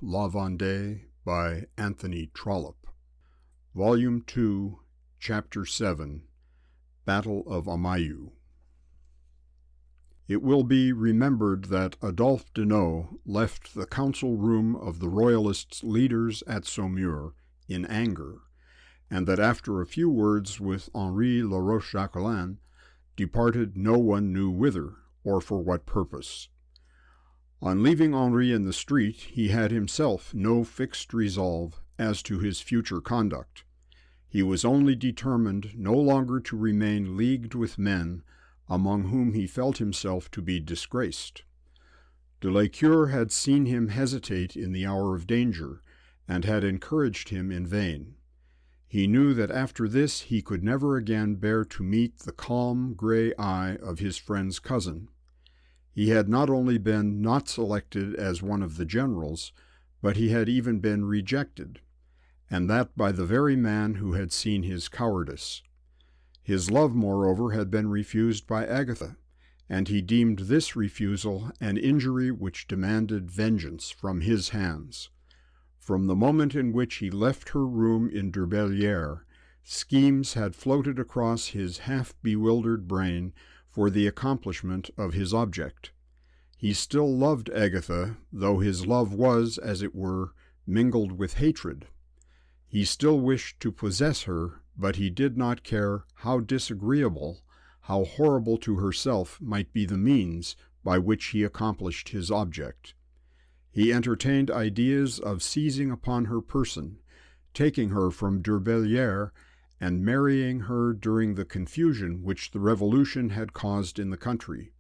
La Vendée by Anthony Trollope. Volume 2, Chapter 7, Battle of Amayu. It will be remembered that Adolphe Deneau left the council room of the Royalists' leaders at Saumur in anger, and that after a few words with Henri Le Rochejacquelin, departed no one knew whither, or for what purpose. On leaving Henri in the street, he had himself no fixed resolve as to his future conduct. He was only determined no longer to remain leagued with men among whom he felt himself to be disgraced. De la Cure had seen him hesitate in the hour of danger, and had encouraged him in vain. He knew that after this he could never again bear to meet the calm gray eye of his friend's cousin. He had not only been not selected as one of the generals, but he had even been rejected, and that by the very man who had seen his cowardice. His love, moreover, had been refused by Agatha, and he deemed this refusal an injury which demanded vengeance from his hands. From the moment in which he left her room in Durbellière, schemes had floated across his half-bewildered brain for the accomplishment of his object. He still loved Agatha, though his love was, as it were, mingled with hatred. He still wished to possess her, but he did not care how disagreeable, how horrible to herself might be the means by which he accomplished his object. He entertained ideas of seizing upon her person, taking her from Durbellière, and marrying her during the confusion which the Revolution had caused in the country.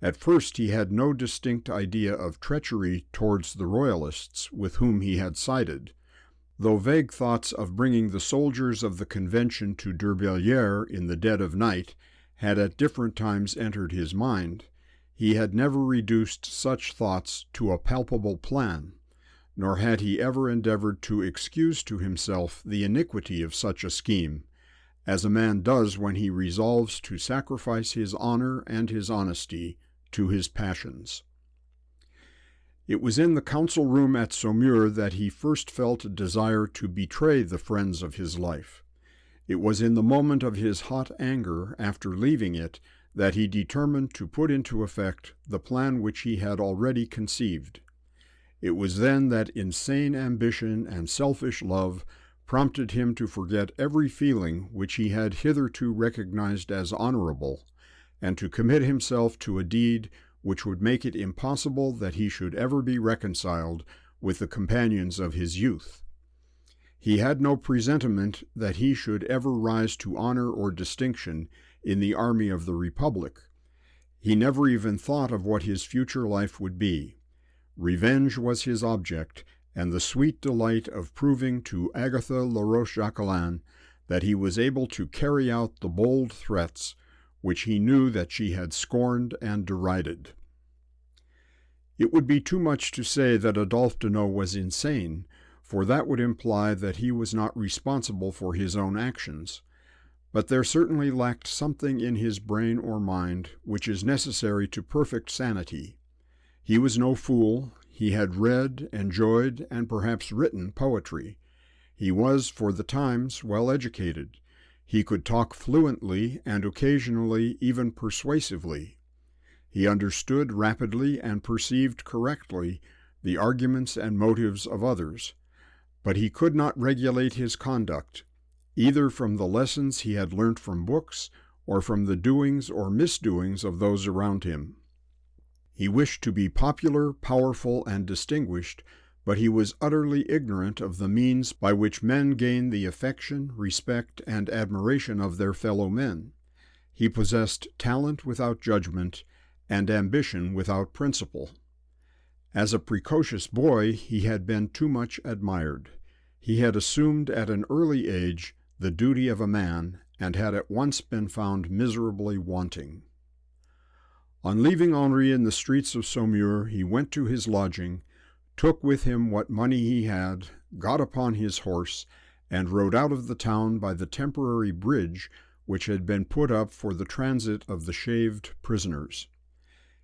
At first he had no distinct idea of treachery towards the Royalists with whom he had sided, though vague thoughts of bringing the soldiers of the Convention to Durbellière in the dead of night had at different times entered his mind. He had never reduced such thoughts to a palpable plan, nor had he ever endeavored to excuse to himself the iniquity of such a scheme, as a man does when he resolves to sacrifice his honor and his honesty to his passions. It was in the council room at Saumur that he first felt a desire to betray the friends of his life. It was in the moment of his hot anger after leaving it that he determined to put into effect the plan which he had already conceived. It was then that insane ambition and selfish love prompted him to forget every feeling which he had hitherto recognized as honorable, and to commit himself to a deed which would make it impossible that he should ever be reconciled with the companions of his youth. He had no presentiment that he should ever rise to honor or distinction in the army of the Republic. He never even thought of what his future life would be. Revenge was his object, and the sweet delight of proving to Agatha Le Rochejacquelin that he was able to carry out the bold threats which he knew that she had scorned and derided. It would be too much to say that Adolphe Deneau was insane, for that would imply that he was not responsible for his own actions. But there certainly lacked something in his brain or mind which is necessary to perfect sanity. He was no fool. He had read, enjoyed, and perhaps written poetry. He was, for the times, well educated. He could talk fluently and occasionally even persuasively. He understood rapidly and perceived correctly the arguments and motives of others. But he could not regulate his conduct, either from the lessons he had learnt from books or from the doings or misdoings of those around him. He wished to be popular, powerful, and distinguished, but he was utterly ignorant of the means by which men gain the affection, respect, and admiration of their fellow men. He possessed talent without judgment, and ambition without principle. As a precocious boy, he had been too much admired. He had assumed at an early age the duty of a man, and had at once been found miserably wanting. On leaving Henri in the streets of Saumur, he went to his lodging, took with him what money he had, got upon his horse, and rode out of the town by the temporary bridge which had been put up for the transit of the shaved prisoners.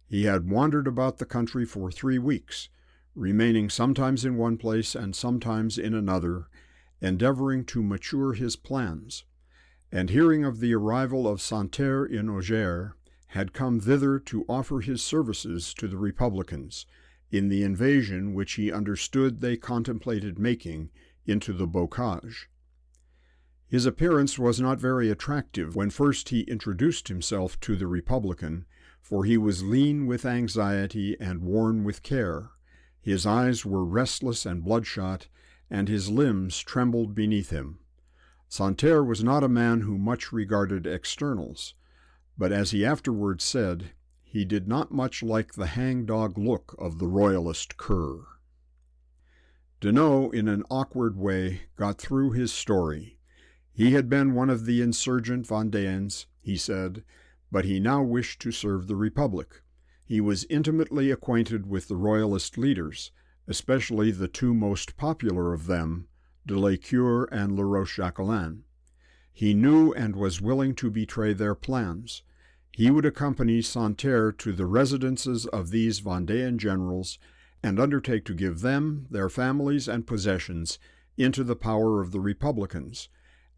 He had wandered about the country for 3 weeks, remaining sometimes in one place and sometimes in another, endeavoring to mature his plans, and hearing of the arrival of Santerre in Auger, had come thither to offer his services to the Republicans in the invasion which he understood they contemplated making into the Bocage. His appearance was not very attractive when first he introduced himself to the Republican, for he was lean with anxiety and worn with care. His eyes were restless and bloodshot, and his limbs trembled beneath him. Santerre was not a man who much regarded externals, but as he afterwards said, he did not much like the hang-dog look of the royalist cur. Deneau, in an awkward way, got through his story. He had been one of the insurgent Vendéens, he said, but he now wished to serve the Republic. He was intimately acquainted with the royalist leaders, especially the two most popular of them, de Lescure and La Roche-Jacquelin. He knew and was willing to betray their plans. He would accompany Santerre to the residences of these Vendéan generals and undertake to give them, their families, and possessions into the power of the Republicans,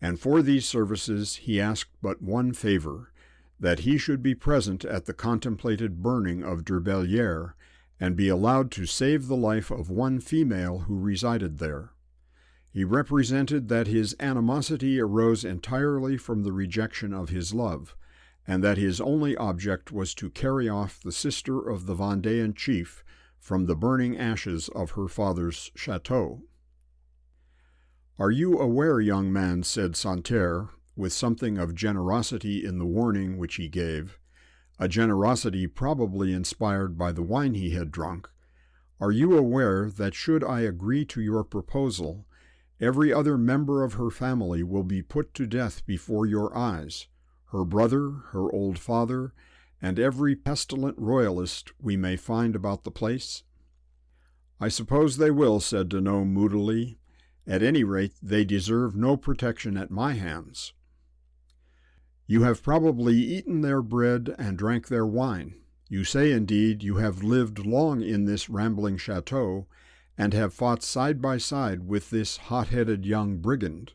and for these services he asked but one favor, that he should be present at the contemplated burning of Durbellière and be allowed to save the life of one female who resided there. He represented that his animosity arose entirely from the rejection of his love, and that his only object was to carry off the sister of the Vendéan chief from the burning ashes of her father's chateau. "Are you aware, young man," said Santerre, with something of generosity in the warning which he gave, a generosity probably inspired by the wine he had drunk, "are you aware that should I agree to your proposal, every other member of her family will be put to death before your eyes, her brother, her old father, and every pestilent royalist we may find about the place?" "I suppose they will," said Deneau moodily. "At any rate, they deserve no protection at my hands." "You have probably eaten their bread and drank their wine. You say, indeed, you have lived long in this rambling chateau, and have fought side by side with this hot-headed young brigand.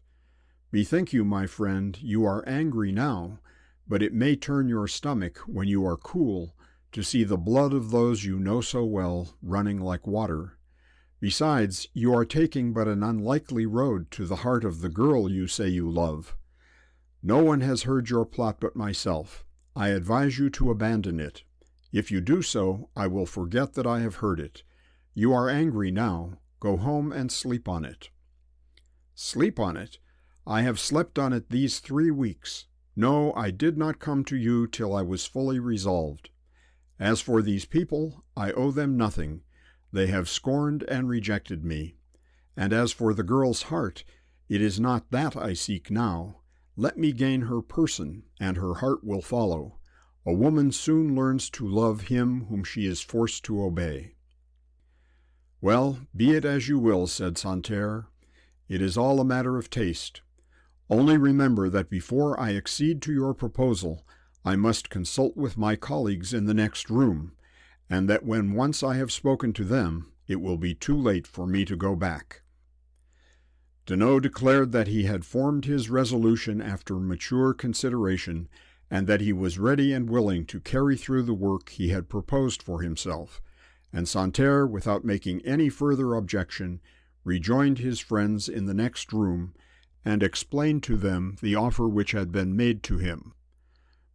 Bethink you, my friend, you are angry now, but it may turn your stomach, when you are cool, to see the blood of those you know so well running like water. Besides, you are taking but an unlikely road to the heart of the girl you say you love. No one has heard your plot but myself. I advise you to abandon it. If you do so, I will forget that I have heard it. You are angry now. Go home and sleep on it." "Sleep on it? I have slept on it these 3 weeks. No, I did not come to you till I was fully resolved. As for these people, I owe them nothing. They have scorned and rejected me. And as for the girl's heart, it is not that I seek now. Let me gain her person, and her heart will follow. A woman soon learns to love him whom she is forced to obey." "Well, be it as you will," said Santerre. "It is all a matter of taste. Only remember that before I accede to your proposal, I must consult with my colleagues in the next room, and that when once I have spoken to them, it will be too late for me to go back." Deneau declared that he had formed his resolution after mature consideration, and that he was ready and willing to carry through the work he had proposed for himself, and Santerre, without making any further objection, rejoined his friends in the next room, and explained to them the offer which had been made to him.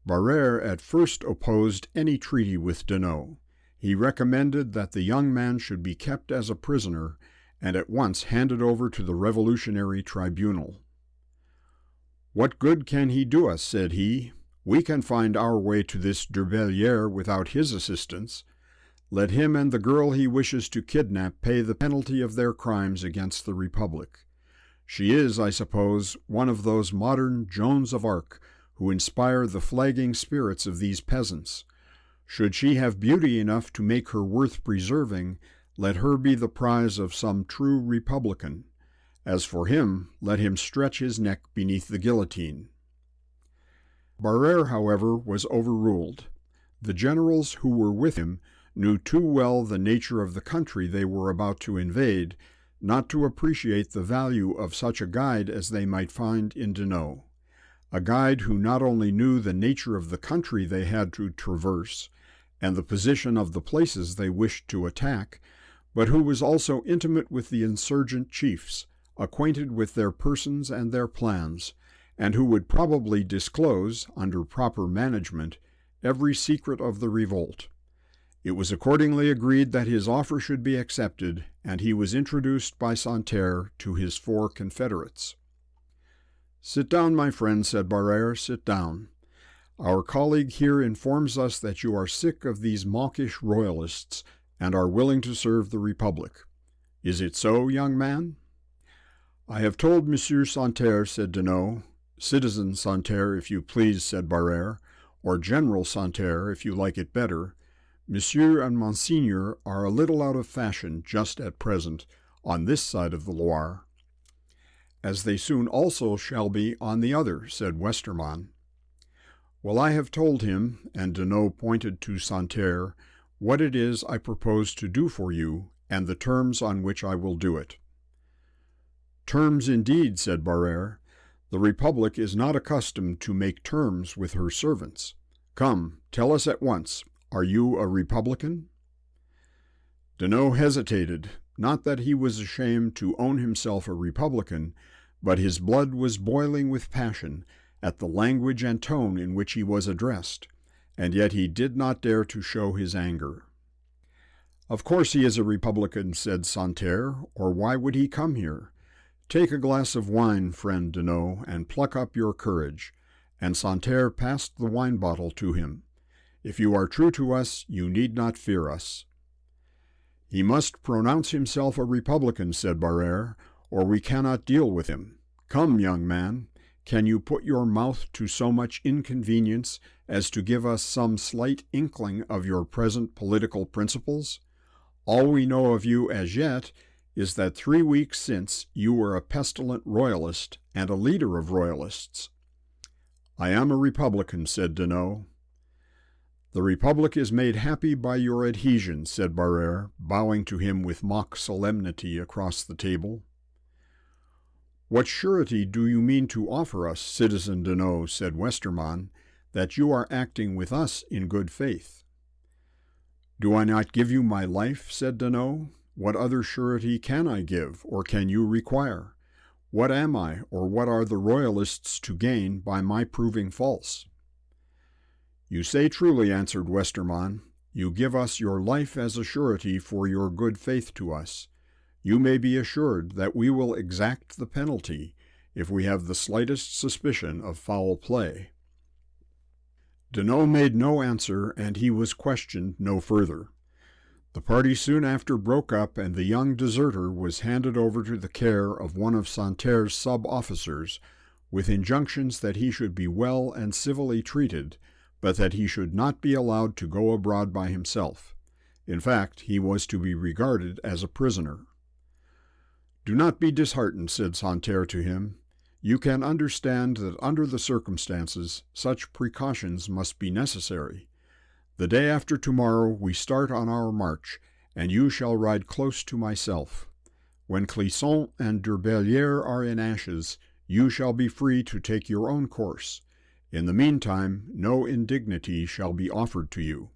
Barrère at first opposed any treaty with Deneau. He recommended that the young man should be kept as a prisoner, and at once handed over to the revolutionary tribunal. "What good can he do us?" said he. "We can find our way to this Durbellière without his assistance. Let him and the girl he wishes to kidnap pay the penalty of their crimes against the Republic. She is, I suppose, one of those modern Joans of Arc who inspire the flagging spirits of these peasants. Should she have beauty enough to make her worth preserving, let her be the prize of some true republican. As for him, let him stretch his neck beneath the guillotine." Barrère, however, was overruled. The generals who were with him knew too well the nature of the country they were about to invade not to appreciate the value of such a guide as they might find in Deneau, a guide who not only knew the nature of the country they had to traverse and the position of the places they wished to attack, but who was also intimate with the insurgent chiefs, acquainted with their persons and their plans, and who would probably disclose, under proper management, every secret of the revolt. It was accordingly agreed that his offer should be accepted, and he was introduced by Santerre to his 4 confederates. "Sit down, my friend," said Barrère, "sit down. Our colleague here informs us that you are sick of these mawkish royalists and are willing to serve the Republic. Is it so, young man?" "I have told Monsieur Santerre," said Deneau. "Citizen Santerre, if you please," said Barrère, "or General Santerre, if you like it better. Monsieur and Monseigneur are a little out of fashion just at present on this side of the Loire." "As they soon also shall be on the other," said Westermann. "Well, I have told him," and Deneau pointed to Santerre, "what it is I propose to do for you, and the terms on which I will do it." "Terms indeed," said Barrère. "The Republic is not accustomed to make terms with her servants. Come, tell us at once, are you a Republican?" Deneau hesitated, not that he was ashamed to own himself a Republican, but his blood was boiling with passion at the language and tone in which he was addressed, and yet he did not dare to show his anger. "Of course he is a Republican," said Santerre, "or why would he come here? Take a glass of wine, friend Deneau, and pluck up your courage," and Santerre passed the wine bottle to him. "If you are true to us, you need not fear us." "He must pronounce himself a Republican," said Barrère, "or we cannot deal with him. Come, young man, can you put your mouth to so much inconvenience as to give us some slight inkling of your present political principles? All we know of you as yet is that 3 weeks since you were a pestilent royalist and a leader of royalists." "I am a Republican," said Deneau. "The Republic is made happy by your adhesion," said Barrère, bowing to him with mock solemnity across the table. "What surety do you mean to offer us, Citizen Deneau," said Westermann, "that you are acting with us in good faith?" "Do I not give you my life?" said Deneau. "What other surety can I give, or can you require? What am I, or what are the royalists to gain by my proving false?" "You say truly," answered Westermann. "You give us your life as a surety for your good faith to us. You may be assured that we will exact the penalty if we have the slightest suspicion of foul play." Deneau made no answer, and he was questioned no further. The party soon after broke up, and the young deserter was handed over to the care of one of Santerre's sub-officers, with injunctions that he should be well and civilly treated, but that he should not be allowed to go abroad by himself. In fact, he was to be regarded as a prisoner. "Do not be disheartened," said Santerre to him. "You can understand that under the circumstances such precautions must be necessary. The day after tomorrow we start on our march, and you shall ride close to myself. When Clisson and Durbellière are in ashes, you shall be free to take your own course. In the meantime, no indignity shall be offered to you."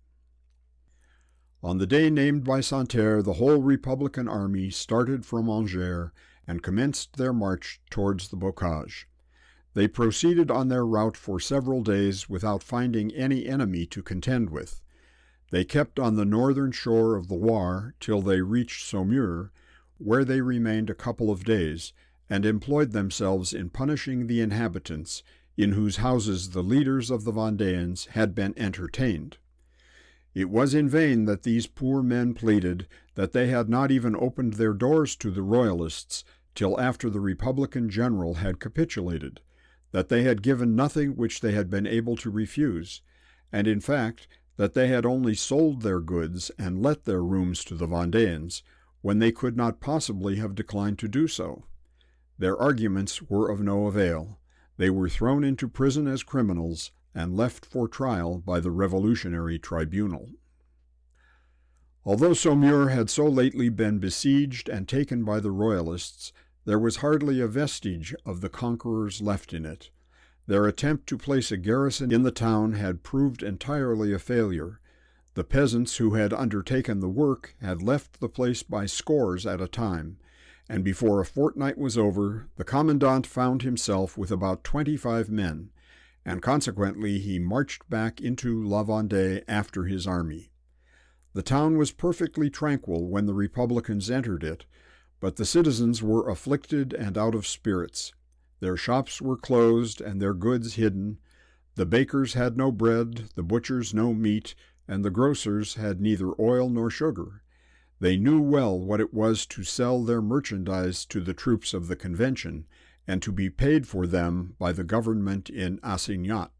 On the day named by Santerre, the whole Republican army started from Angers and commenced their march towards the bocage. They proceeded on their route for several days without finding any enemy to contend with. They kept on the northern shore of the Loire till they reached Saumur, where they remained a couple of days, and employed themselves in punishing the inhabitants, in whose houses the leaders of the Vendéens had been entertained. It was in vain that these poor men pleaded that they had not even opened their doors to the Royalists till after the Republican general had capitulated, that they had given nothing which they had been able to refuse, and in fact that they had only sold their goods and let their rooms to the Vendéens, when they could not possibly have declined to do so. Their arguments were of no avail. They were thrown into prison as criminals and left for trial by the revolutionary tribunal. Although Saumur had so lately been besieged and taken by the Royalists, there was hardly a vestige of the conquerors left in it. Their attempt to place a garrison in the town had proved entirely a failure. The peasants who had undertaken the work had left the place by scores at a time, and before a fortnight was over, the commandant found himself with about 25 men, and consequently he marched back into La Vendée after his army. The town was perfectly tranquil when the Republicans entered it, but the citizens were afflicted and out of spirits. Their shops were closed and their goods hidden. The bakers had no bread, the butchers no meat, and the grocers had neither oil nor sugar. They knew well what it was to sell their merchandise to the troops of the Convention, and to be paid for them by the government in assignats.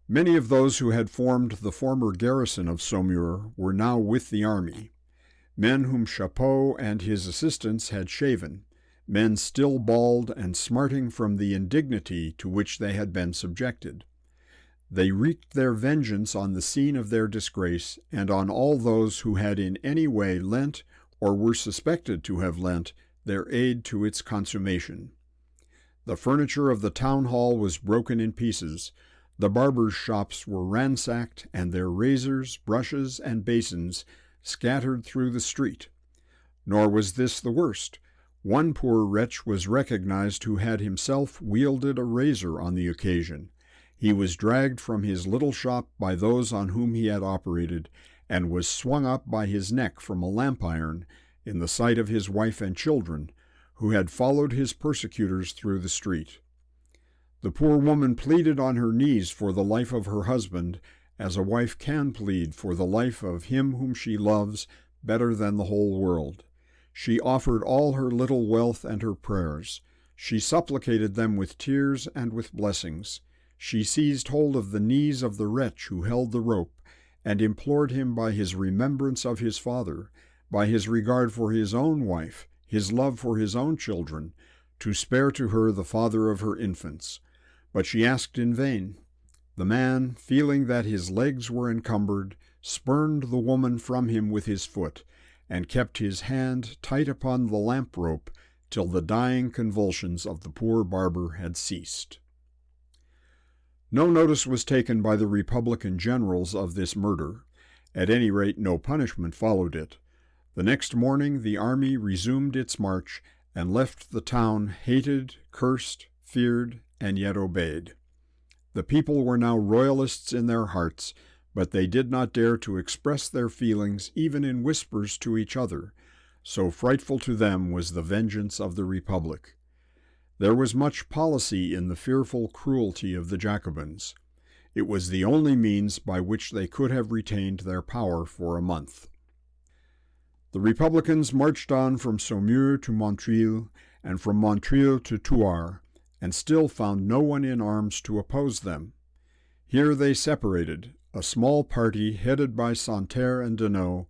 Many of those who had formed the former garrison of Saumur were now with the army, men whom Chapeau and his assistants had shaven, men still bald and smarting from the indignity to which they had been subjected. They wreaked their vengeance on the scene of their disgrace and on all those who had in any way lent, or were suspected to have lent, their aid to its consummation. The furniture of the town hall was broken in pieces. The barbers' shops were ransacked, and their razors, brushes, and basins scattered through the street. Nor was this the worst. One poor wretch was recognized who had himself wielded a razor on the occasion. He was dragged from his little shop by those on whom he had operated, and was swung up by his neck from a lamp-iron in the sight of his wife and children, who had followed his persecutors through the street. The poor woman pleaded on her knees for the life of her husband, as a wife can plead for the life of him whom she loves better than the whole world. She offered all her little wealth and her prayers. She supplicated them with tears and with blessings. She seized hold of the knees of the wretch who held the rope, and implored him by his remembrance of his father, by his regard for his own wife, his love for his own children, to spare to her the father of her infants. But she asked in vain. The man, feeling that his legs were encumbered, spurned the woman from him with his foot, and kept his hand tight upon the lamp rope till the dying convulsions of the poor barber had ceased. No notice was taken by the Republican generals of this murder. At any rate, no punishment followed it. The next morning the army resumed its march, and left the town hated, cursed, feared, and yet obeyed. The people were now Royalists in their hearts, but they did not dare to express their feelings even in whispers to each other, so frightful to them was the vengeance of the Republic. There was much policy in the fearful cruelty of the Jacobins. It was the only means by which they could have retained their power for a month. The Republicans marched on from Saumur to Montreuil, and from Montreuil to Thouars, and still found no one in arms to oppose them. Here they separated. A small party, headed by Santerre and Deneau,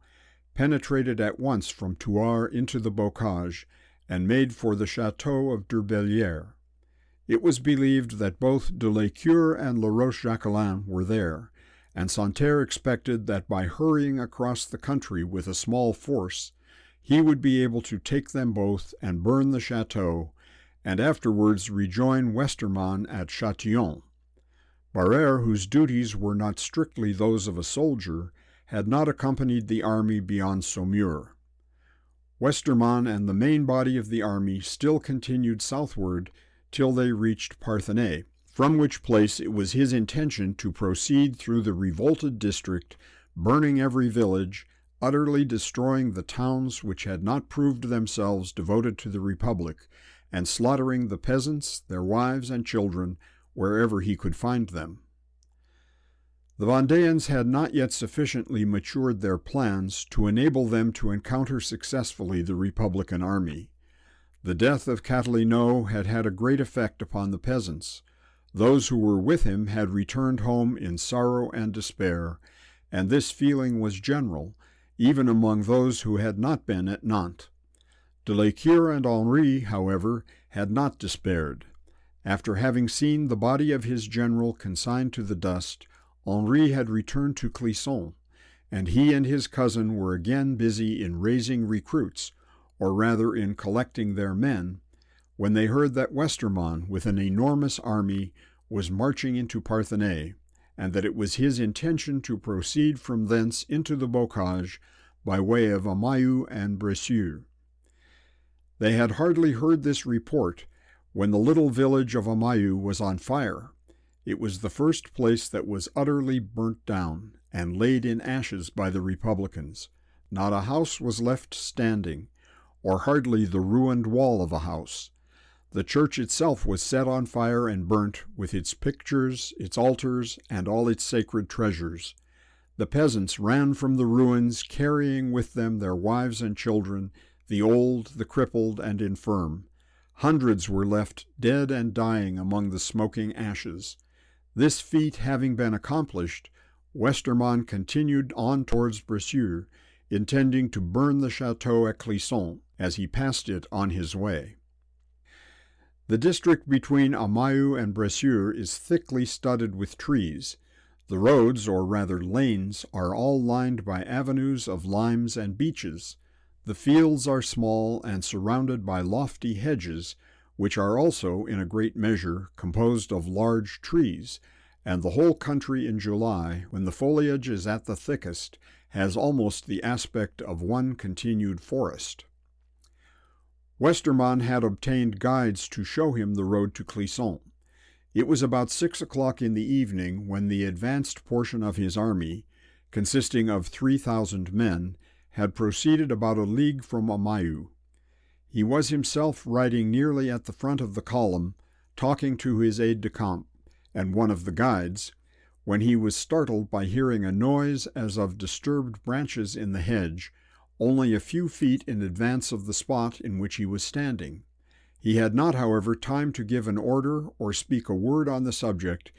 penetrated at once from Thouars into the bocage, and made for the chateau of Durbellière. It was believed that both de Lescure and La Roche-Jacquelin were there, and Santerre expected that by hurrying across the country with a small force, he would be able to take them both and burn the chateau, and afterwards rejoin Westermann at Châtillon. Barrère, whose duties were not strictly those of a soldier, had not accompanied the army beyond Saumur. Westermann and the main body of the army still continued southward till they reached Parthenay, from which place it was his intention to proceed through the revolted district, burning every village, utterly destroying the towns which had not proved themselves devoted to the Republic, and slaughtering the peasants, their wives and children, wherever he could find them. The Vendéans had not yet sufficiently matured their plans to enable them to encounter successfully the Republican army. The death of Catilinot had had a great effect upon the peasants. Those who were with him had returned home in sorrow and despair, and this feeling was general, even among those who had not been at Nantes. De Lescure and Henri, however, had not despaired. After having seen the body of his general consigned to the dust, Henri had returned to Clisson, and he and his cousin were again busy in raising recruits, or rather in collecting their men, when they heard that Westermann, with an enormous army, was marching into Parthenay, and that it was his intention to proceed from thence into the Bocage by way of Amayu and Bressuire. They had hardly heard this report when the little village of Amayu was on fire. It was the first place that was utterly burnt down and laid in ashes by the Republicans. Not a house was left standing, or hardly the ruined wall of a house. The church itself was set on fire and burnt, with its pictures, its altars, and all its sacred treasures. The peasants ran from the ruins, carrying with them their wives and children, the old, the crippled, and infirm. Hundreds were left dead and dying among the smoking ashes. This feat having been accomplished, Westermann continued on towards Bressuire, intending to burn the chateau at Clisson as he passed it on his way. The district between Amayu and Bressuire is thickly studded with trees. The roads, or rather lanes, are all lined by avenues of limes and beeches. The fields are small and surrounded by lofty hedges, which are also, in a great measure, composed of large trees, and the whole country in July, when the foliage is at the thickest, has almost the aspect of one continued forest. Westermann had obtained guides to show him the road to Clisson. It was about 6 o'clock in the evening when the advanced portion of his army, consisting of 3,000 men, had proceeded about a league from Amayu. He was himself riding nearly at the front of the column, talking to his aide-de-camp and one of the guides, when he was startled by hearing a noise as of disturbed branches in the hedge, only a few feet in advance of the spot in which he was standing. He had not, however, time to give an order or speak a word on the subject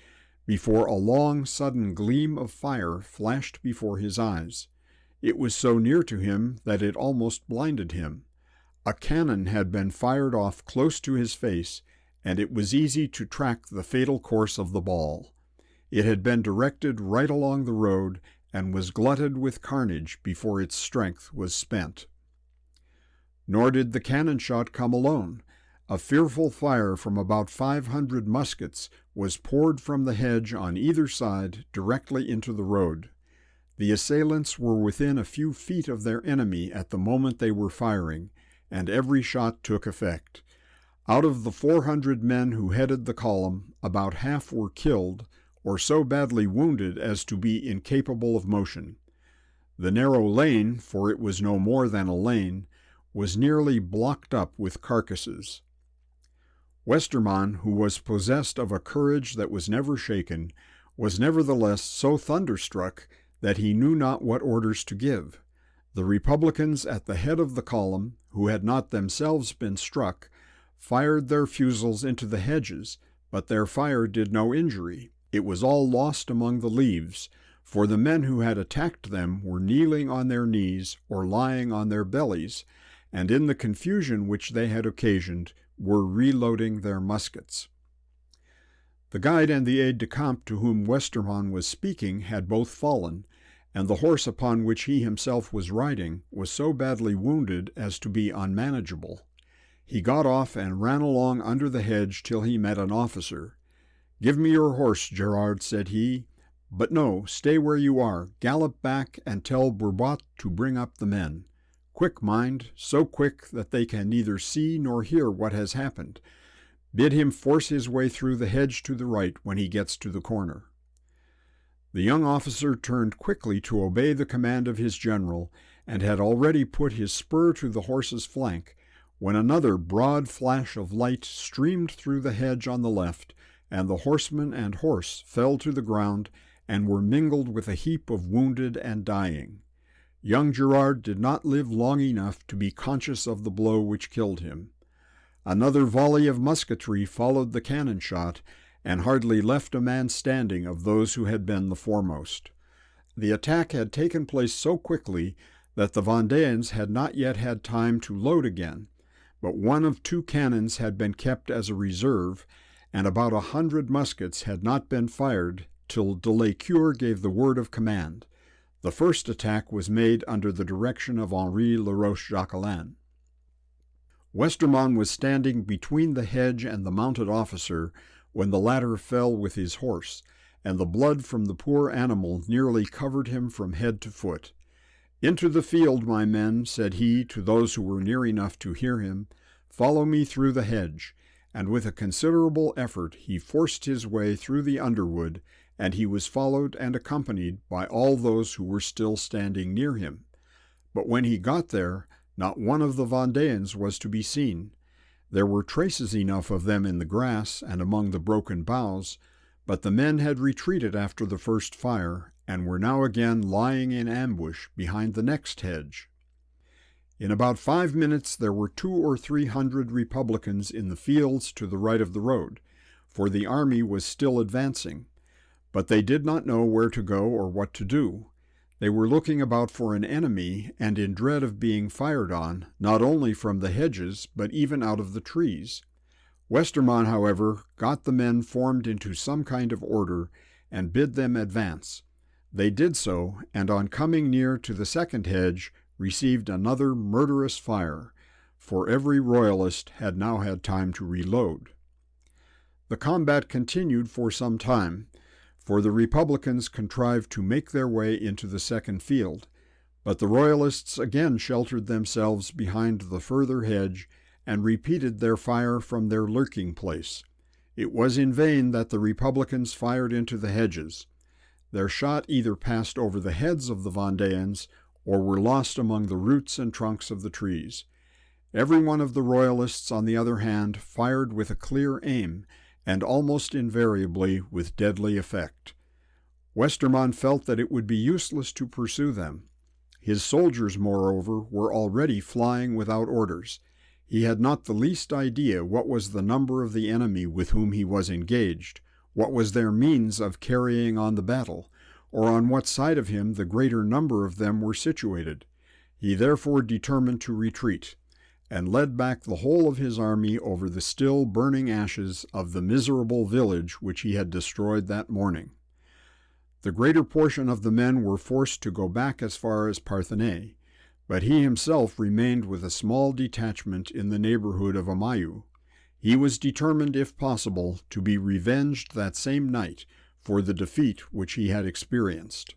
before a long, sudden gleam of fire flashed before his eyes. It was so near to him that it almost blinded him. A cannon had been fired off close to his face, and it was easy to track the fatal course of the ball. It had been directed right along the road and was glutted with carnage before its strength was spent. Nor did the cannon shot come alone. A fearful fire from about 500 muskets was poured from the hedge on either side directly into the road. The assailants were within a few feet of their enemy at the moment they were firing, and every shot took effect. Out of the 400 men who headed the column, about half were killed, or so badly wounded as to be incapable of motion. The narrow lane, for it was no more than a lane, was nearly blocked up with carcasses. Westermann, who was possessed of a courage that was never shaken, was nevertheless so thunderstruck that he knew not what orders to give. The Republicans at the head of the column, who had not themselves been struck, fired their fusils into the hedges, but their fire did no injury. It was all lost among the leaves, for the men who had attacked them were kneeling on their knees or lying on their bellies, and in the confusion which they had occasioned were reloading their muskets. The guide and the aide-de-camp to whom Westermann was speaking had both fallen, and the horse upon which he himself was riding was so badly wounded as to be unmanageable. He got off and ran along under the hedge till he met an officer. "Give me your horse, Gerard," said he. "But no, stay where you are. Gallop back and tell Bourbat to bring up the men. Quick, mind, so quick that they can neither see nor hear what has happened. Bid him force his way through the hedge to the right when he gets to the corner." The young officer turned quickly to obey the command of his general, and had already put his spur to the horse's flank, when another broad flash of light streamed through the hedge on the left, and the horseman and horse fell to the ground and were mingled with a heap of wounded and dying. Young Gerard did not live long enough to be conscious of the blow which killed him. Another volley of musketry followed the cannon shot, and hardly left a man standing of those who had been the foremost. The attack had taken place so quickly that the Vendéens had not yet had time to load again, but one of 2 cannons had been kept as a reserve, and about 100 muskets had not been fired till de Lescure gave the word of command. The first attack was made under the direction of Henri Laroche-Jacquelin. Westermann was standing between the hedge and the mounted officer when the latter fell with his horse, and the blood from the poor animal nearly covered him from head to foot. "Into the field, my men," said he to those who were near enough to hear him. "Follow me through the hedge," and with a considerable effort he forced his way through the underwood, and he was followed and accompanied by all those who were still standing near him. But when he got there, not one of the Vendéans was to be seen. There were traces enough of them in the grass and among the broken boughs, but the men had retreated after the first fire, and were now again lying in ambush behind the next hedge. In about 5 minutes there were 200 or 300 Republicans in the fields to the right of the road, for the army was still advancing. But they did not know where to go or what to do. They were looking about for an enemy and in dread of being fired on, not only from the hedges, but even out of the trees. Westermann, however, got the men formed into some kind of order and bid them advance. They did so, and on coming near to the second hedge, received another murderous fire, for every royalist had now had time to reload. The combat continued for some time, for the Republicans contrived to make their way into the second field, but the Royalists again sheltered themselves behind the further hedge and repeated their fire from their lurking place. It was in vain that the Republicans fired into the hedges. Their shot either passed over the heads of the Vendéans or were lost among the roots and trunks of the trees. Every one of the Royalists, on the other hand, fired with a clear aim, and almost invariably with deadly effect. Westermann felt that it would be useless to pursue them. His soldiers, moreover, were already flying without orders. He had not the least idea what was the number of the enemy with whom he was engaged, what was their means of carrying on the battle, or on what side of him the greater number of them were situated. He therefore determined to retreat, and led back the whole of his army over the still burning ashes of the miserable village which he had destroyed that morning. The greater portion of the men were forced to go back as far as Parthenay, but he himself remained with a small detachment in the neighborhood of Amayu. He was determined, if possible, to be revenged that same night for the defeat which he had experienced.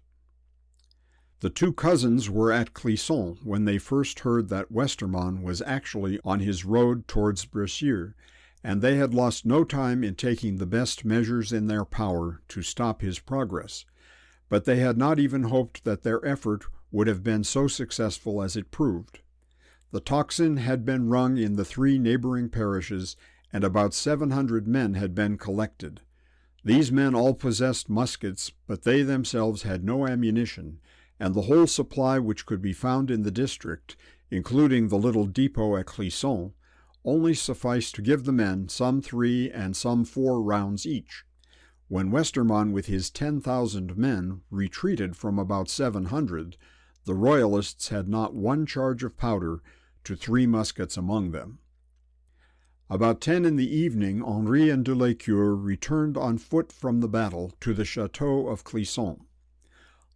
The two cousins were at Clisson when they first heard that Westermann was actually on his road towards Bressuire, and they had lost no time in taking the best measures in their power to stop his progress. But they had not even hoped that their effort would have been so successful as it proved. The tocsin had been rung in the 3 neighboring parishes, and about 700 men had been collected. These men all possessed muskets, but they themselves had no ammunition, and the whole supply which could be found in the district, including the little depot at Clisson, only sufficed to give the men some 3 and some 4 rounds each. When Westermann with his 10,000 men retreated from about 700, the Royalists had not 1 charge of powder to 3 muskets among them. About 10 in the evening, Henri and de Lescure returned on foot from the battle to the chateau of Clisson.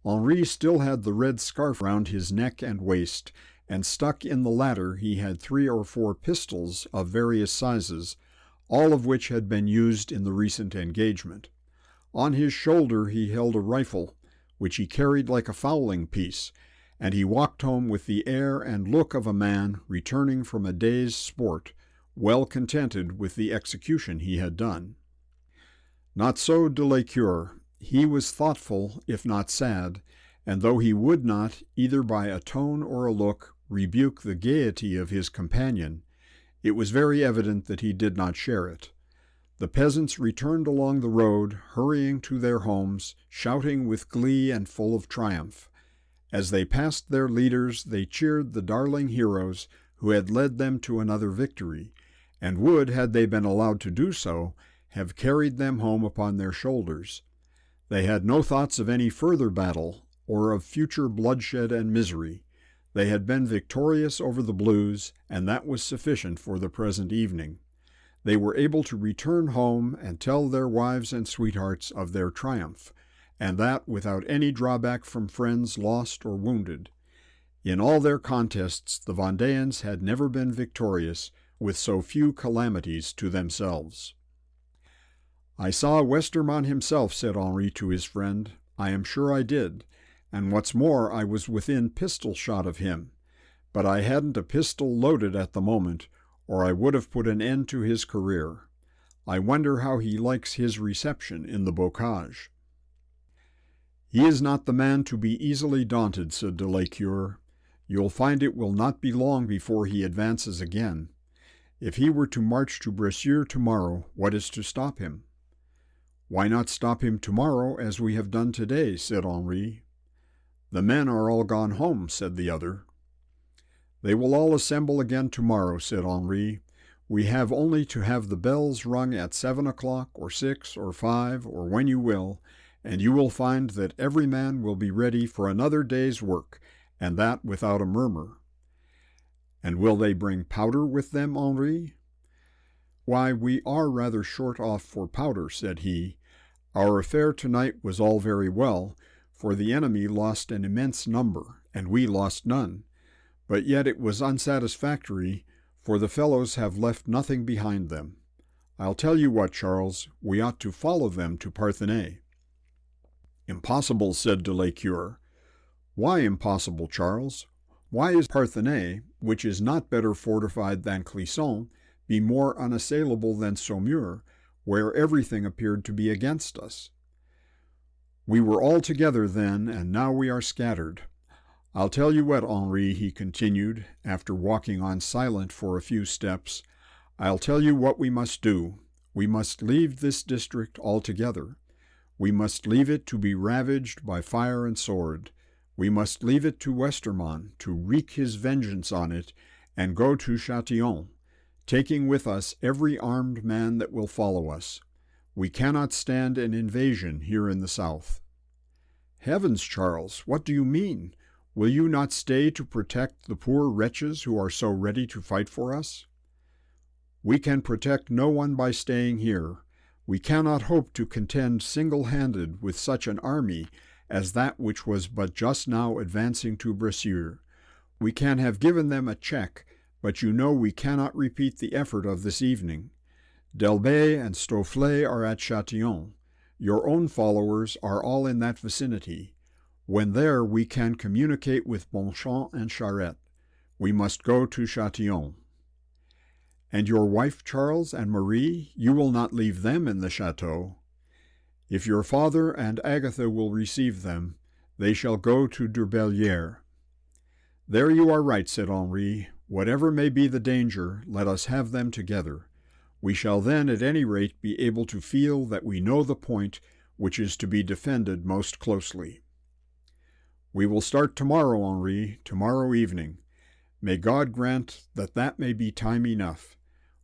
Henri still had the red scarf round his neck and waist, and stuck in the latter he had 3 or 4 pistols of various sizes, all of which had been used in the recent engagement. On his shoulder he held a rifle, which he carried like a fowling piece, and he walked home with the air and look of a man returning from a day's sport, well contented with the execution he had done. Not so de Lescure. He was thoughtful, if not sad, and though he would not, either by a tone or a look, rebuke the gaiety of his companion, it was very evident that he did not share it. The peasants returned along the road, hurrying to their homes, shouting with glee and full of triumph. As they passed their leaders, they cheered the darling heroes who had led them to another victory, and would, had they been allowed to do so, have carried them home upon their shoulders. They had no thoughts of any further battle, or of future bloodshed and misery. They had been victorious over the Blues, and that was sufficient for the present evening. They were able to return home and tell their wives and sweethearts of their triumph, and that without any drawback from friends lost or wounded. In all their contests, the Vendéens had never been victorious, with so few calamities to themselves. "I saw Westermann himself," said Henri to his friend. "I am sure I did, and what's more, I was within pistol shot of him. But I hadn't a pistol loaded at the moment, or I would have put an end to his career. I wonder how he likes his reception in the bocage." "He is not the man to be easily daunted," said de Lescure. "You'll find it will not be long before he advances again. If he were to march to Bressuire tomorrow, what is to stop him?" "Why not stop him tomorrow as we have done today?" said Henri. "The men are all gone home," said the other. "They will all assemble again tomorrow," said Henri. "We have only to have the bells rung at 7 o'clock, or 6, or 5, or when you will, and you will find that every man will be ready for another day's work, and that without a murmur." "And will they bring powder with them, Henri?" "Why, we are rather short off for powder," said he. "Our affair tonight was all very well, for the enemy lost an immense number, and we lost none. But yet it was unsatisfactory, for the fellows have left nothing behind them. I'll tell you what, Charles, we ought to follow them to Parthenay." "Impossible," said de Lescure. "Why impossible, Charles? Why is Parthenay, which is not better fortified than Clisson, be more unassailable than Saumur, where everything appeared to be against us?" "We were all together then, and now we are scattered. I'll tell you what, Henri," he continued, after walking on silent for a few steps, "I'll tell you what we must do. We must leave this district altogether. We must leave it to be ravaged by fire and sword. We must leave it to Westermann to wreak his vengeance on it, and go to Châtillon, taking with us every armed man that will follow us. We cannot stand an invasion here in the south." "Heavens, Charles, what do you mean? Will you not stay to protect the poor wretches who are so ready to fight for us?" "We can protect no one by staying here. We cannot hope to contend single-handed with such an army as that which was but just now advancing to Bressuire. We can have given them a check, but you know we cannot repeat the effort of this evening. Delbé and Stofflet are at Châtillon. Your own followers are all in that vicinity. When there, we can communicate with Bonchamp and Charette. We must go to Châtillon." "And your wife, Charles, and Marie, you will not leave them in the chateau?" "If your father and Agatha will receive them, they shall go to Durbellière." "There you are right," said Henri. "Whatever may be the danger, let us have them together. We shall then at any rate be able to feel that we know the point which is to be defended most closely." "We will start tomorrow, Henri, tomorrow evening. May God grant that that may be time enough.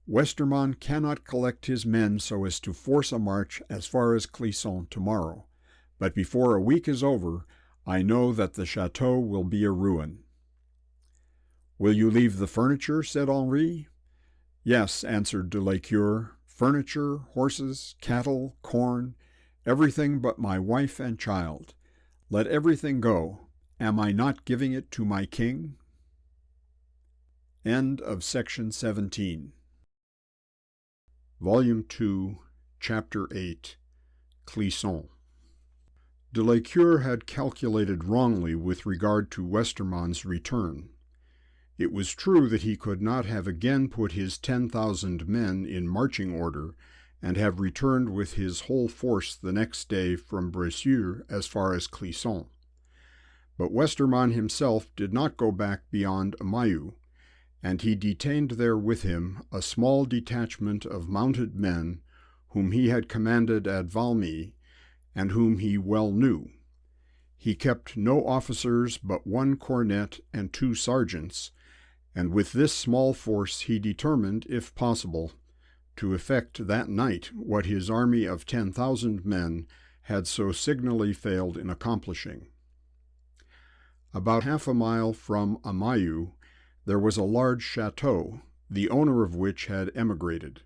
Westermann cannot collect his men so as to force a march as far as Clisson tomorrow, but before a week is over, I know that the chateau will be a ruin." "Will you leave the furniture?" said Henri. "Yes," answered de Lescure, "furniture, horses, cattle, corn, everything but my wife and child. Let everything go. Am I not giving it to my king?" End of section 17. Volume 2, Chapter 8, Clisson. De Lescure had calculated wrongly with regard to Westermann's return. It was true that he could not have again put his 10,000 men in marching order and have returned with his whole force the next day from Bressuire as far as Clisson. But Westermann himself did not go back beyond Amayu, and he detained there with him a small detachment of mounted men whom he had commanded at Valmy, and whom he well knew. He kept no officers but 1 cornet and 2 sergeants, and with this small force he determined, if possible, to effect that night what his army of 10,000 men had so signally failed in accomplishing. About half a mile from Amayu there was a large chateau, the owner of which had emigrated.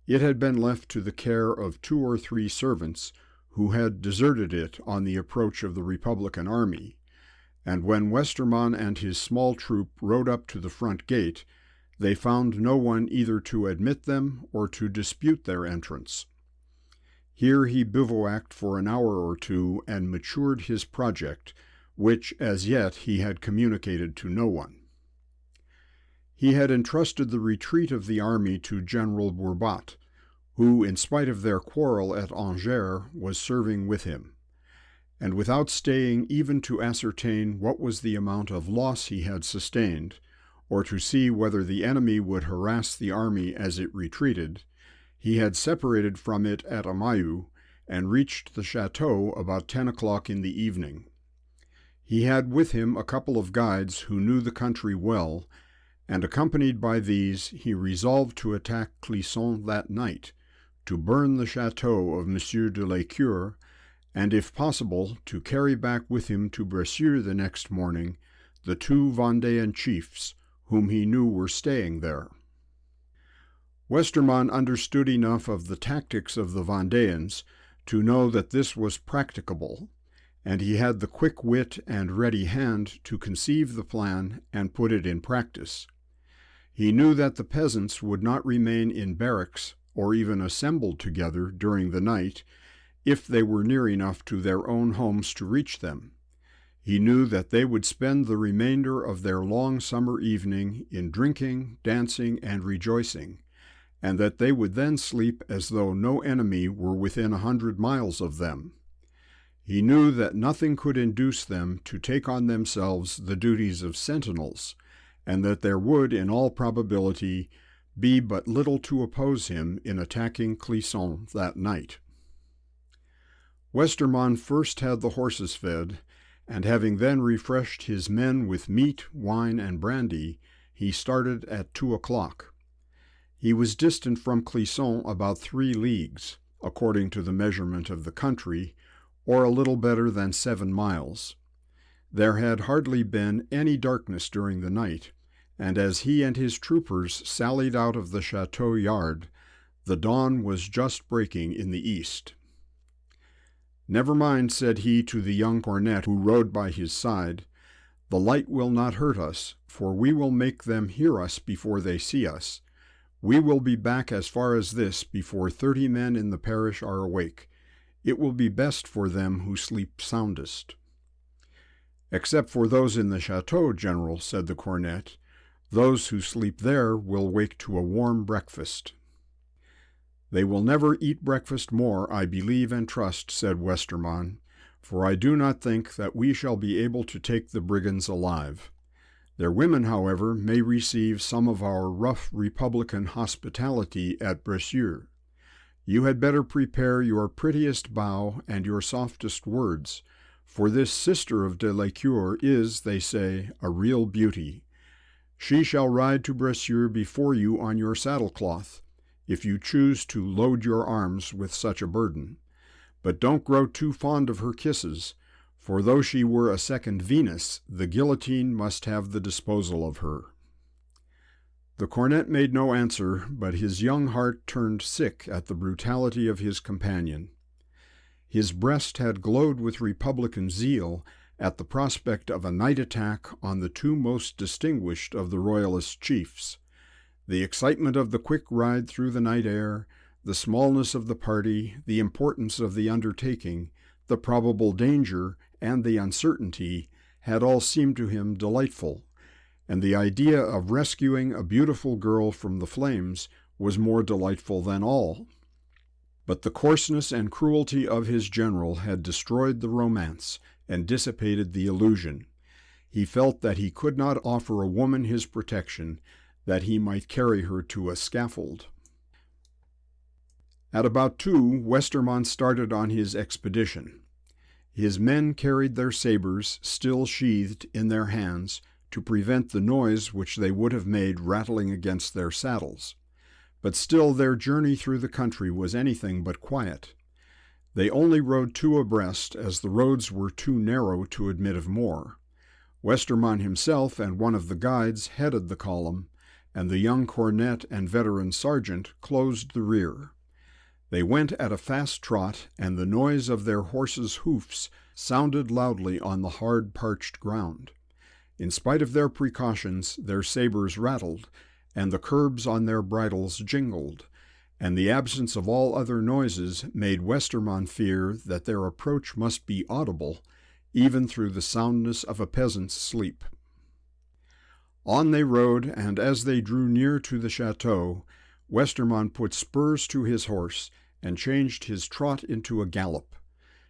It had been left to the care of 2 or 3 servants, who had deserted it on the approach of the Republican army, and when Westermann and his small troop rode up to the front gate, they found no one either to admit them or to dispute their entrance. Here he bivouacked for an hour or two and matured his project, which as yet he had communicated to no one. He had entrusted the retreat of the army to General Bourbat, who, in spite of their quarrel at Angers, was serving with him, and without staying even to ascertain what was the amount of loss he had sustained, or to see whether the enemy would harass the army as it retreated, he had separated from it at Amayu and reached the chateau about 10 o'clock in the evening. He had with him a couple of guides who knew the country well, and accompanied by these he resolved to attack Clisson that night, to burn the chateau of M. de Lécure, and if possible to carry back with him to Bressuire the next morning the 2 Vendéan chiefs whom he knew were staying there. Westermann understood enough of the tactics of the Vendéans to know that this was practicable, and he had the quick wit and ready hand to conceive the plan and put it in practice. He knew that the peasants would not remain in barracks or even assembled together during the night if they were near enough to their own homes to reach them. He knew that they would spend the remainder of their long summer evening in drinking, dancing, and rejoicing, and that they would then sleep as though no enemy were within 100 miles of them. He knew that nothing could induce them to take on themselves the duties of sentinels, and that there would, in all probability, be but little to oppose him in attacking Clisson that night. Westermann first had the horses fed, and having then refreshed his men with meat, wine, and brandy, he started at 2 o'clock. He was distant from Clisson about 3 leagues, according to the measurement of the country, or a little better than 7 miles. There had hardly been any darkness during the night, and as he and his troopers sallied out of the chateau yard, the dawn was just breaking in the east. "Never mind," said he to the young cornet who rode by his side, "the light will not hurt us, for we will make them hear us before they see us. We will be back as far as this before 30 men in the parish are awake. It will be best for them who sleep soundest." "Except for those in the chateau, General," said the cornet. "Those who sleep there will wake to a warm breakfast." "They will never eat breakfast more, I believe and trust," said Westermann, "for I do not think that we shall be able to take the brigands alive. Their women, however, may receive some of our rough republican hospitality at Bressuire. You had better prepare your prettiest bow and your softest words, for this sister of de Lécure is, they say, a real beauty. She shall ride to Bressuire before you on your saddle-cloth, if you choose to load your arms with such a burden. But don't grow too fond of her kisses, for though she were a second Venus, the guillotine must have the disposal of her." The cornet made no answer, but his young heart turned sick at the brutality of his companion. His breast had glowed with republican zeal at the prospect of a night attack on the 2 most distinguished of the royalist chiefs. The excitement of the quick ride through the night air, the smallness of the party, the importance of the undertaking, the probable danger, and the uncertainty had all seemed to him delightful, and the idea of rescuing a beautiful girl from the flames was more delightful than all. But the coarseness and cruelty of his general had destroyed the romance and dissipated the illusion. He felt that he could not offer a woman his protection, that he might carry her to a scaffold. At about 2, Westermann started on his expedition. His men carried their sabers, still sheathed in their hands, to prevent the noise which they would have made rattling against their saddles. But still their journey through the country was anything but quiet. They only rode 2 abreast, as the roads were too narrow to admit of more. Westermann himself and one of the guides headed the column, and the young cornet and veteran sergeant closed the rear. They went at a fast trot, and the noise of their horses' hoofs sounded loudly on the hard, parched ground. In spite of their precautions, their sabers rattled, and the curbs on their bridles jingled, and the absence of all other noises made Westermann fear that their approach must be audible, even through the soundness of a peasant's sleep. On they rode, and as they drew near to the chateau, Westermann put spurs to his horse and changed his trot into a gallop.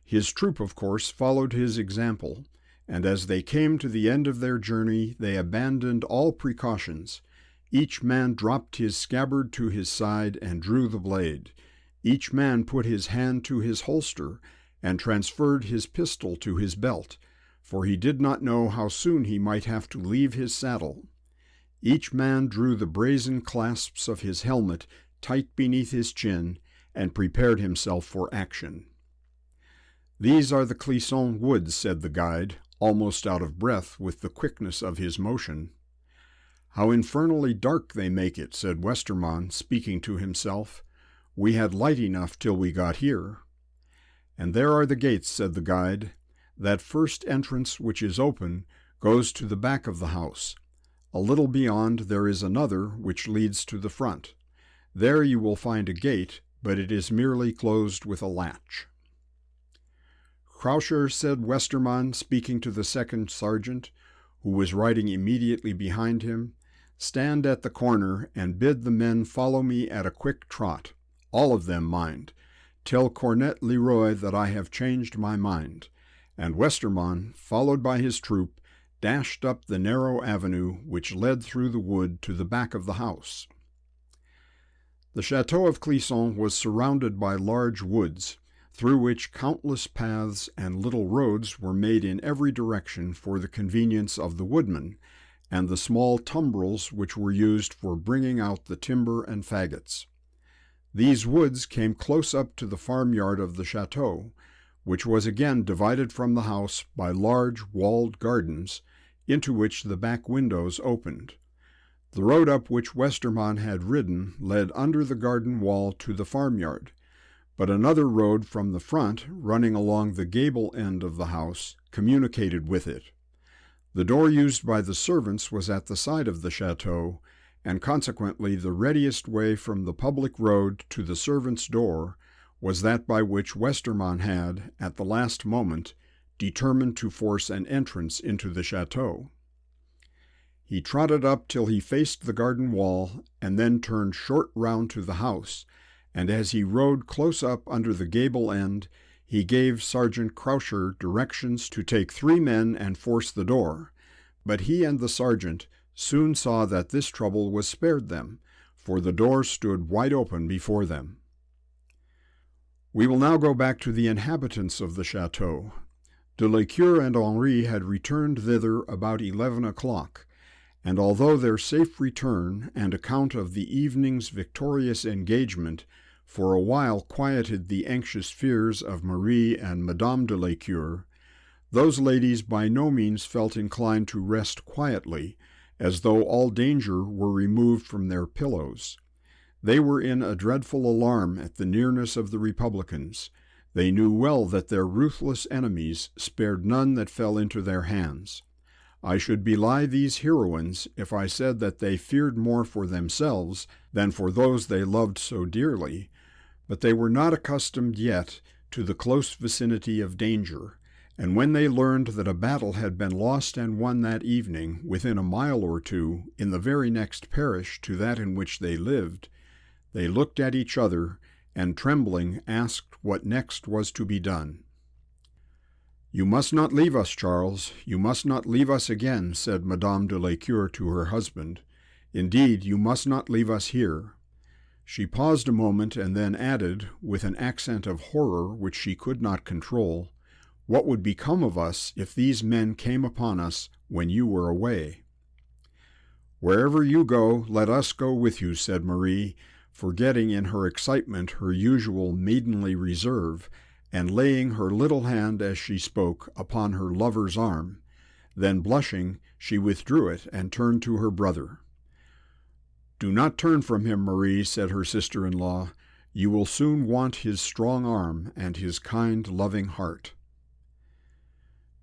His troop, of course, followed his example, and as they came to the end of their journey, they abandoned all precautions. Each man dropped his scabbard to his side and drew the blade. Each man put his hand to his holster and transferred his pistol to his belt, for he did not know how soon he might have to leave his saddle. Each man drew the brazen clasps of his helmet tight beneath his chin and prepared himself for action. "These are the Clisson woods," said the guide, almost out of breath with the quickness of his motion. "How infernally dark they make it," said Westermann, speaking to himself. "We had light enough till we got here." "And there are the gates," said the guide. "That first entrance, which is open, goes to the back of the house. A little beyond there is another which leads to the front. There you will find a gate, but it is merely closed with a latch." "Croucher," said Westermann, speaking to the second sergeant, who was riding immediately behind him, "stand at the corner and bid the men follow me at a quick trot. All of them, mind. Tell Cornet Leroy that I have changed my mind." And Westermann, followed by his troop, dashed up the narrow avenue which led through the wood to the back of the house. The chateau of Clisson was surrounded by large woods, through which countless paths and little roads were made in every direction for the convenience of the woodmen, and the small tumbrils which were used for bringing out the timber and faggots. These woods came close up to the farmyard of the chateau, which was again divided from the house by large walled gardens, into which the back windows opened. The road up which Westermann had ridden led under the garden wall to the farmyard, but another road from the front, running along the gable end of the house, communicated with it. The door used by the servants was at the side of the chateau, and consequently the readiest way from the public road to the servants' door was that by which Westermann had, at the last moment, determined to force an entrance into the chateau. He trotted up till he faced the garden wall, and then turned short round to the house, and as he rode close up under the gable end, he gave Sergeant Croucher directions to take 3 men and force the door. But he and the sergeant soon saw that this trouble was spared them, for the door stood wide open before them. We will now go back to the inhabitants of the chateau. De Lecoeur and Henri had returned thither about 11 o'clock, and although their safe return and account of the evening's victorious engagement for a while quieted the anxious fears of Marie and Madame de Lecoeur, those ladies by no means felt inclined to rest quietly, as though all danger were removed from their pillows. They were in a dreadful alarm at the nearness of the Republicans. They knew well that their ruthless enemies spared none that fell into their hands. I should belie these heroines if I said that they feared more for themselves than for those they loved so dearly, but they were not accustomed yet to the close vicinity of danger, and when they learned that a battle had been lost and won that evening within a mile or two in the very next parish to that in which they lived, they looked at each other and, trembling, asked what next was to be done. "You must not leave us, Charles. You must not leave us again," said Madame de Lecoeur to her husband. "Indeed, you must not leave us here." She paused a moment and then added, with an accent of horror which she could not control, "What would become of us if these men came upon us when you were away?" "Wherever you go, let us go with you," said Marie, forgetting in her excitement her usual maidenly reserve, and laying her little hand as she spoke upon her lover's arm. Then, blushing, she withdrew it and turned to her brother. "Do not turn from him, Marie," said her sister-in-law. You will soon want his strong arm and his kind, loving heart."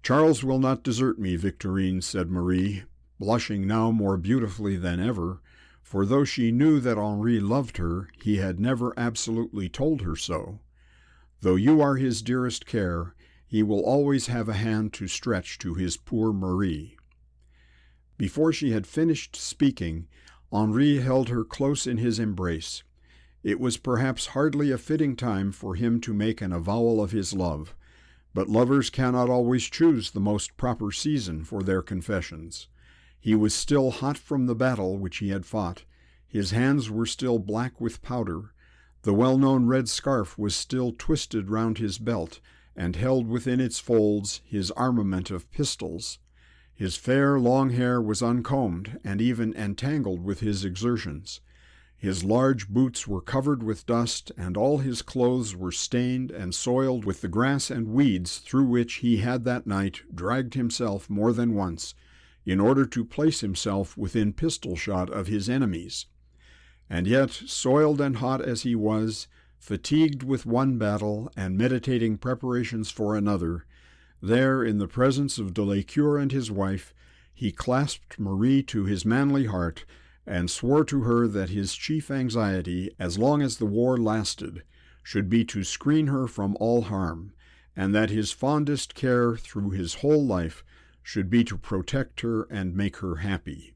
"Charles will not desert me, Victorine," said Marie, blushing now more beautifully than ever, for though she knew that Henri loved her, he had never absolutely told her so. "Though you are his dearest care, he will always have a hand to stretch to his poor Marie." Before she had finished speaking, Henri held her close in his embrace. It was perhaps hardly a fitting time for him to make an avowal of his love, but lovers cannot always choose the most proper season for their confessions. He was still hot from the battle which he had fought. His hands were still black with powder. The well-known red scarf was still twisted round his belt, and held within its folds his armament of pistols. His fair, long hair was uncombed and even entangled with his exertions. His large boots were covered with dust, and all his clothes were stained and soiled with the grass and weeds through which he had that night dragged himself more than once, in order to place himself within pistol shot of his enemies. And yet, soiled and hot as he was, fatigued with one battle and meditating preparations for another, there, in the presence of de Lescure and his wife, he clasped Marie to his manly heart, and swore to her that his chief anxiety, as long as the war lasted, should be to screen her from all harm, and that his fondest care through his whole life should be to protect her and make her happy.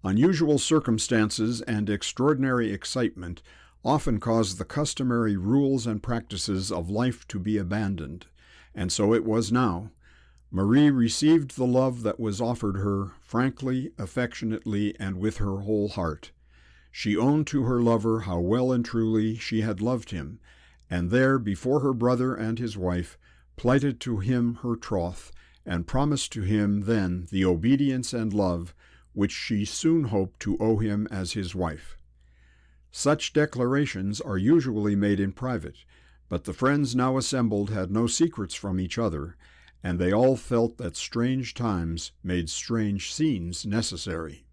Unusual circumstances and extraordinary excitement often cause the customary rules and practices of life to be abandoned, and so it was now. Marie received the love that was offered her frankly, affectionately, and with her whole heart. She owned to her lover how well and truly she had loved him, and there, before her brother and his wife, plighted to him her troth, and promised to him then the obedience and love which she soon hoped to owe him as his wife. Such declarations are usually made in private, but the friends now assembled had no secrets from each other, and they all felt that strange times made strange scenes necessary.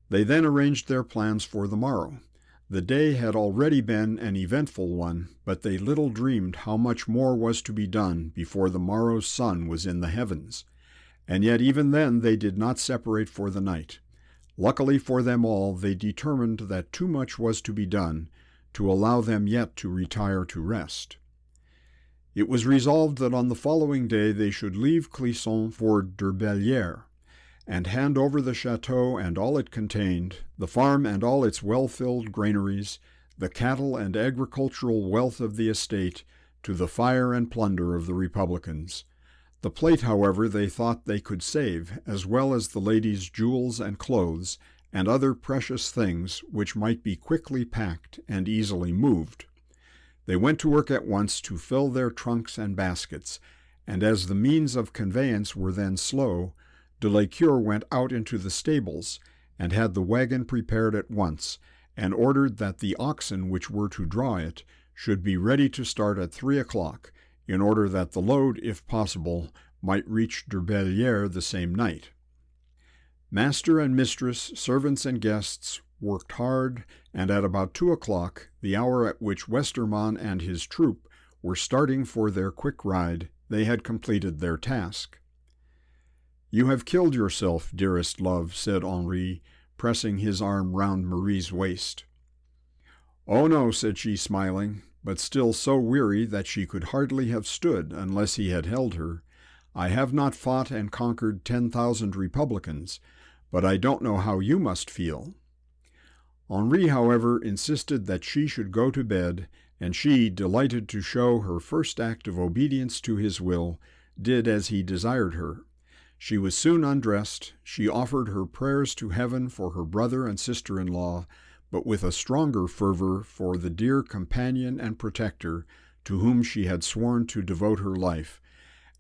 They then arranged their plans for the morrow. The day had already been an eventful one, but they little dreamed how much more was to be done before the morrow's sun was in the heavens. And yet even then they did not separate for the night. Luckily for them all, they determined that too much was to be done to allow them yet to retire to rest. It was resolved that on the following day they should leave Clisson for Derbellière, and hand over the chateau and all it contained, the farm and all its well-filled granaries, the cattle and agricultural wealth of the estate, to the fire and plunder of the Republicans. The plate, however, they thought they could save, as well as the ladies' jewels and clothes, and other precious things which might be quickly packed and easily moved. They went to work at once to fill their trunks and baskets, and as the means of conveyance were then slow, de Lescure went out into the stables, and had the wagon prepared at once, and ordered that the oxen which were to draw it should be ready to start at 3 o'clock, in order that the load, if possible, might reach Derbellière the same night. Master and mistress, servants and guests worked hard, and at about 2 o'clock, the hour at which Westermann and his troop were starting for their quick ride, they had completed their task. "You have killed yourself, dearest love," said Henri, pressing his arm round Marie's waist. "Oh no," said she, smiling, but still so weary that she could hardly have stood unless he had held her. "I have not fought and conquered 10,000 Republicans, but I don't know how you must feel." Henri, however, insisted that she should go to bed, and she, delighted to show her first act of obedience to his will, did as he desired her. She was soon undressed. She offered her prayers to heaven for her brother and sister-in-law, but with a stronger fervor for the dear companion and protector to whom she had sworn to devote her life,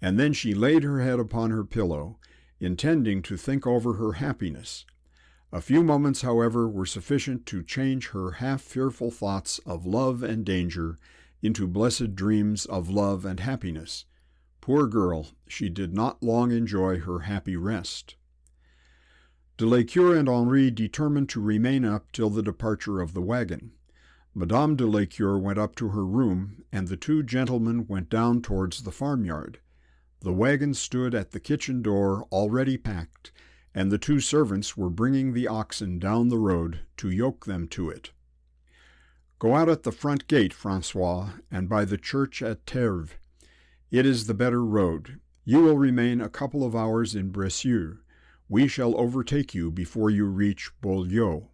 and then she laid her head upon her pillow, intending to think over her happiness. A few moments, however, were sufficient to change her half-fearful thoughts of love and danger into blessed dreams of love and happiness. Poor girl, she did not long enjoy her happy rest. De Lescure and Henri determined to remain up till the departure of the wagon. Madame de Lécure went up to her room, and the two gentlemen went down towards the farmyard. The wagon stood at the kitchen door, already packed, and the two servants were bringing the oxen down the road to yoke them to it. "Go out at the front gate, François, and by the church at Terve. It is the better road. You will remain a couple of hours in Bressieux. We shall overtake you before you reach Beaulieu."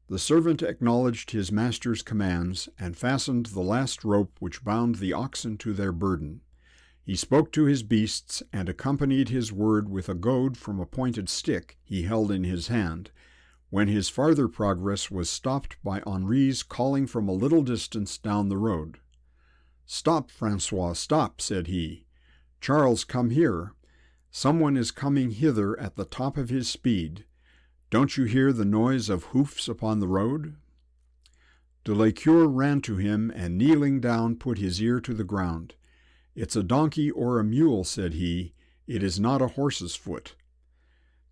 The servant acknowledged his master's commands and fastened the last rope which bound the oxen to their burden. He spoke to his beasts and accompanied his word with a goad from a pointed stick he held in his hand, when his farther progress was stopped by Henri's calling from a little distance down the road. "Stop, François, stop," said he. "Charles, come here. Someone is coming hither at the top of his speed. Don't you hear the noise of hoofs upon the road?" De Lécure ran to him and, kneeling down, put his ear to the ground. "It's a donkey or a mule," said he. "It is not a horse's foot."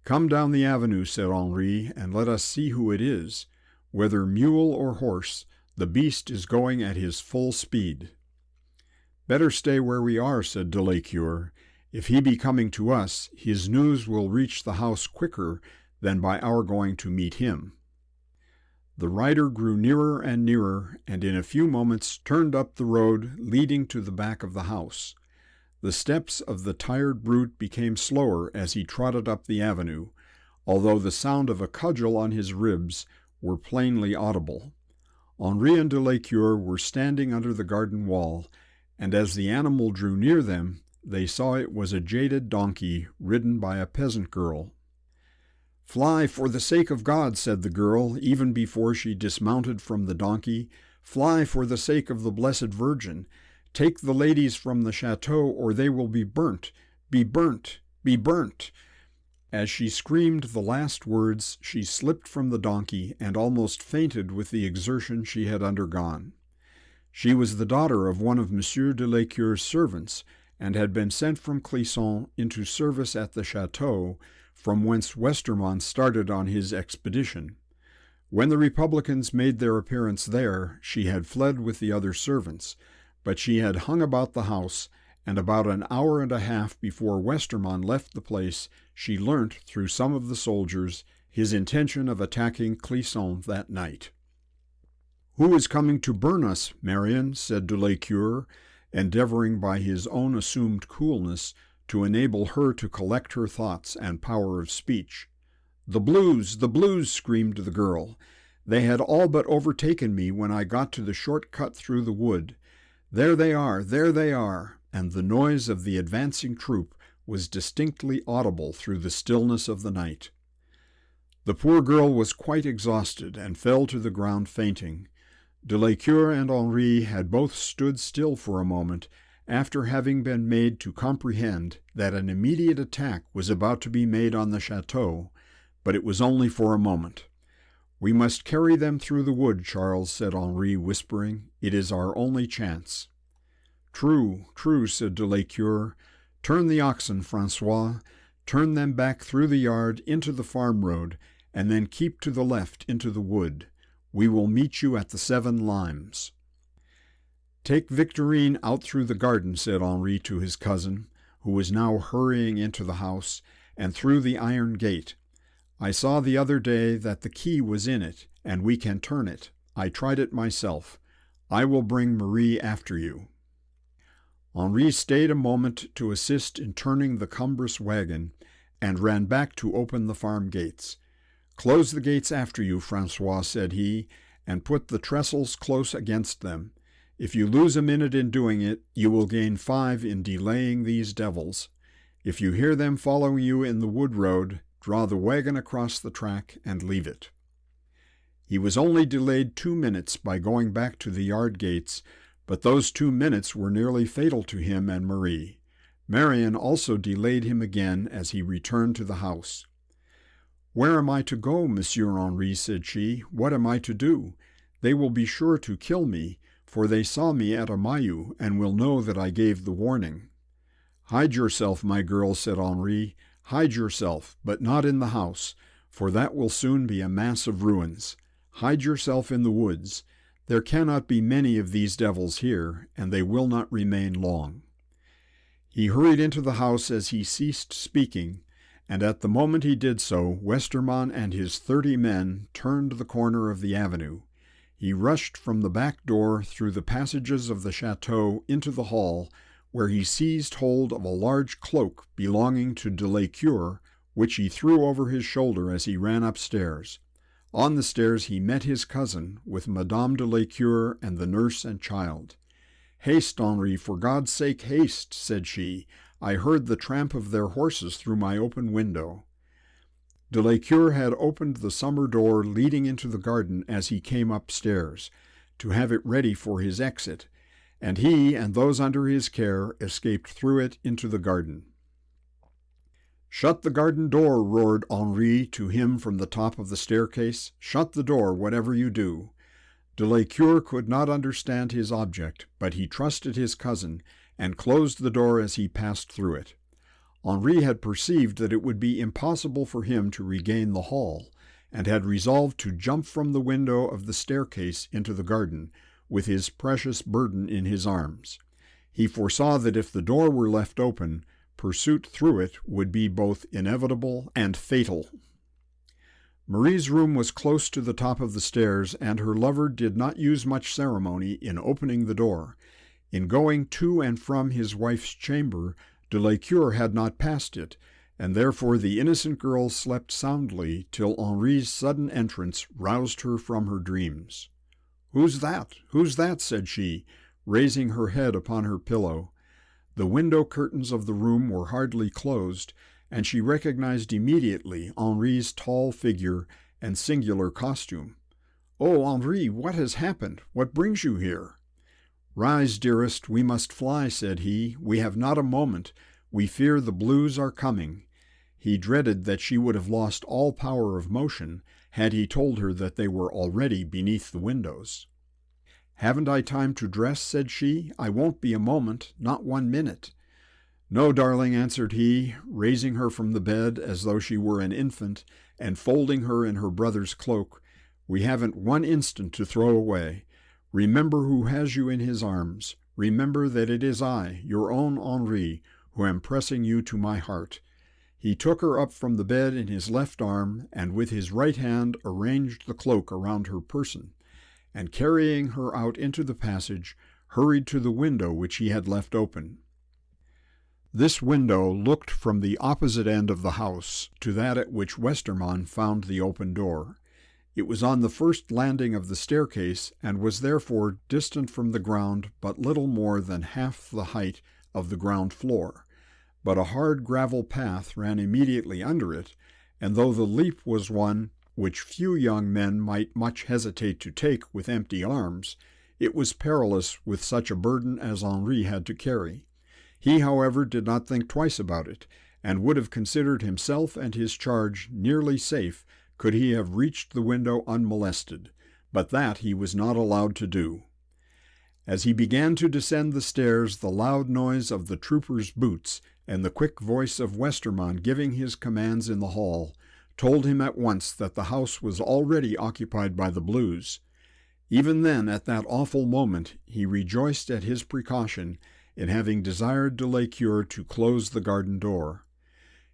"Come down the avenue," said Henri, "and let us see who it is. Whether mule or horse, the beast is going at his full speed." "Better stay where we are," said de Lécure. "If he be coming to us, his news will reach the house quicker than by our going to meet him." The rider grew nearer and nearer, and in a few moments turned up the road leading to the back of the house. The steps of the tired brute became slower as he trotted up the avenue, although the sound of a cudgel on his ribs were plainly audible. Henri and de Lécure were standing under the garden wall, and as the animal drew near them, they saw it was a jaded donkey ridden by a peasant girl. "Fly, for the sake of God," said the girl, even before she dismounted from the donkey. "Fly, for the sake of the Blessed Virgin. Take the ladies from the chateau, or they will be burnt, be burnt, be burnt." As she screamed the last words, she slipped from the donkey and almost fainted with the exertion she had undergone. She was the daughter of one of Monsieur de Lécure's servants, and had been sent from Clisson into service at the chateau, from whence Westermont started on his expedition. When the Republicans made their appearance there, she had fled with the other servants, but she had hung about the house, and about an hour and a half before Westermont left the place, she learnt, through some of the soldiers, his intention of attacking Clisson that night. "Who is coming to burn us, Marion?" said de Lécure, endeavoring by his own assumed coolness to enable her to collect her thoughts and power of speech. "The Blues, the Blues!" screamed the girl. "They had all but overtaken me when I got to the short cut through the wood. There they are, there they are!" And the noise of the advancing troop was distinctly audible through the stillness of the night. The poor girl was quite exhausted and fell to the ground fainting. De Lécure and Henri had both stood still for a moment, after having been made to comprehend that an immediate attack was about to be made on the chateau, but it was only for a moment. "We must carry them through the wood, Charles," said Henri, whispering. "It is our only chance." "True, true," said de Lécure. "Turn the oxen, François. Turn them back through the yard into the farm road, and then keep to the left into the wood. We will meet you at the 7 Limes." "Take Victorine out through the garden," said Henri to his cousin, who was now hurrying into the house, "and through the iron gate. I saw the other day that the key was in it, and we can turn it. I tried it myself. I will bring Marie after you." Henri stayed a moment to assist in turning the cumbrous wagon, and ran back to open the farm gates. "Close the gates after you, François," said he, "and put the trestles close against them. If you lose a minute in doing it, you will gain 5 in delaying these devils. If you hear them following you in the wood road, draw the wagon across the track and leave it." He was only delayed 2 minutes by going back to the yard gates, but those 2 minutes were nearly fatal to him and Marie. Marion also delayed him again as he returned to the house. "Where am I to go, Monsieur Henri?" said she. "What am I to do? They will be sure to kill me, for they saw me at Amayu, and will know that I gave the warning." "Hide yourself, my girl," said Henri. "Hide yourself, but not in the house, for that will soon be a mass of ruins. Hide yourself in the woods. There cannot be many of these devils here, and they will not remain long." He hurried into the house as he ceased speaking, and at the moment he did so, Westermann and his 30 men turned the corner of the avenue. He rushed from the back door through the passages of the chateau into the hall, where he seized hold of a large cloak belonging to de Lecoeur, which he threw over his shoulder as he ran upstairs. On the stairs he met his cousin, with Madame de Lecoeur and the nurse and child. "Haste, Henri, for God's sake, haste," said she. "I heard the tramp of their horses through my open window." De Lecoeur had opened the summer door leading into the garden as he came upstairs, to have it ready for his exit, and he and those under his care escaped through it into the garden. "Shut the garden door," roared Henri to him from the top of the staircase. "Shut the door, whatever you do." De Lecoeur could not understand his object, but he trusted his cousin, and closed the door as he passed through it. Henri had perceived that it would be impossible for him to regain the hall, and had resolved to jump from the window of the staircase into the garden, with his precious burden in his arms. He foresaw that if the door were left open, pursuit through it would be both inevitable and fatal. Marie's room was close to the top of the stairs, and her lover did not use much ceremony in opening the door. In going to and from his wife's chamber, de Lecoeur had not passed it, and therefore the innocent girl slept soundly till Henri's sudden entrance roused her from her dreams. "Who's that? Who's that?" said she, raising her head upon her pillow. The window curtains of the room were hardly closed, and she recognized immediately Henri's tall figure and singular costume. "Oh, Henri, what has happened? What brings you here?" "Rise, dearest, we must fly," said he. "We have not a moment. We fear the blues are coming." He dreaded that she would have lost all power of motion had he told her that they were already beneath the windows. "Haven't I time to dress?" said she. "I won't be a moment, not 1 minute." "No, darling," answered he, raising her from the bed as though she were an infant, and folding her in her brother's cloak. "We haven't 1 instant to throw away. Remember who has you in his arms. Remember that it is I, your own Henri, who am pressing you to my heart." He took her up from the bed in his left arm, and with his right hand arranged the cloak around her person, and carrying her out into the passage, hurried to the window which he had left open. This window looked from the opposite end of the house to that at which Westermann found the open door. It was on the first landing of the staircase, and was therefore distant from the ground but little more than half the height of the ground floor. But a hard gravel path ran immediately under it, and though the leap was one which few young men might much hesitate to take with empty arms, it was perilous with such a burden as Henri had to carry. He, however, did not think twice about it, and would have considered himself and his charge nearly safe could he have reached the window unmolested, but that he was not allowed to do. As he began to descend the stairs, the loud noise of the troopers' boots and the quick voice of Westermann giving his commands in the hall told him at once that the house was already occupied by the blues. Even then, at that awful moment, he rejoiced at his precaution in having desired de Lecoeur to close the garden door.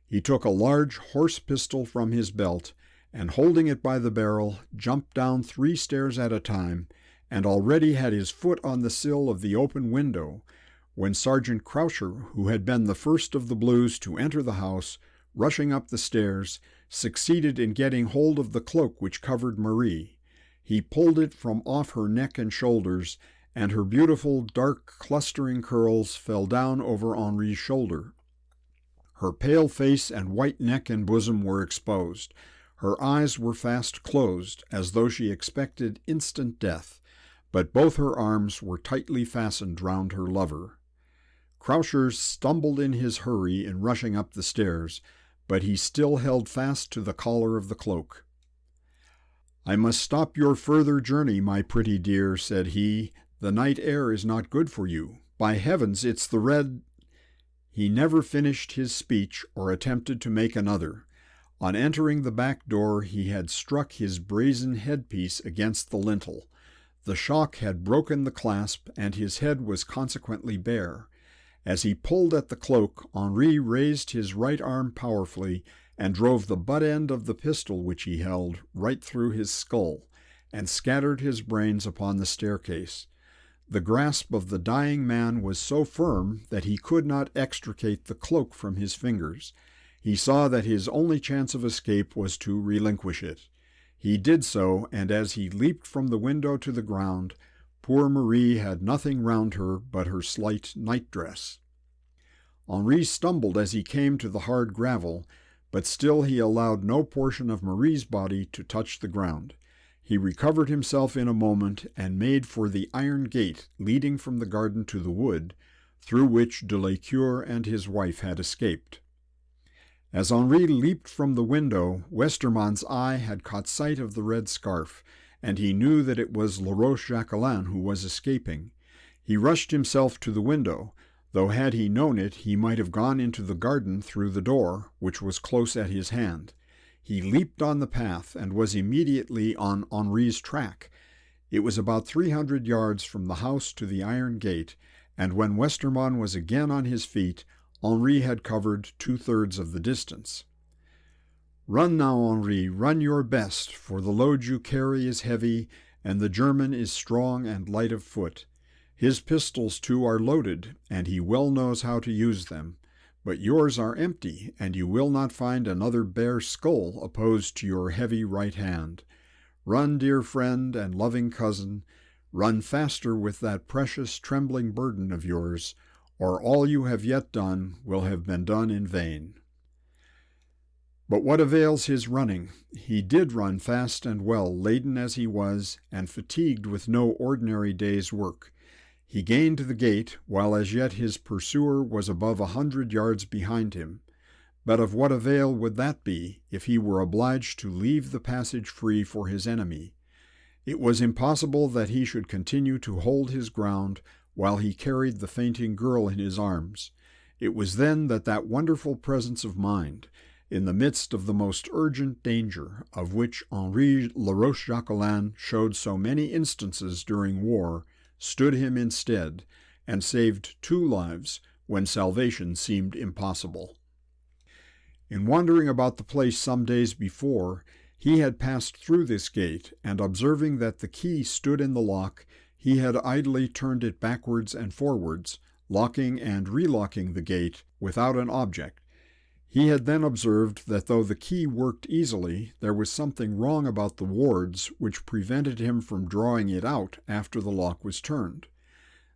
He took a large horse pistol from his belt, and holding it by the barrel, jumped down 3 stairs at a time, and already had his foot on the sill of the open window, when Sergeant Croucher, who had been the first of the blues to enter the house, rushing up the stairs, succeeded in getting hold of the cloak which covered Marie. He pulled it from off her neck and shoulders, and her beautiful, dark, clustering curls fell down over Henri's shoulder. Her pale face and white neck and bosom were exposed. Her eyes were fast closed, as though she expected instant death, but both her arms were tightly fastened round her lover. Croucher stumbled in his hurry in rushing up the stairs, but he still held fast to the collar of the cloak. "I must stop your further journey, my pretty dear," said he. "The night air is not good for you. By heavens, it's the red—" He never finished his speech or attempted to make another. On entering the back door, he had struck his brazen headpiece against the lintel. The shock had broken the clasp, and his head was consequently bare. As he pulled at the cloak, Henri raised his right arm powerfully and drove the butt end of the pistol which he held right through his skull, and scattered his brains upon the staircase. The grasp of the dying man was so firm that he could not extricate the cloak from his fingers. He saw that his only chance of escape was to relinquish it. He did so, and as he leaped from the window to the ground, poor Marie had nothing round her but her slight night-dress. Henri stumbled as he came to the hard gravel, but still he allowed no portion of Marie's body to touch the ground. He recovered himself in a moment and made for the iron gate leading from the garden to the wood, through which de Lescure and his wife had escaped. As Henri leaped from the window, Westermann's eye had caught sight of the red scarf, and he knew that it was Laroche-Jacquelin who was escaping. He rushed himself to the window, though had he known it, he might have gone into the garden through the door, which was close at his hand. He leaped on the path and was immediately on Henri's track. It was about 300 yards from the house to the iron gate, and when Westermann was again on his feet, Henri had covered 2/3 of the distance. "Run now, Henri, run your best, for the load you carry is heavy, and the German is strong and light of foot. His pistols, too, are loaded, and he well knows how to use them. But yours are empty, and you will not find another bare skull opposed to your heavy right hand. Run, dear friend and loving cousin, run faster with that precious trembling burden of yours, or all you have yet done will have been done in vain." But what avails his running? He did run fast and well, laden as he was, and fatigued with no ordinary day's work. He gained the gate, while as yet his pursuer was above 100 yards behind him. But of what avail would that be, if he were obliged to leave the passage free for his enemy? It was impossible that he should continue to hold his ground while he carried the fainting girl in his arms. It was then that that wonderful presence of mind, in the midst of the most urgent danger, of which Henri Laroche-Jacquelin showed so many instances during war, stood him in stead, and saved 2 lives when salvation seemed impossible. In wandering about the place some days before, he had passed through this gate, and observing that the key stood in the lock, he had idly turned it backwards and forwards, locking and relocking the gate without an object. He had then observed that though the key worked easily, there was something wrong about the wards which prevented him from drawing it out after the lock was turned.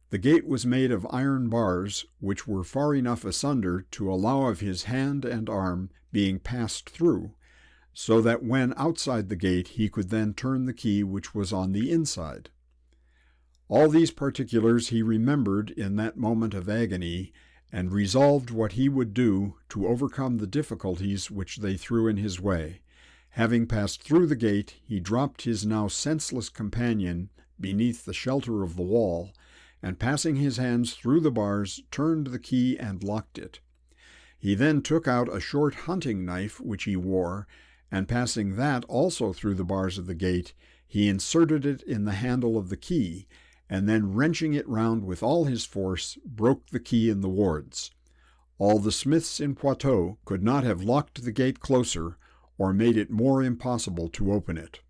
The gate was made of iron bars, which were far enough asunder to allow of his hand and arm being passed through, so that when outside the gate he could then turn the key which was on the inside. All these particulars he remembered in that moment of agony, and resolved what he would do to overcome the difficulties which they threw in his way. Having passed through the gate, he dropped his now senseless companion beneath the shelter of the wall, and passing his hands through the bars, turned the key and locked it. He then took out a short hunting knife which he wore, and passing that also through the bars of the gate, he inserted it in the handle of the key, and then wrenching it round with all his force, broke the key in the wards. All the smiths in Poitou could not have locked the gate closer, or made it more impossible to open it.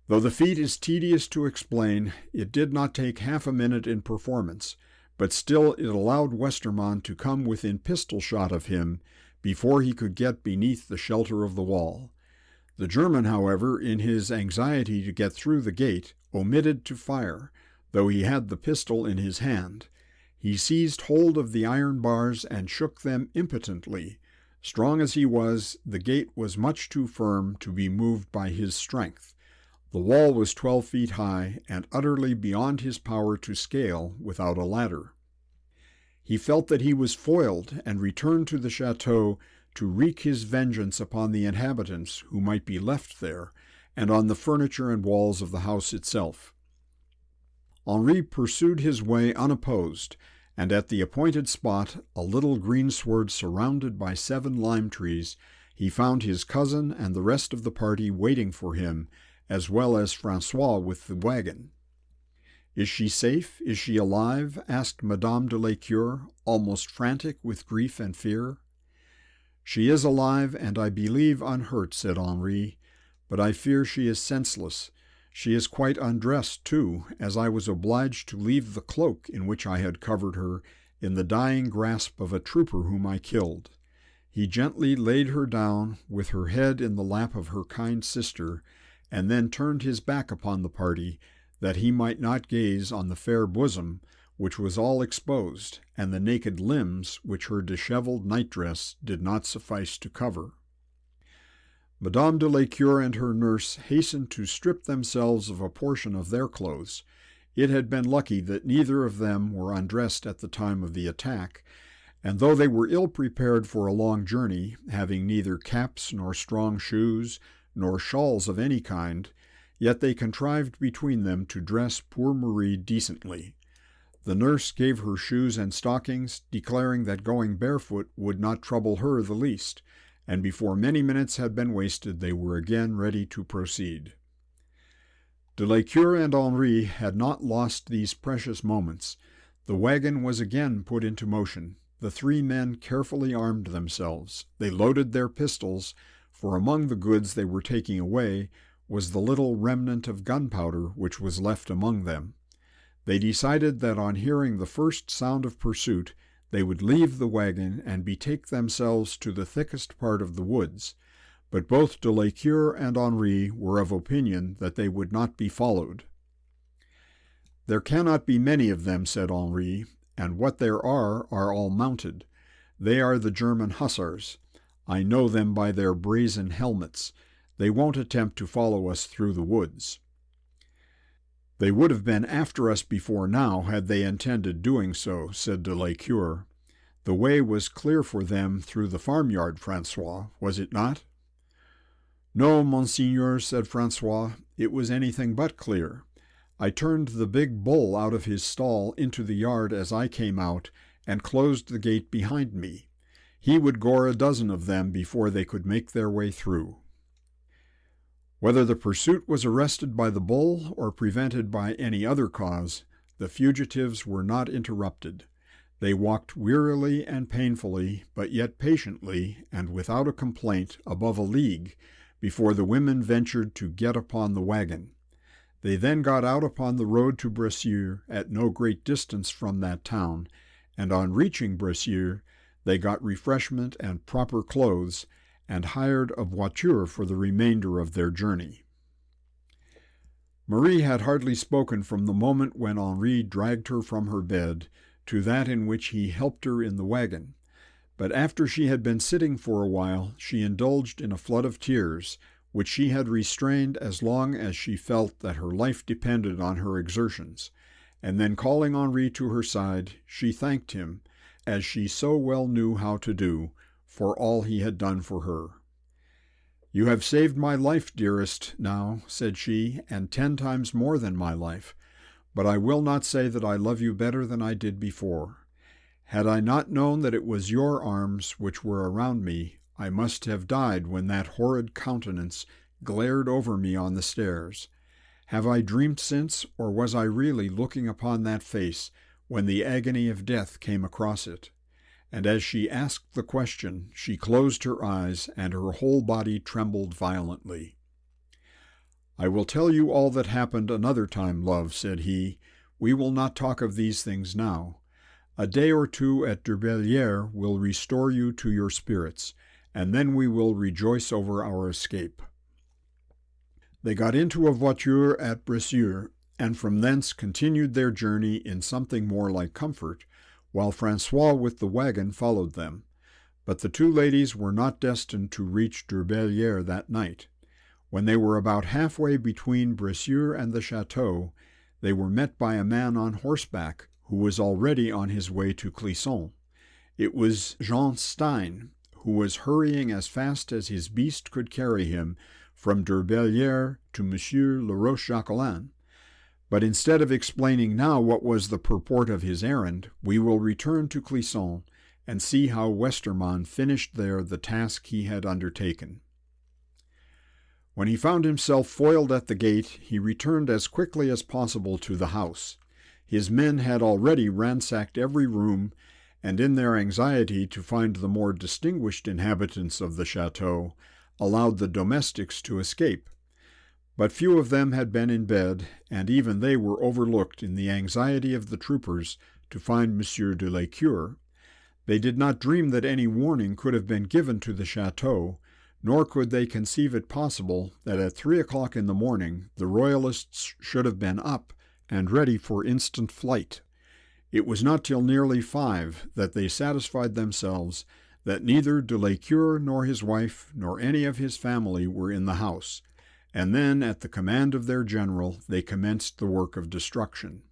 Though the feat is tedious to explain, it did not take half a minute in performance, but still it allowed Westermann to come within pistol shot of him before he could get beneath the shelter of the wall. The German, however, in his anxiety to get through the gate, omitted to fire, though he had the pistol in his hand. He seized hold of the iron bars and shook them impotently. Strong as he was, the gate was much too firm to be moved by his strength. The wall was 12 feet high, and utterly beyond his power to scale without a ladder. He felt that he was foiled, and returned to the chateau to wreak his vengeance upon the inhabitants who might be left there, and on the furniture and walls of the house itself. Henri pursued his way unopposed, and at the appointed spot, a little greensward surrounded by 7 lime trees, he found his cousin and the rest of the party waiting for him, as well as Francois with the wagon. Is she safe? Is she alive? Asked Madame de la Cure, almost frantic with grief and fear. She is alive, and I believe unhurt, said Henri, but I fear she is senseless. She is quite undressed, too, as I was obliged to leave the cloak in which I had covered her in the dying grasp of a trooper whom I killed. He gently laid her down, with her head in the lap of her kind sister, and then turned his back upon the party, that he might not gaze on the fair bosom, which was all exposed, and the naked limbs which her dishevelled nightdress did not suffice to cover. Madame de la Cure and her nurse hastened to strip themselves of a portion of their clothes. It had been lucky that neither of them were undressed at the time of the attack, and though they were ill prepared for a long journey, having neither caps nor strong shoes, nor shawls of any kind, yet they contrived between them to dress poor Marie decently. The nurse gave her shoes and stockings, declaring that going barefoot would not trouble her the least, and before many minutes had been wasted they were again ready to proceed. De la Cure and Henri had not lost these precious moments. The wagon was again put into motion. The three men carefully armed themselves. They loaded their pistols, for among the goods they were taking away was the little remnant of gunpowder which was left among them. They decided that on hearing the first sound of pursuit, they would leave the wagon and betake themselves to the thickest part of the woods. But both de la Cure and Henri were of opinion that they would not be followed. There cannot be many of them, said Henri, and what there are all mounted. They are the German hussars. I know them by their brazen helmets. They won't attempt to follow us through the woods. They would have been after us before now had they intended doing so, said de la Cure. The way was clear for them through the farmyard, Francois, was it not? No, Monseigneur, said Francois, it was anything but clear. I turned the big bull out of his stall into the yard as I came out, and closed the gate behind me. He would gore a dozen of them before they could make their way through. Whether the pursuit was arrested by the bull or prevented by any other cause, the fugitives were not interrupted. They walked wearily and painfully, but yet patiently, and without a complaint, above a league, before the women ventured to get upon the wagon. They then got out upon the road to Bracieux, at no great distance from that town, and on reaching Bracieux, they got refreshment and proper clothes, and hired a voiture for the remainder of their journey. Marie had hardly spoken from the moment when Henri dragged her from her bed to that in which he helped her in the wagon, but after she had been sitting for a while, she indulged in a flood of tears, which she had restrained as long as she felt that her life depended on her exertions, and then calling Henri to her side, she thanked him, as she so well knew how to do, for all he had done for her. You have saved my life, dearest, now, said she, and 10 times more than my life, but I will not say that I love you better than I did before. Had I not known that it was your arms which were around me, I must have died when that horrid countenance glared over me on the stairs. Have I dreamed since, or was I really looking upon that face when the agony of death came across it? And as she asked the question, she closed her eyes, and her whole body trembled violently. I will tell you all that happened another time, love, said he. We will not talk of these things now. A day or two at Durbellière will restore you to your spirits, and then we will rejoice over our escape. They got into a voiture at Bracieux, and from thence continued their journey in something more like comfort, while Francois with the wagon followed them. But the two ladies were not destined to reach Durbellière that night. When they were about halfway between Bracieux and the chateau, they were met by a man on horseback, who was already on his way to Clisson. It was Jean Stein, who was hurrying as fast as his beast could carry him from Durbellière to Monsieur Le Roche-Jacquelin. But instead of explaining now what was the purport of his errand, we will return to Clisson and see how Westermann finished there the task he had undertaken. When he found himself foiled at the gate, he returned as quickly as possible to the house. His men had already ransacked every room, and in their anxiety to find the more distinguished inhabitants of the chateau, allowed the domestics to escape. But few of them had been in bed, and even they were overlooked in the anxiety of the troopers to find M. de la Cure. They did not dream that any warning could have been given to the chateau, nor could they conceive it possible that at 3 o'clock in the morning the Royalists should have been up and ready for instant flight. It was not till nearly 5 that they satisfied themselves that neither de la Cure nor his wife nor any of his family were in the house, and then at the command of their general they commenced the work of destruction.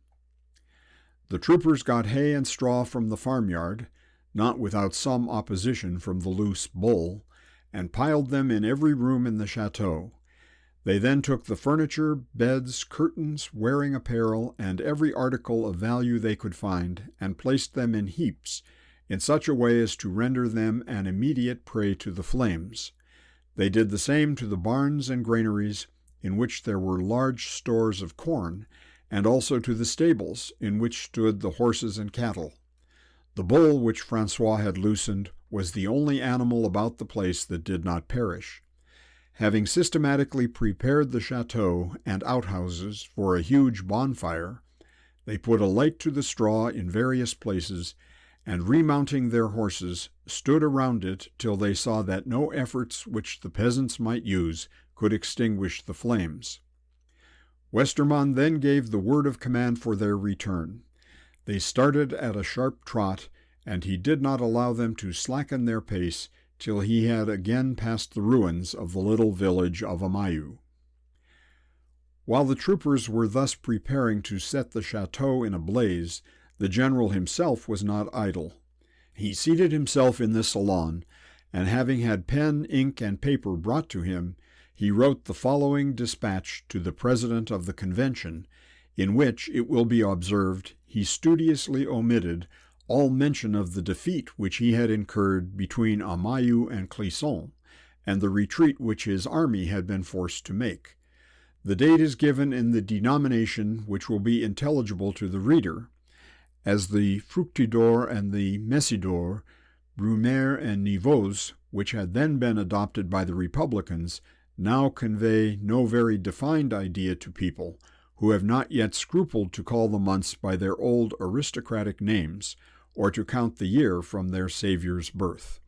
The troopers got hay and straw from the farmyard, not without some opposition from the loose bull, and piled them in every room in the chateau. They then took the furniture, beds, curtains, wearing apparel, and every article of value they could find, and placed them in heaps, in such a way as to render them an immediate prey to the flames. They did the same to the barns and granaries, in which there were large stores of corn, and also to the stables, in which stood the horses and cattle. The bull which François had loosened was the only animal about the place that did not perish. Having systematically prepared the chateau and outhouses for a huge bonfire, they put a light to the straw in various places, and remounting their horses, stood around it till they saw that no efforts which the peasants might use could extinguish the flames. Westermann then gave the word of command for their return. They started at a sharp trot, and he did not allow them to slacken their pace till he had again passed the ruins of the little village of Amayu. While the troopers were thus preparing to set the chateau in a blaze, the general himself was not idle. He seated himself in the salon, and having had pen, ink, and paper brought to him, he wrote the following dispatch to the president of the convention, in which, it will be observed, he studiously omitted all mention of the defeat which he had incurred between Amayu and Clisson, and the retreat which his army had been forced to make. The date is given in the denomination which will be intelligible to the reader, as the Fructidor and the Messidor, Brumaire and Nivose, which had then been adopted by the Republicans, now convey no very defined idea to people who have not yet scrupled to call the months by their old aristocratic names, or to count the year from their Saviour's birth.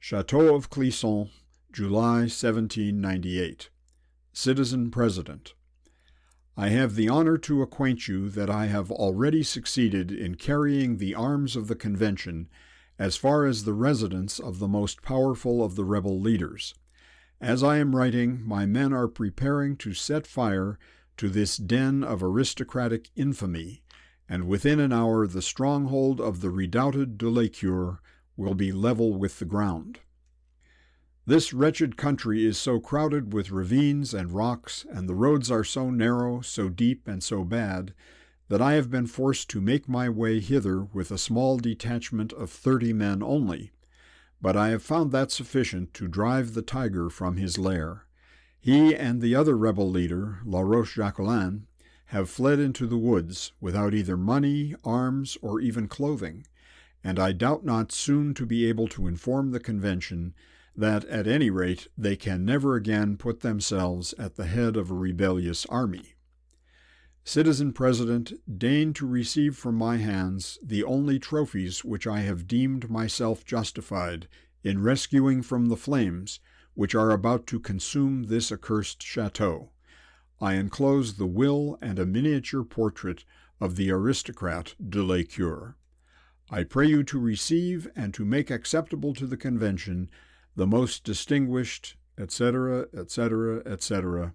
Château of Clisson, July 1798. Citizen President, I have the honor to acquaint you that I have already succeeded in carrying the arms of the Convention as far as the residence of the most powerful of the rebel leaders. As I am writing, my men are preparing to set fire to this den of aristocratic infamy, and within an hour the stronghold of the redoubted de la Cure will be level with the ground. This wretched country is so crowded with ravines and rocks, and the roads are so narrow, so deep, and so bad, that I have been forced to make my way hither with a small detachment of 30 men only, but I have found that sufficient to drive the tiger from his lair. He and the other rebel leader, La Roche-Jacquelin, have fled into the woods, without either money, arms, or even clothing, and I doubt not soon to be able to inform the Convention that, at any rate, they can never again put themselves at the head of a rebellious army. Citizen President, deign to receive from my hands the only trophies which I have deemed myself justified in rescuing from the flames which are about to consume this accursed chateau. I enclose the will and a miniature portrait of the aristocrat de la Cure. I pray you to receive and to make acceptable to the Convention the most distinguished, etc., etc., etc.,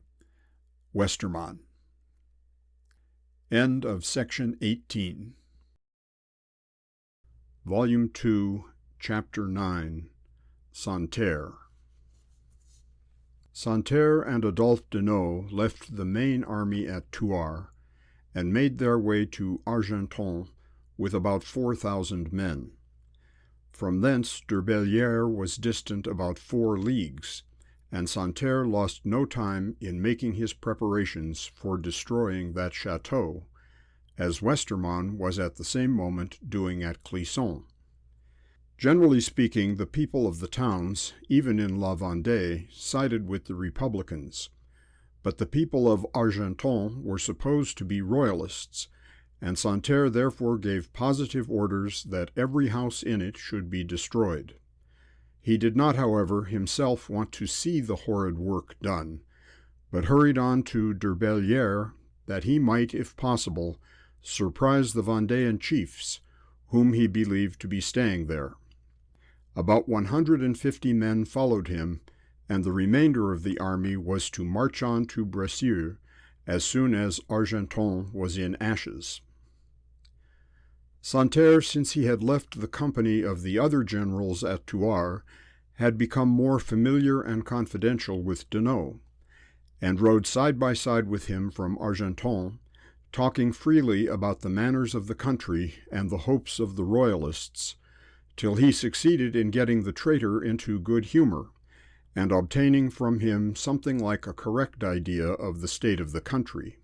Westermann. End of Section 18. Volume 2, Chapter 9, Santerre. Santerre and Adolphe Deneau left the main army at Thouars and made their way to Argenton with about 4,000 men. From thence Durbellière was distant about 4 leagues, and Santerre lost no time in making his preparations for destroying that chateau, as Westermann was at the same moment doing at Clisson. Generally speaking, the people of the towns, even in La Vendée, sided with the Republicans, but the people of Argenton were supposed to be royalists, and Santerre therefore gave positive orders that every house in it should be destroyed. He did not, however, himself want to see the horrid work done, but hurried on to Durbellière that he might, if possible, surprise the Vendéan chiefs, whom he believed to be staying there. About 150 men followed him, and the remainder of the army was to march on to Bracieux as soon as Argenton was in ashes. Santerre, since he had left the company of the other generals at Thouars, had become more familiar and confidential with Deneau, and rode side by side with him from Argenton, talking freely about the manners of the country and the hopes of the royalists, till he succeeded in getting the traitor into good humor, and obtaining from him something like a correct idea of the state of the country.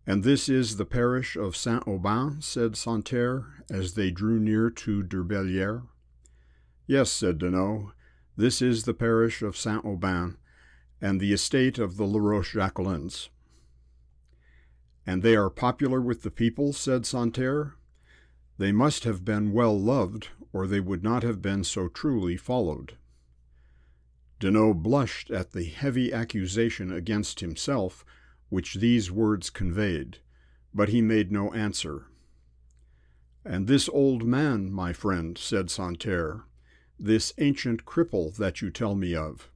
"And this is the parish of Saint-Aubin," said Santerre, as they drew near to Durbellière. "Yes," said Deneau, "this is the parish of Saint-Aubin, and the estate of the Laroche-Jacquelins." "And they are popular with the people?" said Santerre. "They must have been well loved, or they would not have been so truly followed." Deneau blushed at the heavy accusation against himself which these words conveyed, but he made no answer. "And this old man, my friend," said Santerre, "this ancient cripple that you tell me of,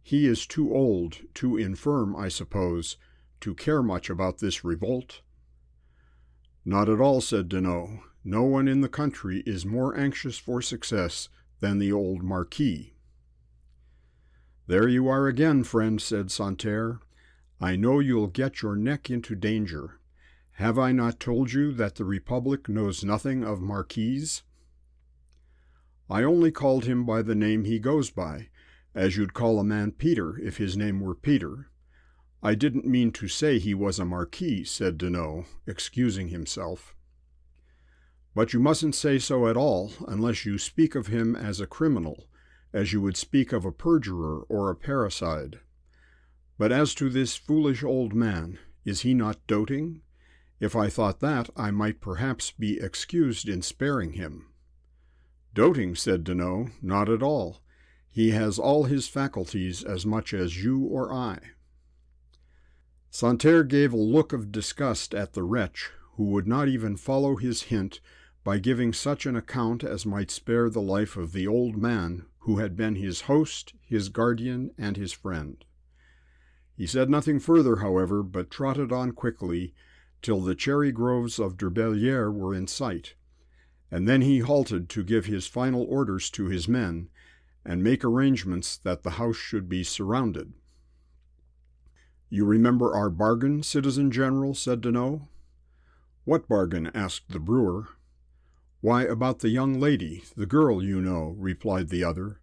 he is too old, too infirm, I suppose, to care much about this revolt?" "Not at all," said Deneau. "No one in the country is more anxious for success than the old Marquis." "There you are again, friend," said Santerre. "I know you'll get your neck into danger. Have I not told you that the Republic knows nothing of marquises?" "I only called him by the name he goes by, as you'd call a man Peter if his name were Peter. I didn't mean to say he was a marquis," said Deneau, excusing himself. "But you mustn't say so at all, unless you speak of him as a criminal, as you would speak of a perjurer or a parricide. But as to this foolish old man, is he not doting? If I thought that, I might perhaps be excused in sparing him." "Doting," said Deneau, "not at all. He has all his faculties as much as you or I." Santerre gave a look of disgust at the wretch, who would not even follow his hint by giving such an account as might spare the life of the old man who had been his host, his guardian, and his friend. He said nothing further, however, but trotted on quickly till the cherry groves of Durbellière were in sight, and then he halted to give his final orders to his men, and make arrangements that the house should be surrounded. "You remember our bargain, Citizen General?" said Deneau. "What bargain?" asked the brewer. "Why, about the young lady, the girl, you know," replied the other.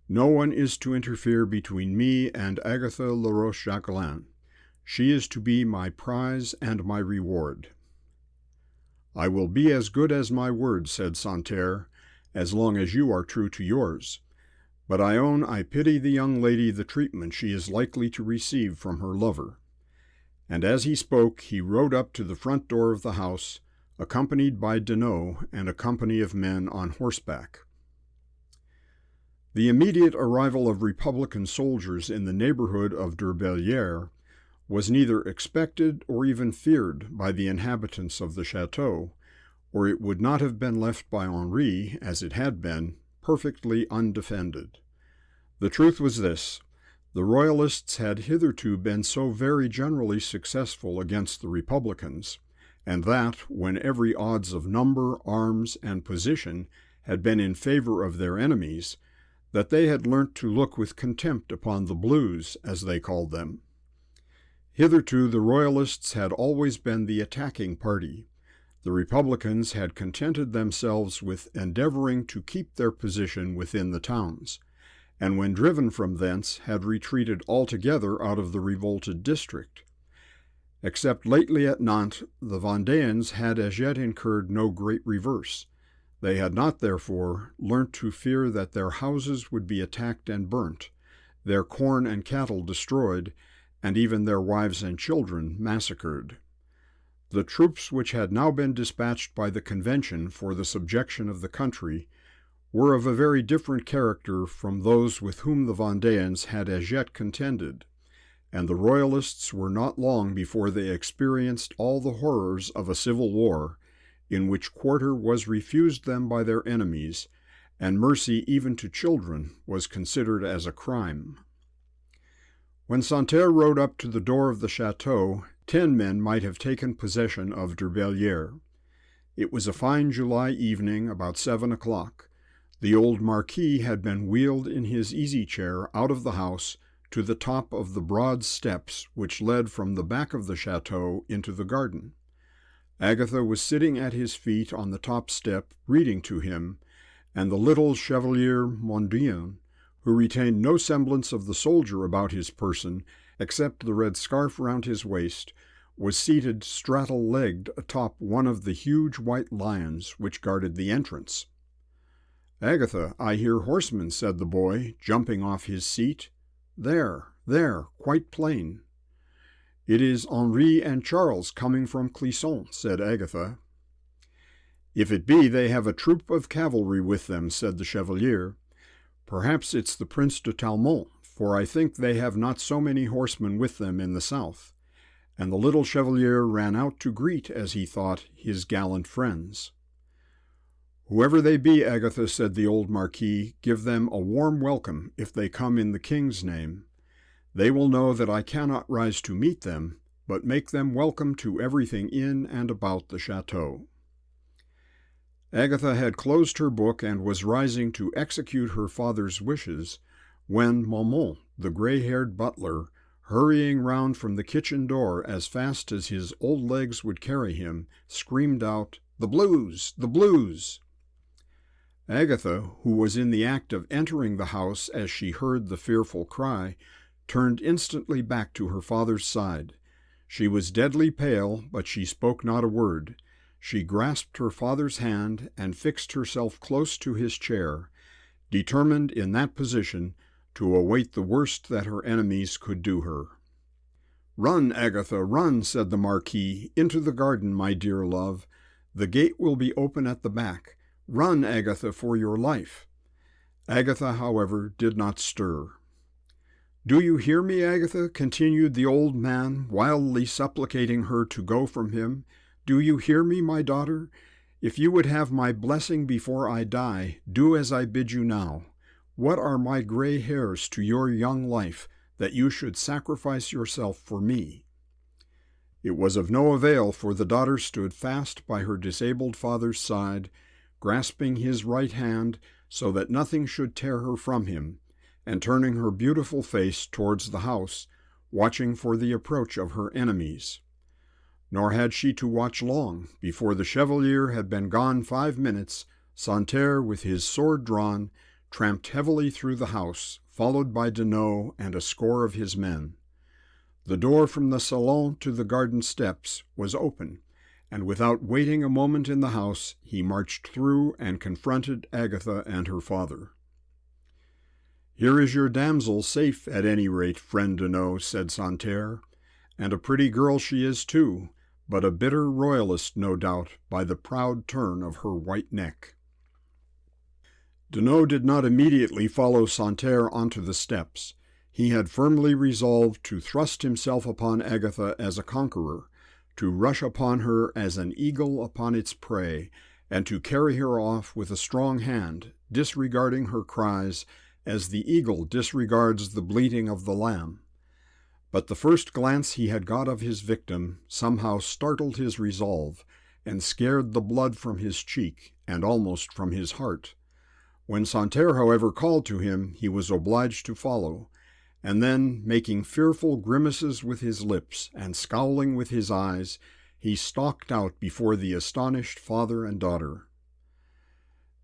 "No one is to interfere between me and Agatha Laroche-Jacquelin. She is to be my prize and my reward." "I will be as good as my word," said Santerre, "as long as you are true to yours. But I own I pity the young lady the treatment she is likely to receive from her lover." And as he spoke, he rode up to the front door of the house, accompanied by Deneau and a company of men on horseback. The immediate arrival of Republican soldiers in the neighborhood of Durbellière was neither expected or even feared by the inhabitants of the chateau, or it would not have been left by Henri, as it had been, perfectly undefended. The truth was this: the Royalists had hitherto been so very generally successful against the Republicans, and that, when every odds of number, arms, and position had been in favor of their enemies, that they had learnt to look with contempt upon the Blues, as they called them. Hitherto the Royalists had always been the attacking party. The Republicans had contented themselves with endeavoring to keep their position within the towns, and when driven from thence had retreated altogether out of the revolted district. Except lately at Nantes, the Vendéans had as yet incurred no great reverse. They had not, therefore, learnt to fear that their houses would be attacked and burnt, their corn and cattle destroyed, and even their wives and children massacred. The troops which had now been dispatched by the Convention for the subjection of the country were of a very different character from those with whom the Vendéans had as yet contended, and the Royalists were not long before they experienced all the horrors of a civil war, in which quarter was refused them by their enemies, and mercy even to children was considered as a crime. When Santerre rode up to the door of the chateau, 10 men might have taken possession of Derbellière. It was a fine July evening, about 7 o'clock. The old Marquis had been wheeled in his easy-chair out of the house to the top of the broad steps which led from the back of the chateau into the garden. Agatha was sitting at his feet on the top step, reading to him, and the little Chevalier Mondien, who retained no semblance of the soldier about his person, except the red scarf round his waist, was seated straddle-legged atop one of the huge white lions which guarded the entrance. "Agatha, I hear horsemen," said the boy, jumping off his seat. There, quite plain." "It is Henri and Charles coming from Clisson," said Agatha. "If it be they have a troop of cavalry with them," said the Chevalier. "Perhaps it's the Prince de Talmont, for I think they have not so many horsemen with them in the south." And the little Chevalier ran out to greet, as he thought, his gallant friends. "Whoever they be, Agatha," said the old Marquis, "give them a warm welcome if they come in the King's name. They will know that I cannot rise to meet them, but make them welcome to everything in and about the chateau." Agatha had closed her book and was rising to execute her father's wishes, when Maman, the gray-haired butler, hurrying round from the kitchen door as fast as his old legs would carry him, screamed out, "The blues! The blues!" Agatha, who was in the act of entering the house as she heard the fearful cry, turned instantly back to her father's side. She was deadly pale, but she spoke not a word. She grasped her father's hand and fixed herself close to his chair, determined in that position to await the worst that her enemies could do her. "Run, Agatha, run," said the Marquis, "into the garden, my dear love. The gate will be open at the back. Run, Agatha, for your life." Agatha, however, did not stir. "Do you hear me, Agatha?" continued the old man, wildly supplicating her to go from him. "Do you hear me, my daughter? If you would have my blessing before I die, do as I bid you now. What are my gray hairs to your young life, that you should sacrifice yourself for me?" It was of no avail, for the daughter stood fast by her disabled father's side, grasping his right hand so that nothing should tear her from him, and turning her beautiful face towards the house, watching for the approach of her enemies. Nor had she to watch long. Before the Chevalier had been gone 5 minutes, Santerre, with his sword drawn, tramped heavily through the house, followed by Deneau and a score of his men. The door from the salon to the garden steps was open, and without waiting a moment in the house, he marched through and confronted Agatha and her father. "Here is your damsel safe, at any rate, friend Deneau," said Santerre, "and a pretty girl she is too, but a bitter royalist, no doubt, by the proud turn of her white neck." Deneau did not immediately follow Santerre onto the steps. He had firmly resolved to thrust himself upon Agatha as a conqueror, to rush upon her as an eagle upon its prey, and to carry her off with a strong hand, disregarding her cries as the eagle disregards the bleating of the lamb. But the first glance he had got of his victim somehow startled his resolve, and scared the blood from his cheek, and almost from his heart. When Santerre, however, called to him, he was obliged to follow, and then, making fearful grimaces with his lips and scowling with his eyes, he stalked out before the astonished father and daughter.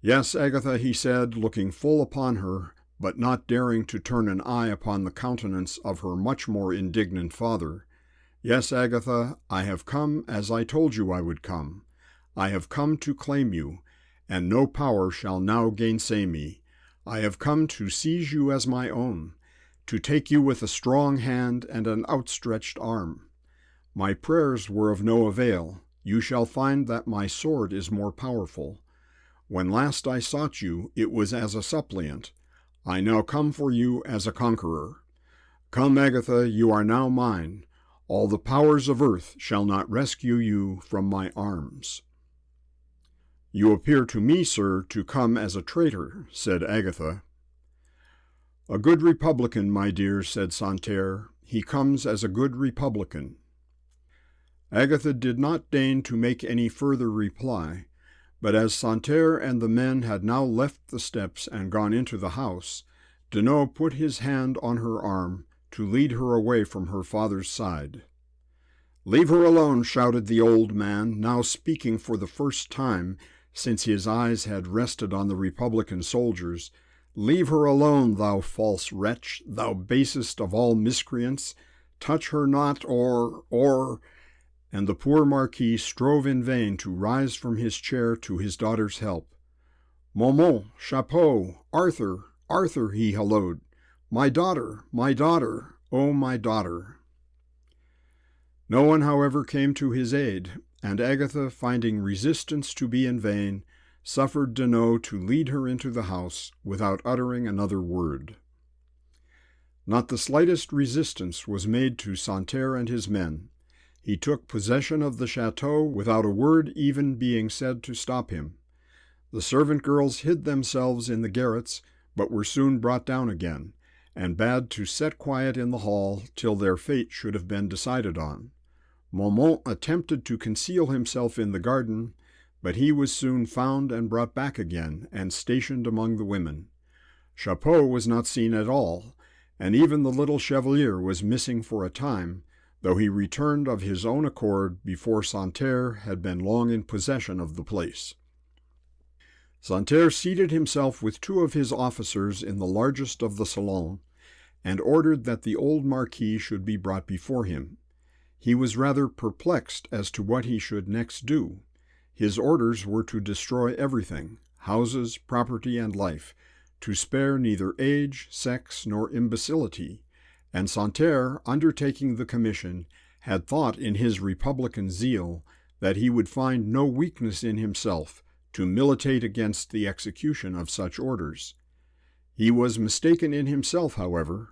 "Yes, Agatha," he said, looking full upon her, but not daring to turn an eye upon the countenance of her much more indignant father. Yes, Agatha, I have come as I told you I would come. I have come to claim you, and no power shall now gainsay me. I have come to seize you as my own, to take you with a strong hand and an outstretched arm. My prayers were of no avail. You shall find that my sword is more powerful. When last I sought you, it was as a suppliant. I now come for you as a conqueror. Come, Agatha, you are now mine. All the powers of earth shall not rescue you from my arms." "You appear to me, sir, to come as a traitor," said Agatha. "A good republican, my dear," said Santerre. "He comes as a good republican." Agatha did not deign to make any further reply, but as Santerre and the men had now left the steps and gone into the house, Deneau put his hand on her arm to lead her away from her father's side. "Leave her alone," shouted the old man, now speaking for the first time since his eyes had rested on the Republican soldiers. "Leave her alone, thou false wretch, thou basest of all miscreants. Touch her not, or—" And the poor Marquis strove in vain to rise from his chair to his daughter's help. "Maman, chapeau, Arthur, Arthur," he hallooed. "My daughter, oh my daughter." No one, however, came to his aid, and Agatha, finding resistance to be in vain, suffered Deneau to lead her into the house without uttering another word. Not the slightest resistance was made to Santerre and his men. He took possession of the chateau without a word even being said to stop him. The servant girls hid themselves in the garrets, but were soon brought down again, and bade to set quiet in the hall till their fate should have been decided on. Momont attempted to conceal himself in the garden, but he was soon found and brought back again, and stationed among the women. Chapeau was not seen at all, and even the little Chevalier was missing for a time, though he returned of his own accord before Santerre had been long in possession of the place. Santerre seated himself with two of his officers in the largest of the salons, and ordered that the old Marquis should be brought before him. He was rather perplexed as to what he should next do. His orders were to destroy everything, houses, property, and life, to spare neither age, sex, nor imbecility, and Santerre, undertaking the commission, had thought in his republican zeal that he would find no weakness in himself to militate against the execution of such orders. He was mistaken in himself, however.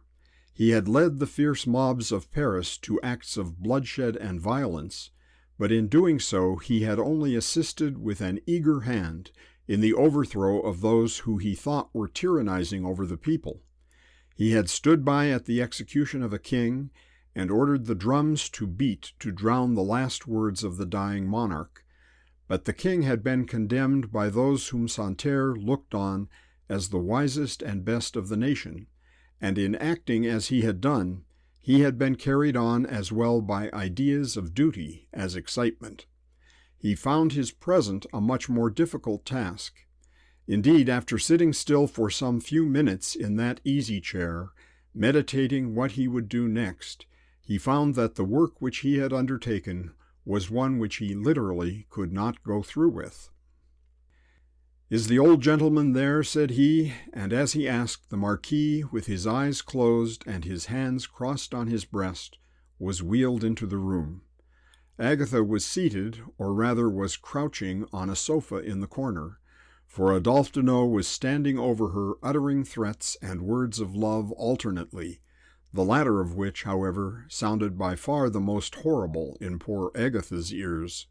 He had led the fierce mobs of Paris to acts of bloodshed and violence, but in doing so he had only assisted with an eager hand in the overthrow of those who he thought were tyrannizing over the people. He had stood by at the execution of a king, and ordered the drums to beat to drown the last words of the dying monarch. But the king had been condemned by those whom Santerre looked on as the wisest and best of the nation, and in acting as he had done, he had been carried on as well by ideas of duty as excitement. He found his present a much more difficult task. Indeed, after sitting still for some few minutes in that easy chair, meditating what he would do next, he found that the work which he had undertaken was one which he literally could not go through with. "Is the old gentleman there?" said he, and as he asked, the Marquis, with his eyes closed and his hands crossed on his breast, was wheeled into the room. Agatha was seated, or rather was crouching, on a sofa in the corner, for Adolphe Deneau was standing over her, uttering threats and words of love alternately, the latter of which, however, sounded by far the most horrible in poor Agatha's ears.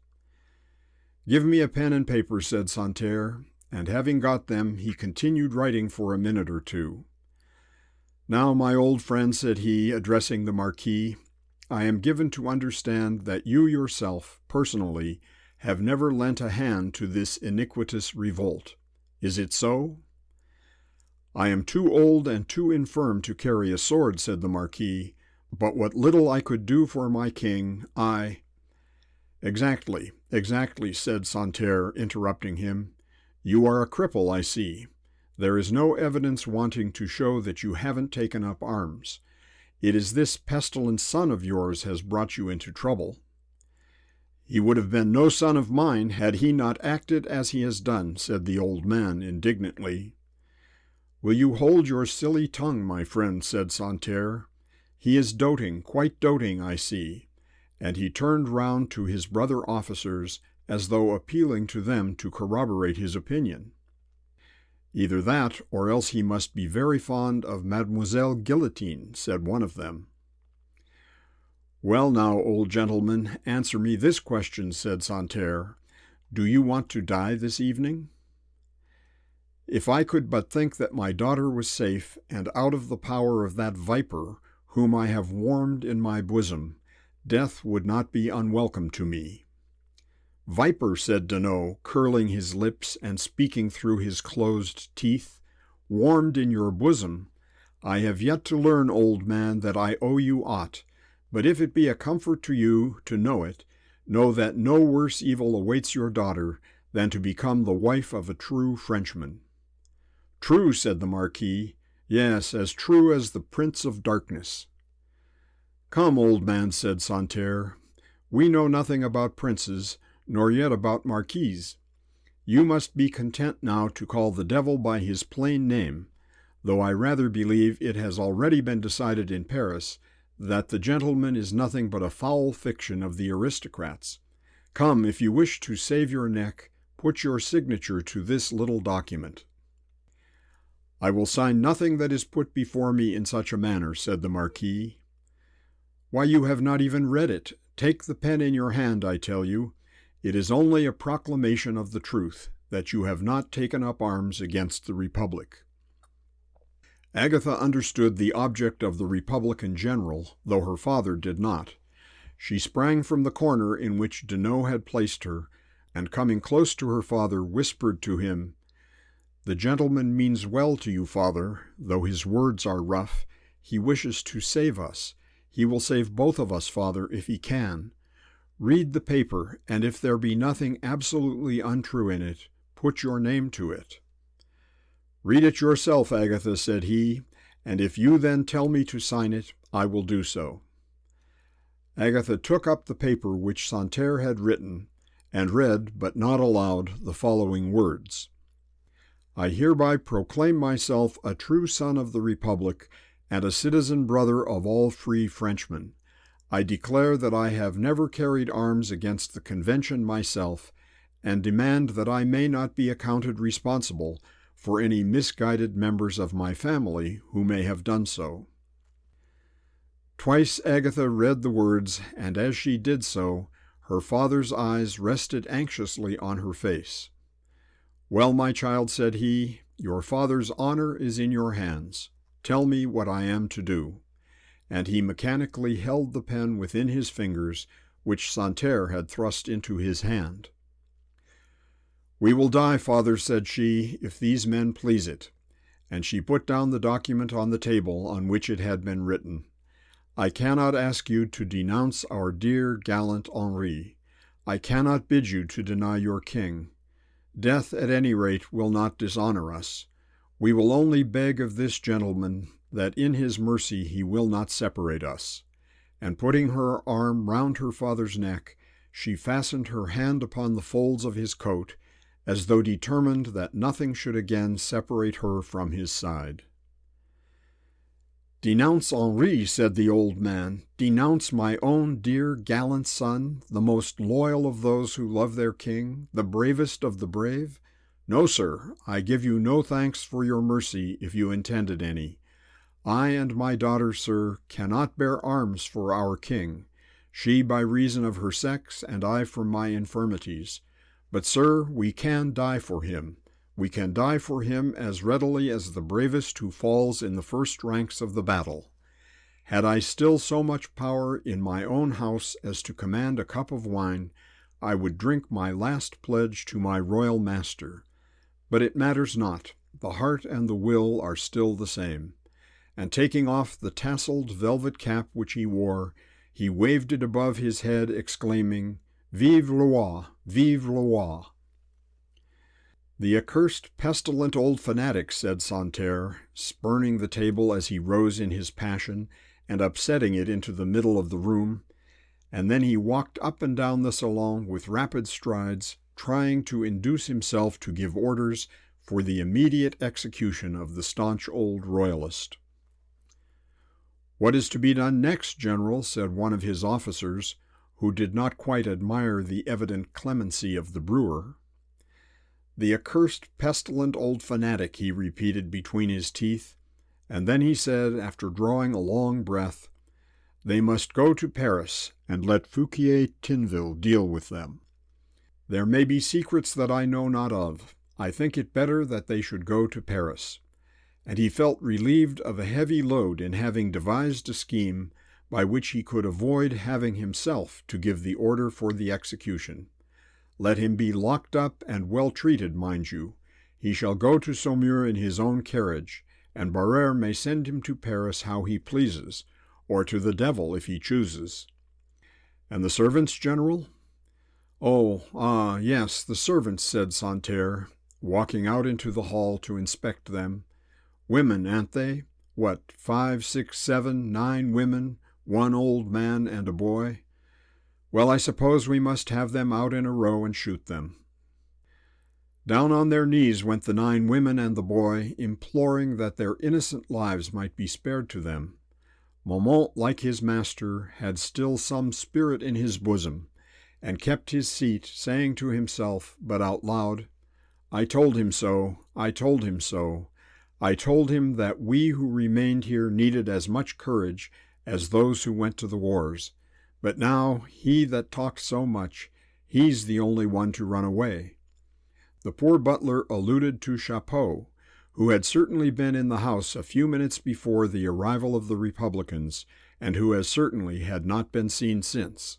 "Give me a pen and paper," said Santerre, and having got them, he continued writing for a minute or two. "Now, my old friend," said he, addressing the Marquis, "I am given to understand that you yourself, personally, have never lent a hand to this iniquitous revolt. Is it so?" "I am too old and too infirm to carry a sword," said the Marquis, "but what little I could do for my king, I—" "Exactly, said Santerre, interrupting him. "You are a cripple, I see. There is no evidence wanting to show that you haven't taken up arms. It is this pestilent son of yours has brought you into trouble." "He would have been no son of mine had he not acted as he has done," said the old man indignantly. "Will you hold your silly tongue, my friend?" said Santerre. "He is doting, quite doting, I see." And he turned round to his brother officers as though appealing to them to corroborate his opinion. "Either that, or else he must be very fond of Mademoiselle Guillotine," said one of them. "Well now, old gentleman, answer me this question," said Santerre. "Do you want to die this evening?" "If I could but think that my daughter was safe and out of the power of that viper whom I have warmed in my bosom, death would not be unwelcome to me." "Viper," said Deneau, curling his lips and speaking through his closed teeth, "warmed in your bosom. I have yet to learn, old man, that I owe you aught, but if it be a comfort to you to know it, know that no worse evil awaits your daughter than to become the wife of a true Frenchman." "True," said the Marquis. "Yes, as true as the Prince of Darkness." "Come, old man," said Santerre. "We know nothing about princes, nor yet about marquises. You must be content now to call the devil by his plain name, though I rather believe it has already been decided in Paris that the gentleman is nothing but a foul fiction of the aristocrats. Come, if you wish to save your neck, put your signature to this little document." "I will sign nothing that is put before me in such a manner," said the Marquis. "Why, you have not even read it. Take the pen in your hand, I tell you. It is only a proclamation of the truth, that you have not taken up arms against the Republic." Agatha understood the object of the Republican general, though her father did not. She sprang from the corner in which Deneau had placed her, and coming close to her father, whispered to him, "The gentleman means well to you, father, though his words are rough. He wishes to save us. He will save both of us, father, if he can. Read the paper, and if there be nothing absolutely untrue in it, put your name to it." "Read it yourself, Agatha," said he, "and if you then tell me to sign it, I will do so." Agatha took up the paper which Santerre had written, and read, but not aloud, the following words: "I hereby proclaim myself a true son of the Republic and a citizen brother of all free Frenchmen. I declare that I have never carried arms against the Convention myself, and demand that I may not be accounted responsible for any misguided members of my family who may have done so." Twice Agatha read the words, and as she did so, her father's eyes rested anxiously on her face. "Well, my child," said he, "your father's honor is in your hands. Tell me what I am to do." And he mechanically held the pen within his fingers, which Santerre had thrust into his hand. "We will die, father," said she, "if these men please it." And she put down the document on the table on which it had been written. "I cannot ask you to denounce our dear, gallant Henri. I cannot bid you to deny your king. Death, at any rate, will not dishonor us. We will only beg of this gentleman that in his mercy he will not separate us." And putting her arm round her father's neck, she fastened her hand upon the folds of his coat, as though determined that nothing should again separate her from his side. "Denounce Henri," said the old man. "Denounce my own dear, gallant son, the most loyal of those who love their king, the bravest of the brave? No, sir, I give you no thanks for your mercy if you intended any. I and my daughter, sir, cannot bear arms for our king, she by reason of her sex and I from my infirmities. But, sir, we can die for him. We can die for him as readily as the bravest who falls in the first ranks of the battle. Had I still so much power in my own house as to command a cup of wine, I would drink my last pledge to my royal master. But it matters not. The heart and the will are still the same." And taking off the tasseled velvet cap which he wore, he waved it above his head, exclaiming, "Vive le roi! Vive le roi!" "The accursed, pestilent old fanatic," said Santerre, spurning the table as he rose in his passion, and upsetting it into the middle of the room, and then he walked up and down the salon with rapid strides, trying to induce himself to give orders for the immediate execution of the staunch old royalist. "What is to be done next, General?" said one of his officers, who did not quite admire the evident clemency of the brewer. "The accursed, pestilent old fanatic," he repeated between his teeth, and then he said, after drawing a long breath, "They must go to Paris, and let Fouquier-Tinville deal with them. There may be secrets that I know not of. I think it better that they should go to Paris." And he felt relieved of a heavy load in having devised a scheme by which he could avoid having himself to give the order for the execution. Let him be locked up and well treated, mind you. He shall go to Saumur in his own carriage, and Barrère may send him to Paris how he pleases, or to the devil if he chooses. "And the servants, General?" Yes, the servants," said Santerre, walking out into the hall to inspect them. "Women, aren't they? What, 5, 6, 7, 9 women, 1 old man and a boy? Well, I suppose we must have them out in a row and shoot them." Down on their knees went the 9 women and the boy, imploring that their innocent lives might be spared to them. Momont, like his master, had still some spirit in his bosom, and kept his seat, saying to himself, but out loud, "I told him so, I told him so. I told him that we who remained here needed as much courage as those who went to the wars. But now, he that talked so much, he's the only one to run away." The poor butler alluded to Chapeau, who had certainly been in the house a few minutes before the arrival of the Republicans, and who as certainly had not been seen since.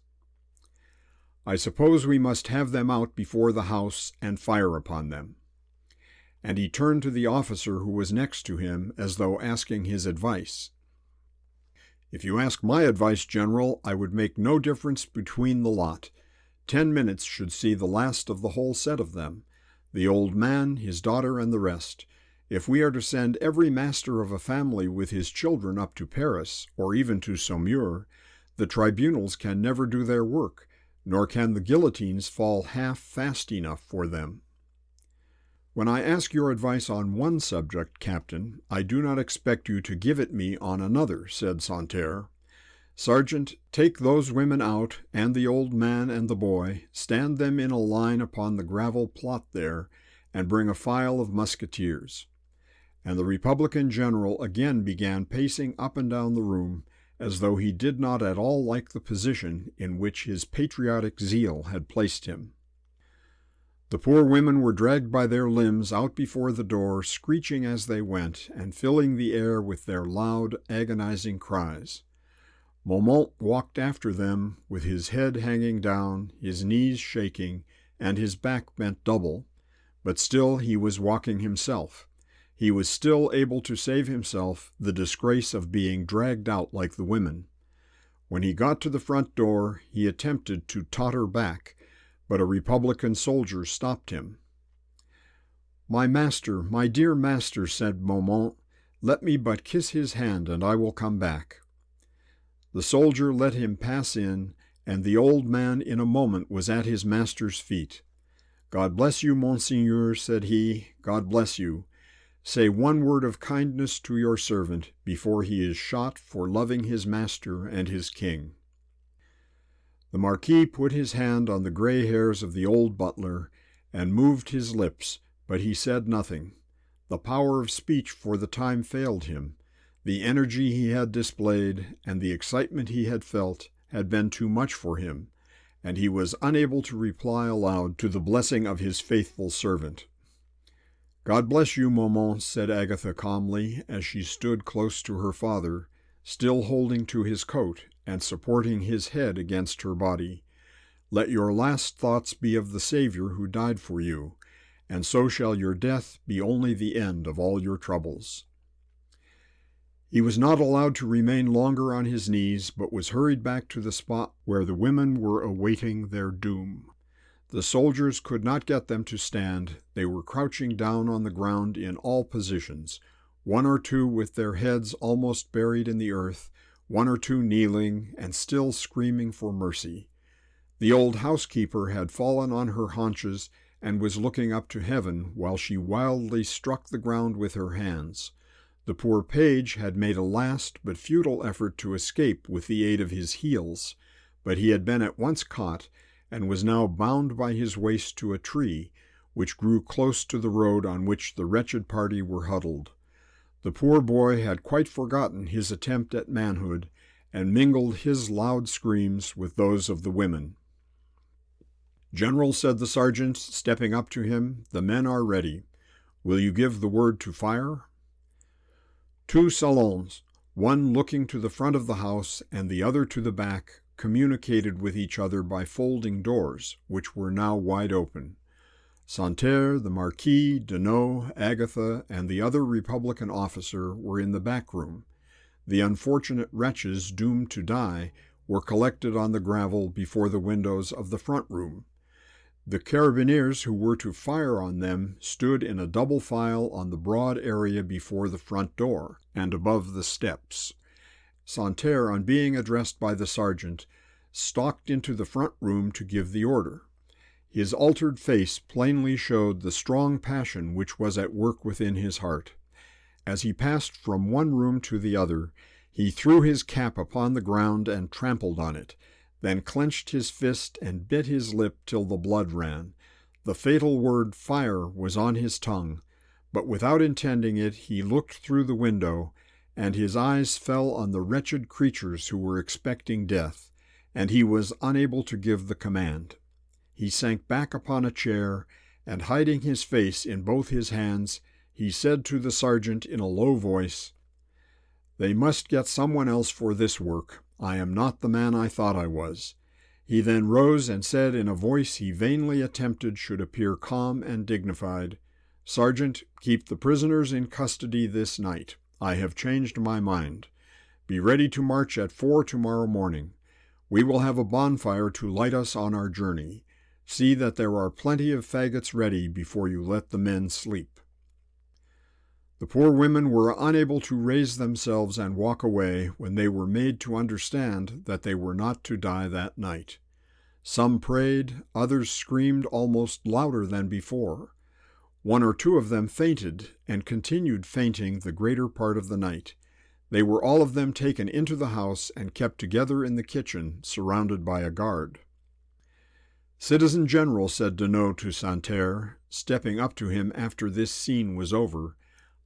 "I suppose we must have them out before the house and fire upon them." And he turned to the officer who was next to him, as though asking his advice. "If you ask my advice, General, I would make no difference between the lot. 10 minutes should see the last of the whole set of them, the old man, his daughter, and the rest. If we are to send every master of a family with his children up to Paris, or even to Saumur, the tribunals can never do their work, nor can the guillotines fall half fast enough for them." "When I ask your advice on one subject, Captain, I do not expect you to give it me on another," said Santerre. "Sergeant, take those women out, and the old man and the boy, stand them in a line upon the gravel plot there, and bring a file of musketeers." And the Republican general again began pacing up and down the room, as though he did not at all like the position in which his patriotic zeal had placed him. The poor women were dragged by their limbs out before the door, screeching as they went, and filling the air with their loud, agonizing cries. Momont walked after them, with his head hanging down, his knees shaking, and his back bent double, but still he was walking himself. He was still able to save himself the disgrace of being dragged out like the women. When he got to the front door, he attempted to totter back, but a Republican soldier stopped him. "My master, my dear master," said Momont, "let me but kiss his hand, and I will come back." The soldier let him pass in, and the old man in a moment was at his master's feet. "God bless you, Monseigneur," said he, "God bless you. Say one word of kindness to your servant before he is shot for loving his master and his king." The Marquis put his hand on the gray hairs of the old butler and moved his lips, but he said nothing. The power of speech for the time failed him. The energy he had displayed and the excitement he had felt had been too much for him, and he was unable to reply aloud to the blessing of his faithful servant. "God bless you, Momont," said Agatha calmly, as she stood close to her father, still holding to his coat and supporting his head against her body. "Let your last thoughts be of the Savior who died for you, and so shall your death be only the end of all your troubles." He was not allowed to remain longer on his knees, but was hurried back to the spot where the women were awaiting their doom. The soldiers could not get them to stand. They were crouching down on the ground in all positions, 1 or 2 with their heads almost buried in the earth, one or two kneeling and still screaming for mercy. The old housekeeper had fallen on her haunches and was looking up to heaven while she wildly struck the ground with her hands. The poor page had made a last but futile effort to escape with the aid of his heels, but he had been at once caught and was now bound by his waist to a tree, which grew close to the road on which the wretched party were huddled. The poor boy had quite forgotten his attempt at manhood, and mingled his loud screams with those of the women. "General," said the sergeant, stepping up to him, "the men are ready. Will you give the word to fire?" 2 salons, one looking to the front of the house and the other to the back, communicated with each other by folding doors, which were now wide open. Santerre, the Marquis, Deneau, Agatha, and the other Republican officer were in the back room. The unfortunate wretches doomed to die were collected on the gravel before the windows of the front room. The carabineers who were to fire on them stood in a double file on the broad area before the front door and above the steps. Santerre, on being addressed by the sergeant, stalked into the front room to give the order. His altered face plainly showed the strong passion which was at work within his heart. As he passed from one room to the other, he threw his cap upon the ground and trampled on it, then clenched his fist and bit his lip till the blood ran. The fatal word "fire" was on his tongue, but without intending it he looked through the window, and his eyes fell on the wretched creatures who were expecting death, and he was unable to give the command. He sank back upon a chair, and hiding his face in both his hands, he said to the sergeant in a low voice, "They must get someone else for this work. I am not the man I thought I was." He then rose and said in a voice he vainly attempted should appear calm and dignified, "Sergeant, keep the prisoners in custody this night. I have changed my mind. Be ready to march at 4 tomorrow morning. We will have a bonfire to light us on our journey. See that there are plenty of faggots ready before you let the men sleep." The poor women were unable to raise themselves and walk away when they were made to understand that they were not to die that night. Some prayed, others screamed almost louder than before. One or two of them fainted and continued fainting the greater part of the night. They were all of them taken into the house and kept together in the kitchen, surrounded by a guard. "Citizen General," said Deneau to Santerre, stepping up to him after this scene was over,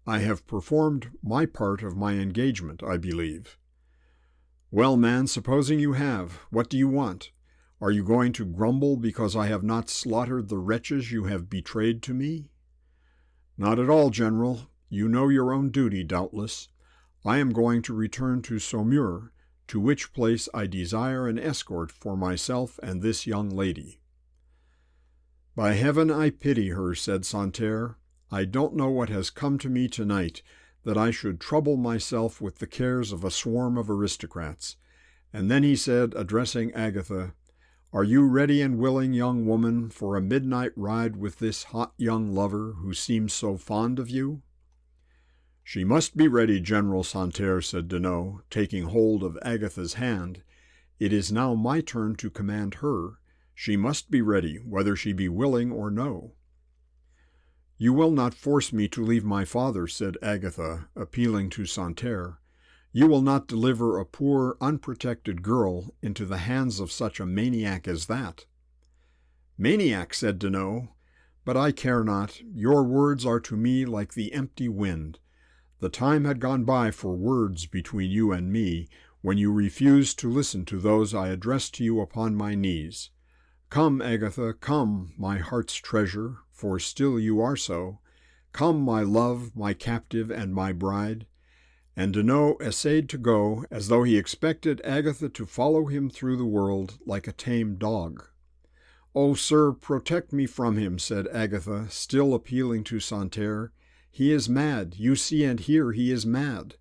"I have performed my part of my engagement, I believe." "Well, man, supposing you have, what do you want? Are you going to grumble because I have not slaughtered the wretches you have betrayed to me?" "Not at all, General. You know your own duty, doubtless. I am going to return to Saumur, to which place I desire an escort for myself and this young lady." "By heaven, I pity her," said Santerre. "I don't know what has come to me tonight, that I should trouble myself with the cares of a swarm of aristocrats." And then he said, addressing Agatha, "Are you ready and willing, young woman, for a midnight ride with this hot young lover who seems so fond of you?" "She must be ready, General Santerre," said Deneau, taking hold of Agatha's hand. "It is now my turn to command her. She must be ready, whether she be willing or no." "You will not force me to leave my father," said Agatha, appealing to Santerre. "You will not deliver a poor, unprotected girl into the hands of such a maniac as that." "Maniac," said Deneau, "but I care not. Your words are to me like the empty wind. The time had gone by for words between you and me, when you refused to listen to those I addressed to you upon my knees. Come, Agatha, come, my heart's treasure, for still you are so. Come, my love, my captive, and my bride." And Deneau essayed to go, as though he expected Agatha to follow him through the world like a tame dog. "Oh, sir, protect me from him," said Agatha, still appealing to Santerre. "He is mad. You see and hear he is mad.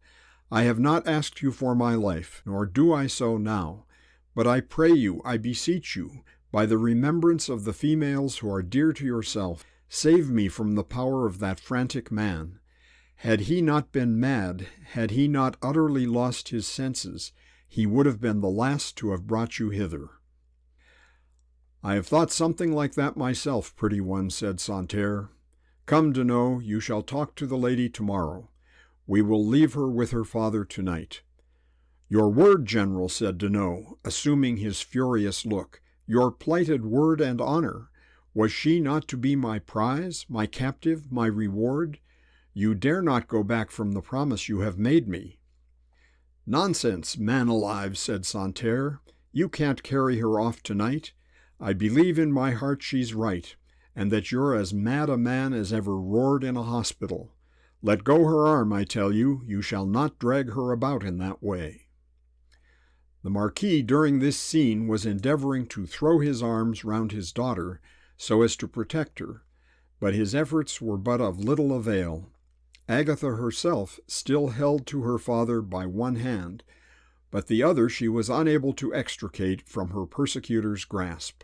I have not asked you for my life, nor do I so now. But I pray you, I beseech you, by the remembrance of the females who are dear to yourself, save me from the power of that frantic man. Had he not been mad, had he not utterly lost his senses, he would have been the last to have brought you hither." "I have thought something like that myself, pretty one," said Santerre. "Come, Deneau, you shall talk to the lady tomorrow. We will leave her with her father tonight." "Your word, General," said Deneau, assuming his furious look, "your plighted word and honor. Was she not to be my prize, my captive, my reward? You dare not go back from the promise you have made me." "Nonsense, man alive," said Santerre. "You can't carry her off tonight. I believe in my heart she's right, and that you're as mad a man as ever roared in a hospital. Let go her arm, I tell you. You shall not drag her about in that way." The Marquis during this scene was endeavoring to throw his arms round his daughter so as to protect her, but his efforts were but of little avail. Agatha herself still held to her father by one hand, but the other she was unable to extricate from her persecutor's grasp.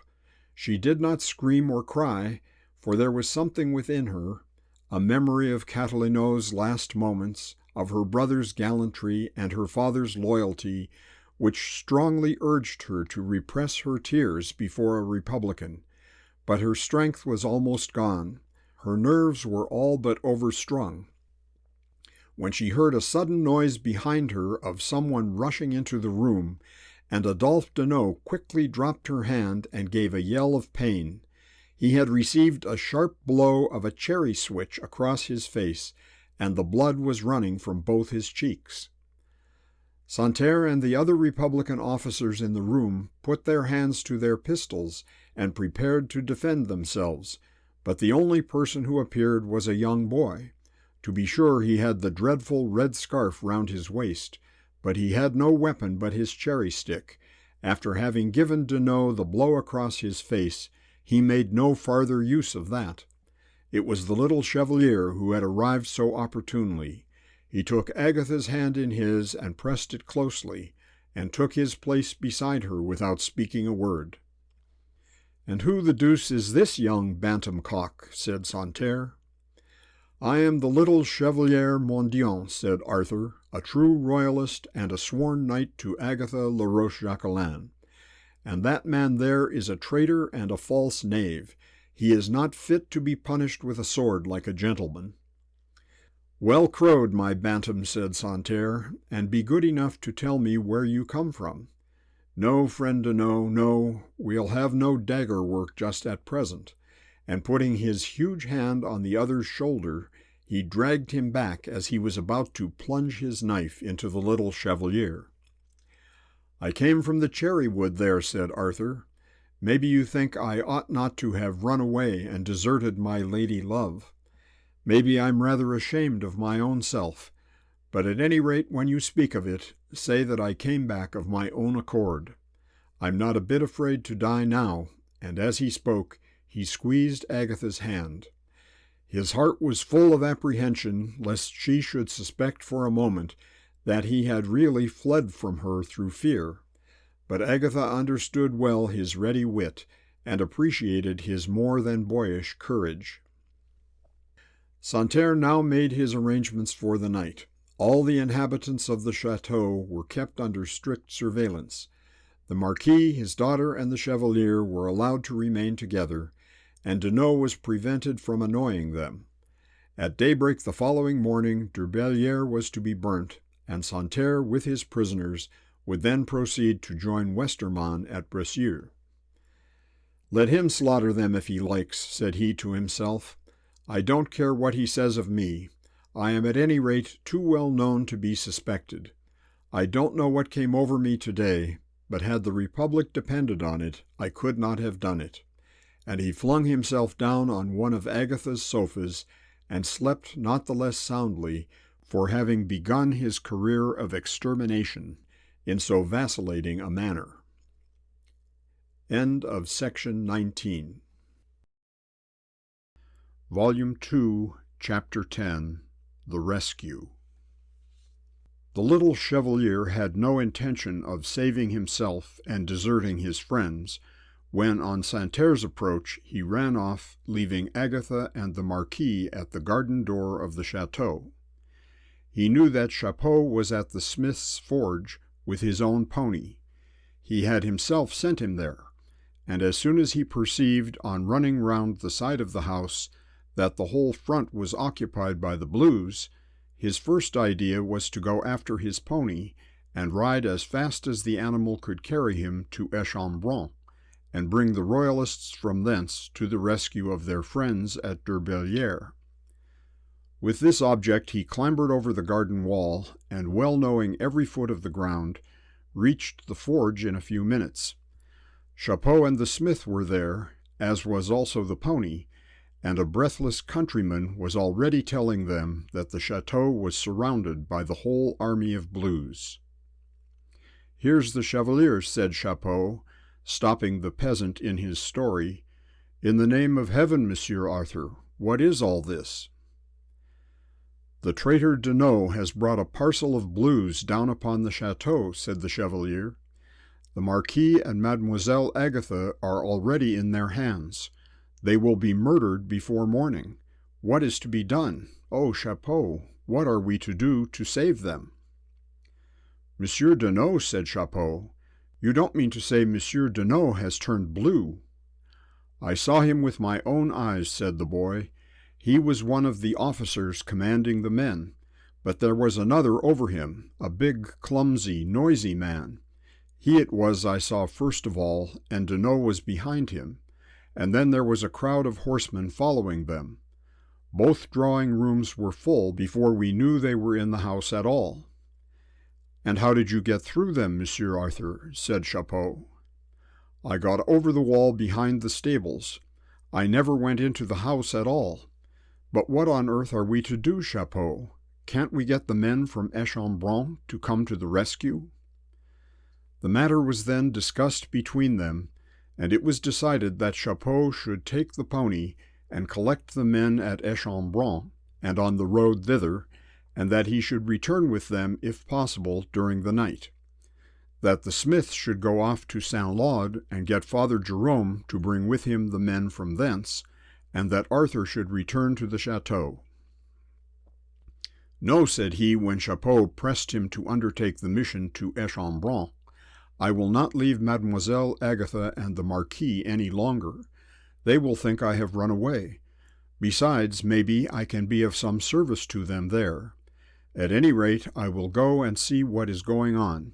She did not scream or cry, for there was something within her, a memory of Catalino's last moments, of her brother's gallantry and her father's loyalty, which strongly urged her to repress her tears before a Republican. But her strength was almost gone. Her nerves were all but overstrung. When she heard a sudden noise behind her of someone rushing into the room, and Adolphe Deneau quickly dropped her hand and gave a yell of pain. He had received a sharp blow of a cherry switch across his face, and the blood was running from both his cheeks. Santerre and the other Republican officers in the room put their hands to their pistols and prepared to defend themselves, but the only person who appeared was a young boy. To be sure, he had the dreadful red scarf round his waist, but he had no weapon but his cherry stick. After having given Deneau the blow across his face, he made no farther use of that. It was the little Chevalier who had arrived so opportunely. He took Agatha's hand in his and pressed it closely, and took his place beside her without speaking a word. "And who the deuce is this young bantam-cock?" said Santerre. "I am the little Chevalier Mondion," said Arthur, "a true royalist and a sworn knight to Agatha La Roche-Jacquelin. And that man there is a traitor and a false knave. He is not fit to be punished with a sword like a gentleman." "Well crowed, my bantam," said Santerre, "and be good enough to tell me where you come from." "No, friend Deneau, no, we'll have no dagger work just at present." And putting his huge hand on the other's shoulder, he dragged him back as he was about to plunge his knife into the little Chevalier. "I came from the cherry wood there," said Arthur. "Maybe you think I ought not to have run away and deserted my lady love. Maybe I'm rather ashamed of my own self, but at any rate when you speak of it, say that I came back of my own accord. I'm not a bit afraid to die now," and as he spoke, he squeezed Agatha's hand. His heart was full of apprehension lest she should suspect for a moment that he had really fled from her through fear, but Agatha understood well his ready wit and appreciated his more than boyish courage. Santerre now made his arrangements for the night. All the inhabitants of the chateau were kept under strict surveillance. The Marquis, his daughter, and the Chevalier were allowed to remain together, and Deneau was prevented from annoying them. At daybreak the following morning, Durbellière was to be burnt, and Santerre, with his prisoners, would then proceed to join Westermann at Bracieux. "Let him slaughter them if he likes," said he to himself. "I don't care what he says of me. I am at any rate too well known to be suspected. I don't know what came over me today, but had the Republic depended on it, I could not have done it." And he flung himself down on one of Agatha's sofas and slept not the less soundly for having begun his career of extermination in so vacillating a manner. End of section 19. Volume 2, Chapter 10, The Rescue. The little Chevalier had no intention of saving himself and deserting his friends, when on Santerre's approach he ran off, leaving Agatha and the Marquis at the garden door of the chateau. He knew that Chapeau was at the smith's forge, with his own pony. He had himself sent him there, and as soon as he perceived, on running round the side of the house, that the whole front was occupied by the Blues, his first idea was to go after his pony and ride as fast as the animal could carry him to Échambron, and bring the Royalists from thence to the rescue of their friends at Durbelière. With this object he clambered over the garden wall, and, well knowing every foot of the ground, reached the forge in a few minutes. Chapeau and the smith were there, as was also the pony, and a breathless countryman was already telling them that the chateau was surrounded by the whole army of Blues. "Here's the Chevalier," said Chapeau, stopping the peasant in his story. "In the name of heaven, Monsieur Arthur, what is all this?" "The traitor Deneau has brought a parcel of Blues down upon the chateau," said the Chevalier. "The Marquis and Mademoiselle Agatha are already in their hands. They will be murdered before morning. What is to be done? Oh, Chapeau, what are we to do to save them?" "Monsieur Deneau," said Chapeau. "You don't mean to say Monsieur Deneau has turned blue?" "I saw him with my own eyes," said the boy. "He was one of the officers commanding the men, but there was another over him, a big, clumsy, noisy man. He it was I saw first of all, and Deneau was behind him, and then there was a crowd of horsemen following them. Both drawing rooms were full before we knew they were in the house at all." "And how did you get through them, Monsieur Arthur?" said Chapeau. "I got over the wall behind the stables. I never went into the house at all. But what on earth are we to do, Chapeau? Can't we get the men from Échambron to come to the rescue?" The matter was then discussed between them, and it was decided that Chapeau should take the pony and collect the men at Échambron and on the road thither, and that he should return with them, if possible, during the night. That the smith should go off to Saint-Laud and get Father Jerome to bring with him the men from thence, and that Arthur should return to the chateau. "No," said he, when Chapeau pressed him to undertake the mission to Échambron, "I will not leave Mademoiselle Agatha and the Marquis any longer. They will think I have run away. Besides, maybe I can be of some service to them there. At any rate, I will go and see what is going on.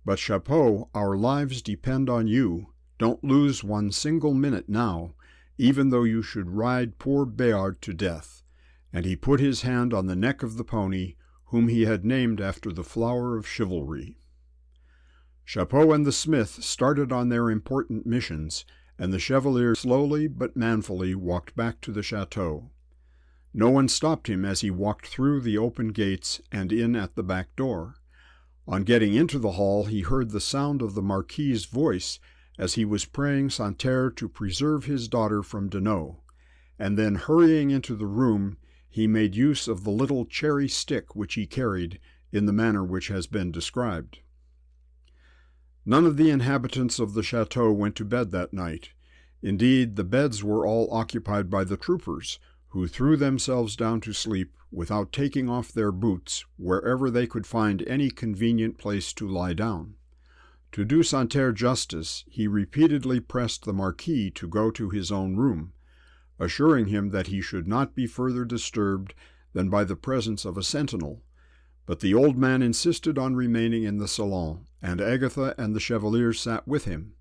But, Chapeau, our lives depend on you. Don't lose one single minute now, even though you should ride poor Bayard to death." And he put his hand on the neck of the pony, whom he had named after the flower of chivalry. Chapeau and the smith started on their important missions, and the Chevalier slowly but manfully walked back to the chateau. No one stopped him as he walked through the open gates and in at the back door. On getting into the hall he heard the sound of the Marquis's voice as he was praying Santerre to preserve his daughter from Deneau, and then hurrying into the room he made use of the little cherry stick which he carried in the manner which has been described. None of the inhabitants of the chateau went to bed that night. Indeed, the beds were all occupied by the troopers, who threw themselves down to sleep without taking off their boots wherever they could find any convenient place to lie down. To do Santerre justice, he repeatedly pressed the Marquis to go to his own room, assuring him that he should not be further disturbed than by the presence of a sentinel. But the old man insisted on remaining in the salon, and Agatha and the Chevalier sat with him.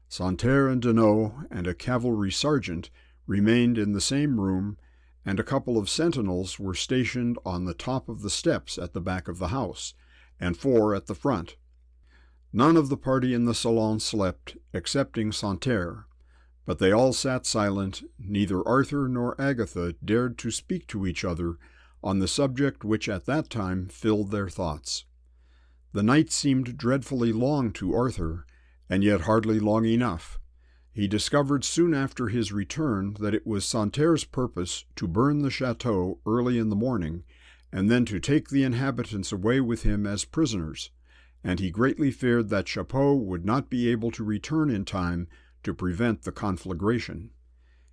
Santerre and Deneau and a cavalry sergeant remained in the same room, and a couple of sentinels were stationed on the top of the steps at the back of the house, and 4 at the front. None of the party in the salon slept, excepting Santerre, but they all sat silent. Neither Arthur nor Agatha dared to speak to each other on the subject which at that time filled their thoughts. The night seemed dreadfully long to Arthur, and yet hardly long enough. He discovered soon after his return that it was Santerre's purpose to burn the chateau early in the morning, and then to take the inhabitants away with him as prisoners, and he greatly feared that Chapeau would not be able to return in time to prevent the conflagration.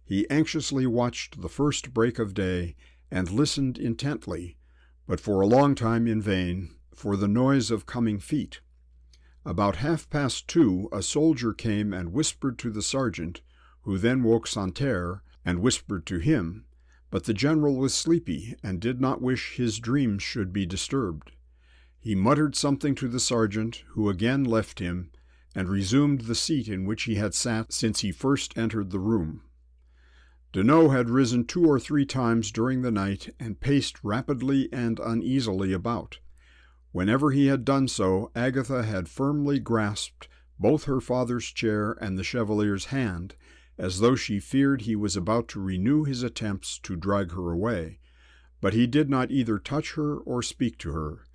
He anxiously watched the first break of day, and listened intently, but for a long time in vain, for the noise of coming feet. About 2:30 a soldier came and whispered to the sergeant, who then woke Santerre and whispered to him, but the general was sleepy and did not wish his dreams should be disturbed. He muttered something to the sergeant, who again left him, and resumed the seat in which he had sat since he first entered the room. Deneau had risen 2 or 3 times during the night and paced rapidly and uneasily about. Whenever he had done so, Agatha had firmly grasped both her father's chair and the Chevalier's hand, as though she feared he was about to renew his attempts to drag her away, but he did not either touch her or speak to her.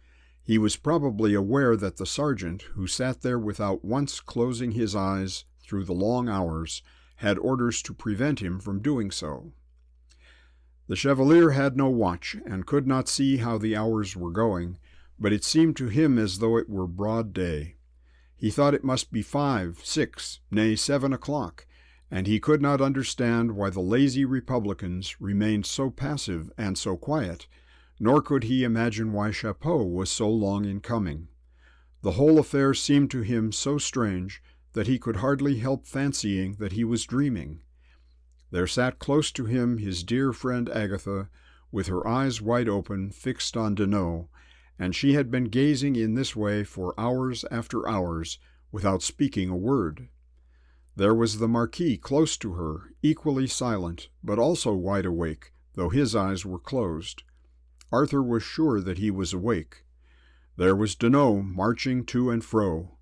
He was probably aware that the sergeant, who sat there without once closing his eyes through the long hours, had orders to prevent him from doing so. The Chevalier had no watch, and could not see how the hours were going, but it seemed to him as though it were broad day. He thought it must be 5, 6, nay 7 o'clock, and he could not understand why the lazy Republicans remained so passive and so quiet, nor could he imagine why Chapeau was so long in coming. The whole affair seemed to him so strange that he could hardly help fancying that he was dreaming. There sat close to him his dear friend Agatha, with her eyes wide open, fixed on Deneau, and she had been gazing in this way for hours after hours, without speaking a word. There was the Marquis close to her, equally silent, but also wide awake, though his eyes were closed. Arthur was sure that he was awake. There was Deneau marching to and fro.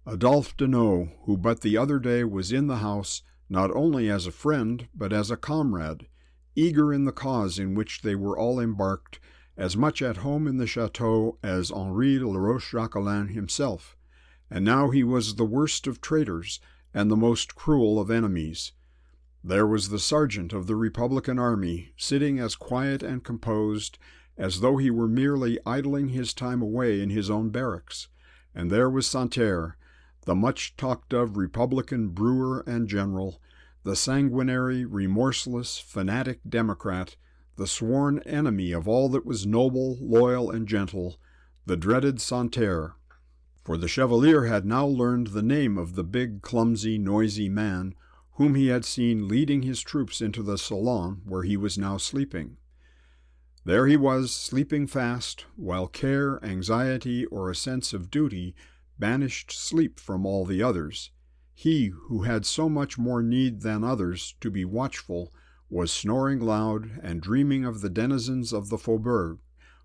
Adolphe Deneau, who but the other day was in the house, not only as a friend, but as a comrade, eager in the cause in which they were all embarked, as much at home in the chateau as Henri de la Roche-Jacquelin himself, and now he was the worst of traitors and the most cruel of enemies. There was the sergeant of the Republican army, sitting as quiet and composed as though he were merely idling his time away in his own barracks, and there was Santerre, the much-talked-of Republican brewer and general, the sanguinary, remorseless, fanatic Democrat, the sworn enemy of all that was noble, loyal, and gentle, the dreaded Santerre. For the Chevalier had now learned the name of the big, clumsy, noisy man whom he had seen leading his troops into the salon where he was now sleeping. There he was, sleeping fast, while care, anxiety, or a sense of duty banished sleep from all the others. He, who had so much more need than others to be watchful, was snoring loud and dreaming of the denizens of the faubourg,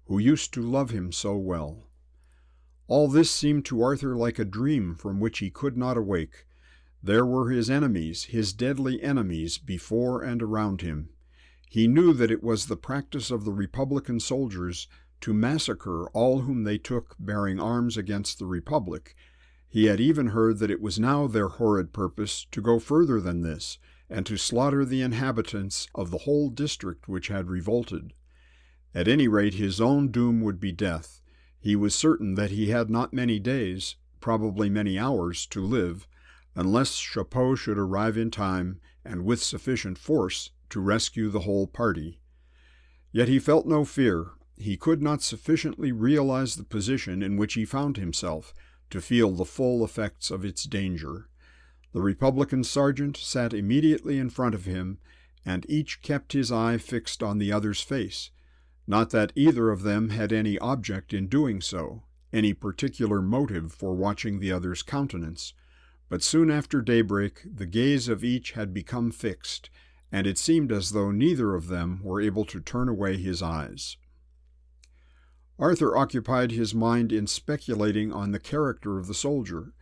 who used to love him so well. All this seemed to Arthur like a dream from which he could not awake. There were his enemies, his deadly enemies, before and around him. He knew that it was the practice of the Republican soldiers to massacre all whom they took bearing arms against the Republic. He had even heard that it was now their horrid purpose to go further than this, and to slaughter the inhabitants of the whole district which had revolted. At any rate, his own doom would be death. He was certain that he had not many days, probably many hours, to live, unless Chapeau should arrive in time and with sufficient force to rescue the whole party. Yet he felt no fear. He could not sufficiently realize the position in which he found himself to feel the full effects of its danger. The Republican sergeant sat immediately in front of him, and each kept his eye fixed on the other's face. Not that either of them had any object in doing so, any particular motive for watching the other's countenance, but soon after daybreak the gaze of each had become fixed, and it seemed as though neither of them were able to turn away his eyes. Arthur occupied his mind in speculating on the character of the soldier,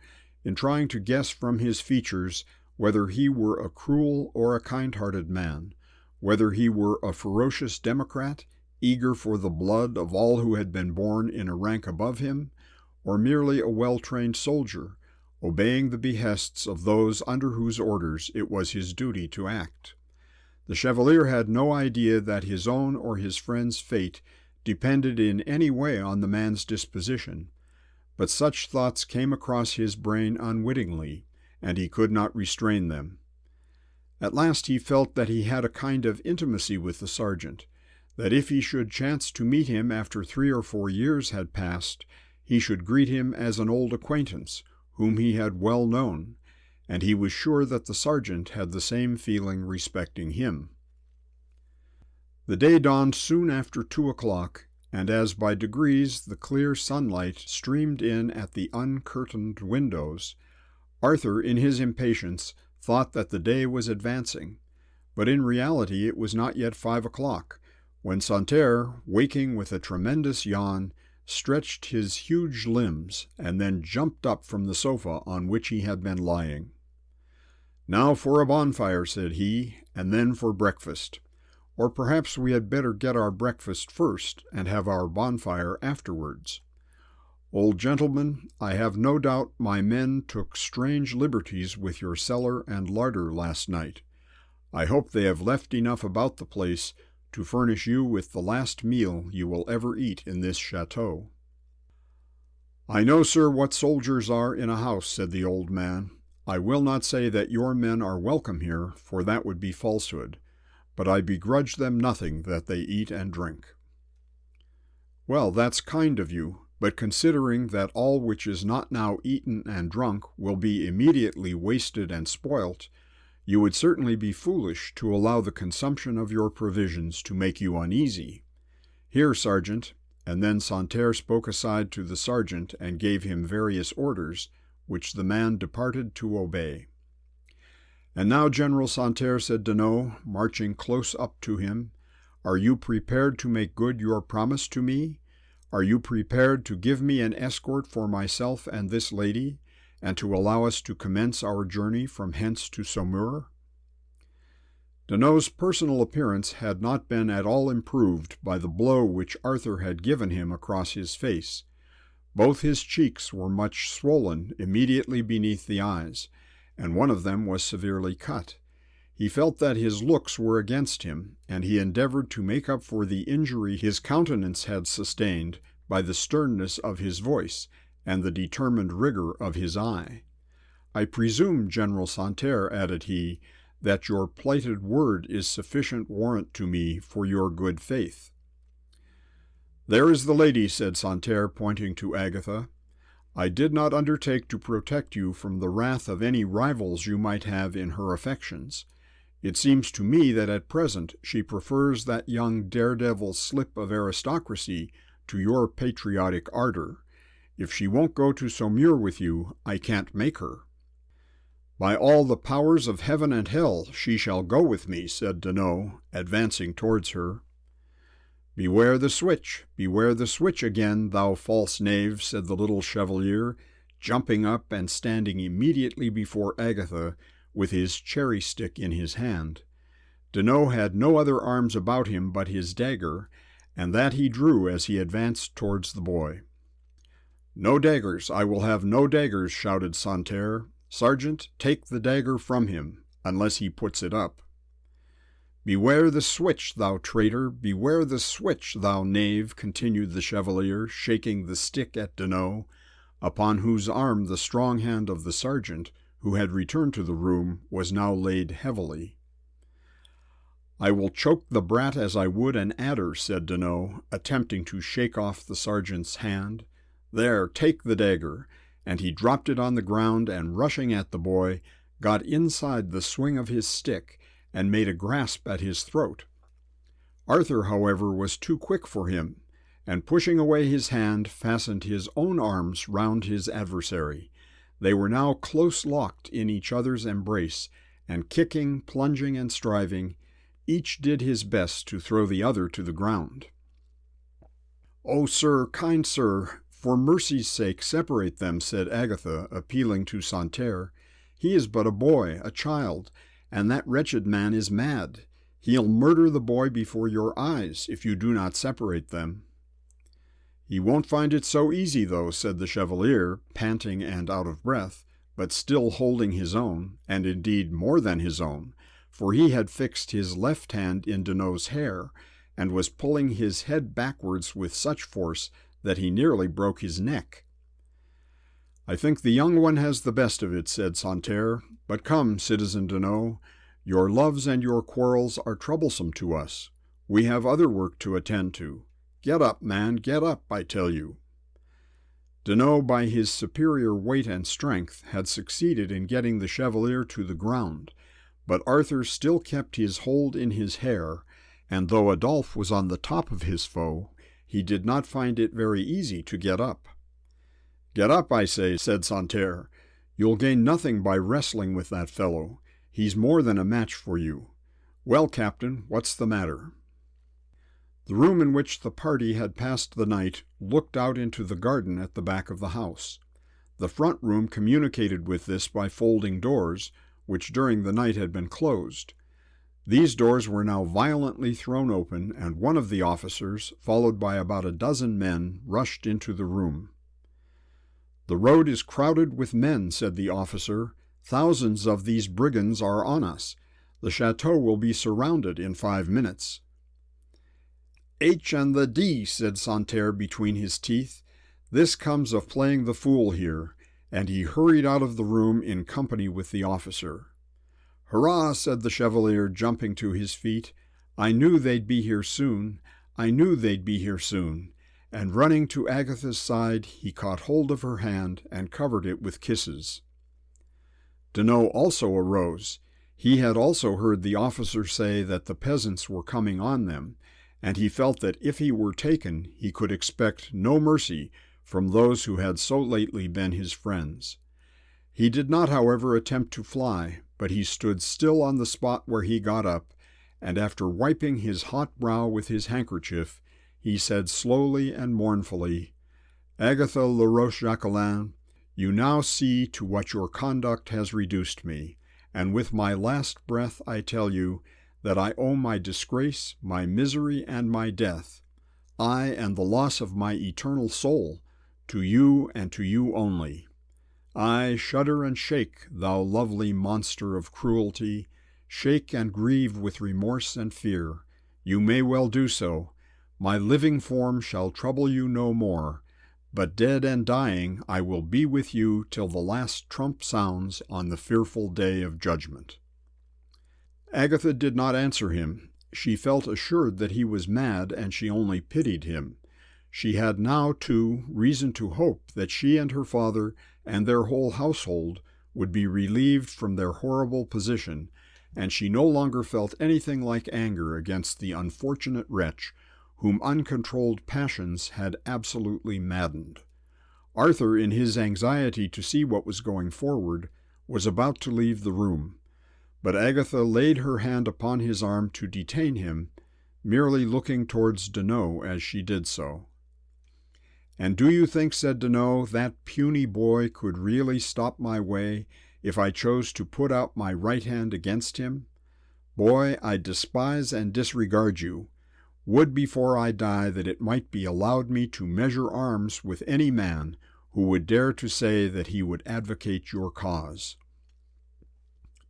in trying to guess from his features whether he were a cruel or a kind-hearted man, whether he were a ferocious Democrat, eager for the blood of all who had been born in a rank above him, or merely a well-trained soldier, obeying the behests of those under whose orders it was his duty to act. The Chevalier had no idea that his own or his friend's fate depended in any way on the man's disposition, but such thoughts came across his brain unwittingly, and he could not restrain them. At last he felt that he had a kind of intimacy with the sergeant, that if he should chance to meet him after 3 or 4 years had passed, he should greet him as an old acquaintance, whom he had well known, and he was sure that the sergeant had the same feeling respecting him. The day dawned soon after 2 o'clock, and as by degrees the clear sunlight streamed in at the uncurtained windows, Arthur, in his impatience, thought that the day was advancing, but in reality it was not yet 5 o'clock, when Santerre, waking with a tremendous yawn, stretched his huge limbs, and then jumped up from the sofa on which he had been lying. "Now for a bonfire," said he, "and then for breakfast. Or perhaps we had better get our breakfast first, and have our bonfire afterwards. Old gentleman, I have no doubt my men took strange liberties with your cellar and larder last night. I hope they have left enough about the place to furnish you with the last meal you will ever eat in this chateau." "I know, sir, what soldiers are in a house," said the old man. "I will not say that your men are welcome here, for that would be falsehood, but I begrudge them nothing that they eat and drink." "Well, that's kind of you, but considering that all which is not now eaten and drunk will be immediately wasted and spoilt, you would certainly be foolish to allow the consumption of your provisions to make you uneasy. Here, sergeant," and then Santerre spoke aside to the sergeant and gave him various orders, which the man departed to obey. "And now, General Santerre," said Deneau, marching close up to him, "are you prepared to make good your promise to me? Are you prepared to give me an escort for myself and this lady, and to allow us to commence our journey from hence to Saumur?" Deneau's personal appearance had not been at all improved by the blow which Arthur had given him across his face. Both his cheeks were much swollen immediately beneath the eyes, and one of them was severely cut. He felt that his looks were against him, and he endeavored to make up for the injury his countenance had sustained by the sternness of his voice and the determined rigor of his eye. "I presume, General Santerre," added he, "that your plighted word is sufficient warrant to me for your good faith." "There is the lady," said Santerre, pointing to Agatha. "I did not undertake to protect you from the wrath of any rivals you might have in her affections. It seems to me that at present she prefers that young daredevil slip of aristocracy to your patriotic ardor. If she won't go to Saumur with you, I can't make her." "By all the powers of heaven and hell, she shall go with me," said Deneau, advancing towards her. Beware the switch again, thou false knave," said the little chevalier, jumping up and standing immediately before Agatha, with his cherry-stick in his hand. Deneau had no other arms about him but his dagger, and that he drew as he advanced towards the boy. "No daggers, I will have no daggers," shouted Santerre. "Sergeant, take the dagger from him, unless he puts it up." "Beware the switch, thou traitor, beware the switch, thou knave," continued the chevalier, shaking the stick at Deneau, upon whose arm the strong hand of the sergeant, who had returned to the room, was now laid heavily. "I will choke the brat as I would an adder," said Deneau, attempting to shake off the sergeant's hand. "There, take the dagger," and he dropped it on the ground, and rushing at the boy, got inside the swing of his stick, and made a grasp at his throat. Arthur, however, was too quick for him, and pushing away his hand, fastened his own arms round his adversary. They were now close locked in each other's embrace, and kicking, plunging, and striving, each did his best to throw the other to the ground. "Oh, sir, kind sir, for mercy's sake separate them," said Agatha, appealing to Santerre. "He is but a boy, a child, and that wretched man is mad. He'll murder the boy before your eyes if you do not separate them." "He won't find it so easy, though," said the chevalier, panting and out of breath, but still holding his own, and indeed more than his own, for he had fixed his left hand in Deneau's hair, and was pulling his head backwards with such force that he nearly broke his neck. "I think the young one has the best of it," said Santerre. "But come, citizen Deneau, your loves and your quarrels are troublesome to us. We have other work to attend to. Get up, man, get up, I tell you." Deneau, by his superior weight and strength, had succeeded in getting the Chevalier to the ground, but Arthur still kept his hold in his hair, and though Adolphe was on the top of his foe, he did not find it very easy to get up. "Get up, I say," said Santerre. "You'll gain nothing by wrestling with that fellow. He's more than a match for you. Well, Captain, what's the matter?" The room in which the party had passed the night looked out into the garden at the back of the house. The front room communicated with this by folding doors, which during the night had been closed. These doors were now violently thrown open, and one of the officers, followed by about a dozen men, rushed into the room. "The road is crowded with men," said the officer. "Thousands of these brigands are on us. The chateau will be surrounded in 5 minutes." "H and the D," said Santerre between his teeth. "This comes of playing the fool here," and he hurried out of the room in company with the officer. "Hurrah!" said the Chevalier, jumping to his feet. "I knew they'd be here soon. I knew they'd be here soon." And running to Agatha's side, he caught hold of her hand and covered it with kisses. Deneau also arose. He had also heard the officer say that the peasants were coming on them, and he felt that if he were taken, he could expect no mercy from those who had so lately been his friends. He did not, however, attempt to fly, but he stood still on the spot where he got up, and after wiping his hot brow with his handkerchief, he said slowly and mournfully, "Agatha Laroche-Jacquelin, you now see to what your conduct has reduced me, and with my last breath I tell you that I owe my disgrace, my misery, and my death, I and the loss of my eternal soul, to you and to you only. I shudder and shake, thou lovely monster of cruelty, shake and grieve with remorse and fear. You may well do so. My living form shall trouble you no more, but dead and dying I will be with you till the last trump sounds on the fearful day of judgment." Agatha did not answer him. She felt assured that he was mad, and she only pitied him. She had now, too, reason to hope that she and her father and their whole household would be relieved from their horrible position, and she no longer felt anything like anger against the unfortunate wretch whom uncontrolled passions had absolutely maddened. Arthur, in his anxiety to see what was going forward, was about to leave the room, but Agatha laid her hand upon his arm to detain him, merely looking towards Deneau as she did so. "And do you think," said Deneau, "that puny boy could really stop my way if I chose to put out my right hand against him? Boy, I despise and disregard you. Would before I die that it might be allowed me to measure arms with any man who would dare to say that he would advocate your cause."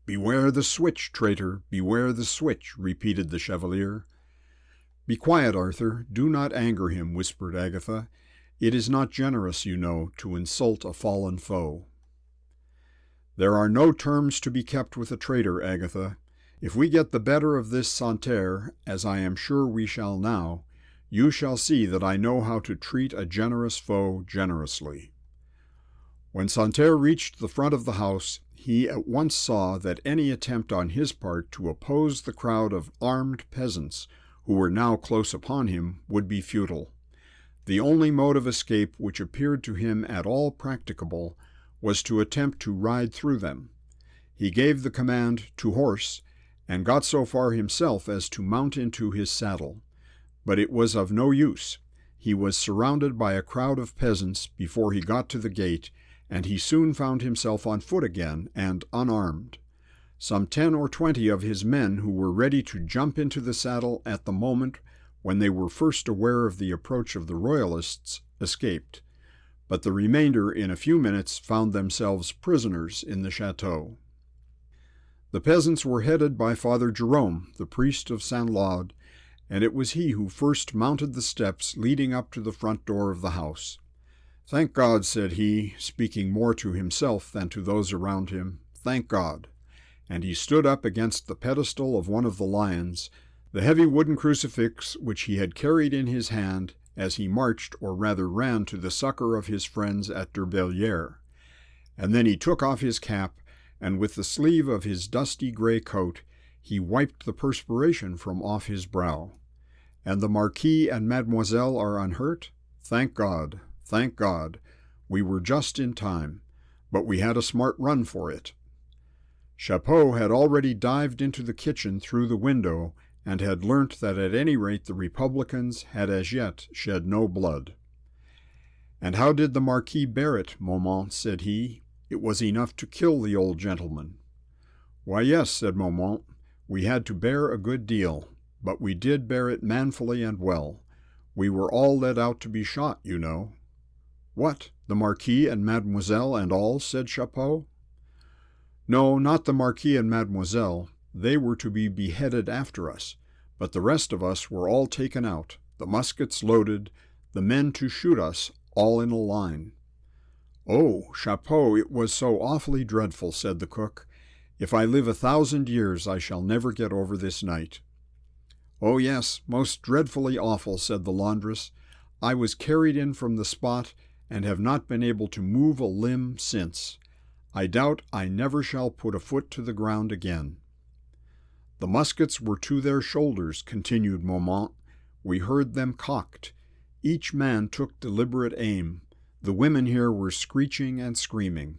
"Beware the switch, traitor, beware the switch," repeated the Chevalier. "Be quiet, Arthur, do not anger him," whispered Agatha. "It is not generous, you know, to insult a fallen foe." "There are no terms to be kept with a traitor, Agatha. If we get the better of this Santerre, as I am sure we shall now, you shall see that I know how to treat a generous foe generously." When Santerre reached the front of the house, he at once saw that any attempt on his part to oppose the crowd of armed peasants who were now close upon him would be futile. The only mode of escape which appeared to him at all practicable was to attempt to ride through them. He gave the command to horse, and got so far himself as to mount into his saddle. But it was of no use. He was surrounded by a crowd of peasants before he got to the gate, and he soon found himself on foot again and unarmed. Some 10 or 20 of his men who were ready to jump into the saddle at the moment when they were first aware of the approach of the Royalists escaped, but the remainder in a few minutes found themselves prisoners in the chateau. The peasants were headed by Father Jerome, the priest of Saint-Laud, and it was he who first mounted the steps leading up to the front door of the house. "Thank God," said he, speaking more to himself than to those around him, "thank God." And he stood up against the pedestal of one of the lions, the heavy wooden crucifix which he had carried in his hand, as he marched, or rather ran, to the succor of his friends at Durbellière. And then he took off his cap, and with the sleeve of his dusty grey coat, he wiped the perspiration from off his brow. "And the Marquis and Mademoiselle are unhurt? Thank God, thank God. We were just in time, but we had a smart run for it." Chapeau had already dived into the kitchen through the window, and had learnt that at any rate the Republicans had as yet shed no blood. "And how did the Marquis bear it, Momont?" said he. "It was enough to kill the old gentleman." "Why, yes," said Momont, "we had to bear a good deal, but we did bear it manfully and well. We were all led out to be shot, you know." "What, the Marquis and Mademoiselle and all?" said Chapeau. "No, not the Marquis and Mademoiselle. They were to be beheaded after us, but the rest of us were all taken out, the muskets loaded, the men to shoot us, all in a line." "Oh, Chapeau, it was so awfully dreadful," said the cook. "If I live 1,000 years, I shall never get over this night." "Oh yes, most dreadfully awful," said the laundress. "I was carried in from the spot, and have not been able to move a limb since. I doubt I never shall put a foot to the ground again." "The muskets were to their shoulders," continued Momont. "We heard them cocked. Each man took deliberate aim. The women here were screeching and screaming."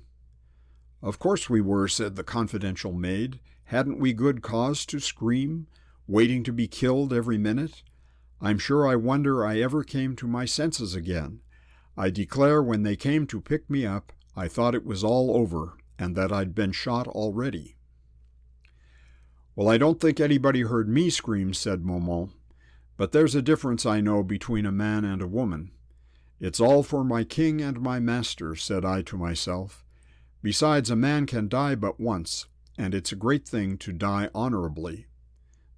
"Of course we were," said the confidential maid. "Hadn't we good cause to scream, waiting to be killed every minute? I'm sure I wonder I ever came to my senses again. I declare when they came to pick me up, I thought it was all over, and that I'd been shot already." "Well, I don't think anybody heard me scream," said Momont. "But there's a difference, I know, between a man and a woman. It's all for my king and my master, said I to myself. Besides, a man can die but once, and it's a great thing to die honorably."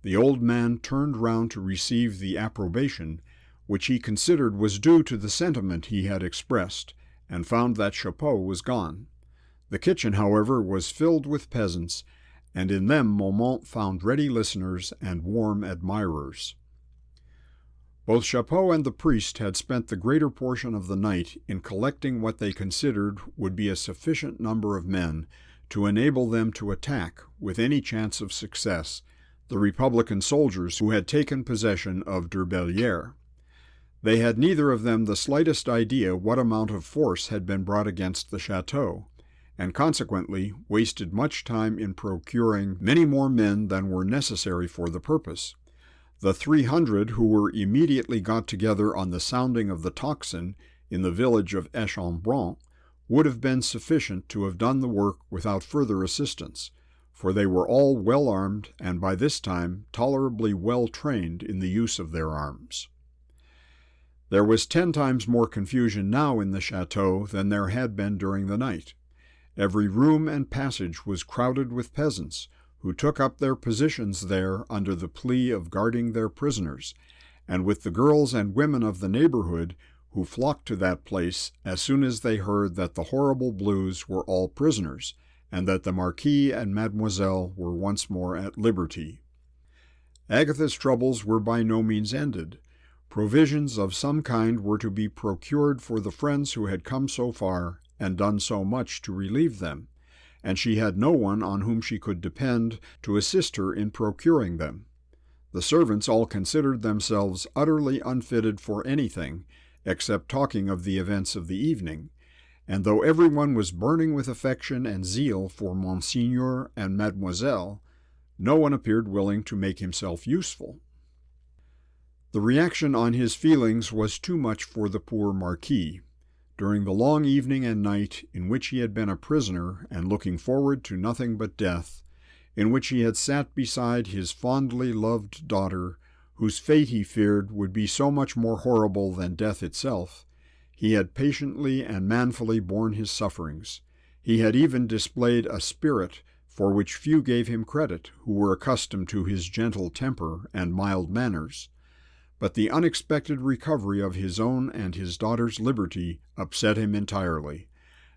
The old man turned round to receive the approbation, which he considered was due to the sentiment he had expressed, and found that Chapeau was gone. The kitchen, however, was filled with peasants, and in them Momont found ready listeners and warm admirers. Both Chapeau and the priest had spent the greater portion of the night in collecting what they considered would be a sufficient number of men to enable them to attack, with any chance of success, the Republican soldiers who had taken possession of Durbellière. They had neither of them the slightest idea what amount of force had been brought against the chateau, and consequently wasted much time in procuring many more men than were necessary for the purpose. The 300 who were immediately got together on the sounding of the tocsin in the village of Échambron would have been sufficient to have done the work without further assistance, for they were all well armed and by this time tolerably well trained in the use of their arms. There was 10 times more confusion now in the chateau than there had been during the night. Every room and passage was crowded with peasants, who took up their positions there under the plea of guarding their prisoners, and with the girls and women of the neighborhood who flocked to that place as soon as they heard that the horrible Blues were all prisoners, and that the Marquis and Mademoiselle were once more at liberty. Agatha's troubles were by no means ended. Provisions of some kind were to be procured for the friends who had come so far and done so much to relieve them, and she had no one on whom she could depend to assist her in procuring them. The servants all considered themselves utterly unfitted for anything except talking of the events of the evening, and though everyone was burning with affection and zeal for Monseigneur and Mademoiselle, no one appeared willing to make himself useful. The reaction on his feelings was too much for the poor Marquis. During the long evening and night in which he had been a prisoner and looking forward to nothing but death, in which he had sat beside his fondly loved daughter, whose fate he feared would be so much more horrible than death itself, he had patiently and manfully borne his sufferings. He had even displayed a spirit for which few gave him credit who were accustomed to his gentle temper and mild manners. But the unexpected recovery of his own and his daughter's liberty upset him entirely.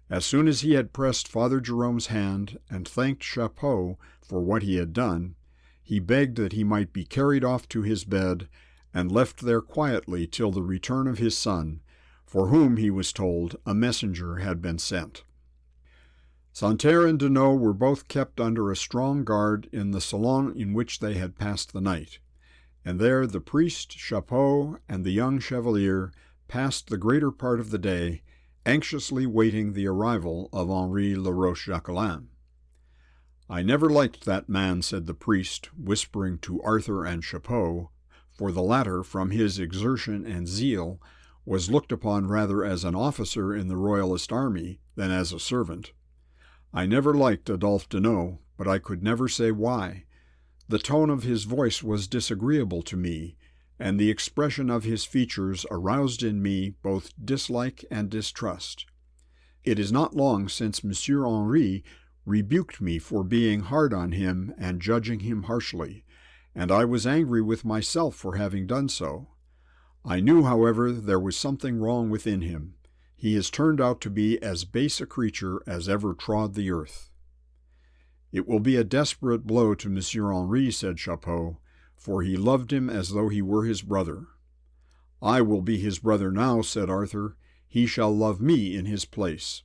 As soon as he had pressed Father Jerome's hand and thanked Chapeau for what he had done, he begged that he might be carried off to his bed, and left there quietly till the return of his son, for whom, he was told, a messenger had been sent. Santerre and Deneau were both kept under a strong guard in the salon in which they had passed the night, and there the priest, Chapeau, and the young chevalier passed the greater part of the day, anxiously waiting the arrival of Henri Le Roche-Jacquelin. "I never liked that man," said the priest, whispering to Arthur and Chapeau, for the latter, from his exertion and zeal, was looked upon rather as an officer in the royalist army than as a servant. "I never liked Adolphe Deneau, but I could never say why. The tone of his voice was disagreeable to me, and the expression of his features aroused in me both dislike and distrust. It is not long since Monsieur Henri rebuked me for being hard on him and judging him harshly, and I was angry with myself for having done so. I knew, however, there was something wrong within him. He has turned out to be as base a creature as ever trod the earth." "It will be a desperate blow to Monsieur Henri," said Chapeau, "for he loved him as though he were his brother." "I will be his brother now," said Arthur. "He shall love me in his place."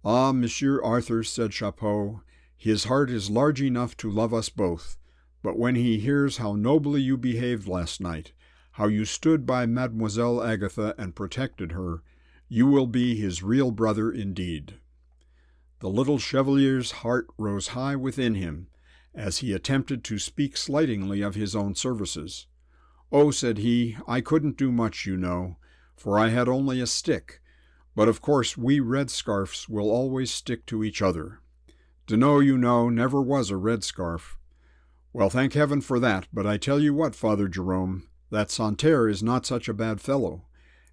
"Ah, Monsieur Arthur," said Chapeau, "his heart is large enough to love us both, but when he hears how nobly you behaved last night, how you stood by Mademoiselle Agatha and protected her, you will be his real brother indeed." The little chevalier's heart rose high within him, as he attempted to speak slightingly of his own services. "Oh," said he, "I couldn't do much, you know, for I had only a stick, but of course we red scarfs will always stick to each other. Deneau, you know, never was a red scarf. Well, thank heaven for that, but I tell you what, Father Jerome, that Santerre is not such a bad fellow,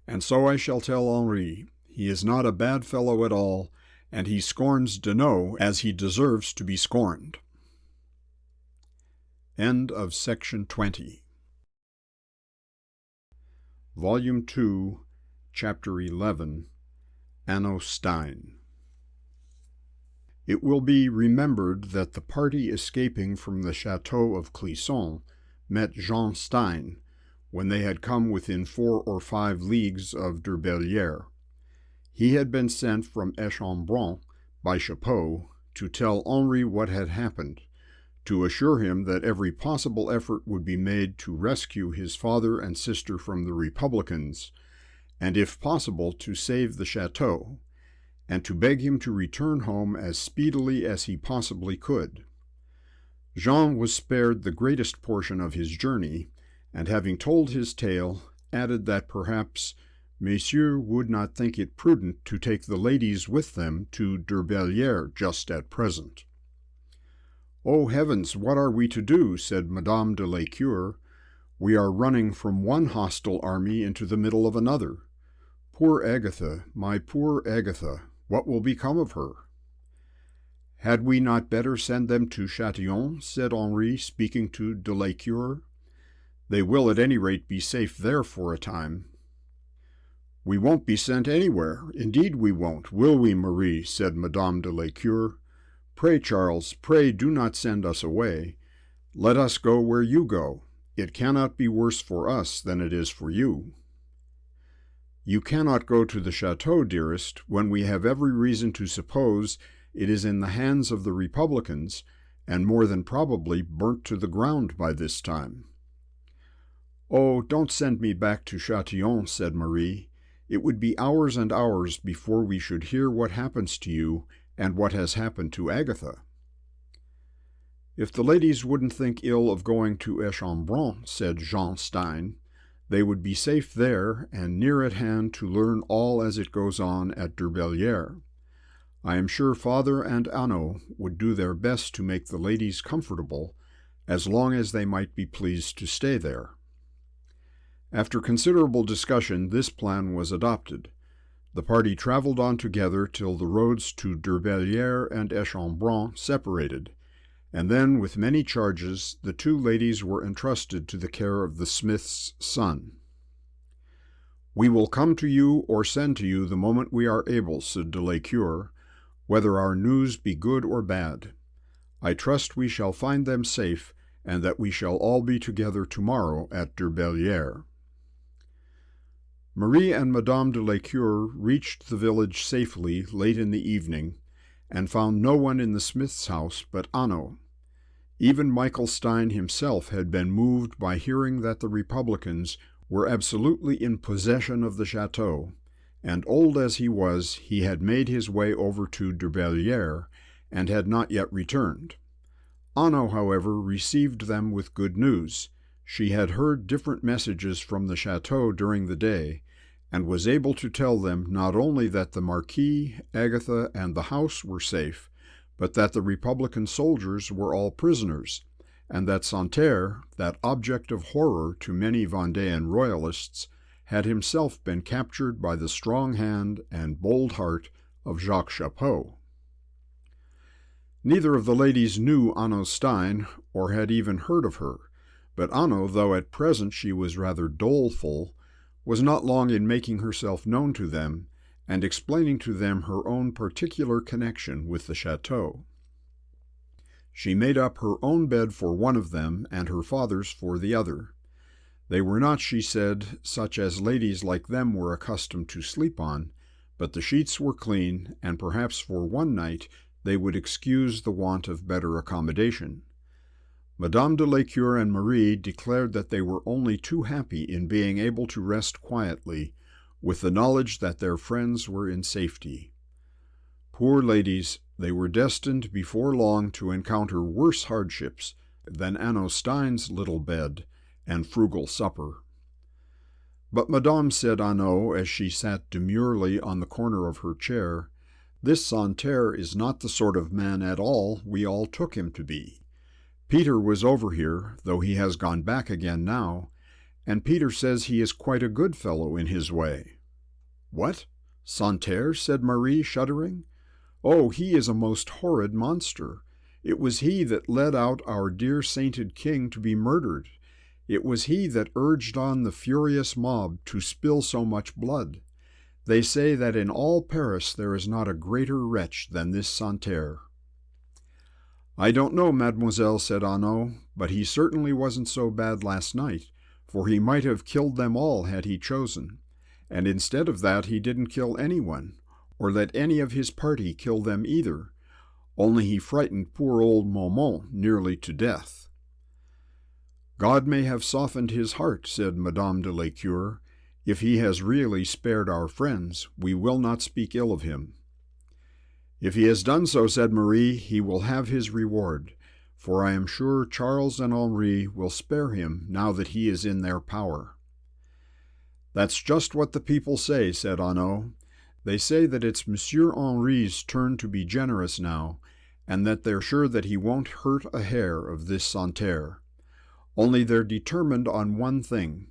and so I shall tell Henri. He is not a bad fellow at all, and he scorns Deneau as he deserves to be scorned." End of section 20. Volume 2, Chapter 11, Anno Stein. It will be remembered that the party escaping from the chateau of Clisson met Jean Stein when they had come within 4 or 5 leagues of Derbellière. He had been sent from Échambron by Chapeau to tell Henri what had happened, to assure him that every possible effort would be made to rescue his father and sister from the Republicans, and if possible to save the chateau, and to beg him to return home as speedily as he possibly could. Jean was spared the greatest portion of his journey, and having told his tale, added that perhaps Messieurs would not think it prudent to take the ladies with them to Derbellière just at present. "Oh, heavens, what are we to do?" said Madame de Lécure. "We are running from one hostile army into the middle of another. Poor Agatha, my poor Agatha, what will become of her?" "Had we not better send them to Châtillon?" said Henri, speaking to de Lécure. "They will at any rate be safe there for a time." "We won't be sent anywhere. Indeed we won't, will we, Marie?" said Madame de Lécure. "Pray, Charles, pray do not send us away. Let us go where you go. It cannot be worse for us than it is for you." "You cannot go to the chateau, dearest, when we have every reason to suppose it is in the hands of the Republicans, and more than probably burnt to the ground by this time." "Oh, don't send me back to Châtillon," said Marie. "It would be hours and hours before we should hear what happens to you and what has happened to Agatha." "If the ladies wouldn't think ill of going to Échambron," said Jean Stein, "they would be safe there and near at hand to learn all as it goes on at Derbellière. I am sure Father and Anno would do their best to make the ladies comfortable, as long as they might be pleased to stay there." After considerable discussion, this plan was adopted. The party traveled on together till the roads to Derbellière and Échambron separated, and then, with many charges, the 2 ladies were entrusted to the care of the smith's son. "We will come to you or send to you the moment we are able," said de Lécure, "whether our news be good or bad. I trust we shall find them safe, and that we shall all be together tomorrow at Durbellière." Marie and Madame de la Cure reached the village safely late in the evening, and found no one in the smith's house but Anno. Even Michael Stein himself had been moved by hearing that the Republicans were absolutely in possession of the chateau, and old as he was, he had made his way over to Durbellière and had not yet returned. Anno, however, received them with good news. She had heard different messages from the chateau during the day, and was able to tell them not only that the Marquis, Agatha, and the house were safe, but that the Republican soldiers were all prisoners, and that Santerre, that object of horror to many Vendéan royalists, had himself been captured by the strong hand and bold heart of Jacques Chapot. Neither of the ladies knew Anno Stein, or had even heard of her, but Anno, though at present she was rather doleful, was not long in making herself known to them, and explaining to them her own particular connection with the chateau. She made up her own bed for one of them, and her father's for the other. They were not, she said, such as ladies like them were accustomed to sleep on, but the sheets were clean, and perhaps for one night they would excuse the want of better accommodation. Madame de la Cure and Marie declared that they were only too happy in being able to rest quietly, with the knowledge that their friends were in safety. Poor ladies, they were destined before long to encounter worse hardships than Anno Stein's little bed and frugal supper. "But, Madame," said Anno, as she sat demurely on the corner of her chair, "this Santerre is not the sort of man at all we all took him to be. Peter was over here, though he has gone back again now, and Peter says he is quite a good fellow in his way." "What? Santerre?" said Marie, shuddering. "Oh, he is a most horrid monster. It was he that led out our dear sainted king to be murdered. It was he that urged on the furious mob to spill so much blood. They say that in all Paris there is not a greater wretch than this Santerre." "I don't know, mademoiselle," said Anno, "but he certainly wasn't so bad last night, for he might have killed them all had he chosen, and instead of that he didn't kill anyone, or let any of his party kill them either, only he frightened poor old Momont nearly to death." "God may have softened his heart," said Madame de la Cure. "If he has really spared our friends, we will not speak ill of him." "If he has done so," said Marie, "he will have his reward, for I am sure Charles and Henri will spare him now that he is in their power." "That's just what the people say," said Anno. "They say that it's Monsieur Henri's turn to be generous now, and that they're sure that he won't hurt a hair of this Santerre. Only they're determined on one thing,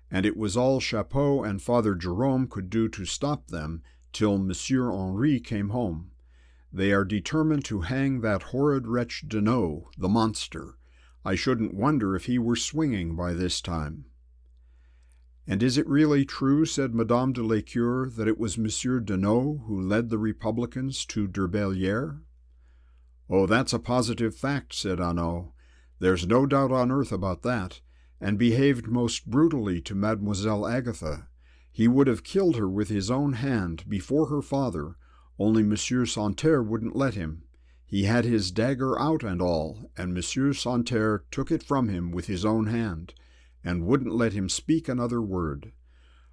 and it was all Chapot and Father Jerome could do to stop them till Monsieur Henri came home. They are determined to hang that horrid wretch Deneau, the monster. I shouldn't wonder if he were swinging by this time." "And is it really true," said Madame de la Cure, "that it was Monsieur Deneau who led the Republicans to Durbellière?" "Oh, that's a positive fact," said Anno. "There's no doubt on earth about that, and behaved most brutally to Mademoiselle Agatha. He would have killed her with his own hand before her father, only Monsieur Santerre wouldn't let him. He had his dagger out and all, and Monsieur Santerre took it from him with his own hand, and wouldn't let him speak another word.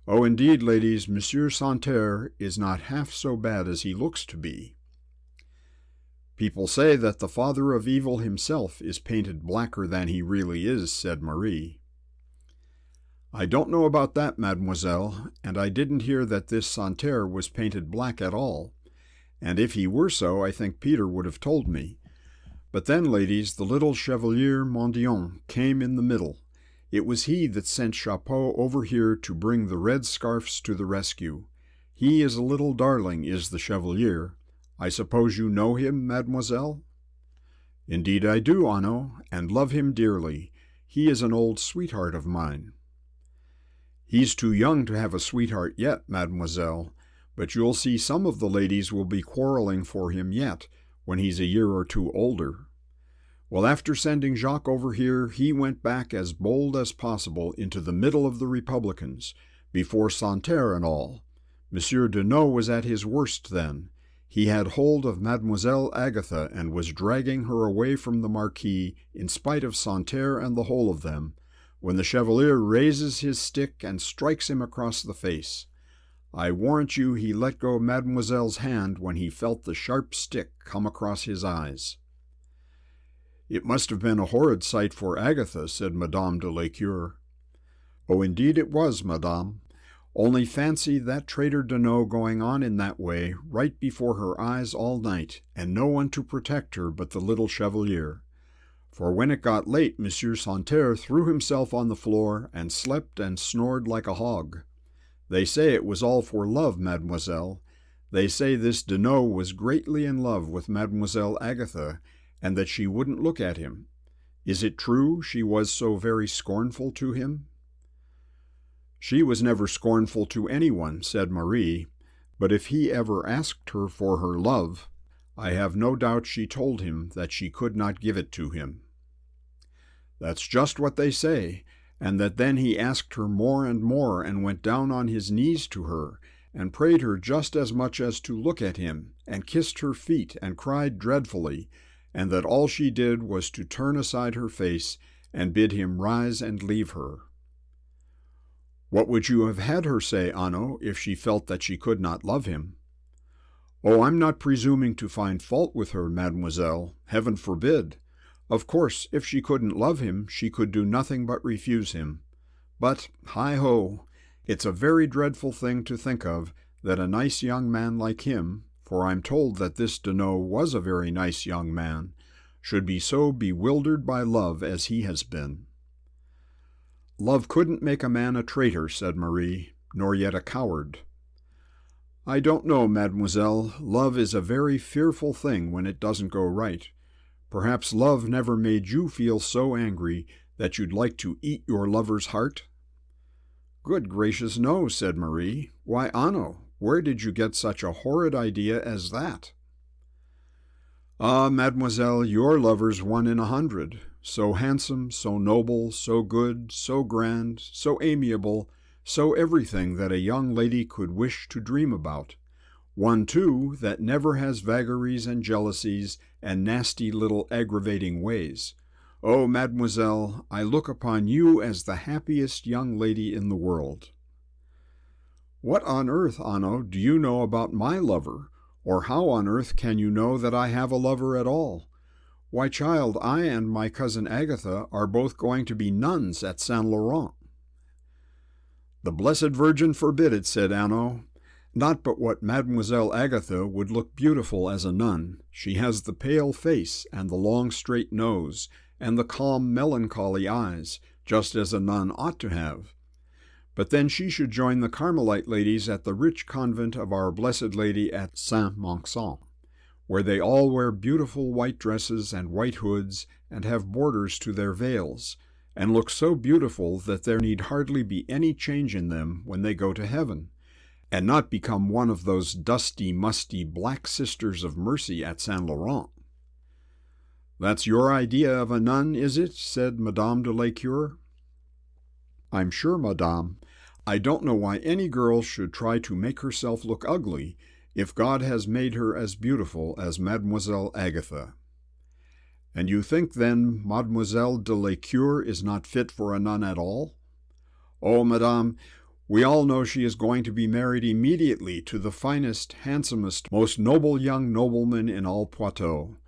Oh, indeed, ladies, Monsieur Santerre is not half so bad as he looks to be." "People say that the father of evil himself is painted blacker than he really is," said Marie. "I don't know about that, mademoiselle, and I didn't hear that this Santerre was painted black at all. And if he were so, I think Peter would have told me. But then, ladies, the little Chevalier Mendion came in the middle. It was he that sent Chapot over here to bring the red scarfs to the rescue. He is a little darling, is the Chevalier. I suppose you know him, mademoiselle?" "Indeed I do, Anno, and love him dearly. He is an old sweetheart of mine." "He's too young to have a sweetheart yet, mademoiselle, but you'll see some of the ladies will be quarreling for him yet, when he's a year or two older." Well, after sending Jacques over here, he went back as bold as possible into the middle of the Republicans, before Santerre and all. Monsieur Deneau was at his worst then. He had hold of Mademoiselle Agatha and was dragging her away from the Marquis in spite of Santerre and the whole of them, when the Chevalier raises his stick and strikes him across the face. I warrant you he let go Mademoiselle's hand when he felt the sharp stick come across his eyes. It must have been a horrid sight for Agatha, said Madame de Lécure. Oh, indeed it was, madame. Only fancy that traitor Deneau going on in that way, right before her eyes all night, and no one to protect her but the little Chevalier. For when it got late, Monsieur Santerre threw himself on the floor and slept and snored like a hog. They say it was all for love, mademoiselle. They say this Deneau was greatly in love with Mademoiselle Agatha, and that she wouldn't look at him. Is it true she was so very scornful to him? She was never scornful to anyone, said Marie, but if he ever asked her for her love, I have no doubt she told him that she could not give it to him. That's just what they say, and that then he asked her more and went down on his knees to her, and prayed her just as much as to look at him, and kissed her feet and cried dreadfully, and that all she did was to turn aside her face and bid him rise and leave her. What would you have had her say, Anno, if she felt that she could not love him? Oh, I'm not presuming to find fault with her, mademoiselle. Heaven forbid. Of course, if she couldn't love him, she could do nothing but refuse him. But, hi-ho, it's a very dreadful thing to think of, that a nice young man like him, for I'm told that this Deneau was a very nice young man, should be so bewildered by love as he has been. Love couldn't make a man a traitor, said Marie, nor yet a coward. I don't know, mademoiselle. Love is a very fearful thing when it doesn't go right. Perhaps love never made you feel so angry that you'd like to eat your lover's heart? Good gracious, no, said Marie. Why, Anno, where did you get such a horrid idea as that? Ah, mademoiselle, your lover's 1 in 100. So handsome, so noble, so good, so grand, so amiable, so everything that a young lady could wish to dream about. One, too, that never has vagaries and jealousies and nasty little aggravating ways. Oh, mademoiselle, I look upon you as the happiest young lady in the world. What on earth, Anno, do you know about my lover? Or how on earth can you know that I have a lover at all? Why, child, I and my cousin Agatha are both going to be nuns at Saint Laurent. The Blessed Virgin forbid it, said Anno. Not but what Mademoiselle Agatha would look beautiful as a nun. She has the pale face, and the long straight nose, and the calm melancholy eyes, just as a nun ought to have. But then she should join the Carmelite ladies at the rich convent of Our Blessed Lady at Saint-Maixent, where they all wear beautiful white dresses and white hoods, and have borders to their veils, and look so beautiful that there need hardly be any change in them when they go to heaven, and not become one of those dusty, musty black sisters of mercy at Saint Laurent. That's your idea of a nun, is it? Said Madame de Lécure. I'm sure, madame. I don't know why any girl should try to make herself look ugly if God has made her as beautiful as Mademoiselle Agatha. And you think, then, Mademoiselle de Lécure is not fit for a nun at all? Oh, madame, we all know she is going to be married immediately to the finest, handsomest, most noble young nobleman in all Poitou.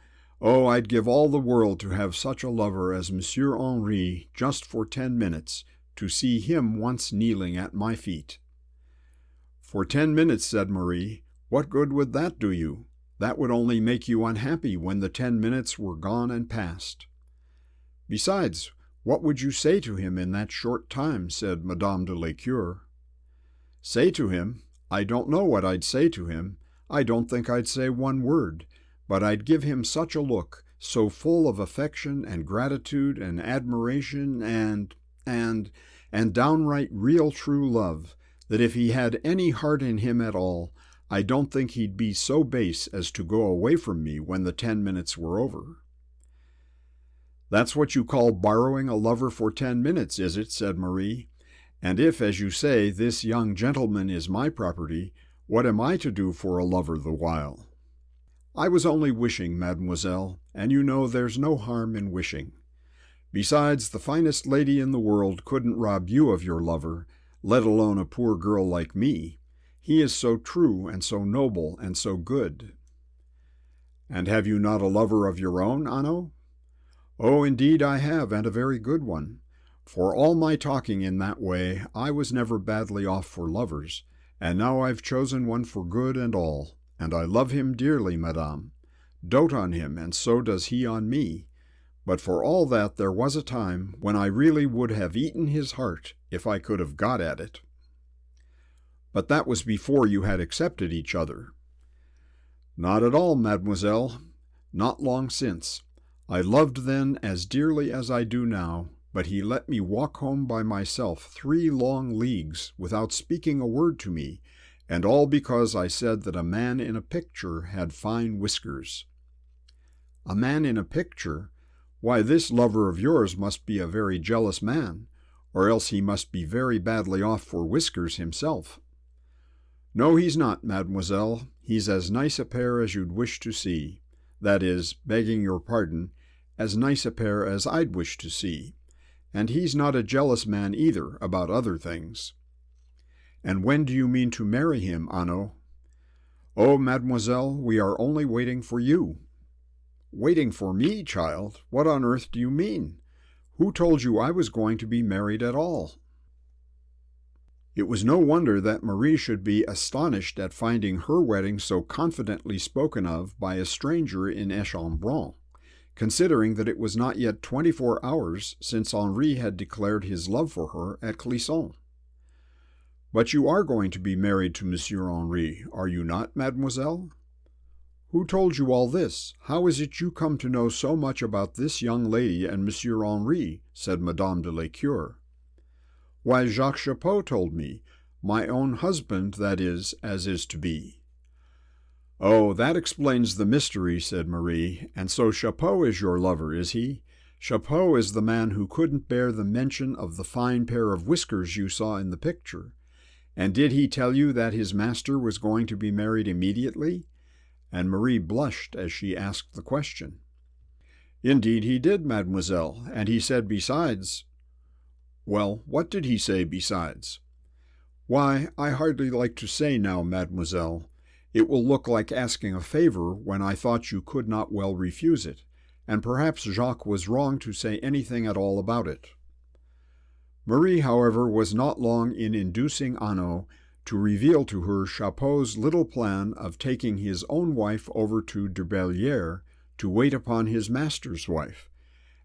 Oh, I'd give all the world to have such a lover as Monsieur Henri just for 10 minutes, to see him once kneeling at my feet. For 10 minutes, said Marie. What good would that do you? That would only make you unhappy when the 10 minutes were gone and past. Besides, what would you say to him in that short time? Said Madame de Lécure. Say to him? I don't know what I'd say to him. I don't think I'd say one word, but I'd give him such a look, so full of affection and gratitude and admiration and downright real true love, that if he had any heart in him at all, I don't think he'd be so base as to go away from me when the 10 minutes were over. "That's what you call borrowing a lover for 10 minutes, is it?" said Marie. "And if, as you say, this young gentleman is my property, what am I to do for a lover the while?" "I was only wishing, mademoiselle, and you know there's no harm in wishing. Besides, the finest lady in the world couldn't rob you of your lover, let alone a poor girl like me. He is so true and so noble and so good." "And have you not a lover of your own, Anno?" "Oh, indeed I have, and a very good one. For all my talking in that way, I was never badly off for lovers, and now I've chosen one for good and all, and I love him dearly, madame. Dote on him, and so does he on me. But for all that there was a time when I really would have eaten his heart if I could have got at it." "But that was before you had accepted each other." "Not at all, mademoiselle. Not long since. I loved then as dearly as I do now, but he let me walk home by myself 3 long leagues without speaking a word to me, and all because I said that a man in a picture had fine whiskers." "A man in a picture? Why, this lover of yours must be a very jealous man, or else he must be very badly off for whiskers himself." "No, he's not, mademoiselle. He's as nice a pair as you'd wish to see. That is, begging your pardon, as nice a pair as I'd wish to see. And he's not a jealous man either about other things." "And when do you mean to marry him, Anno?" "Oh, mademoiselle, we are only waiting for you." "Waiting for me, child? What on earth do you mean? Who told you I was going to be married at all?" It was no wonder that Marie should be astonished at finding her wedding so confidently spoken of by a stranger in Échambron, considering that it was not yet 24 hours since Henri had declared his love for her at Clisson. "But you are going to be married to Monsieur Henri, are you not, mademoiselle?" "Who told you all this? How is it you come to know so much about this young lady and Monsieur Henri?" said Madame de la Cure. "Why, Jacques Chapot told me, my own husband, that is, as is to be." "Oh, that explains the mystery," said Marie. "And so Chapot is your lover, is he? Chapot is the man who couldn't bear the mention of the fine pair of whiskers you saw in the picture. And did he tell you that his master was going to be married immediately?" And Marie blushed as she asked the question. "Indeed he did, mademoiselle, and he said besides—" "Well, what did he say besides?" "Why, I hardly like to say now, mademoiselle. It will look like asking a favor when I thought you could not well refuse it, and perhaps Jacques was wrong to say anything at all about it." Marie, however, was not long in inducing Anno to reveal to her Chapot's little plan of taking his own wife over to de Bellière to wait upon his master's wife,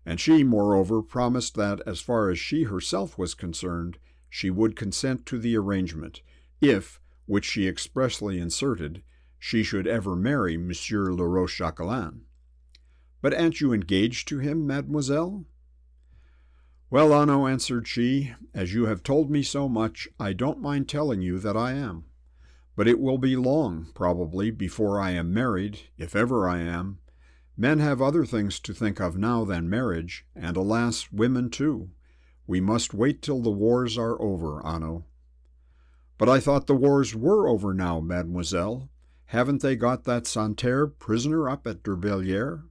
and she, moreover, promised that, as far as she herself was concerned, she would consent to the arrangement, if, which she expressly inserted, she should ever marry Monsieur le Rochechapelain. "But ain't you engaged to him, mademoiselle?" "Well, Anno," answered she, "as you have told me so much, I don't mind telling you that I am. But it will be long, probably, before I am married, if ever I am. Men have other things to think of now than marriage, and alas, women too. We must wait till the wars are over, Anno." "But I thought the wars were over now, mademoiselle. Haven't they got that Santerre prisoner up at de Bellière?"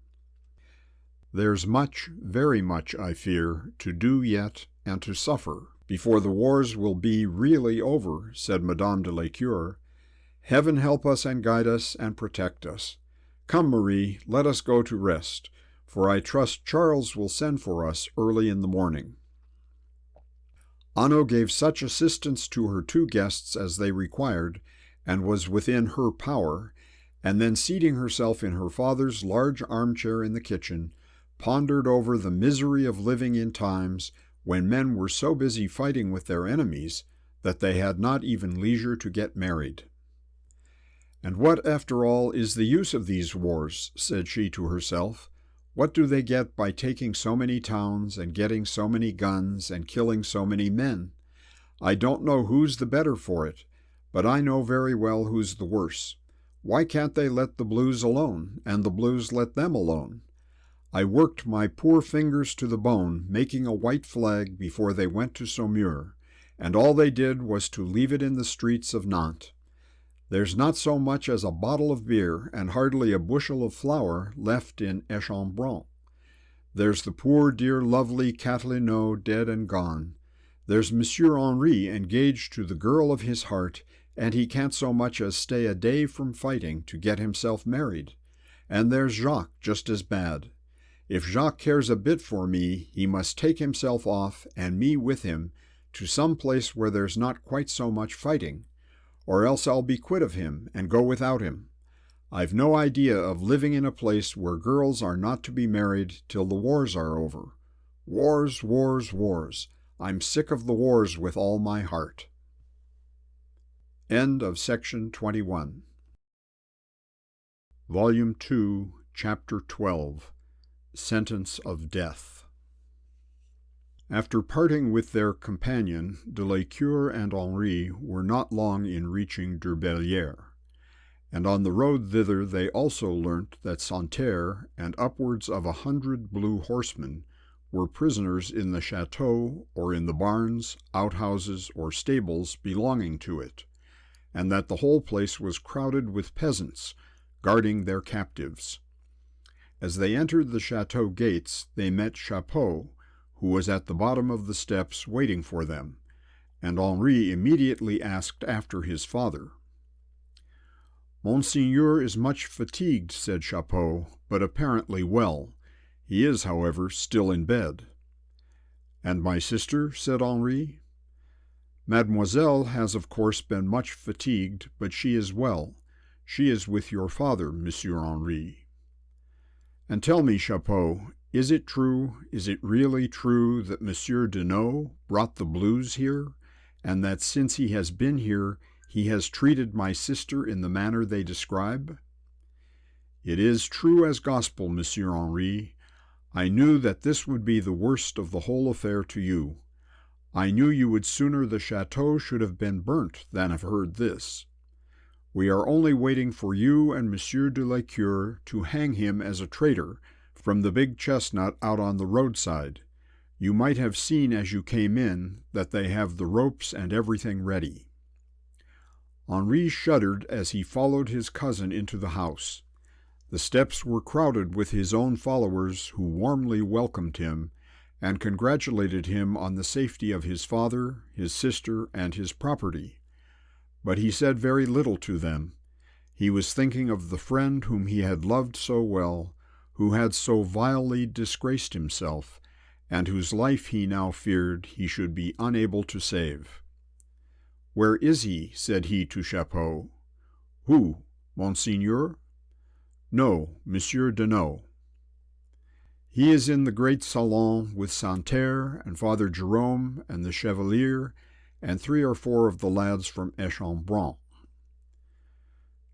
"There's much, very much, I fear, to do yet and to suffer before the wars will be really over," said Madame de la Cure. "Heaven help us and guide us and protect us. Come, Marie, let us go to rest, for I trust Charles will send for us early in the morning." Anno gave such assistance to her 2 guests as they required, and was within her power, and then seating herself in her father's large armchair in the kitchen, pondered over the misery of living in times when men were so busy fighting with their enemies that they had not even leisure to get married. "And what, after all, is the use of these wars?" said she to herself. "What do they get by taking so many towns and getting so many guns and killing so many men? I don't know who's the better for it, but I know very well who's the worse. Why can't they let the blues alone, and the blues let them alone? I worked my poor fingers to the bone, making a white flag before they went to Saumur, and all they did was to leave it in the streets of Nantes. There's not so much as a bottle of beer and hardly a bushel of flour left in Échambron. There's the poor dear lovely Catalino dead and gone. There's Monsieur Henri engaged to the girl of his heart, and he can't so much as stay a day from fighting to get himself married. And there's Jacques just as bad. If Jacques cares a bit for me, he must take himself off, and me with him, to some place where there's not quite so much fighting, or else I'll be quit of him and go without him. I've no idea of living in a place where girls are not to be married till the wars are over. Wars, wars, wars. I'm sick of the wars with all my heart. End of section 21. Volume 2, Chapter 12. Sentence of Death. After parting with their companion, de Lescure and Henri were not long in reaching Durbellière, and on the road thither they also learnt that Santerre and upwards of 100 blue horsemen were prisoners in the chateau or in the barns, outhouses, or stables belonging to it, and that the whole place was crowded with peasants, guarding their captives. As they entered the chateau gates, they met Chapeau, who was at the bottom of the steps waiting for them, and Henri immediately asked after his father. "Monseigneur is much fatigued," said Chapeau, "but apparently well. He is, however, still in bed." "And my sister?" said Henri. "Mademoiselle has of course been much fatigued, but she is well. She is with your father, Monsieur Henri." "And tell me, Chapeau, is it really true that Monsieur Deneau brought the blues here, and that since he has been here, he has treated my sister in the manner they describe?" "It is true as gospel, Monsieur Henri. I knew that this would be the worst of the whole affair to you. I knew you would sooner the chateau should have been burnt than have heard this. We are only waiting for you and Monsieur de Lescure to hang him as a traitor from the big chestnut out on the roadside. You might have seen as you came in that they have the ropes and everything ready." Henri shuddered as he followed his cousin into the house. The steps were crowded with his own followers, who warmly welcomed him and congratulated him on the safety of his father, his sister, and his property. But he said very little to them. He was thinking of the friend whom he had loved so well, who had so vilely disgraced himself, and whose life he now feared he should be unable to save. "Where is he?" said he to Chapeau. "Who? Monseigneur?" "No, Monsieur Deneau." "He is in the great salon with Santerre and Father Jerome and the Chevalier and 3 or 4 of the lads from Échambron."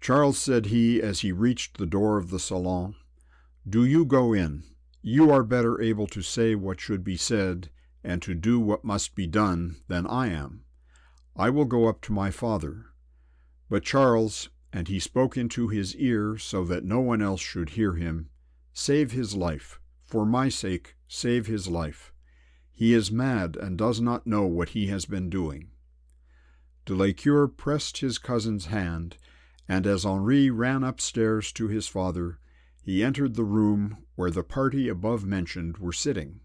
"Charles," said he as he reached the door of the salon, "do you go in. You are better able to say what should be said and to do what must be done than I am. I will go up to my father. But Charles," and he spoke into his ear so that no one else should hear him, "save his life. For my sake, save his life. He is mad and does not know what he has been doing." De Lescure pressed his cousin's hand, and as Henri ran upstairs to his father, he entered the room where the party above mentioned were sitting.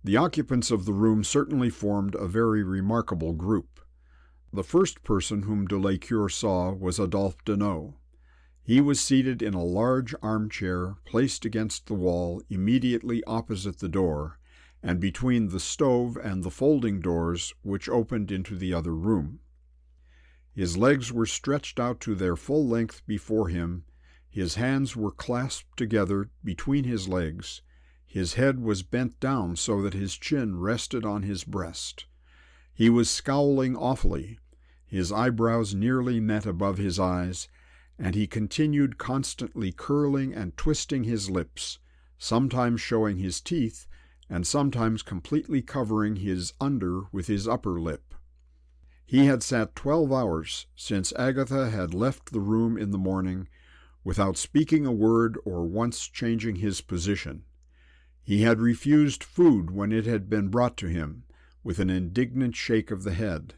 The occupants of the room certainly formed a very remarkable group. The first person whom de Lescure saw was Adolphe Deneau. He was seated in a large armchair placed against the wall immediately opposite the door, and between the stove and the folding doors which opened into the other room. His legs were stretched out to their full length before him, his hands were clasped together between his legs, his head was bent down so that his chin rested on his breast. He was scowling awfully, his eyebrows nearly met above his eyes, and he continued constantly curling and twisting his lips, sometimes showing his teeth, and sometimes completely covering his under with his upper lip. He had sat 12 hours, since Agatha had left the room in the morning, without speaking a word or once changing his position. He had refused food when it had been brought to him, with an indignant shake of the head,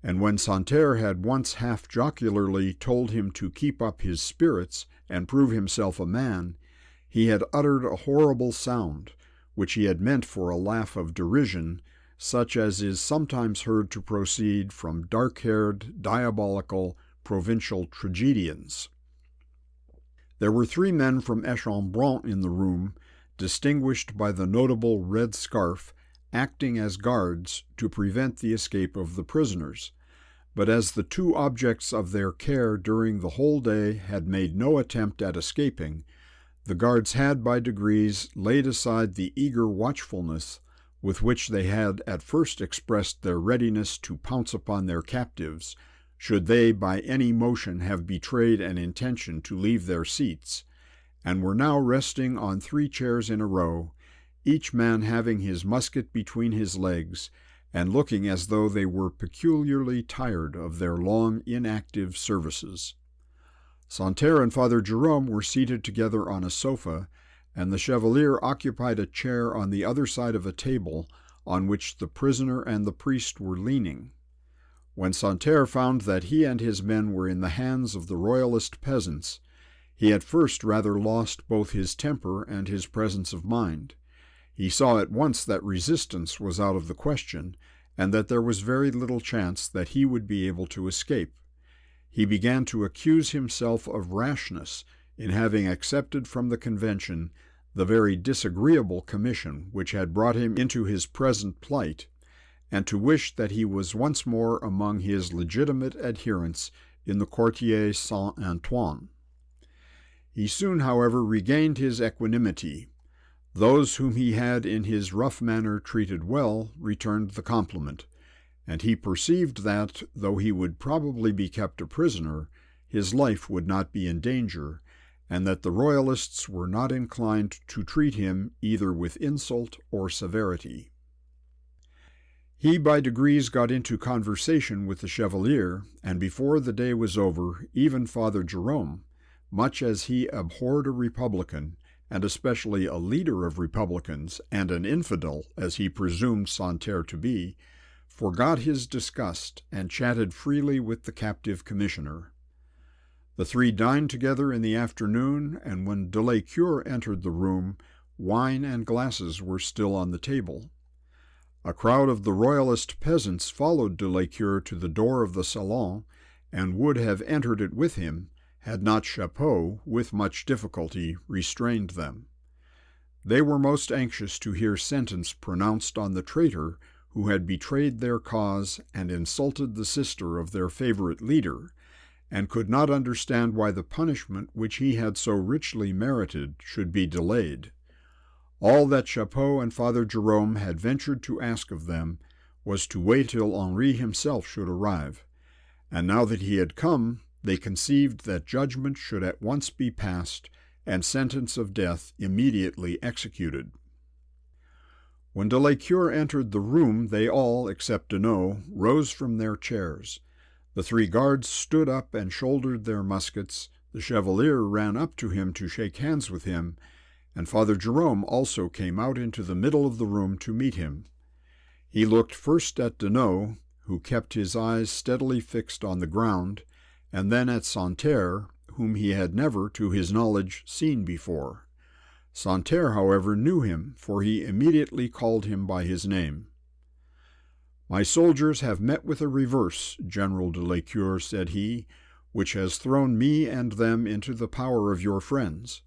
and when Santerre had once half jocularly told him to keep up his spirits and prove himself a man, he had uttered a horrible sound, which he had meant for a laugh of derision, such as is sometimes heard to proceed from dark-haired, diabolical, provincial tragedians. There were 3 men from Echambron in the room, distinguished by the notable red scarf, acting as guards to prevent the escape of the prisoners. But as the 2 objects of their care during the whole day had made no attempt at escaping, the guards had by degrees laid aside the eager watchfulness with which they had at first expressed their readiness to pounce upon their captives, should they by any motion have betrayed an intention to leave their seats, and were now resting on 3 chairs in a row, each man having his musket between his legs, and looking as though they were peculiarly tired of their long inactive services. Santerre and Father Jerome were seated together on a sofa, and the Chevalier occupied a chair on the other side of a table on which the prisoner and the priest were leaning. When Santerre found that he and his men were in the hands of the royalist peasants, he at first rather lost both his temper and his presence of mind. He saw at once that resistance was out of the question, and that there was very little chance that he would be able to escape. He began to accuse himself of rashness in having accepted from the convention the very disagreeable commission which had brought him into his present plight, and to wish that he was once more among his legitimate adherents in the Quartier Saint-Antoine. He soon, however, regained his equanimity. Those whom he had in his rough manner treated well returned the compliment, and he perceived that, though he would probably be kept a prisoner, his life would not be in danger, and that the royalists were not inclined to treat him either with insult or severity. He by degrees got into conversation with the Chevalier, and before the day was over, even Father Jerome, much as he abhorred a Republican, and especially a leader of Republicans, and an infidel, as he presumed Santerre to be, forgot his disgust and chatted freely with the captive commissioner. The 3 dined together in the afternoon, and when de Lescure entered the room, wine and glasses were still on the table. A crowd of the royalist peasants followed de Lescure to the door of the salon, and would have entered it with him, had not Chapeau, with much difficulty, restrained them. They were most anxious to hear sentence pronounced on the traitor who had betrayed their cause and insulted the sister of their favorite leader, and could not understand why the punishment which he had so richly merited should be delayed. All that Chapeau and Father Jerome had ventured to ask of them was to wait till Henri himself should arrive, and now that he had come, they conceived that judgment should at once be passed and sentence of death immediately executed. When de Lescure entered the room, they all, except Deneau, rose from their chairs. The 3 guards stood up and shouldered their muskets, the Chevalier ran up to him to shake hands with him, and Father Jerome also came out into the middle of the room to meet him. He looked first at Deneau, who kept his eyes steadily fixed on the ground, and then at Santerre, whom he had never, to his knowledge, seen before. Santerre, however, knew him, for he immediately called him by his name. "My soldiers have met with a reverse, General de Lescure," said he, "which has thrown me and them into the power of your friends.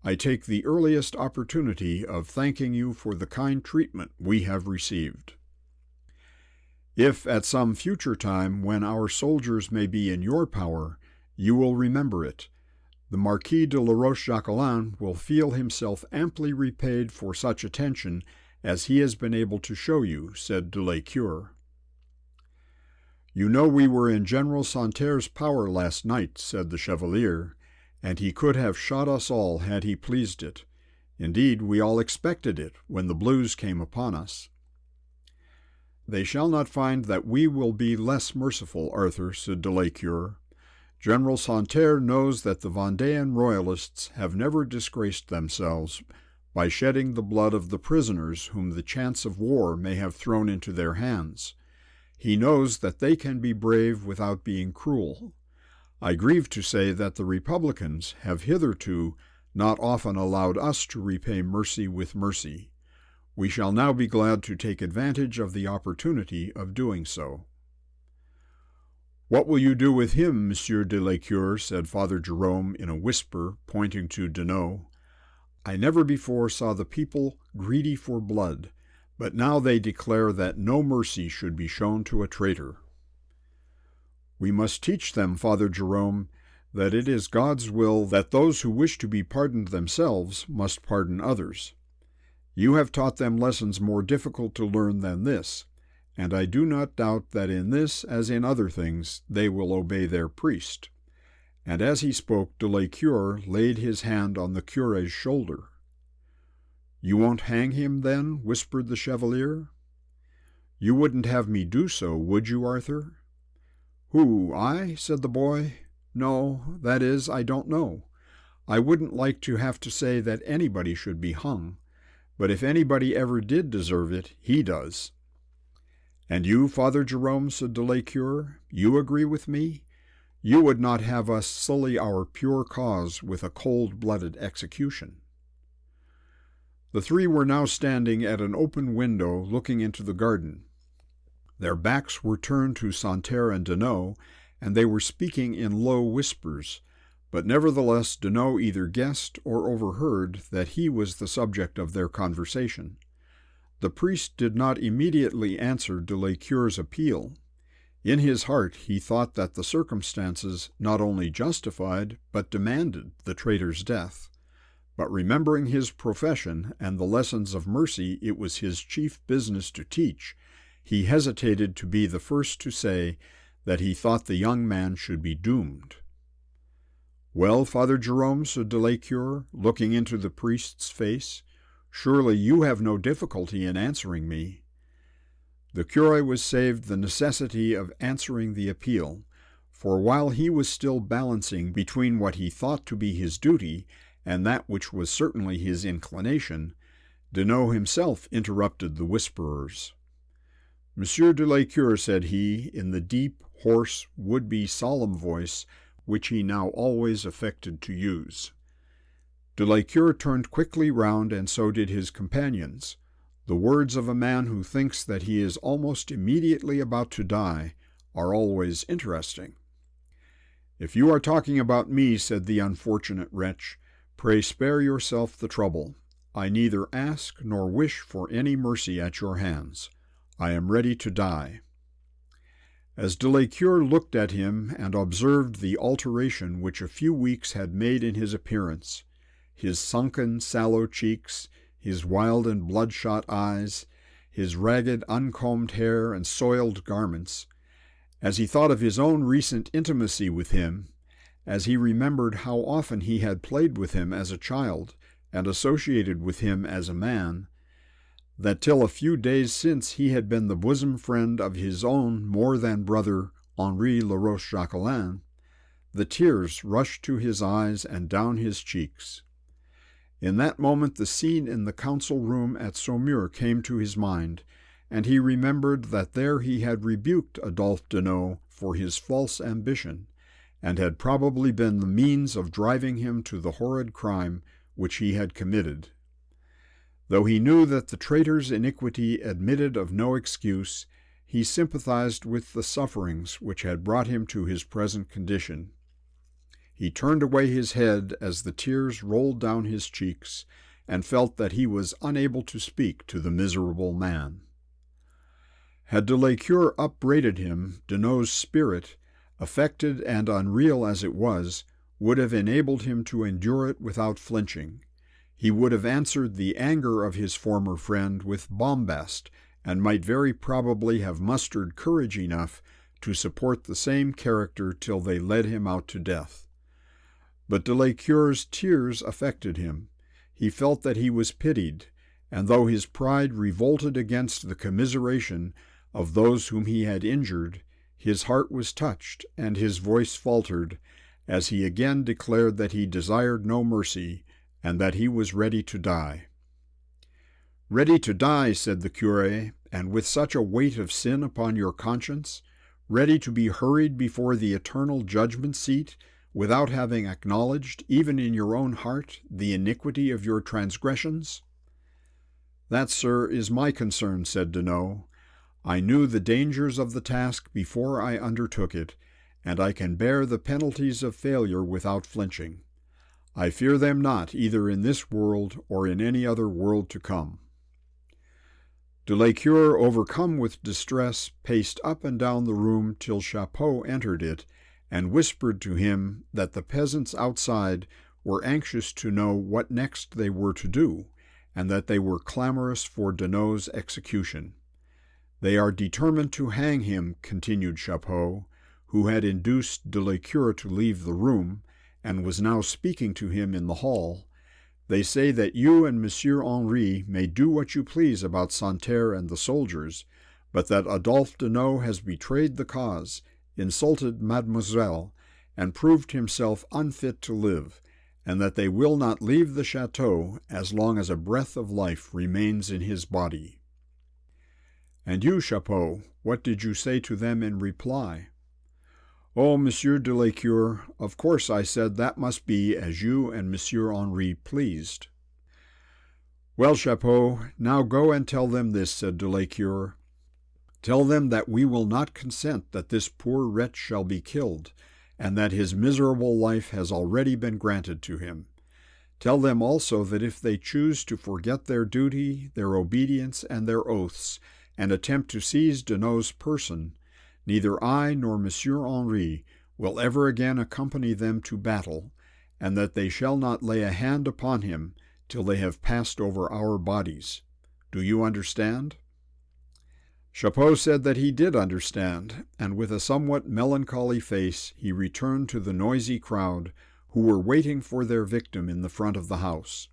I take the earliest opportunity of thanking you for the kind treatment we have received. If at some future time, when our soldiers may be in your power, you will remember it, the Marquis de la Roche-Jacquelin will feel himself amply repaid for such attention as he has been able to show you," said de Lescure. "You know we were in General Santerre's power last night," said the Chevalier, "and he could have shot us all had he pleased it. Indeed, we all expected it when the blues came upon us." "They shall not find that we will be less merciful, Arthur," said de Lescure. General Santerre knows that the Vendéan royalists have never disgraced themselves by shedding the blood of the prisoners whom the chance of war may have thrown into their hands. He knows that they can be brave without being cruel. I grieve to say that the Republicans have hitherto not often allowed us to repay mercy with mercy. We shall now be glad to take advantage of the opportunity of doing so. "What will you do with him, Monsieur de la Cure?" said Father Jerome in a whisper, pointing to Deneau. "I never before saw the people greedy for blood, but now they declare that no mercy should be shown to a traitor." "We must teach them, Father Jerome, that it is God's will that those who wish to be pardoned themselves must pardon others. You have taught them lessons more difficult to learn than this, and I do not doubt that in this, as in other things, they will obey their priest." And as he spoke, de la Cure laid his hand on the cure's shoulder. "You won't hang him, then?" whispered the Chevalier. "You wouldn't have me do so, would you, Arthur?" "Who, I?" said the boy. "No, that is, I don't know. I wouldn't like to have to say that anybody should be hung, but if anybody ever did deserve it, he does." "And you, Father Jerome," said de la Cure, "you agree with me? You would not have us sully our pure cause with a cold-blooded execution." The three were now standing at an open window looking into the garden. Their backs were turned to Santerre and Deneau, and they were speaking in low whispers, but nevertheless Deneau either guessed or overheard that he was the subject of their conversation. The priest did not immediately answer de la Cure's appeal. In his heart he thought that the circumstances not only justified but demanded the traitor's death. But remembering his profession and the lessons of mercy it was his chief business to teach, he hesitated to be the first to say that he thought the young man should be doomed. "Well, Father Jerome," said de la Cure, looking into the priest's face, "surely you have no difficulty in answering me." The curé was saved the necessity of answering the appeal, for while he was still balancing between what he thought to be his duty and that which was certainly his inclination, Deneau himself interrupted the whisperers. "Monsieur de la Cure," said he, in the deep, hoarse, would-be solemn voice which he now always affected to use. De la Cure turned quickly round, and so did his companions. The words of a man who thinks that he is almost immediately about to die are always interesting. "If you are talking about me," said the unfortunate wretch, "pray spare yourself the trouble. I neither ask nor wish for any mercy at your hands. I am ready to die." As de la Cure looked at him and observed the alteration which a few weeks had made in his appearance, his sunken, sallow cheeks, his wild and bloodshot eyes, his ragged, uncombed hair and soiled garments, as he thought of his own recent intimacy with him, as he remembered how often he had played with him as a child and associated with him as a man, that till a few days since he had been the bosom friend of his own more-than-brother Henri Le Roche-Jacquelin, the tears rushed to his eyes and down his cheeks. In that moment the scene in the council-room at Saumur came to his mind, and he remembered that there he had rebuked Adolphe Deneau for his false ambition, and had probably been the means of driving him to the horrid crime which he had committed. Though he knew that the traitor's iniquity admitted of no excuse, he sympathized with the sufferings which had brought him to his present condition. He turned away his head as the tears rolled down his cheeks, and felt that he was unable to speak to the miserable man. Had de la Cure upbraided him, Deneau's spirit, affected and unreal as it was, would have enabled him to endure it without flinching. He would have answered the anger of his former friend with bombast, and might very probably have mustered courage enough to support the same character till they led him out to death. But de la Cure's tears affected him. He felt that he was pitied, and though his pride revolted against the commiseration of those whom he had injured, his heart was touched, and his voice faltered, as he again declared that he desired no mercy, and that he was ready to die. "Ready to die," said the curé, "and with such a weight of sin upon your conscience? Ready to be hurried before the eternal judgment seat, without having acknowledged, even in your own heart, the iniquity of your transgressions?" "That, sir, is my concern," said Deneau. "I knew the dangers of the task before I undertook it, and I can bear the penalties of failure without flinching. I fear them not, either in this world or in any other world to come." De Lescure, overcome with distress, paced up and down the room till Chapeau entered it, and whispered to him that the peasants outside were anxious to know what next they were to do, and that they were clamorous for Deneau's execution. "They are determined to hang him," continued Chapeau, who had induced de Lescure to leave the room, and was now speaking to him in the hall. "They say that you and Monsieur Henri may do what you please about Santerre and the soldiers, but that Adolphe Deneau has betrayed the cause, insulted Mademoiselle, and proved himself unfit to live, and that they will not leave the chateau as long as a breath of life remains in his body." "And you, Chapeau, what did you say to them in reply?" "Oh, Monsieur de Lescure, of course I said that must be as you and Monsieur Henri pleased." "Well, Chapeau, now go and tell them this," said de Lescure. "Tell them that we will not consent that this poor wretch shall be killed, and that his miserable life has already been granted to him. Tell them also that if they choose to forget their duty, their obedience, and their oaths, and attempt to seize Deneau's person, neither I nor Monsieur Henri will ever again accompany them to battle, and that they shall not lay a hand upon him till they have passed over our bodies. Do you understand?" Chapeau said that he did understand, and with a somewhat melancholy face he returned to the noisy crowd who were waiting for their victim in the front of the house.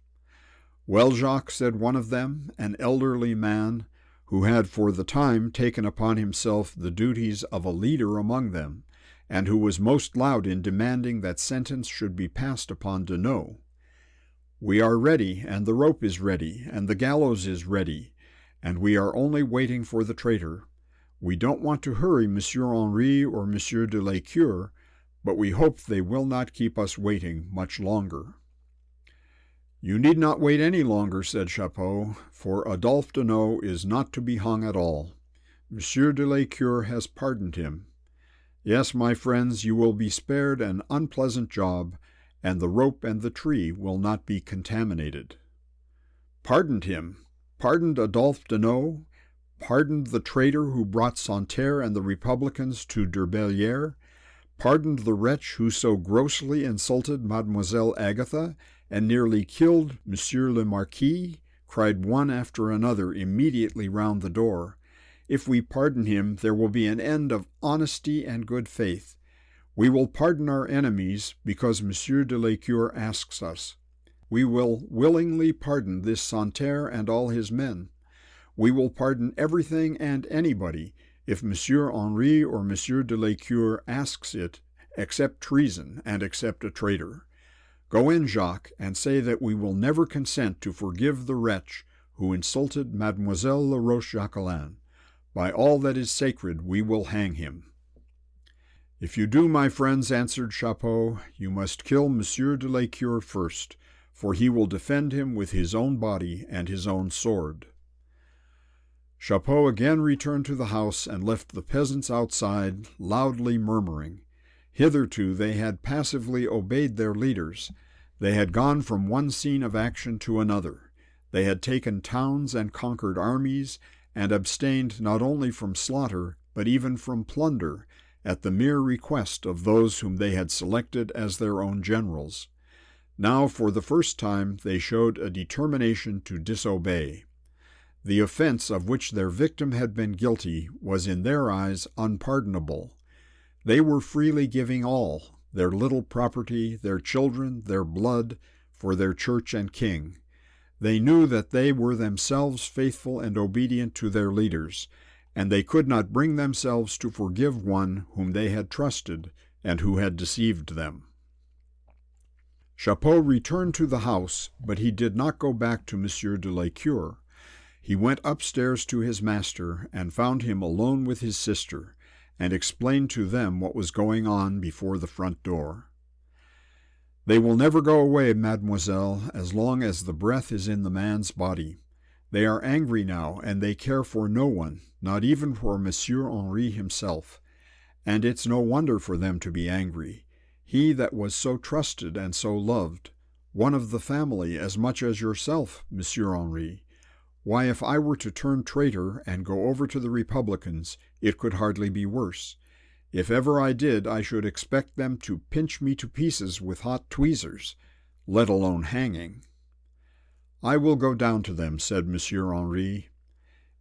"Well, Jacques," said one of them, an elderly man, who had for the time taken upon himself the duties of a leader among them, and who was most loud in demanding that sentence should be passed upon Deneau. "We are ready, and the rope is ready, and the gallows is ready, and we are only waiting for the traitor. We don't want to hurry Monsieur Henri or Monsieur de Lescure, but we hope they will not keep us waiting much longer." "You need not wait any longer," said Chapeau, "for Adolphe Deneau is not to be hung at all. Monsieur de Lescure has pardoned him. Yes, my friends, you will be spared an unpleasant job, and the rope and the tree will not be contaminated." "Pardoned him? Pardoned Adolphe Deneau? Pardoned the traitor who brought Santerre and the Republicans to Durbellière? Pardoned the wretch who so grossly insulted Mademoiselle Agatha and nearly killed Monsieur le Marquis?" cried one after another immediately round the door. "If we pardon him, there will be an end of honesty and good faith. We will pardon our enemies because Monsieur de Lescure asks us. We will willingly pardon this Santerre and all his men. We will pardon everything and anybody if Monsieur Henri or Monsieur de Lescure asks it, except treason and except a traitor. Go in, Jacques, and say that we will never consent to forgive the wretch who insulted Mademoiselle La Roche-Jacqueline. By all that is sacred, we will hang him." "If you do, my friends," answered Chapeau, "you must kill Monsieur de Lescure first, for he will defend him with his own body and his own sword." Chapeau again returned to the house and left the peasants outside, loudly murmuring. Hitherto they had passively obeyed their leaders. They had gone from one scene of action to another. They had taken towns and conquered armies, and abstained not only from slaughter, but even from plunder, at the mere request of those whom they had selected as their own generals. Now, for the first time, they showed a determination to disobey. The offense of which their victim had been guilty was in their eyes unpardonable. They were freely giving all, their little property, their children, their blood, for their church and king. They knew that they were themselves faithful and obedient to their leaders, and they could not bring themselves to forgive one whom they had trusted and who had deceived them. Chapeau returned to the house, but he did not go back to Monsieur de la Cure. He went upstairs to his master and found him alone with his sister, and explained to them what was going on before the front door. "They will never go away, mademoiselle, as long as the breath is in the man's body. They are angry now, and they care for no one, not even for Monsieur Henri himself. And it's no wonder for them to be angry. He that was so trusted and so loved, one of the family as much as yourself, Monsieur Henri. Why, if I were to turn traitor and go over to the Republicans, it could hardly be worse. If ever I did, I should expect them to pinch me to pieces with hot tweezers, let alone hanging." "I will go down to them," said Monsieur Henri.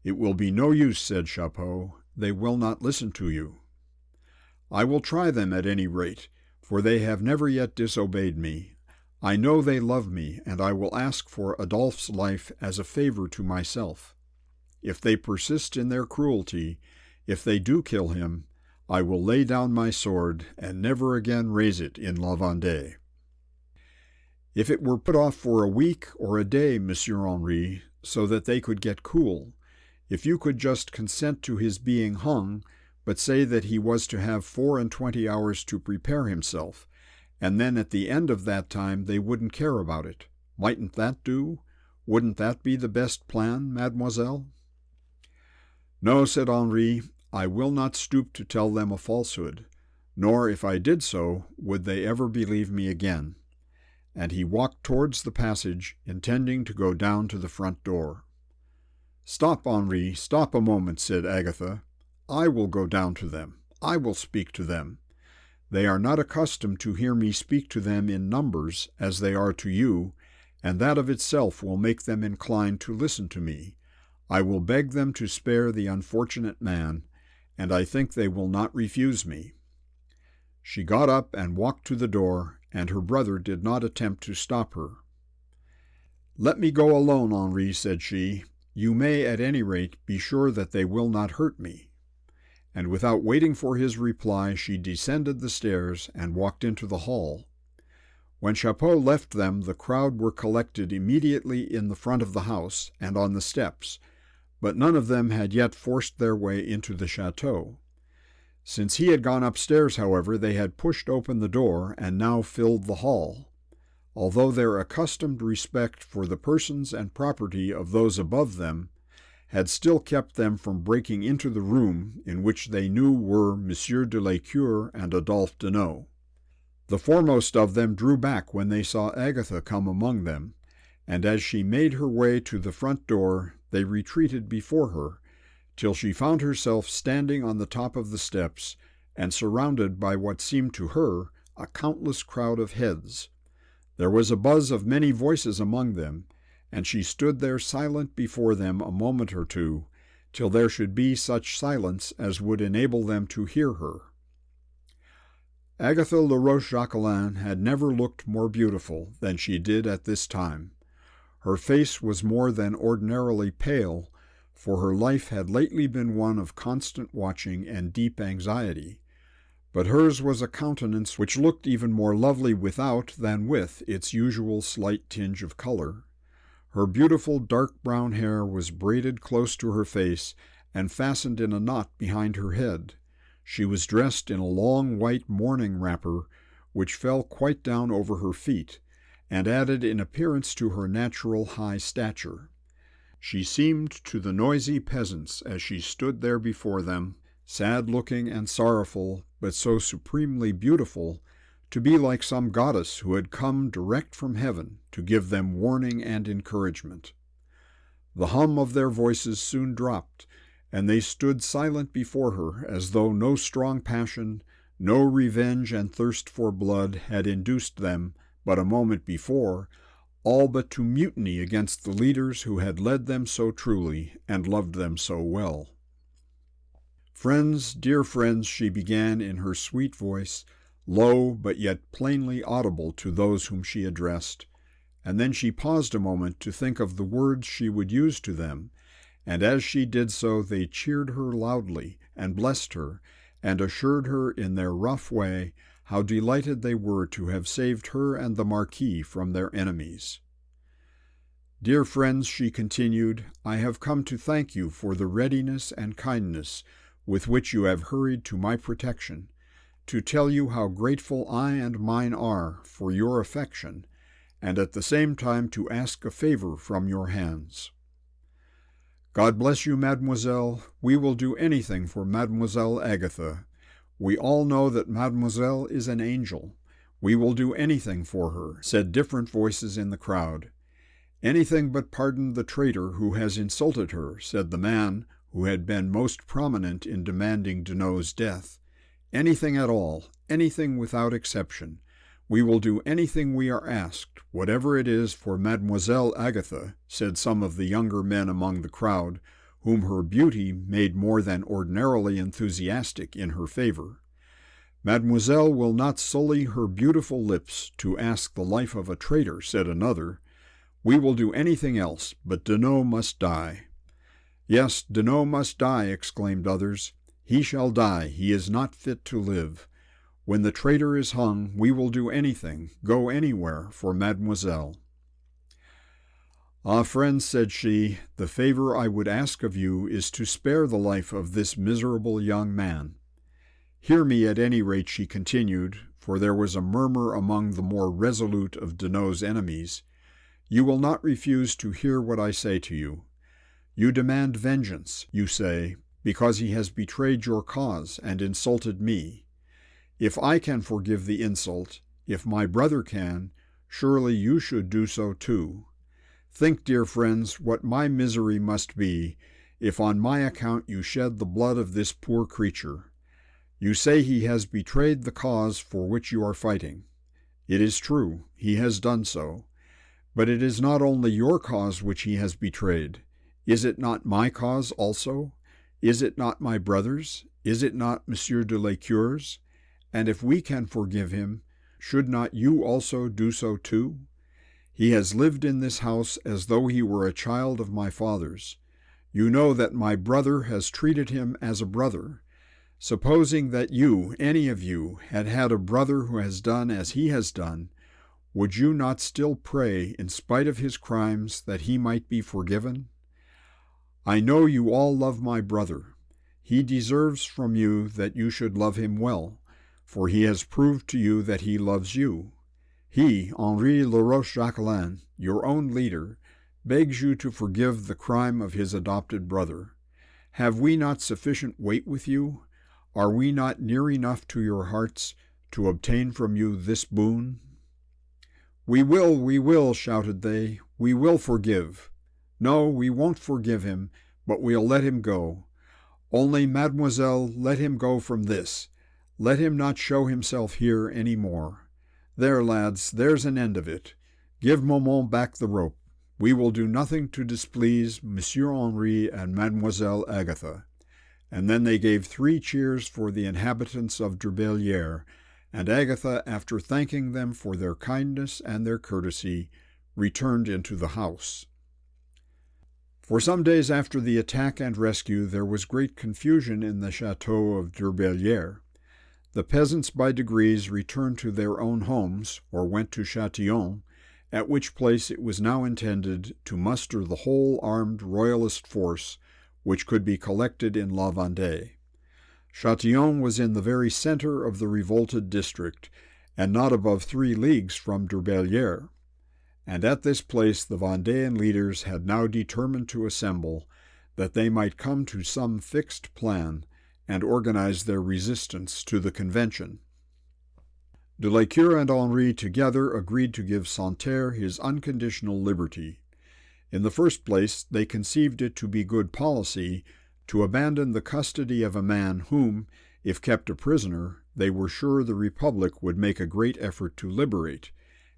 "It will be no use," said Chapeau. "They will not listen to you." "I will try them at any rate, for they have never yet disobeyed me. I know they love me, and I will ask for Adolphe's life as a favor to myself. If they persist in their cruelty, if they do kill him, I will lay down my sword and never again raise it in La Vendée." "If it were put off for a week or a day, Monsieur Henri, so that they could get cool, if you could just consent to his being hung, but say that he was to have 24 hours to prepare himself, and then at the end of that time they wouldn't care about it. Mightn't that do? Wouldn't that be the best plan, mademoiselle?" "No," said Henri, "I will not stoop to tell them a falsehood, nor if I did so, would they ever believe me again." And he walked towards the passage, intending to go down to the front door. "Stop, Henri, stop a moment," said Agatha. "I will go down to them. I will speak to them. They are not accustomed to hear me speak to them in numbers, as they are to you, and that of itself will make them inclined to listen to me. I will beg them to spare the unfortunate man, and I think they will not refuse me." She got up and walked to the door, and her brother did not attempt to stop her. "Let me go alone, Henri," said she. "You may, at any rate, be sure that they will not hurt me." And without waiting for his reply, she descended the stairs and walked into the hall. When Chapeau left them, the crowd were collected immediately in the front of the house and on the steps, but none of them had yet forced their way into the chateau. Since he had gone upstairs, however, they had pushed open the door and now filled the hall. Although their accustomed respect for the persons and property of those above them had still kept them from breaking into the room in which they knew were Monsieur de la Cure and Adolphe Deneau. The foremost of them drew back when they saw Agatha come among them, and as she made her way to the front door, they retreated before her, till she found herself standing on the top of the steps, and surrounded by what seemed to her a countless crowd of heads. There was a buzz of many voices among them, and she stood there silent before them a moment or two, till there should be such silence as would enable them to hear her. Agatha Laroche-Jacquelin had never looked more beautiful than she did at this time. Her face was more than ordinarily pale, for her life had lately been one of constant watching and deep anxiety, but hers was a countenance which looked even more lovely without than with its usual slight tinge of color. Her beautiful dark brown hair was braided close to her face and fastened in a knot behind her head. She was dressed in a long white mourning wrapper, which fell quite down over her feet, and added in appearance to her natural high stature. She seemed to the noisy peasants, as she stood there before them, sad-looking and sorrowful, but so supremely beautiful, to be like some goddess who had come direct from heaven to give them warning and encouragement. The hum of their voices soon dropped, and they stood silent before her as though no strong passion, no revenge and thirst for blood had induced them, but a moment before, all but to mutiny against the leaders who had led them so truly and loved them so well. "Friends, dear friends," she began in her sweet voice, low but yet plainly audible to those whom she addressed, and then she paused a moment to think of the words she would use to them, and as she did so they cheered her loudly and blessed her, and assured her in their rough way how delighted they were to have saved her and the Marquis from their enemies. "Dear friends," she continued, "I have come to thank you for the readiness and kindness with which you have hurried to my protection, to tell you how grateful I and mine are for your affection, and at the same time to ask a favor from your hands." "God bless you, mademoiselle. We will do anything for Mademoiselle Agatha. We all know that mademoiselle is an angel. We will do anything for her," said different voices in the crowd. "Anything but pardon the traitor who has insulted her," said the man who had been most prominent in demanding Deneau's death. "Anything at all, anything without exception. We will do anything we are asked, whatever it is, for Mademoiselle Agatha," said some of the younger men among the crowd, whom her beauty made more than ordinarily enthusiastic in her favor. "Mademoiselle will not sully her beautiful lips to ask the life of a traitor," said another. "We will do anything else, but Deneau must die." "Yes, Deneau must die," exclaimed others. "He shall die. He is not fit to live. When the traitor is hung, we will do anything, go anywhere, for mademoiselle." "Ah, friends," said she, "the favor I would ask of you is to spare the life of this miserable young man. Hear me at any rate," she continued, for there was a murmur among the more resolute of Deneau's enemies. "You will not refuse to hear what I say to you. You demand vengeance, you say, because he has betrayed your cause and insulted me. If I can forgive the insult, if my brother can, surely you should do so too. Think, dear friends, what my misery must be if on my account you shed the blood of this poor creature. You say he has betrayed the cause for which you are fighting. It is true, he has done so. But it is not only your cause which he has betrayed. Is it not my cause also? Is it not my brother's? Is it not Monsieur de Lécueur's? And if we can forgive him, should not you also do so too? He has lived in this house as though he were a child of my father's. You know that my brother has treated him as a brother. Supposing that you, any of you, had had a brother who has done as he has done, would you not still pray, in spite of his crimes, that he might be forgiven? I know you all love my brother. He deserves from you that you should love him well, for he has proved to you that he loves you. He, Henri Laroche-Jacquelin, your own leader, begs you to forgive the crime of his adopted brother. Have we not sufficient weight with you? Are we not near enough to your hearts to obtain from you this boon?" We will," shouted they. "We will forgive. No, we won't forgive him, but we'll let him go. Only, mademoiselle, let him go from this. Let him not show himself here any more. There, lads, there's an end of it. Give Maman back the rope. We will do nothing to displease Monsieur Henri and Mademoiselle Agatha." And then they gave 3 cheers for the inhabitants of Durbellière, and Agatha, after thanking them for their kindness and their courtesy, returned into the house. For some days after the attack and rescue, there was great confusion in the chateau of Durbellière. The peasants by degrees returned to their own homes, or went to Châtillon, at which place it was now intended to muster the whole armed royalist force which could be collected in La Vendée. Châtillon was in the very center of the revolted district, and not above 3 leagues from Durbellière. And at this place the Vendéan leaders had now determined to assemble, that they might come to some fixed plan and organize their resistance to the Convention. De Lécueur and Henri together agreed to give Santerre his unconditional liberty. In the first place, they conceived it to be good policy to abandon the custody of a man whom, if kept a prisoner, they were sure the Republic would make a great effort to liberate,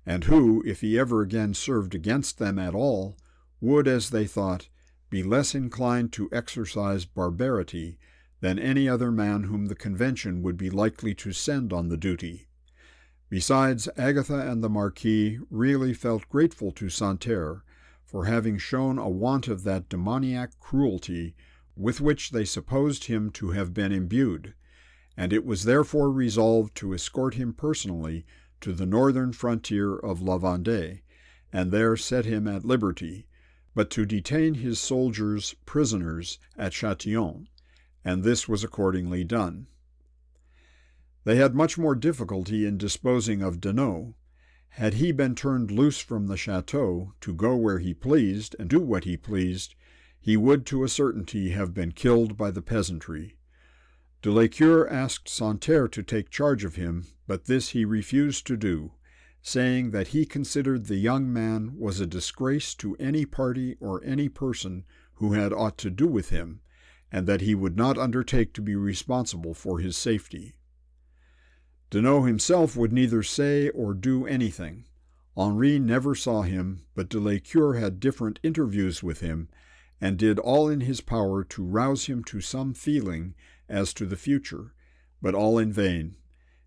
and who, if he ever again served against them at all, would, as they thought, be less inclined to exercise barbarity than any other man whom the Convention would be likely to send on the duty. Besides, Agatha and the Marquis really felt grateful to Santerre, for having shown a want of that demoniac cruelty with which they supposed him to have been imbued, and it was therefore resolved to escort him personally to the northern frontier of La Vendée, and there set him at liberty, but to detain his soldiers prisoners at Châtillon, and this was accordingly done. They had much more difficulty in disposing of Deneau. Had he been turned loose from the chateau to go where he pleased and do what he pleased, he would to a certainty have been killed by the peasantry. De Lescure asked Santerre to take charge of him, but this he refused to do, saying that he considered the young man was a disgrace to any party or any person who had aught to do with him, and that he would not undertake to be responsible for his safety. Deneau himself would neither say or do anything. Henri never saw him, but de Lescure had different interviews with him, and did all in his power to rouse him to some feeling as to the future, but all in vain.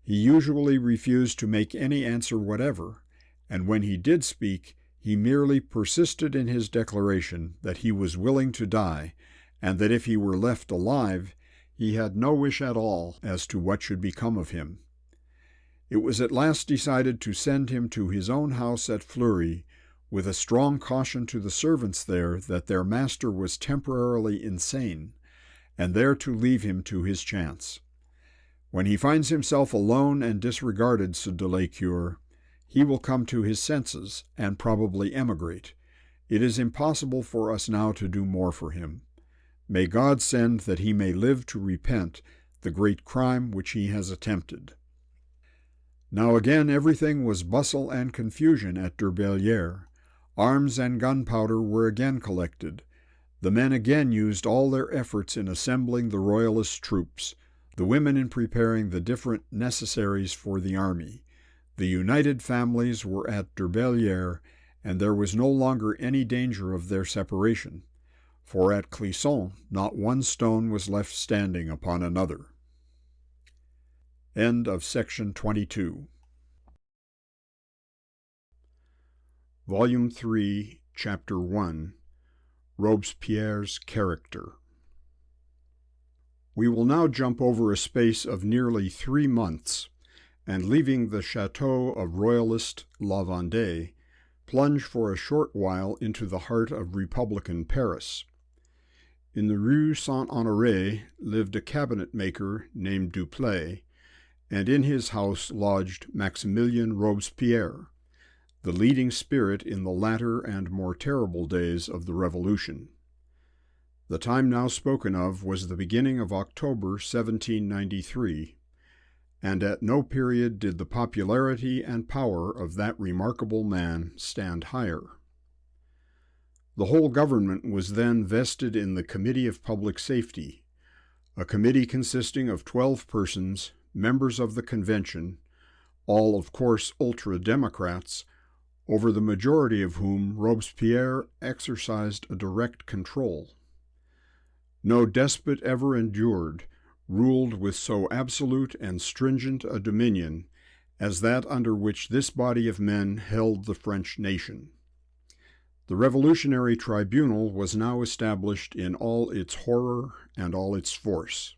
He usually refused to make any answer whatever, and when he did speak, he merely persisted in his declaration that he was willing to die, and that if he were left alive, he had no wish at all as to what should become of him. It was at last decided to send him to his own house at Fleury, with a strong caution to the servants there that their master was temporarily insane, and there to leave him to his chance. When he finds himself alone and disregarded, said de Lescure, he will come to his senses, and probably emigrate. It is impossible for us now to do more for him. May God send that he may live to repent the great crime which he has attempted. Now again everything was bustle and confusion at Durbellière. Arms and gunpowder were again collected. The men again used all their efforts in assembling the royalist troops, the women in preparing the different necessaries for the army. The united families were at Durbellière, and there was no longer any danger of their separation, for at Clisson not one stone was left standing upon another. End of section 22. Volume 3, Chapter 1, Robespierre's Character. We will now jump over a space of nearly 3 months, and leaving the chateau of royalist La Vendée, plunge for a short while into the heart of Republican Paris. In the Rue Saint-Honoré lived a cabinet-maker named Duplay, and in his house lodged Maximilien Robespierre, the leading spirit in the latter and more terrible days of the Revolution. The time now spoken of was the beginning of October 1793, and at no period did the popularity and power of that remarkable man stand higher. The whole government was then vested in the Committee of Public Safety, a committee consisting of 12 persons, members of the Convention, all of course ultra-democrats, over the majority of whom Robespierre exercised a direct control. No despot ever endured ruled with so absolute and stringent a dominion as that under which this body of men held the French nation. The Revolutionary Tribunal was now established in all its horror and all its force.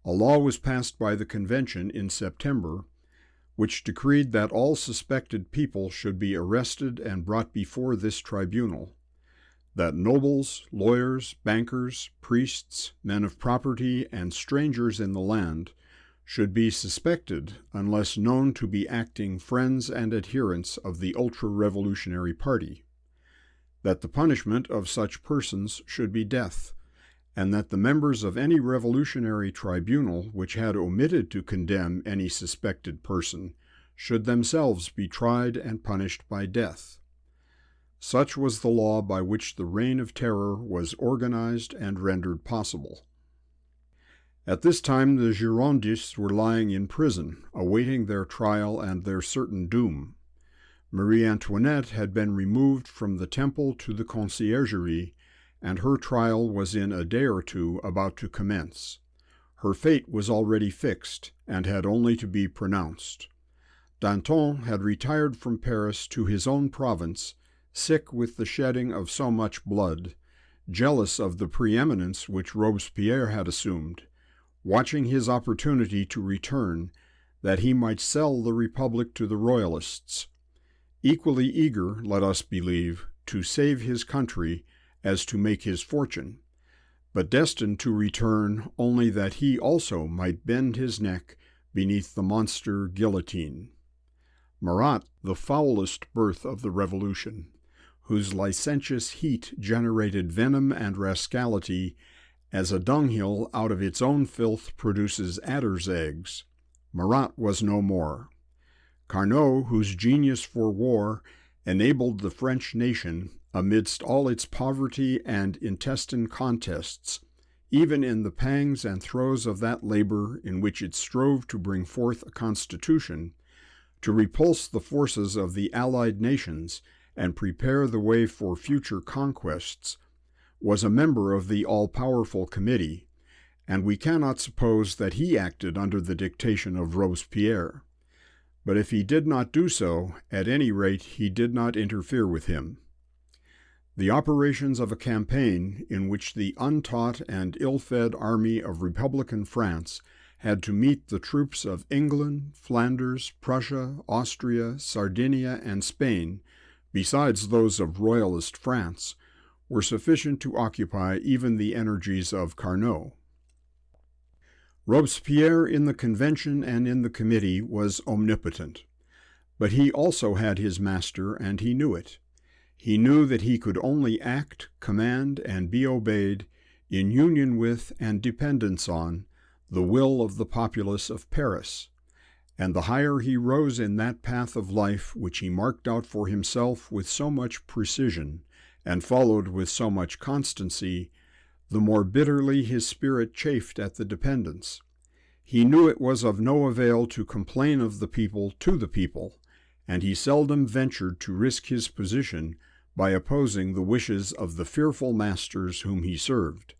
A law was passed by the Convention in September, which decreed that all suspected people should be arrested and brought before this tribunal, that nobles, lawyers, bankers, priests, men of property, and strangers in the land should be suspected unless known to be acting friends and adherents of the ultra-revolutionary party, that the punishment of such persons should be death, and that the members of any revolutionary tribunal which had omitted to condemn any suspected person should themselves be tried and punished by death. Such was the law by which the Reign of Terror was organized and rendered possible. At this time the Girondists were lying in prison, awaiting their trial and their certain doom. Marie Antoinette had been removed from the Temple to the Conciergerie, and her trial was in a day or two about to commence. Her fate was already fixed, and had only to be pronounced. Danton had retired from Paris to his own province, sick with the shedding of so much blood, jealous of the preeminence which Robespierre had assumed, watching his opportunity to return, that he might sell the Republic to the Royalists, equally eager, let us believe, to save his country as to make his fortune, but destined to return only that he also might bend his neck beneath the monster guillotine. Marat, the foulest birth of the Revolution, whose licentious heat generated venom and rascality as a dunghill out of its own filth produces adder's eggs, Marat was no more. Carnot, whose genius for war enabled the French nation, amidst all its poverty and intestine contests, even in the pangs and throes of that labor in which it strove to bring forth a constitution, to repulse the forces of the allied nations and prepare the way for future conquests, was a member of the all-powerful committee, and we cannot suppose that he acted under the dictation of Robespierre. But if he did not do so, at any rate he did not interfere with him. The operations of a campaign in which the untaught and ill-fed army of Republican France had to meet the troops of England, Flanders, Prussia, Austria, Sardinia, and Spain, besides those of Royalist France, were sufficient to occupy even the energies of Carnot. Robespierre in the convention and in the committee was omnipotent, but he also had his master, and he knew it. He knew that he could only act, command, and be obeyed in union with and dependence on the will of the populace of Paris, and the higher he rose in that path of life which he marked out for himself with so much precision and followed with so much constancy, the more bitterly his spirit chafed at the dependence. He knew it was of no avail to complain of the people to the people, and he seldom ventured to risk his position by opposing the wishes of the fearful masters whom he served.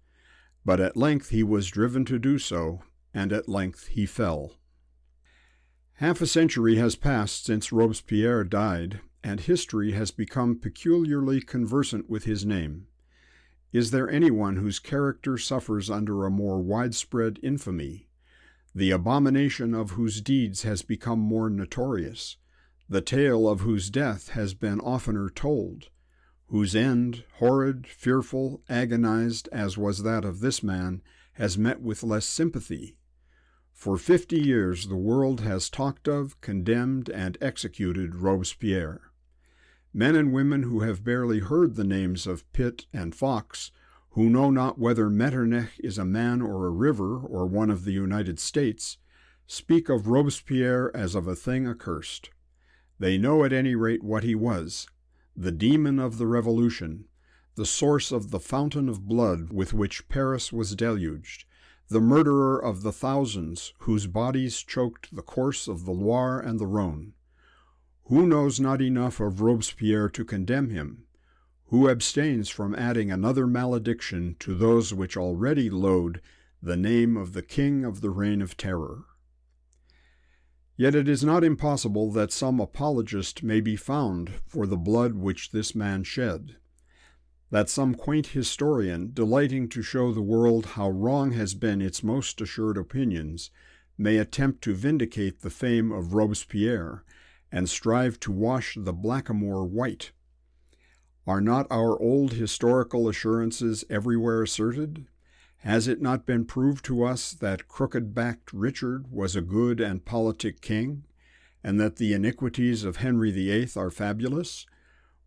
But at length he was driven to do so, and at length he fell. Half a century has passed since Robespierre died, and history has become peculiarly conversant with his name. Is there anyone whose character suffers under a more widespread infamy, the abomination of whose deeds has become more notorious, the tale of whose death has been oftener told, whose end, horrid, fearful, agonized as was that of this man, has met with less sympathy? For 50 years the world has talked of, condemned, and executed Robespierre. Men and women who have barely heard the names of Pitt and Fox, who know not whether Metternich is a man or a river or one of the United States, speak of Robespierre as of a thing accursed. They know at any rate what he was, the demon of the Revolution, the source of the fountain of blood with which Paris was deluged, the murderer of the thousands whose bodies choked the course of the Loire and the Rhone. Who knows not enough of Robespierre to condemn him? Who abstains from adding another malediction to those which already load the name of the King of the Reign of Terror? Yet it is not impossible that some apologist may be found for the blood which this man shed, that some quaint historian, delighting to show the world how wrong has been its most assured opinions, may attempt to vindicate the fame of Robespierre, and strive to wash the blackamoor white. Are not our old historical assurances everywhere asserted? Has it not been proved to us that crooked-backed Richard was a good and politic king, and that the iniquities of Henry VIII are fabulous,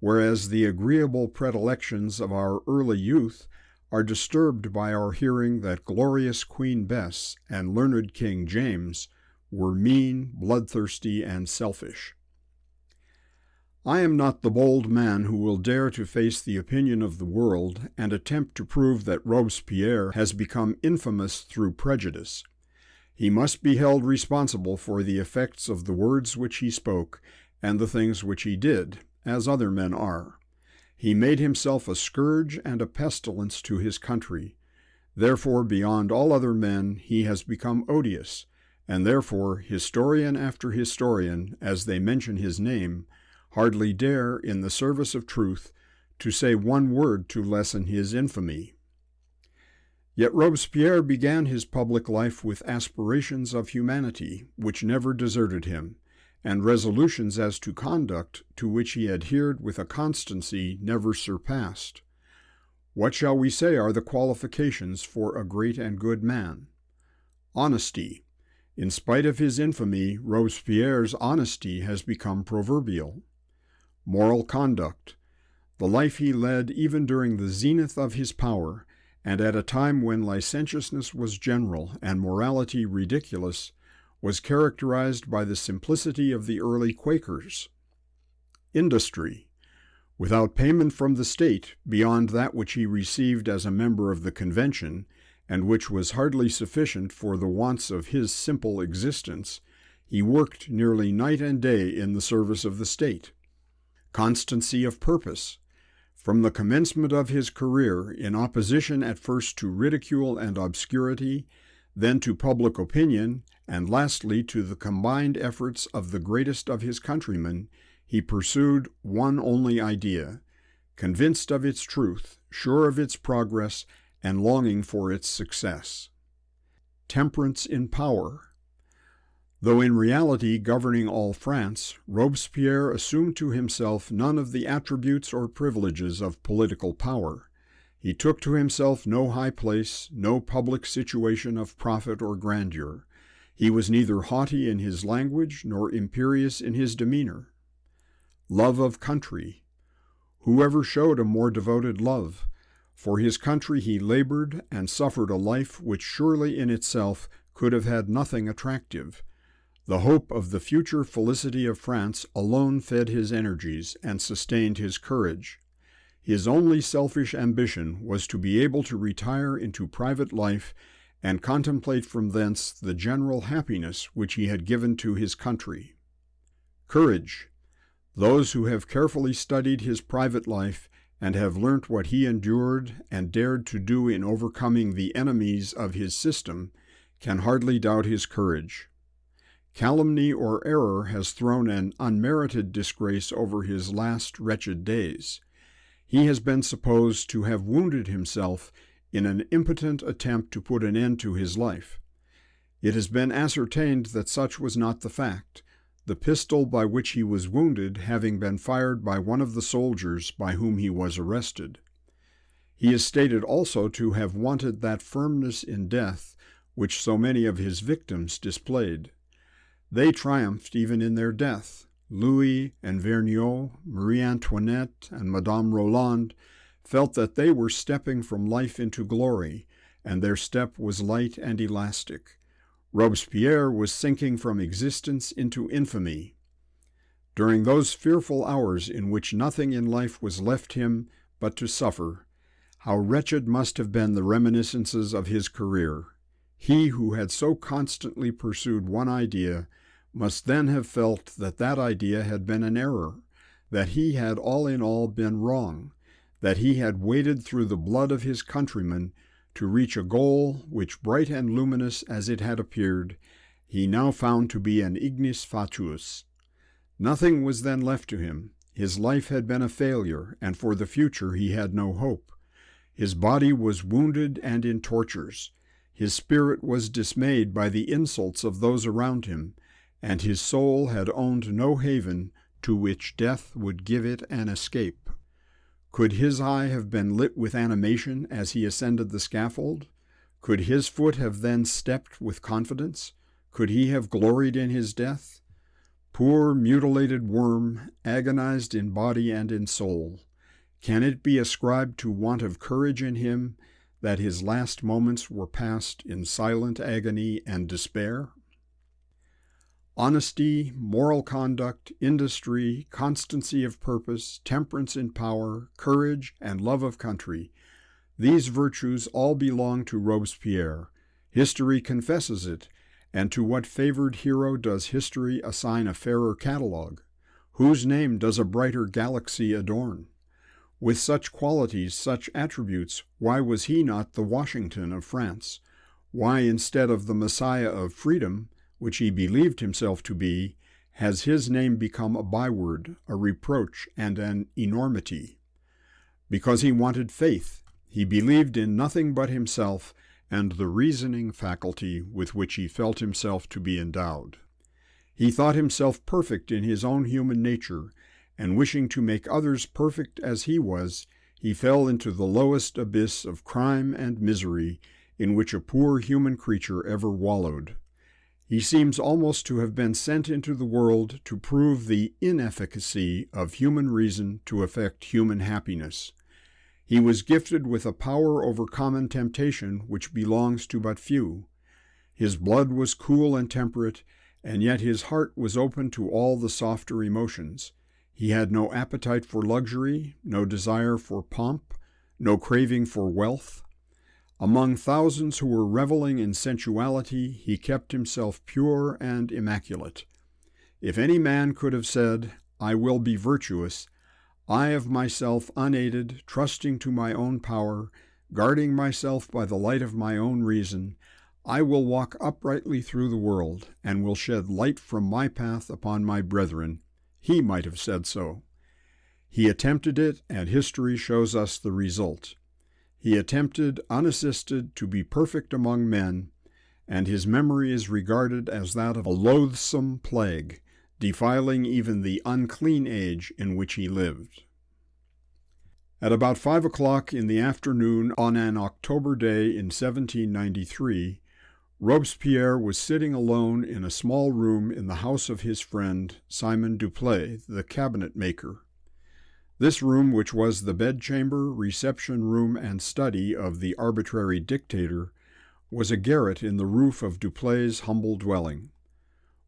whereas the agreeable predilections of our early youth are disturbed by our hearing that glorious Queen Bess and learned King James were mean, bloodthirsty, and selfish? I am not the bold man who will dare to face the opinion of the world and attempt to prove that Robespierre has become infamous through prejudice. He must be held responsible for the effects of the words which he spoke and the things which he did, as other men are. He made himself a scourge and a pestilence to his country. Therefore, beyond all other men, he has become odious, and therefore historian after historian, as they mention his name, hardly dare, in the service of truth, to say one word to lessen his infamy. Yet Robespierre began his public life with aspirations of humanity which never deserted him, and resolutions as to conduct to which he adhered with a constancy never surpassed. What shall we say are the qualifications for a great and good man? Honesty. In spite of his infamy, Robespierre's honesty has become proverbial. Moral conduct. The life he led even during the zenith of his power, and at a time when licentiousness was general and morality ridiculous, was characterized by the simplicity of the early Quakers. Industry. Without payment from the state beyond that which he received as a member of the Convention, and which was hardly sufficient for the wants of his simple existence, he worked nearly night and day in the service of the state. Constancy of purpose. From the commencement of his career, in opposition at first to ridicule and obscurity, then to public opinion, and lastly to the combined efforts of the greatest of his countrymen, he pursued one only idea, convinced of its truth, sure of its progress, and longing for its success. Temperance in power. Though in reality governing all France, Robespierre assumed to himself none of the attributes or privileges of political power. He took to himself no high place, no public situation of profit or grandeur. He was neither haughty in his language nor imperious in his demeanor. Love of country. Whoever showed a more devoted love? For his country he labored and suffered a life which surely in itself could have had nothing attractive. The hope of the future felicity of France alone fed his energies and sustained his courage. His only selfish ambition was to be able to retire into private life and contemplate from thence the general happiness which he had given to his country. Courage. Those who have carefully studied his private life and have learnt what he endured and dared to do in overcoming the enemies of his system can hardly doubt his courage. Calumny or error has thrown an unmerited disgrace over his last wretched days. He has been supposed to have wounded himself in an impotent attempt to put an end to his life. It has been ascertained that such was not the fact, the pistol by which he was wounded having been fired by one of the soldiers by whom he was arrested. He is stated also to have wanted that firmness in death which so many of his victims displayed. They triumphed even in their death. Louis and Vergniaud, Marie Antoinette and Madame Roland felt that they were stepping from life into glory, and their step was light and elastic. Robespierre was sinking from existence into infamy. During those fearful hours in which nothing in life was left him but to suffer, how wretched must have been the reminiscences of his career. He who had so constantly pursued one idea must then have felt that that idea had been an error, that he had all in all been wrong, that he had waded through the blood of his countrymen to reach a goal which, bright and luminous as it had appeared, he now found to be an ignis fatuus. Nothing was then left to him. His life had been a failure, and for the future he had no hope. His body was wounded and in tortures. His spirit was dismayed by the insults of those around him, and his soul had owned no haven to which death would give it an escape. Could his eye have been lit with animation as he ascended the scaffold? Could his foot have then stepped with confidence? Could he have gloried in his death? Poor mutilated worm, agonized in body and in soul, can it be ascribed to want of courage in him that his last moments were passed in silent agony and despair? Honesty, moral conduct, industry, constancy of purpose, temperance in power, courage, and love of country, these virtues all belong to Robespierre. History confesses it, and to what favored hero does history assign a fairer catalogue? Whose name does a brighter galaxy adorn? With such qualities, such attributes, why was he not the Washington of France? Why, instead of the Messiah of freedom, which he believed himself to be, has his name become a byword, a reproach, and an enormity. Because he wanted faith, he believed in nothing but himself and the reasoning faculty with which he felt himself to be endowed. He thought himself perfect in his own human nature, and wishing to make others perfect as he was, he fell into the lowest abyss of crime and misery in which a poor human creature ever wallowed. He seems almost to have been sent into the world to prove the inefficacy of human reason to effect human happiness. He was gifted with a power over common temptation which belongs to but few. His blood was cool and temperate, and yet his heart was open to all the softer emotions. He had no appetite for luxury, no desire for pomp, no craving for wealth. Among thousands who were reveling in sensuality, he kept himself pure and immaculate. If any man could have said, "I will be virtuous," I of myself unaided, trusting to my own power, guarding myself by the light of my own reason, I will walk uprightly through the world, and will shed light from my path upon my brethren, he might have said so. He attempted it, and history shows us the result. He attempted, unassisted, to be perfect among men, and his memory is regarded as that of a loathsome plague, defiling even the unclean age in which he lived. At about 5 o'clock in the afternoon on an October day in 1793, Robespierre was sitting alone in a small room in the house of his friend Simon Duplay, the cabinet-maker. This room, which was the bedchamber, reception room, and study of the arbitrary dictator, was a garret in the roof of Duplay's humble dwelling.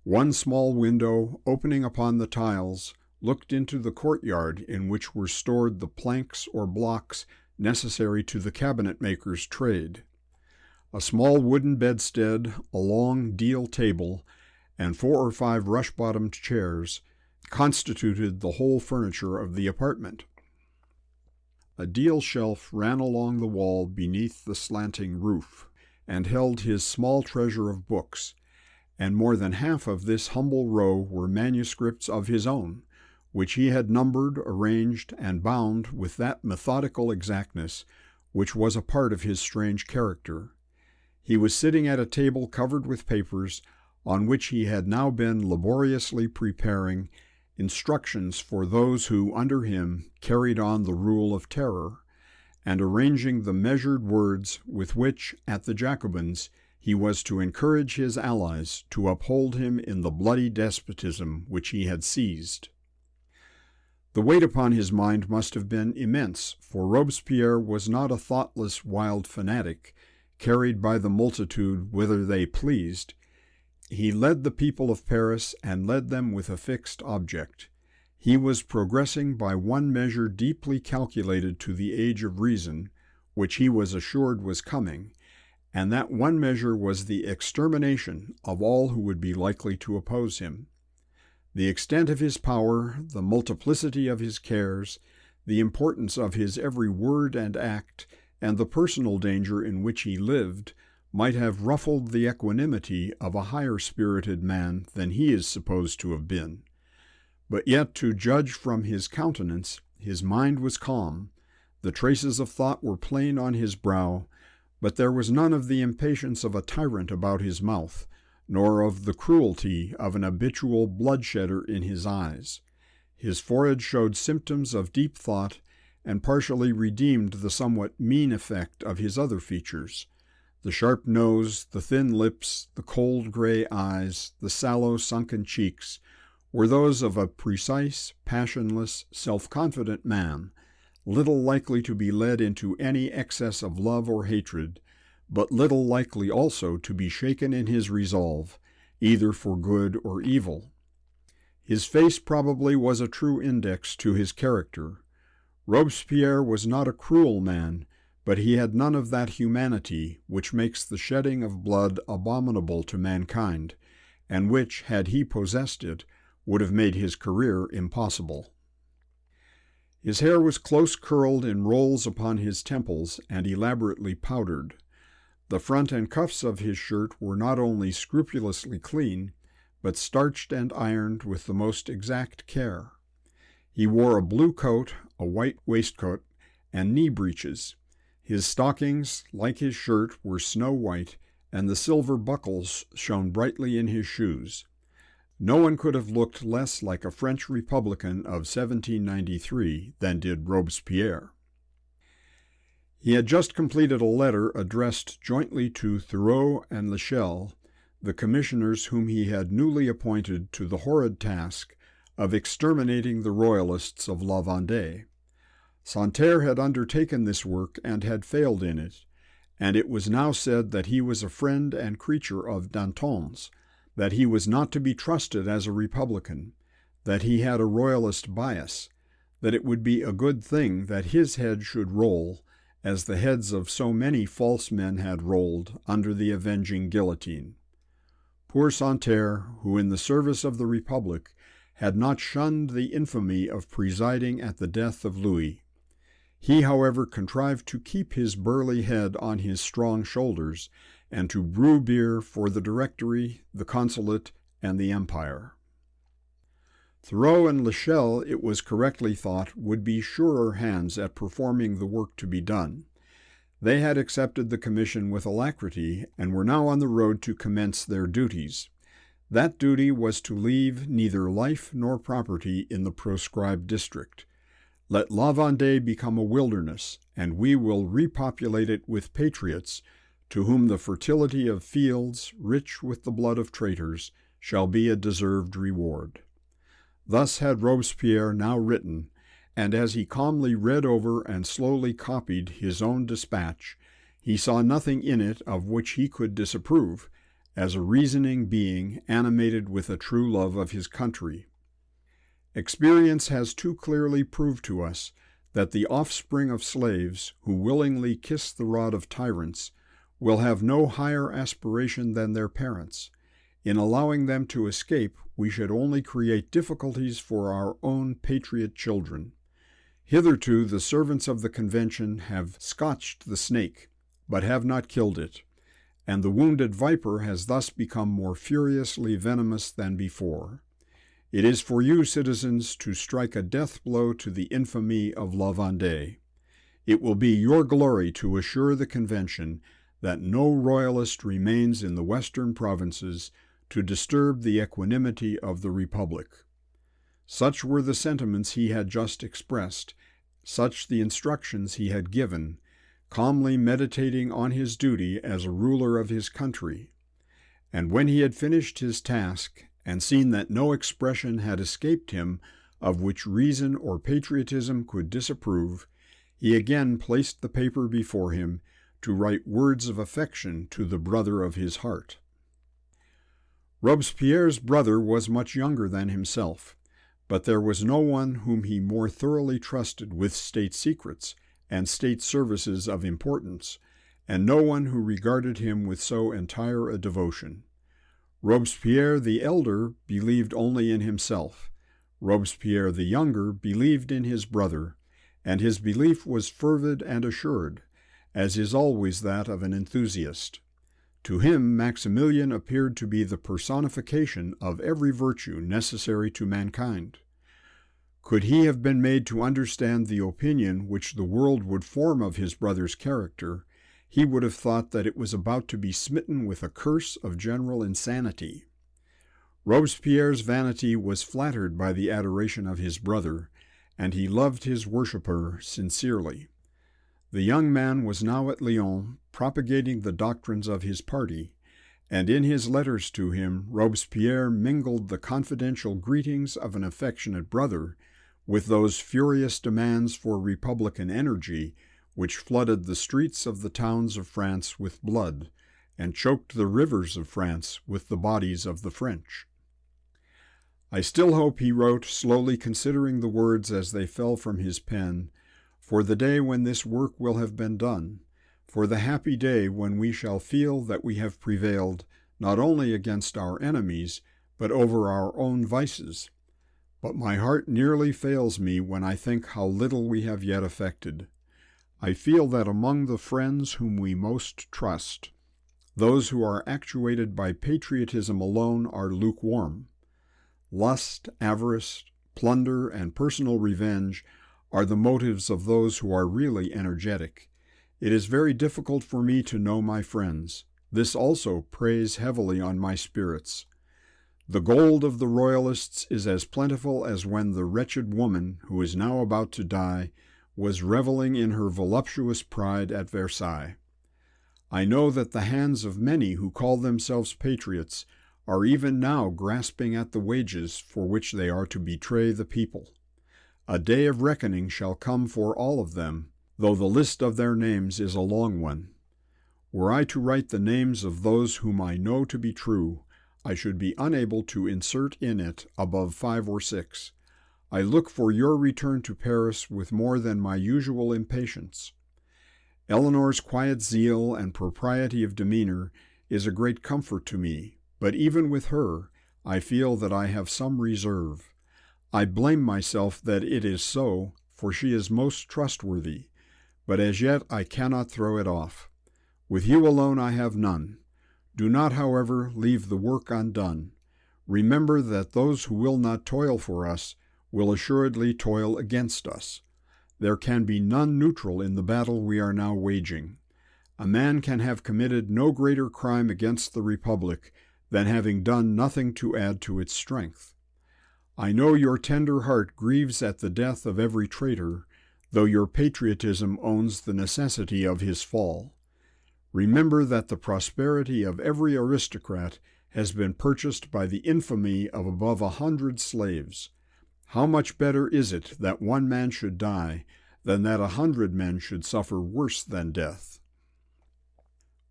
One small window, opening upon the tiles, looked into the courtyard in which were stored the planks or blocks necessary to the cabinet-maker's trade. A small wooden bedstead, a long deal table, and 4 or 5 rush-bottomed chairs constituted the whole furniture of the apartment. A deal shelf ran along the wall beneath the slanting roof, and held his small treasure of books, and more than half of this humble row were manuscripts of his own, which he had numbered, arranged, and bound with that methodical exactness which was a part of his strange character. He was sitting at a table covered with papers, on which he had now been laboriously preparing instructions for those who, under him, carried on the rule of terror, and arranging the measured words with which, at the Jacobins, he was to encourage his allies to uphold him in the bloody despotism which he had seized. The weight upon his mind must have been immense, for Robespierre was not a thoughtless, wild fanatic, carried by the multitude whither they pleased. He led the people of Paris, and led them with a fixed object. He was progressing by one measure deeply calculated to the age of reason, which he was assured was coming, and that one measure was the extermination of all who would be likely to oppose him. The extent of his power, the multiplicity of his cares, the importance of his every word and act, and the personal danger in which he lived, might have ruffled the equanimity of a higher-spirited man than he is supposed to have been. But yet, to judge from his countenance, his mind was calm, the traces of thought were plain on his brow, but there was none of the impatience of a tyrant about his mouth, nor of the cruelty of an habitual bloodshedder in his eyes. His forehead showed symptoms of deep thought, and partially redeemed the somewhat mean effect of his other features. The sharp nose, the thin lips, the cold gray eyes, the sallow sunken cheeks, were those of a precise, passionless, self-confident man, little likely to be led into any excess of love or hatred, but little likely also to be shaken in his resolve, either for good or evil. His face probably was a true index to his character. Robespierre was not a cruel man, but he had none of that humanity which makes the shedding of blood abominable to mankind, and which, had he possessed it, would have made his career impossible. His hair was close curled in rolls upon his temples and elaborately powdered. The front and cuffs of his shirt were not only scrupulously clean, but starched and ironed with the most exact care. He wore a blue coat, a white waistcoat, and knee breeches. His stockings, like his shirt, were snow white, and the silver buckles shone brightly in his shoes. No one could have looked less like a French Republican of 1793 than did Robespierre. He had just completed a letter addressed jointly to Thoreau and Lachelle, the commissioners whom he had newly appointed to the horrid task of exterminating the Royalists of La Vendée. Santerre had undertaken this work and had failed in it, and it was now said that he was a friend and creature of Danton's, that he was not to be trusted as a Republican, that he had a Royalist bias, that it would be a good thing that his head should roll, as the heads of so many false men had rolled under the avenging guillotine. Poor Santerre, who in the service of the Republic had not shunned the infamy of presiding at the death of Louis. He, however, contrived to keep his burly head on his strong shoulders, and to brew beer for the Directory, the Consulate, and the Empire. Thoreau and Lachelle, it was correctly thought, would be surer hands at performing the work to be done. They had accepted the commission with alacrity, and were now on the road to commence their duties. That duty was to leave neither life nor property in the proscribed district. Let La Vendée become a wilderness, and we will repopulate it with patriots, to whom the fertility of fields, rich with the blood of traitors, shall be a deserved reward. Thus had Robespierre now written, and as he calmly read over and slowly copied his own dispatch, he saw nothing in it of which he could disapprove, as a reasoning being animated with a true love of his country. Experience has too clearly proved to us that the offspring of slaves, who willingly kiss the rod of tyrants, will have no higher aspiration than their parents. In allowing them to escape, we should only create difficulties for our own patriot children. Hitherto the servants of the Convention have scotched the snake, but have not killed it, and the wounded viper has thus become more furiously venomous than before. It is for you, citizens, to strike a death blow to the infamy of La Vendée. It will be your glory to assure the Convention that no Royalist remains in the western provinces to disturb the equanimity of the Republic. Such were the sentiments he had just expressed, such the instructions he had given, calmly meditating on his duty as a ruler of his country. And when he had finished his task, and seen that no expression had escaped him of which reason or patriotism could disapprove, he again placed the paper before him to write words of affection to the brother of his heart. Robespierre's brother was much younger than himself, but there was no one whom he more thoroughly trusted with state secrets and state services of importance, and no one who regarded him with so entire a devotion. Robespierre the elder believed only in himself. Robespierre the younger believed in his brother, and his belief was fervid and assured, as is always that of an enthusiast. To him Maximilian appeared to be the personification of every virtue necessary to mankind. Could he have been made to understand the opinion which the world would form of his brother's character, he would have thought that it was about to be smitten with a curse of general insanity. Robespierre's vanity was flattered by the adoration of his brother, and he loved his worshipper sincerely. The young man was now at Lyons, propagating the doctrines of his party, and in his letters to him Robespierre mingled the confidential greetings of an affectionate brother with those furious demands for republican energy which flooded the streets of the towns of France with blood, and choked the rivers of France with the bodies of the French. I still hope, he wrote, slowly considering the words as they fell from his pen, for the day when this work will have been done, for the happy day when we shall feel that we have prevailed not only against our enemies, but over our own vices. But my heart nearly fails me when I think how little we have yet effected. I feel that among the friends whom we most trust, Those who are actuated by patriotism alone are lukewarm. Lust, avarice, plunder, and personal revenge are the motives of those who are really energetic. It is very difficult for me to know my friends. This also preys heavily on my spirits. The gold of the Royalists is as plentiful as when the wretched woman, who is now about to die, was reveling in her voluptuous pride at Versailles. I know that the hands of many who call themselves patriots are even now grasping at the wages for which they are to betray the people. A day of reckoning shall come for all of them, though the list of their names is a long one. Were I to write the names of those whom I know to be true, I should be unable to insert in it above 5 or 6. I look for your return to Paris with more than my usual impatience. Eleanor's quiet zeal and propriety of demeanor is a great comfort to me, but even with her, I feel that I have some reserve. I blame myself that it is so, for she is most trustworthy, but as yet I cannot throw it off. With you alone I have none. Do not, however, leave the work undone. Remember that those who will not toil for us will assuredly toil against us. There can be none neutral in the battle we are now waging. A man can have committed no greater crime against the Republic than having done nothing to add to its strength. I know your tender heart grieves at the death of every traitor, though your patriotism owns the necessity of his fall. Remember that the prosperity of every aristocrat has been purchased by the infamy of above 100 slaves. How much better is it that one man should die than that 100 men should suffer worse than death?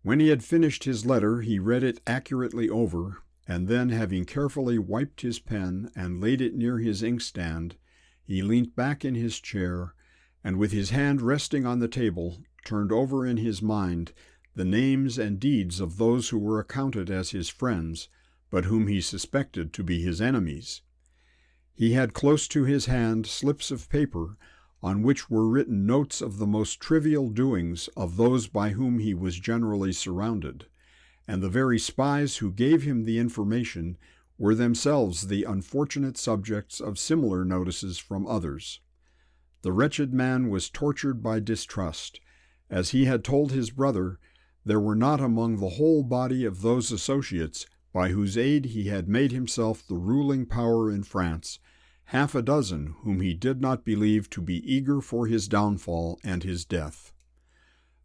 When he had finished his letter, he read it accurately over, and then, having carefully wiped his pen and laid it near his inkstand, he leant back in his chair, and with his hand resting on the table, turned over in his mind the names and deeds of those who were accounted as his friends, but whom he suspected to be his enemies. He had close to his hand slips of paper on which were written notes of the most trivial doings of those by whom he was generally surrounded, and the very spies who gave him the information were themselves the unfortunate subjects of similar notices from others. The wretched man was tortured by distrust. As he had told his brother, there were not among the whole body of those associates by whose aid he had made himself the ruling power in France, half a dozen whom he did not believe to be eager for his downfall and his death.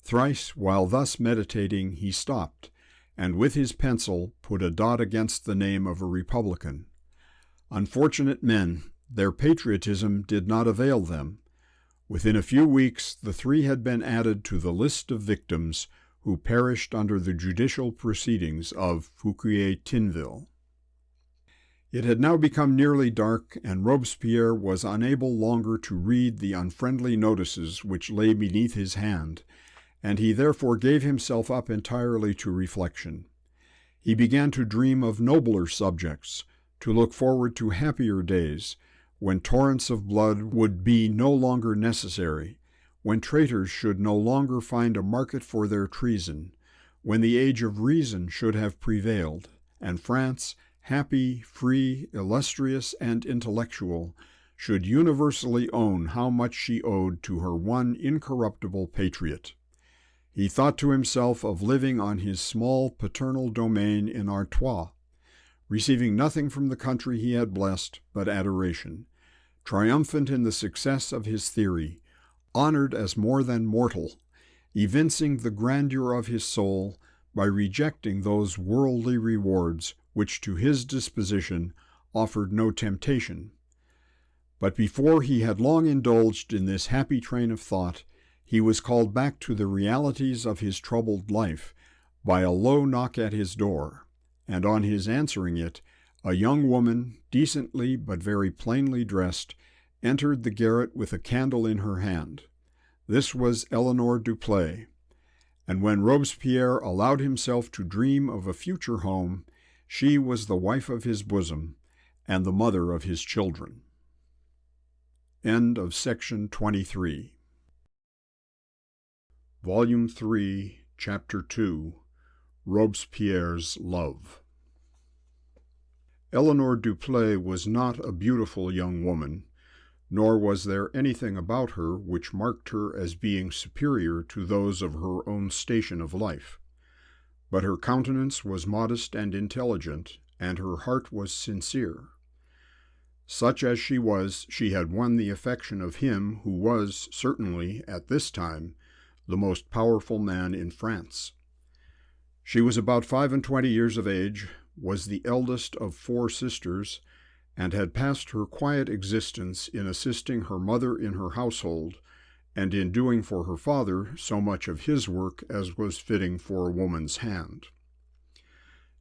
Thrice, while thus meditating, he stopped, and with his pencil put a dot against the name of a Republican. Unfortunate men, their patriotism did not avail them. Within a few weeks, the 3 had been added to the list of victims who perished under the judicial proceedings of Fouquier-Tinville. It had now become nearly dark, and Robespierre was unable longer to read the unfriendly notices which lay beneath his hand, and he therefore gave himself up entirely to reflection. He began to dream of nobler subjects, to look forward to happier days, when torrents of blood would be no longer necessary, when traitors should no longer find a market for their treason, when the age of reason should have prevailed, and France, happy, free, illustrious, and intellectual, should universally own how much she owed to her one incorruptible patriot. He thought to himself of living on his small paternal domain in Artois, receiving nothing from the country he had blessed but adoration, triumphant in the success of his theory, honored as more than mortal, evincing the grandeur of his soul by rejecting those worldly rewards which to his disposition offered no temptation. But before he had long indulged in this happy train of thought, he was called back to the realities of his troubled life by a low knock at his door, and on his answering it, a young woman, decently but very plainly dressed, entered the garret with a candle in her hand. This was Eleanor Duplay, and when Robespierre allowed himself to dream of a future home, she was the wife of his bosom and the mother of his children. End of section 23. Volume 3, Chapter 2, Robespierre's Love. Eleanor Duplay was not a beautiful young woman, nor was there anything about her which marked her as being superior to those of her own station of life. But her countenance was modest and intelligent, and her heart was sincere. Such as she was, she had won the affection of him who was, certainly, at this time, the most powerful man in France. She was about 25 years of age, was the eldest of 4 sisters, and had passed her quiet existence in assisting her mother in her household, and in doing for her father so much of his work as was fitting for a woman's hand.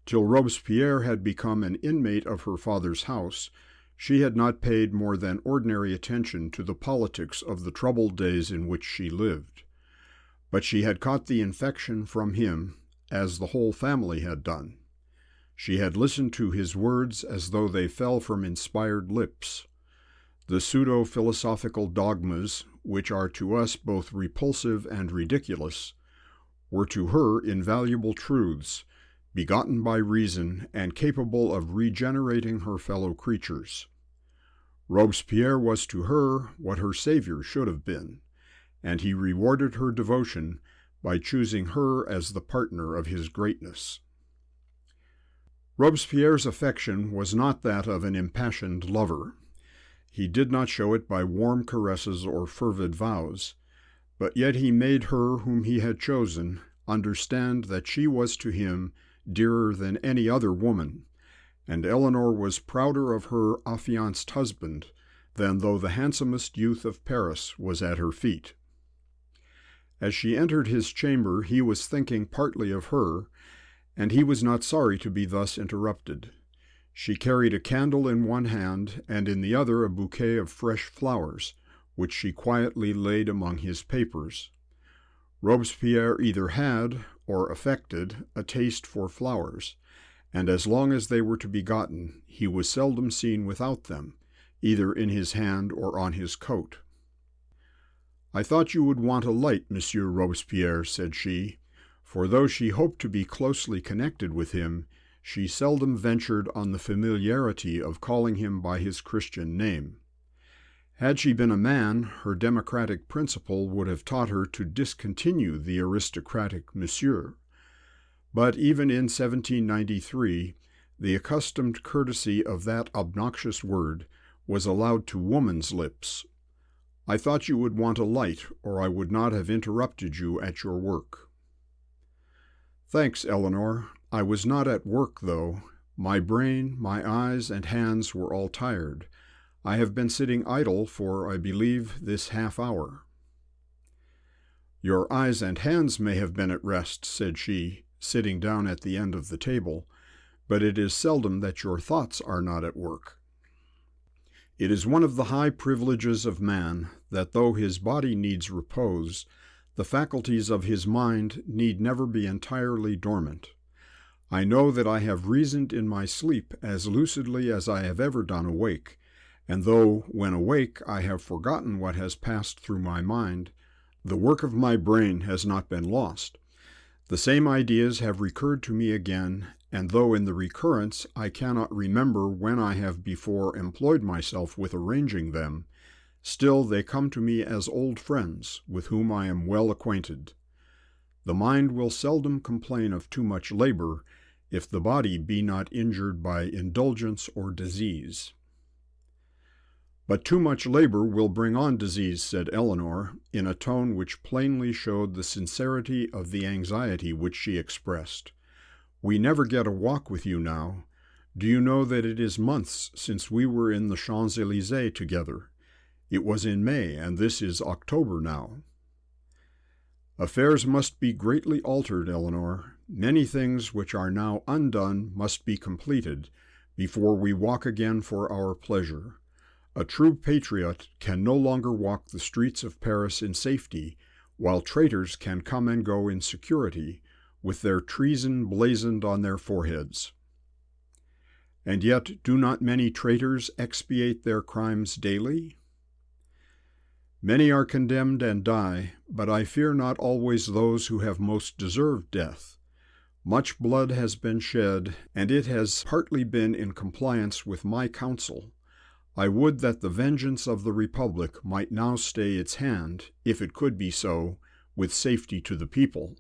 Till Robespierre had become an inmate of her father's house, she had not paid more than ordinary attention to the politics of the troubled days in which she lived. But she had caught the infection from him, as the whole family had done. She had listened to his words as though they fell from inspired lips. The pseudo-philosophical dogmas, which are to us both repulsive and ridiculous, were to her invaluable truths, begotten by reason and capable of regenerating her fellow creatures. Robespierre was to her what her Savior should have been, and he rewarded her devotion by choosing her as the partner of his greatness. Robespierre's affection was not that of an impassioned lover. He did not show it by warm caresses or fervid vows, but yet he made her whom he had chosen understand that she was to him dearer than any other woman, and Eleanor was prouder of her affianced husband than though the handsomest youth of Paris was at her feet. As she entered his chamber, he was thinking partly of her, and he was not sorry to be thus interrupted. She carried a candle in one hand, and in the other a bouquet of fresh flowers, which she quietly laid among his papers. Robespierre either had, or affected, a taste for flowers, and as long as they were to be gotten, he was seldom seen without them, either in his hand or on his coat. "I thought you would want a light, Monsieur Robespierre," said she, for though she hoped to be closely connected with him, she seldom ventured on the familiarity of calling him by his Christian name. Had she been a man, her democratic principle would have taught her to discontinue the aristocratic Monsieur. But even in 1793, the accustomed courtesy of that obnoxious word was allowed to woman's lips. "I thought you would want a light, or I would not have interrupted you at your work." "Thanks, Eleanor. I was not at work, though. My brain, my eyes, and hands were all tired. I have been sitting idle for, I believe, this half-hour." "Your eyes and hands may have been at rest," said she, sitting down at the end of the table, "but it is seldom that your thoughts are not at work. It is one of the high privileges of man that though his body needs repose, the faculties of his mind need never be entirely dormant. I know that I have reasoned in my sleep as lucidly as I have ever done awake, and though, when awake, I have forgotten what has passed through my mind, the work of my brain has not been lost. The same ideas have recurred to me again, and though in the recurrence I cannot remember when I have before employed myself with arranging them, still they come to me as old friends with whom I am well acquainted. The mind will seldom complain of too much labor if the body be not injured by indulgence or disease." "But too much labor will bring on disease," said Eleanor, in a tone which plainly showed the sincerity of the anxiety which she expressed. "We never get a walk with you now. Do you know that it is months since we were in the Champs-Élysées together? It was in May, and this is October now." "Affairs must be greatly altered, Eleanor. Many things which are now undone must be completed before we walk again for our pleasure. A true patriot can no longer walk the streets of Paris in safety, while traitors can come and go in security, with their treason blazoned on their foreheads." "And yet do not many traitors expiate their crimes daily?" "Many are condemned and die, but I fear not always those who have most deserved death. Much blood has been shed, and it has partly been in compliance with my counsel. I would that the vengeance of the Republic might now stay its hand, if it could be so, with safety to the people.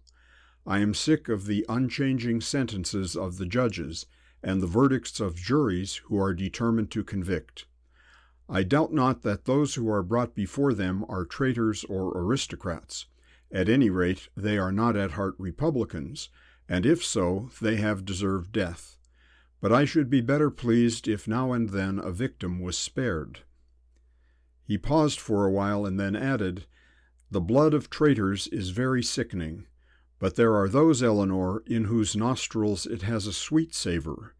I am sick of the unchanging sentences of the judges, and the verdicts of juries who are determined to convict. I doubt not that those who are brought before them are traitors or aristocrats. At any rate, they are not at heart Republicans, and if so, they have deserved death. But I should be better pleased if now and then a victim was spared." He paused for a while and then added, "The blood of traitors is very sickening, but there are those, Eleanor, in whose nostrils it has a sweet savor.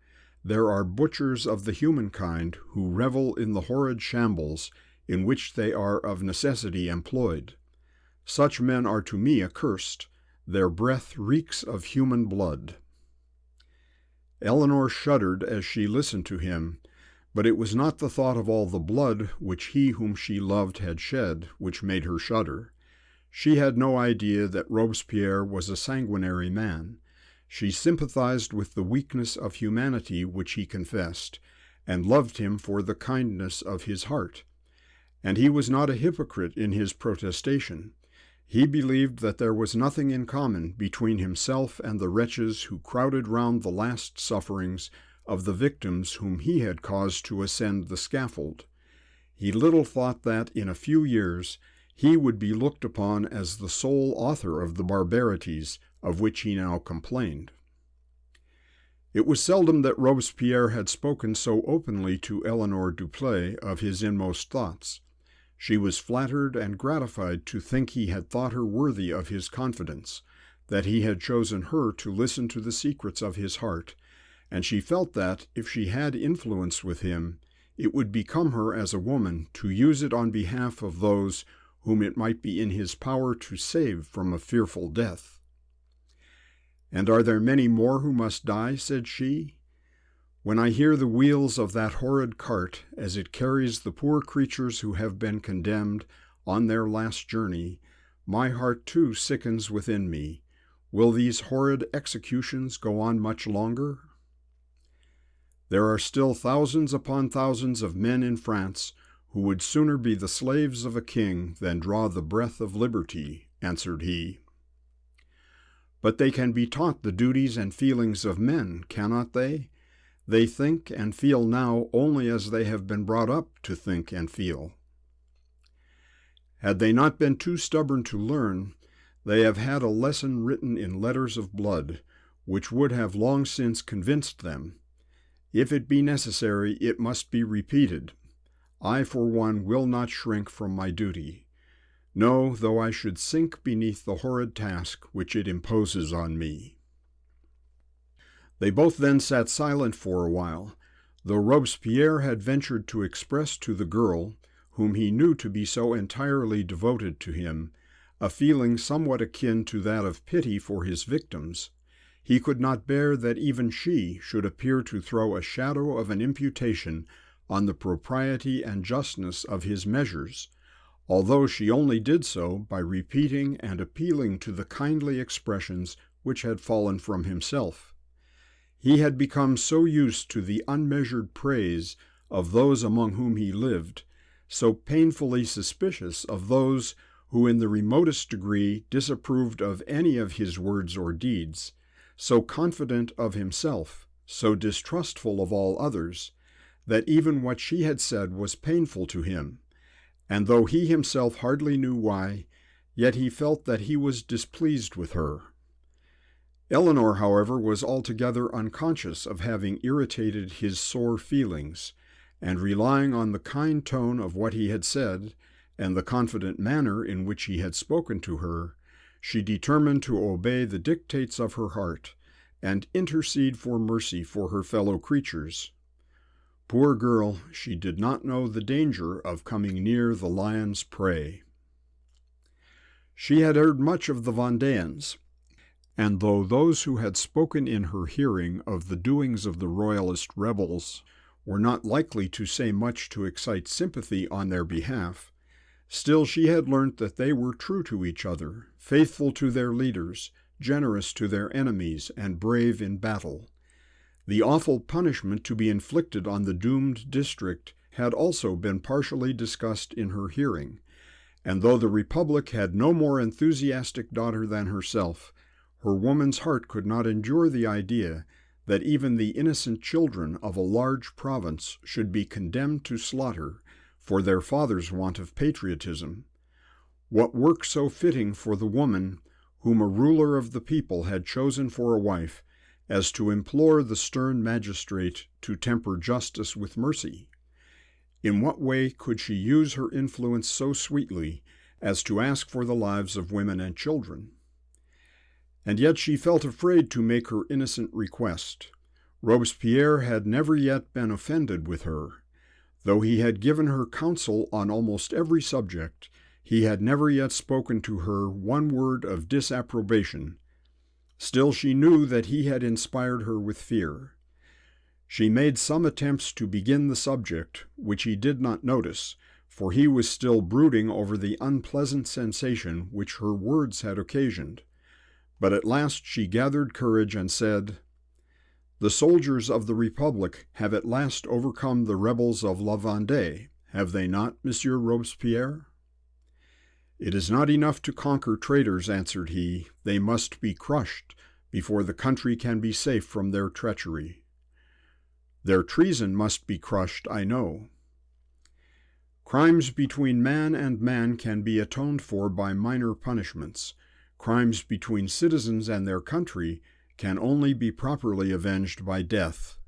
There are butchers of the human kind who revel in the horrid shambles in which they are of necessity employed. Such men are to me accursed. Their breath reeks of human blood." Eleanor shuddered as she listened to him, but it was not the thought of all the blood which he whom she loved had shed which made her shudder. She had no idea that Robespierre was a sanguinary man. She sympathized with the weakness of humanity which he confessed, and loved him for the kindness of his heart. And he was not a hypocrite in his protestation. He believed that there was nothing in common between himself and the wretches who crowded round the last sufferings of the victims whom he had caused to ascend the scaffold. He little thought that, in a few years, he would be looked upon as the sole author of the barbarities of which he now complained. It was seldom that Robespierre had spoken so openly to Eleanor Duplay of his inmost thoughts. She was flattered and gratified to think he had thought her worthy of his confidence, that he had chosen her to listen to the secrets of his heart, and she felt that, if she had influence with him, it would become her as a woman to use it on behalf of those whom it might be in his power to save from a fearful death. "And are there many more who must die?" said she. "When I hear the wheels of that horrid cart as it carries the poor creatures who have been condemned on their last journey, my heart too sickens within me. Will these horrid executions go on much longer?" "There are still thousands upon thousands of men in France who would sooner be the slaves of a king than draw the breath of liberty," answered he. "But they can be taught the duties and feelings of men, cannot they? They think and feel now only as they have been brought up to think and feel. Had they not been too stubborn to learn, they have had a lesson written in letters of blood, which would have long since convinced them. If it be necessary, it must be repeated. I, for one, will not shrink from my duty. No, though I should sink beneath the horrid task which it imposes on me." They both then sat silent for a while, though Robespierre had ventured to express to the girl, whom he knew to be so entirely devoted to him, a feeling somewhat akin to that of pity for his victims. He could not bear that even she should appear to throw a shadow of an imputation on the propriety and justness of his measures, although she only did so by repeating and appealing to the kindly expressions which had fallen from himself. He had become so used to the unmeasured praise of those among whom he lived, so painfully suspicious of those who in the remotest degree disapproved of any of his words or deeds, so confident of himself, so distrustful of all others, that even what she had said was painful to him, and though he himself hardly knew why, yet he felt that he was displeased with her. Eleanor, however, was altogether unconscious of having irritated his sore feelings, and relying on the kind tone of what he had said, and the confident manner in which he had spoken to her, she determined to obey the dictates of her heart, and intercede for mercy for her fellow creatures. Poor girl, she did not know the danger of coming near the lion's prey. She had heard much of the Vendéans, and though those who had spoken in her hearing of the doings of the royalist rebels were not likely to say much to excite sympathy on their behalf, still she had learnt that they were true to each other, faithful to their leaders, generous to their enemies and brave in battle. The awful punishment to be inflicted on the doomed district had also been partially discussed in her hearing, and though the Republic had no more enthusiastic daughter than herself, her woman's heart could not endure the idea that even the innocent children of a large province should be condemned to slaughter for their father's want of patriotism. What work so fitting for the woman whom a ruler of the people had chosen for a wife as to implore the stern magistrate to temper justice with mercy? In what way could she use her influence so sweetly as to ask for the lives of women and children? And yet she felt afraid to make her innocent request. Robespierre had never yet been offended with her. Though he had given her counsel on almost every subject, he had never yet spoken to her one word of disapprobation. Still she knew that he had inspired her with fear. She made some attempts to begin the subject, which he did not notice, for he was still brooding over the unpleasant sensation which her words had occasioned. But at last she gathered courage and said, "The soldiers of the Republic have at last overcome the rebels of La Vendée, have they not, Monsieur Robespierre?" "It is not enough to conquer traitors," answered he. "They must be crushed before the country can be safe from their treachery." "Their treason must be crushed, I know." "Crimes between man and man can be atoned for by minor punishments. Crimes between citizens and their country can only be properly avenged by death.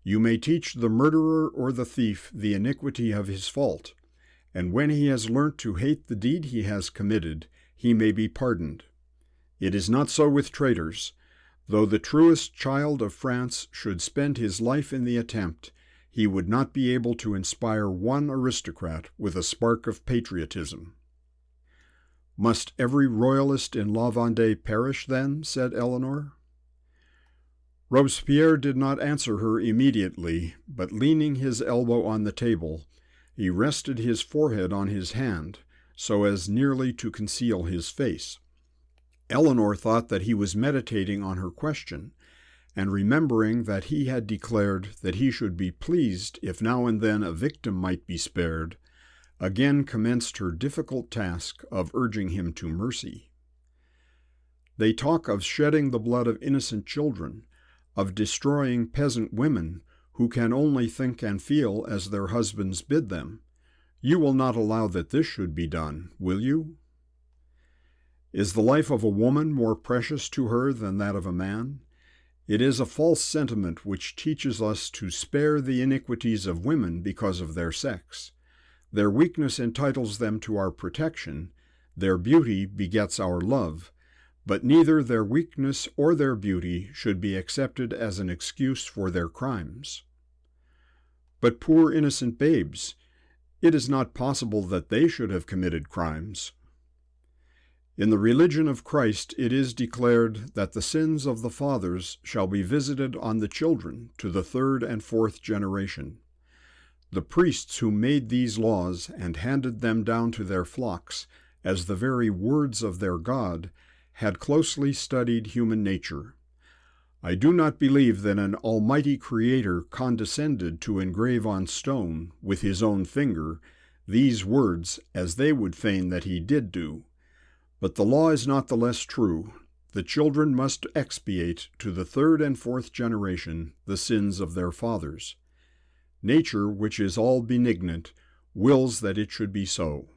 You may teach the murderer or the thief the iniquity of his fault, and when he has learnt to hate the deed he has committed, he may be pardoned. It is not so with traitors. Though the truest child of France should spend his life in the attempt, he would not be able to inspire one aristocrat with a spark of patriotism." "Must every royalist in La Vendée perish, then?" said Eleanor. Robespierre did not answer her immediately, but leaning his elbow on the table, he rested his forehead on his hand, so as nearly to conceal his face. Eleanor thought that he was meditating on her question, and remembering that he had declared that he should be pleased if now and then a victim might be spared, again commenced her difficult task of urging him to mercy. "They talk of shedding the blood of innocent children, of destroying peasant women who can only think and feel as their husbands bid them. You will not allow that this should be done, will you? Is the life of a woman more precious to her than that of a man? It is a false sentiment which teaches us to spare the iniquities of women because of their sex. Their weakness entitles them to our protection, their beauty begets our love, but neither their weakness or their beauty should be accepted as an excuse for their crimes." "But poor innocent babes, it is not possible that they should have committed crimes." "In the religion of Christ it is declared that the sins of the fathers shall be visited on the children to the 3rd and 4th generation. The priests who made these laws and handed them down to their flocks as the very words of their God had closely studied human nature. I do not believe that an almighty Creator condescended to engrave on stone, with his own finger, these words as they would fain that he did do. But the law is not the less true. The children must expiate to the 3rd and 4th generation the sins of their fathers. Nature, which is all benignant, wills that it should be so."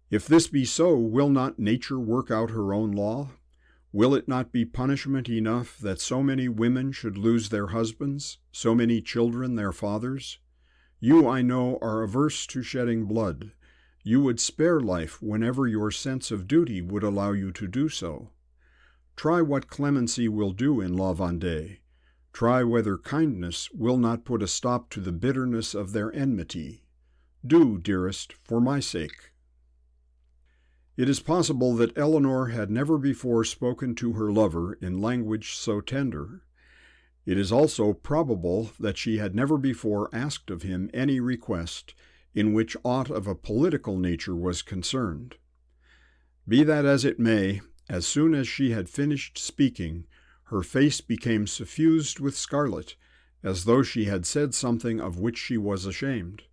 "If this be so, will not nature work out her own law? Will it not be punishment enough that so many women should lose their husbands, so many children their fathers? You, I know, are averse to shedding blood. You would spare life whenever your sense of duty would allow you to do so. Try what clemency will do in La Vendée. Try whether kindness will not put a stop to the bitterness of their enmity. Do, dearest, for my sake." It is possible that Eleanor had never before spoken to her lover in language so tender. It is also probable that she had never before asked of him any request in which aught of a political nature was concerned. Be that as it may, As soon as she had finished speaking, her face became suffused with scarlet, as though she had said something of which she was ashamed.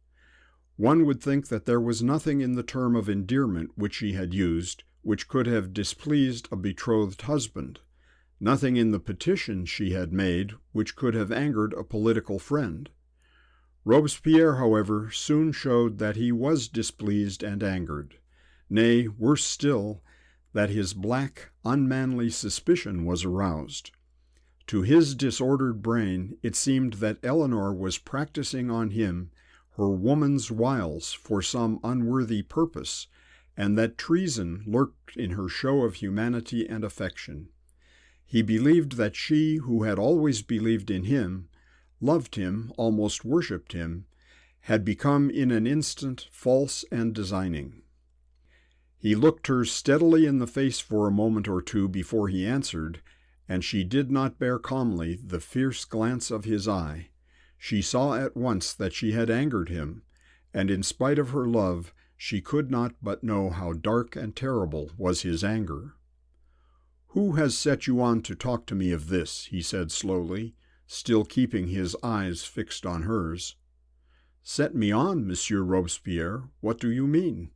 One would think that there was nothing in the term of endearment which she had used which could have displeased a betrothed husband, nothing in the petition she had made which could have angered a political friend. Robespierre, however, soon showed that he was displeased and angered. Nay, worse still, that his black, unmanly suspicion was aroused. To his disordered brain it seemed that Eleanor was practicing on him her woman's wiles for some unworthy purpose, and that treason lurked in her show of humanity and affection. He believed that she, who had always believed in him, loved him, almost worshipped him, had become in an instant false and designing. He looked her steadily in the face for a moment or two before he answered, and she did not bear calmly the fierce glance of his eye. She saw at once that she had angered him, and in spite of her love, she could not but know how dark and terrible was his anger. "Who has set you on to talk to me of this?" he said slowly, still keeping his eyes fixed on hers. "Set me on, Monsieur Robespierre? What do you mean?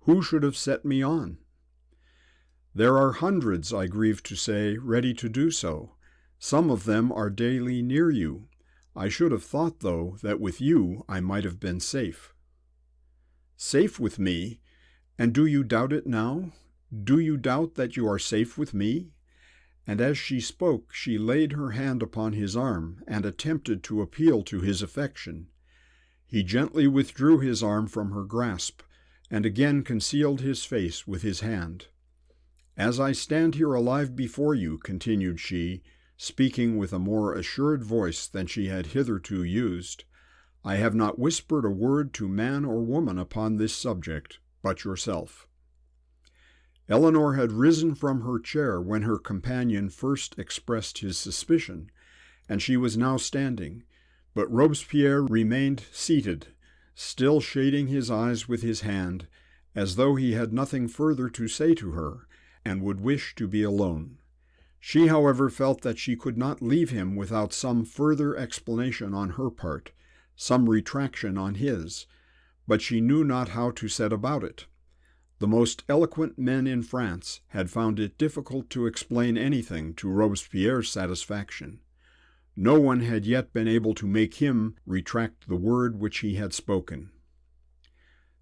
Who should have set me on?" "There are hundreds, I grieve to say, ready to do so. Some of them are daily near you. I should have thought, though, that with you I might have been safe." "Safe with me? And do you doubt it now? Do you doubt that you are safe with me?" And as she spoke, she laid her hand upon his arm and attempted to appeal to his affection. He gently withdrew his arm from her grasp, and again concealed his face with his hand. "As I stand here alive before you," continued she, speaking with a more assured voice than she had hitherto used, "I have not whispered a word to man or woman upon this subject, but yourself." Eleanor had risen from her chair when her companion first expressed his suspicion, and she was now standing, but Robespierre remained seated, still shading his eyes with his hand, as though he had nothing further to say to her, and would wish to be alone. She, however, felt that she could not leave him without some further explanation on her part, some retraction on his, but she knew not how to set about it. The most eloquent men in France had found it difficult to explain anything to Robespierre's satisfaction. No one had yet been able to make him retract the word which he had spoken.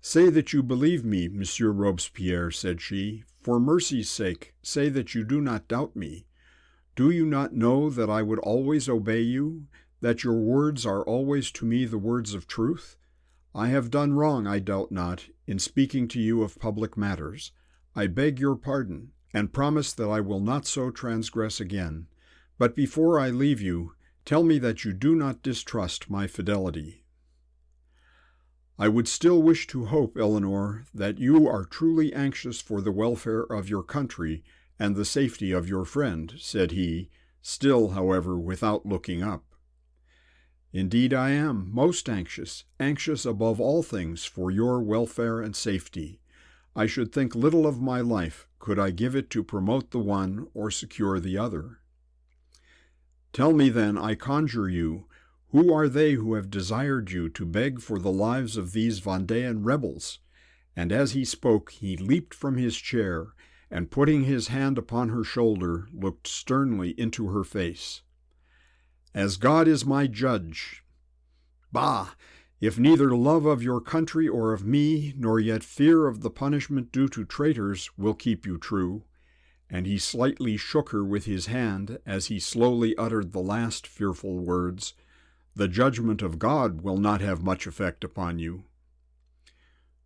"Say that you believe me, Monsieur Robespierre," said she. "For mercy's sake, say that you do not doubt me. Do you not know that I would always obey you, that your words are always to me the words of truth? I have done wrong, I doubt not, in speaking to you of public matters. I beg your pardon, and promise that I will not so transgress again. But before I leave you, tell me that you do not distrust my fidelity." "I would still wish to hope, Eleanor, that you are truly anxious for the welfare of your country and the safety of your friend," said he, still, however, without looking up. "Indeed I am, most anxious, anxious above all things for your welfare and safety. I should think little of my life could I give it to promote the one or secure the other." "Tell me then, I conjure you, who are they who have desired you to beg for the lives of these Vendéan rebels?" And as he spoke, he leaped from his chair, and putting his hand upon her shoulder, looked sternly into her face. "As God is my judge, bah! If neither love of your country or of me, nor yet fear of the punishment due to traitors, will keep you true," and he slightly shook her with his hand as he slowly uttered the last fearful words, "the judgment of God will not have much effect upon you."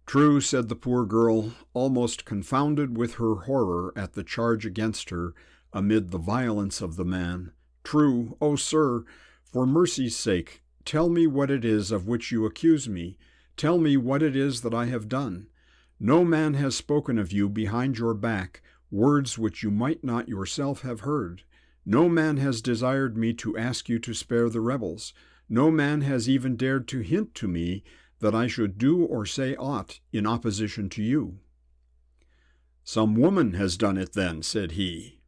"True," said the poor girl, almost confounded with her horror at the charge against her amid the violence of the man. "True. Oh, sir, for mercy's sake, tell me what it is of which you accuse me. Tell me what it is that I have done. No man has spoken of you behind your back words which you might not yourself have heard. No man has desired me to ask you to spare the rebels. No man has even dared to hint to me that I should do or say aught in opposition to you." "Some woman has done it then," said he.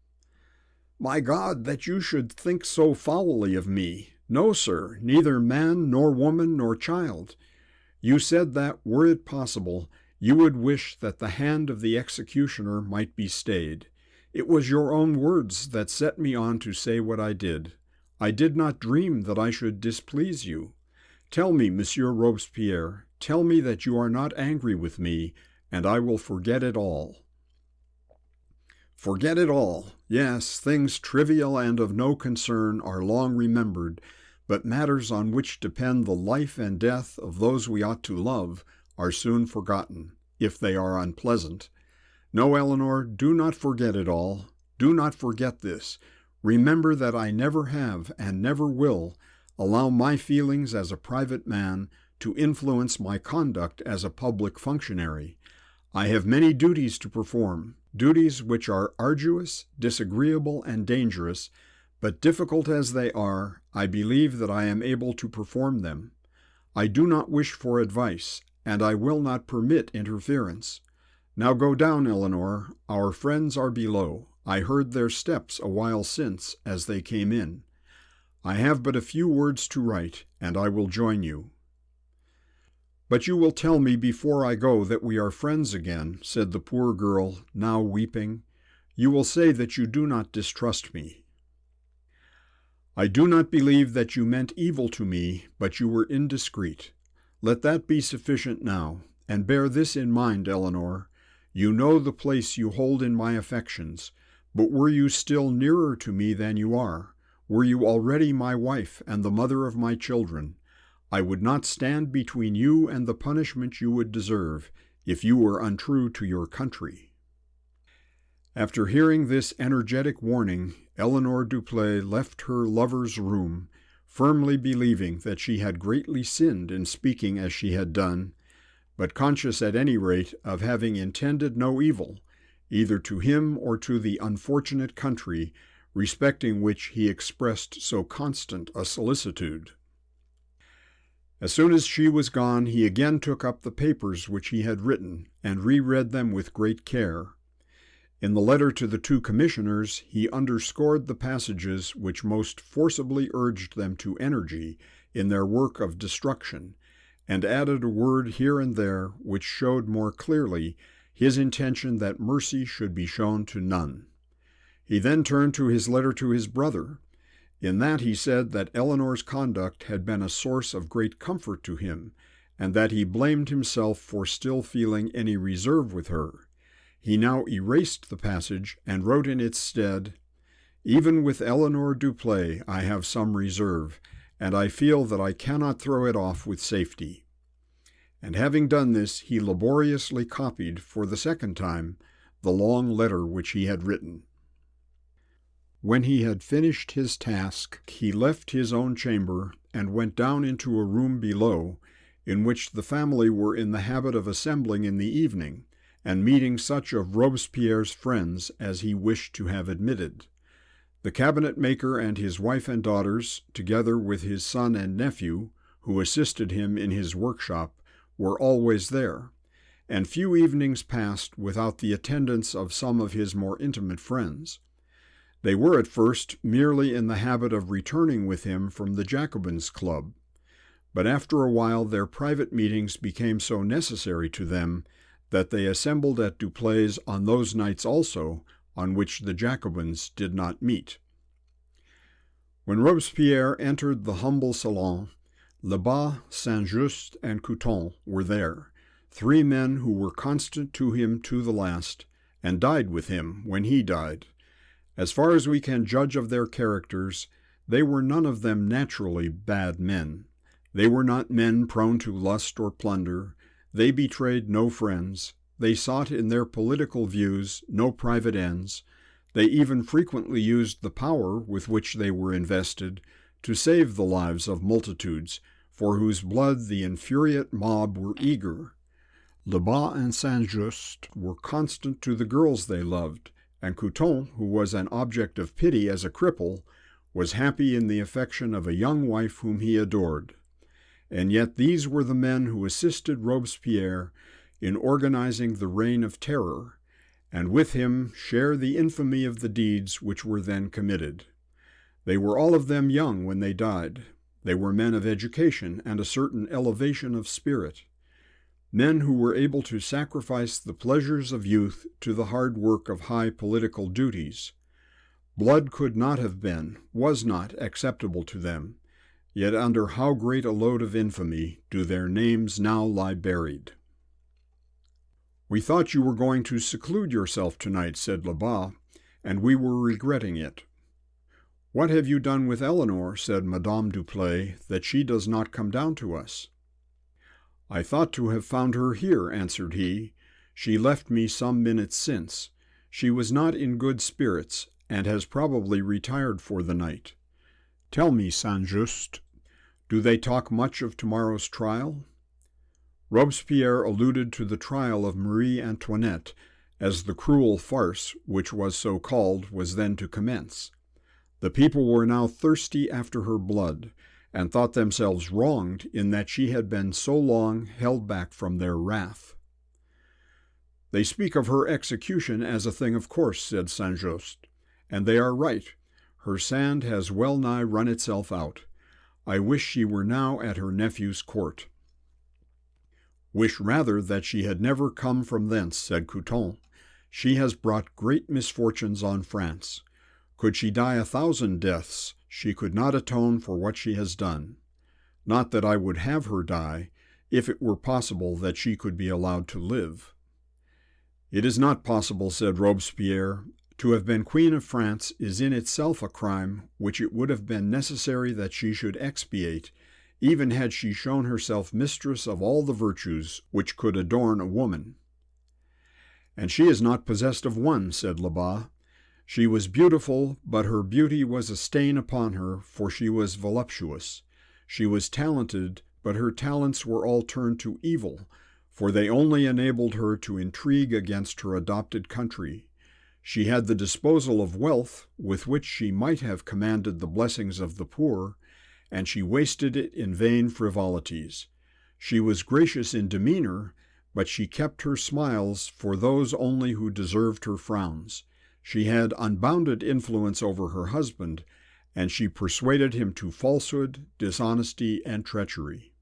"My God, that you should think so foully of me! No, sir, neither man nor woman nor child. You said that, were it possible, you would wish that the hand of the executioner might be stayed. It was your own words that set me on to say what I did. I did not dream that I should displease you. Tell me, Monsieur Robespierre, tell me that you are not angry with me, and I will forget it all." Forget it all. Yes, things trivial and of no concern are long remembered, but matters on which depend the life and death of those we ought to love are soon forgotten, if they are unpleasant. No, Eleanor, do not forget it all. Do not forget this. Remember that I never have, and never will, allow my feelings as a private man to influence my conduct as a public functionary. I have many duties to perform, duties which are arduous, disagreeable, and dangerous, but difficult as they are, I believe that I am able to perform them. I do not wish for advice, and I will not permit interference. Now go down, Eleanor. Our friends are below. I heard their steps a while since as they came in. I have but a few words to write, and I will join you." "But you will tell me before I go that we are friends again," said the poor girl, now weeping. "You will say that you do not distrust me." "I do not believe that you meant evil to me, but you were indiscreet. Let that be sufficient now, and bear this in mind, Eleanor. You know the place you hold in my affections, but were you still nearer to me than you are, were you already my wife and the mother of my children, I would not stand between you and the punishment you would deserve if you were untrue to your country." After hearing this energetic warning, Eleanor Duplay left her lover's room, firmly believing that she had greatly sinned in speaking as she had done, but conscious at any rate of having intended no evil, either to him or to the unfortunate country, respecting which he expressed so constant a solicitude. As soon as she was gone, he again took up the papers which he had written, and reread them with great care. In the letter to the two commissioners, he underscored the passages which most forcibly urged them to energy in their work of destruction, and added a word here and there which showed more clearly his intention that mercy should be shown to none. He then turned to his letter to his brother. In that he said that Eleanor's conduct had been a source of great comfort to him, and that he blamed himself for still feeling any reserve with her. He now erased the passage and wrote in its stead, "Even with Eleanor Duplay I have some reserve, and I feel that I cannot throw it off with safety." And having done this, he laboriously copied, for the second time, the long letter which he had written. When he had finished his task, he left his own chamber and went down into a room below, in which the family were in the habit of assembling in the evening, and meeting such of Robespierre's friends as he wished to have admitted. The cabinet-maker and his wife and daughters, together with his son and nephew, who assisted him in his workshop, were always there, and few evenings passed without the attendance of some of his more intimate friends. They were at first merely in the habit of returning with him from the Jacobins' Club, but after a while their private meetings became so necessary to them that they assembled at Duplay's on those nights also on which the Jacobins did not meet. When Robespierre entered the humble salon, Lebas, Saint-Just, and Couthon were there, 3 men who were constant to him to the last, and died with him when he died. As far as we can judge of their characters, they were none of them naturally bad men. They were not men prone to lust or plunder. They betrayed no friends. They sought in their political views no private ends. They even frequently used the power with which they were invested to save the lives of multitudes, for whose blood the infuriate mob were eager. Lebas and Saint-Just were constant to the girls they loved, and Couthon, who was an object of pity as a cripple, was happy in the affection of a young wife whom he adored. And yet these were the men who assisted Robespierre in organizing the reign of terror, and with him share the infamy of the deeds which were then committed. They were all of them young when they died. They were men of education and a certain elevation of spirit, men who were able to sacrifice the pleasures of youth to the hard work of high political duties. Blood could not have been, was not, acceptable to them, yet under how great a load of infamy do their names now lie buried. "We thought you were going to seclude yourself tonight," said Lebas, "and we were regretting it." "What have you done with Eleanor," said Madame Duplay, "that she does not come down to us?" "I thought to have found her here," answered he. "She left me some minutes since. She was not in good spirits, and has probably retired for the night. Tell me, Saint-Just, do they talk much of tomorrow's trial?" Robespierre alluded to the trial of Marie Antoinette, as the cruel farce, which was so called, was then to commence. The people were now thirsty after her blood, and thought themselves wronged in that she had been so long held back from their wrath. "They speak of her execution as a thing of course," said Saint-Just, "and they are right. Her sand has well nigh run itself out. I wish she were now at her nephew's court." "Wish rather that she had never come from thence," said Couthon. "She has brought great misfortunes on France. Could she die 1,000 deaths, she could not atone for what she has done. Not that I would have her die, if it were possible that she could be allowed to live." "It is not possible," said Robespierre. "To have been Queen of France is in itself a crime which it would have been necessary that she should expiate, even had she shown herself mistress of all the virtues which could adorn a woman." "And she is not possessed of one," said Lebas. "She was beautiful, but her beauty was a stain upon her, for she was voluptuous. She was talented, but her talents were all turned to evil, for they only enabled her to intrigue against her adopted country. She had the disposal of wealth, with which she might have commanded the blessings of the poor, and she wasted it in vain frivolities. She was gracious in demeanor, but she kept her smiles for those only who deserved her frowns. She had unbounded influence over her husband, and she persuaded him to falsehood, dishonesty, and treachery."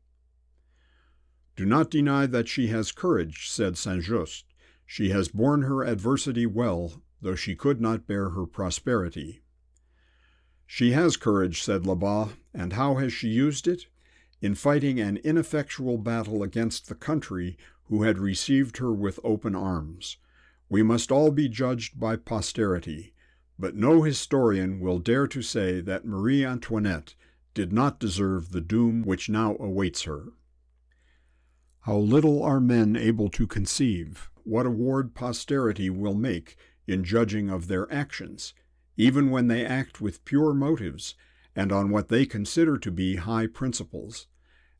"Do not deny that she has courage," said Saint-Just. "She has borne her adversity well, though she could not bear her prosperity." "She has courage," said Lebas, "and how has she used it? In fighting an ineffectual battle against the country who had received her with open arms. We must all be judged by posterity, but no historian will dare to say that Marie Antoinette did not deserve the doom which now awaits her." How little are men able to conceive what award posterity will make in judging of their actions, even when they act with pure motives and on what they consider to be high principles.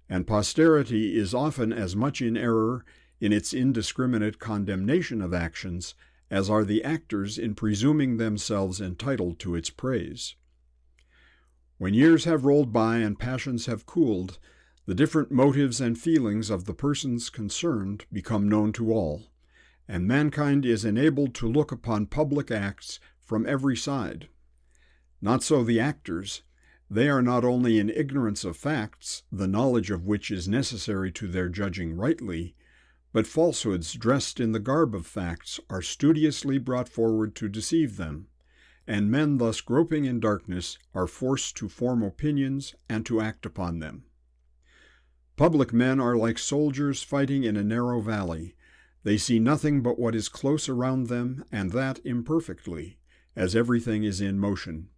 And posterity is often as much in error in its indiscriminate condemnation of actions as are the actors in presuming themselves entitled to its praise. When years have rolled by and passions have cooled, the different motives and feelings of the persons concerned become known to all, and mankind is enabled to look upon public acts from every side. Not so the actors. They are not only in ignorance of facts, the knowledge of which is necessary to their judging rightly, but falsehoods dressed in the garb of facts are studiously brought forward to deceive them, and men thus groping in darkness are forced to form opinions and to act upon them. Public men are like soldiers fighting in a narrow valley. They see nothing but what is close around them, and that imperfectly, as everything is in motion.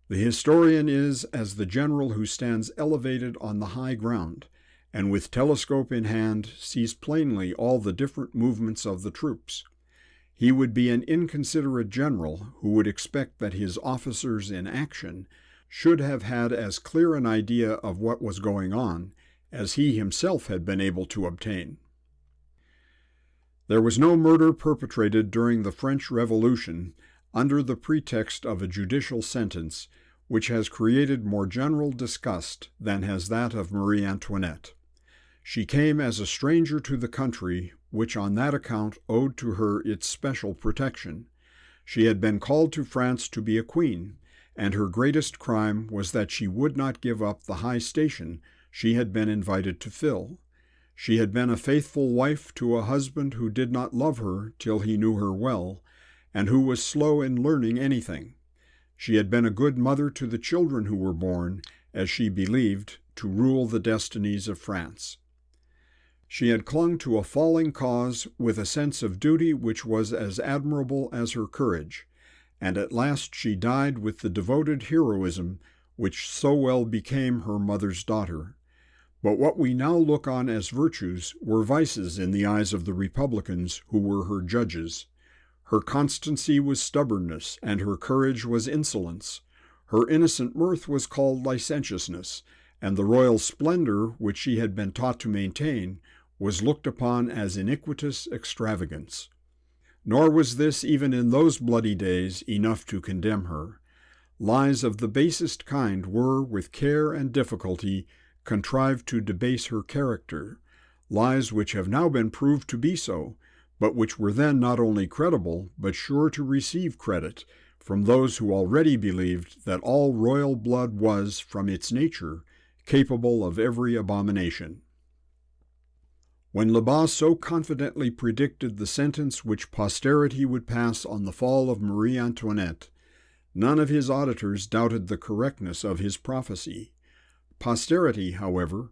The historian is as the general who stands elevated on the high ground, and with telescope in hand sees plainly all the different movements of the troops. He would be an inconsiderate general who would expect that his officers in action should have had as clear an idea of what was going on as he himself had been able to obtain. There was no murder perpetrated during the French Revolution under the pretext of a judicial sentence which has created more general disgust than has that of Marie Antoinette. She came as a stranger to the country which on that account owed to her its special protection. She had been called to France to be a queen, and her greatest crime was that she would not give up the high station she had been invited to fill. She had been a faithful wife to a husband who did not love her till he knew her well, and who was slow in learning anything. She had been a good mother to the children who were born, as she believed, to rule the destinies of France. She had clung to a falling cause with a sense of duty which was as admirable as her courage, and at last she died with the devoted heroism which so well became her mother's daughter. But what we now look on as virtues were vices in the eyes of the Republicans who were her judges. Her constancy was stubbornness, and her courage was insolence. Her innocent mirth was called licentiousness, and the royal splendor which she had been taught to maintain was looked upon as iniquitous extravagance. Nor was this, even in those bloody days, enough to condemn her. Lies of the basest kind were, with care and difficulty, contrived to debase her character, lies which have now been proved to be so, but which were then not only credible, but sure to receive credit from those who already believed that all royal blood was, from its nature, capable of every abomination. When Lebas so confidently predicted the sentence which posterity would pass on the fall of Marie Antoinette, none of his auditors doubted the correctness of his prophecy. Posterity, however,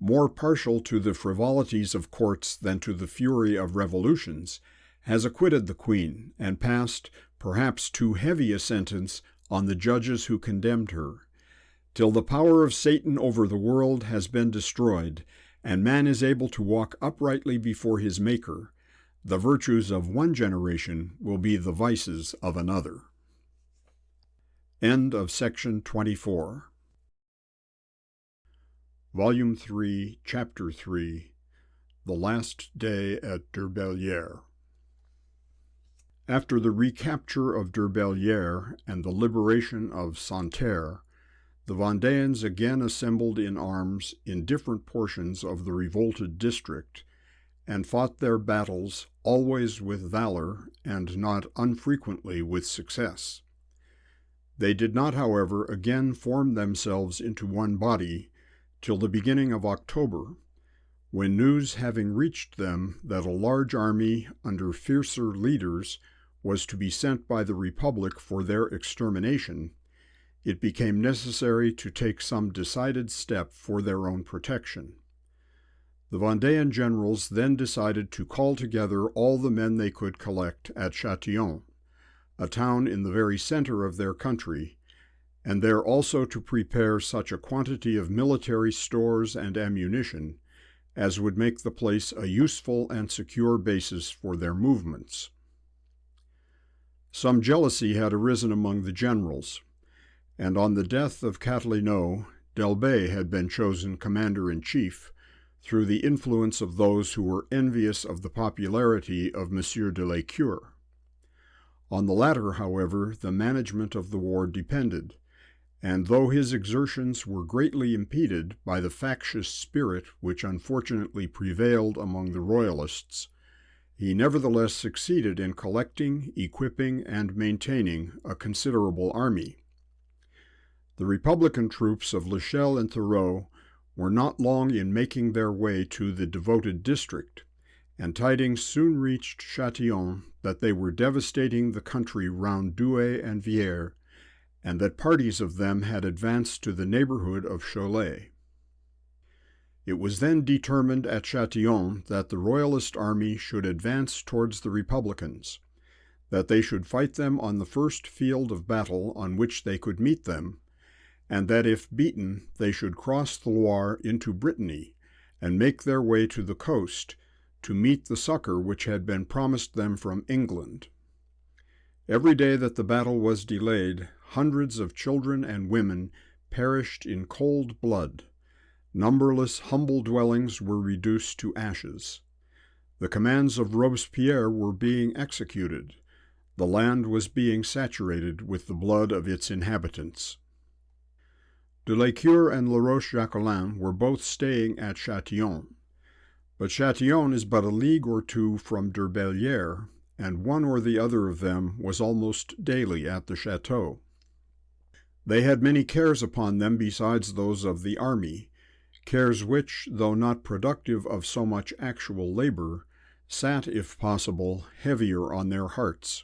more partial to the frivolities of courts than to the fury of revolutions, has acquitted the Queen, and passed, perhaps too heavy a sentence on the judges who condemned her. Till the power of Satan over the world has been destroyed, and man is able to walk uprightly before his Maker, the virtues of one generation will be the vices of another. End of section 24. Volume 3, Chapter 3, The Last Day at Derbellière. After the recapture of Derbellière and the liberation of Santerre, the Vendéans again assembled in arms in different portions of the revolted district, and fought their battles always with valor and not unfrequently with success. They did not, however, again form themselves into one body till the beginning of October, when news having reached them that a large army under fiercer leaders was to be sent by the Republic for their extermination, it became necessary to take some decided step for their own protection. The Vendéan generals then decided to call together all the men they could collect at Châtillon, a town in the very center of their country, and there also to prepare such a quantity of military stores and ammunition as would make the place a useful and secure basis for their movements. Some jealousy had arisen among the generals, and on the death of Catilinot, D'Elbée had been chosen commander-in-chief through the influence of those who were envious of the popularity of Monsieur de Lescure. On the latter, however, the management of the war depended, and though his exertions were greatly impeded by the factious spirit which unfortunately prevailed among the Royalists, he nevertheless succeeded in collecting, equipping, and maintaining a considerable army. The Republican troops of Lechelle and Thurot were not long in making their way to the devoted district, and tidings soon reached Châtillon that they were devastating the country round Douai and Vierre, and that parties of them had advanced to the neighborhood of Cholet. It was then determined at Châtillon that the Royalist army should advance towards the Republicans, that they should fight them on the first field of battle on which they could meet them, and that if beaten they should cross the Loire into Brittany and make their way to the coast to meet the succor which had been promised them from England. Every day that the battle was delayed, hundreds of children and women perished in cold blood. Numberless humble dwellings were reduced to ashes. The commands of Robespierre were being executed. The land was being saturated with the blood of its inhabitants. De Lescure and Laroche-Jacquelin were both staying at Châtillon, But Châtillon is but a league or two from Derbellière, and one or the other of them was almost daily at the château. They had many cares upon them besides those of the army, cares which, though not productive of so much actual labor, sat, if possible, heavier on their hearts.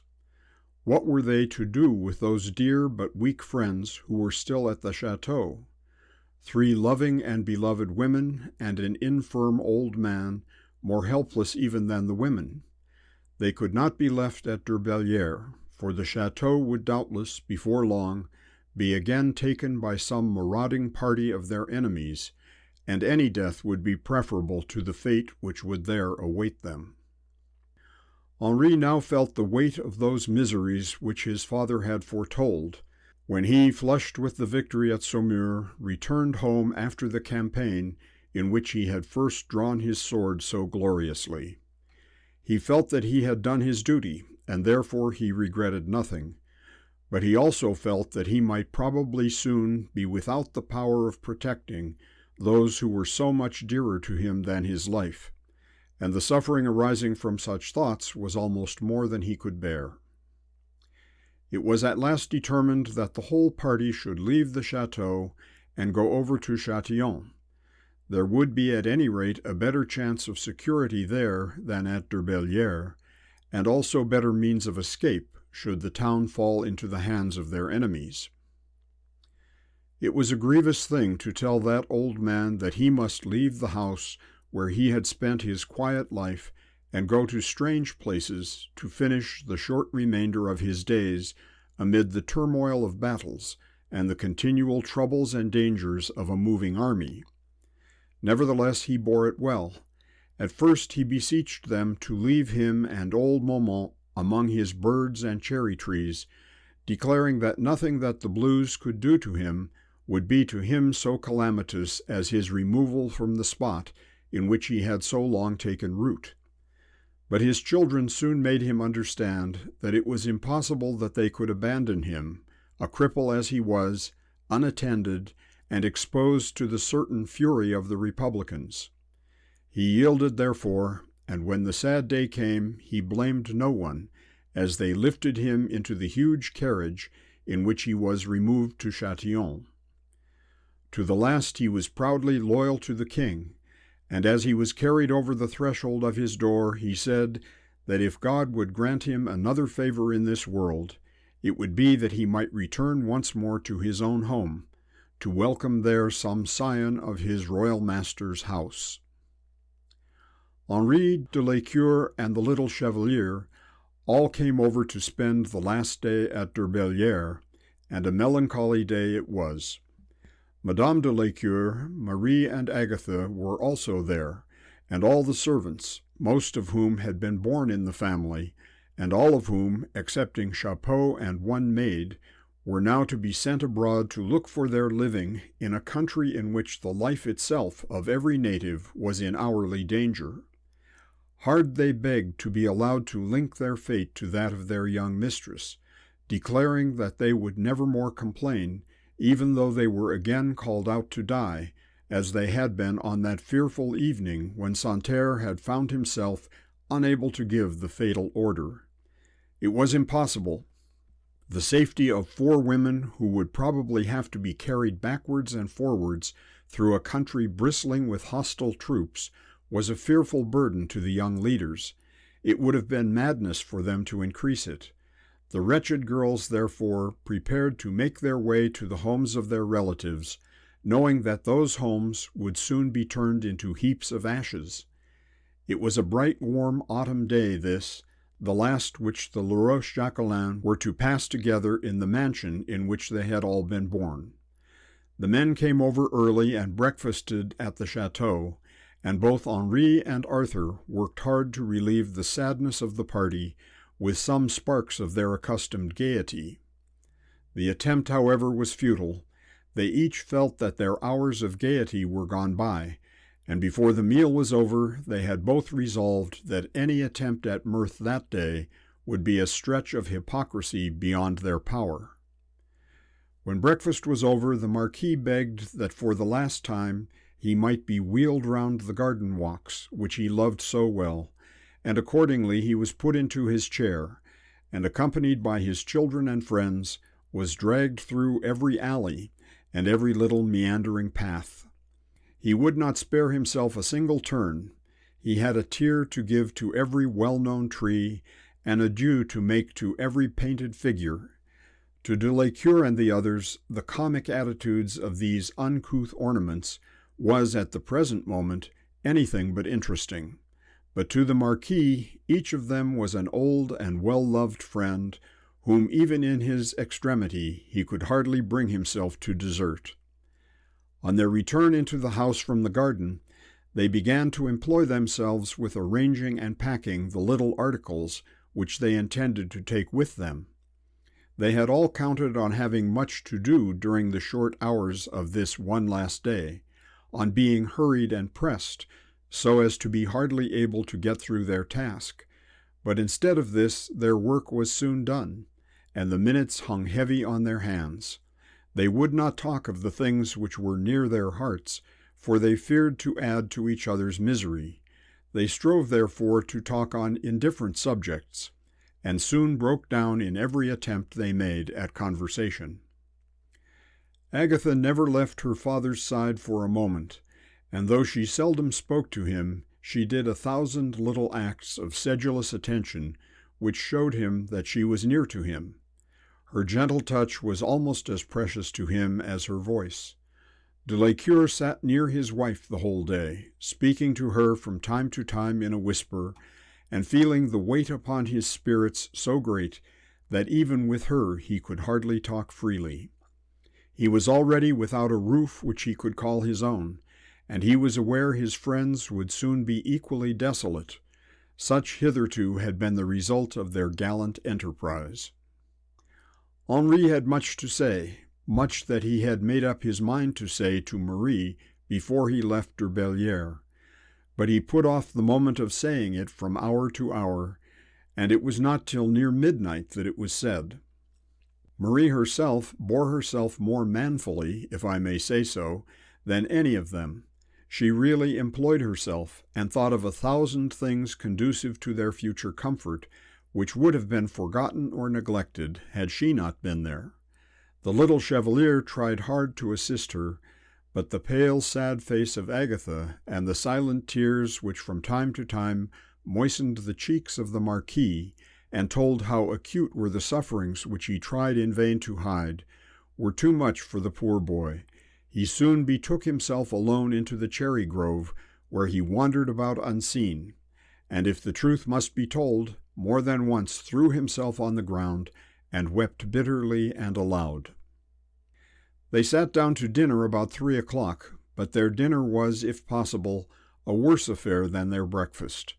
What were they to do with those dear but weak friends who were still at the château? 3 loving and beloved women and an infirm old man, more helpless even than the women. They could not be left at Derbellière, for the château would doubtless, before long, be again taken by some marauding party of their enemies, and any death would be preferable to the fate which would there await them. Henri now felt the weight of those miseries which his father had foretold, when he, flushed with the victory at Saumur, returned home after the campaign in which he had first drawn his sword so gloriously. He felt that he had done his duty, and therefore he regretted nothing, but he also felt that he might probably soon be without the power of protecting those who were so much dearer to him than his life, and the suffering arising from such thoughts was almost more than he could bear. It was at last determined that the whole party should leave the château and go over to Châtillon. There would be at any rate a better chance of security there than at Derbellière, and also better means of escape should the town fall into the hands of their enemies. It was a grievous thing to tell that old man that he must leave the house where he had spent his quiet life and go to strange places to finish the short remainder of his days amid the turmoil of battles and the continual troubles and dangers of a moving army. Nevertheless, he bore it well. At first he beseeched them to leave him and old Momont among his birds and cherry trees, declaring that nothing that the blues could do to him would be to him so calamitous as his removal from the spot in which he had so long taken root. But his children soon made him understand that it was impossible that they could abandon him, a cripple as he was, unattended, and exposed to the certain fury of the Republicans. He yielded, therefore, and when the sad day came, he blamed no one, as they lifted him into the huge carriage in which he was removed to Châtillon. To the last he was proudly loyal to the king, and as he was carried over the threshold of his door, he said that if God would grant him another favor in this world, it would be that he might return once more to his own home, to welcome there some scion of his royal master's house. Henri de Lécure and the little Chevalier all came over to spend the last day at Derbellière, and a melancholy day it was. Madame de Lécure, Marie, and Agatha were also there, and all the servants, most of whom had been born in the family, and all of whom, excepting Chapeau and one maid, were now to be sent abroad to look for their living in a country in which the life itself of every native was in hourly danger. Hard they begged to be allowed to link their fate to that of their young mistress, declaring that they would never more complain, even though they were again called out to die, as they had been on that fearful evening when Santerre had found himself unable to give the fatal order. It was impossible. The safety of 4 women who would probably have to be carried backwards and forwards through a country bristling with hostile troops was a fearful burden to the young leaders. It would have been madness for them to increase it. The wretched girls, therefore, prepared to make their way to the homes of their relatives, knowing that those homes would soon be turned into heaps of ashes. It was a bright, warm autumn day, this, the last which the Laroche-Jacquelin were to pass together in the mansion in which they had all been born. The men came over early and breakfasted at the château, and both Henri and Arthur worked hard to relieve the sadness of the party with some sparks of their accustomed gaiety. The attempt, however, was futile. They each felt that their hours of gaiety were gone by, and before the meal was over they had both resolved that any attempt at mirth that day would be a stretch of hypocrisy beyond their power. When breakfast was over, the Marquis begged that for the last time he might be wheeled round the garden walks, which he loved so well, and accordingly he was put into his chair, and accompanied by his children and friends, was dragged through every alley and every little meandering path. He would not spare himself a single turn. He had a tear to give to every well-known tree, an adieu to make to every painted figure. To de Lescure and the others, the comic attitudes of these uncouth ornaments was, at the present moment, anything but interesting. But to the Marquis, each of them was an old and well-loved friend, whom even in his extremity he could hardly bring himself to desert. On their return into the house from the garden, they began to employ themselves with arranging and packing the little articles which they intended to take with them. They had all counted on having much to do during the short hours of this one last day, on being hurried and pressed, so as to be hardly able to get through their task. But instead of this, their work was soon done, and the minutes hung heavy on their hands. They would not talk of the things which were near their hearts, for they feared to add to each other's misery. They strove, therefore, to talk on indifferent subjects, and soon broke down in every attempt they made at conversation. Agatha never left her father's side for a moment, and though she seldom spoke to him, she did 1,000 little acts of sedulous attention which showed him that she was near to him. Her gentle touch was almost as precious to him as her voice. De Lescure sat near his wife the whole day, speaking to her from time to time in a whisper, and feeling the weight upon his spirits so great that even with her he could hardly talk freely. He was already without a roof which he could call his own, and he was aware his friends would soon be equally desolate. Such hitherto had been the result of their gallant enterprise. Henri had much to say, much that he had made up his mind to say to Marie before he left Durbellière, but he put off the moment of saying it from hour to hour, and it was not till near midnight that it was said. Marie herself bore herself more manfully, if I may say so, than any of them. She really employed herself, and thought of 1,000 things conducive to their future comfort, which would have been forgotten or neglected had she not been there. The little Chevalier tried hard to assist her, but the pale, sad face of Agatha, and the silent tears which from time to time moistened the cheeks of the Marquis, and told how acute were the sufferings which he tried in vain to hide, were too much for the poor boy. He soon betook himself alone into the cherry grove, where he wandered about unseen, and if the truth must be told, more than once threw himself on the ground and wept bitterly and aloud. They sat down to dinner about 3 o'clock, but their dinner was, if possible, a worse affair than their breakfast.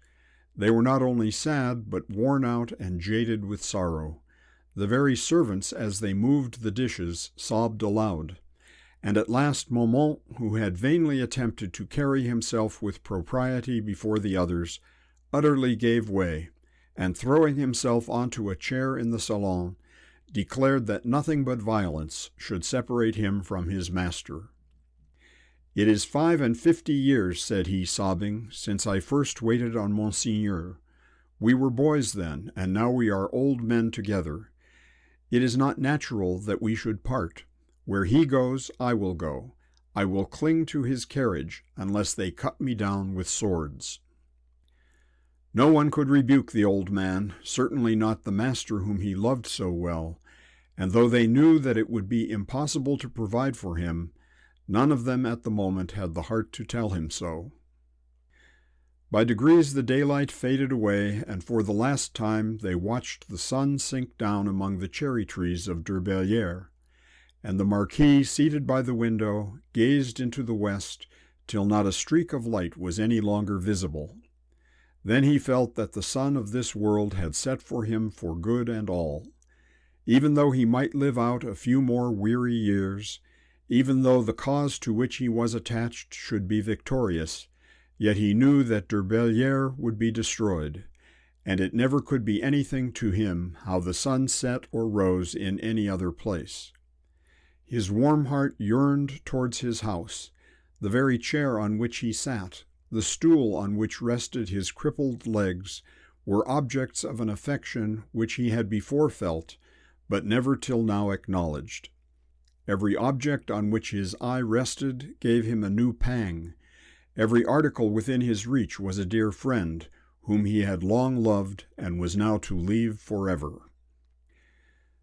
They were not only sad, but worn out and jaded with sorrow. The very servants, as they moved the dishes, sobbed aloud. And at last Momont, who had vainly attempted to carry himself with propriety before the others, utterly gave way, and throwing himself onto a chair in the salon, declared that nothing but violence should separate him from his master. "It is 55 years," said he, sobbing, "since I first waited on Monseigneur. We were boys then, and now we are old men together. It is not natural that we should part. Where he goes, I will go. I will cling to his carriage, unless they cut me down with swords." No one could rebuke the old man, certainly not the master whom he loved so well, and though they knew that it would be impossible to provide for him, none of them at the moment had the heart to tell him so. By degrees the daylight faded away, and for the last time they watched the sun sink down among the cherry trees of Durbellière, and the Marquis, seated by the window, gazed into the west till not a streak of light was any longer visible. Then he felt that the sun of this world had set for him for good and all. Even though he might live out a few more weary years, even though the cause to which he was attached should be victorious, yet he knew that Durbellière would be destroyed, and it never could be anything to him how the sun set or rose in any other place. His warm heart yearned towards his house. the very chair on which he sat, the stool on which rested his crippled legs, were objects of an affection which he had before felt, but never till now acknowledged. Every object on which his eye rested gave him a new pang. Every article within his reach was a dear friend, whom he had long loved and was now to leave forever.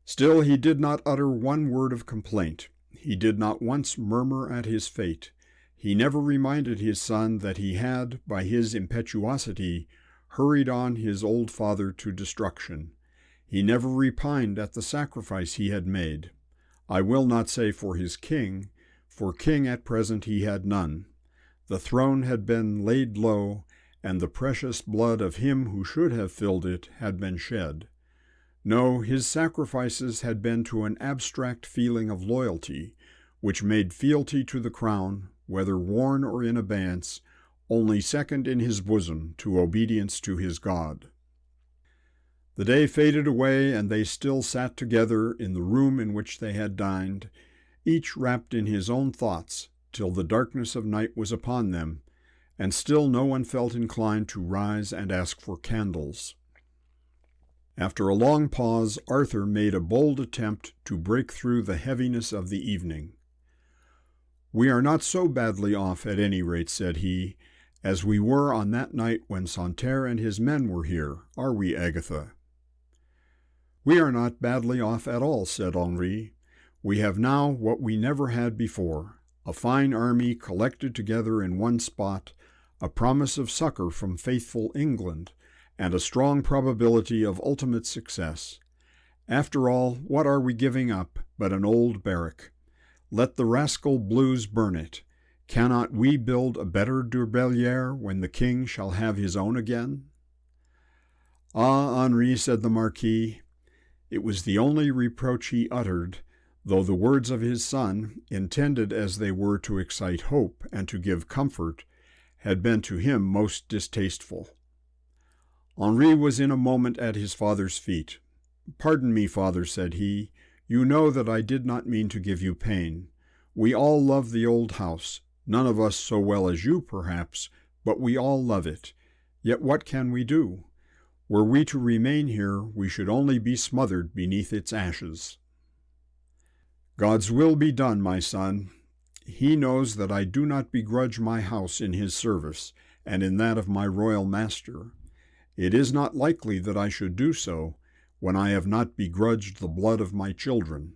Still he did not utter one word of complaint. He did not once murmur at his fate. He never reminded his son that he had, by his impetuosity, hurried on his old father to destruction. He never repined at the sacrifice he had made. I will not say for his king, for king at present he had none. The throne had been laid low, and the precious blood of him who should have filled it had been shed. No, his sacrifices had been to an abstract feeling of loyalty, which made fealty to the crown, whether worn or in abeyance, only second in his bosom to obedience to his God. The day faded away, and they still sat together in the room in which they had dined, each wrapped in his own thoughts, till the darkness of night was upon them, and still no one felt inclined to rise and ask for candles. After a long pause, Arthur made a bold attempt to break through the heaviness of the evening. "We are not so badly off, at any rate," said he, "as we were on that night when Santerre and his men were here, are we, Agatha?" "We are not badly off at all," said Henri. "We have now what we never had before, a fine army collected together in one spot, a promise of succor from faithful England, and a strong probability of ultimate success. After all, what are we giving up but an old barrack? Let the rascal blues burn it. Cannot we build a better Durbellière when the king shall have his own again?" "Ah, Henri," said the Marquis. It was the only reproach he uttered, though the words of his son, intended as they were to excite hope and to give comfort, had been to him most distasteful. Henri was in a moment at his father's feet. "Pardon me, father," said he. "You know that I did not mean to give you pain. We all love the old house, none of us so well as you, perhaps, but we all love it. Yet what can we do? Were we to remain here, we should only be smothered beneath its ashes." "God's will be done, my son. He knows that I do not begrudge my house in his service, and in that of my royal master. It is not likely that I should do so, when I have not begrudged the blood of my children."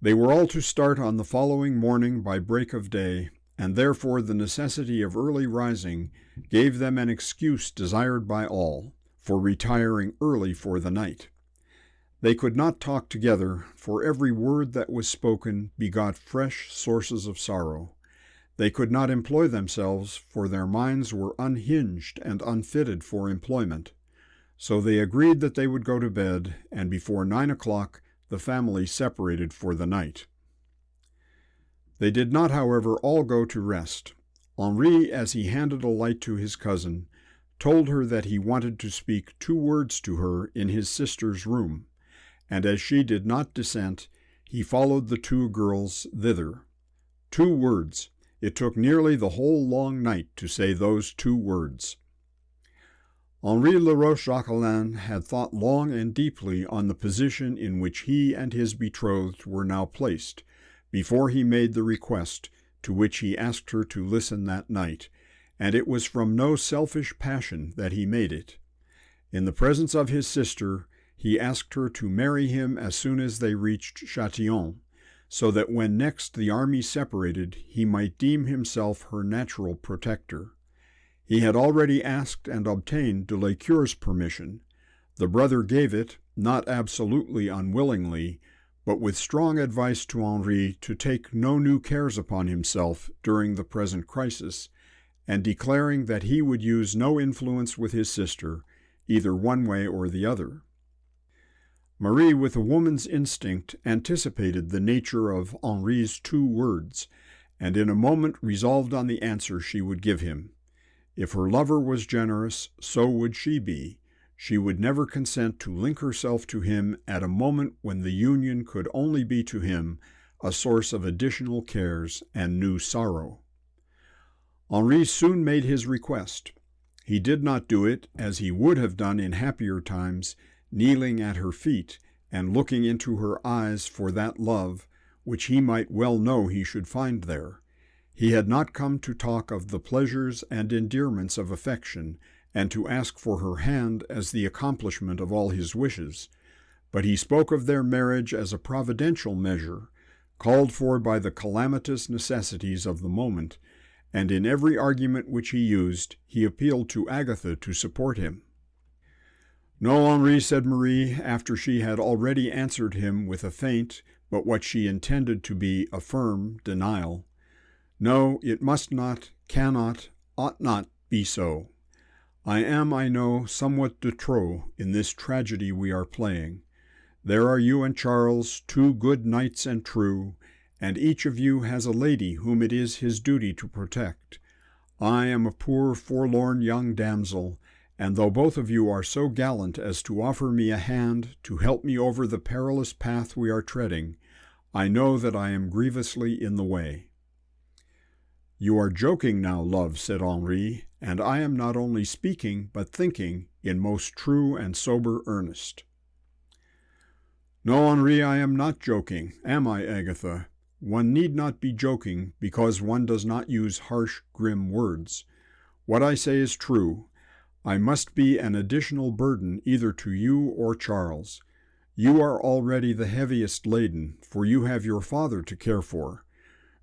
They were all to start on the following morning by break of day, and therefore the necessity of early rising gave them an excuse desired by all, for retiring early for the night. They could not talk together, for every word that was spoken begot fresh sources of sorrow. They could not employ themselves, for their minds were unhinged and unfitted for employment. So they agreed that they would go to bed, and before 9 o'clock the family separated for the night. They did not, however, all go to rest. Henri, as he handed a light to his cousin, told her that he wanted to speak 2 words to her in his sister's room, and as she did not dissent, he followed the 2 girls thither. 2 words. It took nearly the whole long night to say those 2 words. Henri Laroche-Jacquelin had thought long and deeply on the position in which he and his betrothed were now placed, before he made the request to which he asked her to listen that night, and it was from no selfish passion that he made it. In the presence of his sister, he asked her to marry him as soon as they reached Châtillon, so that when next the army separated, he might deem himself her natural protector. He had already asked and obtained de Lecour's permission. The brother gave it, not absolutely unwillingly, but with strong advice to Henri to take no new cares upon himself during the present crisis, and declaring that he would use no influence with his sister, either one way or the other. Marie, with a woman's instinct, anticipated the nature of Henri's 2 words, and in a moment resolved on the answer she would give him. If her lover was generous, so would she be. She would never consent to link herself to him at a moment when the union could only be to him a source of additional cares and new sorrow. Henri soon made his request. He did not do it as he would have done in happier times, kneeling at her feet and looking into her eyes for that love which he might well know he should find there. He had not come to talk of the pleasures and endearments of affection, and to ask for her hand as the accomplishment of all his wishes, but he spoke of their marriage as a providential measure, called for by the calamitous necessities of the moment, and in every argument which he used, he appealed to Agatha to support him. "No, Henri," said Marie, after she had already answered him with a faint, but what she intended to be a firm, denial. "No, it must not, cannot, ought not be so. I am, I know, somewhat de trop in this tragedy we are playing. There are you and Charles, two good knights and true, and each of you has a lady whom it is his duty to protect. I am a poor forlorn young damsel, and though both of you are so gallant as to offer me a hand to help me over the perilous path we are treading, I know that I am grievously in the way." "You are joking now, love," said Henri, "and I am not only speaking, but thinking, in most true and sober earnest." "No, Henri, I am not joking, am I, Agatha? One need not be joking because one does not use harsh, grim words. What I say is true. I must be an additional burden either to you or Charles. You are already the heaviest laden, for you have your father to care for.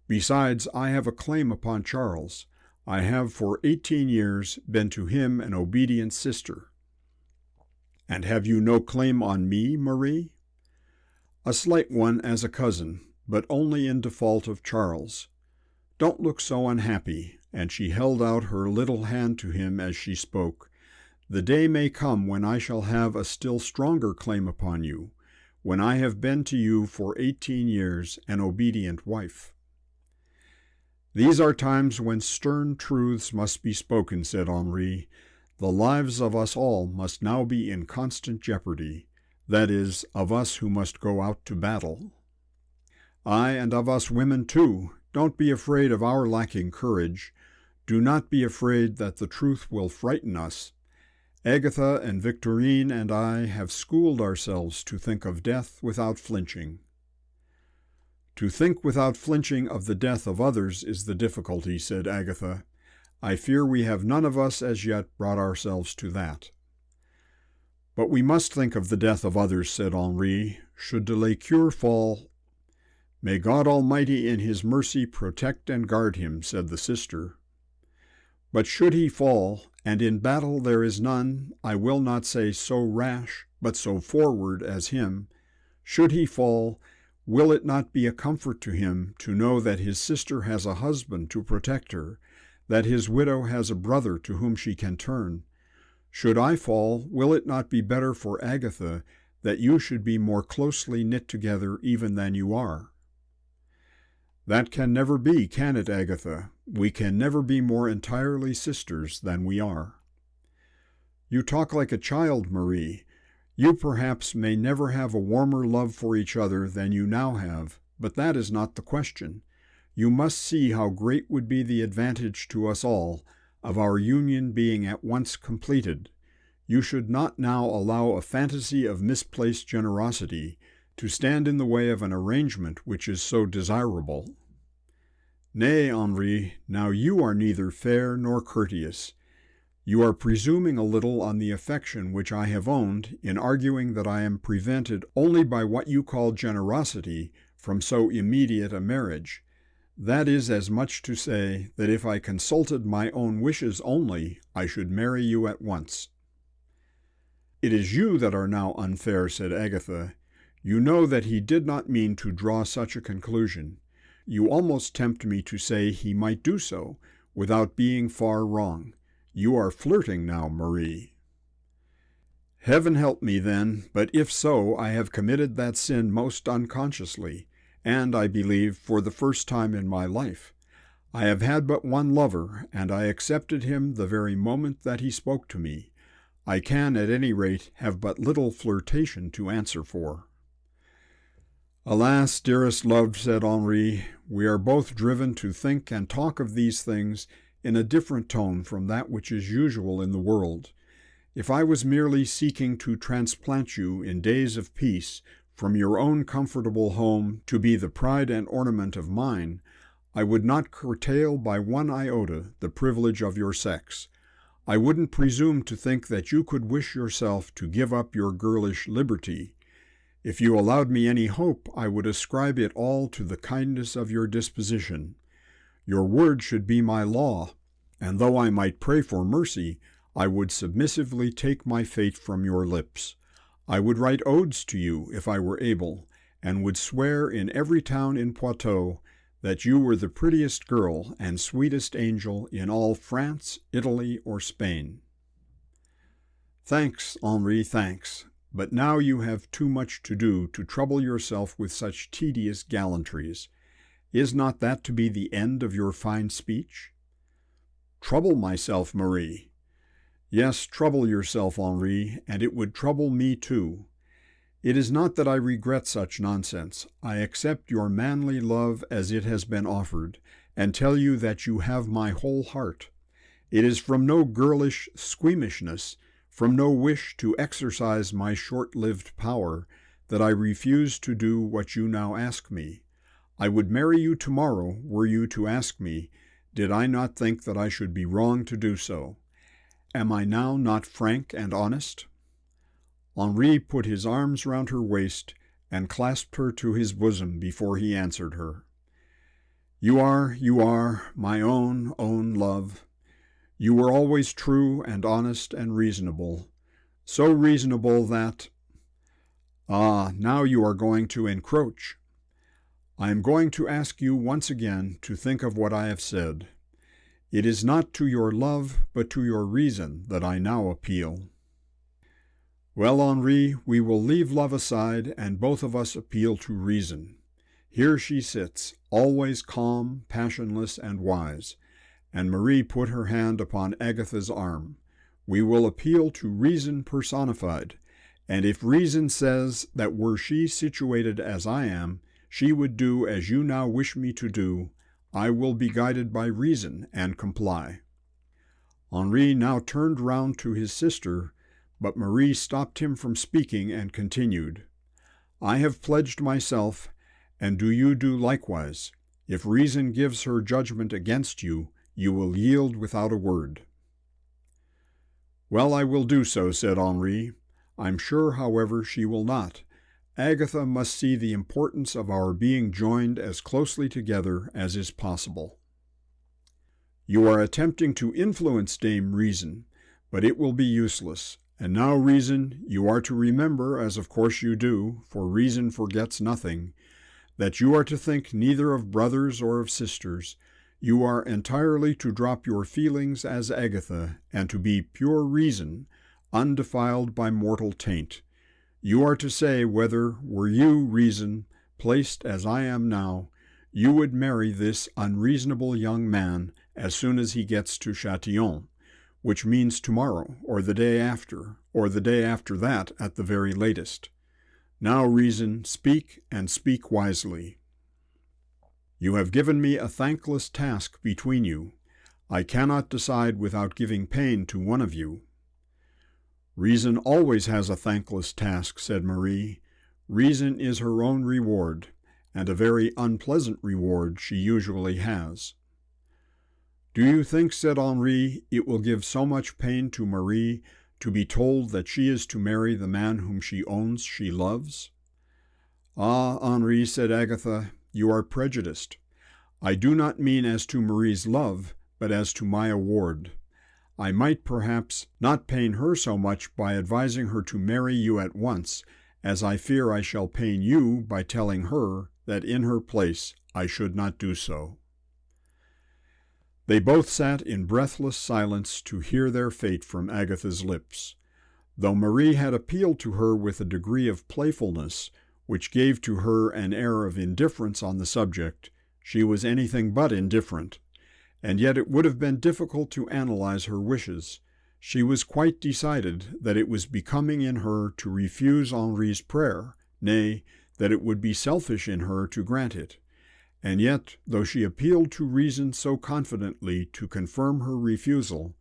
Besides, I have a claim upon Charles. I have for 18 years been to him an obedient sister." "And have you no claim on me, Marie?" "A slight one as a cousin, but only in default of Charles. Don't look so unhappy," and she held out her little hand to him as she spoke. "The day may come when I shall have a still stronger claim upon you, when I have been to you for 18 years an obedient wife." "These are times when stern truths must be spoken," said Henri. "The lives of us all must now be in constant jeopardy, that is, of us who must go out to battle." "Aye, and of us women too. Don't be afraid of our lacking courage. Do not be afraid that the truth will frighten us. Agatha and Victorine and I have schooled ourselves to think of death without flinching." "To think without flinching of the death of others is the difficulty," said Agatha. "I fear we have none of us as yet brought ourselves to that." "But we must think of the death of others," said Henri. "Should de Lecoeur fall—" "May God Almighty in his mercy protect and guard him," said the sister. "But should he fall, and in battle there is none, I will not say so rash, but so forward as him, should he fall, will it not be a comfort to him to know that his sister has a husband to protect her, that his widow has a brother to whom she can turn? Should I fall, will it not be better for Agatha that you should be more closely knit together even than you are?" "That can never be, can it, Agatha? We can never be more entirely sisters than we are." "You talk like a child, Marie. You perhaps may never have a warmer love for each other than you now have, but that is not the question. You must see how great would be the advantage to us all of our union being at once completed. You should not now allow a fantasy of misplaced generosity to stand in the way of an arrangement which is so desirable." "Nay, Henri, now you are neither fair nor courteous. You are presuming a little on the affection which I have owned in arguing that I am prevented only by what you call generosity from so immediate a marriage. That is as much to say that if I consulted my own wishes only, I should marry you at once." "It is you that are now unfair," said Agatha. "You know that he did not mean to draw such a conclusion. You almost tempt me to say he might do so, without being far wrong. You are flirting now, Marie." "Heaven help me, then, but if so, I have committed that sin most unconsciously, and, I believe, for the first time in my life. I have had but one lover, and I accepted him the very moment that he spoke to me. I can, at any rate, have but little flirtation to answer for." Alas, dearest love, said Henri, we are both driven to think and talk of these things in a different tone from that which is usual in the world. If I was merely seeking to transplant you in days of peace from your own comfortable home to be the pride and ornament of mine, I would not curtail by one iota the privilege of your sex. I wouldn't presume to think that you could wish yourself to give up your girlish liberty. If you allowed me any hope, I would ascribe it all to the kindness of your disposition. Your word should be my law, and though I might pray for mercy, I would submissively take my fate from your lips. I would write odes to you if I were able, and would swear in every town in Poitou that you were the prettiest girl and sweetest angel in all France, Italy, or Spain. Thanks, Henri, thanks. But now you have too much to do to trouble yourself with such tedious gallantries. Is not that to be the end of your fine speech? Trouble myself, Marie. Yes, trouble yourself, Henri, and it would trouble me too. It is not that I regret such nonsense. I accept your manly love as it has been offered, and tell you that you have my whole heart. It is from no girlish squeamishness, from no wish to exercise my short-lived power, that I refuse to do what you now ask me. I would marry you tomorrow were you to ask me, did I not think that I should be wrong to do so. Am I now not frank and honest? Henri put his arms round her waist and clasped her to his bosom before he answered her. You are, my own love. You were always true and honest and reasonable, so reasonable that— now you are going to encroach. I am going to ask you once again to think of what I have said. It is not to your love, but to your reason that I now appeal. Well, Henri, we will leave love aside and both of us appeal to reason. Here she sits, always calm, passionless, and wise, and Marie put her hand upon Agatha's arm. We will appeal to reason personified, and if reason says that were she situated as I am, she would do as you now wish me to do, I will be guided by reason and comply. Henri now turned round to his sister, but Marie stopped him from speaking and continued, I have pledged myself, and do you do likewise. If reason gives her judgment against you, you will yield without a word. Well, I will do so, said Henri. I'm sure, however, she will not. Agatha must see the importance of our being joined as closely together as is possible. You are attempting to influence Dame Reason, but it will be useless. And now, Reason, you are to remember, as of course you do, for reason forgets nothing, that you are to think neither of brothers or of sisters. You are entirely to drop your feelings as Agatha, and to be pure reason, undefiled by mortal taint. You are to say whether, were you, Reason, placed as I am now, you would marry this unreasonable young man as soon as he gets to Châtillon, which means tomorrow, or the day after that at the very latest. Now, Reason, speak, and speak wisely. You have given me a thankless task between you. I cannot decide without giving pain to one of you. Reason always has a thankless task, said Marie. Reason is her own reward, and a very unpleasant reward she usually has. Do you think, said Henri, it will give so much pain to Marie to be told that she is to marry the man whom she owns she loves? Ah, Henri, said Agatha, you are prejudiced. I do not mean as to Marie's love, but as to my award. I might perhaps not pain her so much by advising her to marry you at once, as I fear I shall pain you by telling her that in her place I should not do so. They both sat in breathless silence to hear their fate from Agatha's lips. Though Marie had appealed to her with a degree of playfulness, which gave to her an air of indifference on the subject, she was anything but indifferent, and yet it would have been difficult to analyze her wishes. She was quite decided that it was becoming in her to refuse Henri's prayer, nay, that it would be selfish in her to grant it. And yet, though she appealed to reason so confidently to confirm her refusal,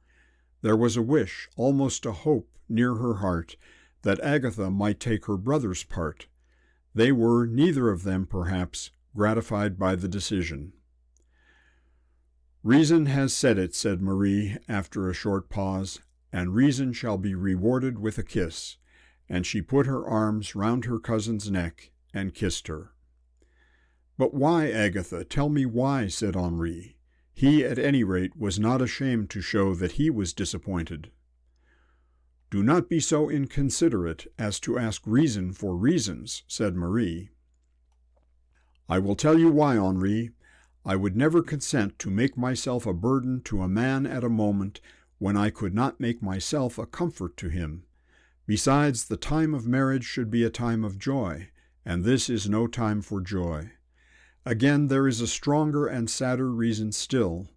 there was a wish, almost a hope, near her heart, that Agatha might take her brother's part. They were, neither of them, perhaps, gratified by the decision. "Reason has said it," said Marie, after a short pause, "and reason shall be rewarded with a kiss." And she put her arms round her cousin's neck and kissed her. "But why, Agatha? Tell me why," said Henri. He, at any rate, was not ashamed to show that he was disappointed. "Do not be so inconsiderate as to ask reason for reasons," said Marie. "I will tell you why, Henri. I would never consent to make myself a burden to a man at a moment when I could not make myself a comfort to him. Besides, the time of marriage should be a time of joy, and this is no time for joy. Again, there is a stronger and sadder reason still.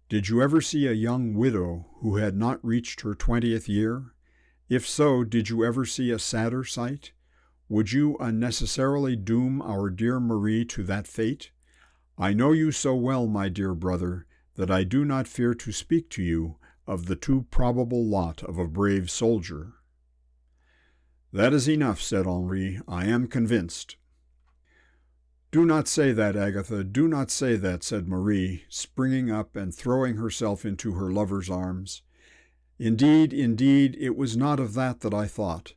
Did you ever see a young widow who had not reached her 20th year? If so, did you ever see a sadder sight? Would you unnecessarily doom our dear Marie to that fate? I know you so well, my dear brother, that I do not fear to speak to you of the too probable lot of a brave soldier." "That is enough," said Henri. "I am convinced." "Do not say that, Agatha, do not say that," said Marie, springing up and throwing herself into her lover's arms. Indeed, it was not of that I thought.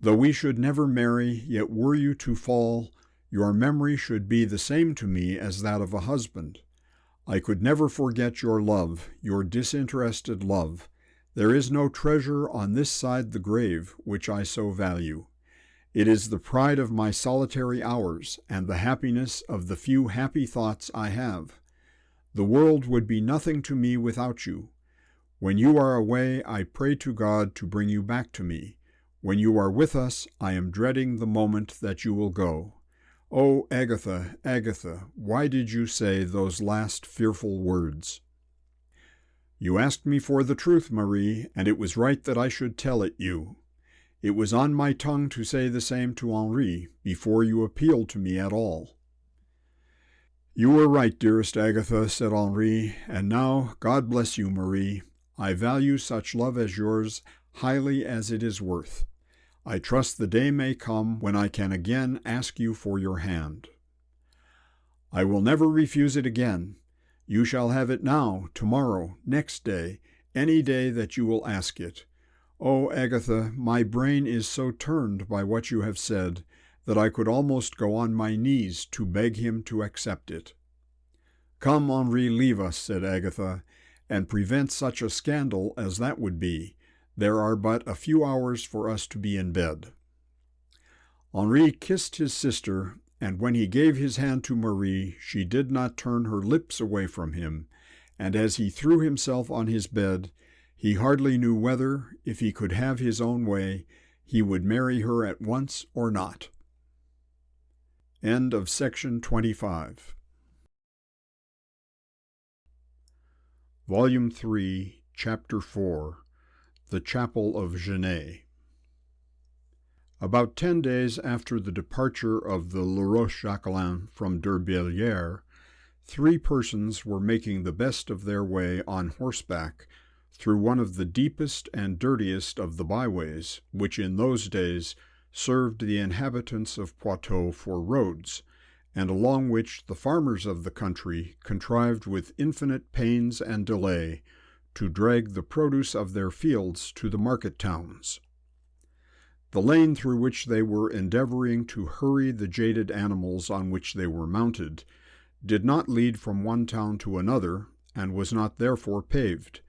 Though we should never marry, yet were you to fall, your memory should be the same to me as that of a husband. I could never forget your love, your disinterested love. There is no treasure on this side the grave which I so value. It is the pride of my solitary hours, and the happiness of the few happy thoughts I have. The world would be nothing to me without you. When you are away, I pray to God to bring you back to me. When you are with us, I am dreading the moment that you will go. Oh, Agatha, Agatha, why did you say those last fearful words?" "You asked me for the truth, Marie, and it was right that I should tell it you. It was on my tongue to say the same to Henri before you appealed to me at all." "You were right, dearest Agatha," said Henri, "and now, God bless you, Marie. I value such love as yours highly as it is worth. I trust the day may come when I can again ask you for your hand." "I will never refuse it again. You shall have it now, tomorrow, next day, any day that you will ask it. Oh, Agatha, my brain is so turned by what you have said that I could almost go on my knees to beg him to accept it." "Come, Henri, leave us," said Agatha, "and prevent such a scandal as that would be. There are but a few hours for us to be in bed." Henri kissed his sister, and when he gave his hand to Marie, she did not turn her lips away from him, and as he threw himself on his bed, he hardly knew whether, if he could have his own way, he would marry her at once or not. End of section 25. Volume 3, Chapter 4, The Chapel of Genèt. About 10 days after the departure of the Le Roche-Jacquelin from D'Urbervilliers, 3 persons were making the best of their way on horseback through one of the deepest and dirtiest of the byways, which in those days served the inhabitants of Poitou for roads, and along which the farmers of the country contrived with infinite pains and delay to drag the produce of their fields to the market towns. The lane through which they were endeavoring to hurry the jaded animals on which they were mounted did not lead from one town to another, and was not therefore paved.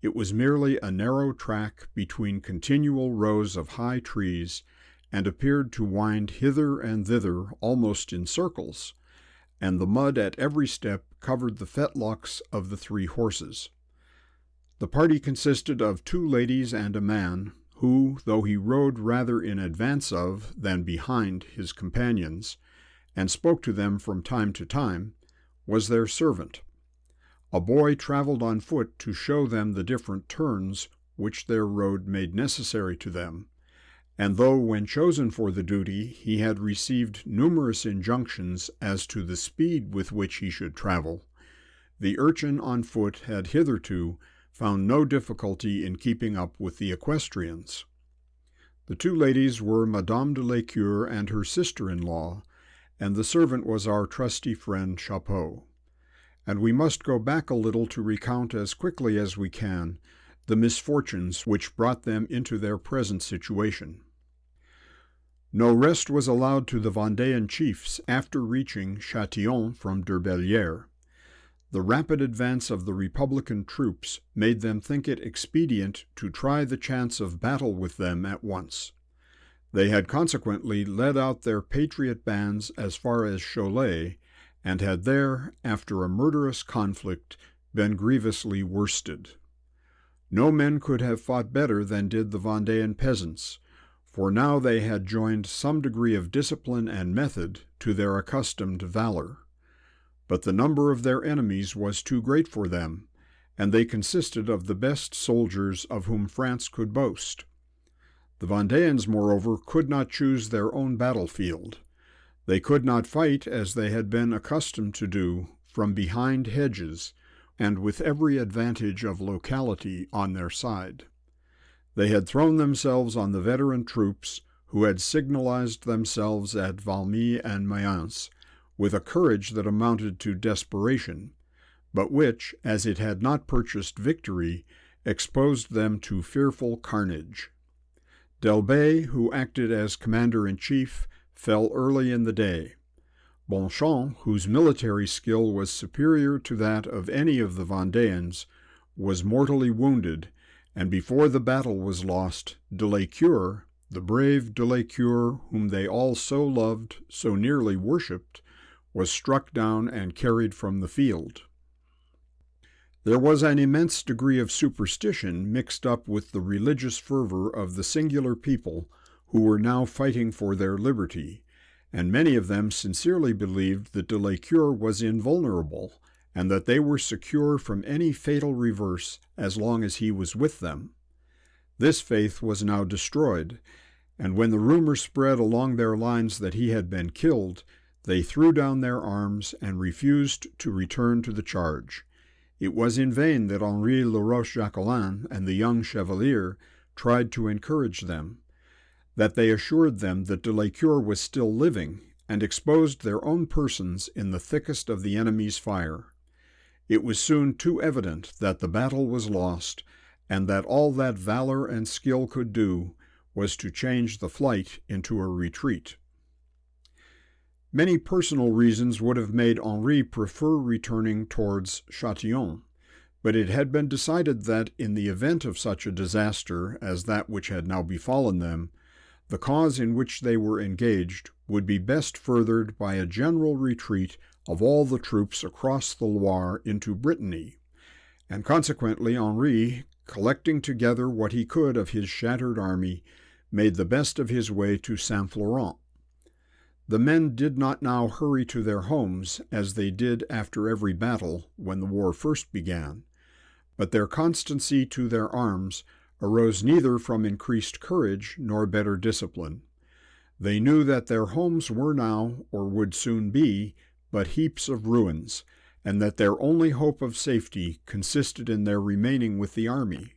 It was merely a narrow track between continual rows of high trees, and appeared to wind hither and thither almost in circles, and the mud at every step covered the fetlocks of the 3 horses. The party consisted of 2 ladies and a man, who, though he rode rather in advance of than behind his companions, and spoke to them from time to time, was their servant. A boy traveled on foot to show them the different turns which their road made necessary to them, and though when chosen for the duty he had received numerous injunctions as to the speed with which he should travel, the urchin on foot had hitherto found no difficulty in keeping up with the equestrians. The two ladies were Madame de Lécure and her sister-in-law, and the servant was our trusty friend Chapeau. And we must go back a little to recount as quickly as we can the misfortunes which brought them into their present situation. No rest was allowed to the Vendéan chiefs after reaching Châtillon from Derbellière. The rapid advance of the Republican troops made them think it expedient to try the chance of battle with them at once. They had consequently led out their patriot bands as far as Cholet, and had there, after a murderous conflict, been grievously worsted. No men could have fought better than did the Vendéan peasants, for now they had joined some degree of discipline and method to their accustomed valor. But the number of their enemies was too great for them, and they consisted of the best soldiers of whom France could boast. The Vendéans, moreover, could not choose their own battlefield. They could not fight as they had been accustomed to do, from behind hedges, and with every advantage of locality on their side. They had thrown themselves on the veteran troops, who had signalized themselves at Valmy and Mayence, with a courage that amounted to desperation, but which, as it had not purchased victory, exposed them to fearful carnage. Delbé, who acted as commander-in-chief, fell early in the day. Bonchamp, whose military skill was superior to that of any of the Vendéans, was mortally wounded, and before the battle was lost, de Lécure, the brave de Lécure, whom they all so loved, so nearly worshipped, was struck down and carried from the field. There was an immense degree of superstition mixed up with the religious fervor of the singular people who were now fighting for their liberty, and many of them sincerely believed that de Lécure was invulnerable, and that they were secure from any fatal reverse as long as he was with them. This faith was now destroyed, and when the rumor spread along their lines that he had been killed, they threw down their arms and refused to return to the charge. It was in vain that Henri Le Roche-Jacquelin and the young Chevalier tried to encourage them, that they assured them that de Lécure was still living, and exposed their own persons in the thickest of the enemy's fire. It was soon too evident that the battle was lost, and that all that valor and skill could do was to change the flight into a retreat. Many personal reasons would have made Henri prefer returning towards Châtillon, but it had been decided that in the event of such a disaster as that which had now befallen them, the cause in which they were engaged would be best furthered by a general retreat of all the troops across the Loire into Brittany, and consequently Henri, collecting together what he could of his shattered army, made the best of his way to Saint-Florent. The men did not now hurry to their homes as they did after every battle when the war first began, but their constancy to their arms arose neither from increased courage nor better discipline. They knew that their homes were now, or would soon be, but heaps of ruins, and that their only hope of safety consisted in their remaining with the army.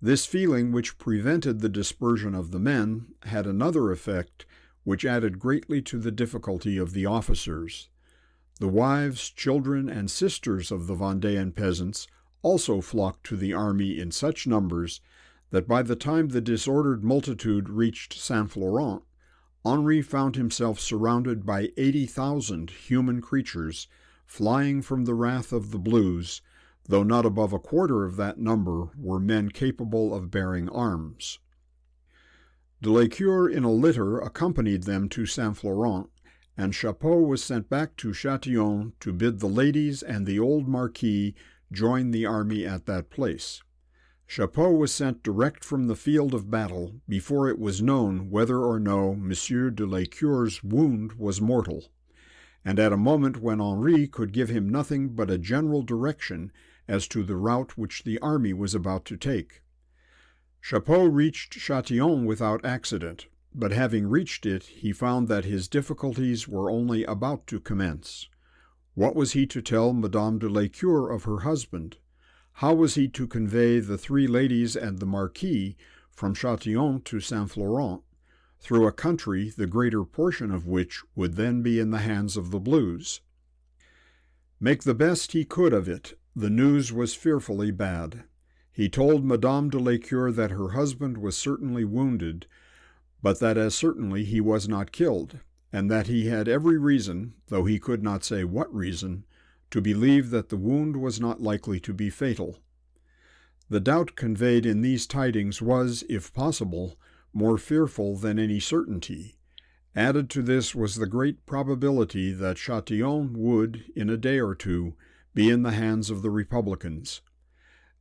This feeling, which prevented the dispersion of the men, had another effect, which added greatly to the difficulty of the officers. The wives, children, and sisters of the Vendéan peasants also flocked to the army in such numbers that by the time the disordered multitude reached Saint-Florent, Henri found himself surrounded by 80,000 human creatures, flying from the wrath of the Blues, though not above a quarter of that number were men capable of bearing arms. De Lécure in a litter accompanied them to Saint-Florent, and Chapeau was sent back to Châtillon to bid the ladies and the old Marquis join the army at that place. Chapeau was sent direct from the field of battle before it was known whether or no Monsieur de Lécure's wound was mortal, and at a moment when Henri could give him nothing but a general direction as to the route which the army was about to take. Chapeau reached Châtillon without accident, but having reached it, he found that his difficulties were only about to commence. What was he to tell Madame de Lécure of her husband? How was he to convey the three ladies and the Marquis from Châtillon to Saint-Florent, through a country the greater portion of which would then be in the hands of the Blues? Make the best he could of it, the news was fearfully bad. He told Madame de Lécure that her husband was certainly wounded, but that as certainly he was not killed, and that he had every reason, though he could not say what reason, to believe that the wound was not likely to be fatal. The doubt conveyed in these tidings was, if possible, more fearful than any certainty. Added to this was the great probability that Châtillon would, in a day or two, be in the hands of the Republicans.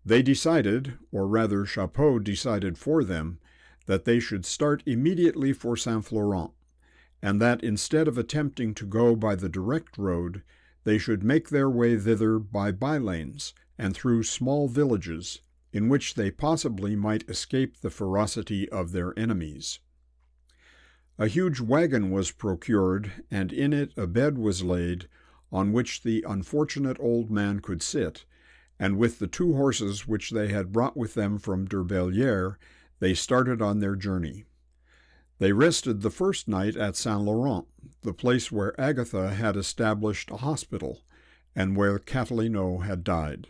They decided, or rather Chapeau decided for them, that they should start immediately for Saint-Florent, and that instead of attempting to go by the direct road, they should make their way thither by by-lanes and through small villages, in which they possibly might escape the ferocity of their enemies. A huge wagon was procured, and in it a bed was laid, on which the unfortunate old man could sit, and with the 2 horses which they had brought with them from Derbellière, they started on their journey. They rested the first night at Saint-Laurent, the place where Agatha had established a hospital, and where Catalino had died.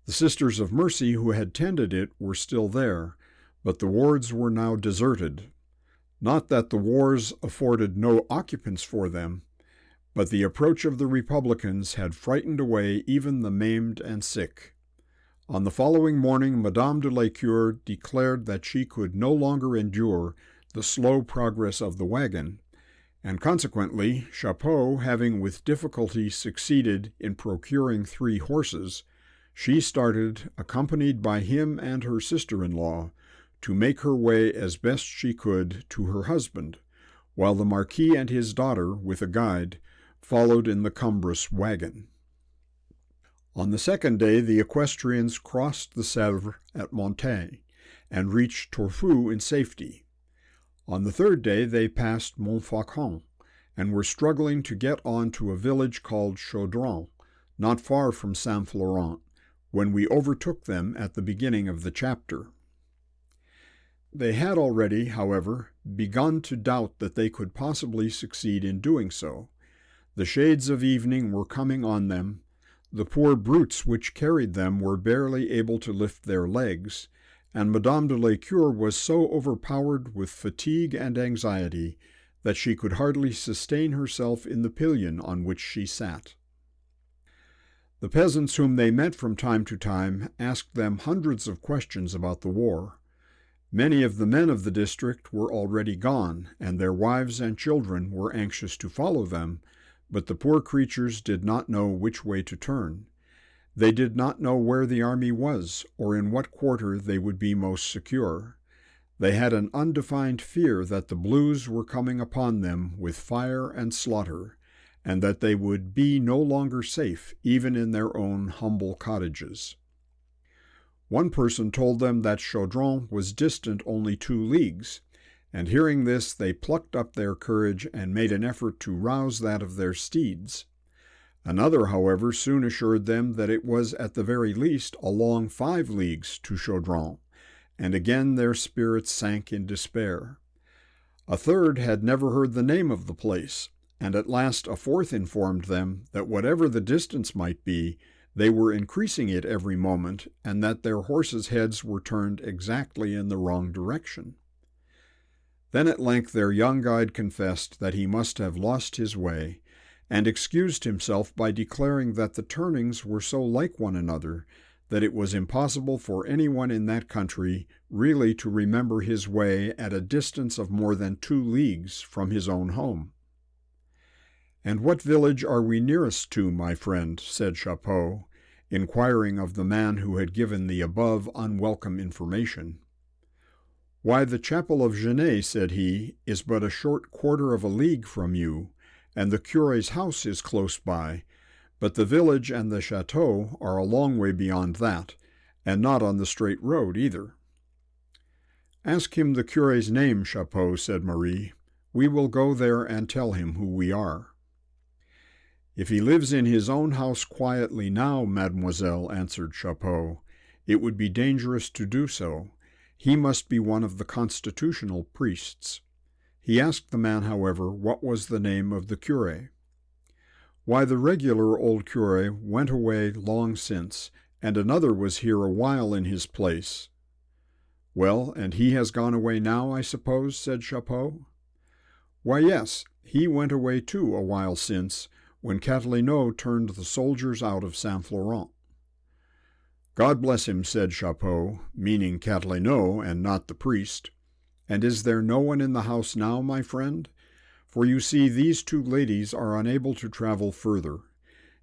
The Sisters of Mercy who had tended it were still there, but the wards were now deserted. Not that the wars afforded no occupants for them, but the approach of the Republicans had frightened away even the maimed and sick. On the following morning Madame de Lécure declared that she could no longer endure the slow progress of the wagon, and consequently Chapeau having with difficulty succeeded in procuring 3 horses, she started, accompanied by him and her sister-in-law, to make her way as best she could to her husband, while the Marquis and his daughter, with a guide, followed in the cumbrous wagon. On the second day the equestrians crossed the Sèvre at Montaix, and reached Torfou in safety. On the third day they passed Montfaucon, and were struggling to get on to a village called Chaudron, not far from Saint-Florent, when we overtook them at the beginning of the chapter. They had already, however, begun to doubt that they could possibly succeed in doing so. The shades of evening were coming on them, the poor brutes which carried them were barely able to lift their legs, and Madame de Lécure was so overpowered with fatigue and anxiety that she could hardly sustain herself in the pillion on which she sat. The peasants whom they met from time to time asked them hundreds of questions about the war. Many of the men of the district were already gone, and their wives and children were anxious to follow them, but the poor creatures did not know which way to turn. They did not know where the army was, or in what quarter they would be most secure. They had an undefined fear that the Blues were coming upon them with fire and slaughter, and that they would be no longer safe even in their own humble cottages. One person told them that Chaudron was distant only 2 leagues, and hearing this they plucked up their courage and made an effort to rouse that of their steeds. Another, however, soon assured them that it was at the very least a long 5 leagues to Chaudron, and again their spirits sank in despair. A third had never heard the name of the place, and at last a fourth informed them that whatever the distance might be, they were increasing it every moment, and that their horses' heads were turned exactly in the wrong direction. Then at length their young guide confessed that he must have lost his way, and excused himself by declaring that the turnings were so like one another that it was impossible for anyone in that country really to remember his way at a distance of more than 2 leagues from his own home. "And what village are we nearest to, my friend?" said Chapeau, inquiring of the man who had given the above unwelcome information. "Why, the chapel of Genet," said he, "is but a short quarter of a league from you, and the curé's house is close by, but the village and the chateau are a long way beyond that, and not on the straight road either." "Ask him the curé's name, Chapeau," said Marie. "We will go there and tell him who we are." "If he lives in his own house quietly now, mademoiselle," answered Chapeau, "it would be dangerous to do so. He must be one of the constitutional priests." He asked the man, however, what was the name of the curé. "Why, the regular old curé went away long since, and another was here a while in his place." "Well, and he has gone away now, I suppose?" said Chapeau. "Why, yes, he went away too a while since, when Catalinot turned the soldiers out of Saint Florent." "God bless him," said Chapeau, meaning Catalinot and not the priest. "And is there no one in the house now, my friend? For you see these two ladies are unable to travel further.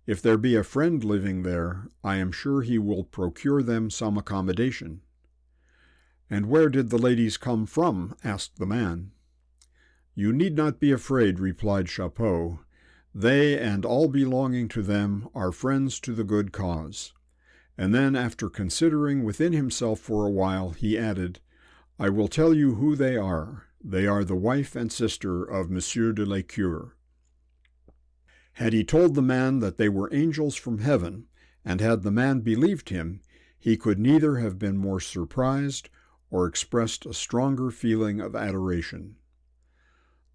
If there be a friend living there, I am sure he will procure them some accommodation." "And where did the ladies come from?" asked the man. "You need not be afraid," replied Chapeau. "They and all belonging to them are friends to the good cause." And then, after considering within himself for a while, he added, "I will tell you who they are. They are the wife and sister of Monsieur de la Cure." Had he told the man that they were angels from heaven, and had the man believed him, he could neither have been more surprised or expressed a stronger feeling of adoration.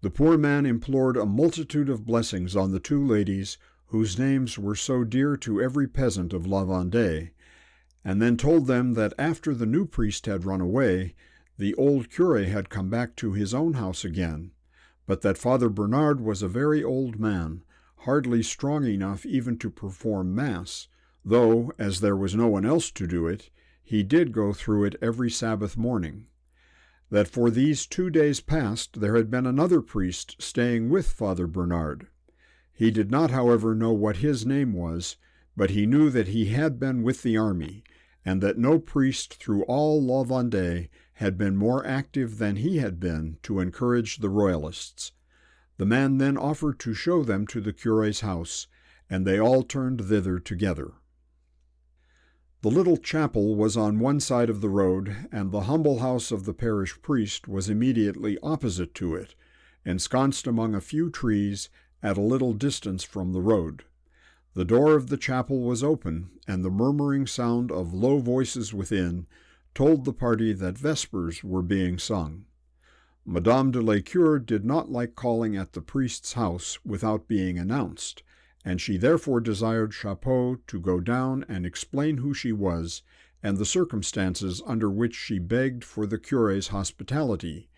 The poor man implored a multitude of blessings on the two ladies whose names were so dear to every peasant of La Vendée, and then told them that after the new priest had run away, the old curé had come back to his own house again, but that Father Bernard was a very old man, hardly strong enough even to perform Mass, though, as there was no one else to do it, he did go through it every Sabbath morning. That for these 2 days past there had been another priest staying with Father Bernard. He did not, however, know what his name was, but he knew that he had been with the army, and that no priest through all La Vendée had been more active than he had been to encourage the Royalists. The man then offered to show them to the curé's house, and they all turned thither together. The little chapel was on one side of the road, and the humble house of the parish priest was immediately opposite to it, ensconced among a few trees at a little distance from the road. The door of the chapel was open, and the murmuring sound of low voices within told the party that vespers were being sung. Madame de la Cure did not like calling at the priest's house without being announced, and she therefore desired Chapeau to go down and explain who she was and the circumstances under which she begged for the curé's hospitality,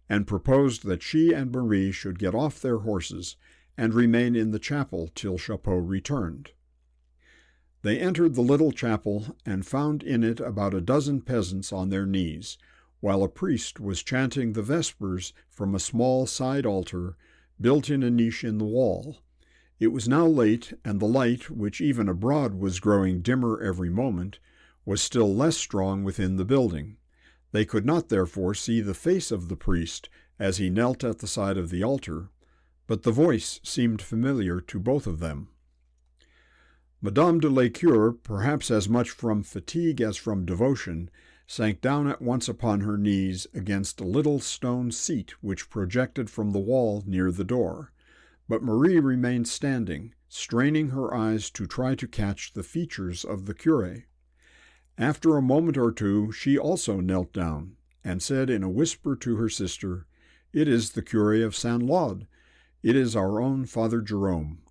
and proposed that she and Marie should get off their horses and remain in the chapel till Chapeau returned. They entered the little chapel and found in it about a dozen peasants on their knees, while a priest was chanting the vespers from a small side altar built in a niche in the wall. It was now late, and the light, which even abroad was growing dimmer every moment, was still less strong within the building. They could not, therefore, see the face of the priest as he knelt at the side of the altar, but the voice seemed familiar to both of them. Madame de la Cure, perhaps as much from fatigue as from devotion, sank down at once upon her knees against a little stone seat which projected from the wall near the door. But Marie remained standing, straining her eyes to try to catch the features of the curé. After a moment or two she also knelt down, and said in a whisper to her sister, "It is the curé of Saint-Laud. It is our own Father Jerome."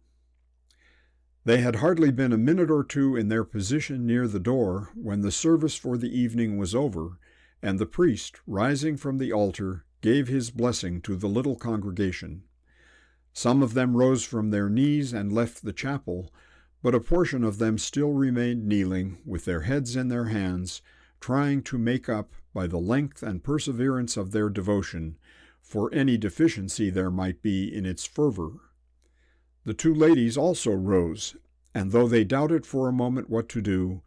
They had hardly been a minute or two in their position near the door when the service for the evening was over, and the priest, rising from the altar, gave his blessing to the little congregation. Some of them rose from their knees and left the chapel, but a portion of them still remained kneeling, with their heads in their hands, trying to make up, by the length and perseverance of their devotion, for any deficiency there might be in its fervor. The two ladies also rose, and though they doubted for a moment what to do,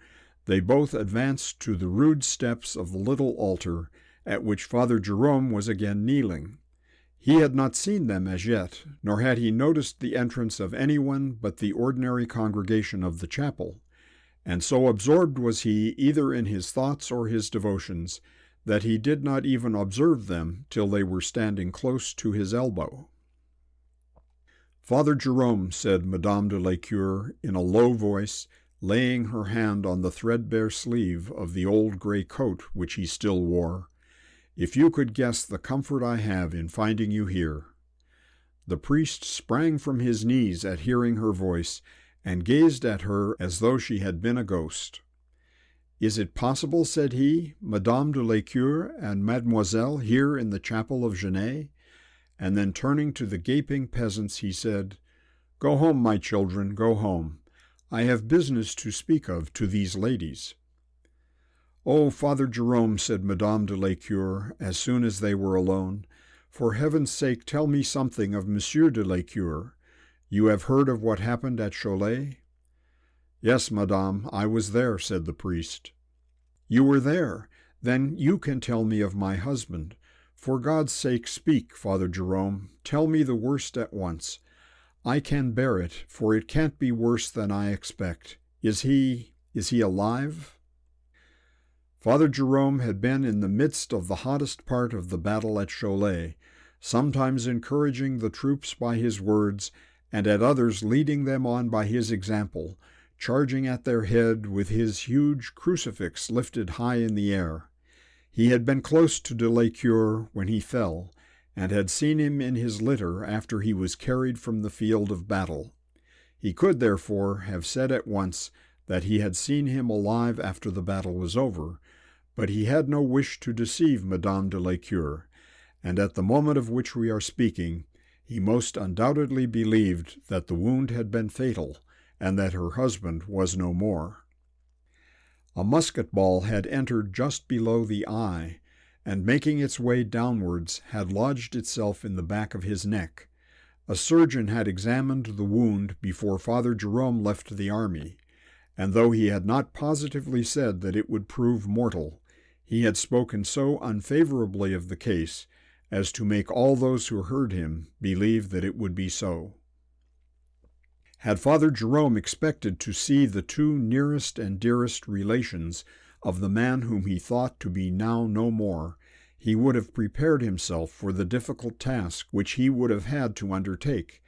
they both advanced to the rude steps of the little altar, at which Father Jerome was again kneeling. He had not seen them as yet, nor had he noticed the entrance of anyone but the ordinary congregation of the chapel, and so absorbed was he either in his thoughts or his devotions, that he did not even observe them till they were standing close to his elbow. "Father Jerome," said Madame de la Cure in a low voice, laying her hand on the threadbare sleeve of the old gray coat which he still wore, "if you could guess the comfort I have in finding you here." The priest sprang from his knees at hearing her voice, and gazed at her as though she had been a ghost. "Is it possible," said he, "Madame de la Cure and Mademoiselle here in the chapel of Genève?" And then turning to the gaping peasants, he said, "Go home, my children, go home. I have business to speak of to these ladies." "Oh, Father Jerome," said Madame de la Cure, as soon as they were alone, "for heaven's sake tell me something of Monsieur de la Cure. You have heard of what happened at Cholet?" "Yes, madame, I was there," said the priest. "You were there? Then you can tell me of my husband. For God's sake speak, Father Jerome. Tell me the worst at once. I can bear it, for it can't be worse than I expect. Is he alive?" Father Jerome had been in the midst of the hottest part of the battle at Cholet, sometimes encouraging the troops by his words, and at others leading them on by his example, charging at their head with his huge crucifix lifted high in the air. He had been close to de la Cure when he fell, and had seen him in his litter after he was carried from the field of battle. He could, therefore, have said at once that he had seen him alive after the battle was over, but he had no wish to deceive Madame de la Cure, and at the moment of which we are speaking, he most undoubtedly believed that the wound had been fatal, and that her husband was no more. A musket ball had entered just below the eye, and making its way downwards had lodged itself in the back of his neck. A surgeon had examined the wound before Father Jerome left the army, and though he had not positively said that it would prove mortal, he had spoken so unfavorably of the case as to make all those who heard him believe that it would be so. Had Father Jerome expected to see the two nearest and dearest relations of the man whom he thought to be now no more, he would have prepared himself for the difficult task which he would have had to undertake,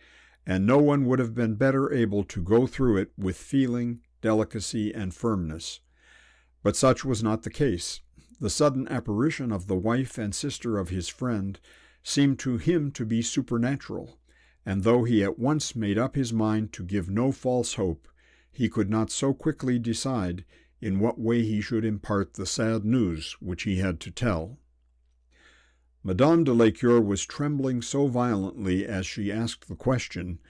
and no one would have been better able to go through it with feeling, delicacy, and firmness. But such was not the case. The sudden apparition of the wife and sister of his friend seemed to him to be supernatural, and though he at once made up his mind to give no false hope, he could not so quickly decide in what way he should impart the sad news which he had to tell. Madame de la Cure was trembling so violently as she asked the question,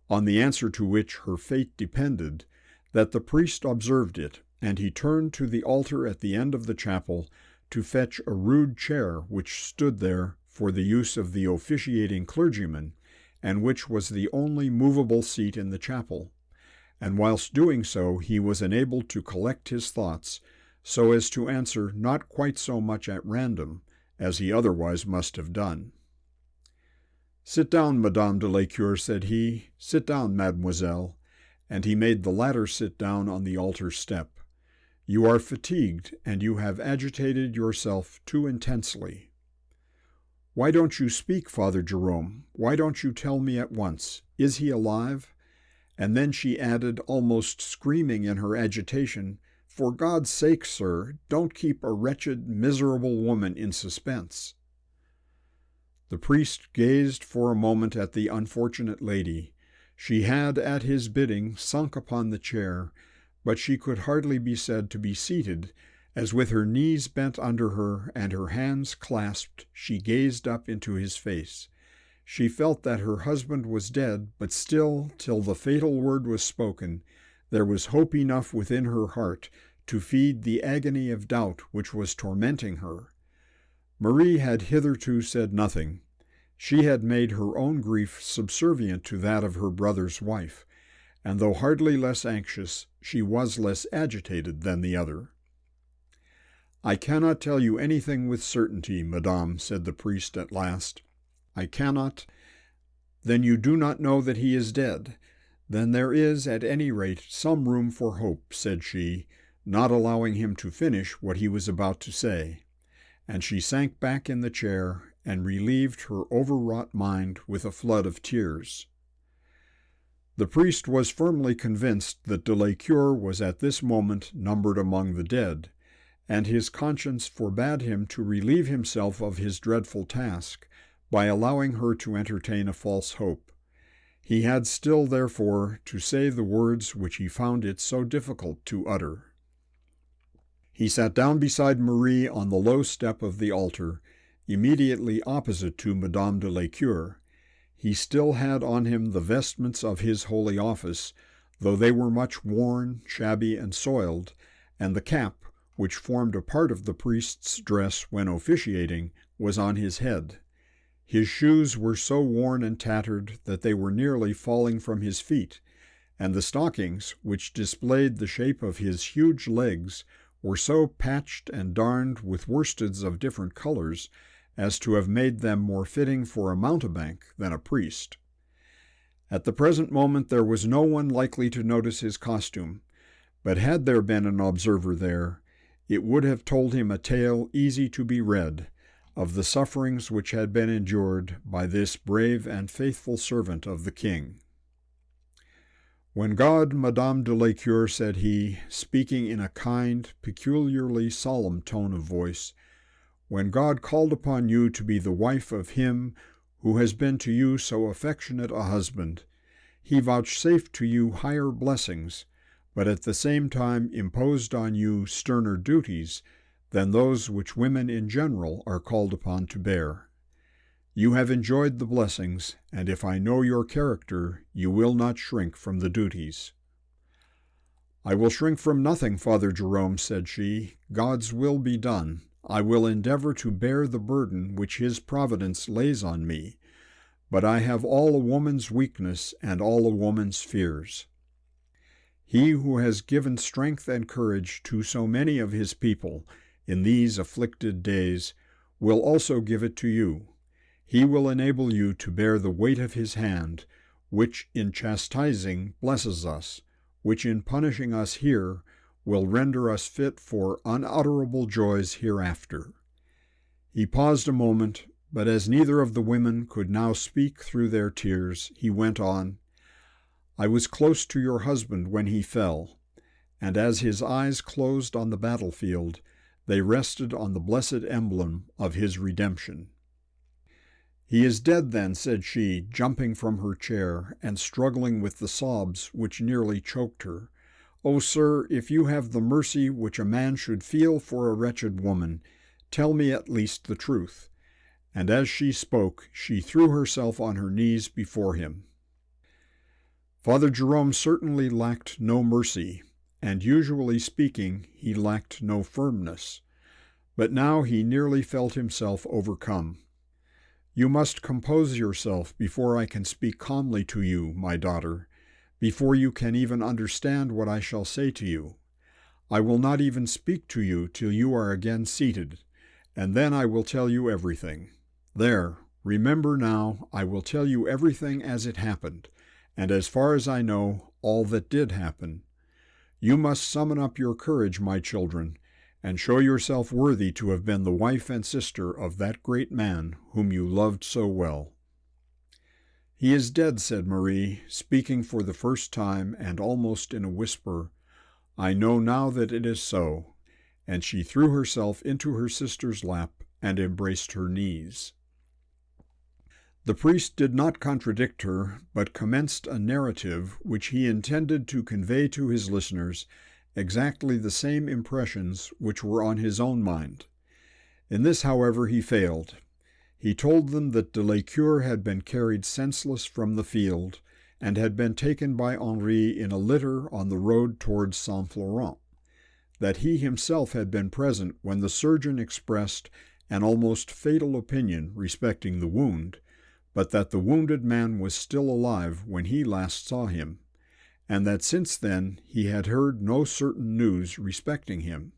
on the answer to which her fate depended, that the priest observed it, and he turned to the altar at the end of the chapel to fetch a rude chair which stood there for the use of the officiating clergyman, and which was the only movable seat in the chapel, and whilst doing so he was enabled to collect his thoughts, so as to answer not quite so much at random as he otherwise must have done. "Sit down, Madame de la Cure," said he. "Sit down, mademoiselle," and he made the latter sit down on the altar step. "You are fatigued, and you have agitated yourself too intensely. Why don't you speak, Father Jerome? Why don't you tell me at once? Is he alive?" And then she added, almost screaming in her agitation, "For God's sake, sir, don't keep a wretched, miserable woman in suspense." The priest gazed for a moment at the unfortunate lady. She had, at his bidding, sunk upon the chair, but she could hardly be said to be seated, as with her knees bent under her and her hands clasped, she gazed up into his face. She felt that her husband was dead, but still, till the fatal word was spoken, there was hope enough within her heart to feed the agony of doubt which was tormenting her. Marie had hitherto said nothing. She had made her own grief subservient to that of her brother's wife, and though hardly less anxious, she was less agitated than the other. "I cannot tell you anything with certainty, madame," said the priest at last. "I cannot." "Then you do not know that he is dead? Then there is, at any rate, some room for hope," said she, not allowing him to finish what he was about to say. and she sank back in the chair and relieved her overwrought mind with a flood of tears. The priest was firmly convinced that de Lescure was at this moment numbered among the dead, and his conscience forbade him to relieve himself of his dreadful task by allowing her to entertain a false hope. He had still, therefore, to say the words which he found it so difficult to utter. He sat down beside Marie on the low step of the altar, immediately opposite to Madame de Lescure. He still had on him the vestments of his holy office, though they were much worn, shabby, and soiled, and the cap, which formed a part of the priest's dress when officiating, was on his head. His shoes were so worn and tattered that they were nearly falling from his feet, and the stockings, which displayed the shape of his huge legs, were so patched and darned with worsteds of different colors as to have made them more fitting for a mountebank than a priest. At the present moment there was no one likely to notice his costume, but had there been an observer there, it would have told him a tale easy to be read, of the sufferings which had been endured by this brave and faithful servant of the king. "When God, Madame de Lescure," said he, speaking in a kind, peculiarly solemn tone of voice, "when God called upon you to be the wife of him who has been to you so affectionate a husband, he vouchsafed to you higher blessings, but at the same time imposed on you sterner duties than those which women in general are called upon to bear. You have enjoyed the blessings, and if I know your character, you will not shrink from the duties." "I will shrink from nothing, Father Jerome," said she. "God's will be done. I will endeavor to bear the burden which his providence lays on me, but I have all a woman's weakness and all a woman's fears. He who has given strength and courage to so many of his people in these afflicted days will also give it to you. He will enable you to bear the weight of his hand, which in chastising blesses us, which in punishing us here will render us fit for unutterable joys hereafter." He paused a moment, but as neither of the women could now speak through their tears, he went on, "I was close to your husband when he fell, and as his eyes closed on the battlefield, they rested on the blessed emblem of his redemption." "He is dead, then," said she, jumping from her chair and struggling with the sobs which nearly choked her. "Oh, sir, if you have the mercy which a man should feel for a wretched woman, tell me at least the truth." And as she spoke, she threw herself on her knees before him. Father Jerome certainly lacked no mercy, and usually speaking, he lacked no firmness. But now he nearly felt himself overcome. "You must compose yourself before I can speak calmly to you, my daughter, before you can even understand what I shall say to you. I will not even speak to you till you are again seated, and then I will tell you everything. There, remember now, I will tell you everything as it happened, and as far as I know, all that did happen. You must summon up your courage, my children, and show yourself worthy to have been the wife and sister of that great man whom you loved so well." "He is dead," said Marie, speaking for the first time and almost in a whisper. "I know now that it is so," and she threw herself into her sister's lap and embraced her knees. The priest did not contradict her, but commenced a narrative which he intended to convey to his listeners exactly the same impressions which were on his own mind. In this, however, he failed. He told them that de Lescure had been carried senseless from the field, and had been taken by Henri in a litter on the road towards Saint-Florent, that he himself had been present when the surgeon expressed an almost fatal opinion respecting the wound, but that the wounded man was still alive when he last saw him, and that since then he had heard no certain news respecting him.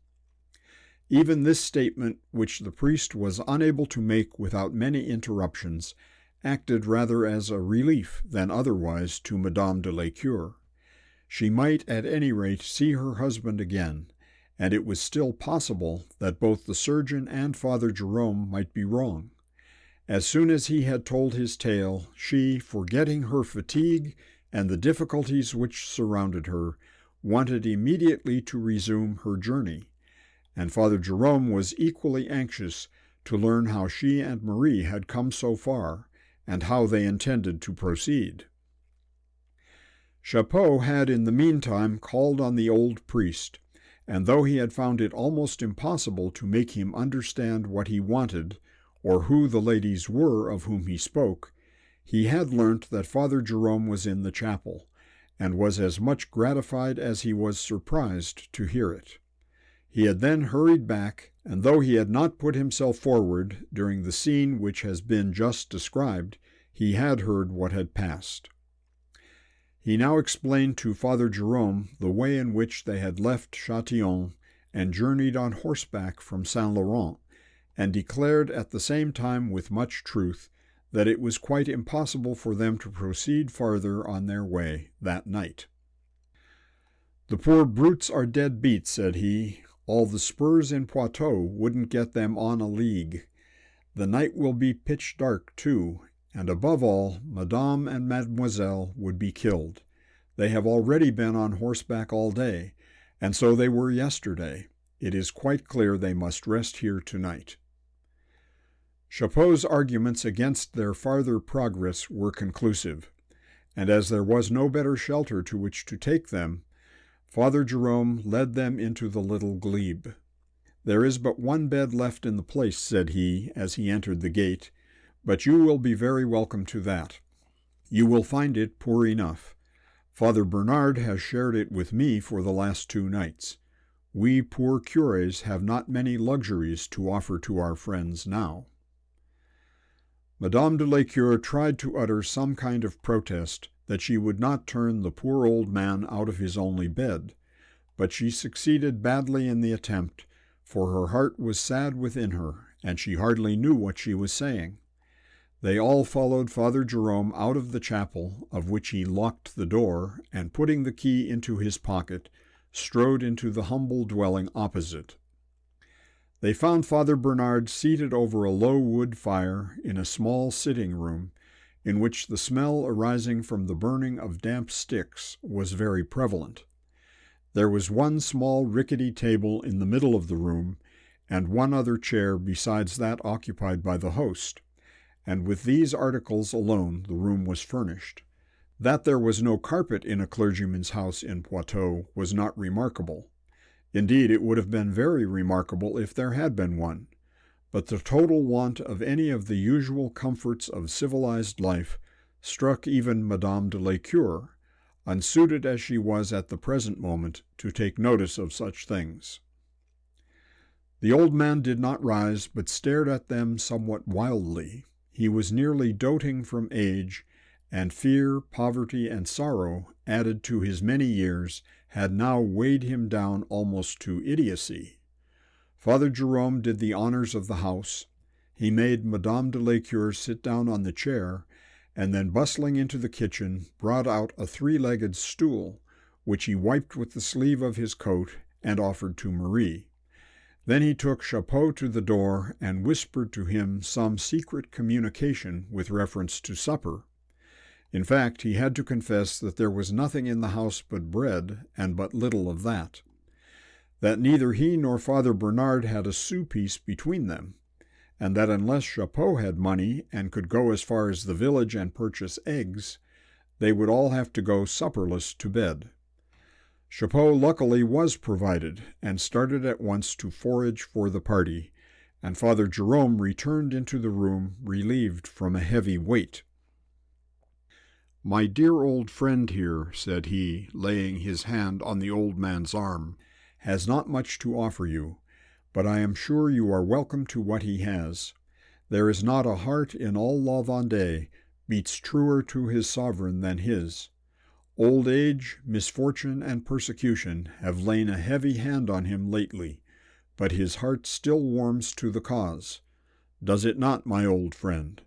Even this statement, which the priest was unable to make without many interruptions, acted rather as a relief than otherwise to Madame de Lescure. She might at any rate see her husband again, and it was still possible that both the surgeon and Father Jerome might be wrong. As soon as he had told his tale, she, forgetting her fatigue and the difficulties which surrounded her, wanted immediately to resume her journey, and Father Jerome was equally anxious to learn how she and Marie had come so far, and how they intended to proceed. Chapeau had in the meantime called on the old priest, and though he had found it almost impossible to make him understand what he wanted, or who the ladies were of whom he spoke, he had learnt that Father Jerome was in the chapel, and was as much gratified as he was surprised to hear it. He had then hurried back, and though he had not put himself forward during the scene which has been just described, he had heard what had passed. He now explained to Father Jerome the way in which they had left Châtillon and journeyed on horseback from Saint-Laurent, and declared at the same time with much truth that it was quite impossible for them to proceed farther on their way that night. "The poor brutes are dead beat," said he. "All the spurs in Poitou wouldn't get them on a league. The night will be pitch dark, too, and above all, Madame and Mademoiselle would be killed. They have already been on horseback all day, and so they were yesterday. It is quite clear they must rest here tonight." Chapeau's arguments against their farther progress were conclusive, and as there was no better shelter to which to take them, Father Jerome led them into the little glebe. "There is but one bed left in the place," said he, as he entered the gate, "but you will be very welcome to that. You will find it poor enough. Father Bernard has shared it with me for the last 2 nights. We poor curés have not many luxuries to offer to our friends now." Madame de Lécure tried to utter some kind of protest that she would not turn the poor old man out of his only bed, but she succeeded badly in the attempt, for her heart was sad within her, and she hardly knew what she was saying. They all followed Father Jerome out of the chapel, of which he locked the door, and putting the key into his pocket, strode into the humble dwelling opposite. They found Father Bernard seated over a low wood fire in a small sitting room, in which the smell arising from the burning of damp sticks was very prevalent. There was one small rickety table in the middle of the room, and one other chair besides that occupied by the host, and with these articles alone the room was furnished. That there was no carpet in a clergyman's house in Poitou was not remarkable. Indeed, it would have been very remarkable if there had been one, but the total want of any of the usual comforts of civilized life struck even Madame de Lécure, unsuited as she was at the present moment to take notice of such things. The old man did not rise, but stared at them somewhat wildly. He was nearly doting from age, and fear, poverty, and sorrow, added to his many years, had now weighed him down almost to idiocy. Father Jerome did the honors of the house. He made Madame de Lécure sit down on the chair, and then bustling into the kitchen, brought out a 3-legged stool, which he wiped with the sleeve of his coat and offered to Marie. Then he took Chapeau to the door and whispered to him some secret communication with reference to supper. In fact, he had to confess that there was nothing in the house but bread, and but little of that. That neither he nor Father Bernard had a sou-piece between them, and that unless Chapeau had money and could go as far as the village and purchase eggs, they would all have to go supperless to bed. Chapeau luckily was provided, and started at once to forage for the party, and Father Jerome returned into the room relieved from a heavy weight. "My dear old friend here," said he, laying his hand on the old man's arm, "has not much to offer you, but I am sure you are welcome to what he has. There is not a heart in all La Vendée beats truer to his sovereign than his. Old age, misfortune, and persecution have lain a heavy hand on him lately, but his heart still warms to the cause. Does it not, my old friend?"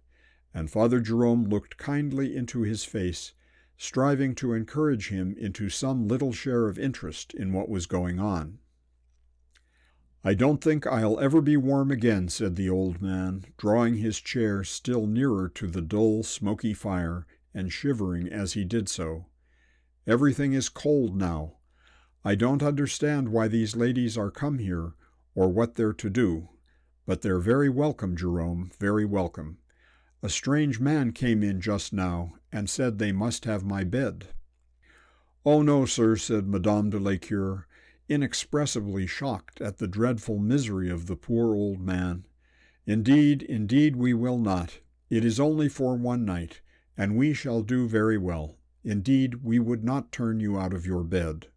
And Father Jerome looked kindly into his face, striving to encourage him into some little share of interest in what was going on. "I don't think I'll ever be warm again," said the old man, drawing his chair still nearer to the dull, smoky fire, and shivering as he did so. "Everything is cold now. I don't understand why these ladies are come here, or what they're to do, but they're very welcome, Jerome, very welcome. A strange man came in just now, and said they must have my bed." "Oh, no, sir," said Madame de la Cure, inexpressibly shocked at the dreadful misery of the poor old man. "Indeed, indeed, we will not. It is only for one night, and we shall do very well. Indeed, we would not turn you out of your bed."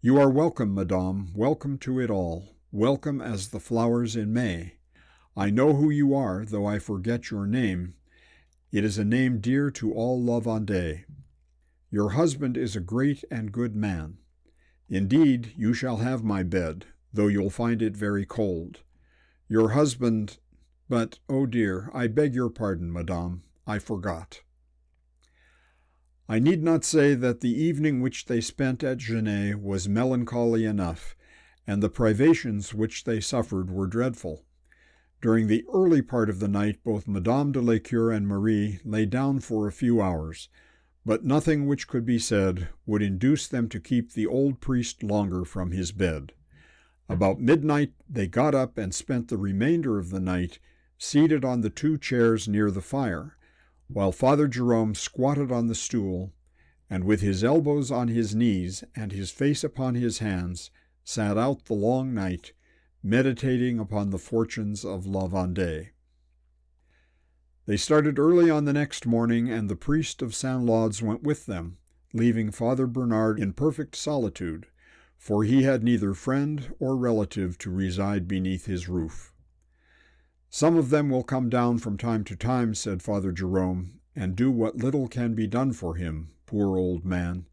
"You are welcome, madame, welcome to it all, welcome as the flowers in May. I know who you are, though I forget your name. It is a name dear to all La Vendée. Your husband is a great and good man. Indeed, you shall have my bed, though you'll find it very cold. Your husband— But, oh dear, I beg your pardon, madame, I forgot." I need not say that the evening which they spent at Genève was melancholy enough, and the privations which they suffered were dreadful. During the early part of the night both Madame de la Cure and Marie lay down for a few hours, but nothing which could be said would induce them to keep the old priest longer from his bed. About midnight they got up and spent the remainder of the night seated on the two chairs near the fire, while Father Jerome squatted on the stool, and with his elbows on his knees and his face upon his hands, sat out the long night, meditating upon the fortunes of La Vendée. They started early on the next morning, and the priest of Saint-Lauds went with them, leaving Father Bernard in perfect solitude, for he had neither friend or relative to reside beneath his roof. "Some of them will come down from time to time," said Father Jerome, "and do what little can be done for him, poor old man.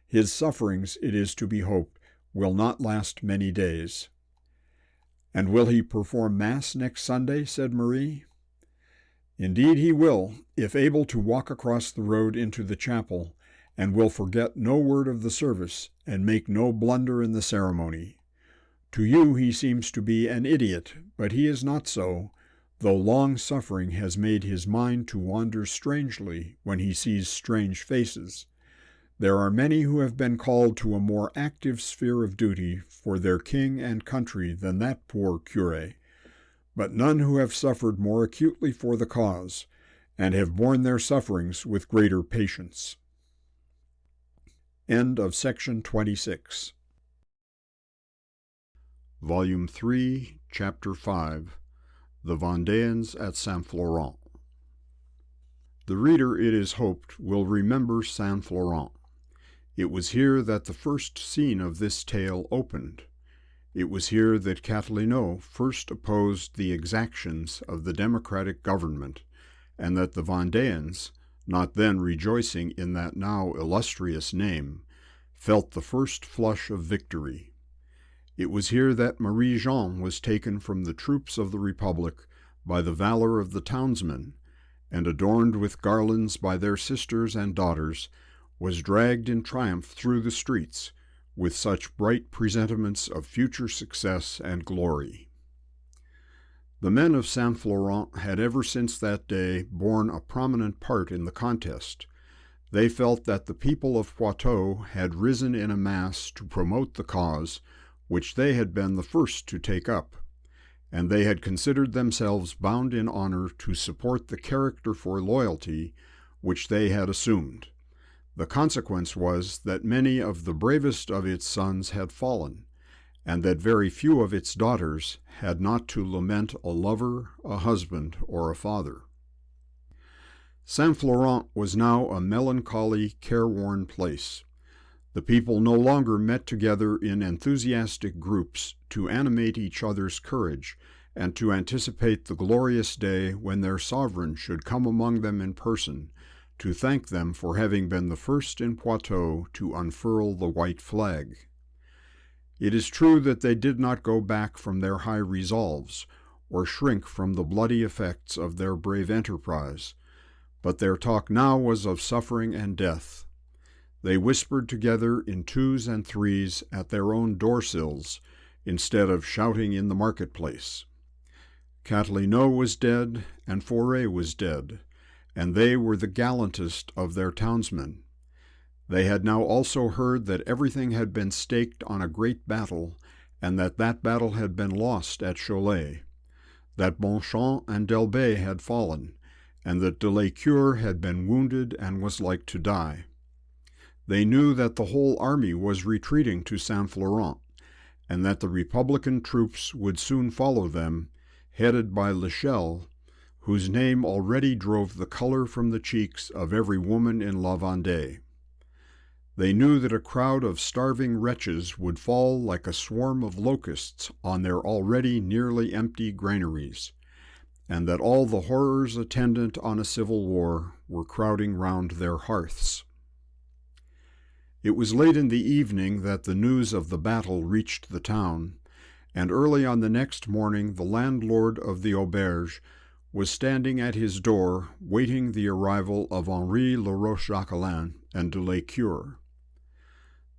His sufferings, it is to be hoped, will not last many days." "And will he perform Mass next Sunday?" said Marie. "Indeed he will, if able to walk across the road into the chapel, and will forget no word of the service, and make no blunder in the ceremony. To you he seems to be an idiot, but he is not so, though long suffering has made his mind to wander strangely when he sees strange faces. There are many who have been called to a more active sphere of duty for their king and country than that poor curé, but none who have suffered more acutely for the cause, and have borne their sufferings with greater patience." End of section 26. Volume 3, Chapter 5, The Vendéens at Saint-Florent. The reader, it is hoped, will remember Saint-Florent. It was here that the first scene of this tale opened. It was here that Cathelineau first opposed the exactions of the democratic government, and that the Vendéens, not then rejoicing in that now illustrious name, felt the first flush of victory. It was here that Marie Jeanne was taken from the troops of the Republic by the valor of the townsmen, and adorned with garlands by their sisters and daughters, was dragged in triumph through the streets, with such bright presentiments of future success and glory. The men of Saint-Florent had ever since that day borne a prominent part in the contest. They felt that the people of Poitou had risen in a mass to promote the cause, which they had been the first to take up, and they had considered themselves bound in honor to support the character for loyalty which they had assumed. The consequence was that many of the bravest of its sons had fallen, and that very few of its daughters had not to lament a lover, a husband, or a father. Saint-Florent was now a melancholy, careworn place. The people no longer met together in enthusiastic groups to animate each other's courage, and to anticipate the glorious day when their sovereign should come among them in person, to thank them for having been the first in Poitou to unfurl the white flag. It is true that they did not go back from their high resolves, or shrink from the bloody effects of their brave enterprise, but their talk now was of suffering and death. They whispered together in twos and threes at their own door-sills, instead of shouting in the marketplace. Catilinot was dead, and Foray was dead, and they were the gallantest of their townsmen. They had now also heard that everything had been staked on a great battle, and that battle had been lost at Cholet, that Bonchamp and Delbé had fallen, and that de Lescure had been wounded and was like to die. They knew that the whole army was retreating to Saint-Florent, and that the Republican troops would soon follow them, headed by Lechelle, whose name already drove the color from the cheeks of every woman in La Vendée. They knew that a crowd of starving wretches would fall like a swarm of locusts on their already nearly empty granaries, and that all the horrors attendant on a civil war were crowding round their hearths. It was late in the evening that the news of the battle reached the town, and early on the next morning the landlord of the auberge was standing at his door waiting the arrival of Henri Le Roche-Jacquelin and de Lescure.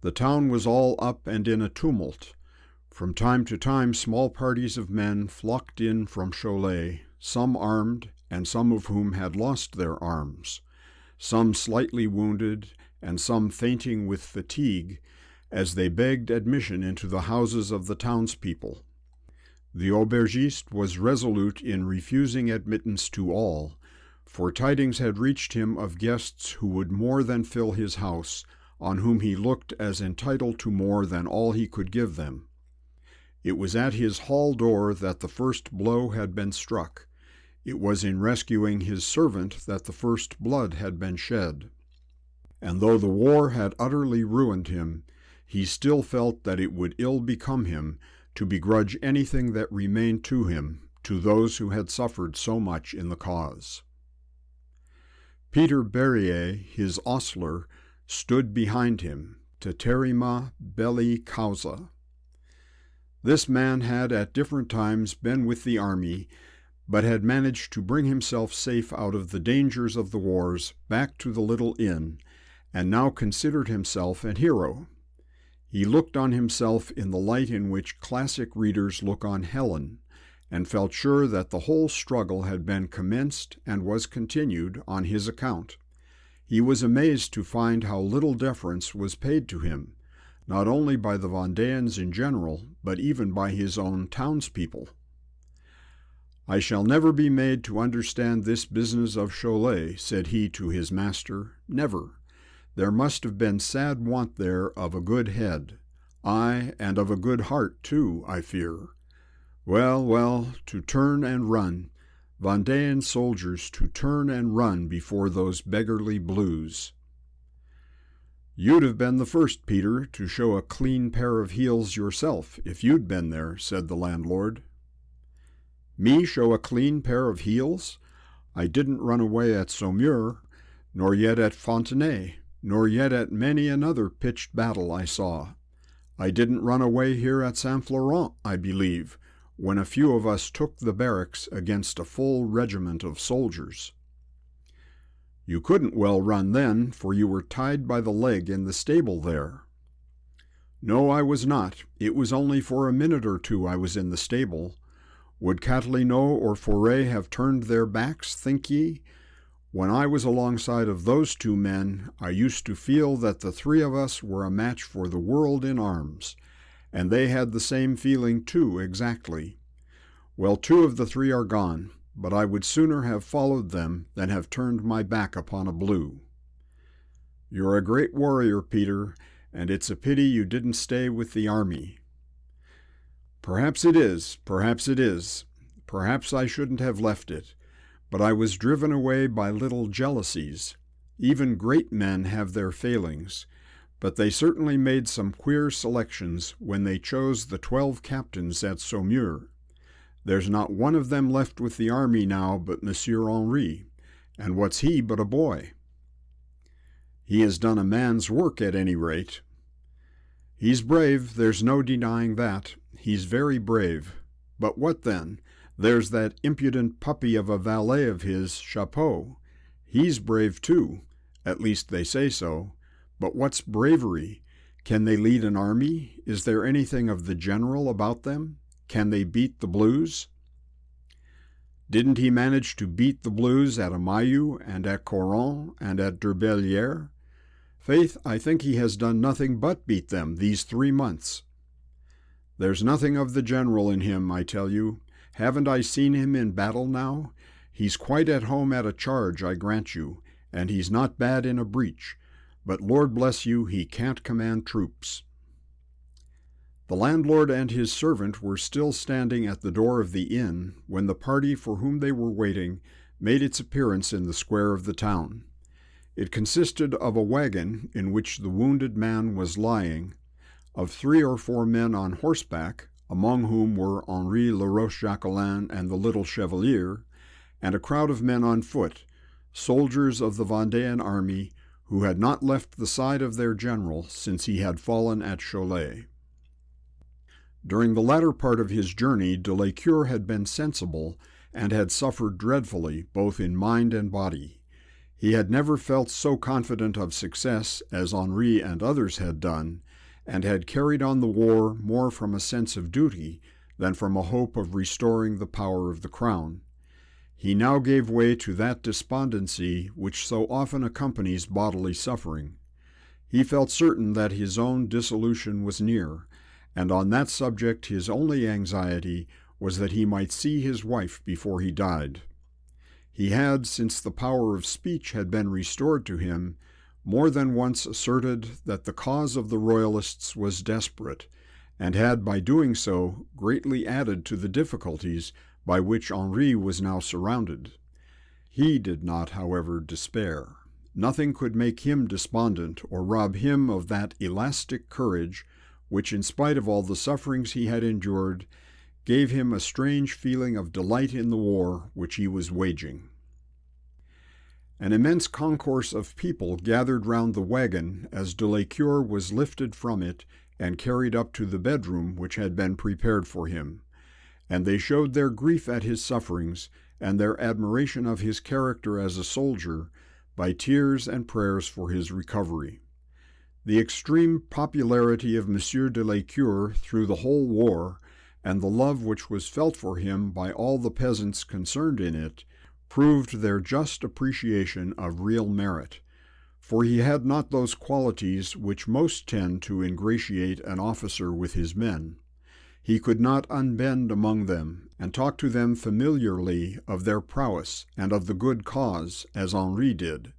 The town was all up and in a tumult. From time to time small parties of men flocked in from Cholet, some armed, and some of whom had lost their arms, some slightly wounded, and some fainting with fatigue, as they begged admission into the houses of the townspeople. The aubergiste was resolute in refusing admittance to all, for tidings had reached him of guests who would more than fill his house, on whom he looked as entitled to more than all he could give them. It was at his hall door that the first blow had been struck. It was in rescuing his servant that the first blood had been shed. And though the war had utterly ruined him, he still felt that it would ill become him to begrudge anything that remained to him to those who had suffered so much in the cause. Peter Berryer, his ostler, stood behind him, teterrima belli causa. This man had at different times been with the army, but had managed to bring himself safe out of the dangers of the wars back to the little inn, and now considered himself an hero. He looked on himself in the light in which classic readers look on Helen, and felt sure that the whole struggle had been commenced and was continued on his account. He was amazed to find how little deference was paid to him, not only by the Vendéans in general, but even by his own townspeople. "I shall never be made to understand this business of Cholet," said he to his master, "never. There must have been sad want there of a good head, aye, and of a good heart too, I fear. Well, well, to turn and run, Vendéan soldiers to turn and run before those beggarly blues." "You'd have been the first, Peter, to show a clean pair of heels yourself, if you'd been there," said the landlord. "Me show a clean pair of heels? I didn't run away at Saumur, nor yet at Fontenay, nor yet at many another pitched battle I saw. I didn't run away here at Saint-Florent, I believe, when a few of us took the barracks against a full regiment of soldiers." "You couldn't well run then, for you were tied by the leg in the stable there." "No, I was not. It was only for a minute or two I was in the stable. Would Catilinot or Foray have turned their backs, think ye? When I was alongside of those two men, I used to feel that the three of us were a match for the world in arms, and they had the same feeling too exactly. Well, two of the three are gone, but I would sooner have followed them than have turned my back upon a blue." "You're a great warrior, Peter, and it's a pity you didn't stay with the army." "Perhaps it is, perhaps it is. Perhaps I shouldn't have left it. But I was driven away by little jealousies. Even great men have their failings, but they certainly made some queer selections when they chose the 12 captains at Saumur. There's not one of them left with the army now but Monsieur Henri, and what's he but a boy?" "He has done a man's work at any rate." "He's brave, there's no denying that. He's very brave. But what then? There's that impudent puppy of a valet of his, Chapeau. He's brave too, at least they say so. But what's bravery? Can they lead an army? Is there anything of the general about them? Can they beat the Blues? Didn't he manage to beat the Blues at Amayu and at Coron and at Derbellière? Faith, I think he has done nothing but beat them these 3 months. There's nothing of the general in him, I tell you. Haven't I seen him in battle now? He's quite at home at a charge, I grant you, and he's not bad in a breach, but Lord bless you, he can't command troops." The landlord and his servant were still standing at the door of the inn when the party for whom they were waiting made its appearance in the square of the town. It consisted of a wagon in which the wounded man was lying, of 3 or 4 men on horseback, among whom were Henri Laroche-Jacquelin and the little Chevalier, and a crowd of men on foot, soldiers of the Vendéan army who had not left the side of their general since he had fallen at Cholet. During the latter part of his journey, de Lescure had been sensible and had suffered dreadfully, both in mind and body. He had never felt so confident of success as Henri and others had done, and had carried on the war more from a sense of duty than from a hope of restoring the power of the crown. He now gave way to that despondency which so often accompanies bodily suffering. He felt certain that his own dissolution was near, and on that subject his only anxiety was that he might see his wife before he died. He had, since the power of speech had been restored to him, more than once asserted that the cause of the Royalists was desperate, and had by doing so greatly added to the difficulties by which Henri was now surrounded. He did not, however, despair. Nothing could make him despondent or rob him of that elastic courage which, in spite of all the sufferings he had endured, gave him a strange feeling of delight in the war which he was waging. An immense concourse of people gathered round the wagon as de Lescure was lifted from it and carried up to the bedroom which had been prepared for him, and they showed their grief at his sufferings and their admiration of his character as a soldier by tears and prayers for his recovery. The extreme popularity of M. de Lescure through the whole war, and the love which was felt for him by all the peasants concerned in it, proved their just appreciation of real merit, for he had not those qualities which most tend to ingratiate an officer with his men. He could not unbend among them and talk to them familiarly of their prowess and of the good cause, as Henri did.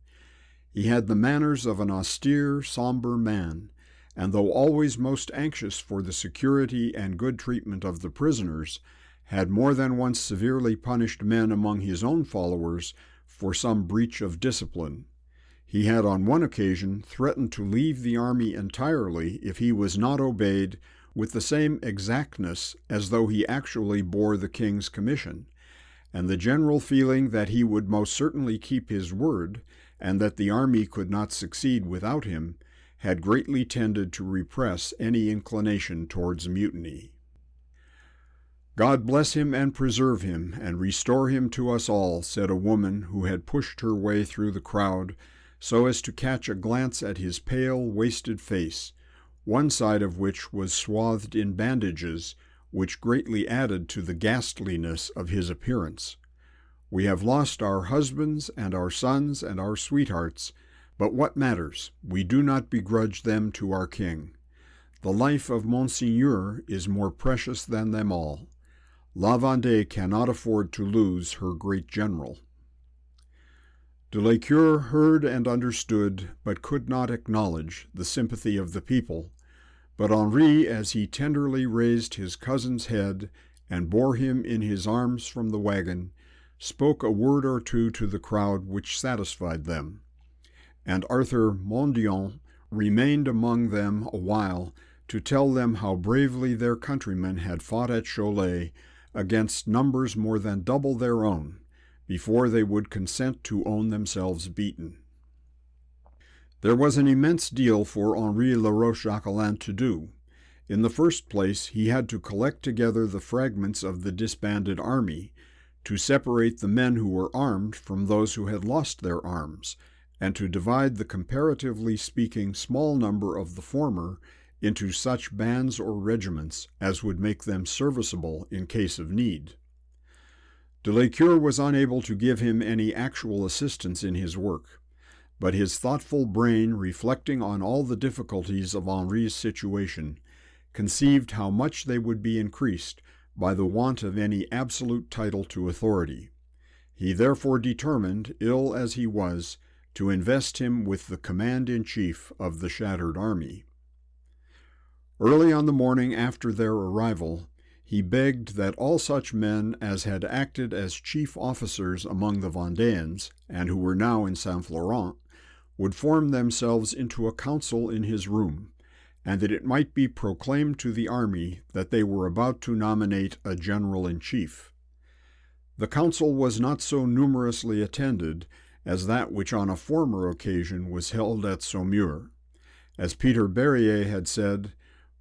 He had the manners of an austere, somber man, and though always most anxious for the security and good treatment of the prisoners, had more than once severely punished men among his own followers for some breach of discipline. He had on one occasion threatened to leave the army entirely if he was not obeyed with the same exactness as though he actually bore the king's commission, and the general feeling that he would most certainly keep his word, and that the army could not succeed without him, had greatly tended to repress any inclination towards mutiny. "God bless him and preserve him, and restore him to us all," said a woman who had pushed her way through the crowd so as to catch a glance at his pale, wasted face, one side of which was swathed in bandages, which greatly added to the ghastliness of his appearance. "We have lost our husbands and our sons and our sweethearts, but what matters? We do not begrudge them to our king. The life of Monseigneur is more precious than them all. La Vendée cannot afford to lose her great general." De Lescure heard and understood, but could not acknowledge, the sympathy of the people, but Henri, as he tenderly raised his cousin's head and bore him in his arms from the wagon, spoke a word or two to the crowd which satisfied them, and Arthur Mondion remained among them a while to tell them how bravely their countrymen had fought at Cholet against numbers more than double their own, before they would consent to own themselves beaten. There was an immense deal for Henri Laroche-Jacquelin to do. In the first place, he had to collect together the fragments of the disbanded army, to separate the men who were armed from those who had lost their arms, and to divide the comparatively speaking small number of the former into such bands or regiments as would make them serviceable in case of need. De Lescure was unable to give him any actual assistance in his work, but his thoughtful brain, reflecting on all the difficulties of Henri's situation, conceived how much they would be increased by the want of any absolute title to authority. He therefore determined, ill as he was, to invest him with the command-in-chief of the shattered army. Early on the morning after their arrival, he begged that all such men as had acted as chief officers among the Vendéens, and who were now in Saint-Florent, would form themselves into a council in his room, and that it might be proclaimed to the army that they were about to nominate a general-in-chief. The council was not so numerously attended as that which on a former occasion was held at Saumur. As Peter Berryer had said,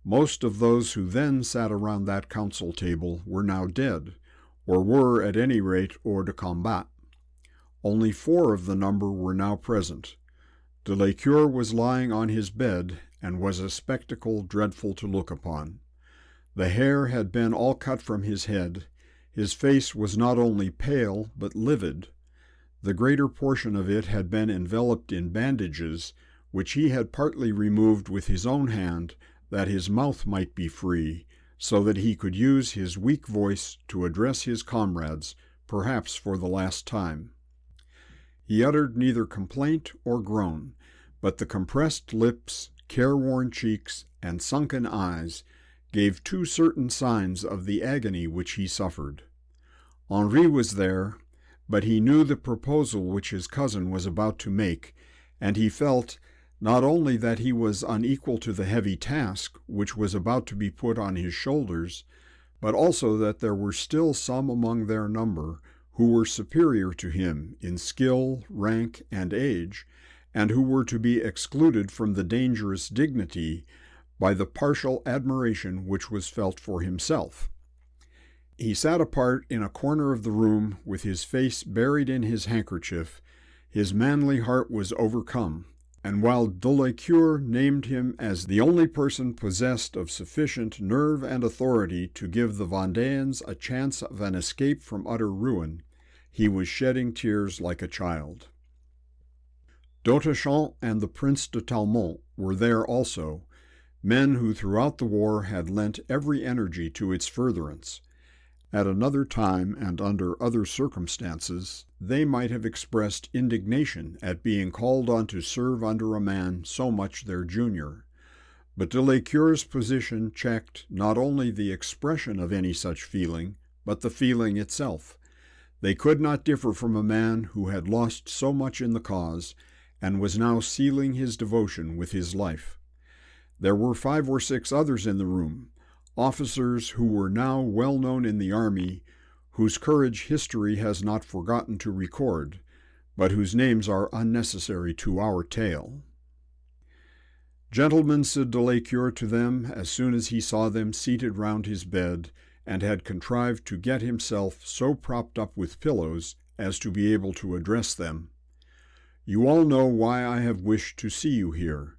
most of those who then sat around that council table were now dead, or were at any rate hors de combat. Only 4 of the number were now present. De Lescure was lying on his bed, and was a spectacle dreadful to look upon. The hair had been all cut from his head. His face was not only pale, but livid. The greater portion of it had been enveloped in bandages, which he had partly removed with his own hand, that his mouth might be free, so that he could use his weak voice to address his comrades, perhaps for the last time. He uttered neither complaint or groan, but the compressed lips, careworn cheeks, and sunken eyes gave too certain signs of the agony which he suffered. Henri was there, but he knew the proposal which his cousin was about to make, and he felt not only that he was unequal to the heavy task which was about to be put on his shoulders, but also that there were still some among their number who were superior to him in skill, rank, and age, and who were to be excluded from the dangerous dignity by the partial admiration which was felt for himself. He sat apart in a corner of the room with his face buried in his handkerchief. His manly heart was overcome, and while de Lescure named him as the only person possessed of sufficient nerve and authority to give the Vendéens a chance of an escape from utter ruin, he was shedding tears like a child. d'Autechamp and the Prince de Talmont were there also, men who throughout the war had lent every energy to its furtherance. At another time and under other circumstances, they might have expressed indignation at being called on to serve under a man so much their junior. But de Lescure's position checked not only the expression of any such feeling, but the feeling itself. They could not differ from a man who had lost so much in the cause, and was now sealing his devotion with his life. There were 5 or 6 others in the room, officers who were now well known in the army, whose courage history has not forgotten to record, but whose names are unnecessary to our tale. "Gentlemen," said de Lescure to them as soon as he saw them seated round his bed, and had contrived to get himself so propped up with pillows as to be able to address them, "you all know why I have wished to see you here.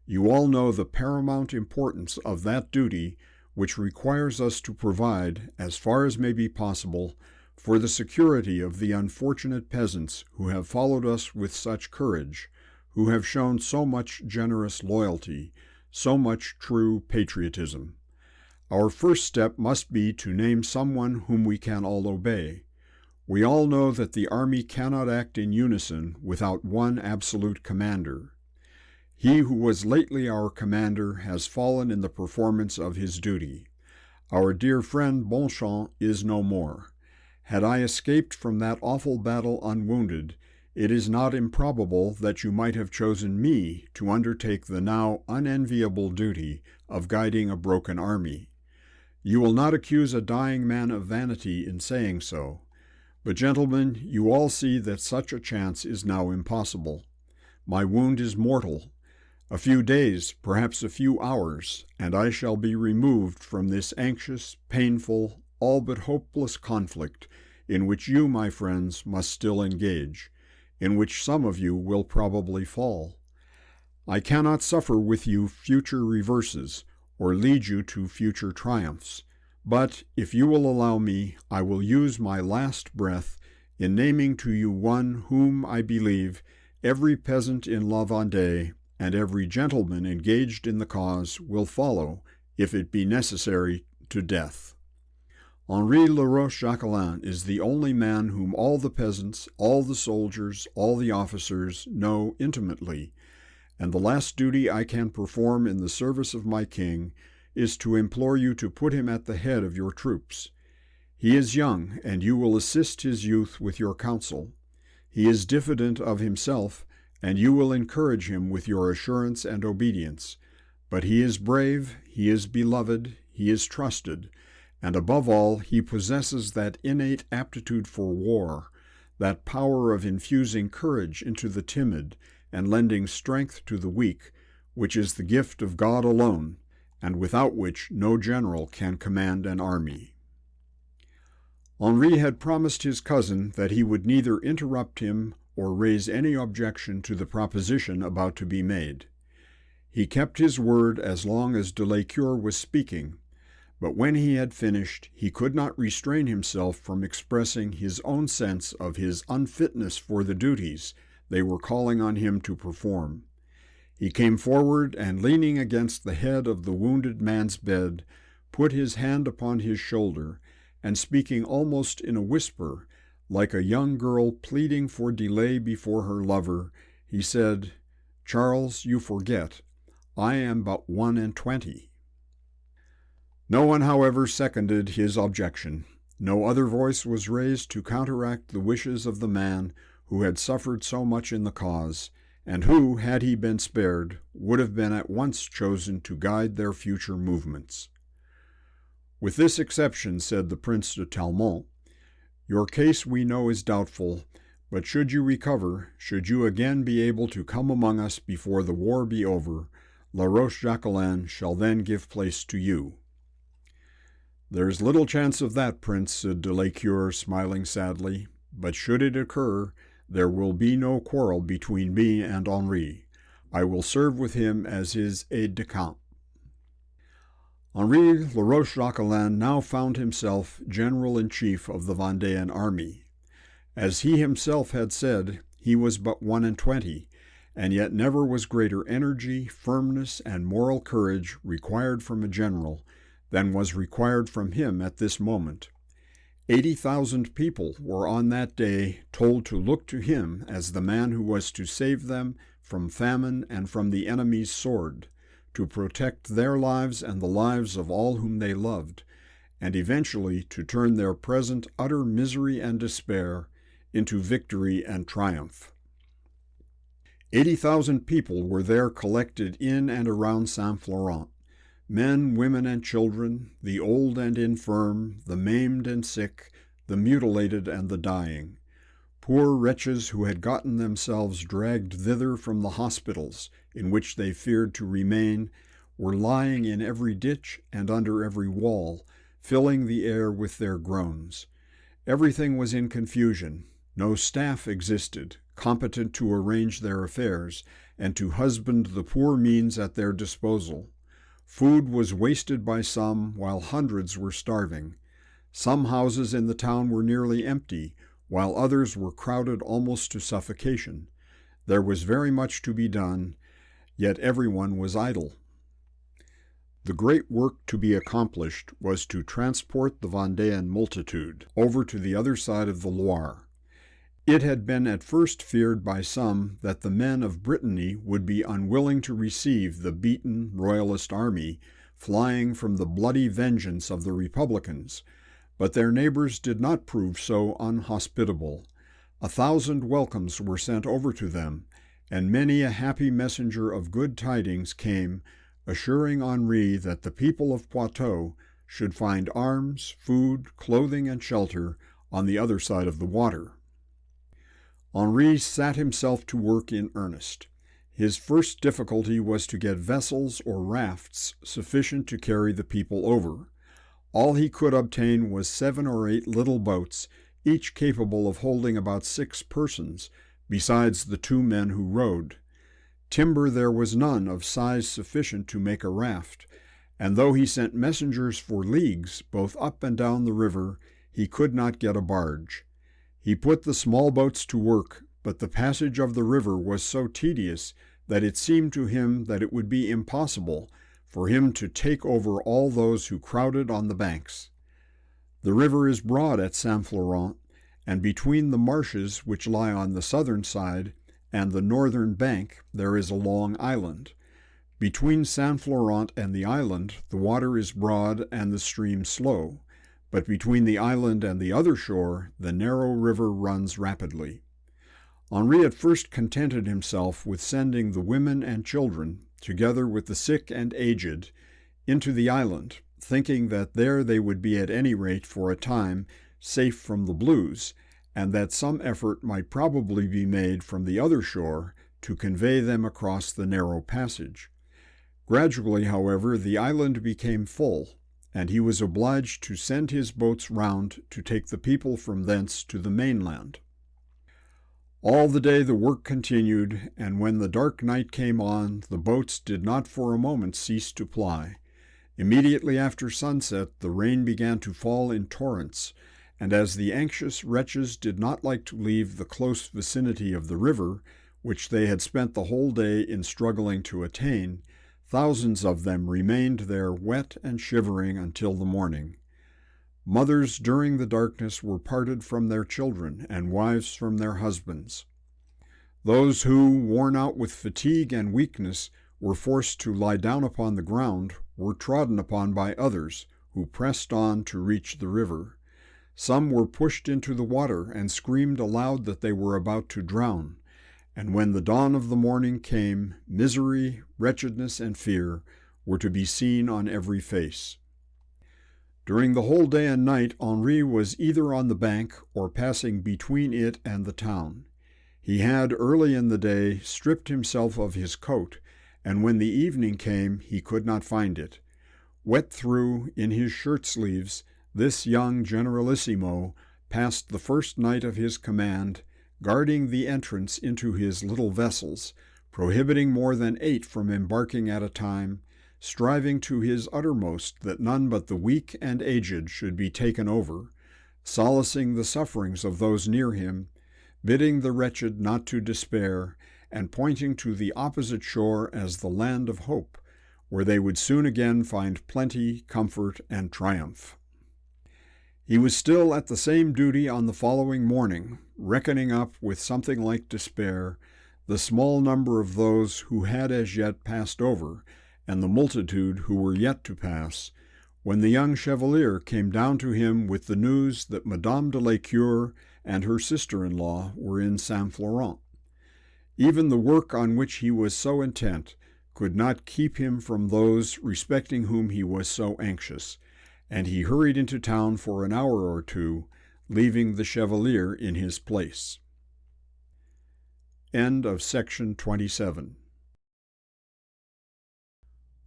You all know the paramount importance of that duty which requires us to provide, as far as may be possible, for the security of the unfortunate peasants who have followed us with such courage, who have shown so much generous loyalty, so much true patriotism. Our first step must be to name someone whom we can all obey. We all know that the army cannot act in unison without one absolute commander. He who was lately our commander has fallen in the performance of his duty. Our dear friend Bonchamp is no more. Had I escaped from that awful battle unwounded, it is not improbable that you might have chosen me to undertake the now unenviable duty of guiding a broken army. You will not accuse a dying man of vanity in saying so. But, gentlemen, you all see that such a chance is now impossible. My wound is mortal. A few days, perhaps a few hours, and I shall be removed from this anxious, painful, all but hopeless conflict in which you, my friends, must still engage. in which some of you will probably fall. I cannot suffer with you future reverses, or lead you to future triumphs, but if you will allow me, I will use my last breath in naming to you one whom I believe every peasant in La Vendée and every gentleman engaged in the cause will follow, if it be necessary, to death. Henri Laroche-Jacquelin is the only man whom all the peasants, all the soldiers, all the officers know intimately, and the last duty I can perform in the service of my king is to implore you to put him at the head of your troops. He is young, and you will assist his youth with your counsel. He is diffident of himself, and you will encourage him with your assurance and obedience. But he is brave, he is beloved, he is trusted, and above all, he possesses that innate aptitude for war, that power of infusing courage into the timid and lending strength to the weak, which is the gift of God alone, and without which no general can command an army. Henri had promised his cousin that he would neither interrupt him or raise any objection to the proposition about to be made. He kept his word as long as de Lescure was speaking, but when he had finished, he could not restrain himself from expressing his own sense of his unfitness for the duties they were calling on him to perform. He came forward and, leaning against the head of the wounded man's bed, put his hand upon his shoulder, and speaking almost in a whisper, like a young girl pleading for delay before her lover, he said, "Charles, you forget, I am but 21." No one, however, seconded his objection. No other voice was raised to counteract the wishes of the man who had suffered so much in the cause, and who, had he been spared, would have been at once chosen to guide their future movements. "With this exception," said the Prince de Talmont, "your case we know is doubtful, but should you recover, should you again be able to come among us before the war be over, Laroche-Jacquelin shall then give place to you." "There is little chance of that, Prince," said de Lescure, smiling sadly, "but should it occur, there will be no quarrel between me and Henri. I will serve with him as his aide-de-camp." Henri Laroche-Jacquelin now found himself general-in-chief of the Vendéan army. As he himself had said, he was but 21, and yet never was greater energy, firmness, and moral courage required from a general than was required from him at this moment. 80,000 people were on that day told to look to him as the man who was to save them from famine and from the enemy's sword, to protect their lives and the lives of all whom they loved, and eventually to turn their present utter misery and despair into victory and triumph. 80,000 people were there collected in and around Saint-Florent. Men, women, and children, the old and infirm, the maimed and sick, the mutilated and the dying. Poor wretches who had gotten themselves dragged thither from the hospitals in which they feared to remain were lying in every ditch and under every wall, filling the air with their groans. Everything was in confusion. No staff existed, competent to arrange their affairs and to husband the poor means at their disposal. Food was wasted by some, while hundreds were starving. Some houses in the town were nearly empty, while others were crowded almost to suffocation. There was very much to be done, yet everyone was idle. The great work to be accomplished was to transport the Vendéan multitude over to the other side of the Loire. It had been at first feared by some that the men of Brittany would be unwilling to receive the beaten royalist army flying from the bloody vengeance of the Republicans, but their neighbors did not prove so unhospitable. 1,000 welcomes were sent over to them, and many a happy messenger of good tidings came, assuring Henri that the people of Poitou should find arms, food, clothing, and shelter on the other side of the water. Henri sat himself to work in earnest. His first difficulty was to get vessels or rafts sufficient to carry the people over. All he could obtain was 7 or 8 little boats, each capable of holding about 6 persons, besides the 2 men who rowed. Timber there was none of size sufficient to make a raft, and though he sent messengers for leagues, both up and down the river, he could not get a barge. He put the small boats to work, but the passage of the river was so tedious that it seemed to him that it would be impossible for him to take over all those who crowded on the banks. The river is broad at Saint Florent, and between the marshes which lie on the southern side and the northern bank there is a long island. Between Saint Florent and the island the water is broad and the stream slow, but between the island and the other shore the narrow river runs rapidly. Henri at first contented himself with sending the women and children, together with the sick and aged, into the island, thinking that there they would be at any rate for a time safe from the blues, and that some effort might probably be made from the other shore to convey them across the narrow passage. Gradually, however, the island became full, and he was obliged to send his boats round to take the people from thence to the mainland. All the day the work continued, and when the dark night came on, the boats did not for a moment cease to ply. Immediately after sunset the rain began to fall in torrents, and as the anxious wretches did not like to leave the close vicinity of the river, which they had spent the whole day in struggling to attain, thousands of them remained there wet and shivering until the morning. Mothers during the darkness were parted from their children, and wives from their husbands. Those who, worn out with fatigue and weakness, were forced to lie down upon the ground, were trodden upon by others, who pressed on to reach the river. Some were pushed into the water and screamed aloud that they were about to drown, and when the dawn of the morning came, misery, wretchedness, and fear were to be seen on every face. During the whole day and night Henri was either on the bank or passing between it and the town. He had, early in the day, stripped himself of his coat, and when the evening came he could not find it. Wet through, in his shirt-sleeves, this young generalissimo passed the first night of his command, guarding the entrance into his little vessels, prohibiting more than 8 from embarking at a time, striving to his uttermost that none but the weak and aged should be taken over, solacing the sufferings of those near him, bidding the wretched not to despair, and pointing to the opposite shore as the land of hope, where they would soon again find plenty, comfort, and triumph. He was still at the same duty on the following morning, reckoning up with something like despair the small number of those who had as yet passed over, and the multitude who were yet to pass, when the young Chevalier came down to him with the news that Madame de la Cure and her sister-in-law were in Saint Florent. Even the work on which he was so intent could not keep him from those respecting whom he was so anxious, and he hurried into town for an hour or two, leaving the Chevalier in his place. End of section 27.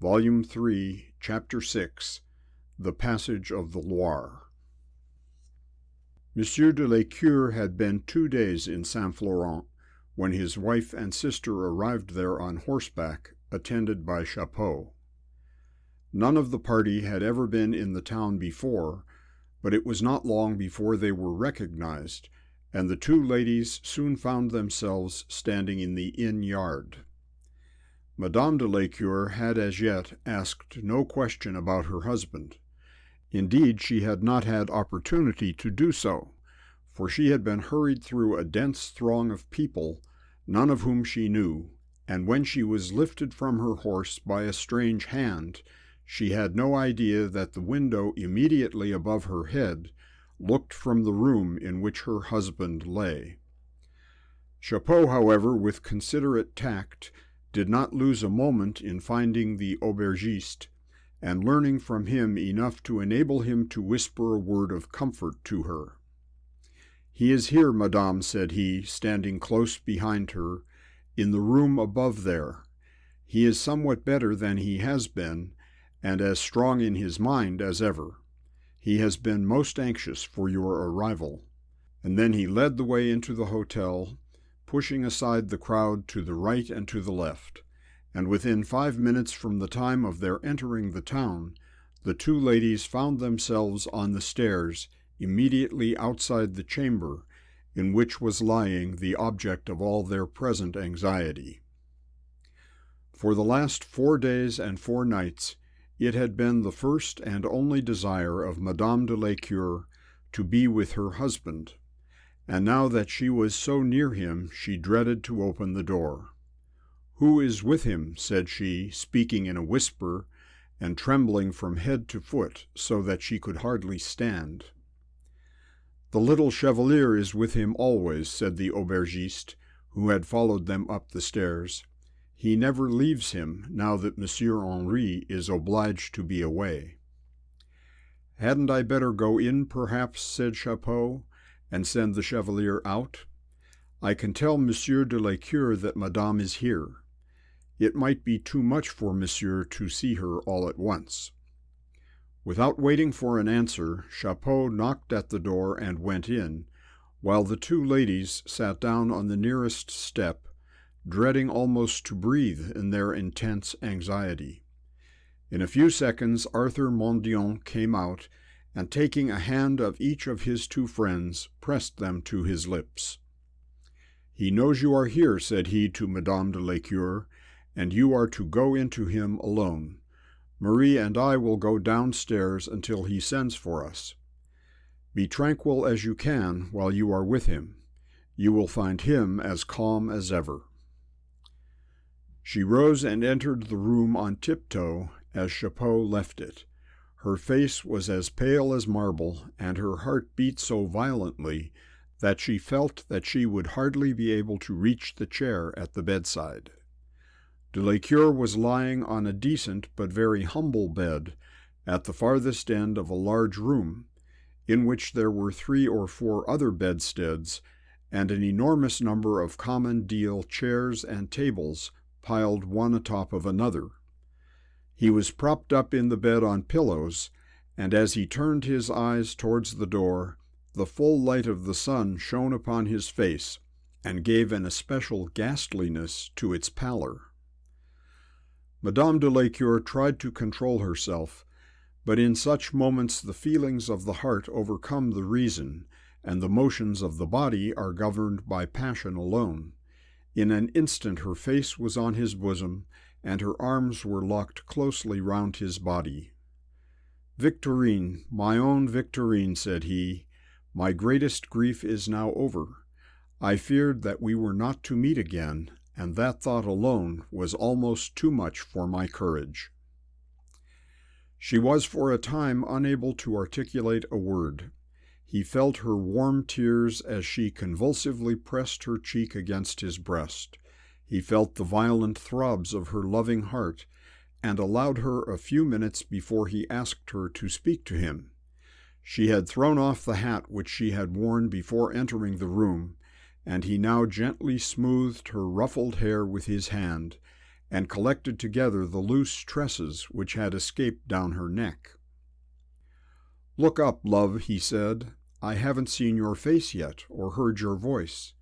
Volume 3, Chapter 6, The Passage of the Loire. Monsieur de la Cure had been 2 days in Saint Florent when his wife and sister arrived there on horseback, attended by Chapeau. None of the party had ever been in the town before, but it was not long before they were recognized, and the 2 ladies soon found themselves standing in the inn yard. Madame de la Cure had as yet asked no question about her husband. Indeed, she had not had opportunity to do so, for she had been hurried through a dense throng of people, none of whom she knew, and when she was lifted from her horse by a strange hand, she had no idea that the window immediately above her head looked from the room in which her husband lay. Chapeau, however, with considerate tact, did not lose a moment in finding the aubergiste, and learning from him enough to enable him to whisper a word of comfort to her. "He is here, madame," said he, standing close behind her, "in the room above there. He is somewhat better than he has been, and as strong in his mind as ever. He has been most anxious for your arrival." And then he led the way into the hotel, pushing aside the crowd to the right and to the left, and within 5 minutes from the time of their entering the town, the two ladies found themselves on the stairs immediately outside the chamber in which was lying the object of all their present anxiety. For the last 4 days and 4 nights, it had been the first and only desire of Madame de Lécure to be with her husband, and now that she was so near him, she dreaded to open the door. "Who is with him?" said she, speaking in a whisper, and trembling from head to foot, so that she could hardly stand. "The little Chevalier is with him always," said the aubergiste, who had followed them up the stairs. "He never leaves him, now that Monsieur Henri is obliged to be away." "Hadn't I better go in, perhaps," said Chapeau, "and send the Chevalier out? I can tell Monsieur de Lécure that Madame is here. It might be too much for Monsieur to see her all at once." Without waiting for an answer, Chapeau knocked at the door and went in, while the two ladies sat down on the nearest step, dreading almost to breathe in their intense anxiety. In a few seconds Arthur Mondion came out, and taking a hand of each of his two friends, pressed them to his lips. "He knows you are here," said he to Madame de Lécure, "and you are to go into him alone. Marie and I will go downstairs until he sends for us. Be tranquil as you can while you are with him. You will find him as calm as ever." She rose and entered the room on tiptoe as Chapeau left it. Her face was as pale as marble, and her heart beat so violently that she felt that she would hardly be able to reach the chair at the bedside. De Lécure was lying on a decent but very humble bed at the farthest end of a large room, in which there were 3 or 4 other bedsteads and an enormous number of common deal chairs and tables piled one atop of another. He was propped up in the bed on pillows, and as he turned his eyes towards the door, the full light of the sun shone upon his face and gave an especial ghastliness to its pallor. Madame de Lécure tried to control herself, but in such moments the feelings of the heart overcome the reason, and the motions of the body are governed by passion alone. In an instant her face was on his bosom, and her arms were locked closely round his body. "Victorine, my own Victorine," said he, "my greatest grief is now over. I feared that we were not to meet again, and that thought alone was almost too much for my courage." She was for a time unable to articulate a word. He felt her warm tears as she convulsively pressed her cheek against his breast. He felt the violent throbs of her loving heart, and allowed her a few minutes before he asked her to speak to him. She had thrown off the hat which she had worn before entering the room, and he now gently smoothed her ruffled hair with his hand, and collected together the loose tresses which had escaped down her neck. "Look up, love," he said. "I haven't seen your face yet, or heard your voice.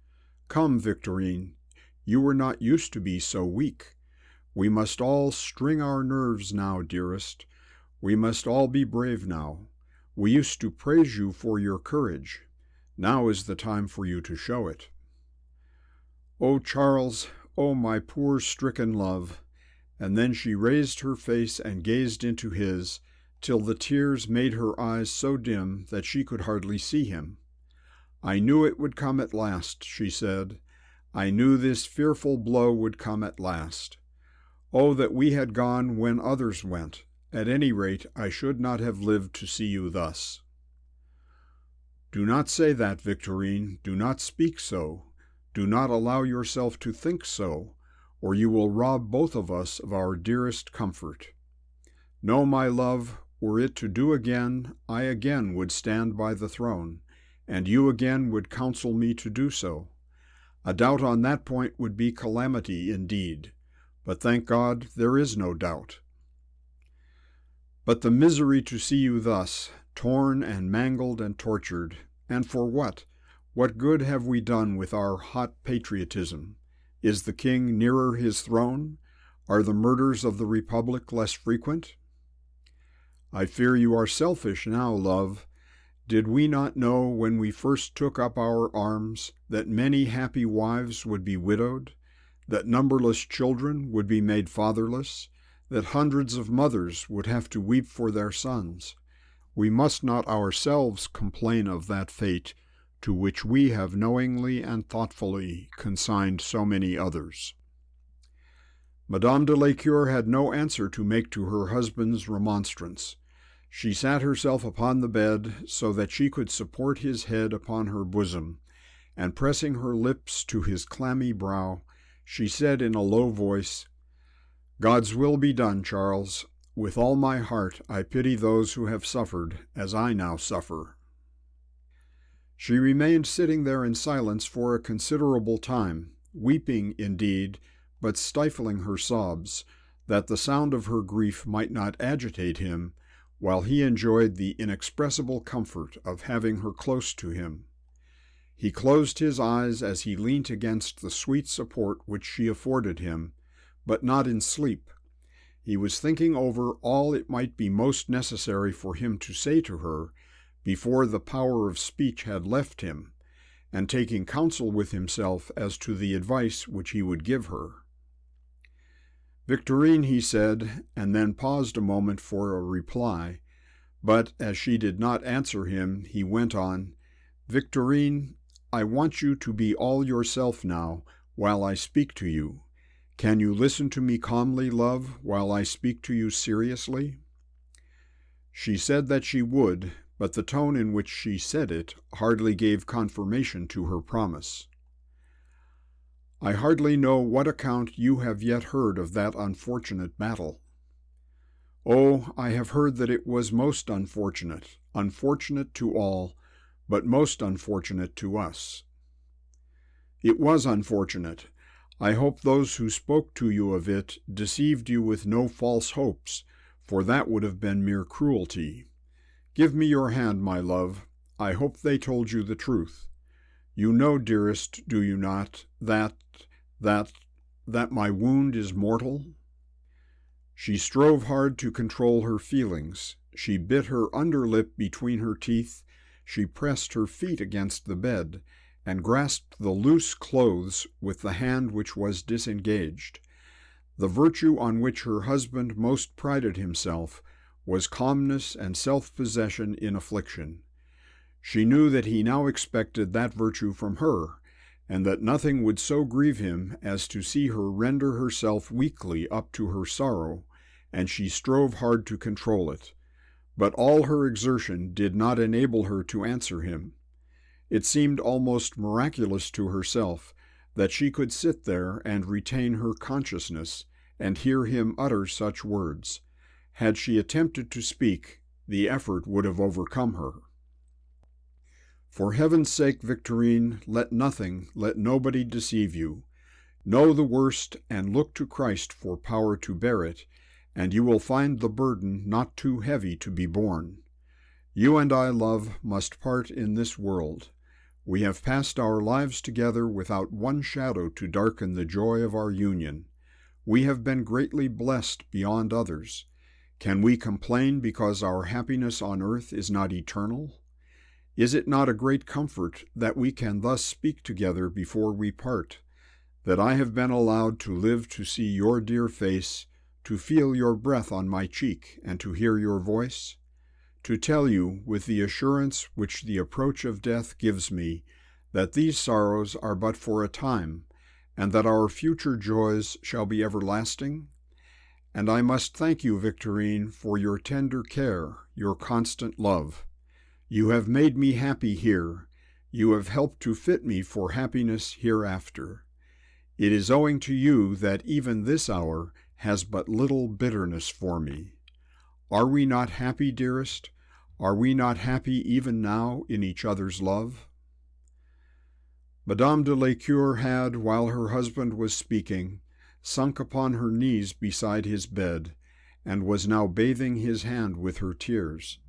Come, Victorine, you were not used to be so weak. We must all string our nerves now, dearest. We must all be brave now. We used to praise you for your courage. Now is the time for you to show it." "Oh, Charles, oh, my poor stricken love." And then she raised her face and gazed into his, till the tears made her eyes so dim that she could hardly see him. "I knew it would come at last," she said. "I knew this fearful blow would come at last. Oh, that we had gone when others went. At any rate, I should not have lived to see you thus." "Do not say that, Victorine. Do not speak so. Do not allow yourself to think so, or you will rob both of us of our dearest comfort. No, my love, were it to do again, I again would stand by the throne, and you again would counsel me to do so. A doubt on that point would be calamity indeed, but thank God there is no doubt. But the misery to see you thus, torn and mangled and tortured, and for what? What good have we done with our hot patriotism? Is the king nearer his throne? Are the murders of the Republic less frequent? I fear you are selfish now, love. Did we not know when we first took up our arms that many happy wives would be widowed, that numberless children would be made fatherless, that hundreds of mothers would have to weep for their sons? We must not ourselves complain of that fate to which we have knowingly and thoughtfully consigned so many others. Madame de Lécure had no answer to make to her husband's remonstrance. She sat herself upon the bed so that she could support his head upon her bosom, and pressing her lips to his clammy brow, she said in a low voice, "God's will be done, Charles. With all my heart I pity those who have suffered as I now suffer." She remained sitting there in silence for a considerable time, weeping indeed, but stifling her sobs, that the sound of her grief might not agitate him, while he enjoyed the inexpressible comfort of having her close to him. He closed his eyes as he leant against the sweet support which she afforded him, but not in sleep. He was thinking over all it might be most necessary for him to say to her before the power of speech had left him, and taking counsel with himself as to the advice which he would give her. "Victorine," he said, and then paused a moment for a reply, but as she did not answer him, he went on, "Victorine, I want you to be all yourself now while I speak to you. Can you listen to me calmly, love, while I speak to you seriously?" She said that she would, but the tone in which she said it hardly gave confirmation to her promise. "I hardly know what account you have yet heard of that unfortunate battle." "Oh, I have heard that it was most unfortunate, unfortunate to all, but most unfortunate to us." "It was unfortunate. I hope those who spoke to you of it deceived you with no false hopes, for that would have been mere cruelty. Give me your hand, my love. I hope they told you the truth. You know, dearest, do you not, that my wound is mortal?" She strove hard to control her feelings. She bit her underlip between her teeth. She pressed her feet against the bed, and grasped the loose clothes with the hand which was disengaged. The virtue on which her husband most prided himself was calmness and self-possession in affliction. She knew that he now expected that virtue from her, and that nothing would so grieve him as to see her render herself weakly up to her sorrow, and she strove hard to control it. But all her exertion did not enable her to answer him. It seemed almost miraculous to herself that she could sit there and retain her consciousness and hear him utter such words. Had she attempted to speak, the effort would have overcome her. "For heaven's sake, Victorine, let nobody deceive you. Know the worst and look to Christ for power to bear it, and you will find the burden not too heavy to be borne. You and I, love, must part in this world. We have passed our lives together without one shadow to darken the joy of our union. We have been greatly blessed beyond others. Can we complain because our happiness on earth is not eternal? Is it not a great comfort that we can thus speak together before we part, that I have been allowed to live to see your dear face, to feel your breath on my cheek, and to hear your voice? To tell you, with the assurance which the approach of death gives me, that these sorrows are but for a time, and that our future joys shall be everlasting? And I must thank you, Victorine, for your tender care, your constant love. You have made me happy here. You have helped to fit me for happiness hereafter. It is owing to you that even this hour has but little bitterness for me. Are we not happy, dearest? Are we not happy even now in each other's love?" Madame de Lécure had, while her husband was speaking, sunk upon her knees beside his bed, and was now bathing his hand with her tears.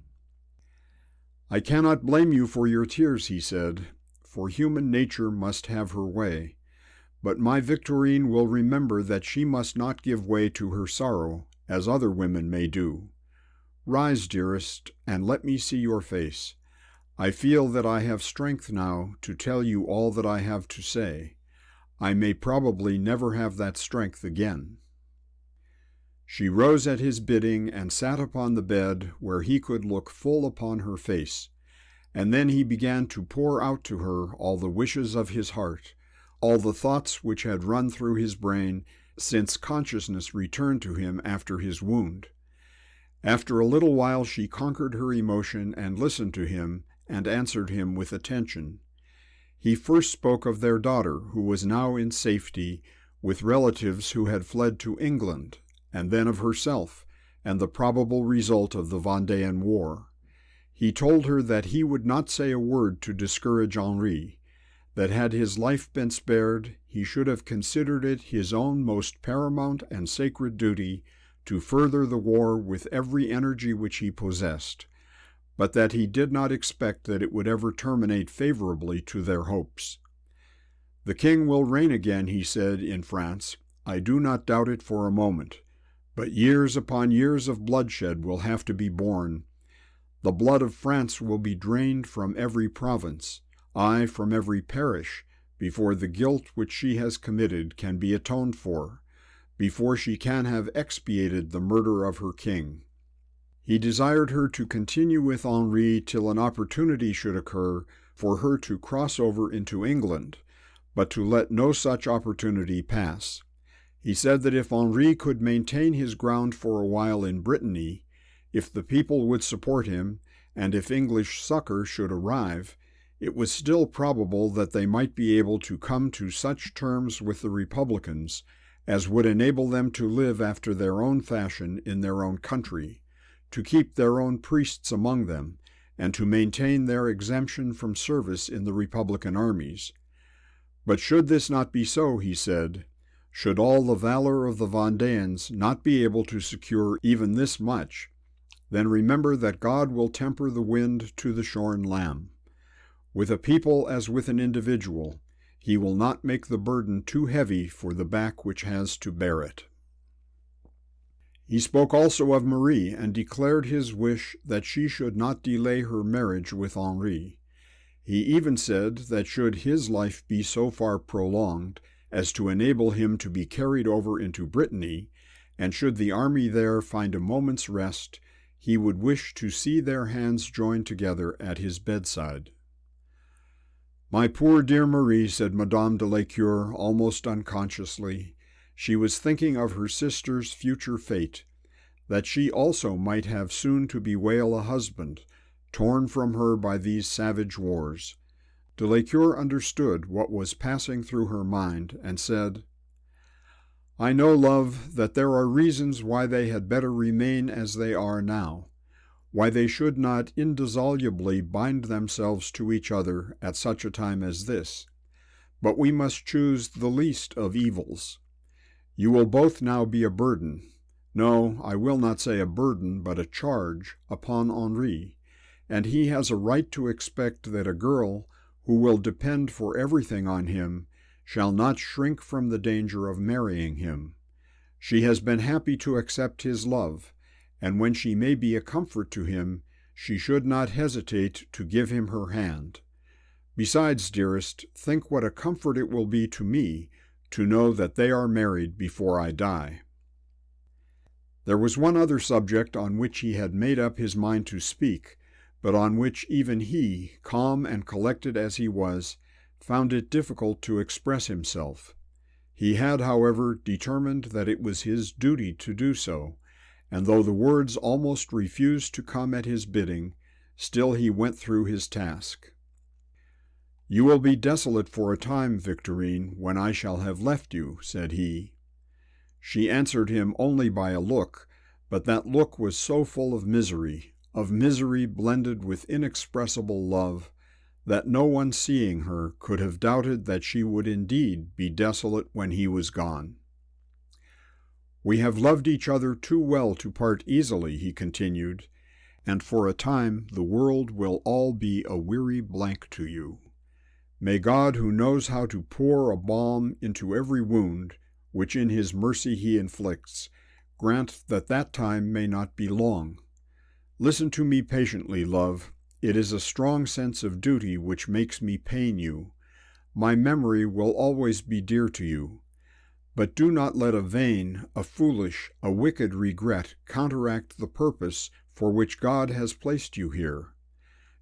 "I cannot blame you for your tears," he said, for human nature must have her way. But my Victorine will remember that she must not give way to her sorrow, as other women may do. Rise, dearest, and let me see your face. I feel that I have strength now to tell you all that I have to say. I may probably never have that strength again." She rose at his bidding and sat upon the bed where he could look full upon her face, and then he began to pour out to her all the wishes of his heart, all the thoughts which had run through his brain since consciousness returned to him after his wound. After a little while she conquered her emotion and listened to him and answered him with attention. He first spoke of their daughter, who was now in safety with relatives who had fled to England, and then of herself and the probable result of the Vendéan War. He told her that he would not say a word to discourage Henri, that had his life been spared, he should have considered it his own most paramount and sacred duty to further the war with every energy which he possessed, but that he did not expect that it would ever terminate favorably to their hopes. "The king will reign again," he said, "in France. I do not doubt it for a moment, but years upon years of bloodshed will have to be borne. The blood of France will be drained from every province, aye, from every parish, before the guilt which she has committed can be atoned for, before she can have expiated the murder of her king." He desired her to continue with Henri till an opportunity should occur for her to cross over into England, but to let no such opportunity pass. He said that if Henri could maintain his ground for a while in Brittany, if the people would support him, and if English succor should arrive, it was still probable that they might be able to come to such terms with the Republicans as would enable them to live after their own fashion in their own country, to keep their own priests among them, and to maintain their exemption from service in the Republican armies. But should this not be so, he said, should all the valor of the Vendéans not be able to secure even this much, then remember that God will temper the wind to the shorn lamb. With a people as with an individual, he will not make the burden too heavy for the back which has to bear it. He spoke also of Marie, and declared his wish that she should not delay her marriage with Henri. He even said that should his life be so far prolonged as to enable him to be carried over into Brittany, and should the army there find a moment's rest, he would wish to see their hands joined together at his bedside. "My poor dear Marie," said Madame de la Cure almost unconsciously. She was thinking of her sister's future fate, that she also might have soon to bewail a husband, torn from her by these savage wars. De la Cure understood what was passing through her mind, and said, "I know, love, that there are reasons why they had better remain as they are now, why they should not indissolubly bind themselves to each other at such a time as this. But we must choose the least of evils. You will both now be a burden, no, I will not say a burden, but a charge, upon Henri, and he has a right to expect that a girl, who will depend for everything on him, shall not shrink from the danger of marrying him. She has been happy to accept his love, and when she may be a comfort to him, she should not hesitate to give him her hand. Besides, dearest, think what a comfort it will be to me to know that they are married before I die." There was one other subject on which he had made up his mind to speak, but on which even he, calm and collected as he was, found it difficult to express himself. He had, however, determined that it was his duty to do so, and though the words almost refused to come at his bidding, still he went through his task. "You will be desolate for a time, Victorine, when I shall have left you," said he. She answered him only by a look, but that look was so full of misery blended with inexpressible love, that no one seeing her could have doubted that she would indeed be desolate when he was gone. "We have loved each other too well to part easily," he continued, "and for a time the world will all be a weary blank to you. May God, who knows how to pour a balm into every wound, which in his mercy he inflicts, grant that that time may not be long. Listen to me patiently, love. It is a strong sense of duty which makes me pain you. My memory will always be dear to you. But do not let a vain, a foolish, a wicked regret counteract the purpose for which God has placed you here.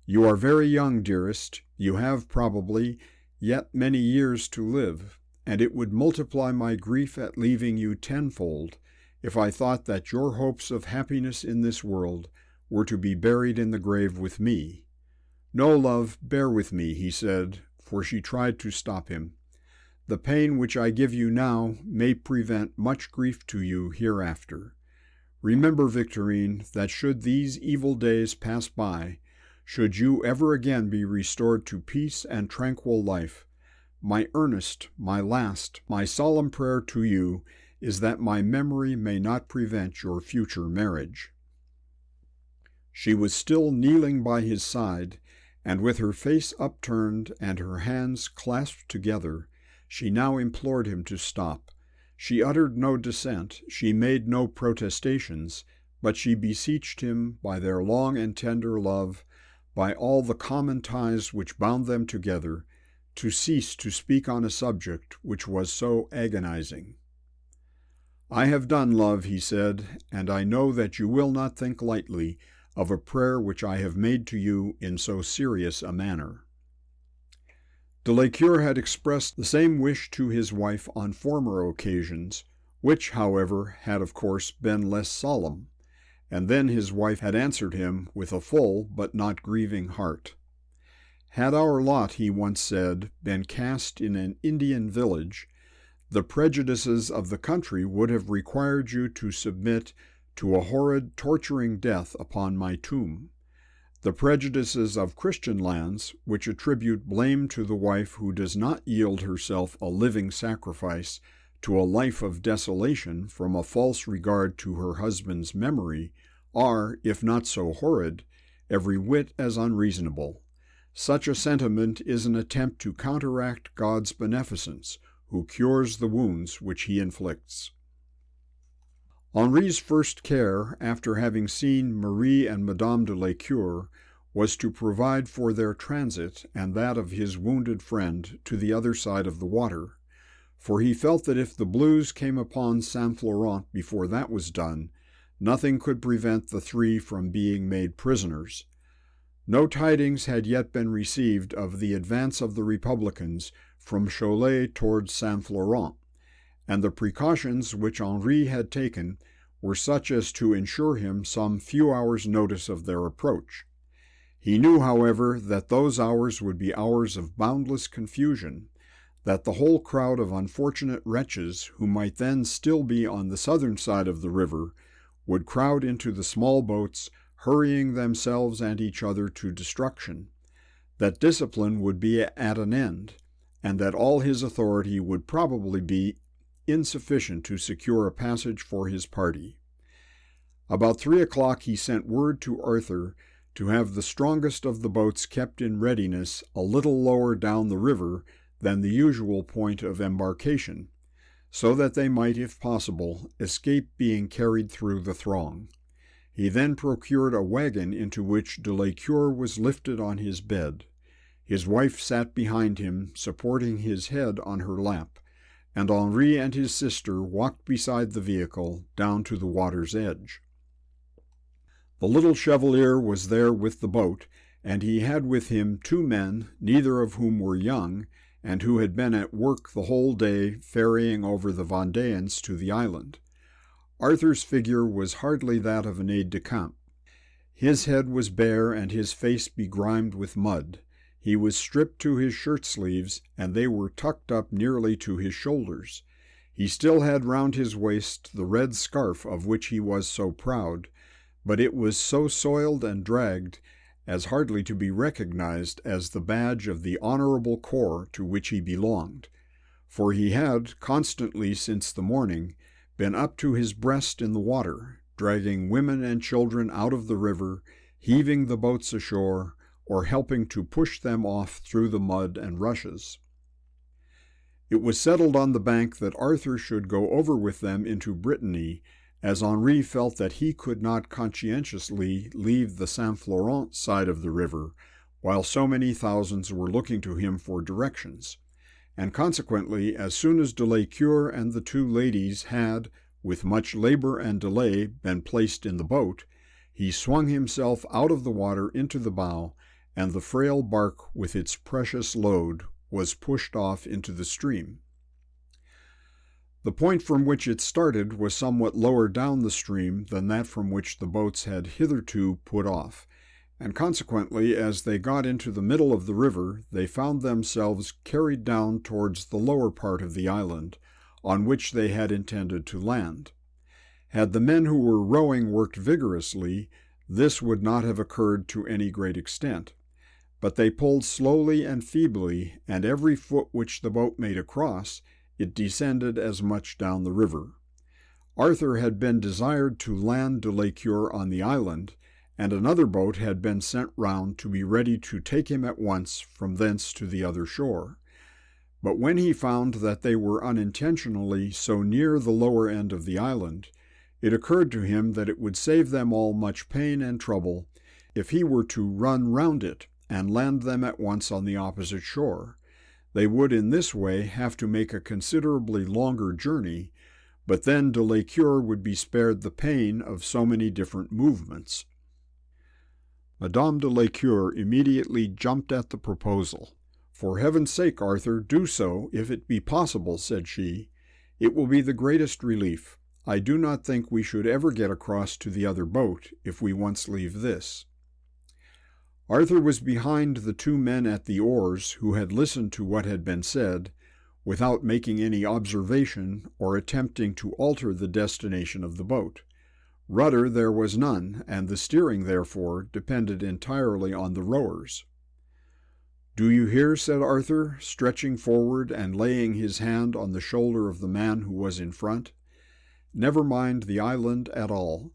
You are very young, dearest. You have, probably, yet many years to live, and it would multiply my grief at leaving you tenfold if I thought that your hopes of happiness in this world were to be buried in the grave with me. No, love, bear with me, he said, for she tried to stop him. The pain which I give you now may prevent much grief to you hereafter. Remember, Victorine, that should these evil days pass by, should you ever again be restored to peace and tranquil life, my earnest, my last, my solemn prayer to you is that my memory may not prevent your future marriage. She was still kneeling by his side, and with her face upturned and her hands clasped together, she now implored him to stop. She uttered no dissent, she made no protestations, but she beseeched him by their long and tender love, by all the common ties which bound them together, to cease to speak on a subject which was so agonizing. I have done, love, he said, and I know that you will not think lightly of a prayer which I have made to you in so serious a manner. De la Cure had expressed the same wish to his wife on former occasions, which, however, had of course been less solemn, and then his wife had answered him with a full but not grieving heart. Had our lot, he once said, been cast in an Indian village, the prejudices of the country would have required you to submit to a horrid, torturing death upon my tomb. The prejudices of Christian lands, which attribute blame to the wife who does not yield herself a living sacrifice to a life of desolation from a false regard to her husband's memory, are, if not so horrid, every whit as unreasonable. Such a sentiment is an attempt to counteract God's beneficence, who cures the wounds which he inflicts. Henri's first care, after having seen Marie and Madame de la Cure, was to provide for their transit and that of his wounded friend to the other side of the water, for he felt that if the blues came upon Saint-Florent before that was done, nothing could prevent the three from being made prisoners. No tidings had yet been received of the advance of the Republicans from Cholet towards Saint-Florent, and the precautions which Henri had taken were such as to ensure him some few hours' notice of their approach. He knew, however, that those hours would be hours of boundless confusion, that the whole crowd of unfortunate wretches who might then still be on the southern side of the river would crowd into the small boats, hurrying themselves and each other to destruction, that discipline would be at an end, and that all his authority would probably be insufficient to secure a passage for his party. About 3 o'clock he sent word to Arthur to have the strongest of the boats kept in readiness a little lower down the river than the usual point of embarkation, so that they might, if possible, escape being carried through the throng. He then procured a wagon into which de la Cure was lifted on his bed. His wife sat behind him, supporting his head on her lap, and Henri and his sister walked beside the vehicle down to the water's edge. The little Chevalier was there with the boat, and he had with him 2 men, neither of whom were young, and who had been at work the whole day ferrying over the Vendéans to the island. Arthur's figure was hardly that of an aide-de-camp. His head was bare and his face begrimed with mud. He was stripped to his shirt-sleeves, and they were tucked up nearly to his shoulders. He still had round his waist the red scarf of which he was so proud, but it was so soiled and dragged as hardly to be recognized as the badge of the honorable corps to which he belonged, for he had, constantly since the morning, been up to his breast in the water, dragging women and children out of the river, heaving the boats ashore, or helping to push them off through the mud and rushes. It was settled on the bank that Arthur should go over with them into Brittany, as Henri felt that he could not conscientiously leave the Saint Florent side of the river, while so many thousands were looking to him for directions. And consequently, as soon as de Lescure and the two ladies had, with much labor and delay, been placed in the boat, he swung himself out of the water into the bow, and the frail bark with its precious load was pushed off into the stream. The point from which it started was somewhat lower down the stream than that from which the boats had hitherto put off, and consequently, as they got into the middle of the river, they found themselves carried down towards the lower part of the island, on which they had intended to land. Had the men who were rowing worked vigorously, this would not have occurred to any great extent. But they pulled slowly and feebly, and every foot which the boat made across, it descended as much down the river. Arthur had been desired to land de Lescure on the island, and another boat had been sent round to be ready to take him at once from thence to the other shore. But when he found that they were unintentionally so near the lower end of the island, it occurred to him that it would save them all much pain and trouble if he were to run round it and land them at once on the opposite shore. They would in this way have to make a considerably longer journey, but then de Lescure would be spared the pain of so many different movements. Madame de Lescure immediately jumped at the proposal. "For heaven's sake, Arthur, do so, if it be possible," said she. "It will be the greatest relief. I do not think we should ever get across to the other boat if we once leave this." Arthur was behind the two men at the oars who had listened to what had been said, without making any observation or attempting to alter the destination of the boat. Rudder there was none, and the steering, therefore, depended entirely on the rowers. "Do you hear?" said Arthur, stretching forward and laying his hand on the shoulder of the man who was in front. "Never mind the island at all.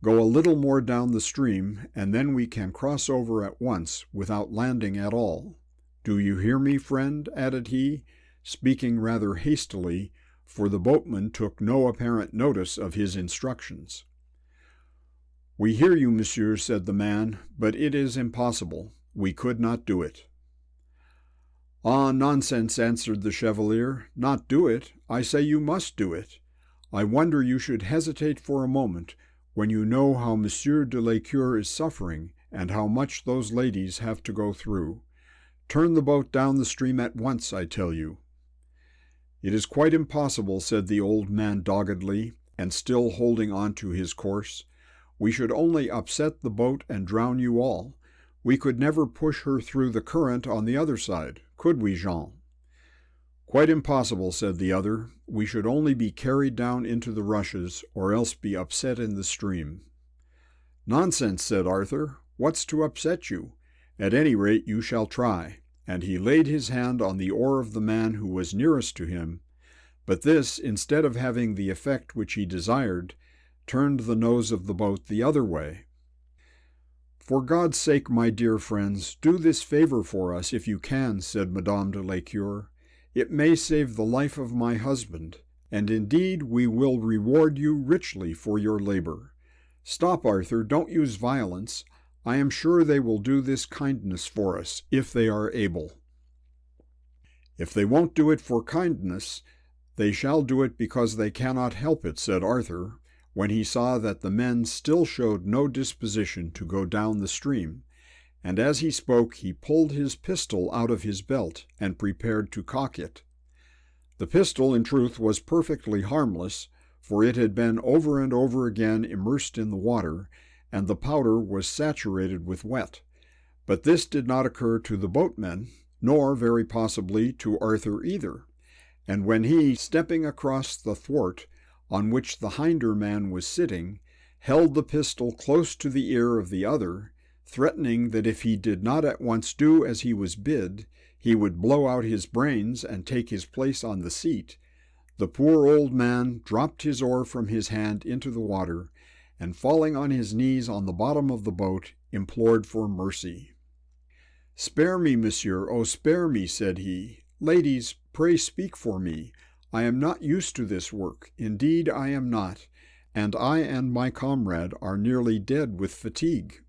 Go a little more down the stream, and then we can cross over at once without landing at all. Do you hear me, friend?" added he, speaking rather hastily, for the boatman took no apparent notice of his instructions. "We hear you, monsieur," said the man, "but it is impossible. We could not do it." "Ah, nonsense," answered the Chevalier. "Not do it? I say you must do it. I wonder you should hesitate for a moment, when you know how Monsieur de Lescure is suffering, and how much those ladies have to go through. Turn the boat down the stream at once, I tell you." "It is quite impossible," said the old man doggedly, and still holding on to his course. "We should only upset the boat and drown you all. We could never push her through the current on the other side, could we, Jean?" "Quite impossible," said the other. "We should only be carried down into the rushes, or else be upset in the stream." "Nonsense," said Arthur. "What's to upset you? At any rate, you shall try." And he laid his hand on the oar of the man who was nearest to him, but this, instead of having the effect which he desired, turned the nose of the boat the other way. "For God's sake, my dear friends, do this favor for us if you can," said Madame de Lescure. "It may save the life of my husband, and indeed we will reward you richly for your labor. Stop, Arthur, don't use violence. I am sure they will do this kindness for us, if they are able." "If they won't do it for kindness, they shall do it because they cannot help it," said Arthur, when he saw that the men still showed no disposition to go down the stream, and as he spoke he pulled his pistol out of his belt and prepared to cock it. The pistol, in truth, was perfectly harmless, for it had been over and over again immersed in the water, and the powder was saturated with wet. But this did not occur to the boatmen, nor, very possibly, to Arthur either, and when he, stepping across the thwart, on which the hinder man was sitting, held the pistol close to the ear of the other, threatening that if he did not at once do as he was bid, he would blow out his brains and take his place on the seat, the poor old man dropped his oar from his hand into the water, and falling on his knees on the bottom of the boat, implored for mercy. "Spare me, monsieur, oh spare me," said he. "Ladies, pray speak for me. I am not used to this work, indeed I am not, and I and my comrade are nearly dead with fatigue."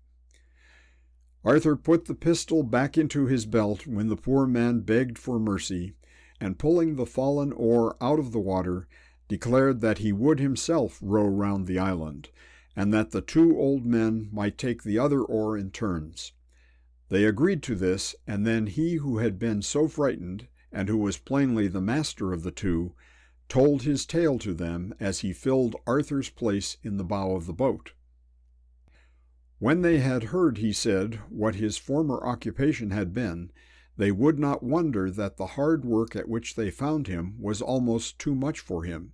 Arthur put the pistol back into his belt when the poor man begged for mercy, and pulling the fallen oar out of the water, declared that he would himself row round the island, and that the two old men might take the other oar in turns. They agreed to this, and then he who had been so frightened, and who was plainly the master of the two, told his tale to them as he filled Arthur's place in the bow of the boat. When they had heard, he said, what his former occupation had been, they would not wonder that the hard work at which they found him was almost too much for him.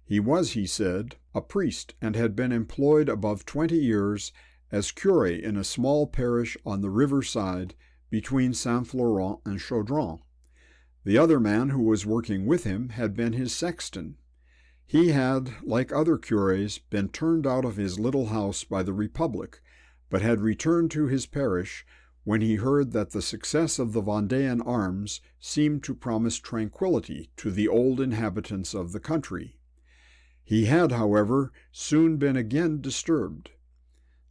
He was, he said, a priest, and had been employed above 20 years as curé in a small parish on the river side between Saint-Florent and Chaudron. The other man who was working with him had been his sexton. He had, like other curés, been turned out of his little house by the Republic, but had returned to his parish when he heard that the success of the Vendéan arms seemed to promise tranquillity to the old inhabitants of the country. He had, however, soon been again disturbed.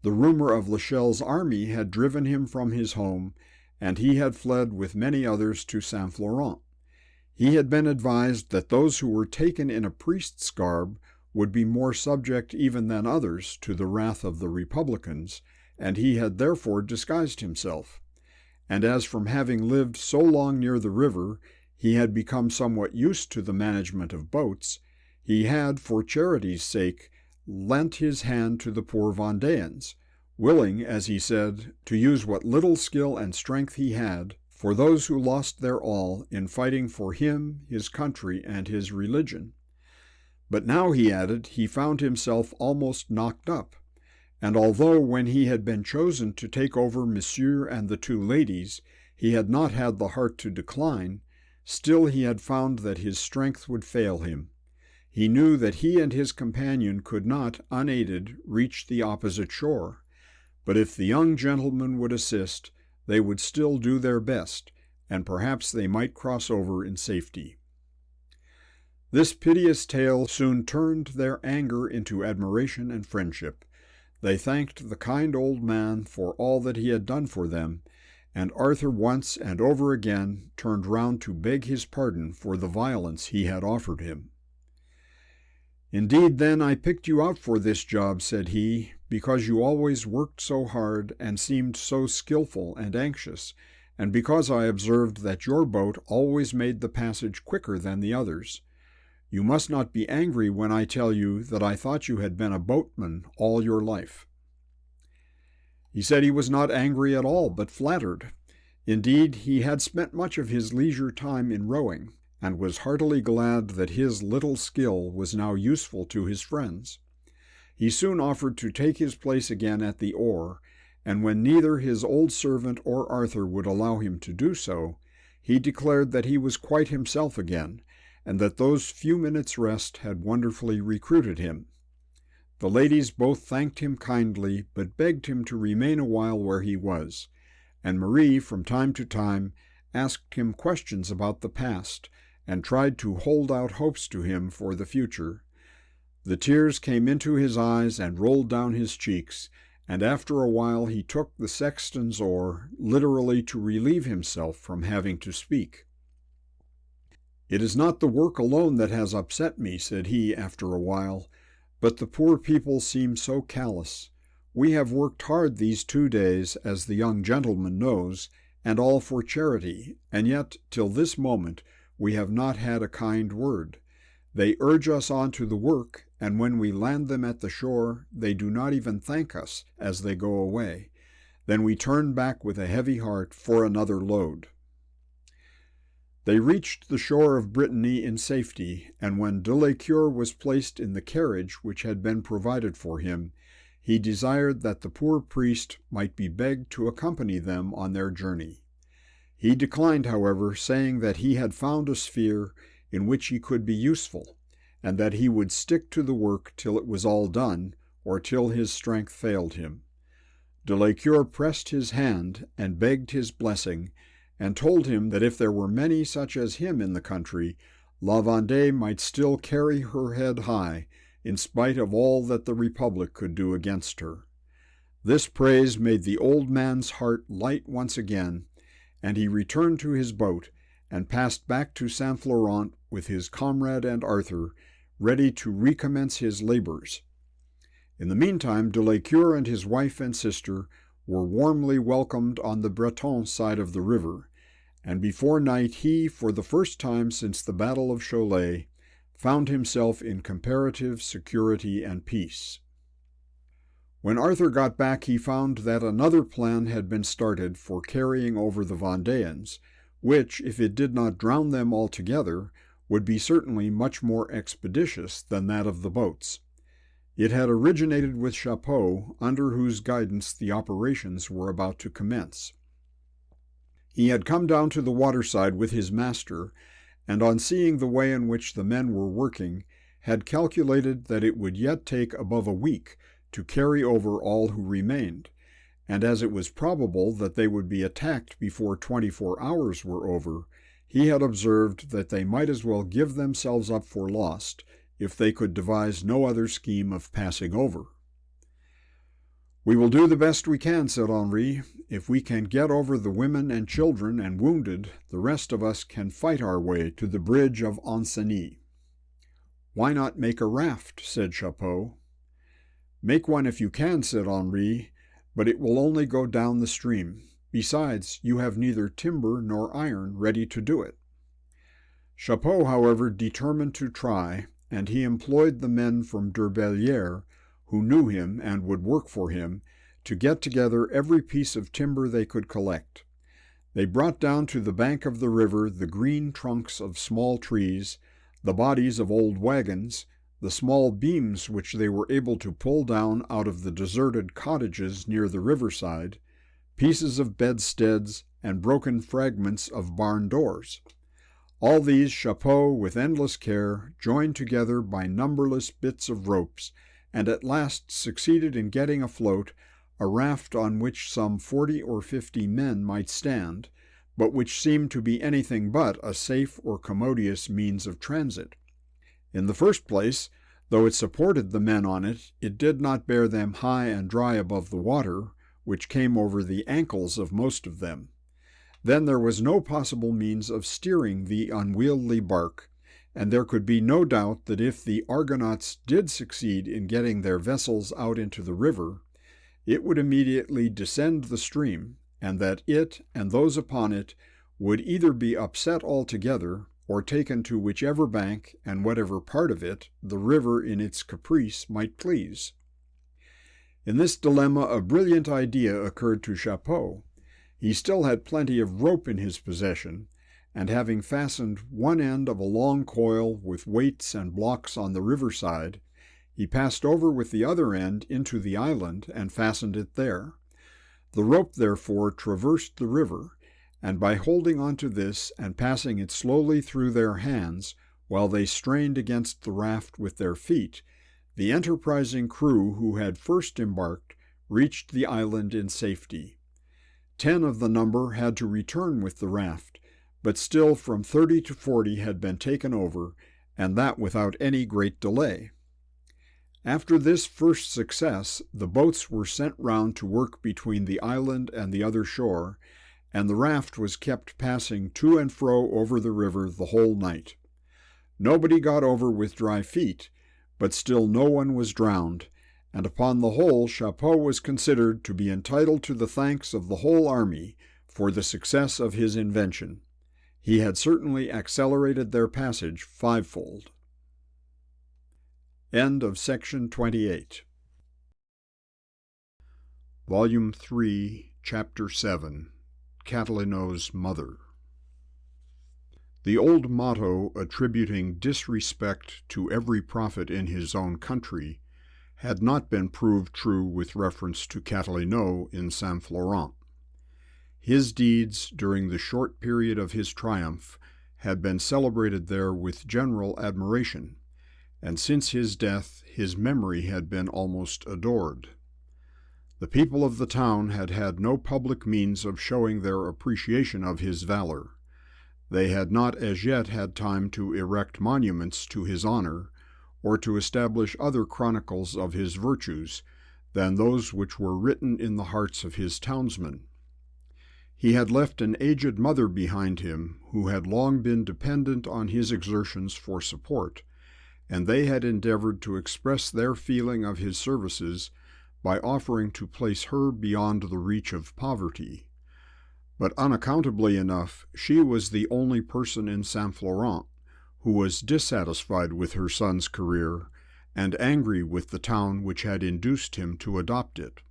The rumor of Lachelle's army had driven him from his home, and he had fled with many others to Saint-Florent. He had been advised that those who were taken in a priest's garb would be more subject even than others to the wrath of the Republicans, and he had therefore disguised himself. And as from having lived so long near the river, he had become somewhat used to the management of boats, he had, for charity's sake, lent his hand to the poor Vendéans, willing, as he said, to use what little skill and strength he had for those who lost their all in fighting for him, his country, and his religion. But now, he added, he found himself almost knocked up, and although when he had been chosen to take over Monsieur and the two ladies, he had not had the heart to decline, still he had found that his strength would fail him. He knew that he and his companion could not, unaided, reach the opposite shore, but if the young gentleman would assist, they would still do their best, and perhaps they might cross over in safety. This piteous tale soon turned their anger into admiration and friendship. They thanked the kind old man for all that he had done for them, and Arthur once and over again turned round to beg his pardon for the violence he had offered him. "Indeed, then, I picked you out for this job," said he, "because you always worked so hard and seemed so skillful and anxious, and because I observed that your boat always made the passage quicker than the others. You must not be angry when I tell you that I thought you had been a boatman all your life." He said he was not angry at all, but flattered. Indeed, he had spent much of his leisure time in rowing, and was heartily glad that his little skill was now useful to his friends. He soon offered to take his place again at the oar, and when neither his old servant or Arthur would allow him to do so, he declared that he was quite himself again, and that those few minutes' rest had wonderfully recruited him. The ladies both thanked him kindly, but begged him to remain a while where he was, and Marie, from time to time, asked him questions about the past, and tried to hold out hopes to him for the future. The tears came into his eyes and rolled down his cheeks, and after a while he took the sexton's oar, literally to relieve himself from having to speak. "It is not the work alone that has upset me," said he after a while, "but the poor people seem so callous. We have worked hard these 2 days, as the young gentleman knows, and all for charity, and yet, till this moment, we have not had a kind word. They urge us on to the work, and when we land them at the shore, they do not even thank us as they go away. Then we turn back with a heavy heart for another load." They reached the shore of Brittany in safety, and when de la Cure was placed in the carriage which had been provided for him, he desired that the poor priest might be begged to accompany them on their journey. He declined, however, saying that he had found a sphere in which he could be useful, and that he would stick to the work till it was all done, or till his strength failed him. De Lescure pressed his hand and begged his blessing, and told him that if there were many such as him in the country, La Vendée might still carry her head high, in spite of all that the Republic could do against her. This praise made the old man's heart light once again, and he returned to his boat, and passed back to Saint Florent with his comrade and Arthur, ready to recommence his labors. In the meantime, de Lescure and his wife and sister were warmly welcomed on the Breton side of the river, and before night he, for the first time since the Battle of Cholet, found himself in comparative security and peace. When Arthur got back, he found that another plan had been started for carrying over the Vendéans, which, if it did not drown them altogether, would be certainly much more expeditious than that of the boats. It had originated with Chapeau, under whose guidance the operations were about to commence. He had come down to the waterside with his master, and on seeing the way in which the men were working, had calculated that it would yet take above a week to carry over all who remained, and as it was probable that they would be attacked before 24 hours were over, he had observed that they might as well give themselves up for lost, if they could devise no other scheme of passing over. "We will do the best we can," said Henri. "If we can get over the women and children and wounded, the rest of us can fight our way to the bridge of Ancenis." "Why not make a raft?" said Chapeau. "Make one if you can," said Henri, "but it will only go down the stream. Besides, you have neither timber nor iron ready to do it." Chapeau, however, determined to try, and he employed the men from Durbellière, who knew him and would work for him, to get together every piece of timber they could collect. They brought down to the bank of the river the green trunks of small trees, the bodies of old wagons, the small beams which they were able to pull down out of the deserted cottages near the riverside, pieces of bedsteads, and broken fragments of barn doors. All these Chapeau, with endless care, joined together by numberless bits of ropes, and at last succeeded in getting afloat a raft on which some 40 or 50 men might stand, but which seemed to be anything but a safe or commodious means of transit. In the first place, though it supported the men on it, it did not bear them high and dry above the water, which came over the ankles of most of them. Then there was no possible means of steering the unwieldy bark, and there could be no doubt that if the Argonauts did succeed in getting their vessels out into the river, it would immediately descend the stream, and that it and those upon it would either be upset altogether or taken to whichever bank and whatever part of it the river in its caprice might please. In this dilemma a brilliant idea occurred to Chapeau. He still had plenty of rope in his possession, and having fastened one end of a long coil with weights and blocks on the riverside, he passed over with the other end into the island and fastened it there. The rope therefore traversed the river, and by holding on to this and passing it slowly through their hands while they strained against the raft with their feet, the enterprising crew who had first embarked reached the island in safety. 10 of the number had to return with the raft, but still from 30 to 40 had been taken over, and that without any great delay. After this first success, the boats were sent round to work between the island and the other shore, and the raft was kept passing to and fro over the river the whole night. Nobody got over with dry feet, but still no one was drowned, and upon the whole Chapeau was considered to be entitled to the thanks of the whole army for the success of his invention. He had certainly accelerated their passage fivefold. End of section 28. Volume 3, Chapter 7, Catalino's Mother. The old motto attributing disrespect to every prophet in his own country had not been proved true with reference to Catalino in Saint Florent. His deeds during the short period of his triumph had been celebrated there with general admiration, and since his death his memory had been almost adored. The people of the town had had no public means of showing their appreciation of his valor. They had not as yet had time to erect monuments to his honor, or to establish other chronicles of his virtues than those which were written in the hearts of his townsmen. He had left an aged mother behind him, who had long been dependent on his exertions for support, and they had endeavored to express their feeling of his services by offering to place her beyond the reach of poverty. But unaccountably enough, she was the only person in Saint Florent who was dissatisfied with her son's career and angry with the town which had induced him to adopt it.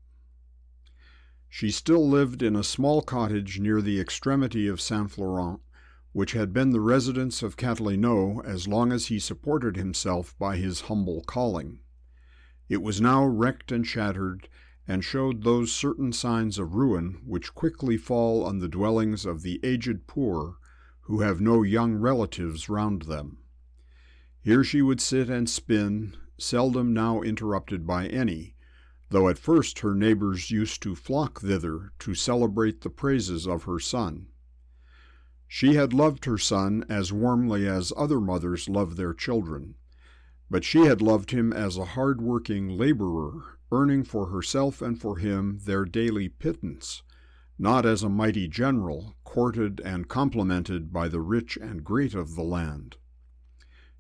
She still lived in a small cottage near the extremity of Saint Florent, which had been the residence of Catilinot as long as he supported himself by his humble calling. It was now wrecked and shattered, and showed those certain signs of ruin which quickly fall on the dwellings of the aged poor, who have no young relatives round them. Here she would sit and spin, seldom now interrupted by any, though at first her neighbors used to flock thither to celebrate the praises of her son. She had loved her son as warmly as other mothers love their children, but she had loved him as a hard-working laborer, earning for herself and for him their daily pittance, not as a mighty general, courted and complimented by the rich and great of the land.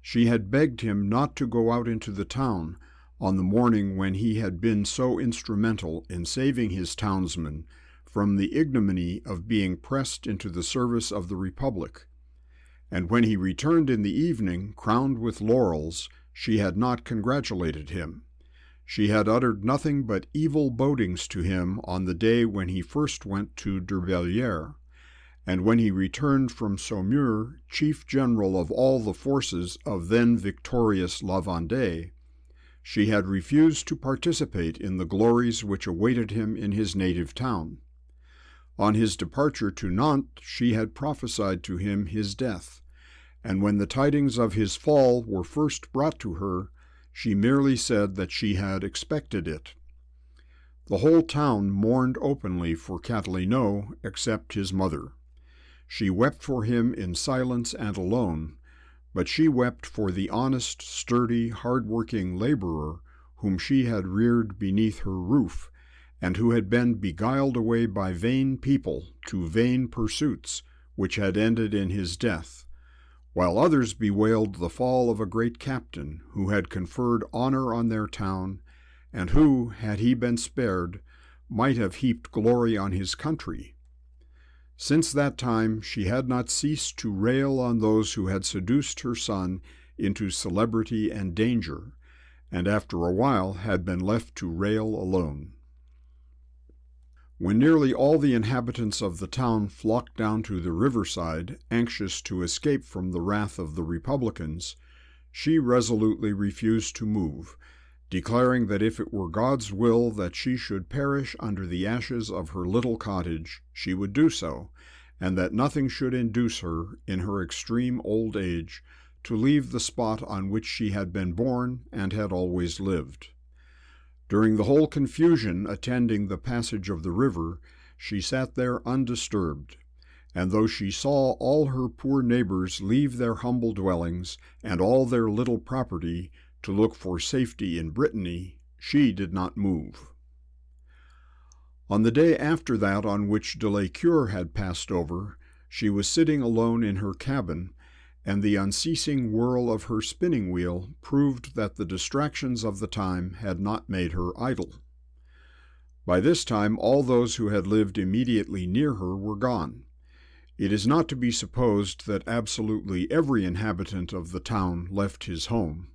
She had begged him not to go out into the town on the morning when he had been so instrumental in saving his townsmen from the ignominy of being pressed into the service of the Republic, and when he returned in the evening, crowned with laurels, she had not congratulated him. She had uttered nothing but evil bodings to him on the day when he first went to Dervellière, and when he returned from Saumur, chief general of all the forces of then victorious La Vendée, she had refused to participate in the glories which awaited him in his native town. On his departure to Nantes, she had prophesied to him his death, and when the tidings of his fall were first brought to her, she merely said that she had expected it. The whole town mourned openly for Catilinot except his mother. She wept for him in silence and alone, but she wept for the honest, sturdy, hard-working laborer whom she had reared beneath her roof, and who had been beguiled away by vain people to vain pursuits which had ended in his death, while others bewailed the fall of a great captain who had conferred honor on their town, and who, had he been spared, might have heaped glory on his country. Since that time she had not ceased to rail on those who had seduced her son into celebrity and danger, and after a while had been left to rail alone. When nearly all the inhabitants of the town flocked down to the riverside, anxious to escape from the wrath of the Republicans, she resolutely refused to move, declaring that if it were God's will that she should perish under the ashes of her little cottage, she would do so, and that nothing should induce her, in her extreme old age, to leave the spot on which she had been born and had always lived. During the whole confusion attending the passage of the river, she sat there undisturbed, and though she saw all her poor neighbors leave their humble dwellings and all their little property to look for safety in Brittany, she did not move. On the day after that on which de la Cure had passed over, she was sitting alone in her cabin, and the unceasing whirl of her spinning wheel proved that the distractions of the time had not made her idle. By this time all those who had lived immediately near her were gone. It is not to be supposed that absolutely every inhabitant of the town left his home.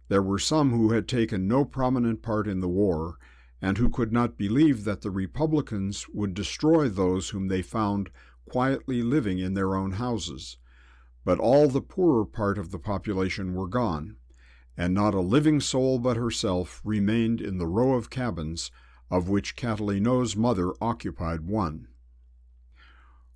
There were some who had taken no prominent part in the war, and who could not believe that the Republicans would destroy those whom they found quietly living in their own houses. But all the poorer part of the population were gone, and not a living soul but herself remained in the row of cabins of which Catilinot's mother occupied one.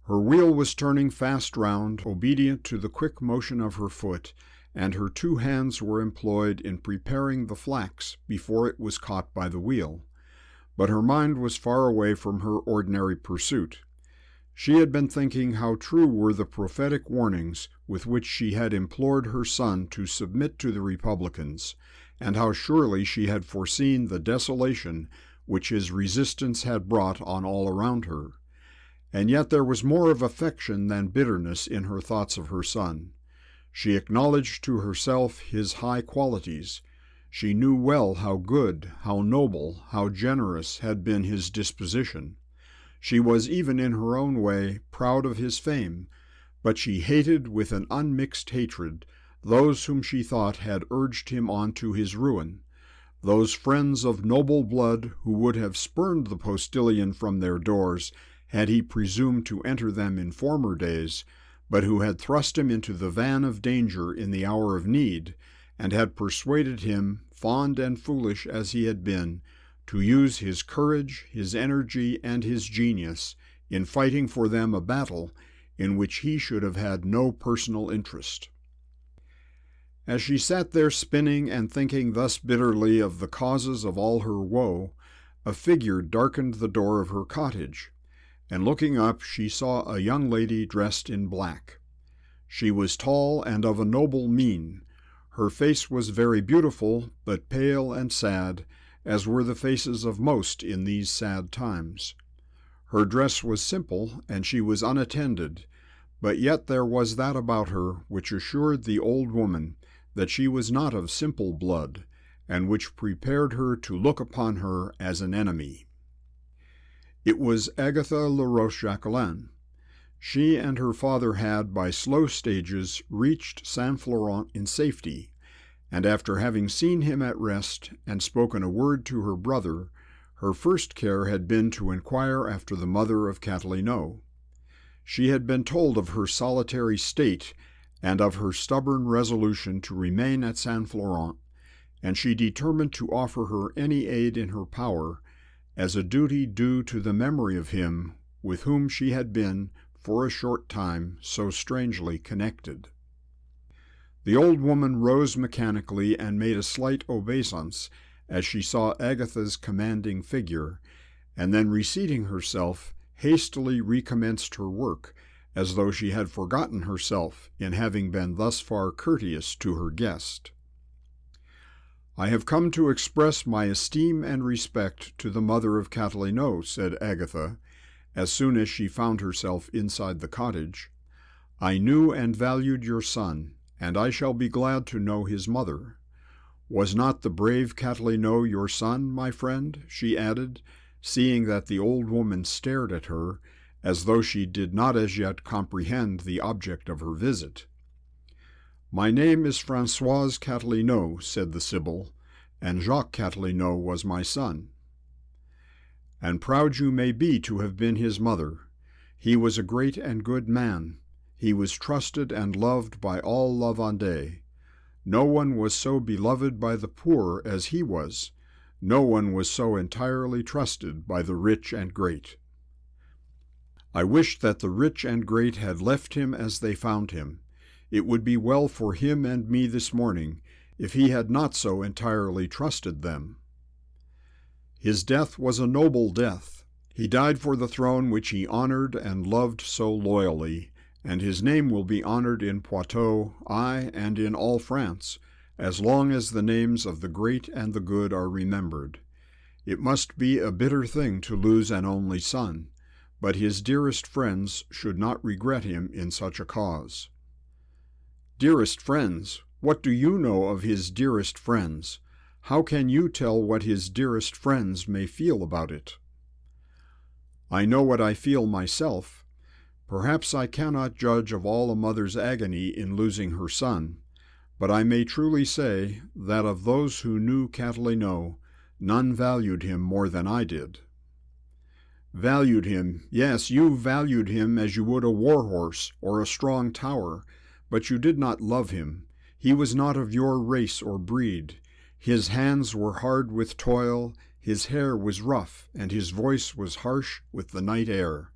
Her wheel was turning fast round, obedient to the quick motion of her foot, and her 2 hands were employed in preparing the flax before it was caught by the wheel. but her mind was far away from her ordinary pursuit. She had been thinking how true were the prophetic warnings with which she had implored her son to submit to the Republicans, and how surely she had foreseen the desolation which his resistance had brought on all around her. And yet there was more of affection than bitterness in her thoughts of her son. She acknowledged to herself his high qualities. She knew well how good, how noble, how generous had been his disposition. She was, even in her own way, proud of his fame, but she hated with an unmixed hatred those whom she thought had urged him on to his ruin, those friends of noble blood who would have spurned the postilion from their doors had he presumed to enter them in former days, but who had thrust him into the van of danger in the hour of need, and had persuaded him, fond and foolish as he had been, to use his courage, his energy, and his genius in fighting for them a battle in which he should have had no personal interest. As she sat there spinning and thinking thus bitterly of the causes of all her woe, a figure darkened the door of her cottage, and looking up she saw a young lady dressed in black. She was tall and of a noble mien. Her face was very beautiful, but pale and sad, as were the faces of most in these sad times. Her dress was simple, and she was unattended, but yet there was that about her which assured the old woman that she was not of simple blood, and which prepared her to look upon her as an enemy. It was Agatha La Roche-Jacquelin. She and her father had, by slow stages, reached Saint Florent in safety, and after having seen him at rest and spoken a word to her brother, her first care had been to inquire after the mother of Catalino. She had been told of her solitary state and of her stubborn resolution to remain at Saint Florent, and she determined to offer her any aid in her power, as a duty due to the memory of him with whom she had been, for a short time, so strangely connected. The old woman rose mechanically and made a slight obeisance as she saw Agatha's commanding figure, and then reseating herself, hastily recommenced her work, as though she had forgotten herself in having been thus far courteous to her guest. "I have come to express my esteem and respect to the mother of Catalino," said Agatha, as soon as she found herself inside the cottage. "I knew and valued your son, and I shall be glad to know his mother. Was not the brave Catalino your son, my friend?" she added, seeing that the old woman stared at her, as though she did not as yet comprehend the object of her visit. "My name is Françoise Catalino," said the Sibyl, "and Jacques Catalino was my son." "And proud you may be to have been his mother. He was a great and good man. He was trusted and loved by all La Vendée. No one was so beloved by the poor as he was. No one was so entirely trusted by the rich and great. I wish that the rich and great had left him as they found him. It would be well for him and me this morning if he had not so entirely trusted them. His death was a noble death. He died for the throne which he honored and loved so loyally, and his name will be honored in Poitou, aye, and in all France, as long as the names of the great and the good are remembered. It must be a bitter thing to lose an only son, but his dearest friends should not regret him in such a cause." "Dearest friends! What do you know of his dearest friends? How can you tell what his dearest friends may feel about it?" "I know what I feel myself. Perhaps I cannot judge of all a mother's agony in losing her son, but I may truly say that of those who knew Catalino, none valued him more than I did." "Valued him, yes, you valued him as you would a war horse or a strong tower, but you did not love him. He was not of your race or breed. His hands were hard with toil, his hair was rough, and his voice was harsh with the night air.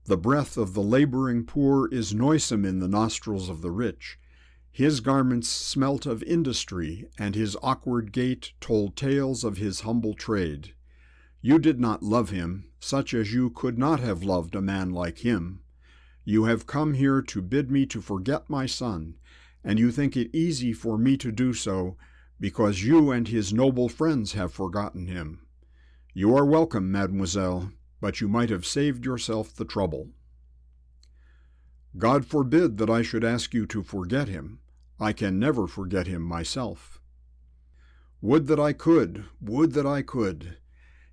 The breath of the laboring poor is noisome in the nostrils of the rich. His garments smelt of industry, and his awkward gait told tales of his humble trade. You did not love him, such as you could not have loved a man like him. You have come here to bid me to forget my son, and you think it easy for me to do so, because you and his noble friends have forgotten him. You are welcome, mademoiselle, but you might have saved yourself the trouble. God forbid that I should ask you to forget him. I can never forget him myself. Would that I could, would that I could.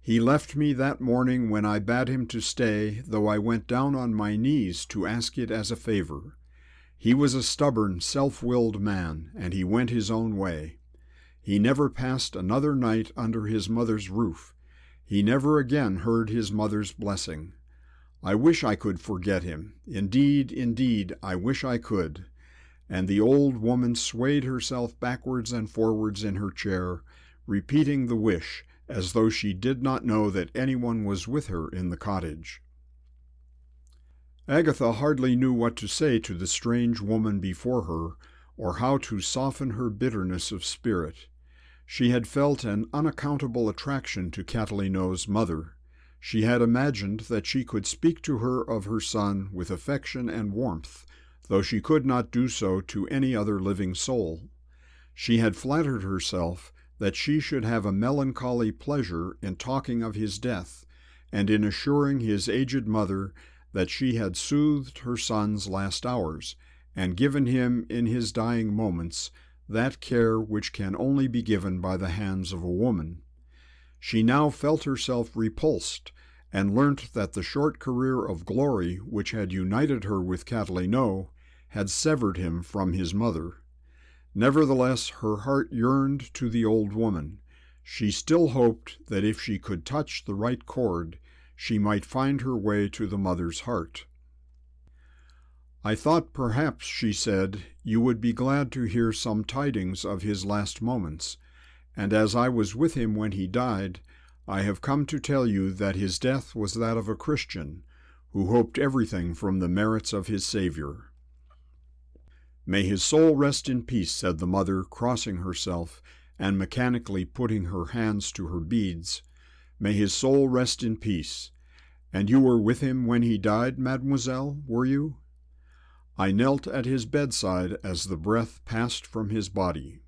He left me that morning when I bade him to stay, though I went down on my knees to ask it as a favor. He was a stubborn, self-willed man, and he went his own way. He never passed another night under his mother's roof. He never again heard his mother's blessing. I wish I could forget him. Indeed, indeed, I wish I could. And the old woman swayed herself backwards and forwards in her chair, repeating the wish, as though she did not know that anyone was with her in the cottage. Agatha hardly knew what to say to the strange woman before her, or how to soften her bitterness of spirit. She had felt an unaccountable attraction to Catalino's mother. She had imagined that she could speak to her of her son with affection and warmth, though she could not do so to any other living soul. She had flattered herself that she should have a melancholy pleasure in talking of his death, and in assuring his aged mother that she had soothed her son's last hours, and given him in his dying moments that care which can only be given by the hands of a woman. She now felt herself repulsed, and learnt that the short career of glory which had united her with Catalino had severed him from his mother. Nevertheless, her heart yearned to the old woman. She still hoped that if she could touch the right chord, she might find her way to the mother's heart. "I thought perhaps," she said, "you would be glad to hear some tidings of his last moments, and as I was with him when he died, I have come to tell you that his death was that of a Christian, who hoped everything from the merits of his Savior." "May his soul rest in peace," said the mother, crossing herself, and mechanically putting her hands to her beads. "May his soul rest in peace. And you were with him when he died, mademoiselle, were you?" "I knelt at his bedside as the breath passed from his body."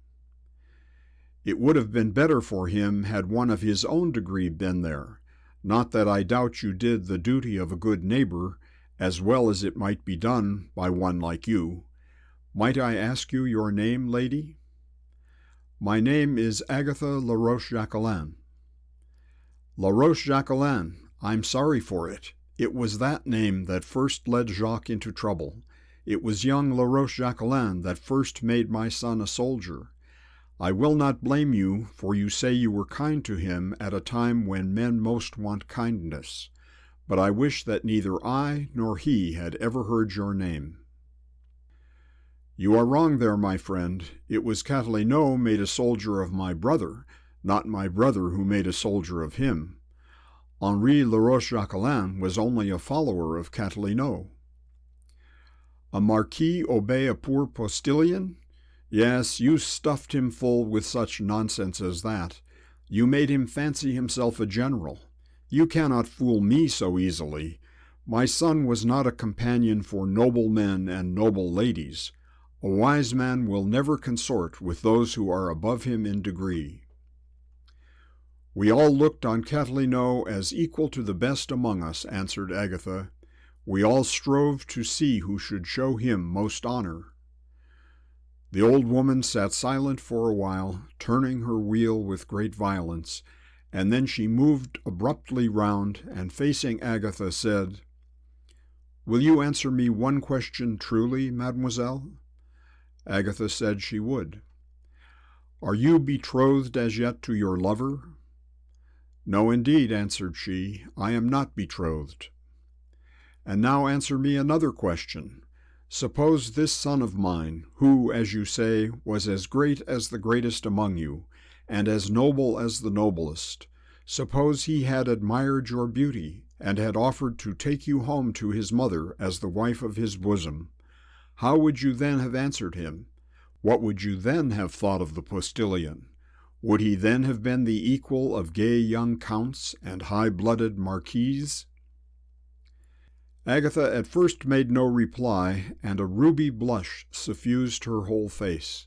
"It would have been better for him had one of his own degree been there. Not that I doubt you did the duty of a good neighbor, as well as it might be done by one like you. Might I ask you your name, lady?" "My name is Agatha Laroche-Jacquelin." "Laroche-Jacquelin, I'm sorry for it. It was that name that first led Jacques into trouble. It was young Laroche-Jacquelin that first made my son a soldier. I will not blame you, for you say you were kind to him at a time when men most want kindness. But I wish that neither I nor he had ever heard your name." "You are wrong there, my friend. It was Catalino made a soldier of my brother, not my brother who made a soldier of him. Henri Laroche-Jacquelin was only a follower of Catalino." "A marquis obey a poor postilion? Yes, you stuffed him full with such nonsense as that. You made him fancy himself a general. You cannot fool me so easily. My son was not a companion for noble men and noble ladies. A wise man will never consort with those who are above him in degree." "We all looked on Catalino as equal to the best among us," answered Agatha. "We all strove to see who should show him most honor." The old woman sat silent for a while, turning her wheel with great violence, and then she moved abruptly round, and facing Agatha said, "Will you answer me one question truly, mademoiselle?" Agatha said she would. "Are you betrothed as yet to your lover?" "No, indeed," answered she, "I am not betrothed." "And now answer me another question. Suppose this son of mine, who, as you say, was as great as the greatest among you, and as noble as the noblest, suppose he had admired your beauty, and had offered to take you home to his mother as the wife of his bosom. How would you then have answered him? What would you then have thought of the postilion? Would he then have been the equal of gay young counts and high-blooded marquises? Agatha at first made no reply, and a ruby blush suffused her whole face.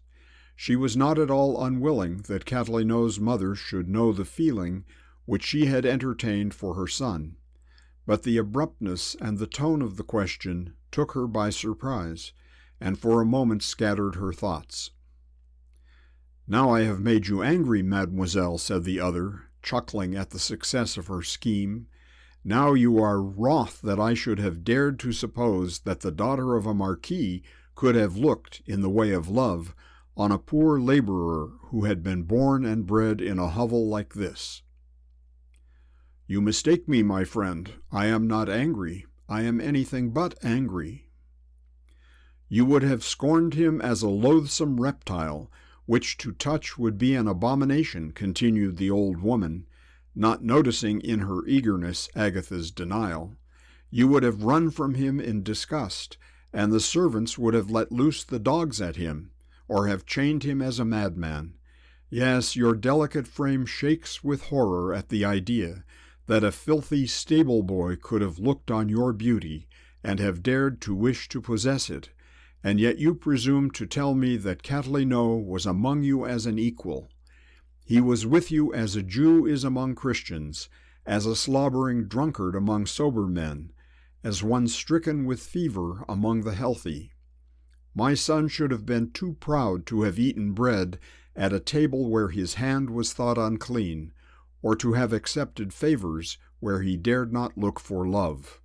She was not at all unwilling that Catalino's mother should know the feeling which she had entertained for her son, but the abruptness and the tone of the question took her by surprise, and for a moment scattered her thoughts. "Now I have made you angry, mademoiselle," said the other, chuckling at the success of her scheme. "Now you are wroth that I should have dared to suppose that the daughter of a marquis could have looked, in the way of love, on a poor laborer who had been born and bred in a hovel like this." "You mistake me, my friend. I am not angry. I am anything but angry." "You would have scorned him as a loathsome reptile, which to touch would be an abomination," continued the old woman, not noticing in her eagerness Agatha's denial. "You would have run from him in disgust, and the servants would have let loose the dogs at him, or have chained him as a madman. Yes, your delicate frame shakes with horror at the idea that a filthy stable-boy could have looked on your beauty and have dared to wish to possess it, and yet you presume to tell me that Catalino was among you as an equal. He was with you as a Jew is among Christians, as a slobbering drunkard among sober men, as one stricken with fever among the healthy. My son should have been too proud to have eaten bread at a table where his hand was thought unclean, or to have accepted favors where he dared not look for love."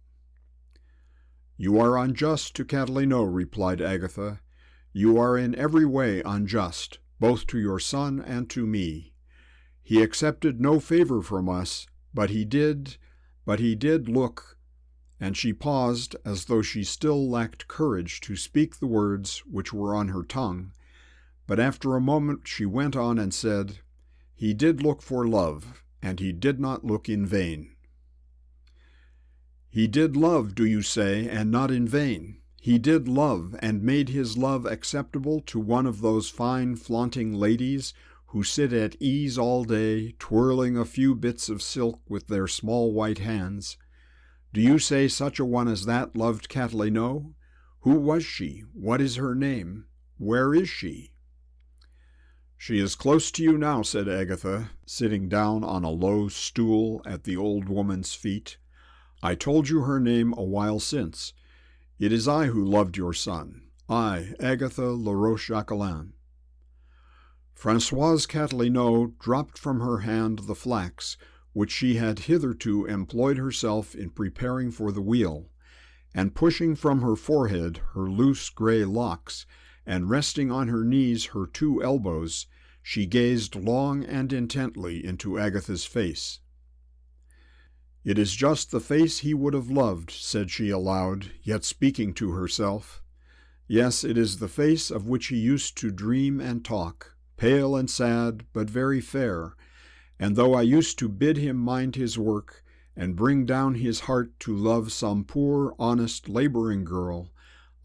"You are unjust to Catalino," replied Agatha. "You are in every way unjust, both to your son and to me. He accepted no favor from us, but he did look—" and she paused as though she still lacked courage to speak the words which were on her tongue, but after a moment she went on and said, "He did look for love, and he did not look in vain." "He did love, do you say, and not in vain? He did love, and made his love acceptable to one of those fine flaunting ladies who sit at ease all day, twirling a few bits of silk with their small white hands? Do you say such a one as that loved Catalino? Who was she? What is her name? Where is she?" "She is close to you now," said Agatha, sitting down on a low stool at the old woman's feet. "I told you her name a while since. It is I who loved your son, I, Agatha Laroche-Jacquelin." Françoise Catalino dropped from her hand the flax which she had hitherto employed herself in preparing for the wheel, and pushing from her forehead her loose gray locks, and resting on her knees her 2 elbows, she gazed long and intently into Agatha's face. "It is just the face he would have loved," said she aloud, yet speaking to herself. "Yes, it is the face of which he used to dream and talk, pale and sad, but very fair, and though I used to bid him mind his work, and bring down his heart to love some poor, honest, laboring girl,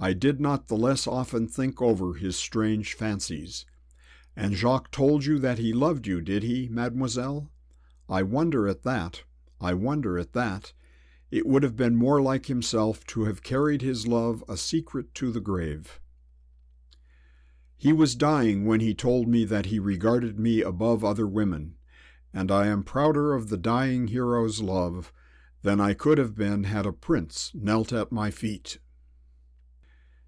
I did not the less often think over his strange fancies. And Jacques told you that he loved you, did he, mademoiselle? I wonder at that. It would have been more like himself to have carried his love a secret to the grave. He was dying when he told me that he regarded me above other women, and I am prouder of the dying hero's love than I could have been had a prince knelt at my feet.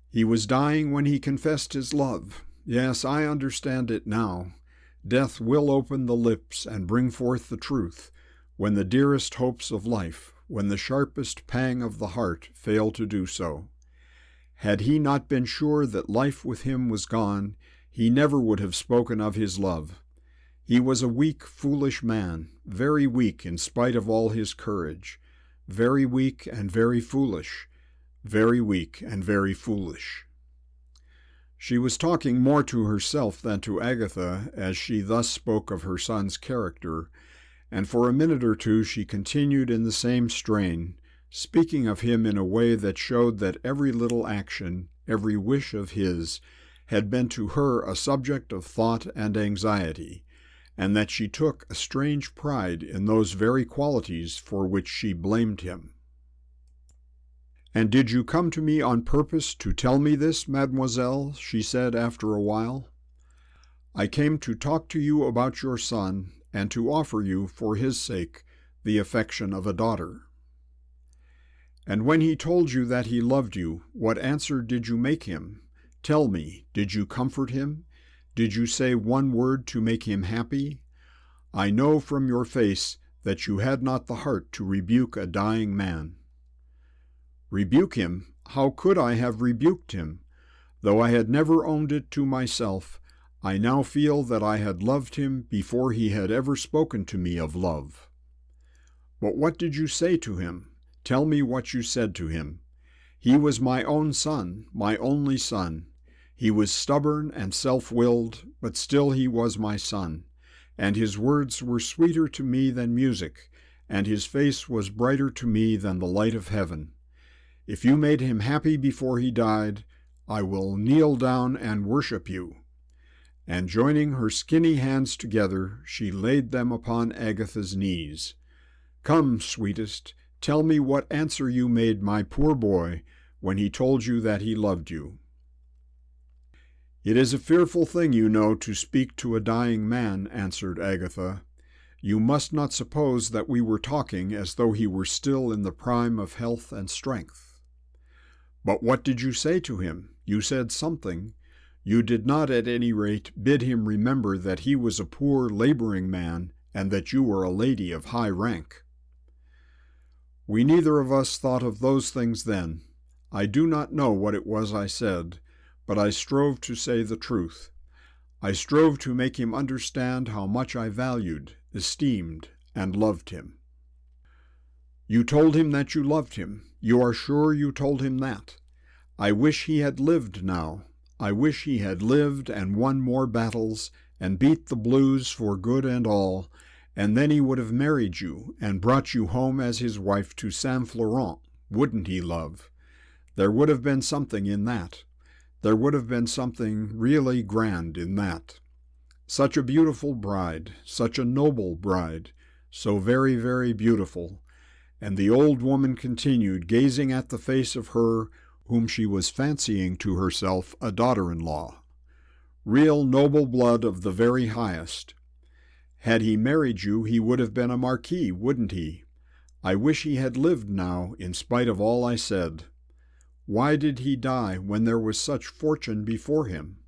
He was dying when he confessed his love. Yes, I understand it now. Death will open the lips and bring forth the truth, when the dearest hopes of life, when the sharpest pang of the heart fail to do so. Had he not been sure that life with him was gone, he never would have spoken of his love. He was a weak, foolish man, very weak in spite of all his courage, very weak and very foolish, very weak and very foolish. She was talking more to herself than to Agatha as she thus spoke of her son's character, and for a minute or two she continued in the same strain, speaking of him in a way that showed that every little action, every wish of his, had been to her a subject of thought and anxiety, and that she took a strange pride in those very qualities for which she blamed him. "And did you come to me on purpose to tell me this, mademoiselle?" she said after a while. "I came to talk to you about your son, and to offer you, for his sake, the affection of a daughter." "And when he told you that he loved you, what answer did you make him? Tell me, did you comfort him? Did you say one word to make him happy? I know from your face that you had not the heart to rebuke a dying man." "Rebuke him? How could I have rebuked him? Though I had never owned it to myself, I now feel that I had loved him before he had ever spoken to me of love." "But what did you say to him? Tell me what you said to him." "He was my own son, my only son. He was stubborn and self-willed, but still he was my son, and his words were sweeter to me than music, and his face was brighter to me than the light of heaven. If you made him happy before he died, I will kneel down and worship you." And joining her skinny hands together, she laid them upon Agatha's knees. "Come, sweetest, tell me what answer you made my poor boy when he told you that he loved you." "It is a fearful thing, you know, to speak to a dying man," answered Agatha. "You must not suppose that we were talking as though he were still in the prime of health and strength." "But what did you say to him? You said something. You did not, at any rate, bid him remember that he was a poor laboring man, and that you were a lady of high rank." "We neither of us thought of those things then. I do not know what it was I said, but I strove to say the truth. I strove to make him understand how much I valued, esteemed, and loved him." "You told him that you loved him. You are sure you told him that? I wish he had lived now. I wish he had lived and won more battles, and beat the blues for good and all, and then he would have married you and brought you home as his wife to Saint Florent, wouldn't he, love? There would have been something in that. There would have been something really grand in that. Such a beautiful bride, such a noble bride, so very, very beautiful." And the old woman continued, gazing at the face of her whom she was fancying to herself a daughter-in-law. "Real noble blood of the very highest. Had he married you, he would have been a marquis, wouldn't he? I wish he had lived now, in spite of all I said. Why did he die when there was such fortune before him?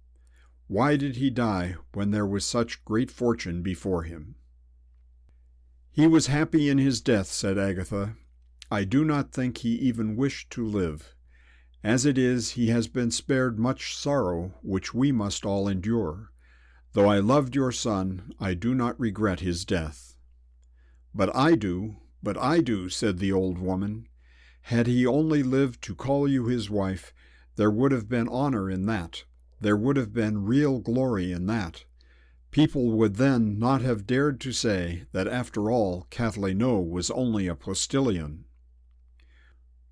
Why did he die when there was such great fortune before him?" "He was happy in his death," said Agatha. "I do not think he even wished to live. As it is, he has been spared much sorrow, which we must all endure. Though I loved your son, I do not regret his death." But I do," said the old woman. "Had he only lived to call you his wife, there would have been honor in that. There would have been real glory in that. People would then not have dared to say that after all Cathelineau was only a postilion."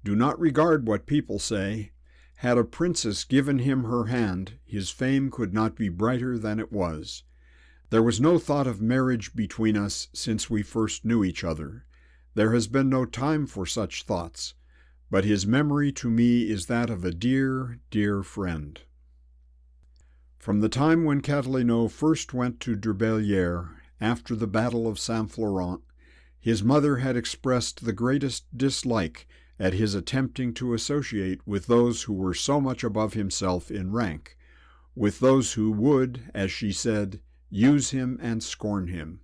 "Do not regard what people say. Had a princess given him her hand, his fame could not be brighter than it was. There was no thought of marriage between us since we first knew each other. There has been no time for such thoughts, but his memory to me is that of a dear, dear friend." From the time when Cathelineau first went to Durbellière, after the Battle of Saint Florent, his mother had expressed the greatest dislike at his attempting to associate with those who were so much above himself in rank, with those who would, as she said, use him and scorn him.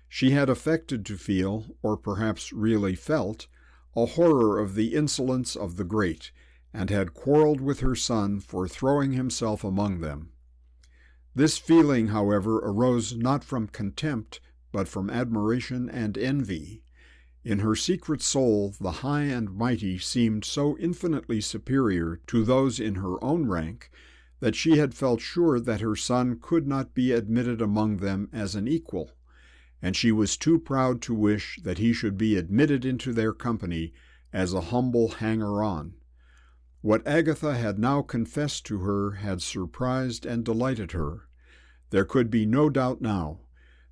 She had affected to feel, or perhaps really felt, a horror of the insolence of the great, and had quarreled with her son for throwing himself among them. This feeling, however, arose not from contempt, but from admiration and envy. In her secret soul, the high and mighty seemed so infinitely superior to those in her own rank that she had felt sure that her son could not be admitted among them as an equal, and she was too proud to wish that he should be admitted into their company as a humble hanger-on. What Agatha had now confessed to her had surprised and delighted her. There could be no doubt now.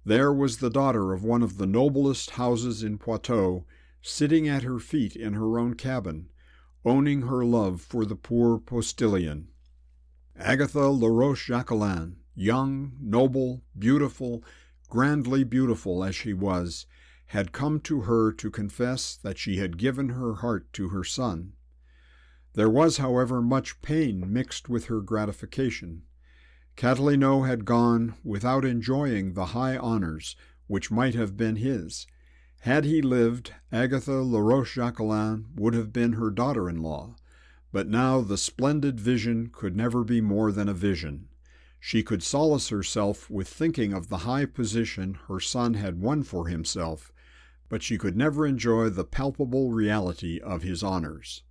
There was the daughter of one of the noblest houses in Poitou, sitting at her feet in her own cabin, owning her love for the poor postilion. Agatha Laroche-Jacquelin, young, noble, beautiful, grandly beautiful as she was, had come to her to confess that she had given her heart to her son. There was, however, much pain mixed with her gratification. Catilinot had gone without enjoying the high honors which might have been his. Had he lived, Agatha Laroche-Jacquelin would have been her daughter-in-law, but now the splendid vision could never be more than a vision. She could solace herself with thinking of the high position her son had won for himself, but she could never enjoy the palpable reality of his honors.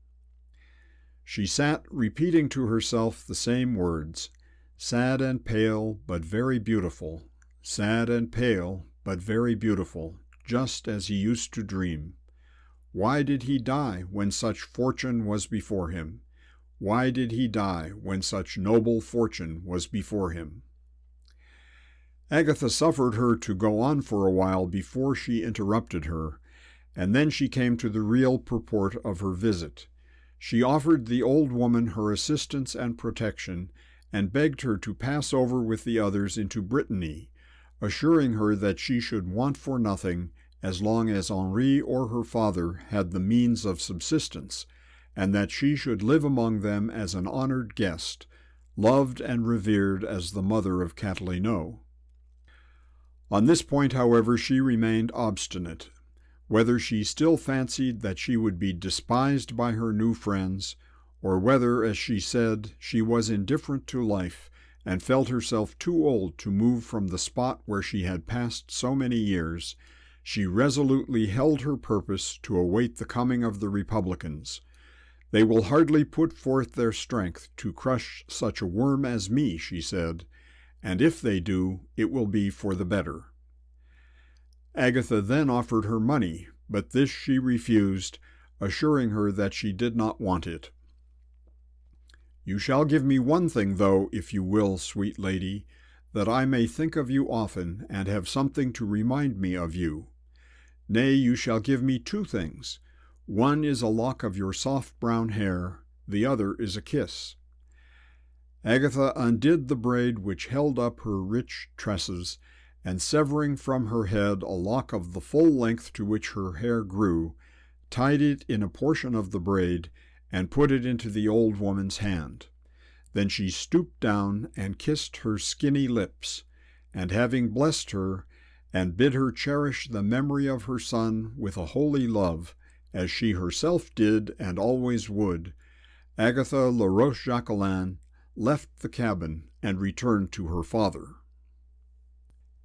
She sat repeating to herself the same words, sad and pale, but very beautiful, sad and pale, but very beautiful, just as he used to dream. Why did he die when such fortune was before him? Why did he die when such noble fortune was before him? Agatha suffered her to go on for a while before she interrupted her, and then she came to the real purport of her visit. She offered the old woman her assistance and protection, and begged her to pass over with the others into Brittany, assuring her that she should want for nothing as long as Henri or her father had the means of subsistence, and that she should live among them as an honored guest, loved and revered as the mother of Catilinot. On this point, however, she remained obstinate. Whether she still fancied that she would be despised by her new friends, or whether, as she said, she was indifferent to life and felt herself too old to move from the spot where she had passed so many years, she resolutely held her purpose to await the coming of the Republicans. They will hardly put forth their strength to crush such a worm as me, she said, and if they do, it will be for the better. Agatha then offered her money, but this she refused, assuring her that she did not want it. "You shall give me one thing, though, if you will, sweet lady, that I may think of you often and have something to remind me of you. Nay, you shall give me two things. One is a lock of your soft brown hair, the other is a kiss." Agatha undid the braid which held up her rich tresses, and severing from her head a lock of the full length to which her hair grew, tied it in a portion of the braid, and put it into the old woman's hand. Then she stooped down and kissed her skinny lips, and having blessed her, and bid her cherish the memory of her son with a holy love, as she herself did and always would, Agatha Laroche-Jacquelin left the cabin and returned to her father.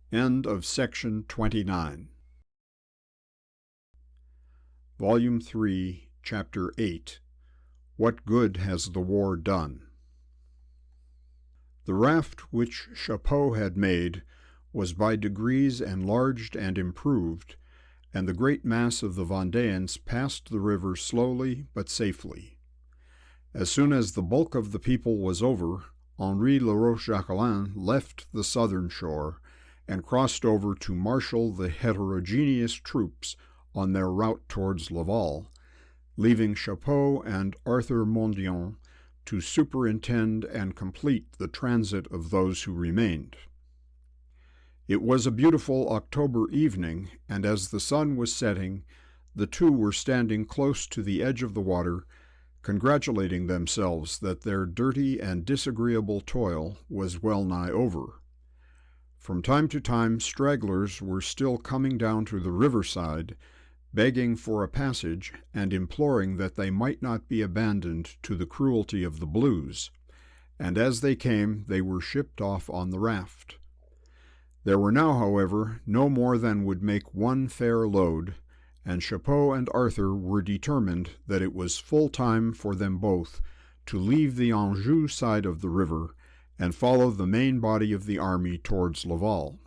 End of section 29. Volume 3, Chapter 8. What Good Has the War Done? The raft which Chapeau had made was by degrees enlarged and improved, and the great mass of the Vendéens passed the river slowly but safely. As soon as the bulk of the people was over, Henri Laroche-Jacquelin left the southern shore, and crossed over to marshal the heterogeneous troops on their route towards Laval, leaving Chapeau and Arthur Mondion to superintend and complete the transit of those who remained. It was a beautiful October evening, and as the sun was setting, the two were standing close to the edge of the water, congratulating themselves that their dirty and disagreeable toil was well nigh over. From time to time stragglers were still coming down to the riverside, begging for a passage and imploring that they might not be abandoned to the cruelty of the blues, and as they came they were shipped off on the raft. There were now, however, no more than would make one fair load, and Chapeau and Arthur were determined that it was full time for them both to leave the Anjou side of the river and follow the main body of the army towards Laval.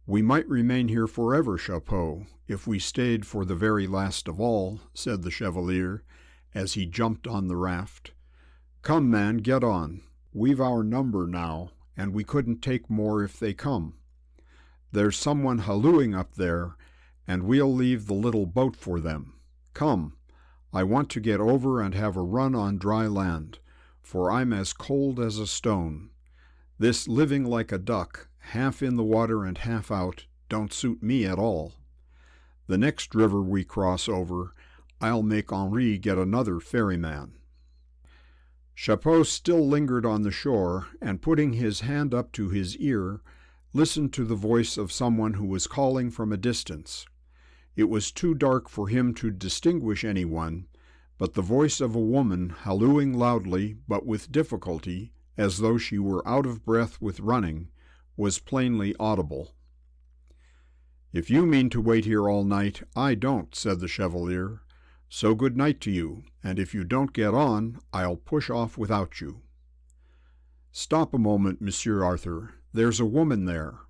"We might remain here forever, Chapeau, if we stayed for the very last of all," said the Chevalier, as he jumped on the raft. "Come, man, get on. We've our number now, and we couldn't take more if they come. There's someone hallooing up there, and we'll leave the little boat for them. Come, I want to get over and have a run on dry land, for I'm as cold as a stone. This living like a duck, half in the water and half out, don't suit me at all. The next river we cross over, I'll make Henri get another ferryman." Chapeau still lingered on the shore, and putting his hand up to his ear, listened to the voice of someone who was calling from a distance. It was too dark for him to distinguish anyone, but the voice of a woman hallooing loudly but with difficulty, as though she were out of breath with running, was plainly audible. "If you mean to wait here all night, I don't," said the Chevalier. "So good night to you, and if you don't get on, I'll push off without you." "Stop a moment, Monsieur Arthur. There's a woman there."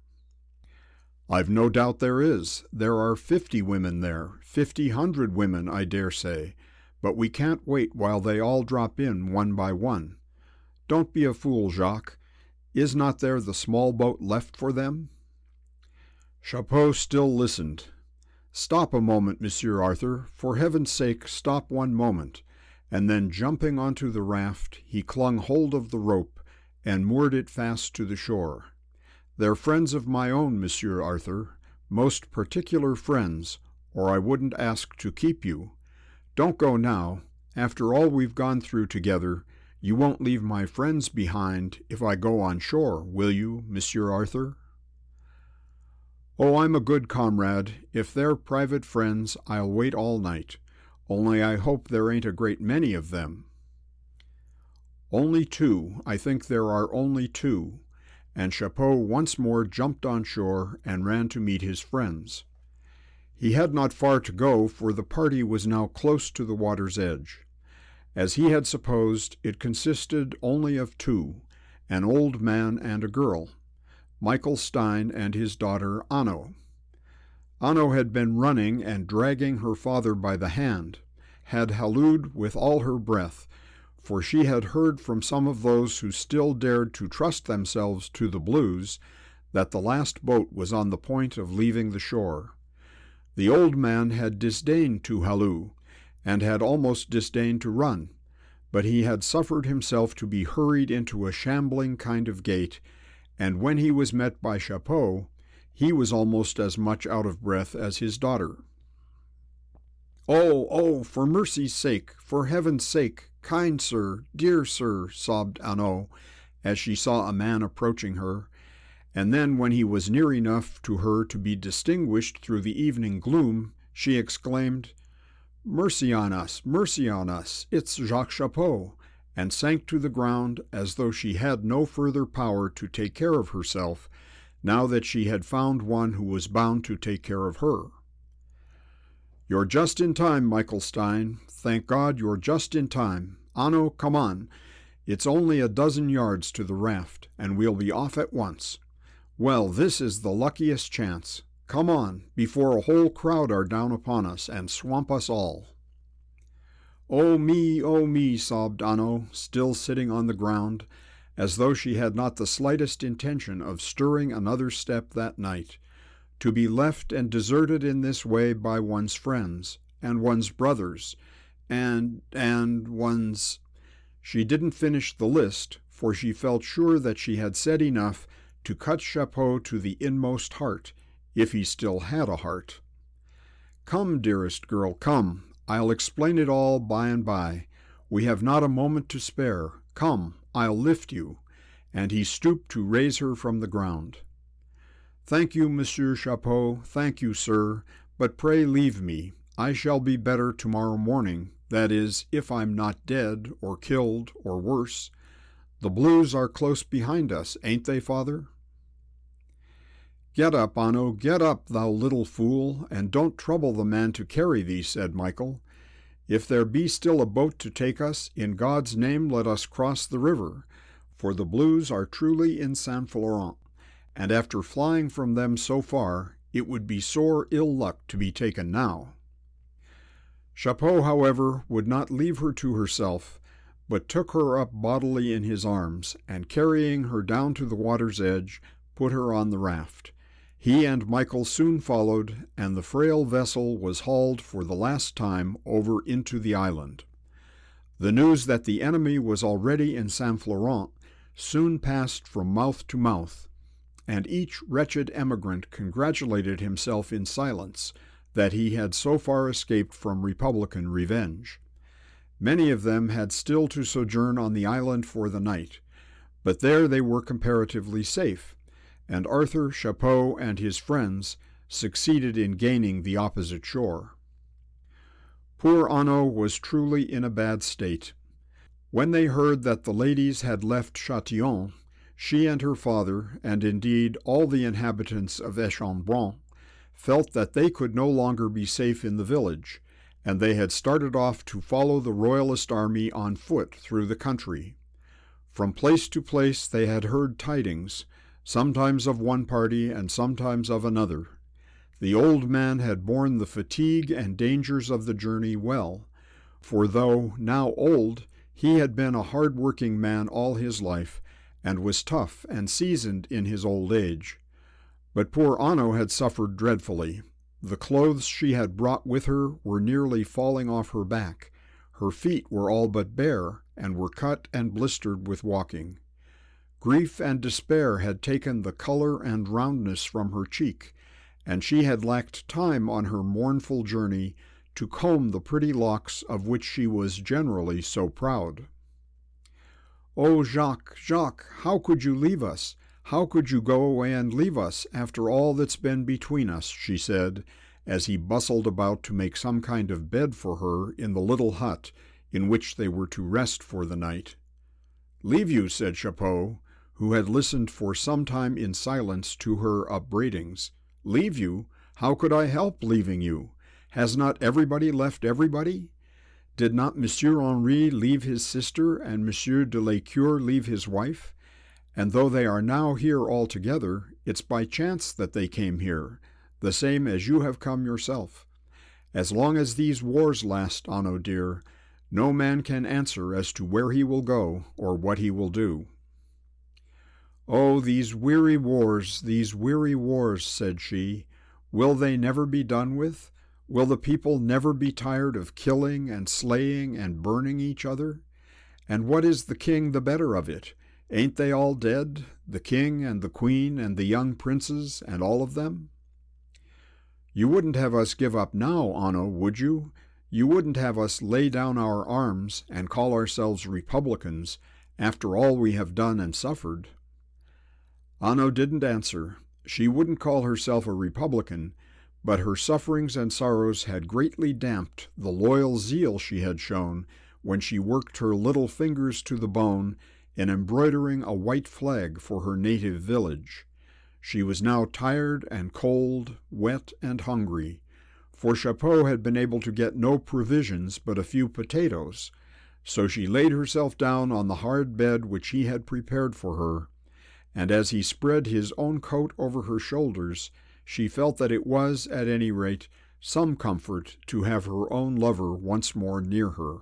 "I've no doubt there is. There are 50 women there, 50 women, I dare say, but we can't wait while they all drop in one by one. Don't be a fool, Jacques. Is not there the small boat left for them?" Chapeau still listened. "Stop a moment, Monsieur Arthur. For heaven's sake, stop one moment." And then jumping onto the raft, he clung hold of the rope and moored it fast to the shore. "They're friends of my own, Monsieur Arthur, most particular friends, or I wouldn't ask to keep you. Don't go now. After all we've gone through together, you won't leave my friends behind if I go on shore, will you, Monsieur Arthur?" "Oh, I'm a good comrade. If they're private friends, I'll wait all night. Only I hope there ain't a great many of them." "Only 2. I think there are only 2." And Chapeau once more jumped on shore and ran to meet his friends. He had not far to go, for the party was now close to the water's edge. As he had supposed, it consisted only of 2, an old man and a girl, Michael Stein and his daughter Anno. Anno had been running and dragging her father by the hand, had hallooed with all her breath, for she had heard from some of those who still dared to trust themselves to the blues that the last boat was on the point of leaving the shore. The old man had disdained to halloo, and had almost disdained to run, but he had suffered himself to be hurried into a shambling kind of gait, and when he was met by Chapeau, he was almost as much out of breath as his daughter. Oh, for mercy's sake, for heaven's sake, kind sir, dear sir," sobbed Anno, as she saw a man approaching her, and then when he was near enough to her to be distinguished through the evening gloom, she exclaimed, mercy on us, it's Jacques Chapeau," and sank to the ground as though she had no further power to take care of herself, now that she had found one who was bound to take care of her. "You're just in time, Michael Stein. Thank God you're just in time. Anno, come on. It's only a dozen yards to the raft, and we'll be off at once. Well, this is the luckiest chance. Come on, before a whole crowd are down upon us and swamp us all." Oh me, sobbed Anno, still sitting on the ground, as though she had not the slightest intention of stirring another step that night. To be left and deserted in this way by one's friends, and one's brothers, and one's... She didn't finish the list, for she felt sure that she had said enough to cut Chapeau to the inmost heart, if he still had a heart. "Come, dearest girl, come. I'll explain it all by and by. We have not a moment to spare. Come, I'll lift you." And he stooped to raise her from the ground. "Thank you, Monsieur Chapeau, thank you, sir, but pray leave me. I shall be better tomorrow morning, that is, if I'm not dead, or killed, or worse. The blues are close behind us, ain't they, father?" "Get up, Anno, get up, thou little fool, and don't trouble the man to carry thee," said Michael. "If there be still a boat to take us, in God's name let us cross the river, for the blues are truly in Saint Florent, and after flying from them so far, it would be sore ill luck to be taken now." Chapeau, however, would not leave her to herself, but took her up bodily in his arms, and carrying her down to the water's edge, put her on the raft. He and Michael soon followed, and the frail vessel was hauled for the last time over into the island. The news that the enemy was already in Saint Florent soon passed from mouth to mouth, and each wretched emigrant congratulated himself in silence that he had so far escaped from Republican revenge. Many of them had still to sojourn on the island for the night, but there they were comparatively safe, and Arthur Chapeau and his friends succeeded in gaining the opposite shore. Poor Anno was truly in a bad state. When they heard that the ladies had left Châtillon, she and her father, and indeed all the inhabitants of Échambron, felt that they could no longer be safe in the village, and they had started off to follow the royalist army on foot through the country. From place to place they had heard tidings, sometimes of one party and sometimes of another. The old man had borne the fatigue and dangers of the journey well, for though now old, he had been a hard-working man all his life, and was tough and seasoned in his old age. But poor Anno had suffered dreadfully. The clothes she had brought with her were nearly falling off her back. Her feet were all but bare, and were cut and blistered with walking. Grief and despair had taken the color and roundness from her cheek, and she had lacked time on her mournful journey to comb the pretty locks of which she was generally so proud. "Oh, Jacques, Jacques, how could you leave us? How could you go away and leave us after all that's been between us?" she said, as he bustled about to make some kind of bed for her in the little hut in which they were to rest for the night. "Leave you," said Chapeau, who had listened for some time in silence to her upbraidings. "Leave you? How could I help leaving you? Has not everybody left everybody? Did not Monsieur Henri leave his sister, and Monsieur de Lécure leave his wife? And though they are now here all together, it's by chance that they came here, the same as you have come yourself. As long as these wars last, Anno dear, no man can answer as to where he will go or what he will do." "Oh, these weary wars, said she. "Will they never be done with? Will the people never be tired of killing and slaying and burning each other? And what is the king the better of it? Ain't they all dead, the king and the queen and the young princes and all of them?" "You wouldn't have us give up now, Anno, would you? You wouldn't have us lay down our arms and call ourselves Republicans after all we have done and suffered?" Anno didn't answer. She wouldn't call herself a Republican, but her sufferings and sorrows had greatly damped the loyal zeal she had shown when she worked her little fingers to the bone in embroidering a white flag for her native village. She was now tired and cold, wet and hungry, for Chapeau had been able to get no provisions but a few potatoes, so she laid herself down on the hard bed which he had prepared for her, and as he spread his own coat over her shoulders, she felt that it was, at any rate, some comfort to have her own lover once more near her.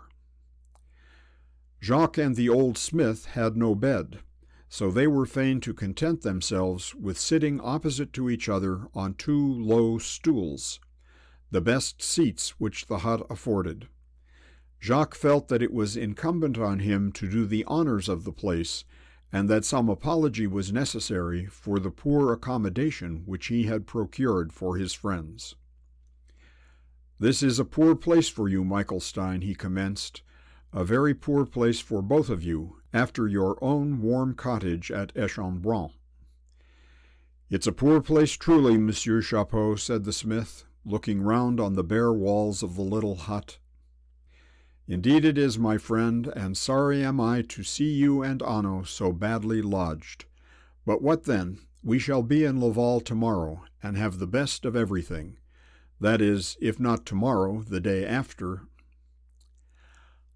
Jacques and the old smith had no bed, so they were fain to content themselves with sitting opposite to each other on two low stools, the best seats which the hut afforded. Jacques felt that it was incumbent on him to do the honors of the place, and that some apology was necessary for the poor accommodation which he had procured for his friends. "This is a poor place for you, Michelstein," he commenced, "a very poor place for both of you, after your own warm cottage at Échambron." "It's a poor place truly, Monsieur Chapeau," said the smith, looking round on the bare walls of the little hut. "Indeed it is, my friend, and sorry am I to see you and Anno so badly lodged. But what then? We shall be in Laval tomorrow, and have the best of everything. That is, if not tomorrow, the day after."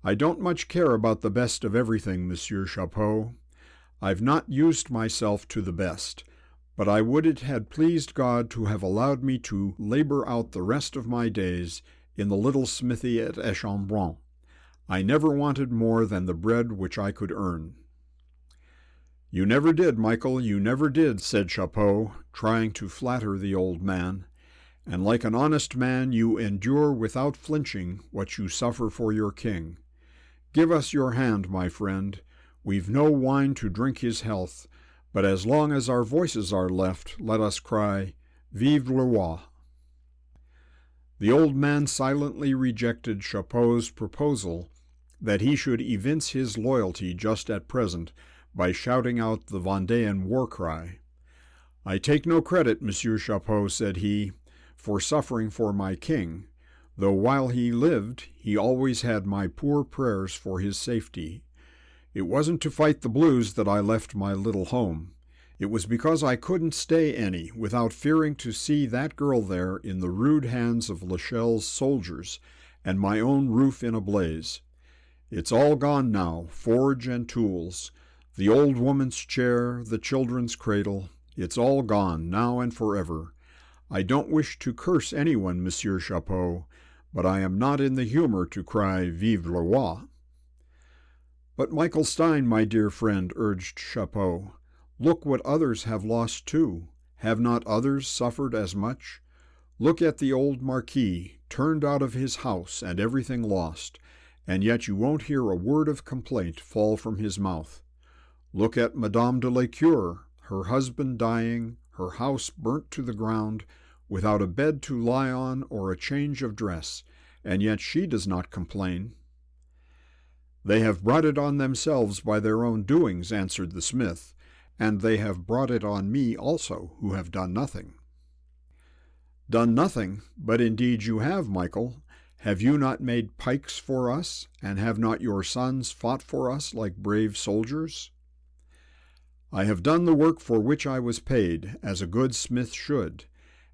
"I don't much care about the best of everything, Monsieur Chapeau. I've not used myself to the best, but I would it had pleased God to have allowed me to labor out the rest of my days in the little smithy at Échambron. I never wanted more than the bread which I could earn." "You never did, Michael, you never did," said Chapeau, trying to flatter the old man. "And like an honest man you endure without flinching what you suffer for your king. Give us your hand, my friend. We've no wine to drink his health, but as long as our voices are left, let us cry, Vive le roi." The old man silently rejected Chapeau's proposal that he should evince his loyalty just at present by shouting out the Vendéan war cry. "I take no credit, Monsieur Chapeau," said he, "for suffering for my king, though while he lived he always had my poor prayers for his safety. It wasn't to fight the blues that I left my little home. It was because I couldn't stay any without fearing to see that girl there in the rude hands of Lachelle's soldiers, and my own roof in a blaze. It's all gone now, forge and tools, the old woman's chair, the children's cradle. It's all gone, now and forever. I don't wish to curse anyone, Monsieur Chapeau, but I am not in the humor to cry Vive le roi." "But Michael Stein, my dear friend," urged Chapeau, "look what others have lost too. Have not others suffered as much? Look at the old Marquis, turned out of his house and everything lost, and yet you won't hear a word of complaint fall from his mouth. Look at Madame de la Cure, her husband dying, her house burnt to the ground, without a bed to lie on or a change of dress, and yet she does not complain." "They have brought it on themselves by their own doings," answered the smith, "and they have brought it on me also, who have done nothing." "Done nothing? But indeed you have, Michael. Have you not made pikes for us, and have not your sons fought for us like brave soldiers?" "I have done the work for which I was paid, as a good smith should,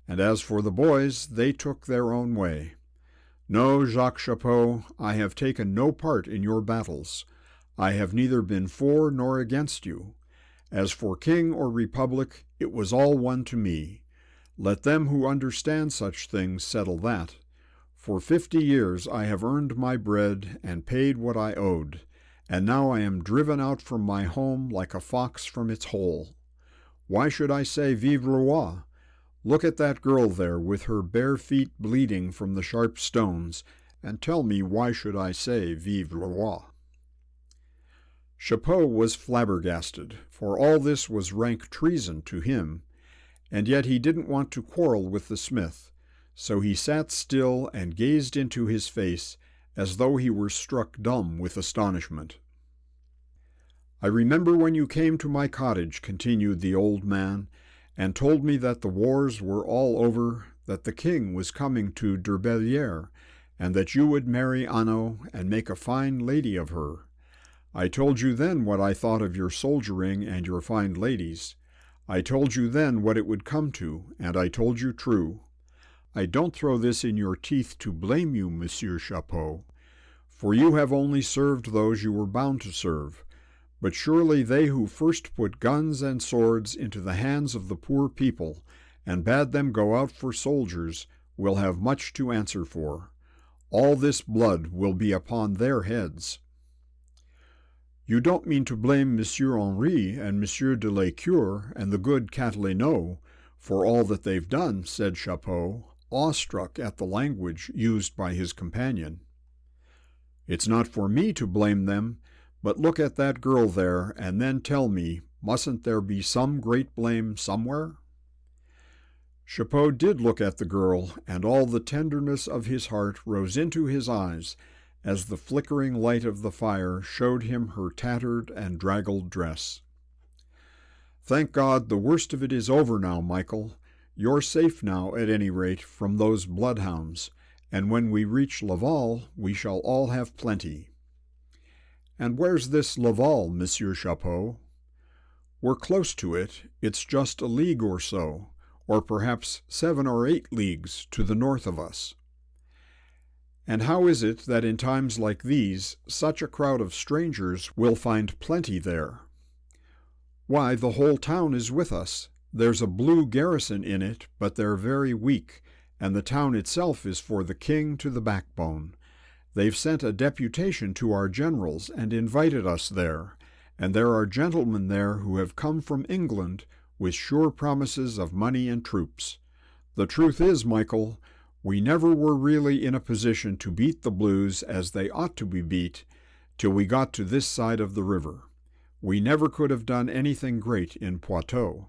and as for the boys, they took their own way. No, Jacques Chapeau, I have taken no part in your battles. I have neither been for nor against you. As for king or republic, it was all one to me. Let them who understand such things settle that. For 50 years I have earned my bread and paid what I owed, and now I am driven out from my home like a fox from its hole. Why should I say Vive le roi? Look at that girl there with her bare feet bleeding from the sharp stones, and tell me why should I say Vive le roi?" Chapeau was flabbergasted, for all this was rank treason to him, and yet he didn't want to quarrel with the smith, so he sat still and gazed into his face as though he were struck dumb with astonishment. "I remember when you came to my cottage," continued the old man, "and told me that the wars were all over, that the king was coming to Derbellière, and that you would marry Anno and make a fine lady of her. I told you then what I thought of your soldiering and your fine ladies. I told you then what it would come to, and I told you true. I don't throw this in your teeth to blame you, Monsieur Chapeau, for you have only served those you were bound to serve. But surely they who first put guns and swords into the hands of the poor people, and bade them go out for soldiers, will have much to answer for. All this blood will be upon their heads." "You don't mean to blame Monsieur Henri and Monsieur de la Cure and the good Catalineau for all that they've done," said Chapeau, awestruck at the language used by his companion. "It's not for me to blame them, but look at that girl there, and then tell me, mustn't there be some great blame somewhere?" Chapeau did look at the girl, and all the tenderness of his heart rose into his eyes as the flickering light of the fire showed him her tattered and draggled dress. "Thank God, the worst of it is over now, Michael. You're safe now, at any rate, from those bloodhounds, and when we reach Laval, we shall all have plenty." "And where's this Laval, Monsieur Chapeau?" "We're close to it. It's just a league or so, or perhaps 7 or 8 leagues to the north of us." "And how is it that in times like these such a crowd of strangers will find plenty there?" "Why, the whole town is with us. There's a blue garrison in it, but they're very weak, and the town itself is for the king to the backbone. They've sent a deputation to our generals and invited us there, and there are gentlemen there who have come from England with sure promises of money and troops. The truth is, Michael, we never were really in a position to beat the Blues as they ought to be beat till we got to this side of the river. We never could have done anything great in Poitou."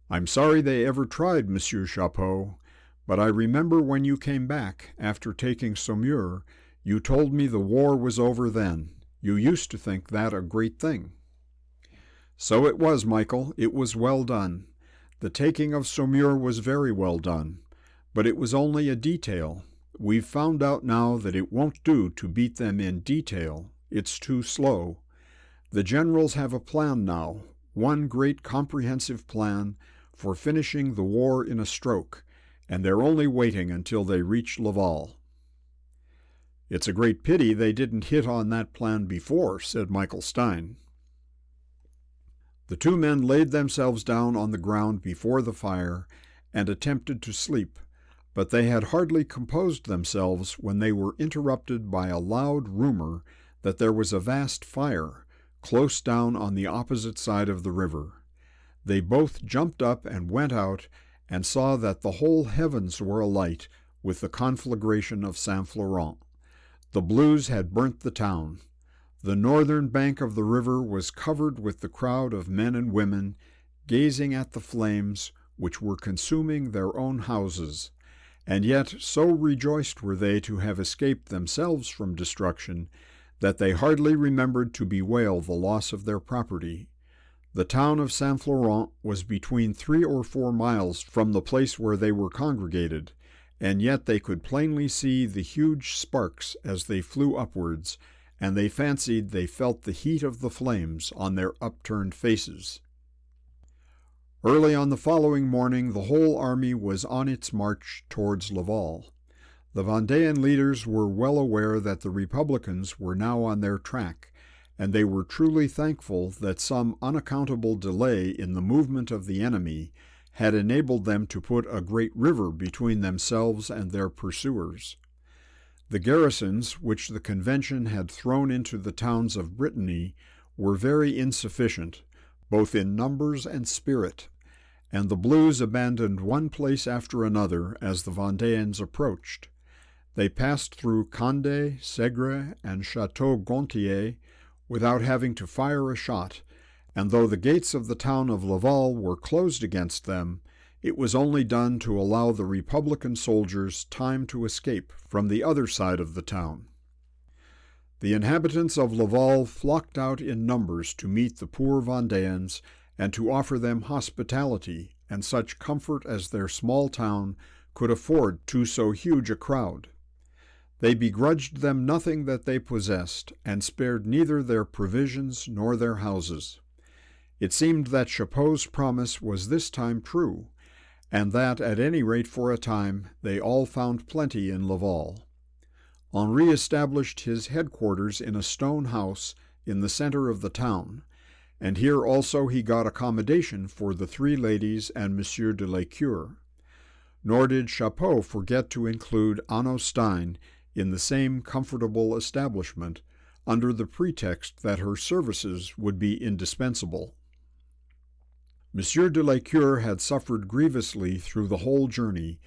"I'm sorry they ever tried, Monsieur Chapeau, but I remember when you came back, after taking Saumur, you told me the war was over then. You used to think that a great thing." "So it was, Michael. It was well done. The taking of Saumur was very well done, but it was only a detail. We've found out now that it won't do to beat them in detail. It's too slow. The generals have a plan now, one great comprehensive plan for finishing the war in a stroke, and they're only waiting until they reach Laval." "It's a great pity they didn't hit on that plan before," said Michael Stein. The two men laid themselves down on the ground before the fire and attempted to sleep, but they had hardly composed themselves when they were interrupted by a loud rumor that there was a vast fire close down on the opposite side of the river. They both jumped up and went out and saw that the whole heavens were alight with the conflagration of Saint Florent. The Blues had burnt the town. The northern bank of the river was covered with the crowd of men and women gazing at the flames which were consuming their own houses, and yet so rejoiced were they to have escaped themselves from destruction that they hardly remembered to bewail the loss of their property. The town of Saint Florent was between 3 or 4 miles from the place where they were congregated, and yet they could plainly see the huge sparks as they flew upwards, and they fancied they felt the heat of the flames on their upturned faces. Early on the following morning the whole army was on its march towards Laval. The Vendéan leaders were well aware that the Republicans were now on their track, and they were truly thankful that some unaccountable delay in the movement of the enemy had enabled them to put a great river between themselves and their pursuers. The garrisons which the Convention had thrown into the towns of Brittany were very insufficient, both in numbers and spirit, and the Blues abandoned one place after another as the Vendéans approached. They passed through Condé, Segre, and Château Gontier without having to fire a shot, and though the gates of the town of Laval were closed against them, it was only done to allow the Republican soldiers time to escape from the other side of the town. The inhabitants of Laval flocked out in numbers to meet the poor Vendéans and to offer them hospitality and such comfort as their small town could afford to so huge a crowd. They begrudged them nothing that they possessed, and spared neither their provisions nor their houses. It seemed that Chapeau's promise was this time true, and that, at any rate for a time, they all found plenty in Laval. Henri established his headquarters in a stone house in the center of the town, and here also he got accommodation for the 3 ladies and Monsieur de Lécure. Nor did Chapeau forget to include Anno Stein in the same comfortable establishment, under the pretext that her services would be indispensable. Monsieur de Lécure had suffered grievously through the whole journey,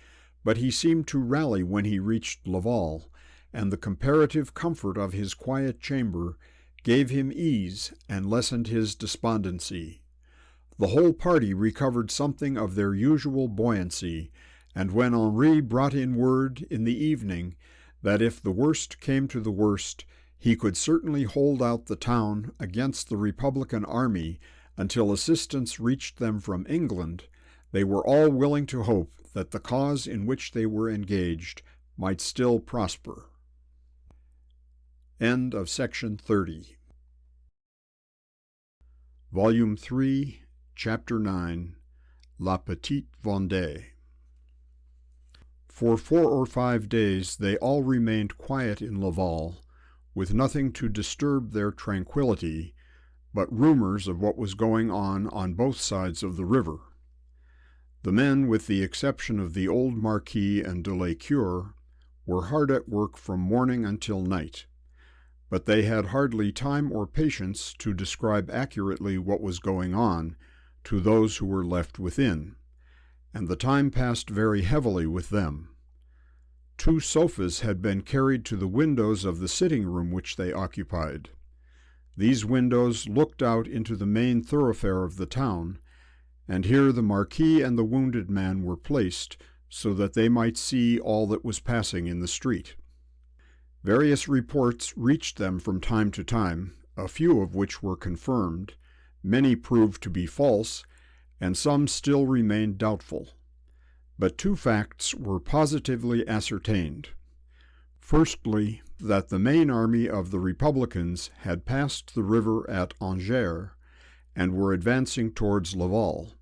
but he seemed to rally when he reached Laval, and the comparative comfort of his quiet chamber gave him ease and lessened his despondency. The whole party recovered something of their usual buoyancy, and when Henri brought in word in the evening that if the worst came to the worst, he could certainly hold out the town against the Republican army until assistance reached them from England, they were all willing to hope that the cause in which they were engaged might still prosper. End of section 30. Volume 3, Chapter 9, La Petite Vendée. For 4 or 5 days they all remained quiet in Laval, with nothing to disturb their tranquillity but rumors of what was going on both sides of the river. The men, with the exception of the old Marquis and de Lécure, were hard at work from morning until night. but they had hardly time or patience to describe accurately what was going on to those who were left within, and the time passed very heavily with them. 2 sofas had been carried to the windows of the sitting room which they occupied. These windows looked out into the main thoroughfare of the town, and here the Marquis and the wounded man were placed, so that they might see all that was passing in the street. Various reports reached them from time to time, a few of which were confirmed, many proved to be false, and some still remained doubtful. But 2 facts were positively ascertained. Firstly, that the main army of the Republicans had passed the river at Angers and were advancing towards Laval,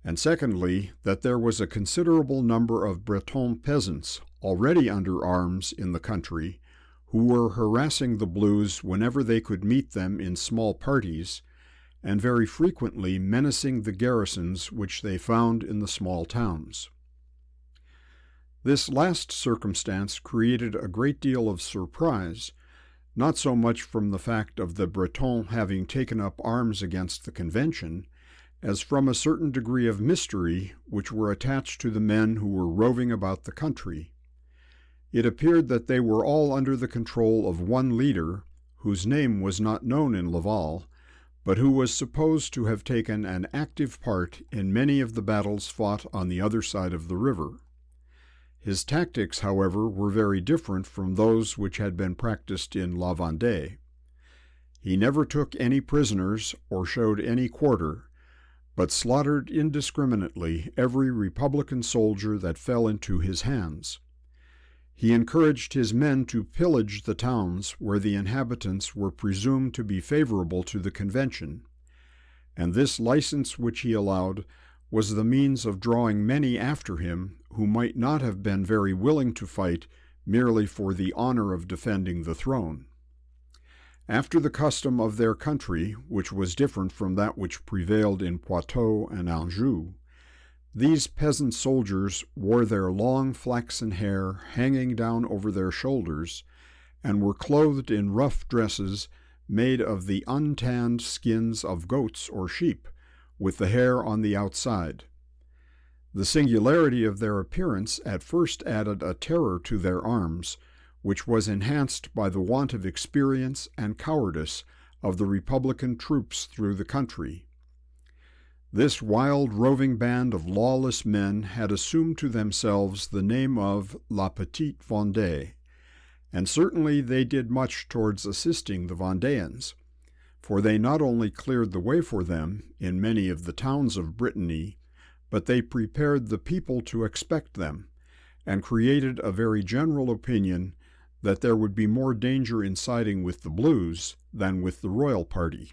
and secondly, that there was a considerable number of Breton peasants already under arms in the country, who were harassing the Blues whenever they could meet them in small parties, and very frequently menacing the garrisons which they found in the small towns. This last circumstance created a great deal of surprise, not so much from the fact of the Bretons having taken up arms against the Convention, as from a certain degree of mystery which were attached to the men who were roving about the country. It appeared that they were all under the control of one leader, whose name was not known in Laval, but who was supposed to have taken an active part in many of the battles fought on the other side of the river. His tactics, however, were very different from those which had been practiced in La Vendée. He never took any prisoners or showed any quarter, but slaughtered indiscriminately every Republican soldier that fell into his hands. He encouraged his men to pillage the towns where the inhabitants were presumed to be favorable to the Convention, and this license which he allowed was the means of drawing many after him who might not have been very willing to fight merely for the honor of defending the throne. After the custom of their country, which was different from that which prevailed in Poitou and Anjou, these peasant soldiers wore their long flaxen hair hanging down over their shoulders, and were clothed in rough dresses made of the untanned skins of goats or sheep, with the hair on the outside. The singularity of their appearance at first added a terror to their arms, which was enhanced by the want of experience and cowardice of the Republican troops through the country. This wild roving band of lawless men had assumed to themselves the name of La Petite Vendée, and certainly they did much towards assisting the Vendéans, for they not only cleared the way for them in many of the towns of Brittany, but they prepared the people to expect them, and created a very general opinion that there would be more danger in siding with the Blues than with the royal party.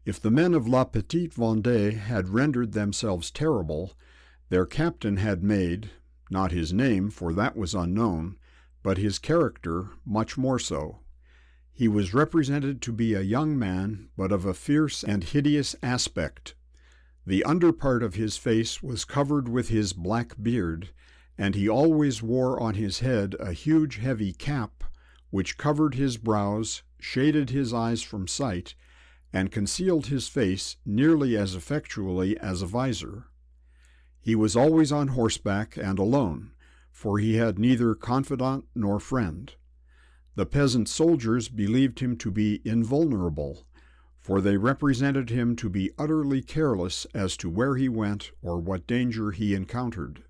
If the men of La Petite Vendée had rendered themselves terrible, their captain had made, not his name, for that was unknown, but his character much more so. He was represented to be a young man, but of a fierce and hideous aspect. The under part of his face was covered with his black beard, and he always wore on his head a huge heavy cap, which covered his brows, shaded his eyes from sight, and concealed his face nearly as effectually as a visor. He was always on horseback and alone, for he had neither confidant nor friend. The peasant soldiers believed him to be invulnerable, for they represented him to be utterly careless as to where he went or what danger he encountered.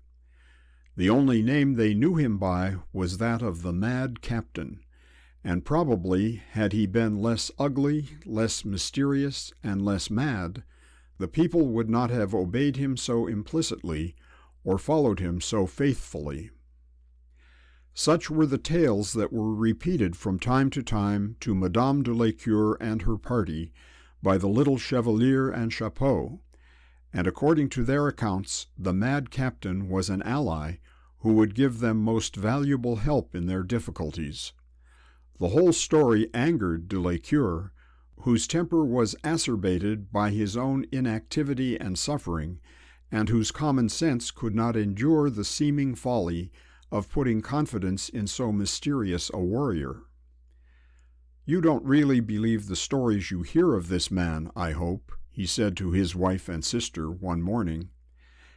The only name they knew him by was that of the Mad Captain, and probably, had he been less ugly, less mysterious, and less mad, the people would not have obeyed him so implicitly or followed him so faithfully. Such were the tales that were repeated from time to time to Madame de Lécure and her party by the little Chevalier and Chapeau, and according to their accounts, the Mad Captain was an ally who would give them most valuable help in their difficulties. The whole story angered de Lécure, whose temper was acerbated by his own inactivity and suffering, and whose common sense could not endure the seeming folly of putting confidence in so mysterious a warrior. "You don't really believe the stories you hear of this man, I hope," he said to his wife and sister one morning.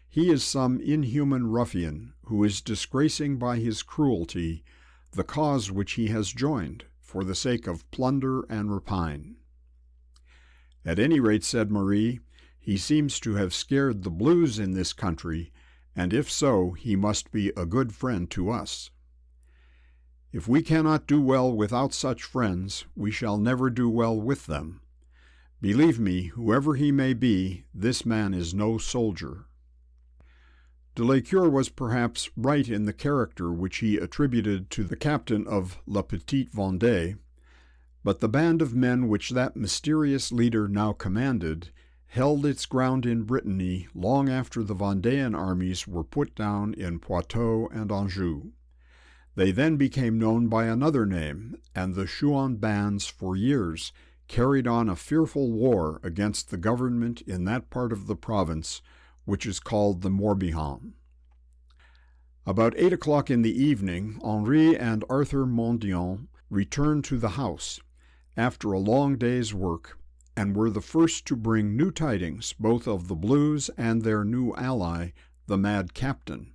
"He is some inhuman ruffian who is disgracing by his cruelty the cause which he has joined for the sake of plunder and rapine." "At any rate," said Marie, "he seems to have scared the blues in this country, and if so, he must be a good friend to us." "If we cannot do well without such friends, we shall never do well with them. Believe me, whoever he may be, this man is no soldier." De Lescure was perhaps right in the character which he attributed to the captain of La Petite Vendée, but the band of men which that mysterious leader now commanded held its ground in Brittany long after the Vendéan armies were put down in Poitou and Anjou. They then became known by another name, and the Chouan bands for years carried on a fearful war against the government in that part of the province which is called the Morbihan. About 8 o'clock in the evening, Henri and Arthur Mondion returned to the house, after a long day's work, and were the first to bring new tidings both of the Blues and their new ally, the Mad Captain.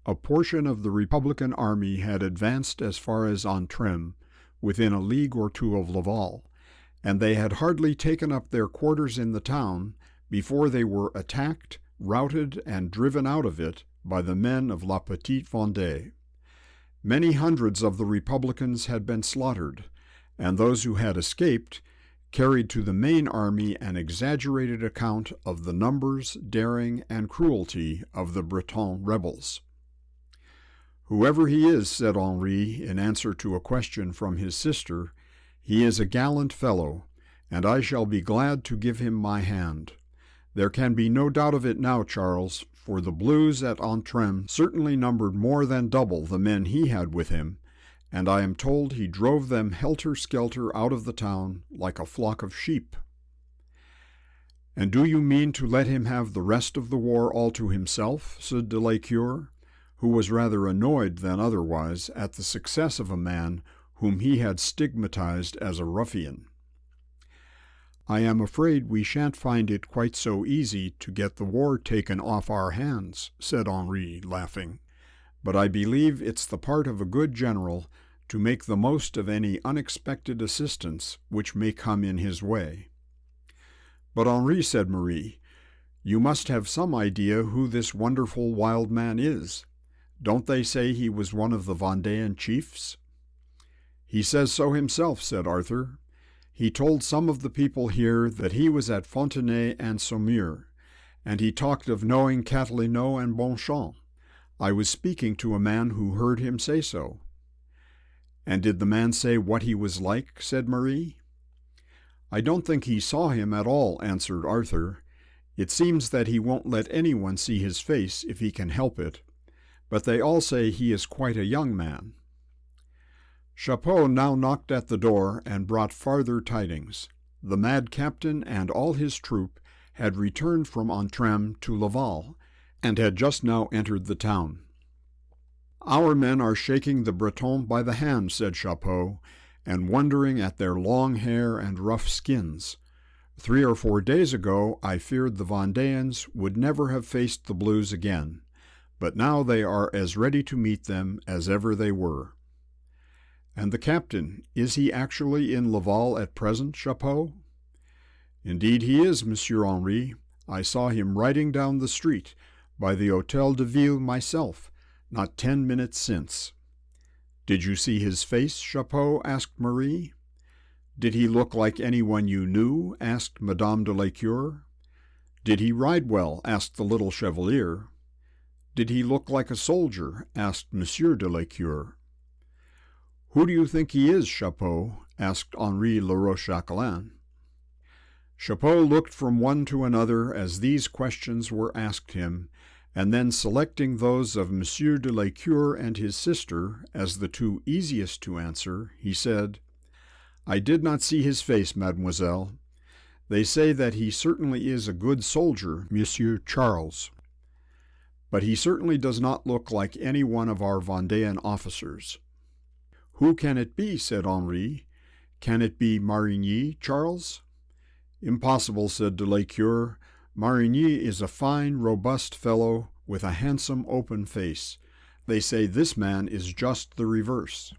A portion of the Republican army had advanced as far as Antrim, within a league or two of Laval, and they had hardly taken up their quarters in the town before they were attacked, routed, and driven out of it by the men of La Petite Vendée. Many hundreds of the Republicans had been slaughtered, and those who had escaped carried to the main army an exaggerated account of the numbers, daring, and cruelty of the Breton rebels. "Whoever he is," said Henri in answer to a question from his sister, "he is a gallant fellow, and I shall be glad to give him my hand. There can be no doubt of it now, Charles, for the Blues at Antrim certainly numbered more than double the men he had with him, and I am told he drove them helter-skelter out of the town like a flock of sheep." "And do you mean to let him have the rest of the war all to himself?" said de Lescure, who was rather annoyed than otherwise at the success of a man whom he had stigmatized as a ruffian. "I am afraid we shan't find it quite so easy to get the war taken off our hands," said Henri, laughing, "but I believe it's the part of a good general to make the most of any unexpected assistance which may come in his way." "But Henri," said Marie, "you must have some idea who this wonderful wild man is. Don't they say he was one of the Vendéan chiefs?" "He says so himself," said Arthur. "He told some of the people here that he was at Fontenay and Saumur, and he talked of knowing Catalineau and Bonchamp. I was speaking to a man who heard him say so." "And did the man say what he was like?" said Marie. "I don't think he saw him at all," answered Arthur. "It seems that he won't let anyone see his face if he can help it, but they all say he is quite a young man." Chapeau now knocked at the door and brought farther tidings. The Mad Captain and all his troop had returned from Antrim to Laval, and had just now entered the town. "Our men are shaking the Bretons by the hand," said Chapeau, "and wondering at their long hair and rough skins. 3 or 4 days ago I feared the Vendéans would never have faced the Blues again, but now they are as ready to meet them as ever they were." "And the captain, is he actually in Laval at present, Chapeau?" "Indeed he is, Monsieur Henri. I saw him riding down the street, by the Hôtel de Ville myself, not 10 minutes since." "Did you see his face, Chapeau?" asked Marie. "Did he look like anyone you knew?" asked Madame de Lescure. "Did he ride well?" asked the little chevalier. "Did he look like a soldier?" asked Monsieur de Lescure. "Who do you think he is, Chapeau?" asked Henri Le Rochechalin. Chapeau looked from one to another as these questions were asked him, and then selecting those of Monsieur de Lescure and his sister as the two easiest to answer, he said, "I did not see his face, mademoiselle. They say that he certainly is a good soldier, Monsieur Charles. But he certainly does not look like any one of our Vendéan officers." "Who can it be?" said Henri. Can it be Marigny, Charles? Impossible, said de Lescure. Marigny is a fine, robust fellow with a handsome, open face. They say this man is just the reverse.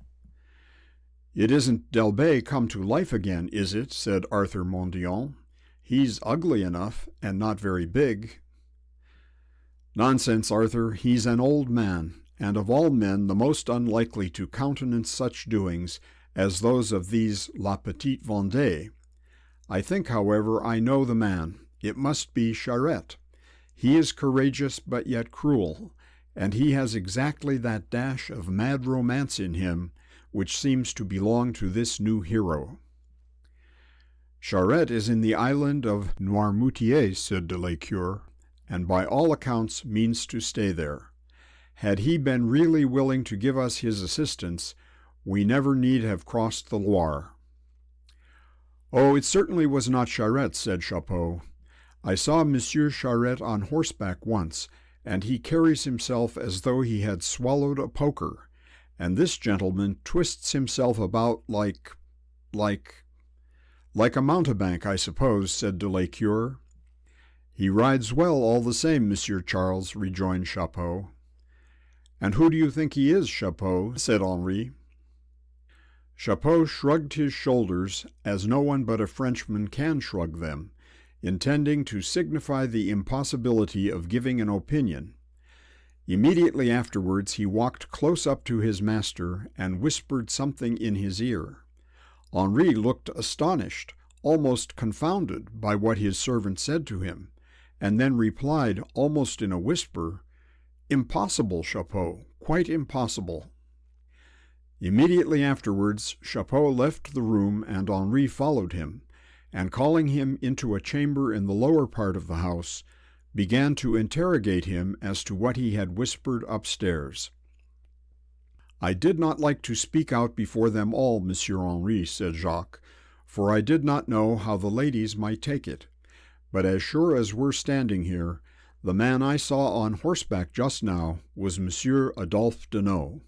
It isn't Delbé come to life again, is it? Said Arthur Mondion. He's ugly enough, and not very big. Nonsense, Arthur. He's an old man, and of all men the most unlikely to countenance such doings as those of these La Petite Vendée. I think, however, I know the man. It must be Charette. He is courageous but yet cruel, and he has exactly that dash of mad romance in him which seems to belong to this new hero. Charette is in the island of Noirmoutier, said de Lescure, and by all accounts means to stay there. Had he been really willing to give us his assistance, we never need have crossed the Loire. Oh, it certainly was not Charette, said Chapeau. I saw Monsieur Charette on horseback once, and he carries himself as though he had swallowed a poker, and this gentleman twists himself about like a mountebank, I suppose, said de Lescure. He rides well all the same, Monsieur Charles, rejoined Chapeau. And who do you think he is, Chapeau? Said Henri. Chapeau shrugged his shoulders, as no one but a Frenchman can shrug them, intending to signify the impossibility of giving an opinion. Immediately afterwards he walked close up to his master and whispered something in his ear. Henri looked astonished, almost confounded by what his servant said to him, and then replied almost in a whisper, "Impossible, Chapeau, quite impossible." Immediately afterwards Chapeau left the room and Henri followed him, and calling him into a chamber in the lower part of the house, began to interrogate him as to what he had whispered upstairs. "I did not like to speak out before them all, Monsieur Henri," said Jacques, "for I did not know how the ladies might take it. But as sure as we're standing here, the man I saw on horseback just now was Monsieur Adolphe Deneau."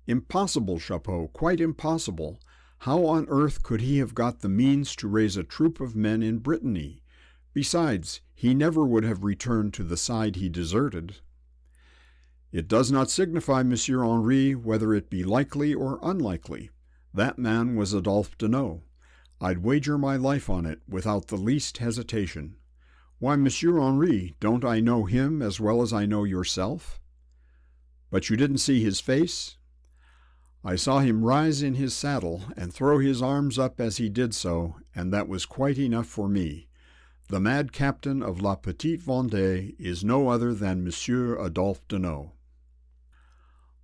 "Impossible, Chapeau, quite impossible. How on earth could he have got the means to raise a troop of men in Brittany? Besides, he never would have returned to the side he deserted." "It does not signify, Monsieur Henri, whether it be likely or unlikely. That man was Adolphe Deneau. I'd wager my life on it without the least hesitation. Why, Monsieur Henri, don't I know him as well as I know yourself?" "But you didn't see his face?" "I saw him rise in his saddle and throw his arms up as he did so, and that was quite enough for me. The mad captain of La Petite Vendée is no other than Monsieur Adolphe Deneau."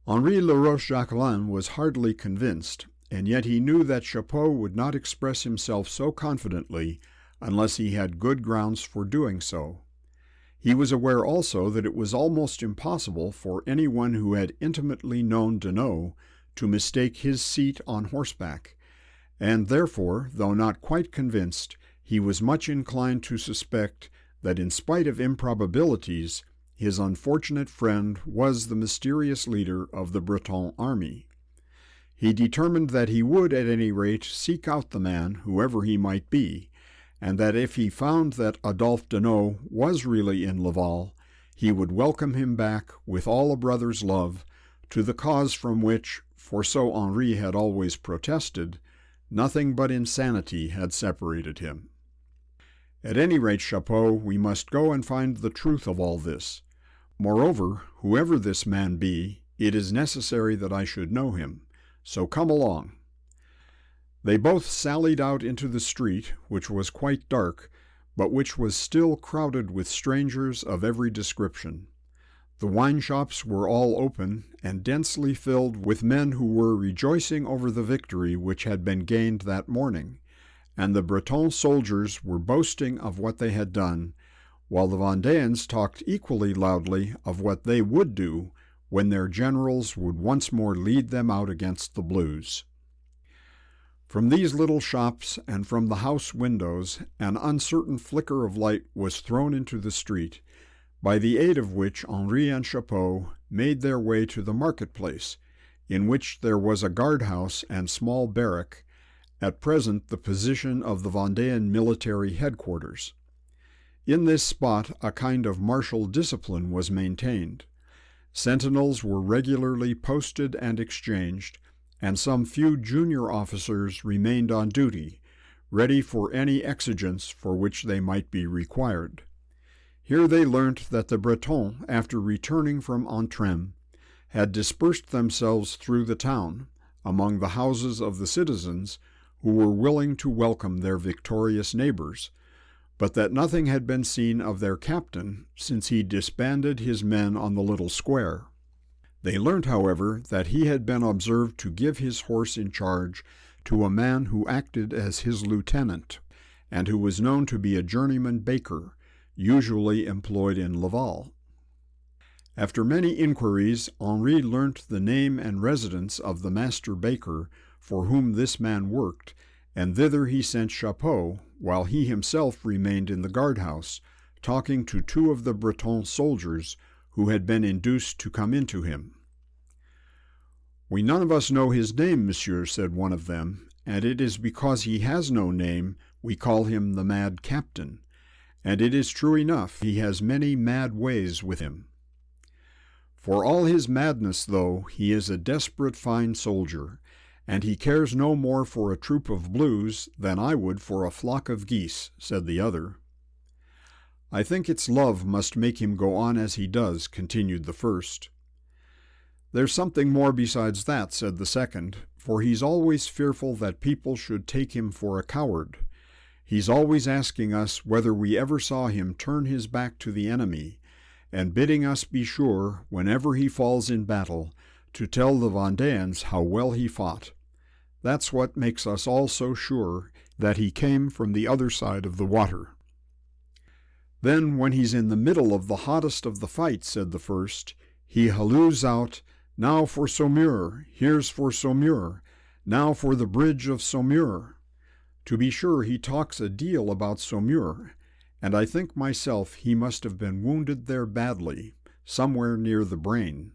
Henri Laroche-Jacquelin was hardly convinced, and yet he knew that Chapeau would not express himself so confidently unless he had good grounds for doing so. He was aware also that it was almost impossible for anyone who had intimately known Deneau to mistake his seat on horseback, and therefore, though not quite convinced, he was much inclined to suspect that in spite of improbabilities, his unfortunate friend was the mysterious leader of the Breton army. He determined that he would, at any rate, seek out the man, whoever he might be, and that if he found that Adolphe Deneau was really in Laval, he would welcome him back with all a brother's love to the cause from which, for so Henri had always protested, nothing but insanity had separated him. "At any rate, Chapeau, we must go and find the truth of all this. Moreover, whoever this man be, it is necessary that I should know him. So come along." They both sallied out into the street, which was quite dark, but which was still crowded with strangers of every description. The wine shops were all open, and densely filled with men who were rejoicing over the victory which had been gained that morning, and the Breton soldiers were boasting of what they had done, while the Vendéans talked equally loudly of what they would do when their generals would once more lead them out against the Blues. From these little shops and from the house windows an uncertain flicker of light was thrown into the street, by the aid of which Henri and Chapeau made their way to the market-place, in which there was a guard-house and small barrack, at present the position of the Vendéan military headquarters. In this spot a kind of martial discipline was maintained. Sentinels were regularly posted and exchanged, and some few junior officers remained on duty, ready for any exigence for which they might be required. Here they learnt that the Bretons, after returning from Antrim, had dispersed themselves through the town, among the houses of the citizens who were willing to welcome their victorious neighbors, but that nothing had been seen of their captain since he disbanded his men on the little square. They learnt, however, that he had been observed to give his horse in charge to a man who acted as his lieutenant, and who was known to be a journeyman baker, usually employed in Laval. After many inquiries, Henri learnt the name and residence of the master baker for whom this man worked, and thither he sent Chapeau, while he himself remained in the guardhouse, talking to two of the Breton soldiers who had been induced to come in to him. "We none of us know his name, monsieur," said one of them, "and it is because he has no name we call him the mad captain. And it is true enough, he has many mad ways with him. For all his madness, though, he is a desperate fine soldier, and he cares no more for a troop of blues than I would for a flock of geese," said the other. "I think it's love must make him go on as he does," continued the first. "There's something more besides that," said the second, "for he's always fearful that people should take him for a coward. He's always asking us whether we ever saw him turn his back to the enemy, and bidding us be sure, whenever he falls in battle, to tell the Vendéans how well he fought. That's what makes us all so sure that he came from the other side of the water." "Then, when he's in the middle of the hottest of the fight," said the first, "he halloos out, 'Now for Saumur, here's for Saumur, now for the bridge of Saumur.' To be sure, he talks a deal about Saumur, and I think myself he must have been wounded there badly, somewhere near the brain."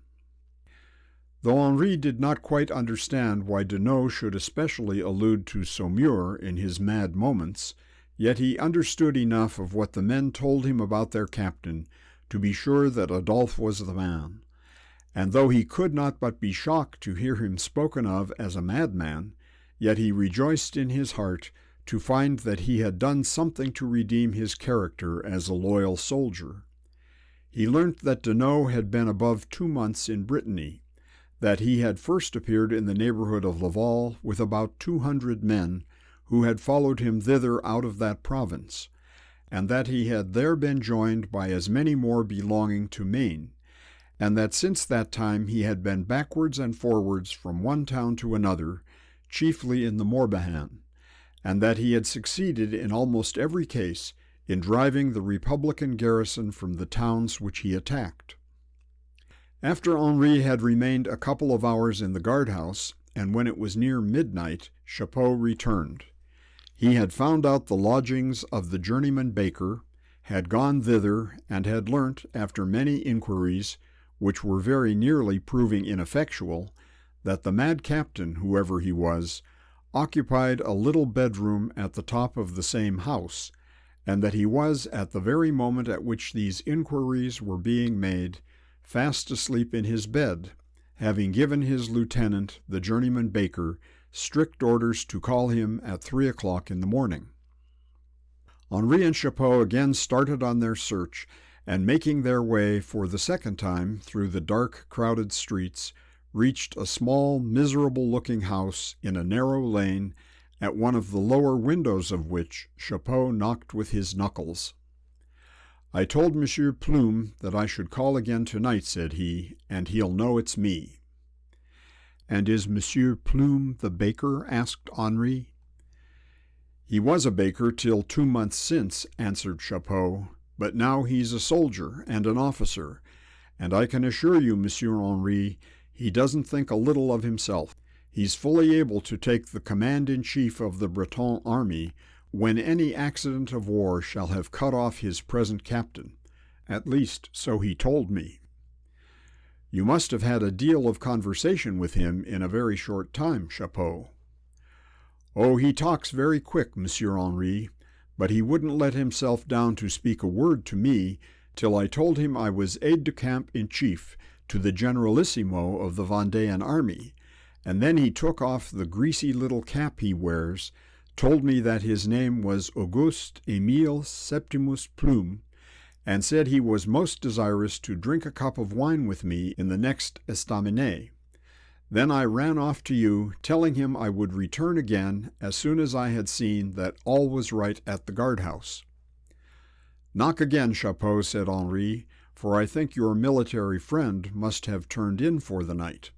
Though Henri did not quite understand why Deneau should especially allude to Saumur in his mad moments, yet he understood enough of what the men told him about their captain to be sure that Adolphe was the man. And though he could not but be shocked to hear him spoken of as a madman, yet he rejoiced in his heart to find that he had done something to redeem his character as a loyal soldier. He learnt that Deneau had been above 2 months in Brittany, that he had first appeared in the neighborhood of Laval with about 200 men who had followed him thither out of that province, and that he had there been joined by as many more belonging to Maine, and that since that time he had been backwards and forwards from one town to another, chiefly in the Morbihan, and that he had succeeded in almost every case in driving the Republican garrison from the towns which he attacked. After Henri had remained a couple of hours in the guardhouse, and when it was near midnight, Chapeau returned. He had found out the lodgings of the journeyman baker, had gone thither, and had learnt, after many inquiries, which were very nearly proving ineffectual, that the mad captain, whoever he was, occupied a little bedroom at the top of the same house, and that he was, at the very moment at which these inquiries were being made, fast asleep in his bed, having given his lieutenant, the journeyman baker, strict orders to call him at 3 o'clock in the morning. Henri and Chapeau again started on their search, and making their way for the second time through the dark, crowded streets, reached a small, miserable-looking house in a narrow lane, at one of the lower windows of which Chapeau knocked with his knuckles. "I told Monsieur Plume that I should call again tonight," said he, "and he'll know it's me." "And is Monsieur Plume the baker?" asked Henri. "He was a baker till 2 months since," answered Chapeau, "but now he's a soldier and an officer, and I can assure you, Monsieur Henri, he doesn't think a little of himself. He's fully able to take the command-in-chief of the Breton army when any accident of war shall have cut off his present captain. At least, so he told me." "You must have had a deal of conversation with him in a very short time, Chapeau." "Oh, he talks very quick, Monsieur Henri, but he wouldn't let himself down to speak a word to me till I told him I was aide-de-camp in chief to the generalissimo of the Vendéan army, and then he took off the greasy little cap he wears, told me that his name was Auguste Émile Septimus Plume, and said he was most desirous to drink a cup of wine with me in the next estaminet. Then I ran off to you, telling him I would return again as soon as I had seen that all was right at the guardhouse." "Knock again, Chapeau," said Henri, "for I think your military friend must have turned in for the night."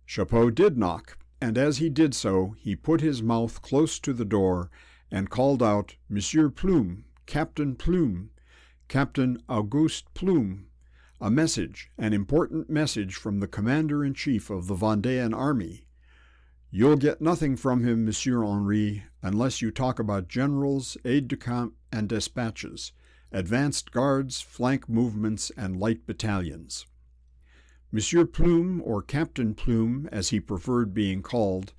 Chapeau did knock, and as he did so, he put his mouth close to the door and called out, "Monsieur Plume, Captain Plume, Captain Auguste Plume, a message, an important message from the commander-in-chief of the Vendéan army. You'll get nothing from him, Monsieur Henri, unless you talk about generals, aides-de-camp, and dispatches, advanced guards, flank movements, and light battalions." Monsieur Plume, or Captain Plume, as he preferred being called,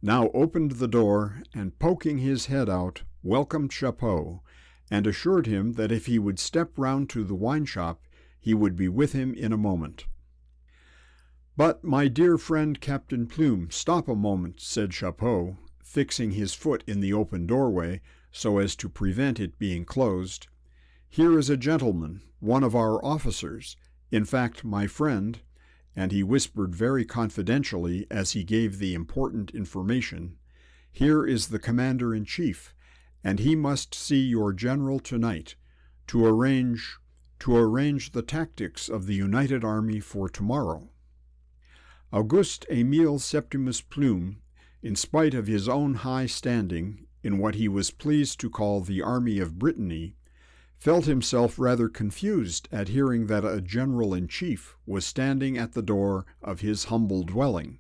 now opened the door and, poking his head out, welcomed Chapeau, and assured him that if he would step round to the wine-shop, he would be with him in a moment. "But, my dear friend Captain Plume, stop a moment," said Chapeau, fixing his foot in the open doorway so as to prevent it being closed. "Here is a gentleman, one of our officers, in fact my friend," and he whispered very confidentially as he gave the important information. "Here is the commander-in-chief, and he must see your general tonight to arrange the tactics of the united army for tomorrow." Auguste Émile Septimus Plume, in spite of his own high standing in what he was pleased to call the Army of Brittany, felt himself rather confused at hearing that a general-in-chief was standing at the door of his humble dwelling.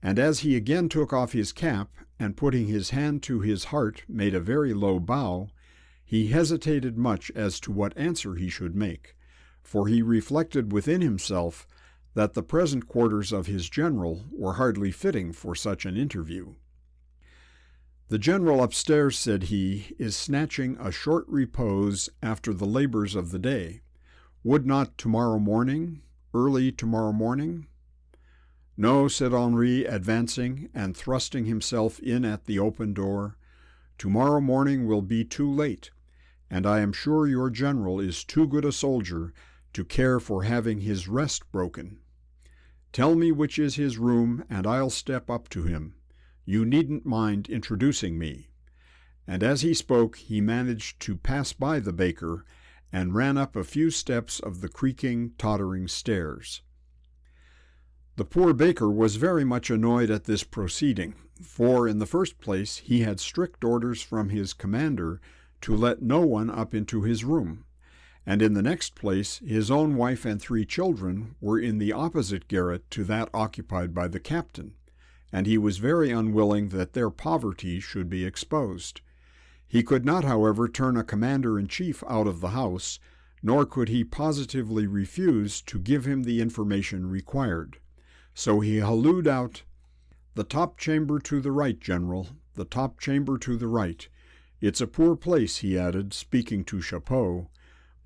And as he again took off his cap, and putting his hand to his heart made a very low bow, he hesitated much as to what answer he should make, for he reflected within himself that the present quarters of his general were hardly fitting for such an interview. "The general upstairs," said he, "is snatching a short repose after the labors of the day. Would not tomorrow morning, early tomorrow morning?" "No," said Henri, advancing and thrusting himself in at the open door. "Tomorrow morning will be too late, and I am sure your general is too good a soldier to care for having his rest broken. Tell me which is his room, and I'll step up to him. You needn't mind introducing me." And as he spoke, he managed to pass by the baker and ran up a few steps of the creaking, tottering stairs. The poor baker was very much annoyed at this proceeding, for in the first place he had strict orders from his commander to let no one up into his room, and in the next place his own wife and 3 children were in the opposite garret to that occupied by the captain, and he was very unwilling that their poverty should be exposed. He could not, however, turn a commander-in-chief out of the house, nor could he positively refuse to give him the information required. So he hallooed out, "The top chamber to the right, General, the top chamber to the right. It's a poor place," he added, speaking to Chapeau,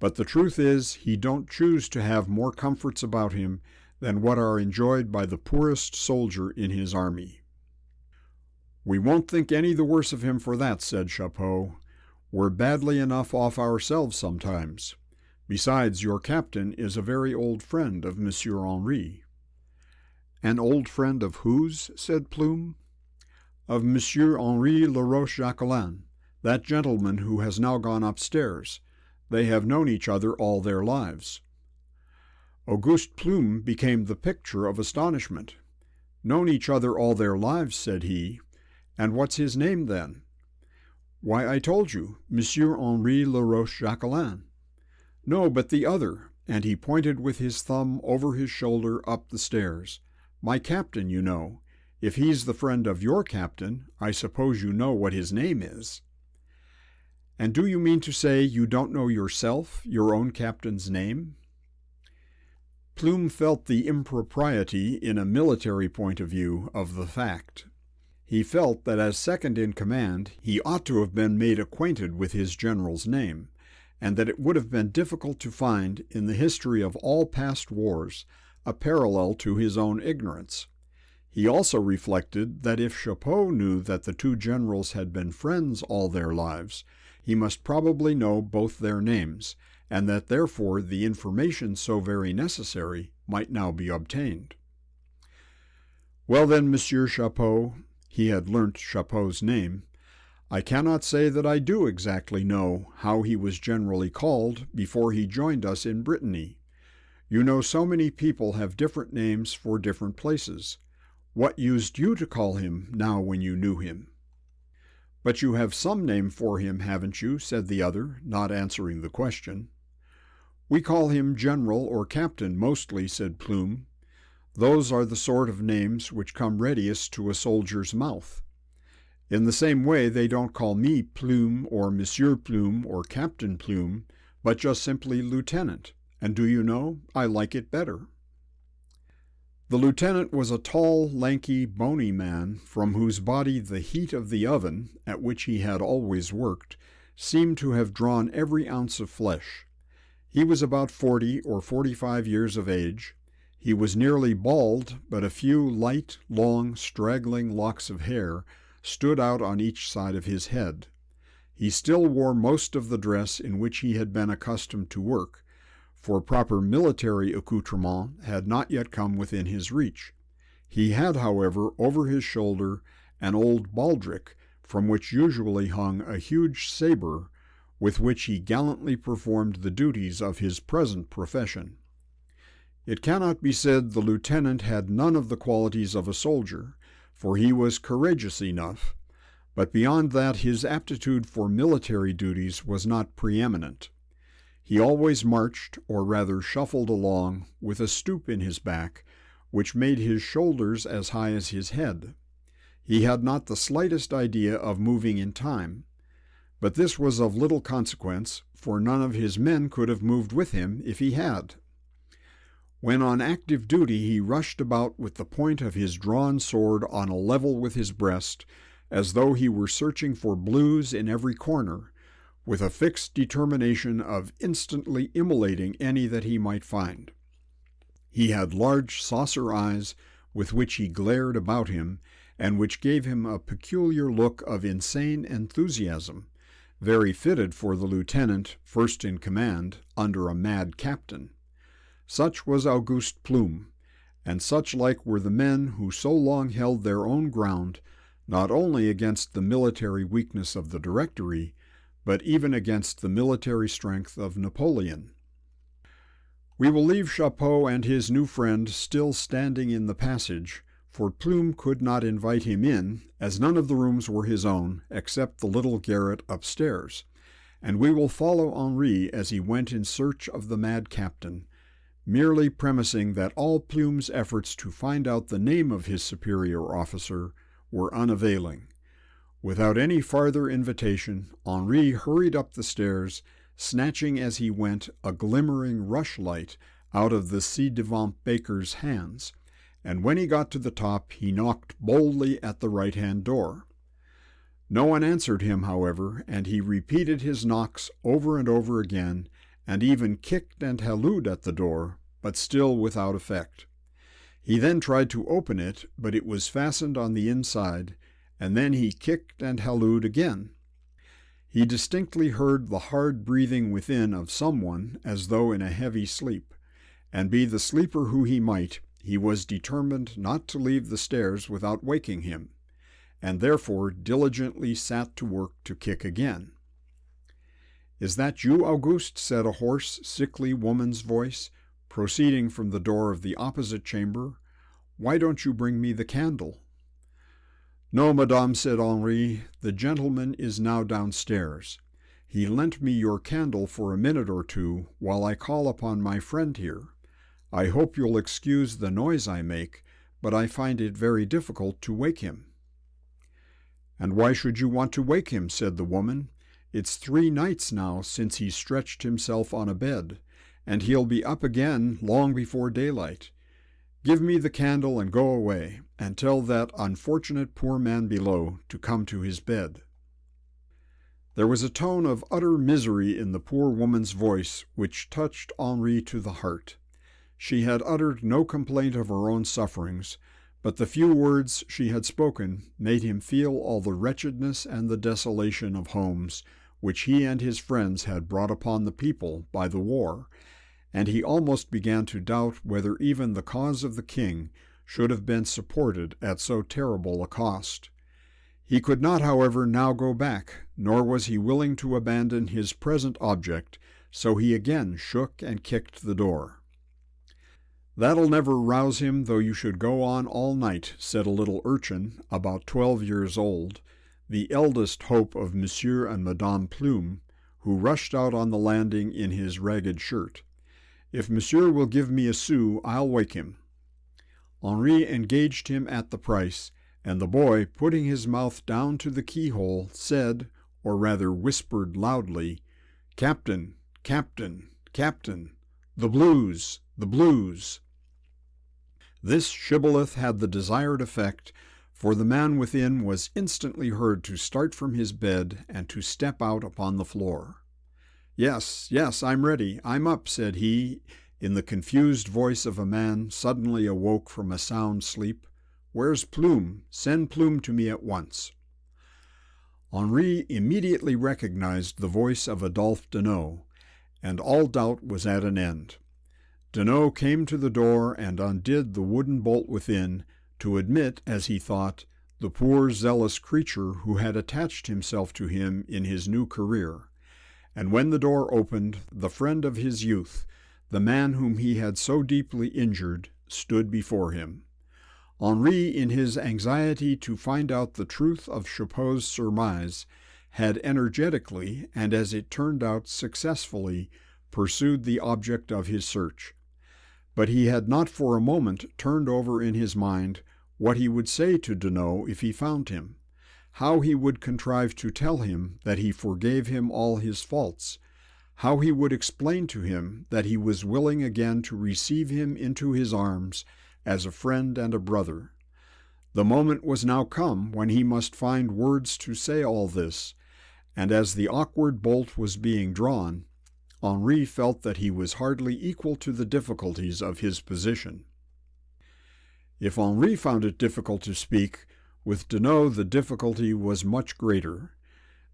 "but the truth is he don't choose to have more comforts about him than what are enjoyed by the poorest soldier in his army." "We won't think any the worse of him for that," said Chapeau. "We're badly enough off ourselves sometimes. Besides, your captain is a very old friend of Monsieur Henri." "An old friend of whose?" said Plume. "Of Monsieur Henri Laroche-Jacquelin, that gentleman who has now gone upstairs. They have known each other all their lives." Auguste Plume became the picture of astonishment. "Known each other all their lives," said he. "And what's his name, then?" "Why, I told you, Monsieur Henri Laroche-Jacquelin." "No, but the other," and he pointed with his thumb over his shoulder up the stairs. "My captain, you know. If he's the friend of your captain, I suppose you know what his name is." "And do you mean to say you don't know yourself your own captain's name?" Plume felt the impropriety, in a military point of view, of the fact. He felt that as second in command, he ought to have been made acquainted with his general's name, and that it would have been difficult to find, in the history of all past wars, a parallel to his own ignorance. He also reflected that if Chapeau knew that the two generals had been friends all their lives, he must probably know both their names, and that therefore the information so very necessary might now be obtained. "Well then, Monsieur Chapeau," he had learnt Chapeau's name, "I cannot say that I do exactly know how he was generally called before he joined us in Brittany. You know so many people have different names for different places. What used you to call him now when you knew him?" "But you have some name for him, haven't you?" said the other, not answering the question. "We call him General or Captain mostly," said Plume. "Those are the sort of names which come readiest to a soldier's mouth. In the same way they don't call me Plume or Monsieur Plume or Captain Plume, but just simply Lieutenant, and do you know, I like it better." The lieutenant was a tall, lanky, bony man, from whose body the heat of the oven, at which he had always worked, seemed to have drawn every ounce of flesh. He was about 40 or 45 years of age. He was nearly bald, but a few light, long, straggling locks of hair stood out on each side of his head. He still wore most of the dress in which he had been accustomed to work, for proper military accoutrement had not yet come within his reach. He had, however, over his shoulder an old baldric, from which usually hung a huge sabre, with which he gallantly performed the duties of his present profession. It cannot be said the lieutenant had none of the qualities of a soldier, for he was courageous enough, but beyond that his aptitude for military duties was not preeminent. He always marched, or rather shuffled along, with a stoop in his back, which made his shoulders as high as his head. He had not the slightest idea of moving in time, but this was of little consequence, for none of his men could have moved with him if he had. When on active duty he rushed about with the point of his drawn sword on a level with his breast, as though he were searching for blues in every corner, with a fixed determination of instantly immolating any that he might find. He had large saucer eyes with which he glared about him, and which gave him a peculiar look of insane enthusiasm, very fitted for the lieutenant, first in command, under a mad captain. Such was Auguste Plume, and such like were the men who so long held their own ground, not only against the military weakness of the Directory, but even against the military strength of Napoleon. We will leave Chapeau and his new friend still standing in the passage, for Plume could not invite him in, as none of the rooms were his own, except the little garret upstairs, and we will follow Henri as he went in search of the mad captain, merely premising that all Plume's efforts to find out the name of his superior officer were unavailing. Without any farther invitation, Henri hurried up the stairs, snatching as he went a glimmering rushlight out of the ci-devant baker's hands, and when he got to the top he knocked boldly at the right-hand door. No one answered him, however, and he repeated his knocks over and over again, and even kicked and hallooed at the door, but still without effect. He then tried to open it, but it was fastened on the inside, and then he kicked and hallooed again. He distinctly heard the hard breathing within of someone as though in a heavy sleep, and be the sleeper who he might, he was determined not to leave the stairs without waking him, and therefore diligently sat to work to kick again. "Is that you, Auguste?" said a hoarse, sickly woman's voice, proceeding from the door of the opposite chamber. "Why don't you bring me the candle?" "No, madame," said Henri, "the gentleman is now downstairs. He lent me your candle for a minute or two while I call upon my friend here. I hope you'll excuse the noise I make, but I find it very difficult to wake him." "And why should you want to wake him?" said the woman. "It's 3 nights now since he stretched himself on a bed, and he'll be up again long before daylight. Give me the candle and go away, and tell that unfortunate poor man below to come to his bed." There was a tone of utter misery in the poor woman's voice which touched Henri to the heart. She had uttered no complaint of her own sufferings, but the few words she had spoken made him feel all the wretchedness and the desolation of homes which he and his friends had brought upon the people by the war, and he almost began to doubt whether even the cause of the king should have been supported at so terrible a cost. He could not, however, now go back, nor was he willing to abandon his present object, so he again shook and kicked the door. "That'll never rouse him, though you should go on all night," said a little urchin, about 12 years old, the eldest hope of Monsieur and Madame Plume, who rushed out on the landing in his ragged shirt. "If Monsieur will give me a sou, I'll wake him." Henri engaged him at the price, and the boy, putting his mouth down to the keyhole, said, or rather whispered loudly, "Captain, Captain, Captain, the blues, the blues." This shibboleth had the desired effect, for the man within was instantly heard to start from his bed and to step out upon the floor. "Yes, yes, I'm ready, I'm up," said he, in the confused voice of a man suddenly awoke from a sound sleep. "Where's Plume? Send Plume to me at once." Henri immediately recognized the voice of Adolphe Deneau, and all doubt was at an end. Deneau came to the door and undid the wooden bolt within, to admit, as he thought, the poor zealous creature who had attached himself to him in his new career. And when the door opened, the friend of his youth, the man whom he had so deeply injured, stood before him. Henri, in his anxiety to find out the truth of Chapot's surmise, had energetically, and as it turned out successfully, pursued the object of his search. But he had not for a moment turned over in his mind what he would say to Deneau if he found him, how he would contrive to tell him that he forgave him all his faults, how he would explain to him that he was willing again to receive him into his arms as a friend and a brother. The moment was now come when he must find words to say all this, and as the awkward bolt was being drawn, Henri felt that he was hardly equal to the difficulties of his position. If Henri found it difficult to speak, with Deneau the difficulty was much greater.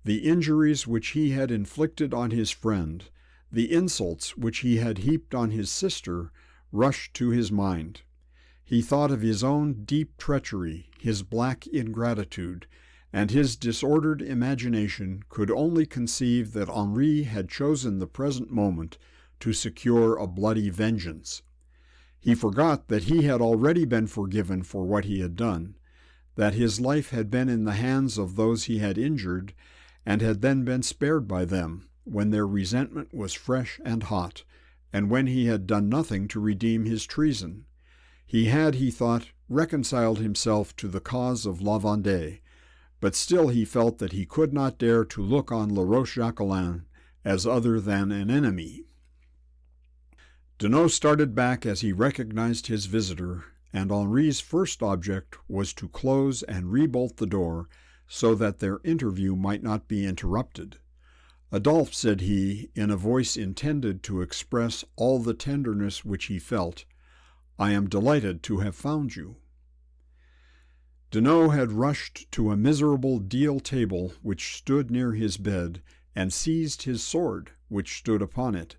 The injuries which he had inflicted on his friend, the insults which he had heaped on his sister, rushed to his mind. He thought of his own deep treachery, his black ingratitude, and his disordered imagination could only conceive that Henri had chosen the present moment to secure a bloody vengeance. He forgot that he had already been forgiven for what he had done, that his life had been in the hands of those he had injured, and had then been spared by them, when their resentment was fresh and hot, and when he had done nothing to redeem his treason. He had, he thought, reconciled himself to the cause of La Vendée, but still he felt that he could not dare to look on La Roche-Jacquelin as other than an enemy. Deneau started back as he recognized his visitor, and Henri's first object was to close and rebolt the door so that their interview might not be interrupted. "Adolphe," said he, in a voice intended to express all the tenderness which he felt, "I am delighted to have found you." Deneau had rushed to a miserable deal table which stood near his bed, and seized his sword, which stood upon it,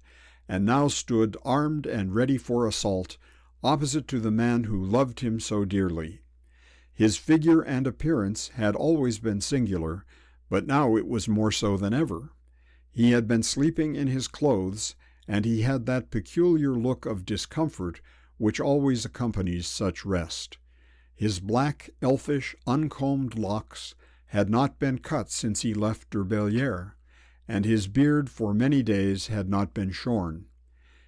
and now stood armed and ready for assault, opposite to the man who loved him so dearly. His figure and appearance had always been singular, but now it was more so than ever. He had been sleeping in his clothes, and he had that peculiar look of discomfort which always accompanies such rest. His black, elfish, uncombed locks had not been cut since he left Derbelière, and his beard for many days had not been shorn.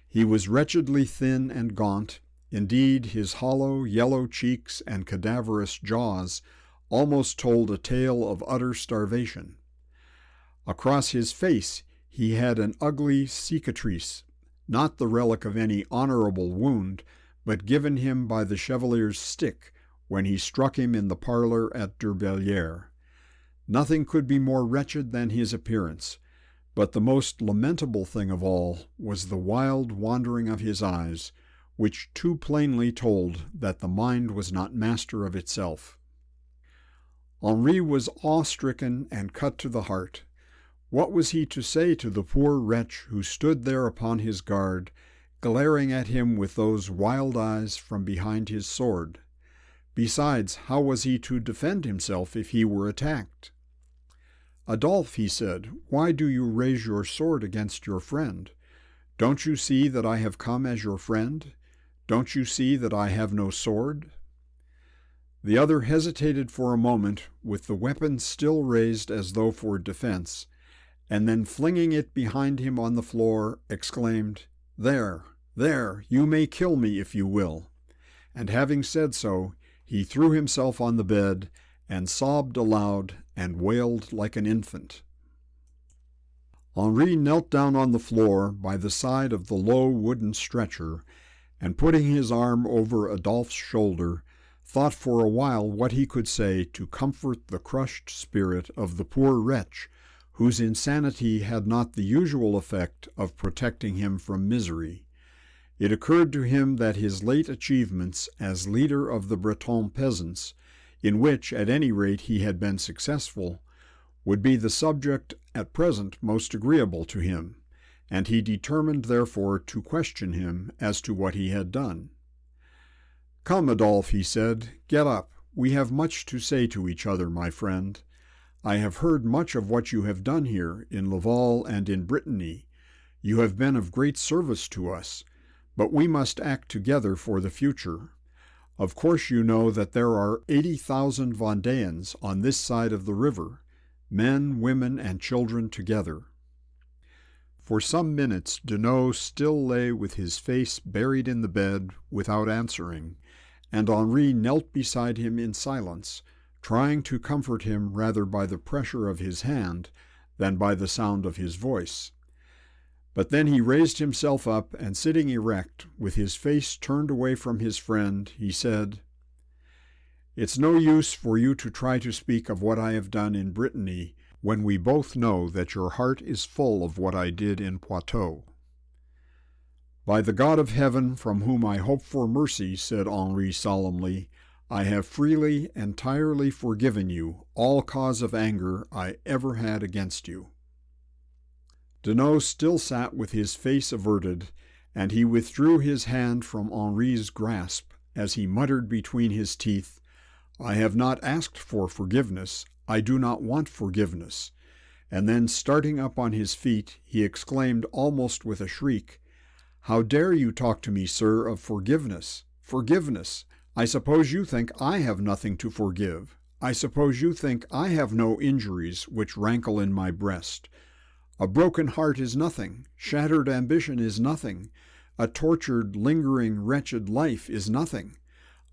He was wretchedly thin and gaunt. Indeed, his hollow, yellow cheeks and cadaverous jaws almost told a tale of utter starvation. Across his face he had an ugly cicatrice, not the relic of any honorable wound, but given him by the chevalier's stick when he struck him in the parlor at Durbellière. Nothing could be more wretched than his appearance, but the most lamentable thing of all was the wild wandering of his eyes, which too plainly told that the mind was not master of itself. Henri was awe-stricken and cut to the heart. What was he to say to the poor wretch who stood there upon his guard, glaring at him with those wild eyes from behind his sword? Besides, how was he to defend himself if he were attacked? "Adolphe," he said, "why do you raise your sword against your friend? Don't you see that I have come as your friend? Don't you see that I have no sword?" The other hesitated for a moment, with the weapon still raised as though for defense, and then flinging it behind him on the floor, exclaimed, "There, there, you may kill me if you will." And having said so, he threw himself on the bed, and sobbed aloud, and wailed like an infant. Henri knelt down on the floor by the side of the low wooden stretcher, and putting his arm over Adolphe's shoulder, thought for a while what he could say to comfort the crushed spirit of the poor wretch, whose insanity had not the usual effect of protecting him from misery. It occurred to him that his late achievements as leader of the Breton peasants, in which at any rate he had been successful, would be the subject at present most agreeable to him, and he determined therefore to question him as to what he had done. "Come, Adolphe," he said, "get up. We have much to say to each other, my friend. I have heard much of what you have done here in Laval and in Brittany. You have been of great service to us, but we must act together for the future. Of course you know that there are 80,000 Vendéans on this side of the river, men, women, and children together." For some minutes Deneau still lay with his face buried in the bed without answering, and Henri knelt beside him in silence, trying to comfort him rather by the pressure of his hand than by the sound of his voice. But then he raised himself up, and sitting erect, with his face turned away from his friend, he said, "It's no use for you to try to speak of what I have done in Brittany, when we both know that your heart is full of what I did in Poitou." "By the God of heaven, from whom I hope for mercy," said Henri solemnly, "I have freely, entirely forgiven you all cause of anger I ever had against you." Deneau still sat with his face averted, and he withdrew his hand from Henri's grasp as he muttered between his teeth, "I have not asked for forgiveness. I do not want forgiveness." And then, starting up on his feet, he exclaimed almost with a shriek, "How dare you talk to me, sir, of forgiveness? Forgiveness! I suppose you think I have nothing to forgive. I suppose you think I have no injuries which rankle in my breast. A broken heart is nothing. Shattered ambition is nothing. A tortured, lingering, wretched life is nothing.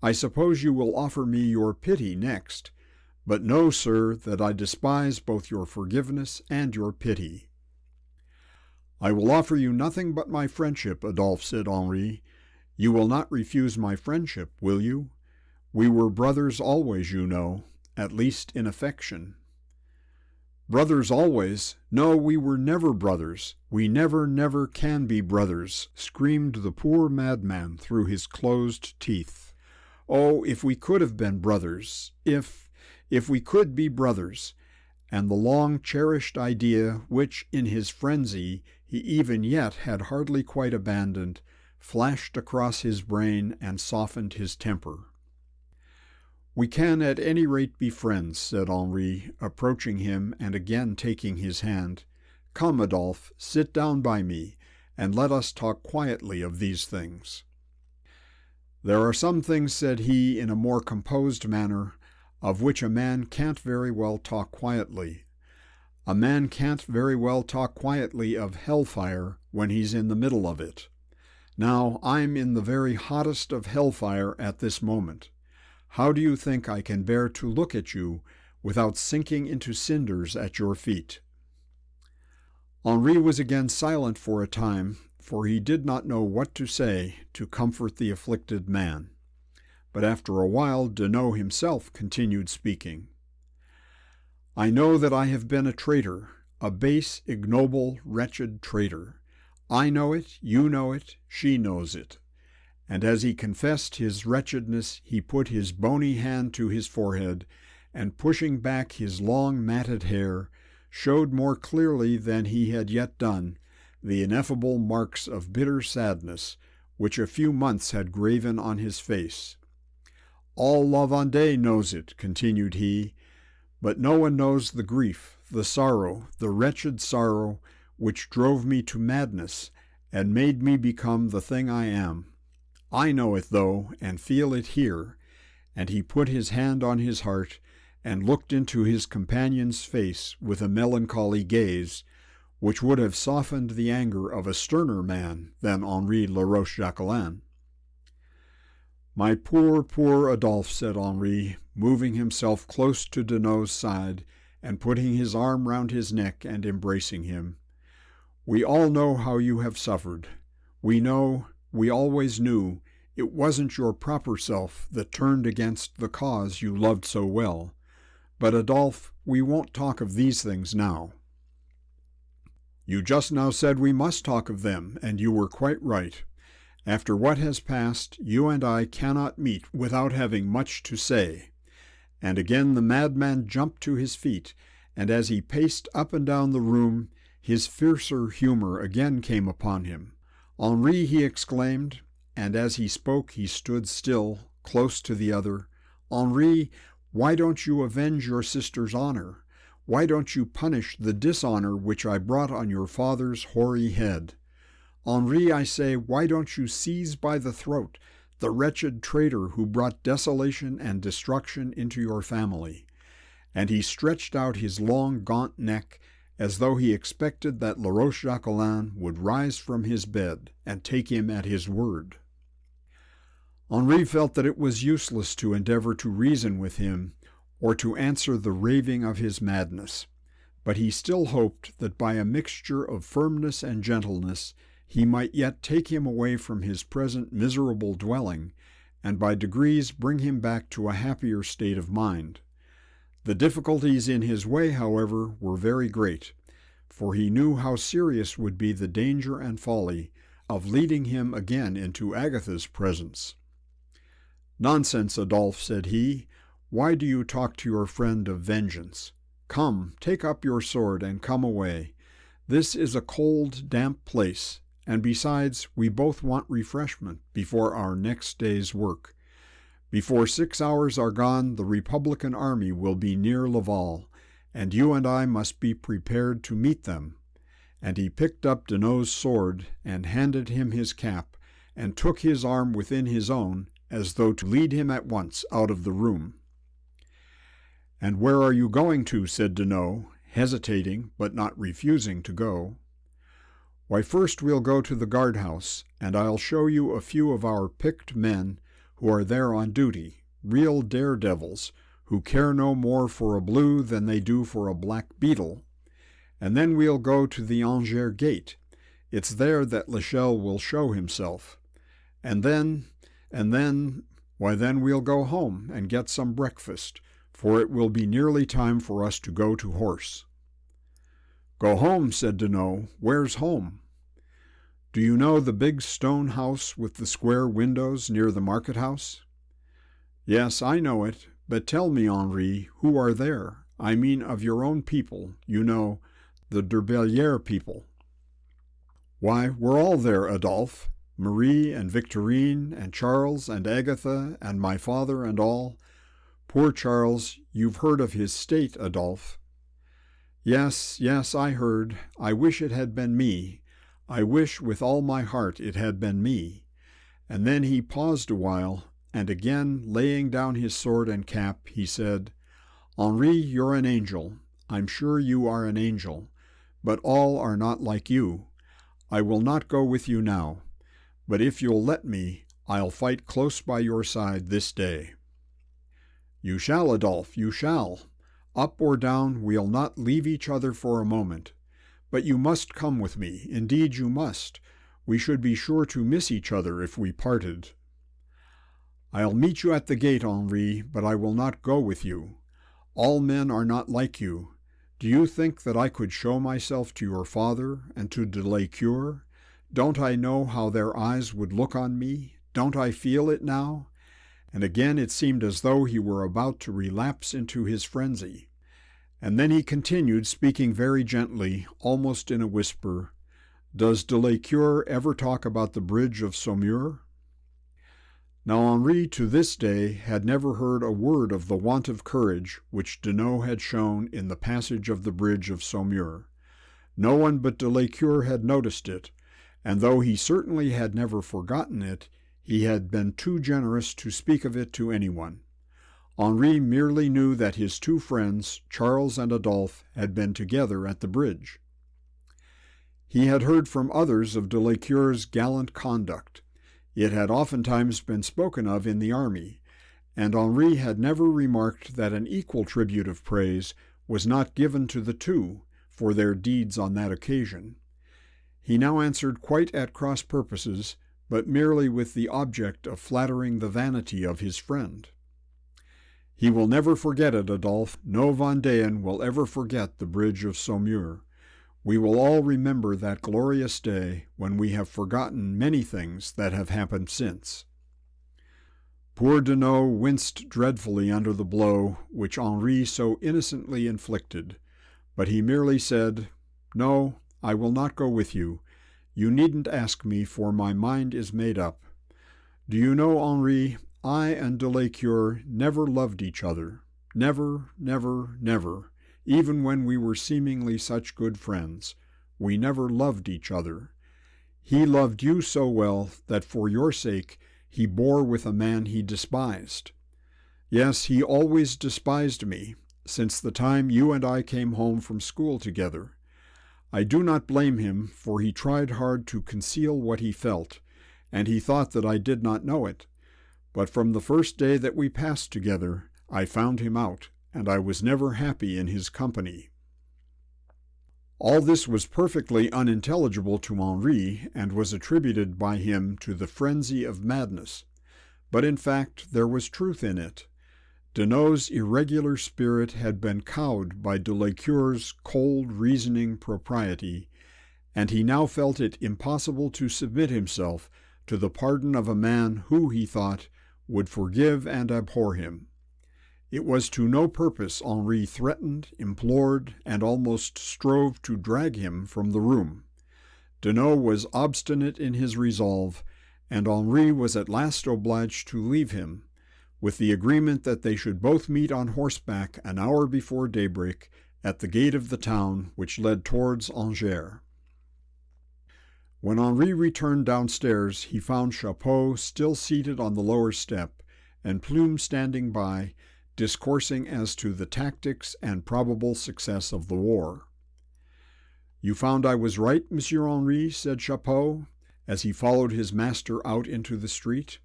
I suppose you will offer me your pity next. But know, sir, that I despise both your forgiveness and your pity." "I will offer you nothing but my friendship," Adolphe said Henri. "You will not refuse my friendship, will you? We were brothers always, you know, at least in affection." "Brothers always? No, we were never brothers. We never, never can be brothers," screamed the poor madman through his closed teeth. "Oh, if we could have been brothers! If we could be brothers!" And the long-cherished idea, which in his frenzy he even yet had hardly quite abandoned, flashed across his brain and softened his temper. "We can at any rate be friends," said Henri, approaching him and again taking his hand. "Come, Adolphe, sit down by me, and let us talk quietly of these things." "There are some things," said he in a more composed manner, "of which a man can't very well talk quietly. A man can't very well talk quietly of hellfire when he's in the middle of it. Now, I'm in the very hottest of hellfire at this moment. How do you think I can bear to look at you without sinking into cinders at your feet?" Henri was again silent for a time, for he did not know what to say to comfort the afflicted man. But after a while Deneau himself continued speaking. "I know that I have been a traitor, a base, ignoble, wretched traitor. I know it, you know it, she knows it." And as he confessed his wretchedness, he put his bony hand to his forehead, and pushing back his long matted hair, showed more clearly than he had yet done the ineffable marks of bitter sadness which a few months had graven on his face. "All La Vendée knows it," continued he, "but no one knows the grief, the sorrow, the wretched sorrow which drove me to madness and made me become the thing I am. I know it, though, and feel it here." And he put his hand on his heart and looked into his companion's face with a melancholy gaze, which would have softened the anger of a sterner man than Henri Laroche-Jacquelin. "My poor, poor Adolphe," said Henri, moving himself close to Deneau's side and putting his arm round his neck and embracing him. "We all know how you have suffered. We know, we always knew, it wasn't your proper self that turned against the cause you loved so well. But, Adolphe, we won't talk of these things now." "You just now said we must talk of them, and you were quite right. After what has passed, you and I cannot meet without having much to say." And again the madman jumped to his feet, and as he paced up and down the room, his fiercer humor again came upon him. "Henri," he exclaimed, and as he spoke he stood still, close to the other, "Henri, why don't you avenge your sister's honor? Why don't you punish the dishonor which I brought on your father's hoary head? Henri, I say, why don't you seize by the throat the wretched traitor who brought desolation and destruction into your family?" And he stretched out his long, gaunt neck, as though he expected that Laroche-Jacquelin would rise from his bed and take him at his word. Henri felt that it was useless to endeavor to reason with him or to answer the raving of his madness, but he still hoped that by a mixture of firmness and gentleness he might yet take him away from his present miserable dwelling, and by degrees bring him back to a happier state of mind. The difficulties in his way, however, were very great, for he knew how serious would be the danger and folly of leading him again into Agatha's presence. "Nonsense, Adolphe," said he. "Why do you talk to your friend of vengeance? Come, take up your sword and come away. This is a cold, damp place, and besides, we both want refreshment before our next day's work. Before 6 hours are gone, the Republican army will be near Laval, and you and I must be prepared to meet them." And he picked up Deneau's sword and handed him his cap, and took his arm within his own, as though to lead him at once out of the room. "And where are you going to?" said Deneau, hesitating but not refusing to go. "Why, first we'll go to the guardhouse, and I'll show you a few of our picked men who are there on duty, real daredevils, who care no more for a blue than they do for a black beetle. And then we'll go to the Angers gate. It's there that Lachelle will show himself. And then, why then we'll go home and get some breakfast, for it will be nearly time for us to go to horse." "Go home," said Deneau. "Where's home?" "Do you know the big stone house with the square windows near the market-house?" "Yes, I know it, but tell me, Henri, who are there? I mean of your own people, you know, the Derbellière people." "Why, we're all there, Adolphe. Marie and Victorine and Charles and Agatha and my father and all. Poor Charles, you've heard of his state, Adolphe." Yes, I heard. I wish it had been me. I wish with all my heart it had been me." And then he paused a while, and again laying down his sword and cap, he said, "Henri, you're an angel. I'm sure you are an angel. But all are not like you. I will not go with you now. But if you'll let me, I'll fight close by your side this day." "You shall, Adolphe, you shall. Up or down, we'll not leave each other for a moment. But you must come with me, indeed you must. We should be sure to miss each other if we parted. I'll meet you at the gate, Henri, but I will not go with you. All men are not like you. Do you think that I could show myself to your father and to de Lecoeur? Don't I know how their eyes would look on me? Don't I feel it now? And again it seemed as though he were about to relapse into his frenzy. And then he continued, speaking very gently, almost in a whisper, "Does de Lecoeur ever talk about the bridge of Saumur?" Now Henri to this day had never heard a word of the want of courage which Deneau had shown in the passage of the bridge of Saumur. No one but de Lecoeur had noticed it, and though he certainly had never forgotten it, he had been too generous to speak of it to anyone. Henri merely knew that his two friends, Charles and Adolphe, had been together at the bridge. He had heard from others of de Lecoeur's gallant conduct. It had oftentimes been spoken of in the army, and Henri had never remarked that an equal tribute of praise was not given to the two for their deeds on that occasion. He now answered quite at cross purposes, but merely with the object of flattering the vanity of his friend. "He will never forget it, Adolphe. No Vendéan will ever forget the bridge of Saumur. We will all remember that glorious day when we have forgotten many things that have happened since." Poor Deneau winced dreadfully under the blow which Henri so innocently inflicted, but he merely said, "No, I will not go with you. You needn't ask me, for my mind is made up. Do you know, Henri, I and de Lecoeur never loved each other. Never, never, never. Even when we were seemingly such good friends, we never loved each other. He loved you so well that for your sake he bore with a man he despised. Yes, he always despised me, since the time you and I came home from school together. I do not blame him, for he tried hard to conceal what he felt, and he thought that I did not know it. But from the first day that we passed together, I found him out, and I was never happy in his company." All this was perfectly unintelligible to Henri, and was attributed by him to the frenzy of madness. But in fact there was truth in it. Deneau's irregular spirit had been cowed by de Lecoeur's cold reasoning propriety, and he now felt it impossible to submit himself to the pardon of a man who, he thought, would forgive and abhor him. It was to no purpose Henri threatened, implored, and almost strove to drag him from the room. Deneau was obstinate in his resolve, and Henri was at last obliged to leave him, with the agreement that they should both meet on horseback an hour before daybreak at the gate of the town which led towards Angers. When Henri returned downstairs, he found Chapeau still seated on the lower step, and Plume standing by, discoursing as to the tactics and probable success of the war. "You found I was right, Monsieur Henri?" said Chapeau, as he followed his master out into the street.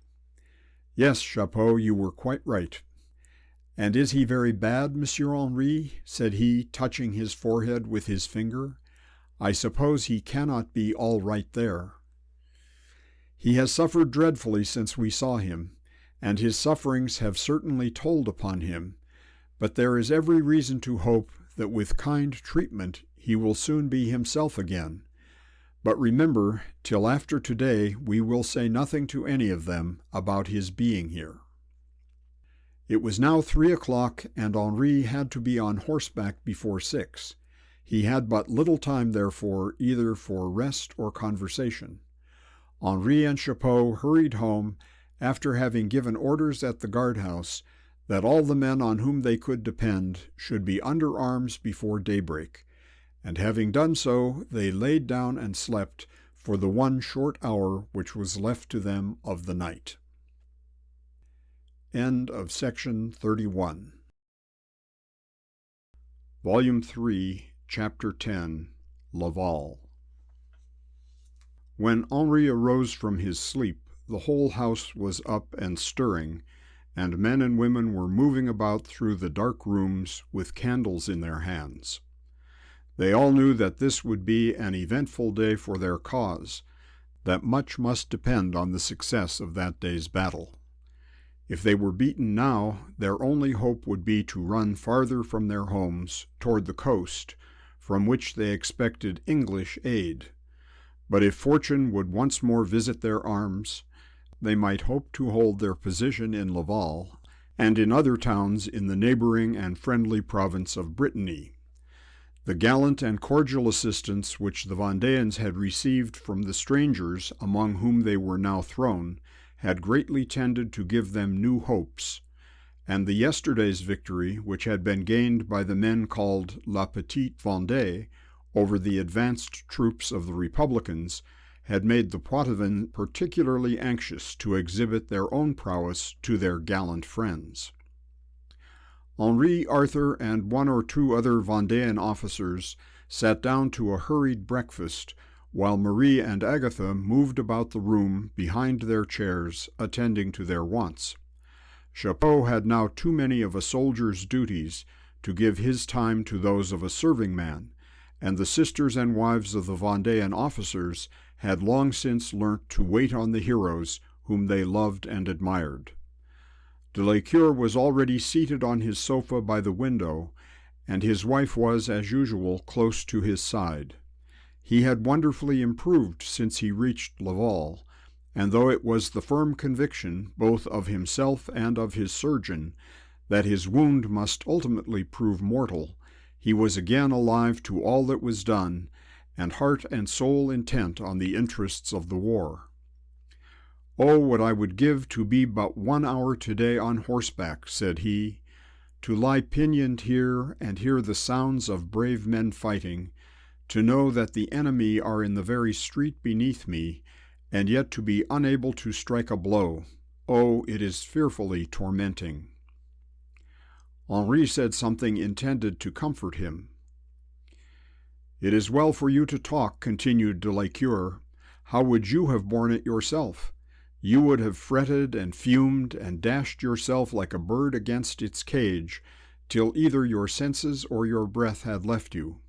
"Yes, Chapeau, you were quite right." "And is he very bad, Monsieur Henri?" said he, touching his forehead with his finger. "I suppose he cannot be all right there." "He has suffered dreadfully since we saw him, and his sufferings have certainly told upon him, but there is every reason to hope that with kind treatment he will soon be himself again. But remember, till after today we will say nothing to any of them about his being here." It was now 3 o'clock, and Henri had to be on horseback before 6. He had but little time, therefore, either for rest or conversation. Henri and Chapeau hurried home, after having given orders at the guardhouse that all the men on whom they could depend should be under arms before daybreak, and having done so, they laid down and slept for the one short hour which was left to them of the night. End of section 31. Volume 3, Chapter 10, Laval. When Henri arose from his sleep, the whole house was up and stirring, and men and women were moving about through the dark rooms with candles in their hands. They all knew that this would be an eventful day for their cause, that much must depend on the success of that day's battle. If they were beaten now, their only hope would be to run farther from their homes toward the coast, from which they expected English aid. But if fortune would once more visit their arms, they might hope to hold their position in Laval and in other towns in the neighboring and friendly province of Brittany. The gallant and cordial assistance which the Vendéans had received from the strangers among whom they were now thrown had greatly tended to give them new hopes, and the yesterday's victory, which had been gained by the men called La Petite Vendée over the advanced troops of the Republicans, had made the Poitevins particularly anxious to exhibit their own prowess to their gallant friends. Henri, Arthur, and one or two other Vendéan officers sat down to a hurried breakfast, while Marie and Agatha moved about the room behind their chairs, attending to their wants. Chapeau had now too many of a soldier's duties to give his time to those of a serving man, and the sisters and wives of the Vendéan officers had long since learnt to wait on the heroes whom they loved and admired. De Lescure was already seated on his sofa by the window, and his wife was, as usual, close to his side. He had wonderfully improved since he reached Laval, and though it was the firm conviction, both of himself and of his surgeon, that his wound must ultimately prove mortal, he was again alive to all that was done, and heart and soul intent on the interests of the war. "Oh, what I would give to be but 1 hour today on horseback," said he, "to lie pinioned here and hear the sounds of brave men fighting, to know that the enemy are in the very street beneath me, and yet to be unable to strike a blow. Oh, it is fearfully tormenting." Henri said something intended to comfort him. "It is well for you to talk," continued de Lescure. "How would you have borne it yourself? You would have fretted and fumed and dashed yourself like a bird against its cage, till either your senses or your breath had left you.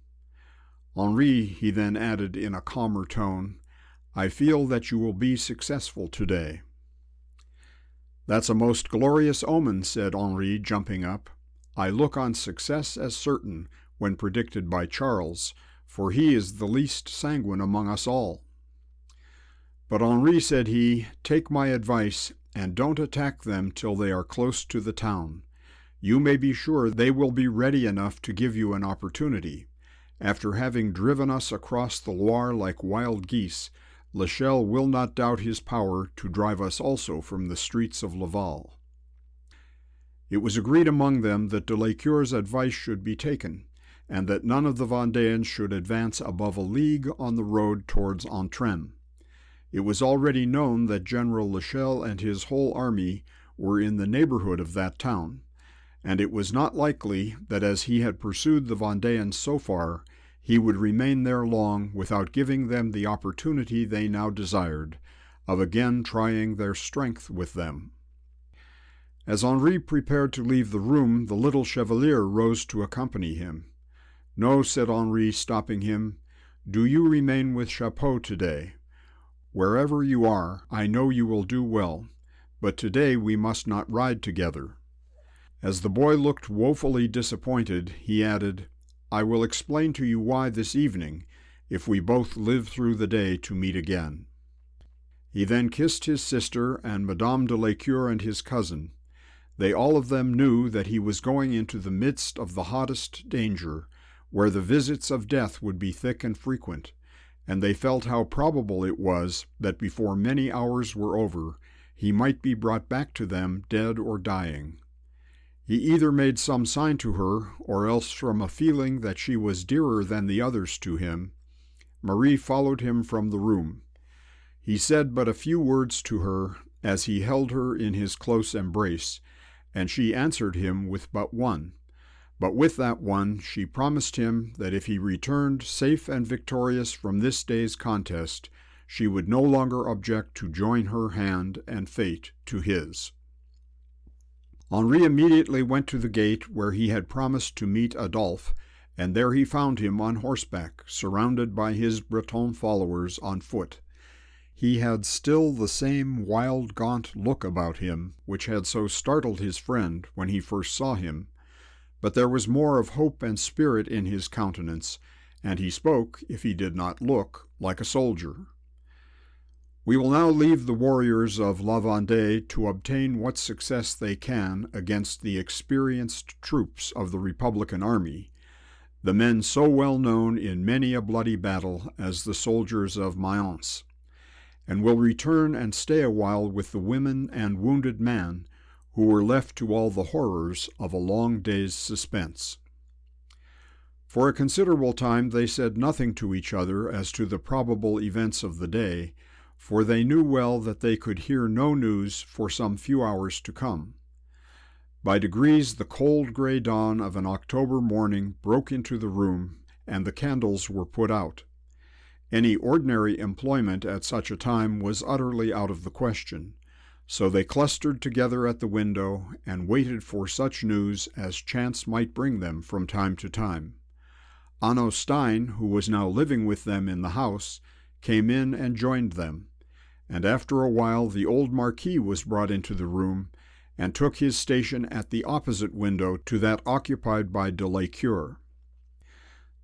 Henri," he then added in a calmer tone, "I feel that you will be successful today." "That's a most glorious omen," said Henri, jumping up. "I look on success as certain when predicted by Charles, for he is the least sanguine among us all." "But Henri," said he, "take my advice, and don't attack them till they are close to the town. You may be sure they will be ready enough to give you an opportunity. After having driven us across the Loire like wild geese, Lachelle will not doubt his power to drive us also from the streets of Laval." It was agreed among them that de Lescure's advice should be taken, and that none of the Vendéans should advance above a league on the road towards Entremes. It was already known that General Lachelle and his whole army were in the neighborhood of that town, and it was not likely that as he had pursued the Vendéans so far, he would remain there long without giving them the opportunity they now desired of again trying their strength with them. As Henri prepared to leave the room, the little Chevalier rose to accompany him. "No," said Henri, stopping him, "do you remain with Chapeau today. Wherever you are, I know you will do well, but today we must not ride together." As the boy looked woefully disappointed, he added, "I will explain to you why this evening, if we both live through the day to meet again." He then kissed his sister and Madame de Lescure and his cousin. They all of them knew that he was going into the midst of the hottest danger, where the visits of death would be thick and frequent, and they felt how probable it was that before many hours were over, he might be brought back to them dead or dying. He either made some sign to her, or else from a feeling that she was dearer than the others to him, Marie followed him from the room. He said but a few words to her as he held her in his close embrace, and she answered him with but one. But with that one she promised him that if he returned safe and victorious from this day's contest, she would no longer object to join her hand and fate to his. Henri immediately went to the gate where he had promised to meet Adolphe, and there he found him on horseback, surrounded by his Breton followers on foot. he had still the same wild, gaunt look about him which had so startled his friend when he first saw him, but there was more of hope and spirit in his countenance, and he spoke, if he did not look, like a soldier. "We will now leave the warriors of La Vendée to obtain what success they can against the experienced troops of the Republican army, the men so well known in many a bloody battle as the soldiers of Mayence, and will return and stay a while with the women and wounded man who were left to all the horrors of a long day's suspense." For a considerable time they said nothing to each other as to the probable events of the day, for they knew well that they could hear no news for some few hours to come. By degrees the cold gray dawn of an October morning broke into the room, and the candles were put out. Any ordinary employment at such a time was utterly out of the question, so they clustered together at the window and waited for such news as chance might bring them from time to time. Anno Stein, who was now living with them in the house, came in and joined them, and after a while the old Marquis was brought into the room, and took his station at the opposite window to that occupied by de Lescure.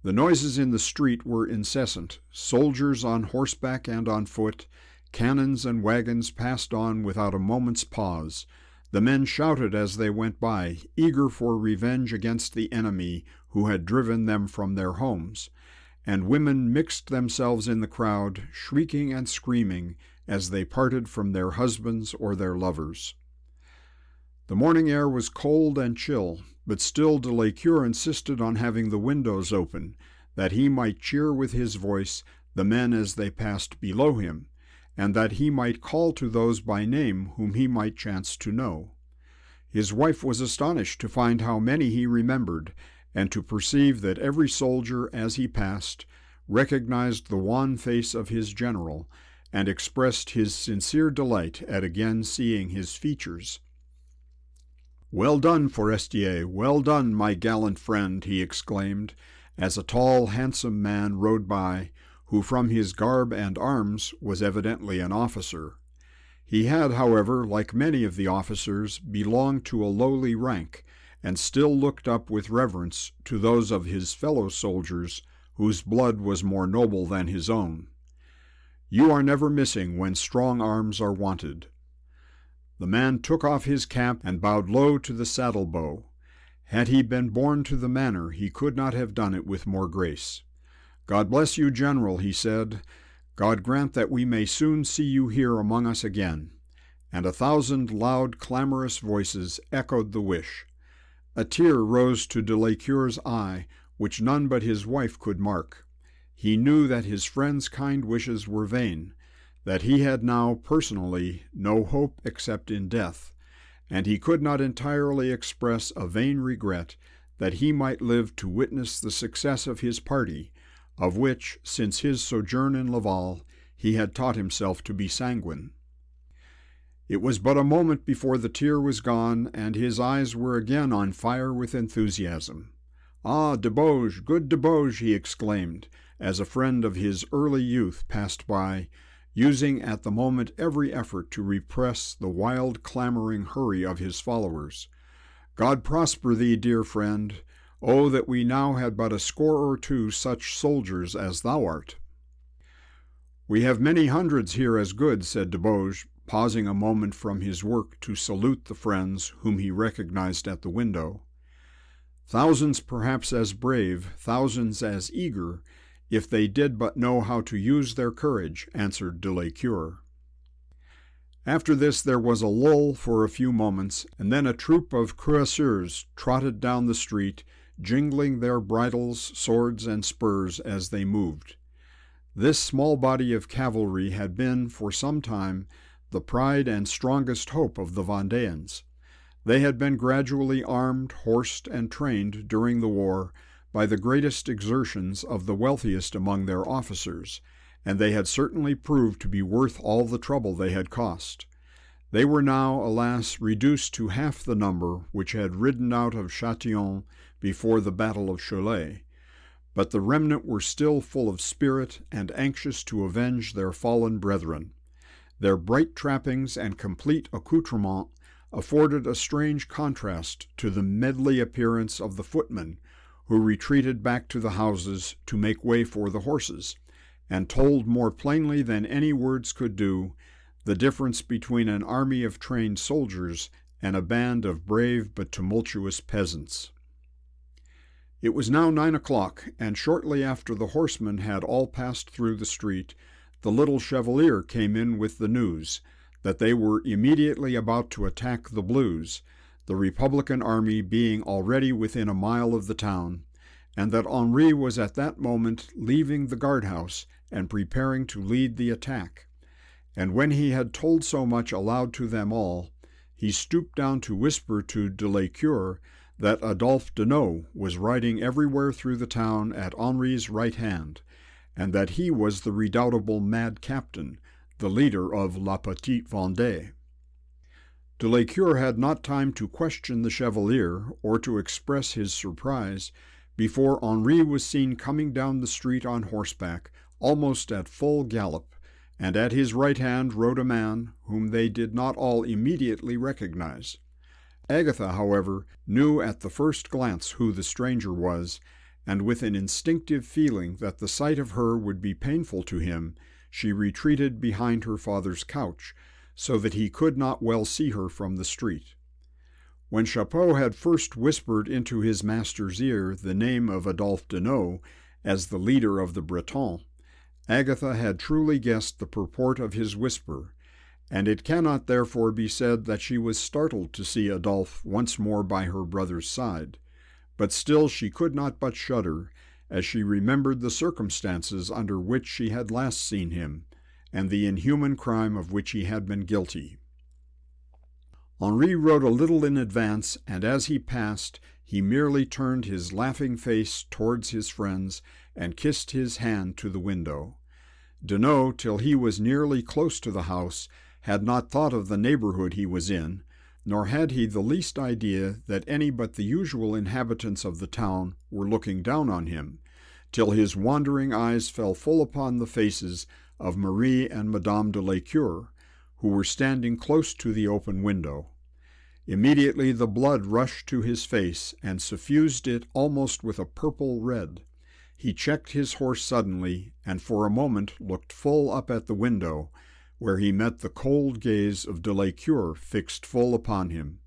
The noises in the street were incessant. Soldiers on horseback and on foot, cannons and wagons passed on without a moment's pause. The men shouted as they went by, eager for revenge against the enemy who had driven them from their homes, and women mixed themselves in the crowd, shrieking and screaming as they parted from their husbands or their lovers. The morning air was cold and chill, but still de Lescure insisted on having the windows open, that he might cheer with his voice the men as they passed below him, and that he might call to those by name whom he might chance to know. His wife was astonished to find how many he remembered, and to perceive that every soldier, as he passed, recognized the wan face of his general, and expressed his sincere delight at again seeing his features. "Well done, Forestier, well done, my gallant friend," he exclaimed, as a tall, handsome man rode by, who from his garb and arms was evidently an officer. He had, however, like many of the officers, belonged to a lowly rank, and still looked up with reverence to those of his fellow soldiers whose blood was more noble than his own. "You are never missing when strong arms are wanted." The man took off his cap and bowed low to the saddle-bow. Had he been born to the manner, he could not have done it with more grace. "God bless you, General," he said. "God grant that we may soon see you here among us again." And 1,000 loud, clamorous voices echoed the wish. A tear rose to de Lescure's eye, which none but his wife could mark. He knew that his friend's kind wishes were vain, that he had now, personally, no hope except in death, and he could not entirely express a vain regret that he might live to witness the success of his party, of which, since his sojourn in Laval, he had taught himself to be sanguine. It was but a moment before the tear was gone, and his eyes were again on fire with enthusiasm. "Ah, de Bouge, good de Bouge!" he exclaimed, as a friend of his early youth passed by, using at the moment every effort to repress the wild, clamoring hurry of his followers. "God prosper thee, dear friend! Oh, that we now had but a score or two such soldiers as thou art!" "We have many hundreds here as good," said de Bouge, pausing a moment from his work to salute the friends whom he recognized at the window. "Thousands perhaps as brave, thousands as eager, if they did but know how to use their courage," answered de Lescure. After this there was a lull for a few moments, and then a troop of cuirassiers trotted down the street, jingling their bridles, swords, and spurs as they moved. This small body of cavalry had been, for some time, the pride and strongest hope of the Vendéans. They had been gradually armed, horsed, and trained during the war by the greatest exertions of the wealthiest among their officers, and they had certainly proved to be worth all the trouble they had cost. They were now, alas, reduced to half the number which had ridden out of Châtillon before the battle of Cholet, but the remnant were still full of spirit and anxious to avenge their fallen brethren. Their bright trappings and complete accoutrement afforded a strange contrast to the medley appearance of the footmen, who retreated back to the houses to make way for the horses, and told more plainly than any words could do the difference between an army of trained soldiers and a band of brave but tumultuous peasants. It was now 9 o'clock, and shortly after the horsemen had all passed through the street, the little chevalier came in with the news that they were immediately about to attack the Blues, the Republican army being already within a mile of the town, and that Henri was at that moment leaving the guardhouse and preparing to lead the attack. And when he had told so much aloud to them all, he stooped down to whisper to de Lescure that Adolphe Deneau was riding everywhere through the town at Henri's right hand, and that he was the redoubtable mad captain, the leader of La Petite Vendée. De Lescure had not time to question the chevalier or to express his surprise before Henri was seen coming down the street on horseback, almost at full gallop, and at his right hand rode a man whom they did not all immediately recognize. Agatha, however, knew at the first glance who the stranger was, and with an instinctive feeling that the sight of her would be painful to him, she retreated behind her father's couch, so that he could not well see her from the street. When Chapeau had first whispered into his master's ear the name of Adolphe Deneau as the leader of the Bretons, Agatha had truly guessed the purport of his whisper, and it cannot therefore be said that she was startled to see Adolphe once more by her brother's side, but still she could not but shudder as she remembered the circumstances under which she had last seen him, and the inhuman crime of which he had been guilty. Henri rode a little in advance, and as he passed, he merely turned his laughing face towards his friends and kissed his hand to the window. Deneau, till he was nearly close to the house, had not thought of the neighborhood he was in, nor had he the least idea that any but the usual inhabitants of the town were looking down on him, till his wandering eyes fell full upon the faces of Marie and Madame de Lescure, who were standing close to the open window. Immediately the blood rushed to his face and suffused it almost with a purple red. He checked his horse suddenly, and for a moment looked full up at the window, where he met the cold gaze of de Lescure fixed full upon him.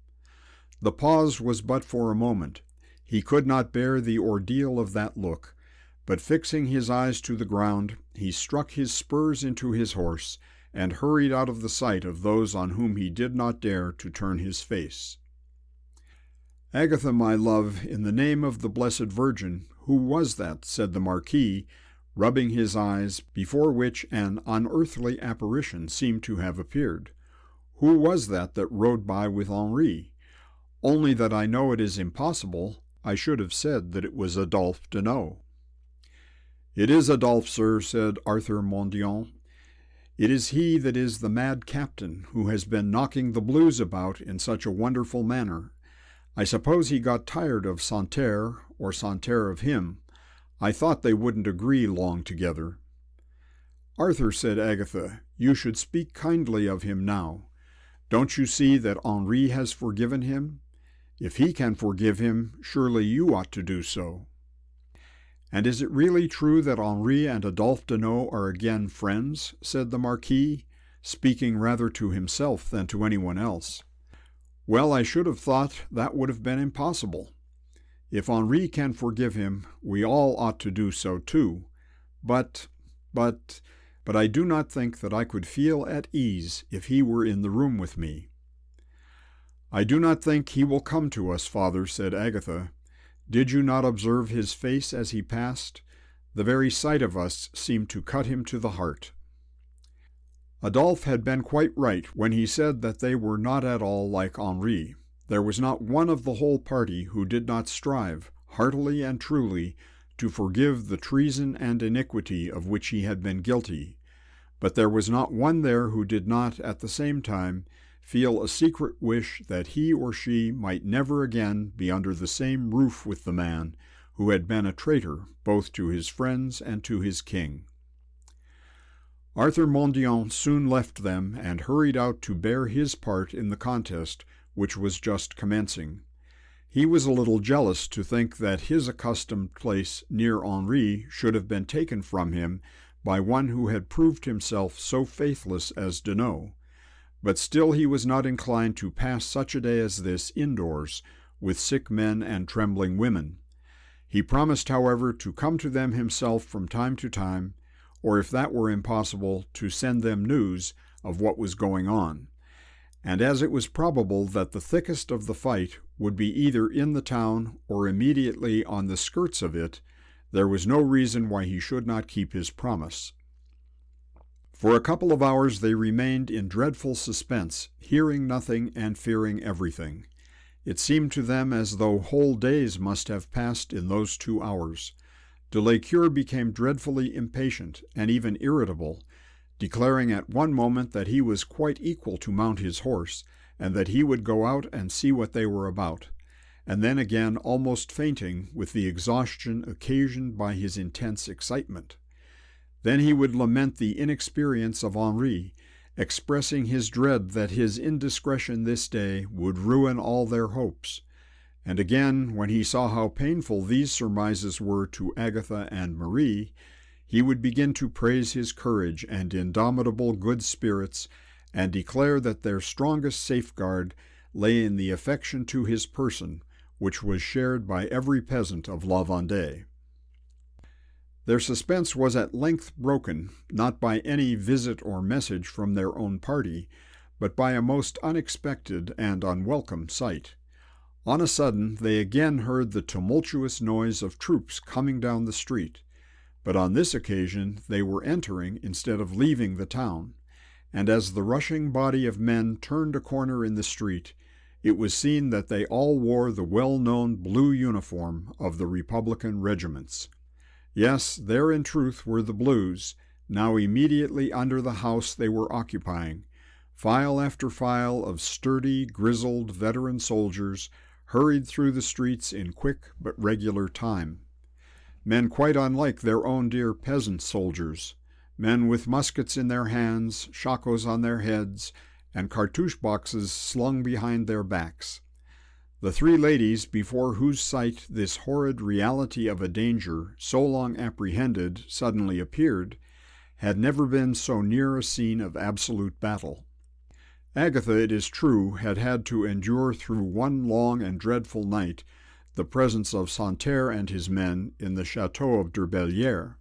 The pause was but for a moment. He could not bear the ordeal of that look, but fixing his eyes to the ground, he struck his spurs into his horse, and hurried out of the sight of those on whom he did not dare to turn his face. "Agatha, my love, in the name of the Blessed Virgin, who was that?" said the Marquis, rubbing his eyes, before which an unearthly apparition seemed to have appeared. "Who was that rode by with Henri? Only that I know it is impossible, I should have said that it was Adolphe Deneau." "It is Adolphe, sir," said Arthur Mondion. "It is he that is the mad captain, who has been knocking the Blues about in such a wonderful manner. I suppose he got tired of Santerre, or Santerre of him. I thought they wouldn't agree long together." "Arthur," said Agatha, "you should speak kindly of him now. Don't you see that Henri has forgiven him? If he can forgive him, surely you ought to do so." "And is it really true that Henri and Adolphe Deneau are again friends?" said the Marquis, speaking rather to himself than to anyone else. "Well, I should have thought that would have been impossible. If Henri can forgive him, we all ought to do so too. But I do not think that I could feel at ease if he were in the room with me." "I do not think he will come to us, father," said Agatha. "Did you not observe his face as he passed? The very sight of us seemed to cut him to the heart." Adolphe had been quite right when he said that they were not at all like Henri. There was not one of the whole party who did not strive, heartily and truly, to forgive the treason and iniquity of which he had been guilty, but there was not one there who did not, at the same time, feel a secret wish that he or she might never again be under the same roof with the man who had been a traitor both to his friends and to his king. Arthur Mondion soon left them and hurried out to bear his part in the contest, which was just commencing. He was a little jealous to think that his accustomed place near Henri should have been taken from him by one who had proved himself so faithless as Deneau, but still he was not inclined to pass such a day as this indoors, with sick men and trembling women. He promised, however, to come to them himself from time to time, or if that were impossible, to send them news of what was going on. And as it was probable that the thickest of the fight would be either in the town or immediately on the skirts of it, there was no reason why he should not keep his promise. For a couple of hours they remained in dreadful suspense, hearing nothing and fearing everything. It seemed to them as though whole days must have passed in those 2 hours. De Lescure became dreadfully impatient and even irritable, declaring at one moment that he was quite equal to mount his horse, and that he would go out and see what they were about, and then again almost fainting with the exhaustion occasioned by his intense excitement. Then he would lament the inexperience of Henri, expressing his dread that his indiscretion this day would ruin all their hopes. And again, when he saw how painful these surmises were to Agatha and Marie, he would begin to praise his courage and indomitable good spirits, and declare that their strongest safeguard lay in the affection to his person, which was shared by every peasant of La Vendée. Their suspense was at length broken, not by any visit or message from their own party, but by a most unexpected and unwelcome sight. On a sudden they again heard the tumultuous noise of troops coming down the street, but on this occasion they were entering instead of leaving the town, and as the rushing body of men turned a corner in the street, it was seen that they all wore the well-known blue uniform of the Republican regiments. Yes, there in truth were the Blues, now immediately under the house they were occupying. File after file of sturdy, grizzled veteran soldiers hurried through the streets in quick but regular time. Men quite unlike their own dear peasant soldiers, men with muskets in their hands, shakos on their heads, and cartouche boxes slung behind their backs. The 3 ladies before whose sight this horrid reality of a danger, so long apprehended, suddenly appeared, had never been so near a scene of absolute battle. Agatha, it is true, had had to endure through one long and dreadful night the presence of Santerre and his men in the chateau of Derbellière.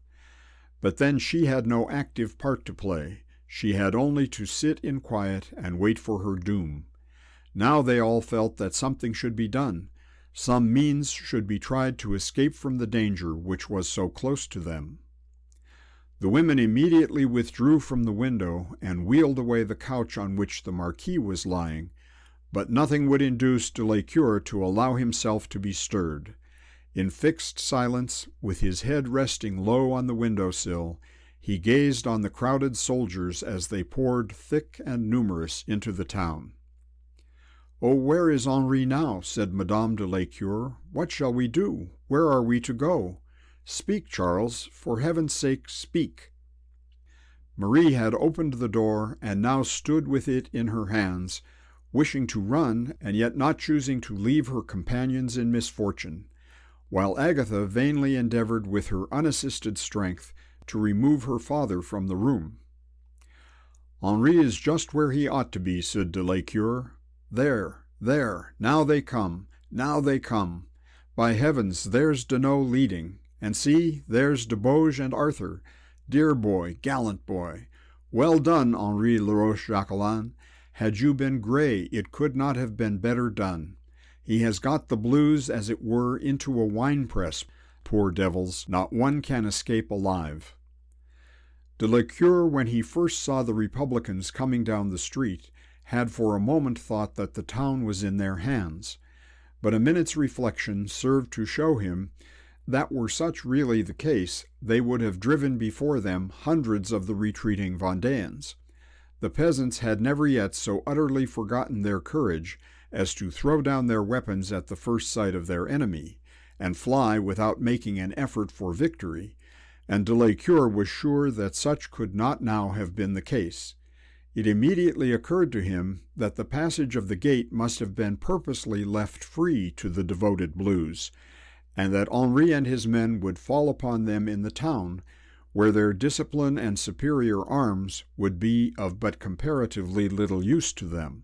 But then she had no active part to play. She had only to sit in quiet and wait for her doom. Now they all felt that something should be done. Some means should be tried to escape from the danger which was so close to them. The women immediately withdrew from the window and wheeled away the couch on which the Marquis was lying, but nothing would induce de Lescure to allow himself to be stirred. In fixed silence, with his head resting low on the window-sill, he gazed on the crowded soldiers as they poured thick and numerous into the town. "Oh, where is Henri now?" said Madame de Lescure. "What shall we do? Where are we to go? Speak, Charles, for heaven's sake, speak." Marie had opened the door and now stood with it in her hands, wishing to run and yet not choosing to leave her companions in misfortune, while Agatha vainly endeavored with her unassisted strength to remove her father from the room. "Henri is just where he ought to be," said de Lescure. There, now they come, now they come. By heavens, there's Deneau leading, and see, there's de Bouge and Arthur. Dear boy, gallant boy. Well done, Henri Laroche-Jacquelin. Had you been gray, it could not have been better done. He has got the Blues, as it were, into a wine-press. Poor devils, not one can escape alive. De Lescure, when he first saw the Republicans coming down the street, had for a moment thought that the town was in their hands, but a minute's reflection served to show him that were such really the case, they would have driven before them hundreds of the retreating Vendéans. The peasants had never yet so utterly forgotten their courage as to throw down their weapons at the first sight of their enemy, and fly without making an effort for victory, and de Lescure was sure that such could not now have been the case. It immediately occurred to him that the passage of the gate must have been purposely left free to the devoted Blues, and that Henri and his men would fall upon them in the town, where their discipline and superior arms would be of but comparatively little use to them.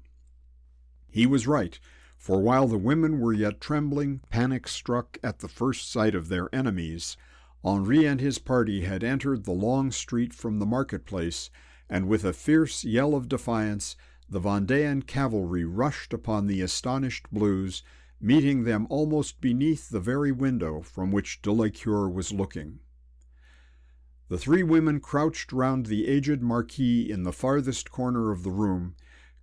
He was right, for while the women were yet trembling, panic-struck at the first sight of their enemies, Henri and his party had entered the long street from the marketplace, and with a fierce yell of defiance, the Vendéan cavalry rushed upon the astonished Blues, meeting them almost beneath the very window from which de Lescure was looking. The three women crouched round the aged Marquis in the farthest corner of the room,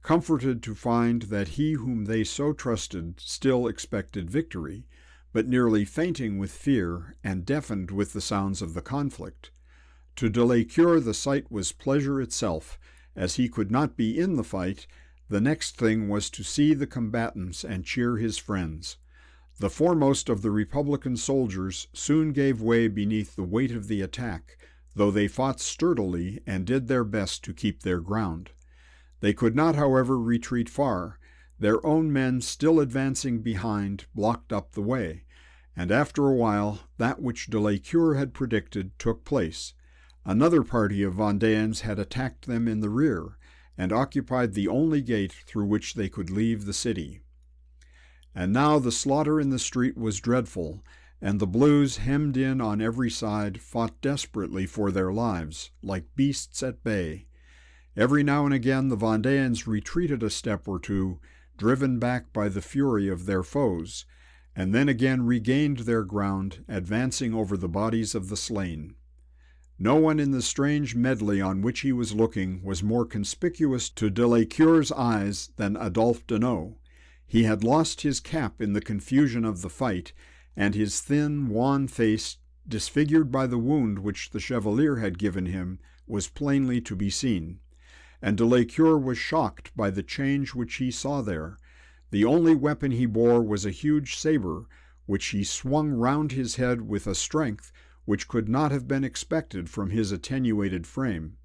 comforted to find that he whom they so trusted still expected victory, but nearly fainting with fear and deafened with the sounds of the conflict. To de Lescure the sight was pleasure itself. As he could not be in the fight, the next thing was to see the combatants and cheer his friends. The foremost of the Republican soldiers soon gave way beneath the weight of the attack, though they fought sturdily and did their best to keep their ground. They could not, however, retreat far. Their own men, still advancing behind, blocked up the way, and after a while that which de Lescure had predicted took place. Another party of Vendéans had attacked them in the rear, and occupied the only gate through which they could leave the city. And now the slaughter in the street was dreadful, and the Blues, hemmed in on every side, fought desperately for their lives, like beasts at bay. Every now and again the Vendéans retreated a step or two, driven back by the fury of their foes, and then again regained their ground, advancing over the bodies of the slain. No one in the strange medley on which he was looking was more conspicuous to de Lescure's eyes than Adolphe Deneau. He had lost his cap in the confusion of the fight, and his thin, wan face, disfigured by the wound which the Chevalier had given him, was plainly to be seen. And de Lescure was shocked by the change which he saw there. The only weapon he bore was a huge saber, which he swung round his head with a strength which could not have been expected from his attenuated frame.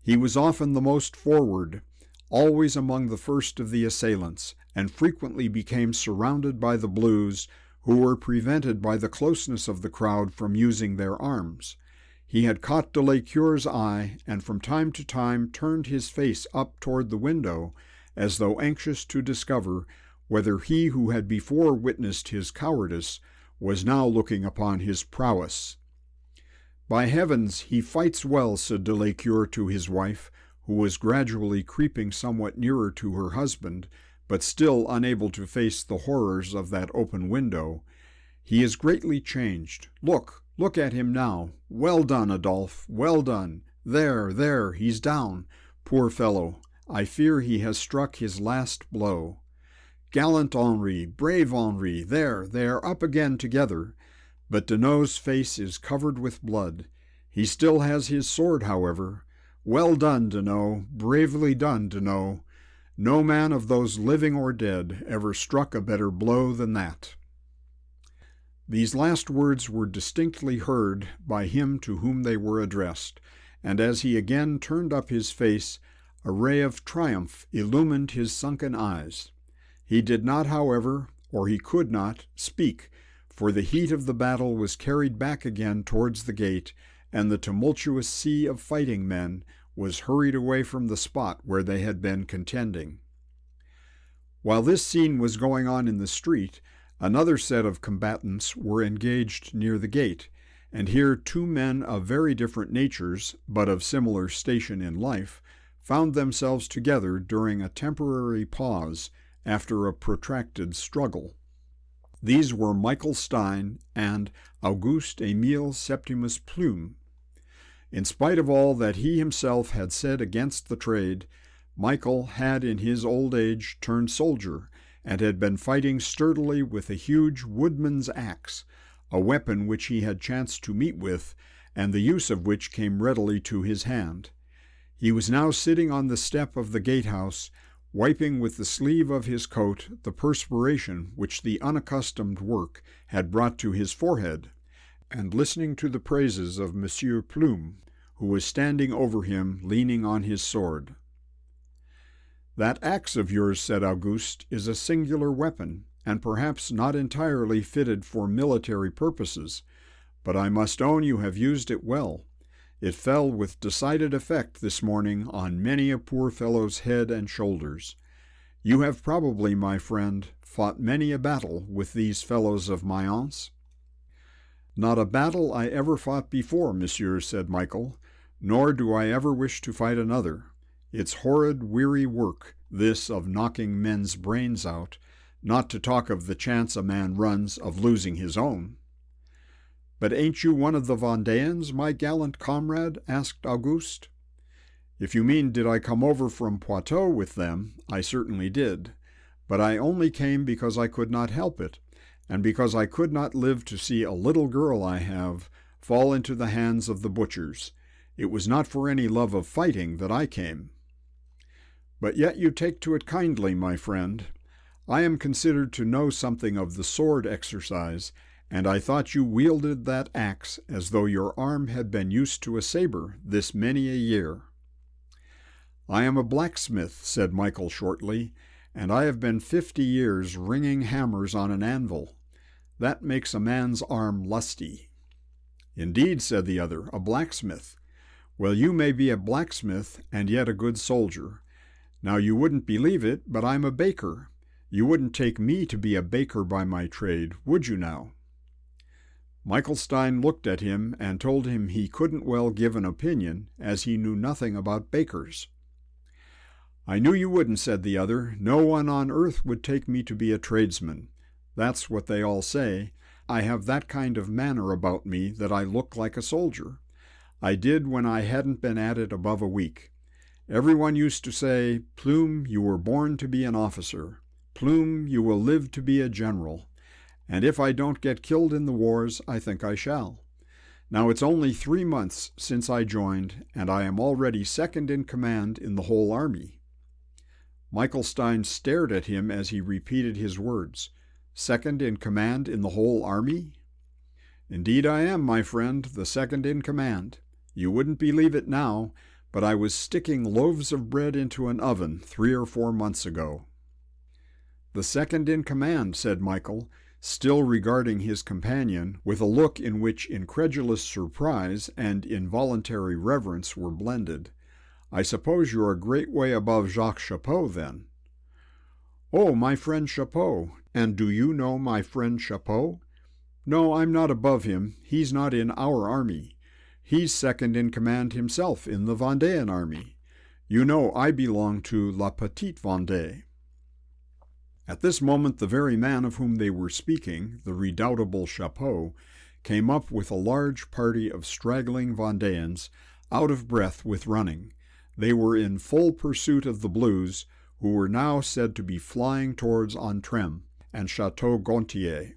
He was often the most forward, always among the first of the assailants, and frequently became surrounded by the Blues, who were prevented by the closeness of the crowd from using their arms. He had caught de Lescure's eye, and from time to time turned his face up toward the window, as though anxious to discover whether he who had before witnessed his cowardice was now looking upon his prowess. "By heavens, he fights well," said de Lescure to his wife, who was gradually creeping somewhat nearer to her husband, but still unable to face the horrors of that open window. "He is greatly changed. Look at him now. Well done, Adolphe, well done. There, he's down. Poor fellow, I fear he has struck his last blow. Gallant Henri, brave Henri, they're up again together. But Deneau's face is covered with blood. He still has his sword, however. Well done, Deneau, bravely done, Deneau. No man of those living or dead ever struck a better blow than that." These last words were distinctly heard by him to whom they were addressed, and as he again turned up his face, a ray of triumph illumined his sunken eyes. He did not, however, or he could not, speak, for the heat of the battle was carried back again towards the gate, and the tumultuous sea of fighting men was hurried away from the spot where they had been contending. While this scene was going on in the street, another set of combatants were engaged near the gate, and here two men of very different natures, but of similar station in life, found themselves together during a temporary pause after a protracted struggle. These were Michael Stein and Auguste Émile Septimus Plume. In spite of all that he himself had said against the trade, Michael had in his old age turned soldier, and had been fighting sturdily with a huge woodman's axe, a weapon which he had chanced to meet with, and the use of which came readily to his hand. He was now sitting on the step of the gatehouse, wiping with the sleeve of his coat the perspiration which the unaccustomed work had brought to his forehead, and listening to the praises of Monsieur Plume, who was standing over him, leaning on his sword. "That axe of yours," said Auguste, "is a singular weapon, and perhaps not entirely fitted for military purposes, but I must own you have used it well. It fell with decided effect this morning on many a poor fellow's head and shoulders. You have probably, my friend, fought many a battle with these fellows of Mayence?" "Not a battle I ever fought before, monsieur," said Michael, "nor do I ever wish to fight another. It's horrid, weary work, this of knocking men's brains out, not to talk of the chance a man runs of losing his own." "But ain't you one of the Vendéans, my gallant comrade?" asked Auguste. "If you mean did I come over from Poitou with them, I certainly did. But I only came because I could not help it, and because I could not live to see a little girl I have fall into the hands of the butchers. It was not for any love of fighting that I came." "But yet you take to it kindly, my friend. I am considered to know something of the sword exercise, and I thought you wielded that axe as though your arm had been used to a saber this many a year." "I am a blacksmith," said Michael shortly, "and I have been 50 years ringing hammers on an anvil. That makes a man's arm lusty." "Indeed," said the other, "a blacksmith. Well, you may be a blacksmith and yet a good soldier. Now you wouldn't believe it, but I'm a baker. You wouldn't take me to be a baker by my trade, would you now?" Michael Stein looked at him and told him he couldn't well give an opinion, as he knew nothing about bakers. "I knew you wouldn't," said the other. "No one on earth would take me to be a tradesman. That's what they all say. I have that kind of manner about me that I look like a soldier. I did when I hadn't been at it above a week. Everyone used to say, 'Plume, you were born to be an officer. Plume, you will live to be a general.' And if I don't get killed in the wars, I think I shall. Now it's only 3 months since I joined, and I am already second in command in the whole army." Michael Stein stared at him as he repeated his words. "Second in command in the whole army?" "Indeed I am, my friend, the second in command. You wouldn't believe it now, but I was sticking loaves of bread into an oven 3 or 4 months ago." "The second in command," said Michael, still regarding his companion with a look in which incredulous surprise and involuntary reverence were blended. "I suppose you're a great way above Jacques Chapot, then." "Oh, my friend Chapot! And do you know my friend Chapot?" "No, I'm not above him. He's not in our army. He's second in command himself in the Vendéan army. You know I belong to La Petite Vendée." At this moment the very man of whom they were speaking, the redoubtable Chapot, came up with a large party of straggling Vendéans, out of breath with running. They were in full pursuit of the Blues, who were now said to be flying towards Antrim and Chateau Gontier.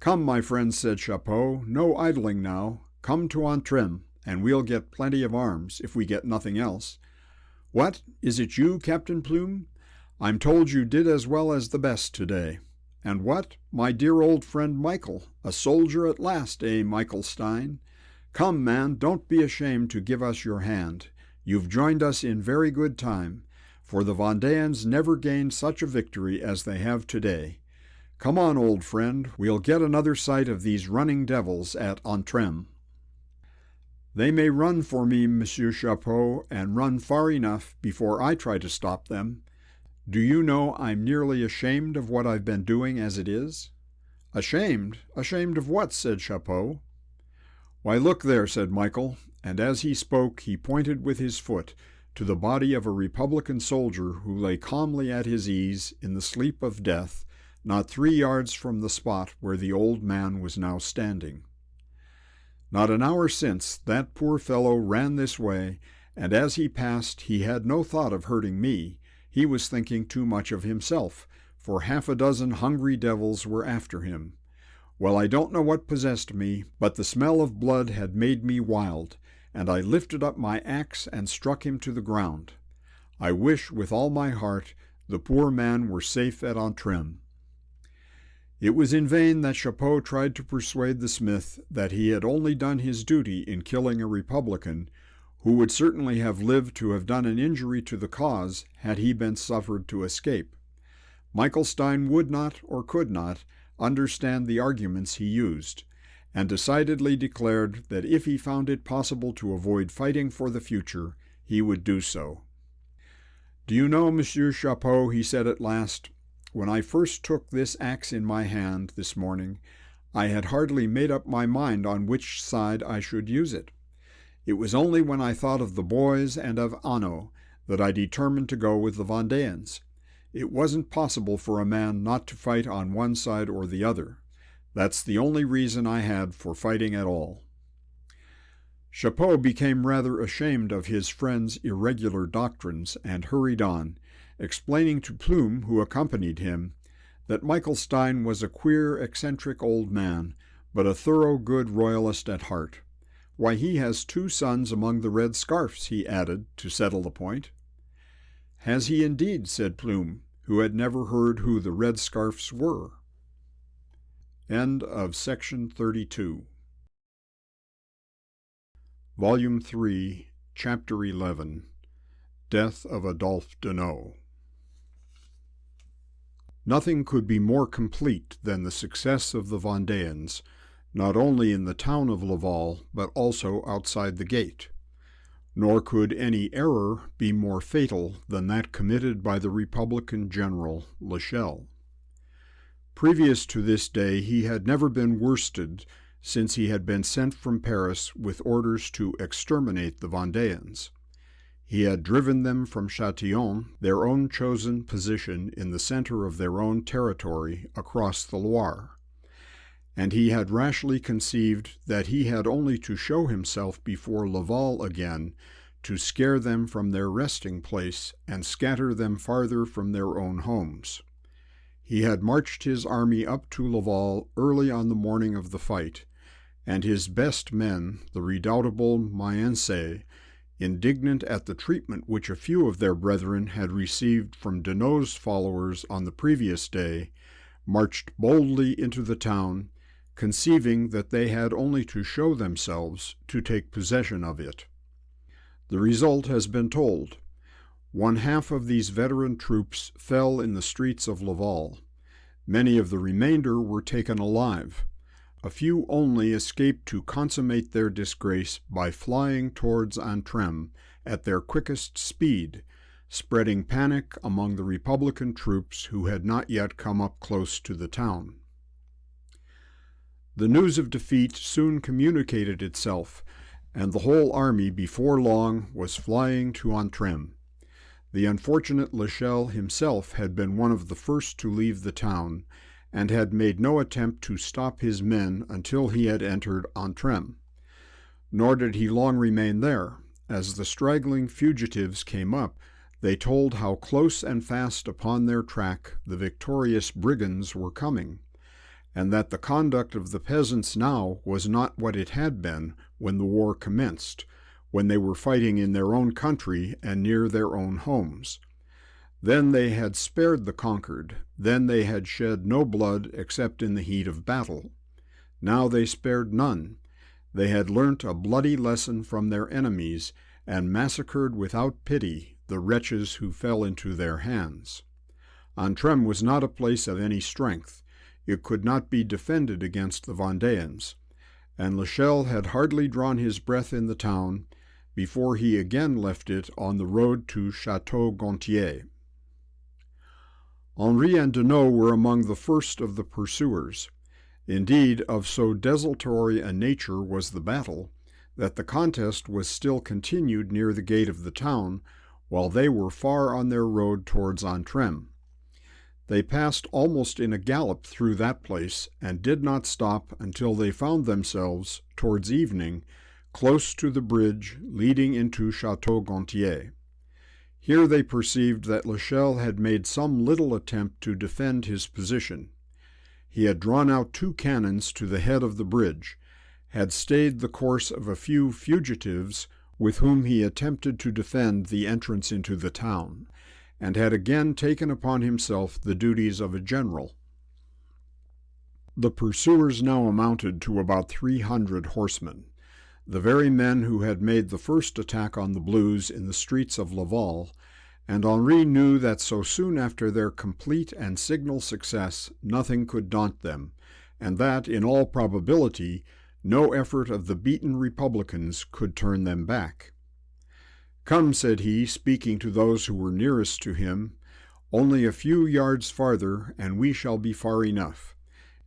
"Come, my friends," said Chapot, "no idling now. Come to Antrim, and we'll get plenty of arms, if we get nothing else. What, is it you, Captain Plume? I'm told you did as well as the best today. And what, my dear old friend Michael, a soldier at last, eh, Michael Stein? Come, man, don't be ashamed to give us your hand. You've joined us in very good time, for the Vendéans never gained such a victory as they have today. Come on, old friend, we'll get another sight of these running devils at Antrim." "They may run for me, Monsieur Chapot, and run far enough before I try to stop them. Do you know I'm nearly ashamed of what I've been doing as it is?" "Ashamed? Ashamed of what?" said Chapot. "Why, look there," said Michael, and as he spoke he pointed with his foot to the body of a Republican soldier who lay calmly at his ease in the sleep of death, not 3 yards from the spot where the old man was now standing. Not an hour since, that poor fellow ran this way, and as he passed he had no thought of hurting me. He was thinking too much of himself, for 6 hungry devils were after him. Well, I don't know what possessed me, but the smell of blood had made me wild, and I lifted up my axe and struck him to the ground. I wish with all my heart the poor man were safe at Antrim." It was in vain that Chapeau tried to persuade the smith that he had only done his duty in killing a Republican, who would certainly have lived to have done an injury to the cause had he been suffered to escape. Michael Stein would not, or could not, understand the arguments he used, and decidedly declared that if he found it possible to avoid fighting for the future, he would do so. "Do you know, Monsieur Chapeau," he said at last, "when I first took this axe in my hand this morning, I had hardly made up my mind on which side I should use it. It was only when I thought of the boys and of Anno that I determined to go with the Vendéans. It wasn't possible for a man not to fight on one side or the other. That's the only reason I had for fighting at all." Chapeau became rather ashamed of his friend's irregular doctrines and hurried on, explaining to Plume, who accompanied him, that Michael Stein was a queer, eccentric old man, but a thorough good royalist at heart. "Why, he has 2 sons among the Red Scarfs," he added, to settle the point. "Has he indeed?" said Plume, who had never heard who the Red Scarfs were. End of section 32. Volume 3, Chapter 11. Death of Adolphe Deneau. Nothing could be more complete than the success of the Vendéans, not only in the town of Laval, but also outside the gate. Nor could any error be more fatal than that committed by the Republican general, Lachelle. Previous to this day he had never been worsted, since he had been sent from Paris with orders to exterminate the Vendéans. He had driven them from Châtillon, their own chosen position in the center of their own territory across the Loire. And he had rashly conceived that he had only to show himself before Laval again to scare them from their resting place and scatter them farther from their own homes. He had marched his army up to Laval early on the morning of the fight, and his best men, the redoubtable Mayence, indignant at the treatment which a few of their brethren had received from Deneau's followers on the previous day, marched boldly into the town, conceiving that they had only to show themselves to take possession of it. The result has been told. 1/2 of these veteran troops fell in the streets of Laval. Many of the remainder were taken alive. A few only escaped to consummate their disgrace by flying towards Antrim at their quickest speed, spreading panic among the Republican troops who had not yet come up close to the town. The news of defeat soon communicated itself, and the whole army before long was flying to Antrim. The unfortunate Lachelle himself had been one of the first to leave the town, and had made no attempt to stop his men until he had entered Antrim. Nor did he long remain there. As the straggling fugitives came up, they told how close and fast upon their track the victorious brigands were coming, and that the conduct of the peasants now was not what it had been when the war commenced, when they were fighting in their own country and near their own homes. Then they had spared the conquered, then they had shed no blood except in the heat of battle. Now they spared none. They had learnt a bloody lesson from their enemies, and massacred without pity the wretches who fell into their hands. Antrim was not a place of any strength. It could not be defended against the Vendéans, and Lachelle had hardly drawn his breath in the town before he again left it on the road to Château-Gontier. Henri and Deneau were among the first of the pursuers. Indeed, of so desultory a nature was the battle, that the contest was still continued near the gate of the town, while they were far on their road towards Antrim. They passed almost in a gallop through that place, and did not stop until they found themselves, towards evening, close to the bridge leading into Château-Gontier. Here they perceived that Lachelle had made some little attempt to defend his position. He had drawn out 2 cannons to the head of the bridge, had stayed the course of a few fugitives with whom he attempted to defend the entrance into the town, and had again taken upon himself the duties of a general. The pursuers now amounted to about 300 horsemen, the very men who had made the first attack on the Blues in the streets of Laval, and Henri knew that so soon after their complete and signal success nothing could daunt them, and that, in all probability, no effort of the beaten Republicans could turn them back. "Come," said he, speaking to those who were nearest to him, "only a few yards farther, and we shall be far enough.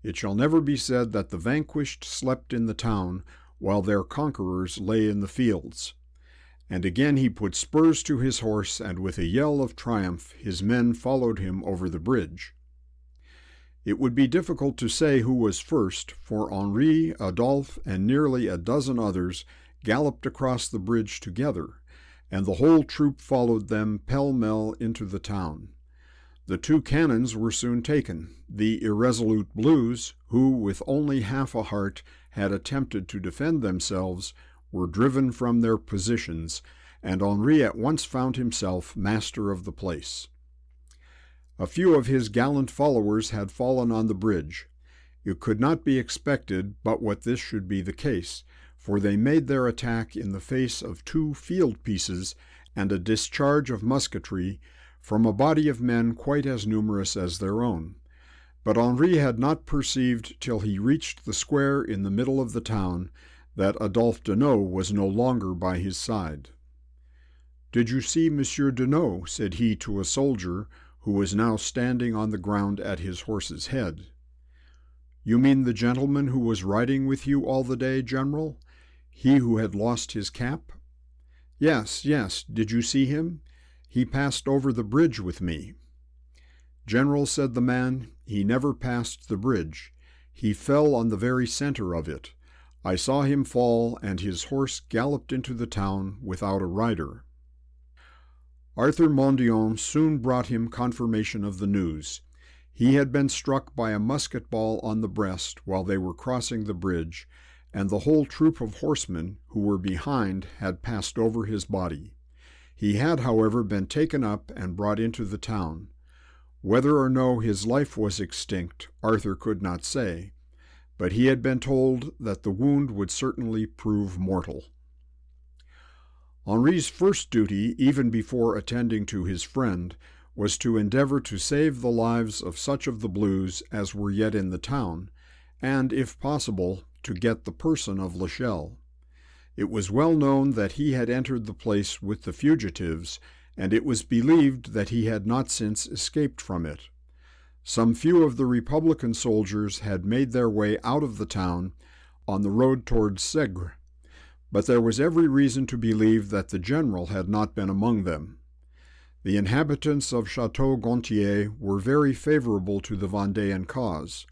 It shall never be said that the vanquished slept in the town, while their conquerors lay in the fields." And again he put spurs to his horse, and with a yell of triumph his men followed him over the bridge. It would be difficult to say who was first, for Henri, Adolphe, and nearly a dozen others galloped across the bridge together, and the whole troop followed them pell-mell into the town. The two cannons were soon taken. The irresolute Blues, who with only half a heart had attempted to defend themselves, were driven from their positions, and Henri at once found himself master of the place. A few of his gallant followers had fallen on the bridge. It could not be expected but what this should be the case, for they made their attack in the face of 2 field pieces and a discharge of musketry from a body of men quite as numerous as their own. But Henri had not perceived till he reached the square in the middle of the town that Adolphe Deneau was no longer by his side. "Did you see Monsieur Deneau?" said he to a soldier who was now standing on the ground at his horse's head. "You mean the gentleman who was riding with you all the day, General? He who had lost his cap?" "Yes, yes. Did you see him? He passed over the bridge with me." "General," said the man, "he never passed the bridge. He fell on the very center of it. I saw him fall, and his horse galloped into the town without a rider." Arthur Mondion soon brought him confirmation of the news. He had been struck by a musket ball on the breast while they were crossing the bridge, and the whole troop of horsemen who were behind had passed over his body. He had, however, been taken up and brought into the town. Whether or no his life was extinct, Arthur could not say, but he had been told that the wound would certainly prove mortal. Henri's first duty, even before attending to his friend, was to endeavor to save the lives of such of the Blues as were yet in the town, and, if possible, to get the person of Lachelle. It was well known that he had entered the place with the fugitives, and it was believed that he had not since escaped from it. Some few of the Republican soldiers had made their way out of the town on the road towards Segres, but there was every reason to believe that the general had not been among them. The inhabitants of Château Gontier were very favorable to the Vendéan cause.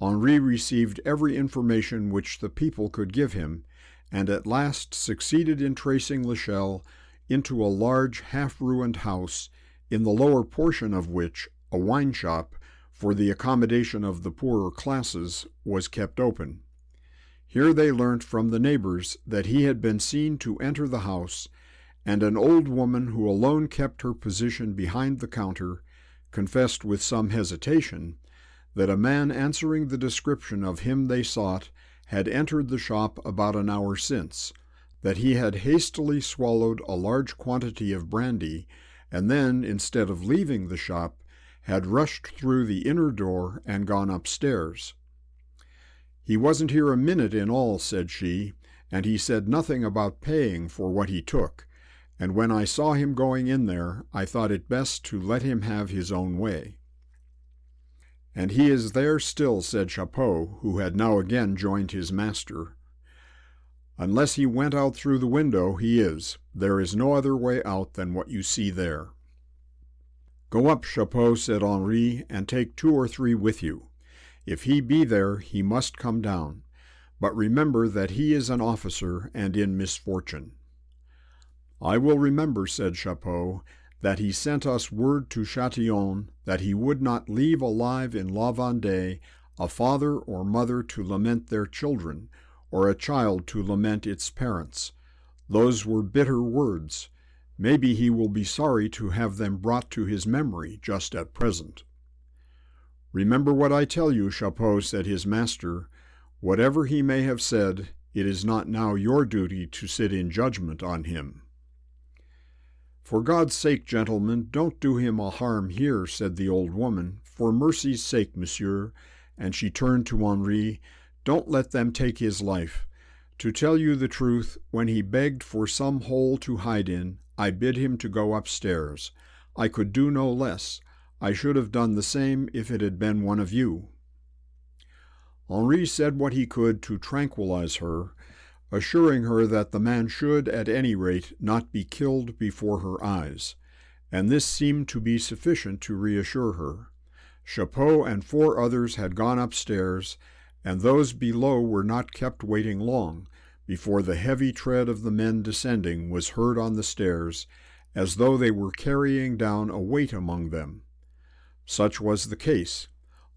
Henri received every information which the people could give him, and at last succeeded in tracing Lachelle into a large half-ruined house, in the lower portion of which a wine shop, for the accommodation of the poorer classes, was kept open. Here they learnt from the neighbors that he had been seen to enter the house, and an old woman who alone kept her position behind the counter confessed with some hesitation that a man answering the description of him they sought had entered the shop about an hour since, that he had hastily swallowed a large quantity of brandy, and then, instead of leaving the shop, had rushed through the inner door and gone upstairs. "He wasn't here a minute in all," said she, "and he said nothing about paying for what he took, and when I saw him going in there, I thought it best to let him have his own way." "And he is there still," said Chapeau, who had now again joined his master. "Unless he went out through the window, he is. There is no other way out than what you see there." "Go up, Chapeau," said Henri, "and take 2 or 3 with you. If he be there, he must come down. But remember that he is an officer and in misfortune." "I will remember," said Chapeau, "that he sent us word to Châtillon that he would not leave alive in La Vendée a father or mother to lament their children, or a child to lament its parents. Those were bitter words. Maybe he will be sorry to have them brought to his memory just at present." "Remember what I tell you, Chapeau," said his master. "Whatever he may have said, it is not now your duty to sit in judgment on him." "For God's sake, gentlemen, don't do him a harm here," said the old woman. "For mercy's sake, monsieur," and she turned to Henri, "don't let them take his life. To tell you the truth, when he begged for some hole to hide in, I bid him to go upstairs. I could do no less. I should have done the same if it had been one of you." Henri said what he could to tranquilize her, assuring her that the man should, at any rate, not be killed before her eyes, and this seemed to be sufficient to reassure her. Chapeau and 4 others had gone upstairs, and those below were not kept waiting long, before the heavy tread of the men descending was heard on the stairs, as though they were carrying down a weight among them. Such was the case.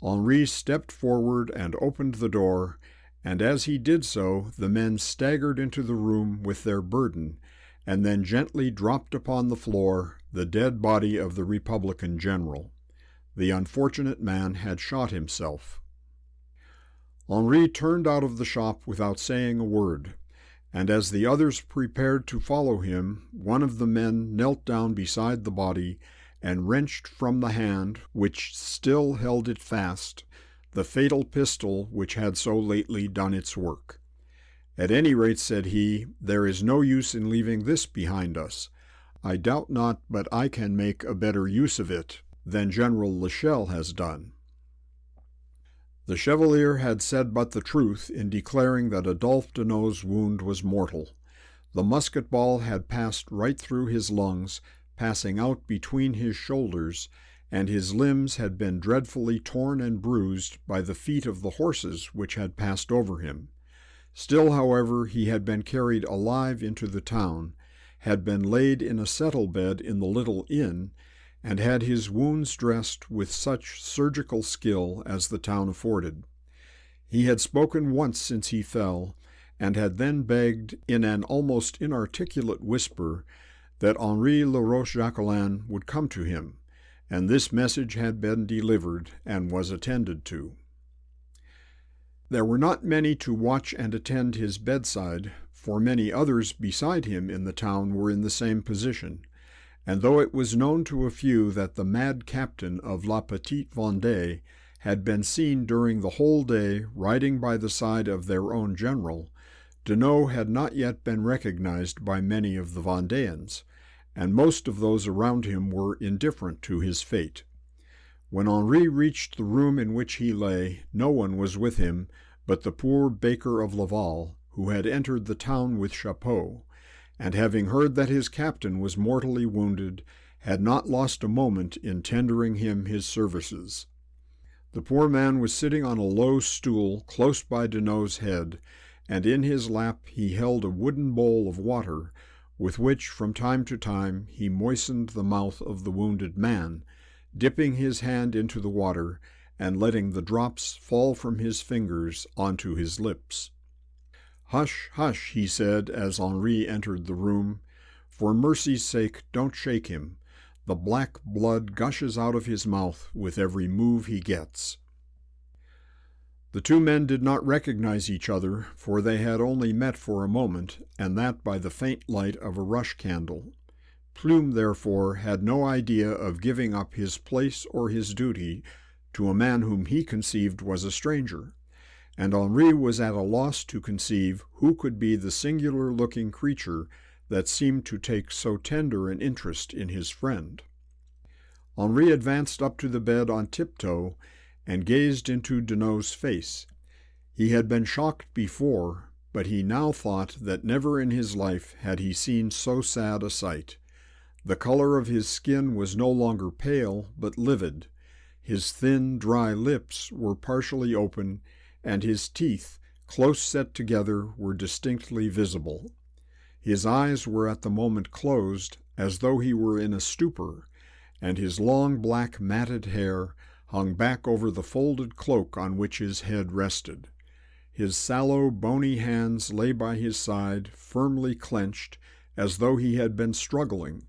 Henri stepped forward and opened the door, and as he did so, the men staggered into the room with their burden, and then gently dropped upon the floor the dead body of the Republican general. The unfortunate man had shot himself. Henri turned out of the shop without saying a word, and as the others prepared to follow him, one of the men knelt down beside the body and wrenched from the hand, which still held it fast, the fatal pistol which had so lately done its work. "At any rate," said he, "there is no use in leaving this behind us. I doubt not but I can make a better use of it than General Lachelle has done." The Chevalier had said but the truth in declaring that Adolphe Deneau's wound was mortal. The musket ball had passed right through his lungs, passing out between his shoulders, and his limbs had been dreadfully torn and bruised by the feet of the horses which had passed over him. Still, however, he had been carried alive into the town, had been laid in a settle-bed in the little inn, and had his wounds dressed with such surgical skill as the town afforded. He had spoken once since he fell, and had then begged, in an almost inarticulate whisper, that Henri Le Roche-Jacquelin would come to him, and this message had been delivered and was attended to. There were not many to watch and attend his bedside, for many others beside him in the town were in the same position, and though it was known to a few that the mad captain of La Petite Vendée had been seen during the whole day riding by the side of their own general, Deneau had not yet been recognized by many of the Vendéans, and most of those around him were indifferent to his fate. When Henri reached the room in which he lay, no one was with him but the poor baker of Laval, who had entered the town with Chapeau, and having heard that his captain was mortally wounded, had not lost a moment in tendering him his services. The poor man was sitting on a low stool close by Deneau's head, and in his lap he held a wooden bowl of water, with which from time to time he moistened the mouth of the wounded man, dipping his hand into the water and letting the drops fall from his fingers onto his lips. "Hush, hush," he said as Henri entered the room. "For mercy's sake, don't shake him. The black blood gushes out of his mouth with every move he gets." The 2 men did not recognize each other, for they had only met for a moment, and that by the faint light of a rush candle. Plume, therefore, had no idea of giving up his place or his duty to a man whom he conceived was a stranger, and Henri was at a loss to conceive who could be the singular-looking creature that seemed to take so tender an interest in his friend. Henri advanced up to the bed on tiptoe and gazed into Deneau's face. He had been shocked before, but he now thought that never in his life had he seen so sad a sight. The color of his skin was no longer pale, but livid. His thin, dry lips were partially open, and his teeth, close set together, were distinctly visible. His eyes were at the moment closed, as though he were in a stupor, and his long black matted hair hung back over the folded cloak on which his head rested. His sallow, bony hands lay by his side, firmly clenched, as though he had been struggling,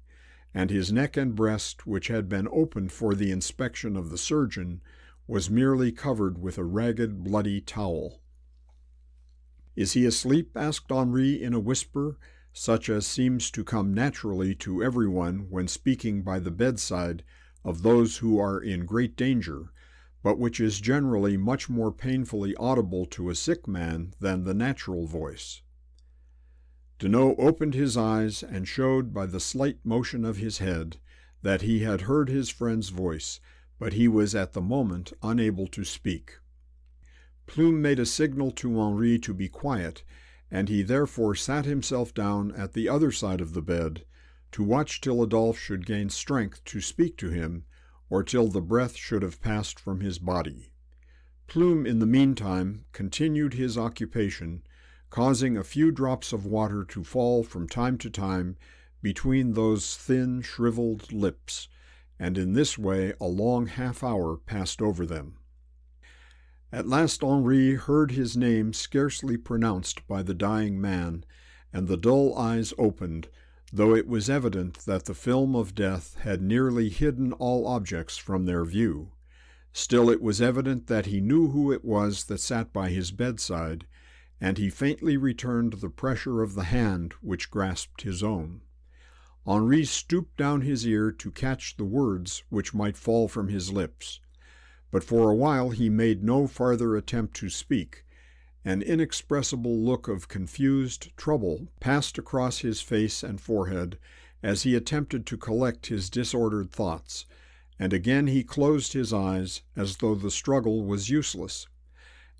and his neck and breast, which had been opened for the inspection of the surgeon, was merely covered with a ragged, bloody towel. "Is he asleep?" asked Henri in a whisper, such as seems to come naturally to everyone when speaking by the bedside of those who are in great danger, but which is generally much more painfully audible to a sick man than the natural voice. Deneau opened his eyes and showed by the slight motion of his head that he had heard his friend's voice, but he was at the moment unable to speak. Plume made a signal to Henri to be quiet, and he therefore sat himself down at the other side of the bed to watch till Adolphe should gain strength to speak to him, or till the breath should have passed from his body. Plume, in the meantime, continued his occupation, causing a few drops of water to fall from time to time between those thin, shriveled lips, and in this way a long half-hour passed over them. At last Henri heard his name scarcely pronounced by the dying man, and the dull eyes opened, though it was evident that the film of death had nearly hidden all objects from their view. Still it was evident that he knew who it was that sat by his bedside, and he faintly returned the pressure of the hand which grasped his own. Henri stooped down his ear to catch the words which might fall from his lips, but for a while he made no farther attempt to speak. An inexpressible look of confused trouble passed across his face and forehead as he attempted to collect his disordered thoughts, and again he closed his eyes as though the struggle was useless.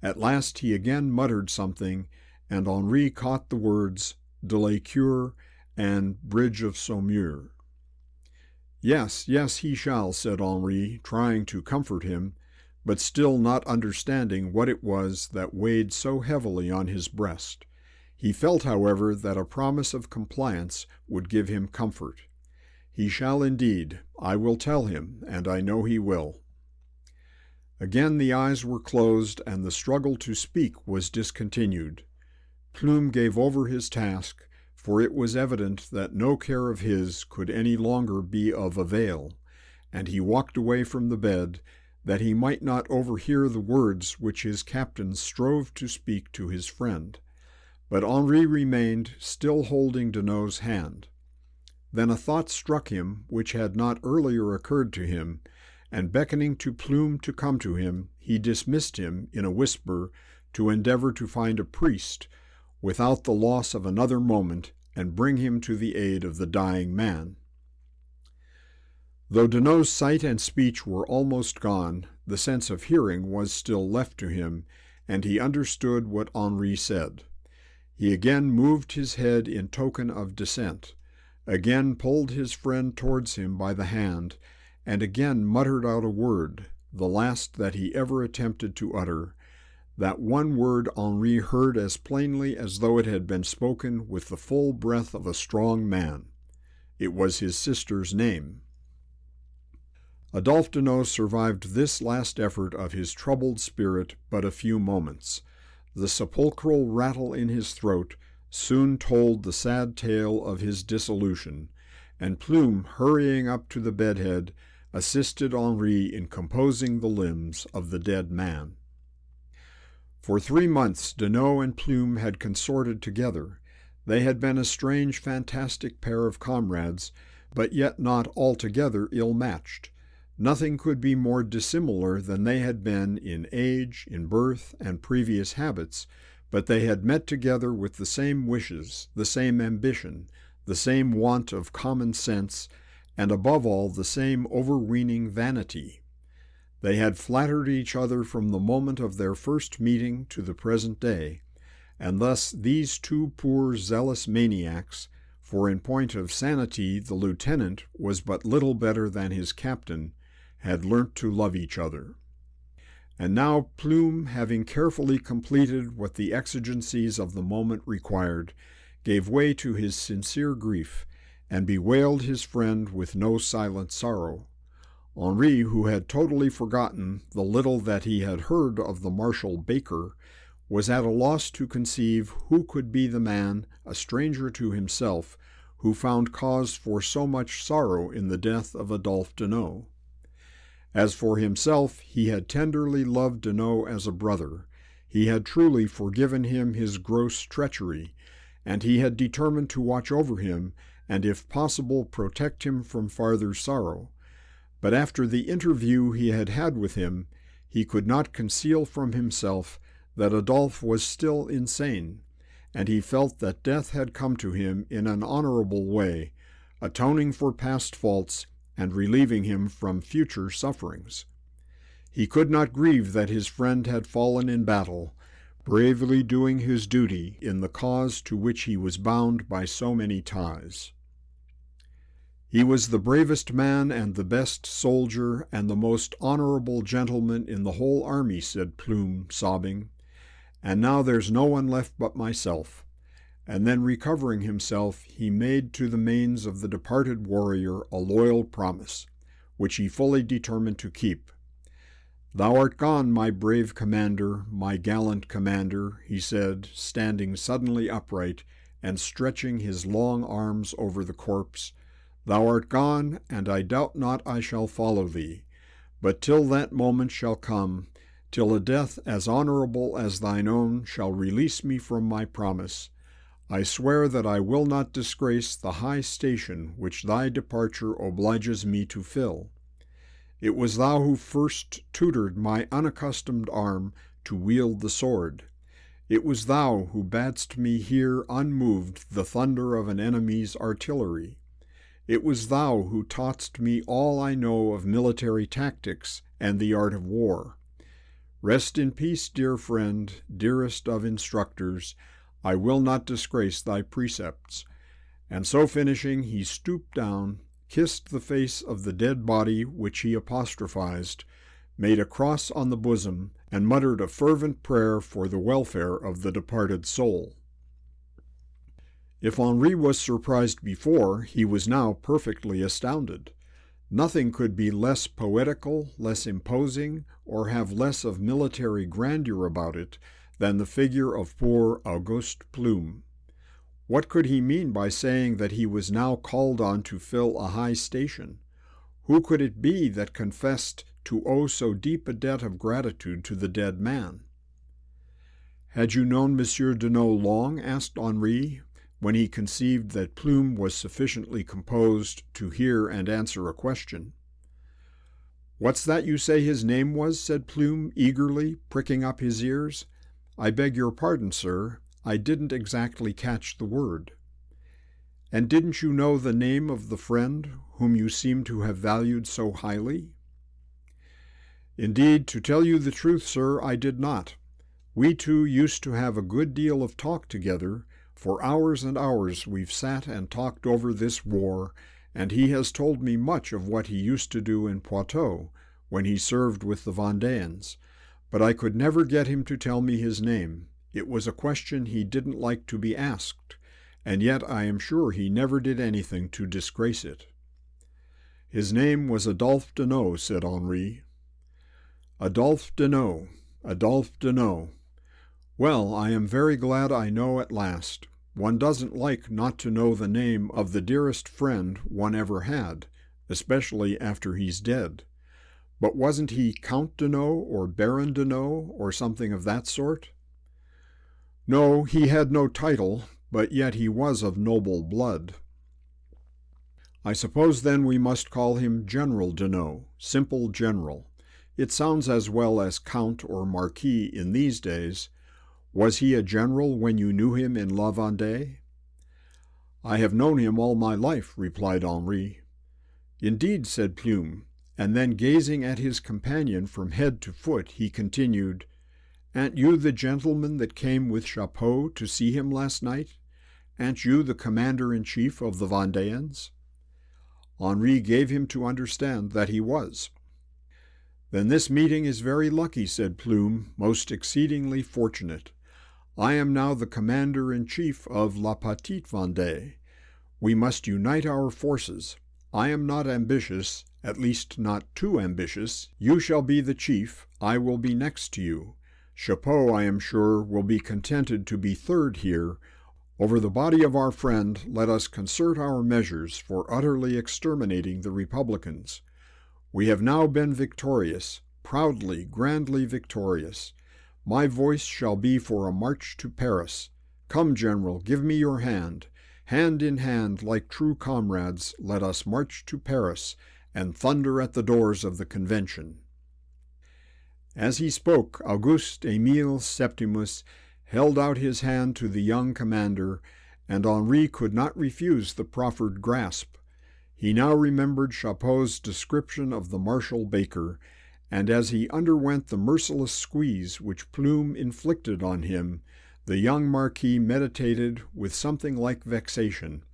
At last he again muttered something, and Henri caught the words de l'Écure and Bridge of Saumur. "Yes, yes, he shall," said Henri, trying to comfort him, but still not understanding what it was that weighed so heavily on his breast. He felt, however, that a promise of compliance would give him comfort. "He shall indeed. I will tell him, and I know he will." Again the eyes were closed, and the struggle to speak was discontinued. Plume gave over his task, for it was evident that no care of his could any longer be of avail, and he walked away from the bed, that he might not overhear the words which his captain strove to speak to his friend. But Henri remained, still holding Deneau's hand. Then a thought struck him which had not earlier occurred to him, and beckoning to Plume to come to him, he dismissed him in a whisper to endeavor to find a priest, without the loss of another moment, and bring him to the aid of the dying man. Though Deneau's sight and speech were almost gone, the sense of hearing was still left to him, and he understood what Henri said. He again moved his head in token of dissent, again pulled his friend towards him by the hand, and again muttered out a word, the last that he ever attempted to utter, that one word Henri heard as plainly as though it had been spoken with the full breath of a strong man. It was his sister's name. Adolphe Deneau survived this last effort of his troubled spirit but a few moments. The sepulchral rattle in his throat soon told the sad tale of his dissolution, and Plume, hurrying up to the bedhead, assisted Henri in composing the limbs of the dead man. For 3 months Deneau and Plume had consorted together. They had been a strange, fantastic pair of comrades, but yet not altogether ill-matched. Nothing could be more dissimilar than they had been in age, in birth, and previous habits, but they had met together with the same wishes, the same ambition, the same want of common sense, and above all the same overweening vanity. They had flattered each other from the moment of their first meeting to the present day, and thus these two poor zealous maniacs, for in point of sanity the lieutenant was but little better than his captain, had learnt to love each other. And now Plume, having carefully completed what the exigencies of the moment required, gave way to his sincere grief, and bewailed his friend with no silent sorrow. Henri, who had totally forgotten the little that he had heard of the Marshal Baker, was at a loss to conceive who could be the man, a stranger to himself, who found cause for so much sorrow in the death of Adolphe Deneau. As for himself, he had tenderly loved Deneau as a brother. He had truly forgiven him his gross treachery, and he had determined to watch over him and, if possible, protect him from farther sorrow. But after the interview he had had with him, he could not conceal from himself that Adolphe was still insane, and he felt that death had come to him in an honorable way, atoning for past faults and relieving him from future sufferings. He could not grieve that his friend had fallen in battle, bravely doing his duty in the cause to which he was bound by so many ties. He was the bravest man and the best soldier and the most honorable gentleman in the whole army, said Plume, sobbing, and now there's no one left but myself. And then, recovering himself, he made to the manes of the departed warrior a loyal promise, which he fully determined to keep. "Thou art gone, my brave commander, my gallant commander," he said, standing suddenly upright and stretching his long arms over the corpse. "Thou art gone, and I doubt not I shall follow thee. But till that moment shall come, till a death as honorable as thine own shall release me from my promise, I swear that I will not disgrace the high station which thy departure obliges me to fill. It was thou who first tutored my unaccustomed arm to wield the sword. It was thou who badst me hear unmoved the thunder of an enemy's artillery. It was thou who taughtst me all I know of military tactics and the art of war. Rest in peace, dear friend, dearest of instructors. I will not disgrace thy precepts." And so finishing, he stooped down, kissed the face of the dead body which he apostrophized, made a cross on the bosom, and muttered a fervent prayer for the welfare of the departed soul. If Henri was surprised before, he was now perfectly astounded. Nothing could be less poetical, less imposing, or have less of military grandeur about it than the figure of poor Auguste Plume. What could he mean by saying that he was now called on to fill a high station? Who could it be that confessed to owe so deep a debt of gratitude to the dead man? "Had you known Monsieur Deneau long?" asked Henri, when he conceived that Plume was sufficiently composed to hear and answer a question. "What's that you say his name was?" said Plume eagerly, pricking up his ears. "I beg your pardon, sir. I didn't exactly catch the word." "And didn't you know the name of the friend whom you seem to have valued so highly?" "Indeed, to tell you the truth, sir, I did not. We two used to have a good deal of talk together. For hours and hours we've sat and talked over this war, and he has told me much of what he used to do in Poitou when he served with the Vendéans, but I could never get him to tell me his name. It was a question he didn't like to be asked, and yet I am sure he never did anything to disgrace it." "His name was Adolphe Deneau," said Henri. "Adolphe Deneau, Adolphe Deneau. Well, I am very glad I know at last. One doesn't like not to know the name of the dearest friend one ever had, especially after he's dead. But wasn't he Count Deneau or Baron Deneau or something of that sort?" "No, he had no title, but yet he was of noble blood." "I suppose then we must call him General Deneau, simple general. It sounds as well as Count or Marquis in these days. Was he a general when you knew him in La Vendée?" "I have known him all my life," replied Henri. "Indeed," said Plume, and then gazing at his companion from head to foot, he continued, "A'n't you the gentleman that came with Chapeau to see him last night? A'n't you the commander-in-chief of the Vendéans?" Henri gave him to understand that he was. "Then this meeting is very lucky," said Plume, "most exceedingly fortunate. I am now the commander-in-chief of La Petite Vendée. We must unite our forces. I am not ambitious, at least not too ambitious. You shall be the chief, I will be next to you. Chapeau, I am sure, will be contented to be third here. Over the body of our friend, let us concert our measures for utterly exterminating the Republicans. We have now been victorious, proudly, grandly victorious. My voice shall be for a march to Paris. Come, General, give me your hand. Hand in hand, like true comrades, let us march to Paris and thunder at the doors of the Convention." As he spoke, Auguste Émile Septimus held out his hand to the young commander, and Henri could not refuse the proffered grasp. He now remembered Chapeau's description of the martial baker, and as he underwent the merciless squeeze which Plume inflicted on him, the young Marquis meditated with something like vexation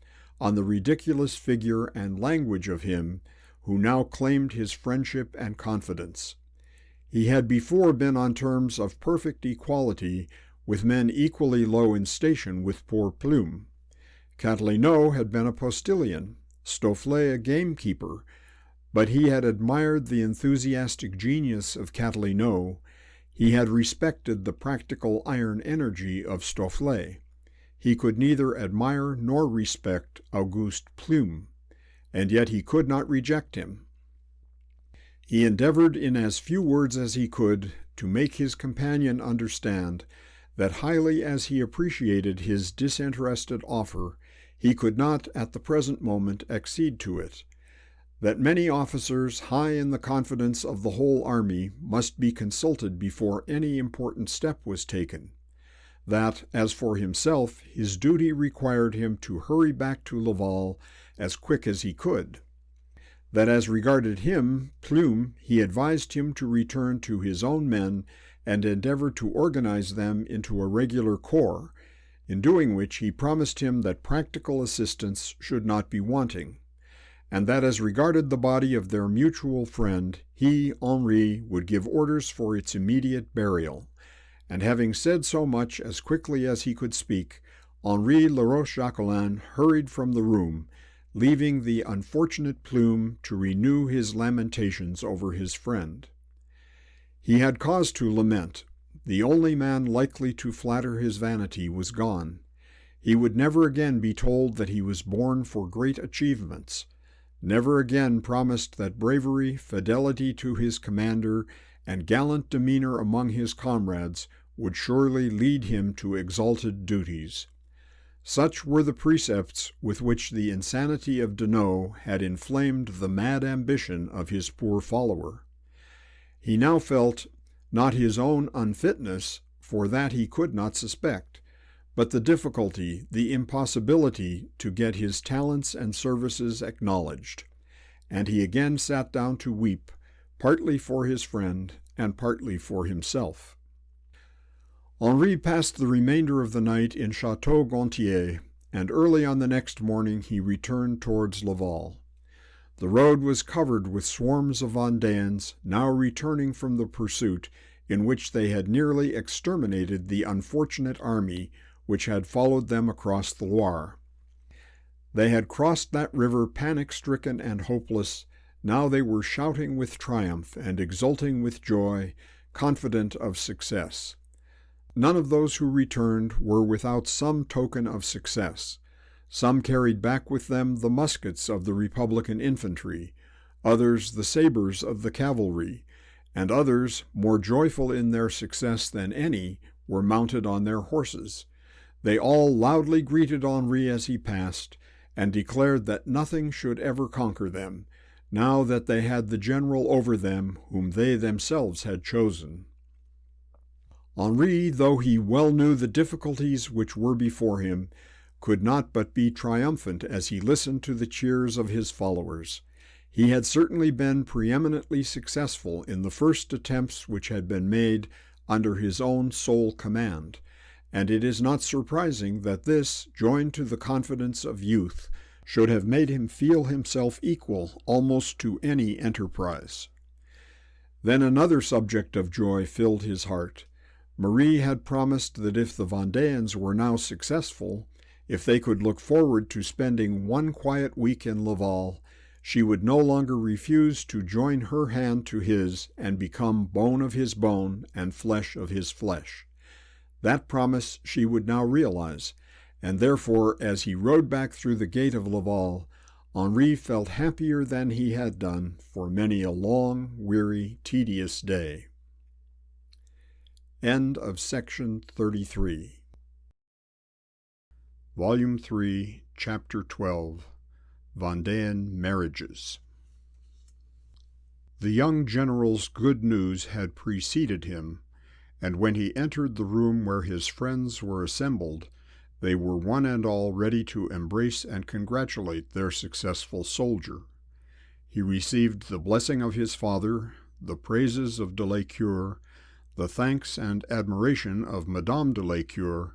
on the ridiculous figure and language of him who now claimed his friendship and confidence. He had before been on terms of perfect equality with men equally low in station with poor Plume. Catilinot had been a postilion, Stofflet a gamekeeper, but he had admired the enthusiastic genius of Catilinot. He had respected the practical iron energy of Stofflet. He could neither admire nor respect Auguste Plume, and yet he could not reject him. He endeavored in as few words as he could to make his companion understand that highly as he appreciated his disinterested offer, he could not at the present moment accede to it, that many officers high in the confidence of the whole army must be consulted before any important step was taken, that, as for himself, his duty required him to hurry back to Laval as quick as he could, that as regarded him, Plume, he advised him to return to his own men and endeavor to organize them into a regular corps, in doing which he promised him that practical assistance should not be wanting, and that as regarded the body of their mutual friend, he, Henri, would give orders for its immediate burial. And having said so much as quickly as he could speak, Henri Laroche-Jacquelin hurried from the room, leaving the unfortunate Plume to renew his lamentations over his friend. He had cause to lament. The only man likely to flatter his vanity was gone. He would never again be told that he was born for great achievements, never again promised that bravery, fidelity to his commander, and gallant demeanor among his comrades would surely lead him to exalted duties. Such were the precepts with which the insanity of Deneau had inflamed the mad ambition of his poor follower. He now felt not his own unfitness, for that he could not suspect, but the difficulty, the impossibility to get his talents and services acknowledged, and he again sat down to weep, partly for his friend and partly for himself. Henri passed the remainder of the night in Chateau Gontier, and early on the next morning he returned towards Laval. The road was covered with swarms of Vendéens, now returning from the pursuit in which they had nearly exterminated the unfortunate army which had followed them across the Loire. They had crossed that river panic-stricken and hopeless. Now they were shouting with triumph and exulting with joy, confident of success. None of those who returned were without some token of success. Some carried back with them the muskets of the Republican infantry, others the sabers of the cavalry, and others, more joyful in their success than any, were mounted on their horses. They all loudly greeted Henri as he passed, and declared that nothing should ever conquer them, now that they had the general over them whom they themselves had chosen. Henri, though he well knew the difficulties which were before him, could not but be triumphant as he listened to the cheers of his followers. He had certainly been preeminently successful in the first attempts which had been made under his own sole command, and it is not surprising that this, joined to the confidence of youth, should have made him feel himself equal almost to any enterprise. Then another subject of joy filled his heart. Marie had promised that if the Vendéens were now successful, if they could look forward to spending one quiet week in Laval, she would no longer refuse to join her hand to his and become bone of his bone and flesh of his flesh. That promise she would now realize, and therefore, as he rode back through the gate of Laval, Henri felt happier than he had done for many a long, weary, tedious day. End of section 33. Volume 3, Chapter 12, Vendéan Marriages. The young general's good news had preceded him, and when he entered the room where his friends were assembled, they were one and all ready to embrace and congratulate their successful soldier. He received the blessing of his father, the praises of de Lescure, the thanks and admiration of Madame de Lescure,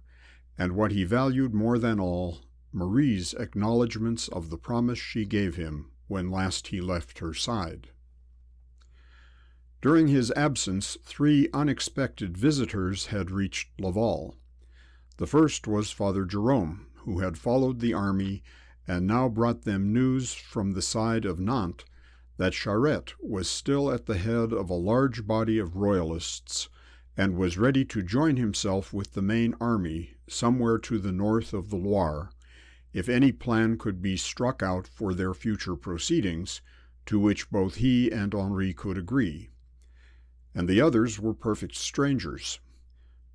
and what he valued more than all, Marie's acknowledgments of the promise she gave him when last he left her side. During his absence, 3 unexpected visitors had reached Laval. The first was Father Jerome, who had followed the army and now brought them news from the side of Nantes that Charette was still at the head of a large body of royalists and was ready to join himself with the main army somewhere to the north of the Loire, if any plan could be struck out for their future proceedings, to which both he and Henri could agree. And the others were perfect strangers.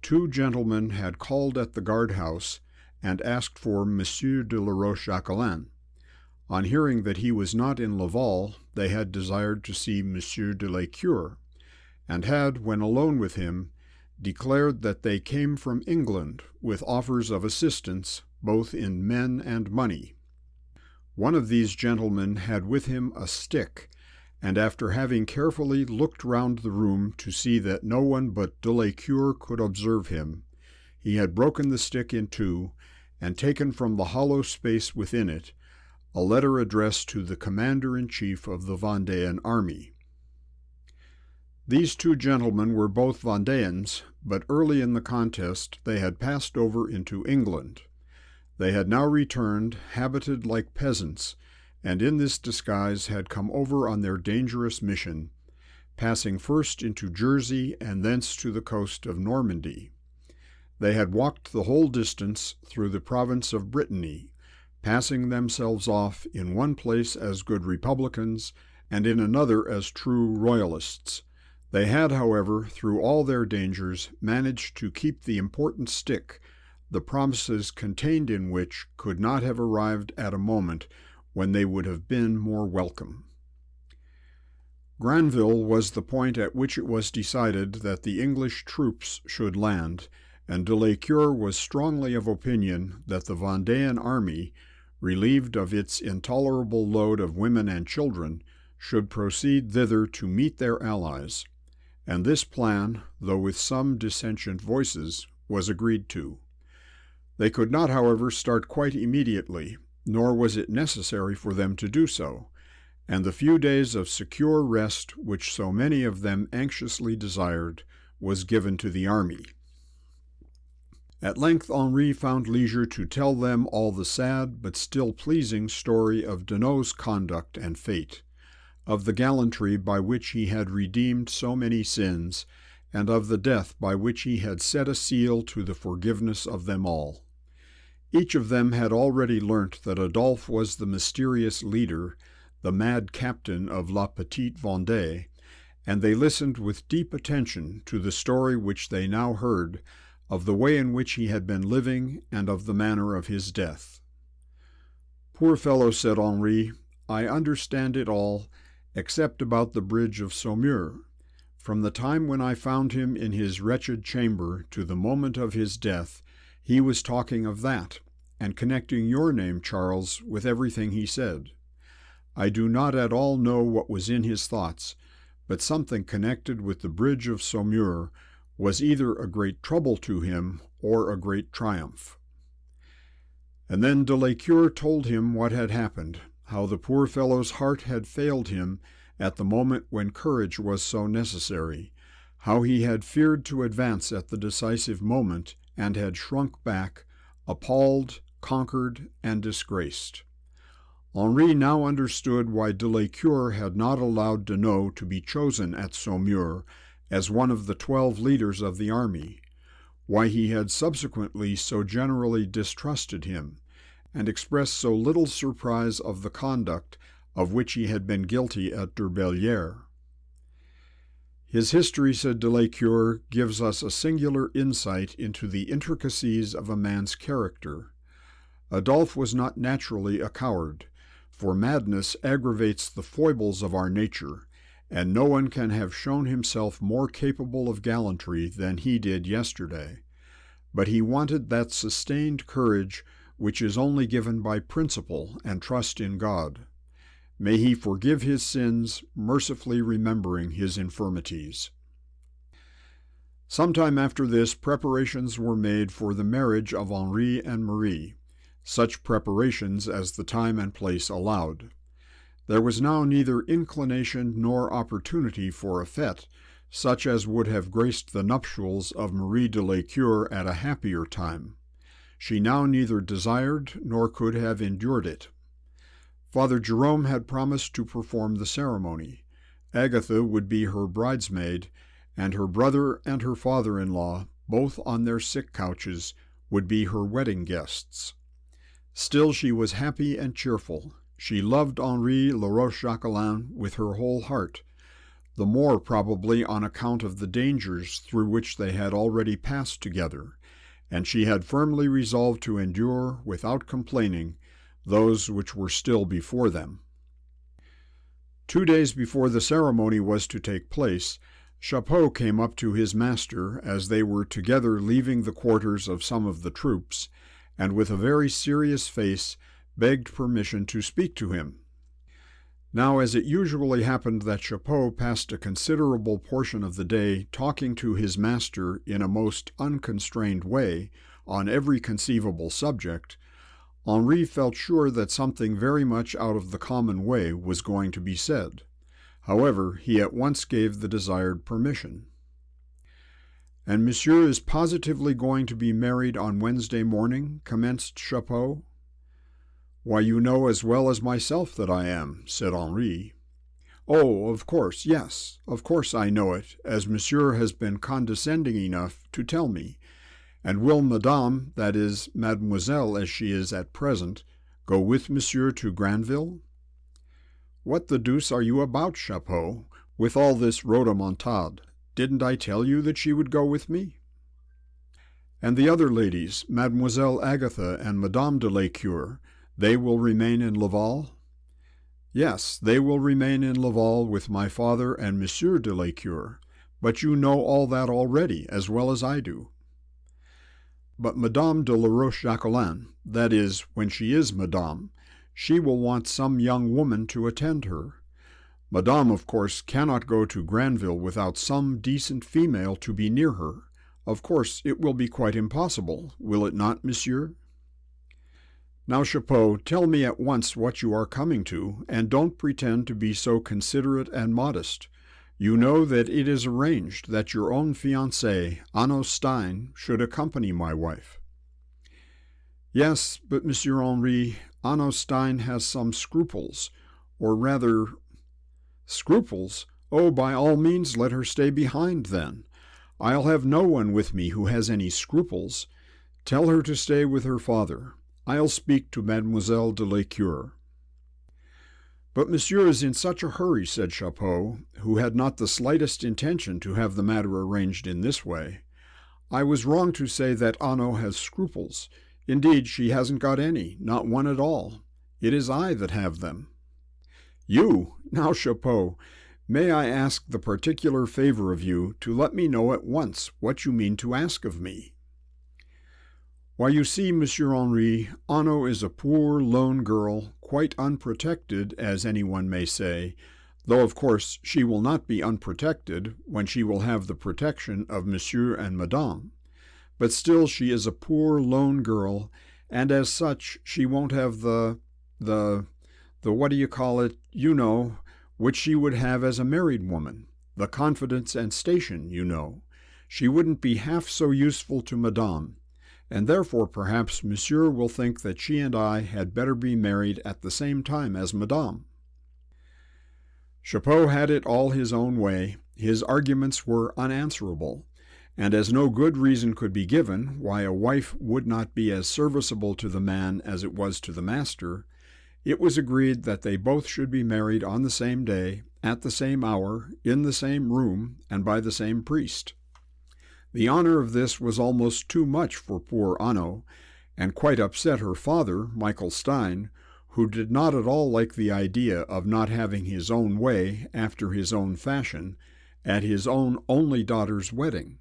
2 gentlemen had called at the guardhouse and asked for Monsieur de la Roche-Jacquelin. On hearing that he was not in Laval, they had desired to see Monsieur de Lescure, and had, when alone with him, declared that they came from England with offers of assistance both in men and money. One of these gentlemen had with him a stick, and after having carefully looked round the room to see that no one but de Lescure could observe him, he had broken the stick in 2 and taken from the hollow space within it a letter addressed to the commander-in-chief of the Vendéan army. These 2 gentlemen were both Vendéans, but early in the contest they had passed over into England. They had now returned, habited like peasants, and in this disguise had come over on their dangerous mission, passing first into Jersey and thence to the coast of Normandy. They had walked the whole distance through the province of Brittany, passing themselves off in one place as good republicans and in another as true royalists. They had, however, through all their dangers, managed to keep the important stick, the promises contained in which could not have arrived at a moment when they would have been more welcome. Granville was the point at which it was decided that the English troops should land, and de Lescure was strongly of opinion that the Vendéan army, relieved of its intolerable load of women and children, should proceed thither to meet their allies, and this plan, though with some dissentient voices, was agreed to. They could not, however, start quite immediately, nor was it necessary for them to do so, and the few days of secure rest which so many of them anxiously desired was given to the army. At length Henri found leisure to tell them all the sad but still pleasing story of Deneau's conduct and fate, of the gallantry by which he had redeemed so many sins, and of the death by which he had set a seal to the forgiveness of them all. Each of them had already learnt that Adolphe was the mysterious leader, the mad captain of La Petite Vendée, and they listened with deep attention to the story which they now heard, of the way in which he had been living and of the manner of his death. "Poor fellow," said Henri, "I understand it all, except about the bridge of Saumur. From the time when I found him in his wretched chamber to the moment of his death, he was talking of that, and connecting your name, Charles, with everything he said. I do not at all know what was in his thoughts, but something connected with the bridge of Saumur was either a great trouble to him or a great triumph." And then de Lescure told him what had happened, how the poor fellow's heart had failed him at the moment when courage was so necessary, how he had feared to advance at the decisive moment and had shrunk back, appalled, conquered, and disgraced. Henri now understood why de Lescure had not allowed Deneau to be chosen at Saumur as one of the 12 leaders of the army, why he had subsequently so generally distrusted him, and expressed so little surprise of the conduct of which he had been guilty at Durbellière. His history, said de la Cure, gives us a singular insight into the intricacies of a man's character. Adolphe was not naturally a coward, for madness aggravates the foibles of our nature, and no one can have shown himself more capable of gallantry than he did yesterday. But he wanted that sustained courage which is only given by principle and trust in God. May he forgive his sins, mercifully remembering his infirmities. Sometime after this, preparations were made for the marriage of Henri and Marie, such preparations as the time and place allowed. There was now neither inclination nor opportunity for a fête, such as would have graced the nuptials of Marie de la Cure at a happier time. She now neither desired nor could have endured it. Father Jerome had promised to perform the ceremony. Agatha would be her bridesmaid, and her brother and her father-in-law, both on their sick couches, would be her wedding guests. Still she was happy and cheerful. She loved Henri Le Rochejacquelin with her whole heart, the more probably on account of the dangers through which they had already passed together, and she had firmly resolved to endure, without complaining, those which were still before them. 2 days before the ceremony was to take place, Chapeau came up to his master as they were together leaving the quarters of some of the troops, and with a very serious face begged permission to speak to him. Now, as it usually happened that Chapeau passed a considerable portion of the day talking to his master in a most unconstrained way on every conceivable subject, Henri felt sure that something very much out of the common way was going to be said. However, he at once gave the desired permission. "And Monsieur is positively going to be married on Wednesday morning?" commenced Chapeau. "Why, you know as well as myself that I am," said Henri. "Oh, of course, yes, of course I know it, as Monsieur has been condescending enough to tell me. And will Madame, that is, Mademoiselle as she is at present, go with Monsieur to Granville?" "What the deuce are you about, Chapeau, with all this rhodomontade? Didn't I tell you that she would go with me?" "And the other ladies, Mademoiselle Agatha and Madame de la Cure, they will remain in Laval?" "Yes, they will remain in Laval with my father and Monsieur de la Cure, but you know all that already, as well as I do." "But Madame de la Rochejacquelin, that is, when she is Madame, she will want some young woman to attend her. Madame, of course, cannot go to Granville without some decent female to be near her. Of course, it will be quite impossible, will it not, Monsieur?" "Now, Chapeau, tell me at once what you are coming to, and don't pretend to be so considerate and modest. You know that it is arranged that your own fiancé, Anno Stein, should accompany my wife." "Yes, but Monsieur Henri, Anno Stein has some scruples, or rather—" "Scruples? Oh, by all means let her stay behind, then. I'll have no one with me who has any scruples. Tell her to stay with her father. I'll speak to Mademoiselle de la Cure." "But Monsieur is in such a hurry," said Chapeau, who had not the slightest intention to have the matter arranged in this way. "I was wrong to say that Anno has scruples. Indeed, she hasn't got any, not one at all. It is I that have them." "You? Now, Chapeau, may I ask the particular favor of you to let me know at once what you mean to ask of me?" "Why, you see, Monsieur Henri, Anno is a poor, lone girl, quite unprotected, as anyone may say, though of course she will not be unprotected when she will have the protection of Monsieur and Madame. But still she is a poor, lone girl, and as such she won't have the what do you call it, you know, which she would have as a married woman, the confidence and station, you know. She wouldn't be half so useful to Madame, and therefore perhaps Monsieur will think that she and I had better be married at the same time as Madame." Chapeau had it all his own way. His arguments were unanswerable, and as no good reason could be given why a wife would not be as serviceable to the man as it was to the master, it was agreed that they both should be married on the same day, at the same hour, in the same room, and by the same priest. The honor of this was almost too much for poor Anno, and quite upset her father, Michael Stein, who did not at all like the idea of not having his own way, after his own fashion, at his own only daughter's wedding.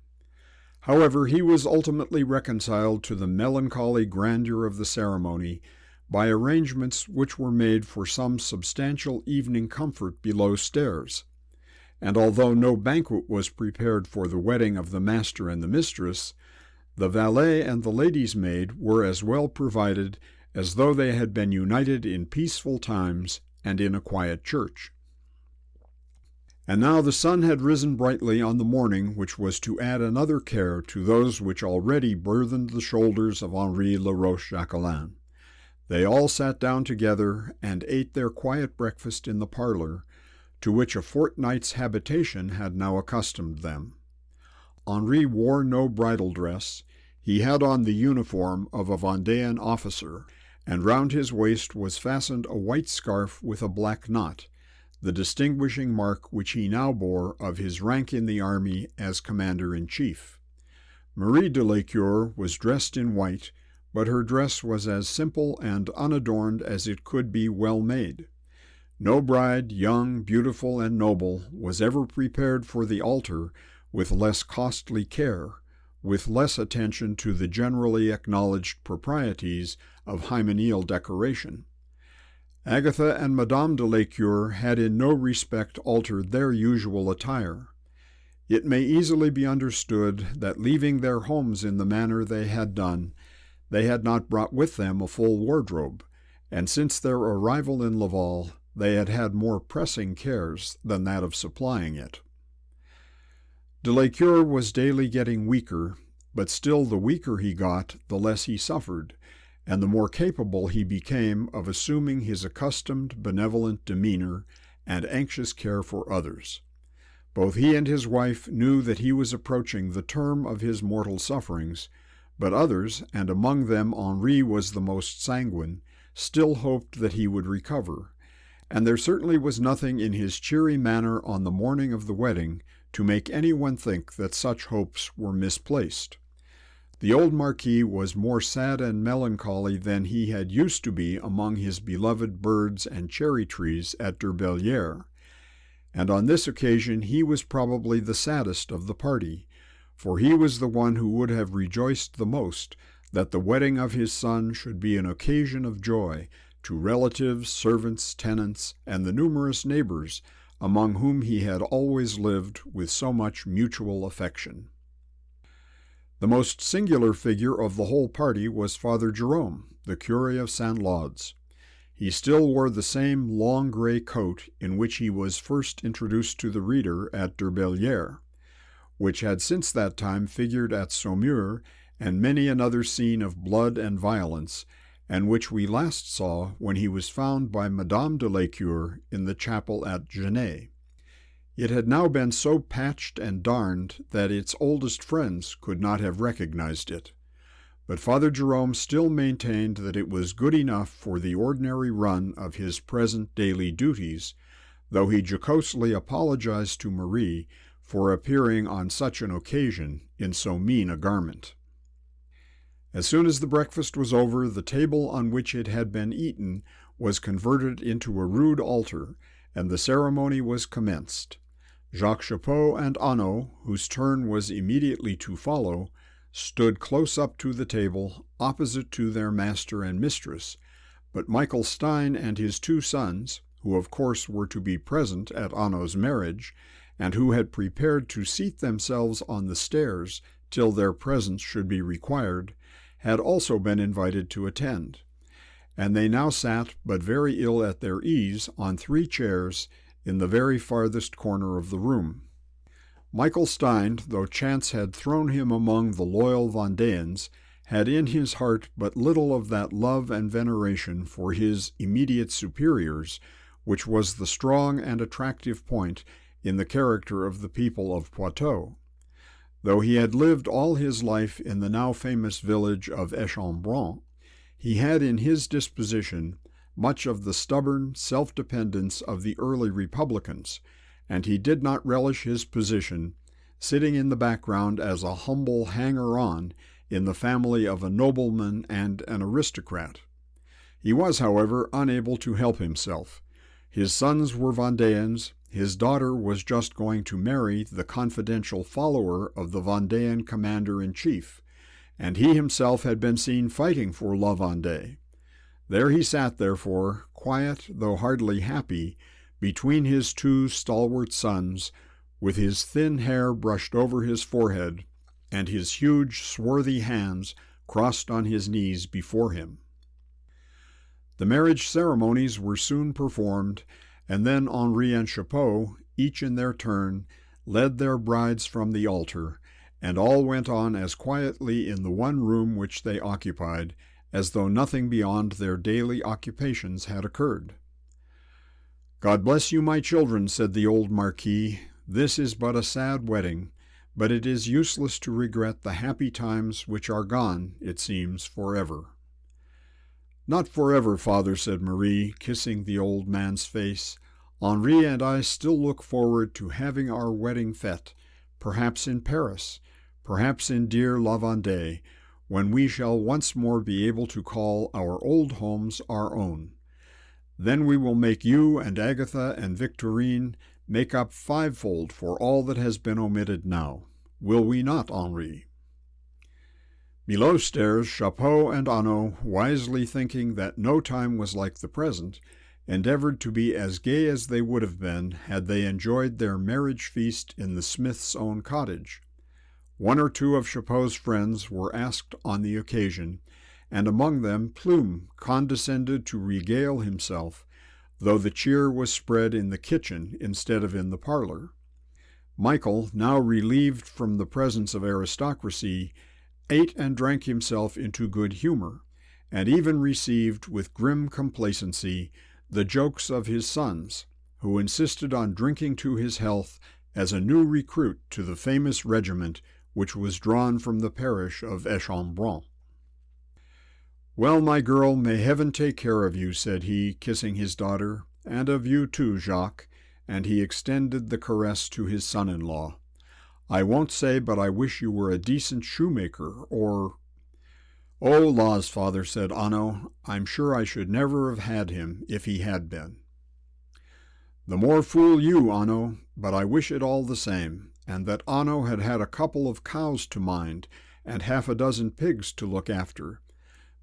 However, he was ultimately reconciled to the melancholy grandeur of the ceremony by arrangements which were made for some substantial evening comfort below stairs. And although no banquet was prepared for the wedding of the master and the mistress, the valet and the lady's maid were as well provided as though they had been united in peaceful times and in a quiet church. And now the sun had risen brightly on the morning which was to add another care to those which already burthened the shoulders of Henri Laroche-Jacquelin. They all sat down together and ate their quiet breakfast in the parlor, to which a fortnight's habitation had now accustomed them. Henri wore no bridal dress. He had on the uniform of a Vendéan officer, and round his waist was fastened a white scarf with a black knot, the distinguishing mark which he now bore of his rank in the army as commander-in-chief. Marie de Lécure was dressed in white, but her dress was as simple and unadorned as it could be well made. No bride, young, beautiful, and noble, was ever prepared for the altar with less costly care, with less attention to the generally acknowledged proprieties of hymeneal decoration. Agatha and Madame de Lécure had in no respect altered their usual attire. It may easily be understood that, leaving their homes in the manner they had done, they had not brought with them a full wardrobe, and since their arrival in Laval, they had had more pressing cares than that of supplying it. De Lécure was daily getting weaker, but still the weaker he got, the less he suffered, and the more capable he became of assuming his accustomed benevolent demeanor and anxious care for others. Both he and his wife knew that he was approaching the term of his mortal sufferings, but others, and among them Henri was the most sanguine, still hoped that he would recover, and there certainly was nothing in his cheery manner on the morning of the wedding to make anyone think that such hopes were misplaced. The old Marquis was more sad and melancholy than he had used to be among his beloved birds and cherry trees at Derbellière, and on this occasion he was probably the saddest of the party, for he was the one who would have rejoiced the most that the wedding of his son should be an occasion of joy to relatives, servants, tenants, and the numerous neighbors among whom he had always lived with so much mutual affection. The most singular figure of the whole party was Father Jerome, the curé of Saint-Lauds. He still wore the same long gray coat in which he was first introduced to the reader at Derbellière, which had since that time figured at Saumur and many another scene of blood and violence, and which we last saw when he was found by Madame de Lécure in the chapel at Genève. It had now been so patched and darned that its oldest friends could not have recognized it. But Father Jerome still maintained that it was good enough for the ordinary run of his present daily duties, though he jocosely apologized to Marie for appearing on such an occasion in so mean a garment. As soon as the breakfast was over, the table on which it had been eaten was converted into a rude altar, and the ceremony was commenced. Jacques Chapot and Anno, whose turn was immediately to follow, stood close up to the table, opposite to their master and mistress, but Michael Stein and his two sons, who of course were to be present at Anno's marriage, and who had prepared to seat themselves on the stairs till their presence should be required, had also been invited to attend, and they now sat, but very ill at their ease, on 3 chairs in the very farthest corner of the room. Michael Stein, though chance had thrown him among the loyal Vendéans, had in his heart but little of that love and veneration for his immediate superiors, which was the strong and attractive point in the character of the people of Poitou. Though he had lived all his life in the now famous village of Échambranc, he had in his disposition much of the stubborn self-dependence of the early republicans, and he did not relish his position, sitting in the background as a humble hanger-on in the family of a nobleman and an aristocrat. He was, however, unable to help himself. His sons were Vendéans, his daughter was just going to marry the confidential follower of the Vendéan commander-in-chief, and he himself had been seen fighting for La Vendée. There he sat, therefore, quiet though hardly happy, between his two stalwart sons, with his thin hair brushed over his forehead, and his huge, swarthy hands crossed on his knees before him. The marriage ceremonies were soon performed, and then Henri and Chapeau, each in their turn, led their brides from the altar, and all went on as quietly in the one room which they occupied, as though nothing beyond their daily occupations had occurred. "God bless you, my children," said the old Marquis. "This is but a sad wedding, but it is useless to regret the happy times which are gone, it seems, forever." "Not forever, father," said Marie, kissing the old man's face. "Henri and I still look forward to having our wedding fête, perhaps in Paris, perhaps in dear La Vendée, when we shall once more be able to call our old homes our own. Then we will make you and Agatha and Victorine make up fivefold for all that has been omitted now. Will we not, Henri?" Below stairs, Chapeau and Anno, wisely thinking that no time was like the present, endeavored to be as gay as they would have been had they enjoyed their marriage feast in the smith's own cottage. One or two of Chapeau's friends were asked on the occasion, and among them Plume condescended to regale himself, though the cheer was spread in the kitchen instead of in the parlor. Michael, now relieved from the presence of aristocracy, ate and drank himself into good humor, and even received with grim complacency the jokes of his sons, who insisted on drinking to his health as a new recruit to the famous regiment which was drawn from the parish of Échambranc. "Well, my girl, may heaven take care of you," said he, kissing his daughter, "and of you too, Jacques," and he extended the caress to his son-in-law. "I won't say but I wish you were a decent shoemaker, or—" "Oh, laws, father," said Anno, "I'm sure I should never have had him if he had been." "The more fool you, Anno, but I wish it all the same, and that Anno had had a couple of cows to mind, and half a dozen pigs to look after.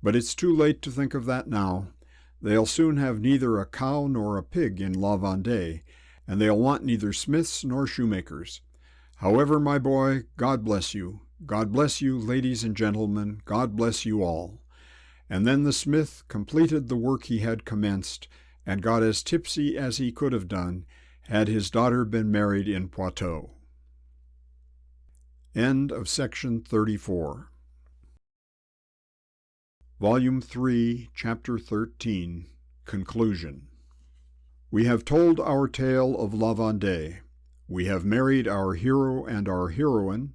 But it's too late to think of that now. They'll soon have neither a cow nor a pig in La Vendée, and they'll want neither smiths nor shoemakers. However, my boy, God bless you. God bless you, ladies and gentlemen, God bless you all." And then the smith completed the work he had commenced, and got as tipsy as he could have done, had his daughter been married in Poitou. End of section 34. Volume 3, Chapter 13, Conclusion. We have told our tale of La Vendée. We have married our hero and our heroine,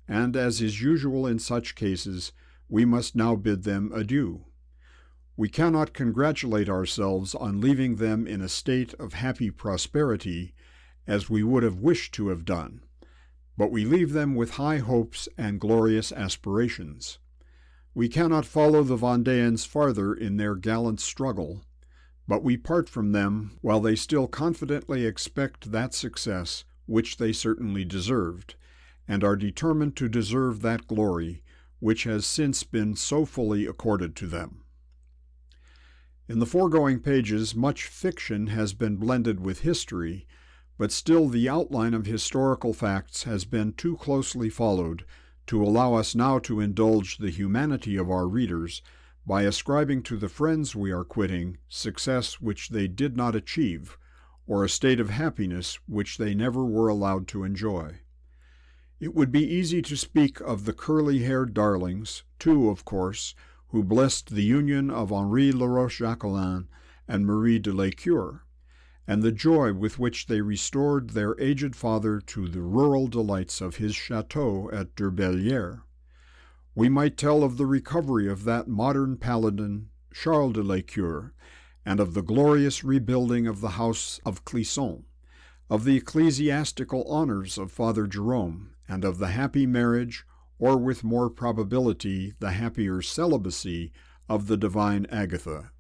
and as is usual in such cases, we must now bid them adieu. We cannot congratulate ourselves on leaving them in a state of happy prosperity, as we would have wished to have done, but we leave them with high hopes and glorious aspirations. We cannot follow the Vendéans farther in their gallant struggle, but we part from them while they still confidently expect that success which they certainly deserved, and are determined to deserve that glory which has since been so fully accorded to them. In the foregoing pages, much fiction has been blended with history, but still the outline of historical facts has been too closely followed to allow us now to indulge the humanity of our readers by ascribing to the friends we are quitting success which they did not achieve, or a state of happiness which they never were allowed to enjoy. It would be easy to speak of the curly-haired darlings, two, of course, who blessed the union of Henri Laroche-Jacquelin and Marie de Lécure, and the joy with which they restored their aged father to the rural delights of his chateau at Derbellière. We might tell of the recovery of that modern paladin, Charles de Lécure, and of the glorious rebuilding of the house of Clisson, of the ecclesiastical honors of Father Jerome, and of the happy marriage, or with more probability the happier celibacy, of the divine Agatha.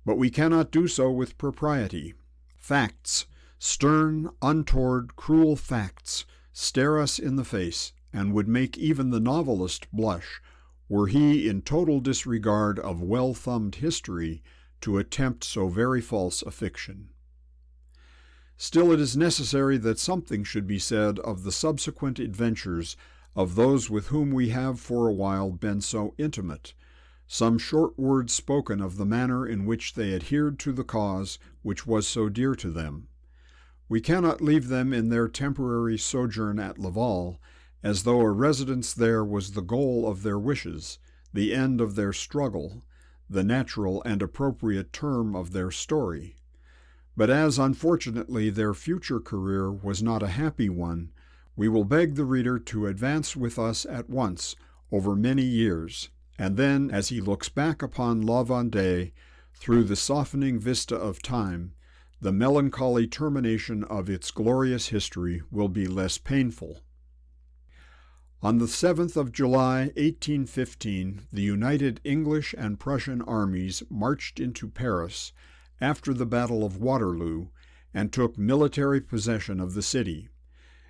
But we cannot do so with propriety. Facts, stern, untoward, cruel facts, stare us in the face, and would make even the novelist blush, were he in total disregard of well-thumbed history to attempt so very false a fiction. Still, it is necessary that something should be said of the subsequent adventures of those with whom we have for a while been so intimate, some short words spoken of the manner in which they adhered to the cause which was so dear to them. We cannot leave them in their temporary sojourn at Laval, as though a residence there was the goal of their wishes, the end of their struggle, the natural and appropriate term of their story. But as, unfortunately, their future career was not a happy one, we will beg the reader to advance with us at once over many years, and then, as he looks back upon La Vendée through the softening vista of time, the melancholy termination of its glorious history will be less painful. On the 7th of July, 1815, the united English and Prussian armies marched into Paris after the Battle of Waterloo and took military possession of the city.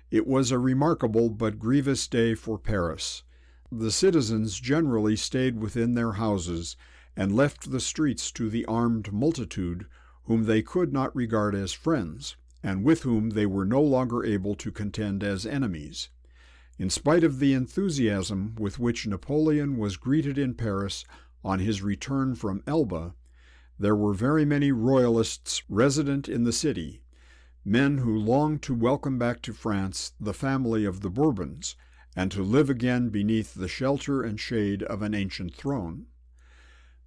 It was a remarkable but grievous day for Paris. The citizens generally stayed within their houses and left the streets to the armed multitude whom they could not regard as friends, and with whom they were no longer able to contend as enemies. In spite of the enthusiasm with which Napoleon was greeted in Paris on his return from Elba, there were very many royalists resident in the city, men who longed to welcome back to France the family of the Bourbons, and to live again beneath the shelter and shade of an ancient throne.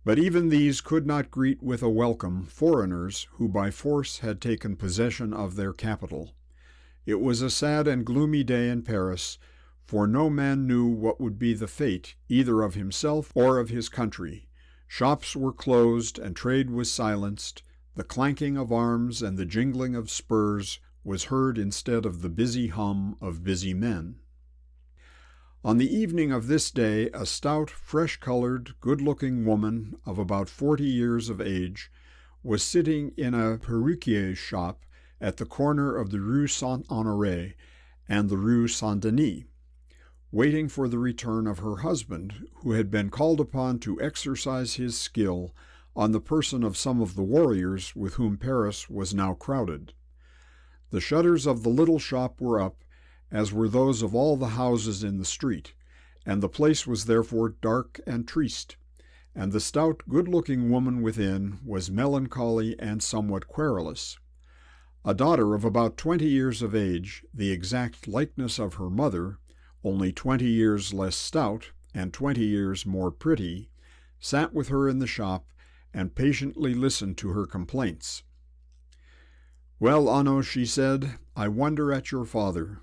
But even these could not greet with a welcome foreigners who by force had taken possession of their capital. It was a sad and gloomy day in Paris, for no man knew what would be the fate either of himself or of his country. Shops were closed and trade was silenced. The clanking of arms and the jingling of spurs was heard instead of the busy hum of busy men. On the evening of this day, a stout, fresh-colored, good-looking woman of about 40 years of age was sitting in a perruquier's shop at the corner of the Rue Saint-Honoré and the Rue Saint-Denis, waiting for the return of her husband, who had been called upon to exercise his skill on the person of some of the warriors with whom Paris was now crowded. The shutters of the little shop were up, as were those of all the houses in the street, and the place was therefore dark and triste, and the stout, good-looking woman within was melancholy and somewhat querulous. A daughter of about 20 years of age, the exact likeness of her mother, only 20 years less stout and 20 years more pretty, sat with her in the shop and patiently listened to her complaints. "Well, Anno," she said, "I wonder at your father.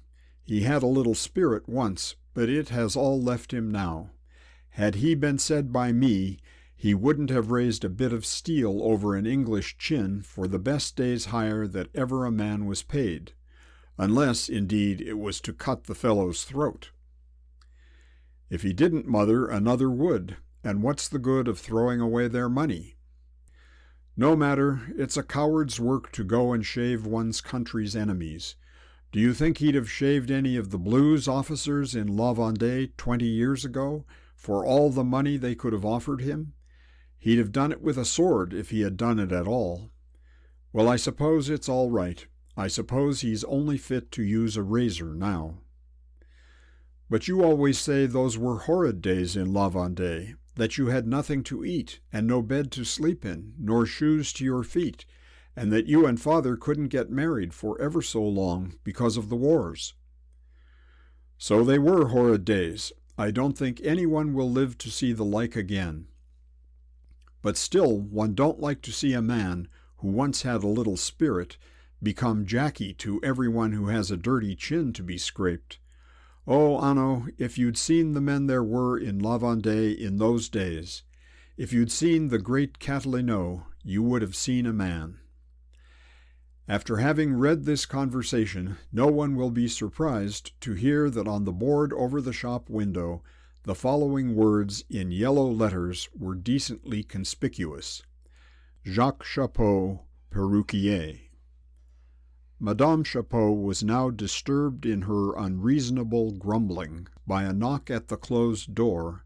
He had a little spirit once, but it has all left him now. Had he been said by me, he wouldn't have raised a bit of steel over an English chin for the best day's hire that ever a man was paid, unless, indeed, it was to cut the fellow's throat." "If he didn't, mother, another would, and what's the good of throwing away their money?" "No matter, it's a coward's work to go and shave one's country's enemies. Do you think he'd have shaved any of the Blues officers in La Vendée 20 years ago for all the money they could have offered him? He'd have done it with a sword if he had done it at all. Well, I suppose it's all right. I suppose he's only fit to use a razor now." "But you always say those were horrid days in La Vendée, that you had nothing to eat and no bed to sleep in, nor shoes to your feet, and that you and father couldn't get married for ever so long because of the wars." "So they were horrid days. I don't think anyone will live to see the like again. But still, one don't like to see a man who once had a little spirit, become Jackie to everyone who has a dirty chin to be scraped. Oh, Anno, if you'd seen the men there were in La Vendée in those days, if you'd seen the great Catilinot, you would have seen a man. After having read this conversation, no one will be surprised to hear that on the board over the shop window the following words in yellow letters were decently conspicuous: Jacques Chapeau, perruquier. Madame Chapeau was now disturbed in her unreasonable grumbling by a knock at the closed door,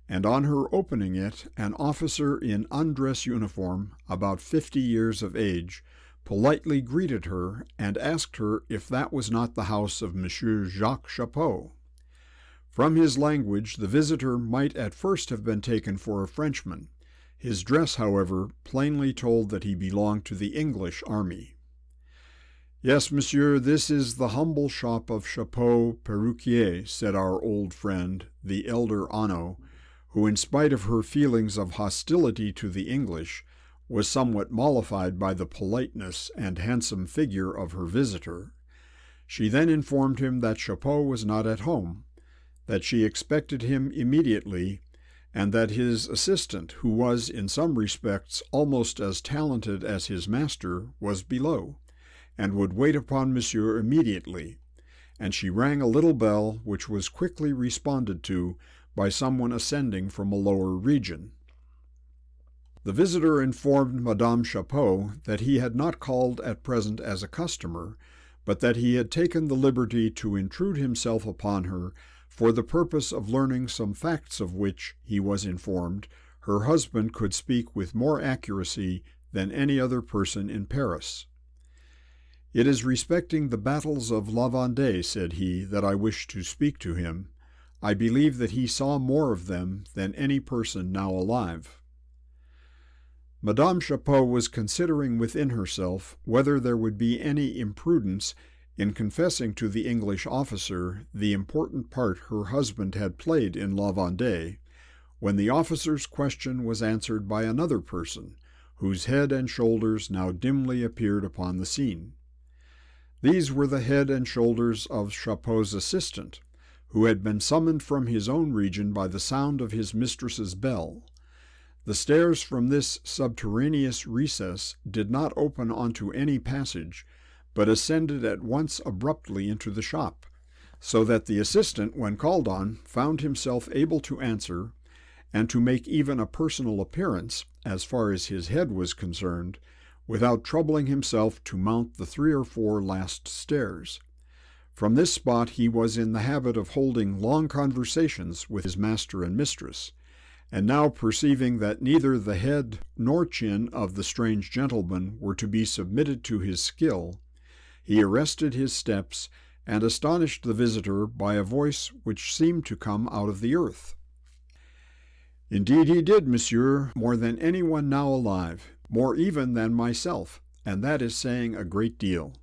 and on her opening it, an officer in undress uniform, about 50 years of age, politely greeted her and asked her if that was not the house of Monsieur Jacques Chapeau. From his language, the visitor might at first have been taken for a Frenchman. His dress, however, plainly told that he belonged to the English army. "Yes, monsieur, this is the humble shop of Chapeau, perruquier," said our old friend, the elder Anno, who, in spite of her feelings of hostility to the English, was somewhat mollified by the politeness and handsome figure of her visitor. She then informed him that Chapeau was not at home, that she expected him immediately, and that his assistant, who was in some respects almost as talented as his master, was below, and would wait upon monsieur immediately, and she rang a little bell which was quickly responded to by someone ascending from a lower region. The visitor informed Madame Chapeau that he had not called at present as a customer, but that he had taken the liberty to intrude himself upon her for the purpose of learning some facts of which, he was informed, her husband could speak with more accuracy than any other person in Paris. "It is respecting the battles of La Vendée," said he, "that I wish to speak to him. I believe that he saw more of them than any person now alive." Madame Chapeau was considering within herself whether there would be any imprudence in confessing to the English officer the important part her husband had played in La Vendée, when the officer's question was answered by another person, whose head and shoulders now dimly appeared upon the scene. These were the head and shoulders of Chapeau's assistant, who had been summoned from his own region by the sound of his mistress's bell. The stairs from this subterraneous recess did not open onto any passage, but ascended at once abruptly into the shop, so that the assistant, when called on, found himself able to answer, and to make even a personal appearance, as far as his head was concerned, without troubling himself to mount the 3 or 4 last stairs. From this spot he was in the habit of holding long conversations with his master and mistress, and now perceiving that neither the head nor chin of the strange gentleman were to be submitted to his skill, he arrested his steps and astonished the visitor by a voice which seemed to come out of the earth. "Indeed he did, monsieur, more than anyone now alive, more even than myself, and that is saying a great deal.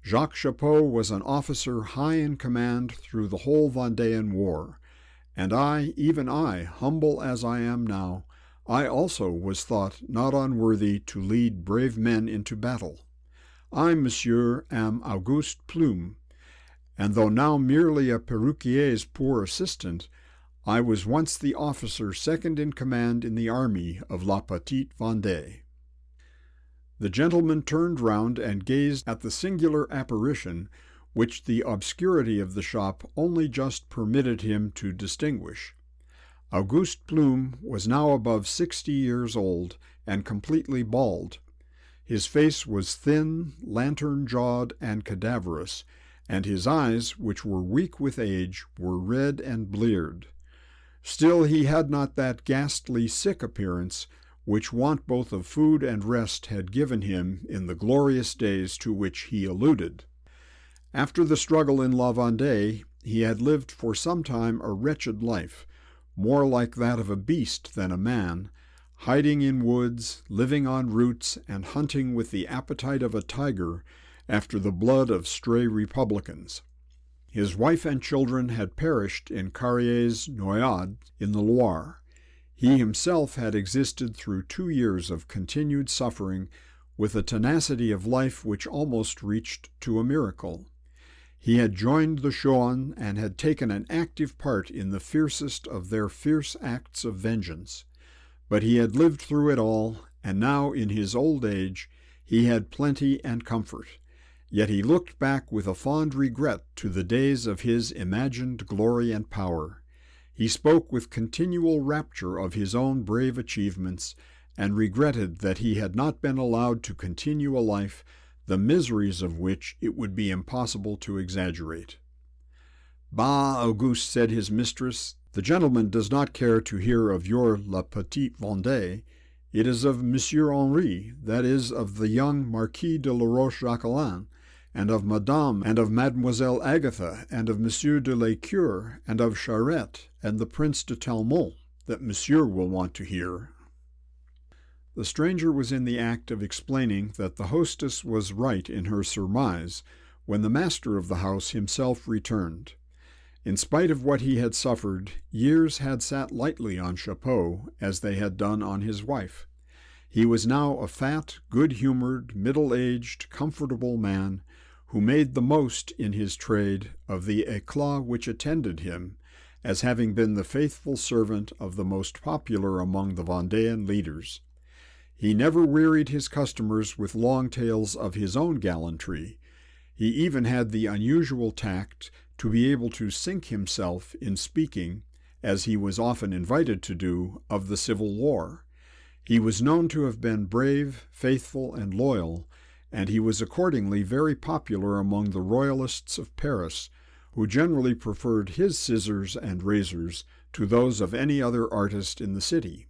Jacques Chapeau was an officer high in command through the whole Vendéan War, and I, even I, humble as I am now, I also was thought not unworthy to lead brave men into battle. I, monsieur, am Auguste Plume, and though now merely a perruquier's poor assistant, I was once the officer second in command in the army of La Petite Vendée." The gentleman turned round and gazed at the singular apparition which the obscurity of the shop only just permitted him to distinguish. Auguste Plume was now above 60 years old and completely bald. His face was thin, lantern-jawed, and cadaverous, and his eyes, which were weak with age, were red and bleared. Still he had not that ghastly sick appearance which want both of food and rest had given him in the glorious days to which he alluded. After the struggle in La Vendée, he had lived for some time a wretched life, more like that of a beast than a man, hiding in woods, living on roots, and hunting with the appetite of a tiger after the blood of stray republicans. His wife and children had perished in Carriers Noyades in the Loire. He himself had existed through 2 years of continued suffering with a tenacity of life which almost reached to a miracle. He had joined the Chouans and had taken an active part in the fiercest of their fierce acts of vengeance. But he had lived through it all, and now in his old age he had plenty and comfort. Yet he looked back with a fond regret to the days of his imagined glory and power. He spoke with continual rapture of his own brave achievements, and regretted that he had not been allowed to continue a life the miseries of which it would be impossible to exaggerate. "Bah, Auguste," said his mistress, "the gentleman does not care to hear of your La Petite Vendée. It is of Monsieur Henri, that is, of the young Marquis de la Roche-Jacquelin, and of Madame and of Mademoiselle Agatha, and of Monsieur de Lécure, and of Charette, and the Prince de Talmont, that Monsieur will want to hear." The stranger was in the act of explaining that the hostess was right in her surmise, when the master of the house himself returned. In spite of what he had suffered, years had sat lightly on Chapeau, as they had done on his wife. He was now a fat, good-humored, middle-aged, comfortable man, who made the most in his trade of the éclat which attended him, as having been the faithful servant of the most popular among the Vendéan leaders. He never wearied his customers with long tales of his own gallantry. He even had the unusual tact to be able to sink himself in speaking, as he was often invited to do, of the Civil War. He was known to have been brave, faithful, and loyal, and he was accordingly very popular among the royalists of Paris, who generally preferred his scissors and razors to those of any other artist in the city.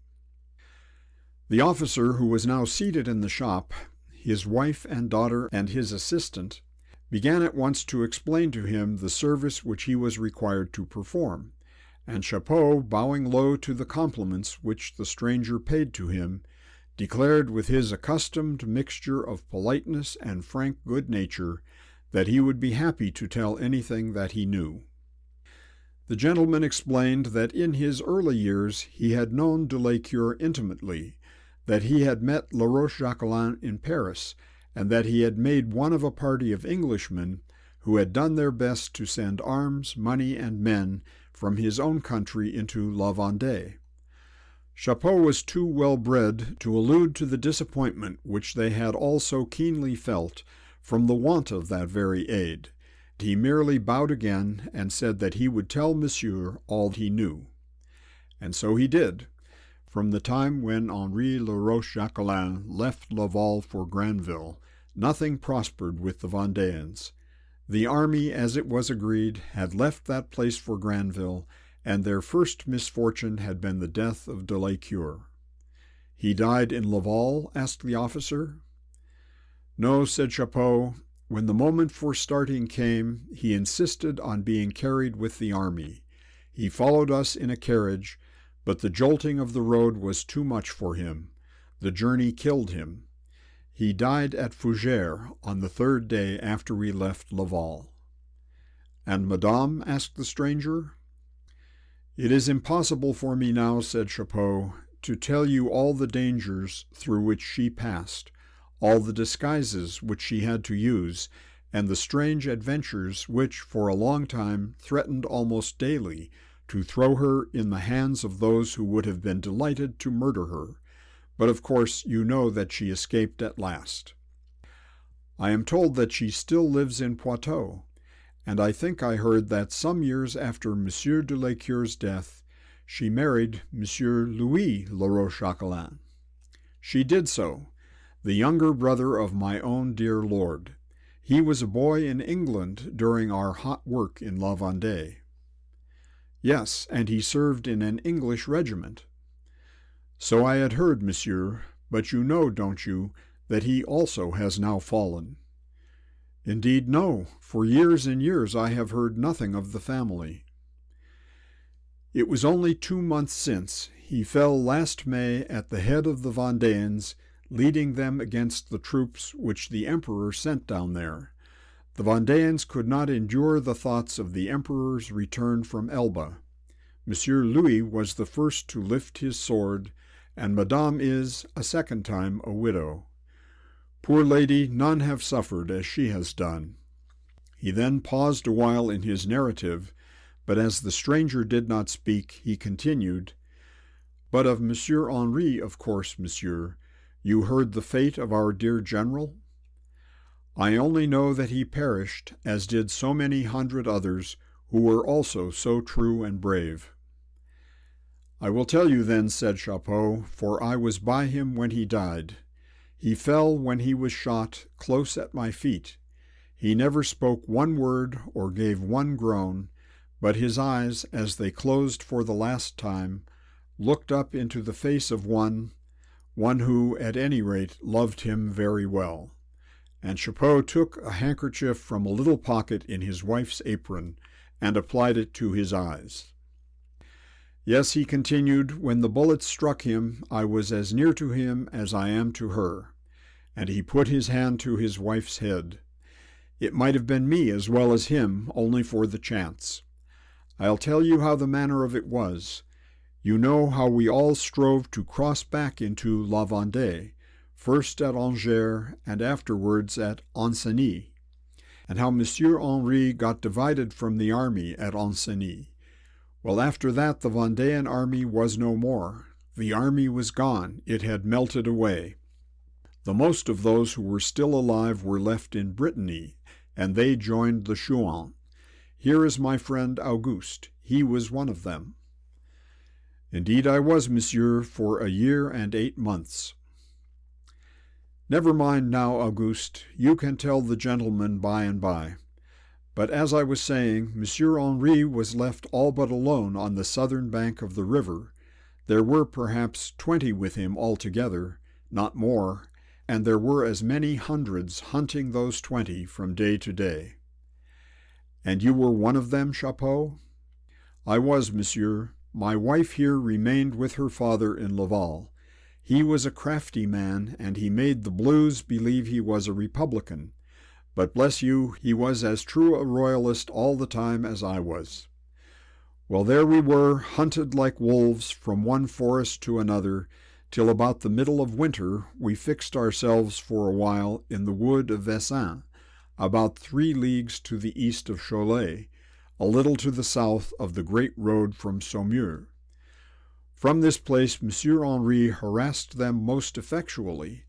The officer who was now seated in the shop, his wife and daughter and his assistant, began at once to explain to him the service which he was required to perform, and Chapeau, bowing low to the compliments which the stranger paid to him, declared with his accustomed mixture of politeness and frank good nature that he would be happy to tell anything that he knew. The gentleman explained that in his early years he had known de Lécure intimately, that he had met La Roche-Jacquelin in Paris, and that he had made one of a party of Englishmen who had done their best to send arms, money, and men from his own country into La Vendée. Chapeau was too well bred to allude to the disappointment which they had all so keenly felt from the want of that very aid. He merely bowed again and said that he would tell Monsieur all he knew. And so he did. From the time when Henri La Roche-Jacquelin left Laval for Granville, nothing prospered with the Vendéans. The army, as it was agreed, had left that place for Granville, and their first misfortune had been the death of de Lécure. "He died in Laval?" asked the officer. "No," said Chapeau. "When the moment for starting came, he insisted on being carried with the army. He followed us in a carriage, but the jolting of the road was too much for him. The journey killed him. He died at Fougères on the third day after we left Laval." "And Madame?" asked the stranger. "It is impossible for me now," said Chapeau, "to tell you all the dangers through which she passed, all the disguises which she had to use, and the strange adventures which, for a long time, threatened almost daily to throw her in the hands of those who would have been delighted to murder her. But of course you know that she escaped at last. I am told that she still lives in Poitou, and I think I heard that some years after Monsieur de Lécure's death, she married Monsieur Louis La Roche-Jacquelin. She did so, the younger brother of my own dear lord. He was a boy in England during our hot work in La Vendée." "Yes, and he served in an English regiment." "So I had heard, monsieur, but you know, don't you, that he also has now fallen?" "Indeed, no. For years and years I have heard nothing of the family." "It was only 2 months since. He fell last May at the head of the Vendéans, leading them against the troops which the Emperor sent down there. The Vendéans could not endure the thoughts of the Emperor's return from Elba. Monsieur Louis was the first to lift his sword, and Madame is, a second time, a widow. Poor lady, none have suffered as she has done." He then paused a while in his narrative, but as the stranger did not speak, he continued, "But of Monsieur Henri, of course, monsieur, you heard the fate of our dear general?" "I only know that he perished, as did so many hundred others who were also so true and brave." "I will tell you then," said Chapeau, "for I was by him when he died. He fell when he was shot, close at my feet. He never spoke one word or gave one groan, but his eyes, as they closed for the last time, looked up into the face of one who, at any rate, loved him very well." And Chapeau took a handkerchief from a little pocket in his wife's apron and applied it to his eyes. "Yes," he continued, "when the bullet struck him, I was as near to him as I am to her." And he put his hand to his wife's head. "It might have been me as well as him, only for the chance. I'll tell you how the manner of it was. You know how we all strove to cross back into La Vendée, first at Angers and afterwards at Ancenis, and how Monsieur Henri got divided from the army at Ancenis. Well, after that the Vendéan army was no more. The army was gone. It had melted away. The most of those who were still alive were left in Brittany, and they joined the Chouans. Here is my friend Auguste. He was one of them." "Indeed I was, monsieur, for a year and 8 months." "Never mind now, Auguste. You can tell the gentleman by and by. But as I was saying, Monsieur Henri was left all but alone on the southern bank of the river. There were perhaps 20 with him altogether, not more, and there were as many hundreds hunting those 20 from day to day." "And you were one of them, Chapeau?" "I was, monsieur. My wife here remained with her father in Laval. He was a crafty man, and he made the Blues believe he was a Republican. But bless you, he was as true a Royalist all the time as I was. Well, there we were, hunted like wolves from one forest to another, till about the middle of winter we fixed ourselves for a while in the wood of Vessin, about 3 leagues to the east of Cholet, a little to the south of the great road from Saumur. From this place Monsieur Henri harassed them most effectually.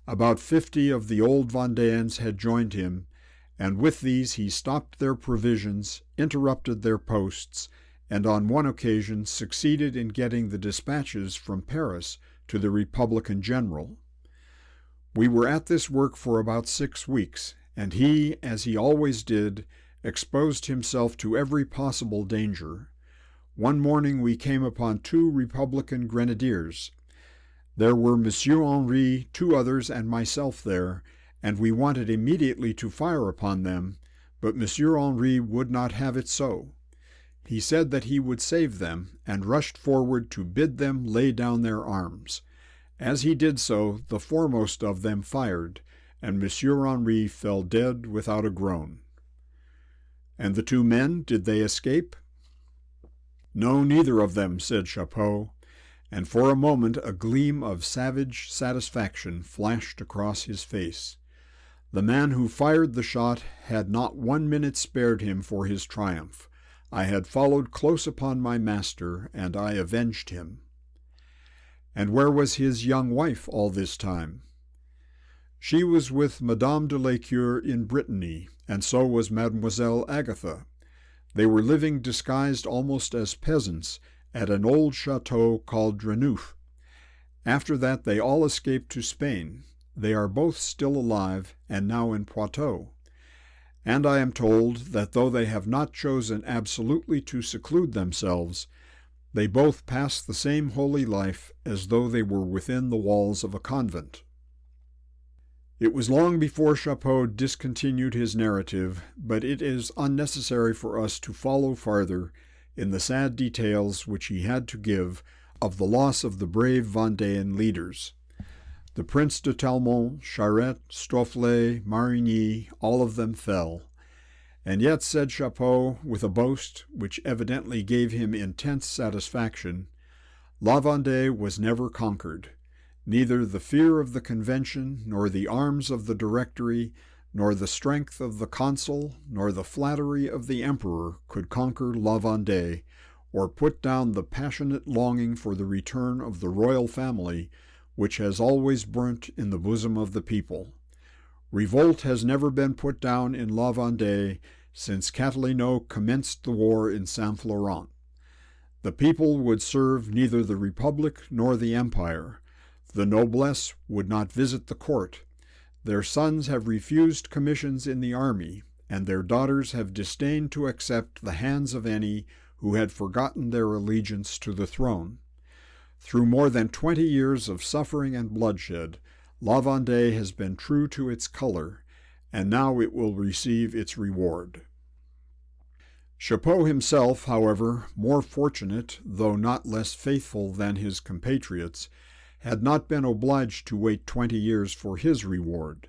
About 50 of the old Vendéans had joined him, and with these he stopped their provisions, interrupted their posts, and on one occasion succeeded in getting the dispatches from Paris to the Republican general. We were at this work for about 6 weeks, and he, as he always did, exposed himself to every possible danger. One morning we came upon 2 Republican grenadiers. There were Monsieur Henri, 2 others, and myself there, and we wanted immediately to fire upon them, but Monsieur Henri would not have it so. He said that he would save them, and rushed forward to bid them lay down their arms. As he did so, the foremost of them fired, and Monsieur Henri fell dead without a groan." "And the 2 men, did they escape?" "No, neither of them," said Chapeau, and for a moment a gleam of savage satisfaction flashed across his face. The man who fired the shot had not 1 minute spared him for his triumph. I had followed close upon my master, and I avenged him." "And where was his young wife all this time?" "She was with Madame de Lécure in Brittany, and so was Mademoiselle Agatha. They were living disguised almost as peasants at an old chateau called Dreneuf. After that they all escaped to Spain. They are both still alive, and now in Poitou. And I am told that though they have not chosen absolutely to seclude themselves, they both pass the same holy life as though they were within the walls of a convent." It was long before Chapeau discontinued his narrative, but it is unnecessary for us to follow farther in the sad details which he had to give of the loss of the brave Vendéan leaders. The Prince de Talmont, Charette, Stofflet, Marigny, all of them fell. And yet, said Chapeau, with a boast which evidently gave him intense satisfaction, La Vendée was never conquered. Neither the fear of the Convention, nor the arms of the Directory, nor the strength of the Consul, nor the flattery of the Emperor could conquer La Vendée, or put down the passionate longing for the return of the royal family, which has always burnt in the bosom of the people. Revolt has never been put down in La Vendée since Catiline commenced the war in Saint-Florent. The people would serve neither the Republic nor the Empire. The noblesse would not visit the court. Their sons have refused commissions in the army, and their daughters have disdained to accept the hands of any who had forgotten their allegiance to the throne. Through more than 20 years of suffering and bloodshed, La Vendée has been true to its color, and now it will receive its reward. Chapot himself, however, more fortunate, though not less faithful than his compatriots, had not been obliged to wait 20 years for his reward.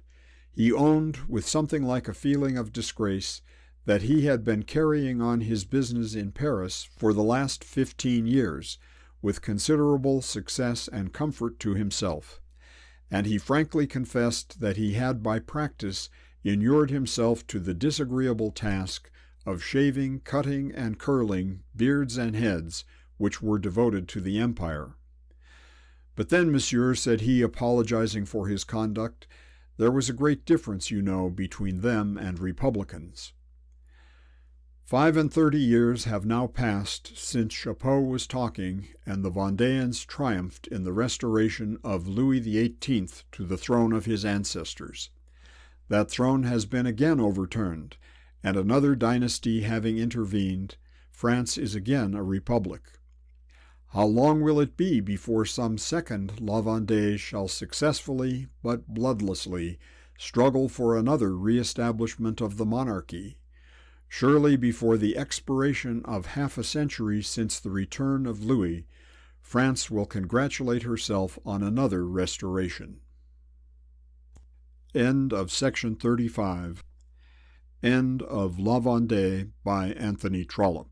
He owned, with something like a feeling of disgrace, that he had been carrying on his business in Paris for the last 15 years, with considerable success and comfort to himself, and he frankly confessed that he had by practice inured himself to the disagreeable task of shaving, cutting, and curling beards and heads which were devoted to the empire. "But then, monsieur," said he, apologizing for his conduct, "there was a great difference, you know, between them and republicans." 35 years have now passed since Chapot was talking and the Vendéans triumphed in the restoration of Louis XVIII to the throne of his ancestors. That throne has been again overturned, and another dynasty having intervened, France is again a republic. How long will it be before some second La Vendée shall successfully, but bloodlessly, struggle for another re-establishment of the monarchy? Surely before the expiration of half a century since the return of Louis, France will congratulate herself on another restoration. End of section 35. End of La Vendée by Anthony Trollope.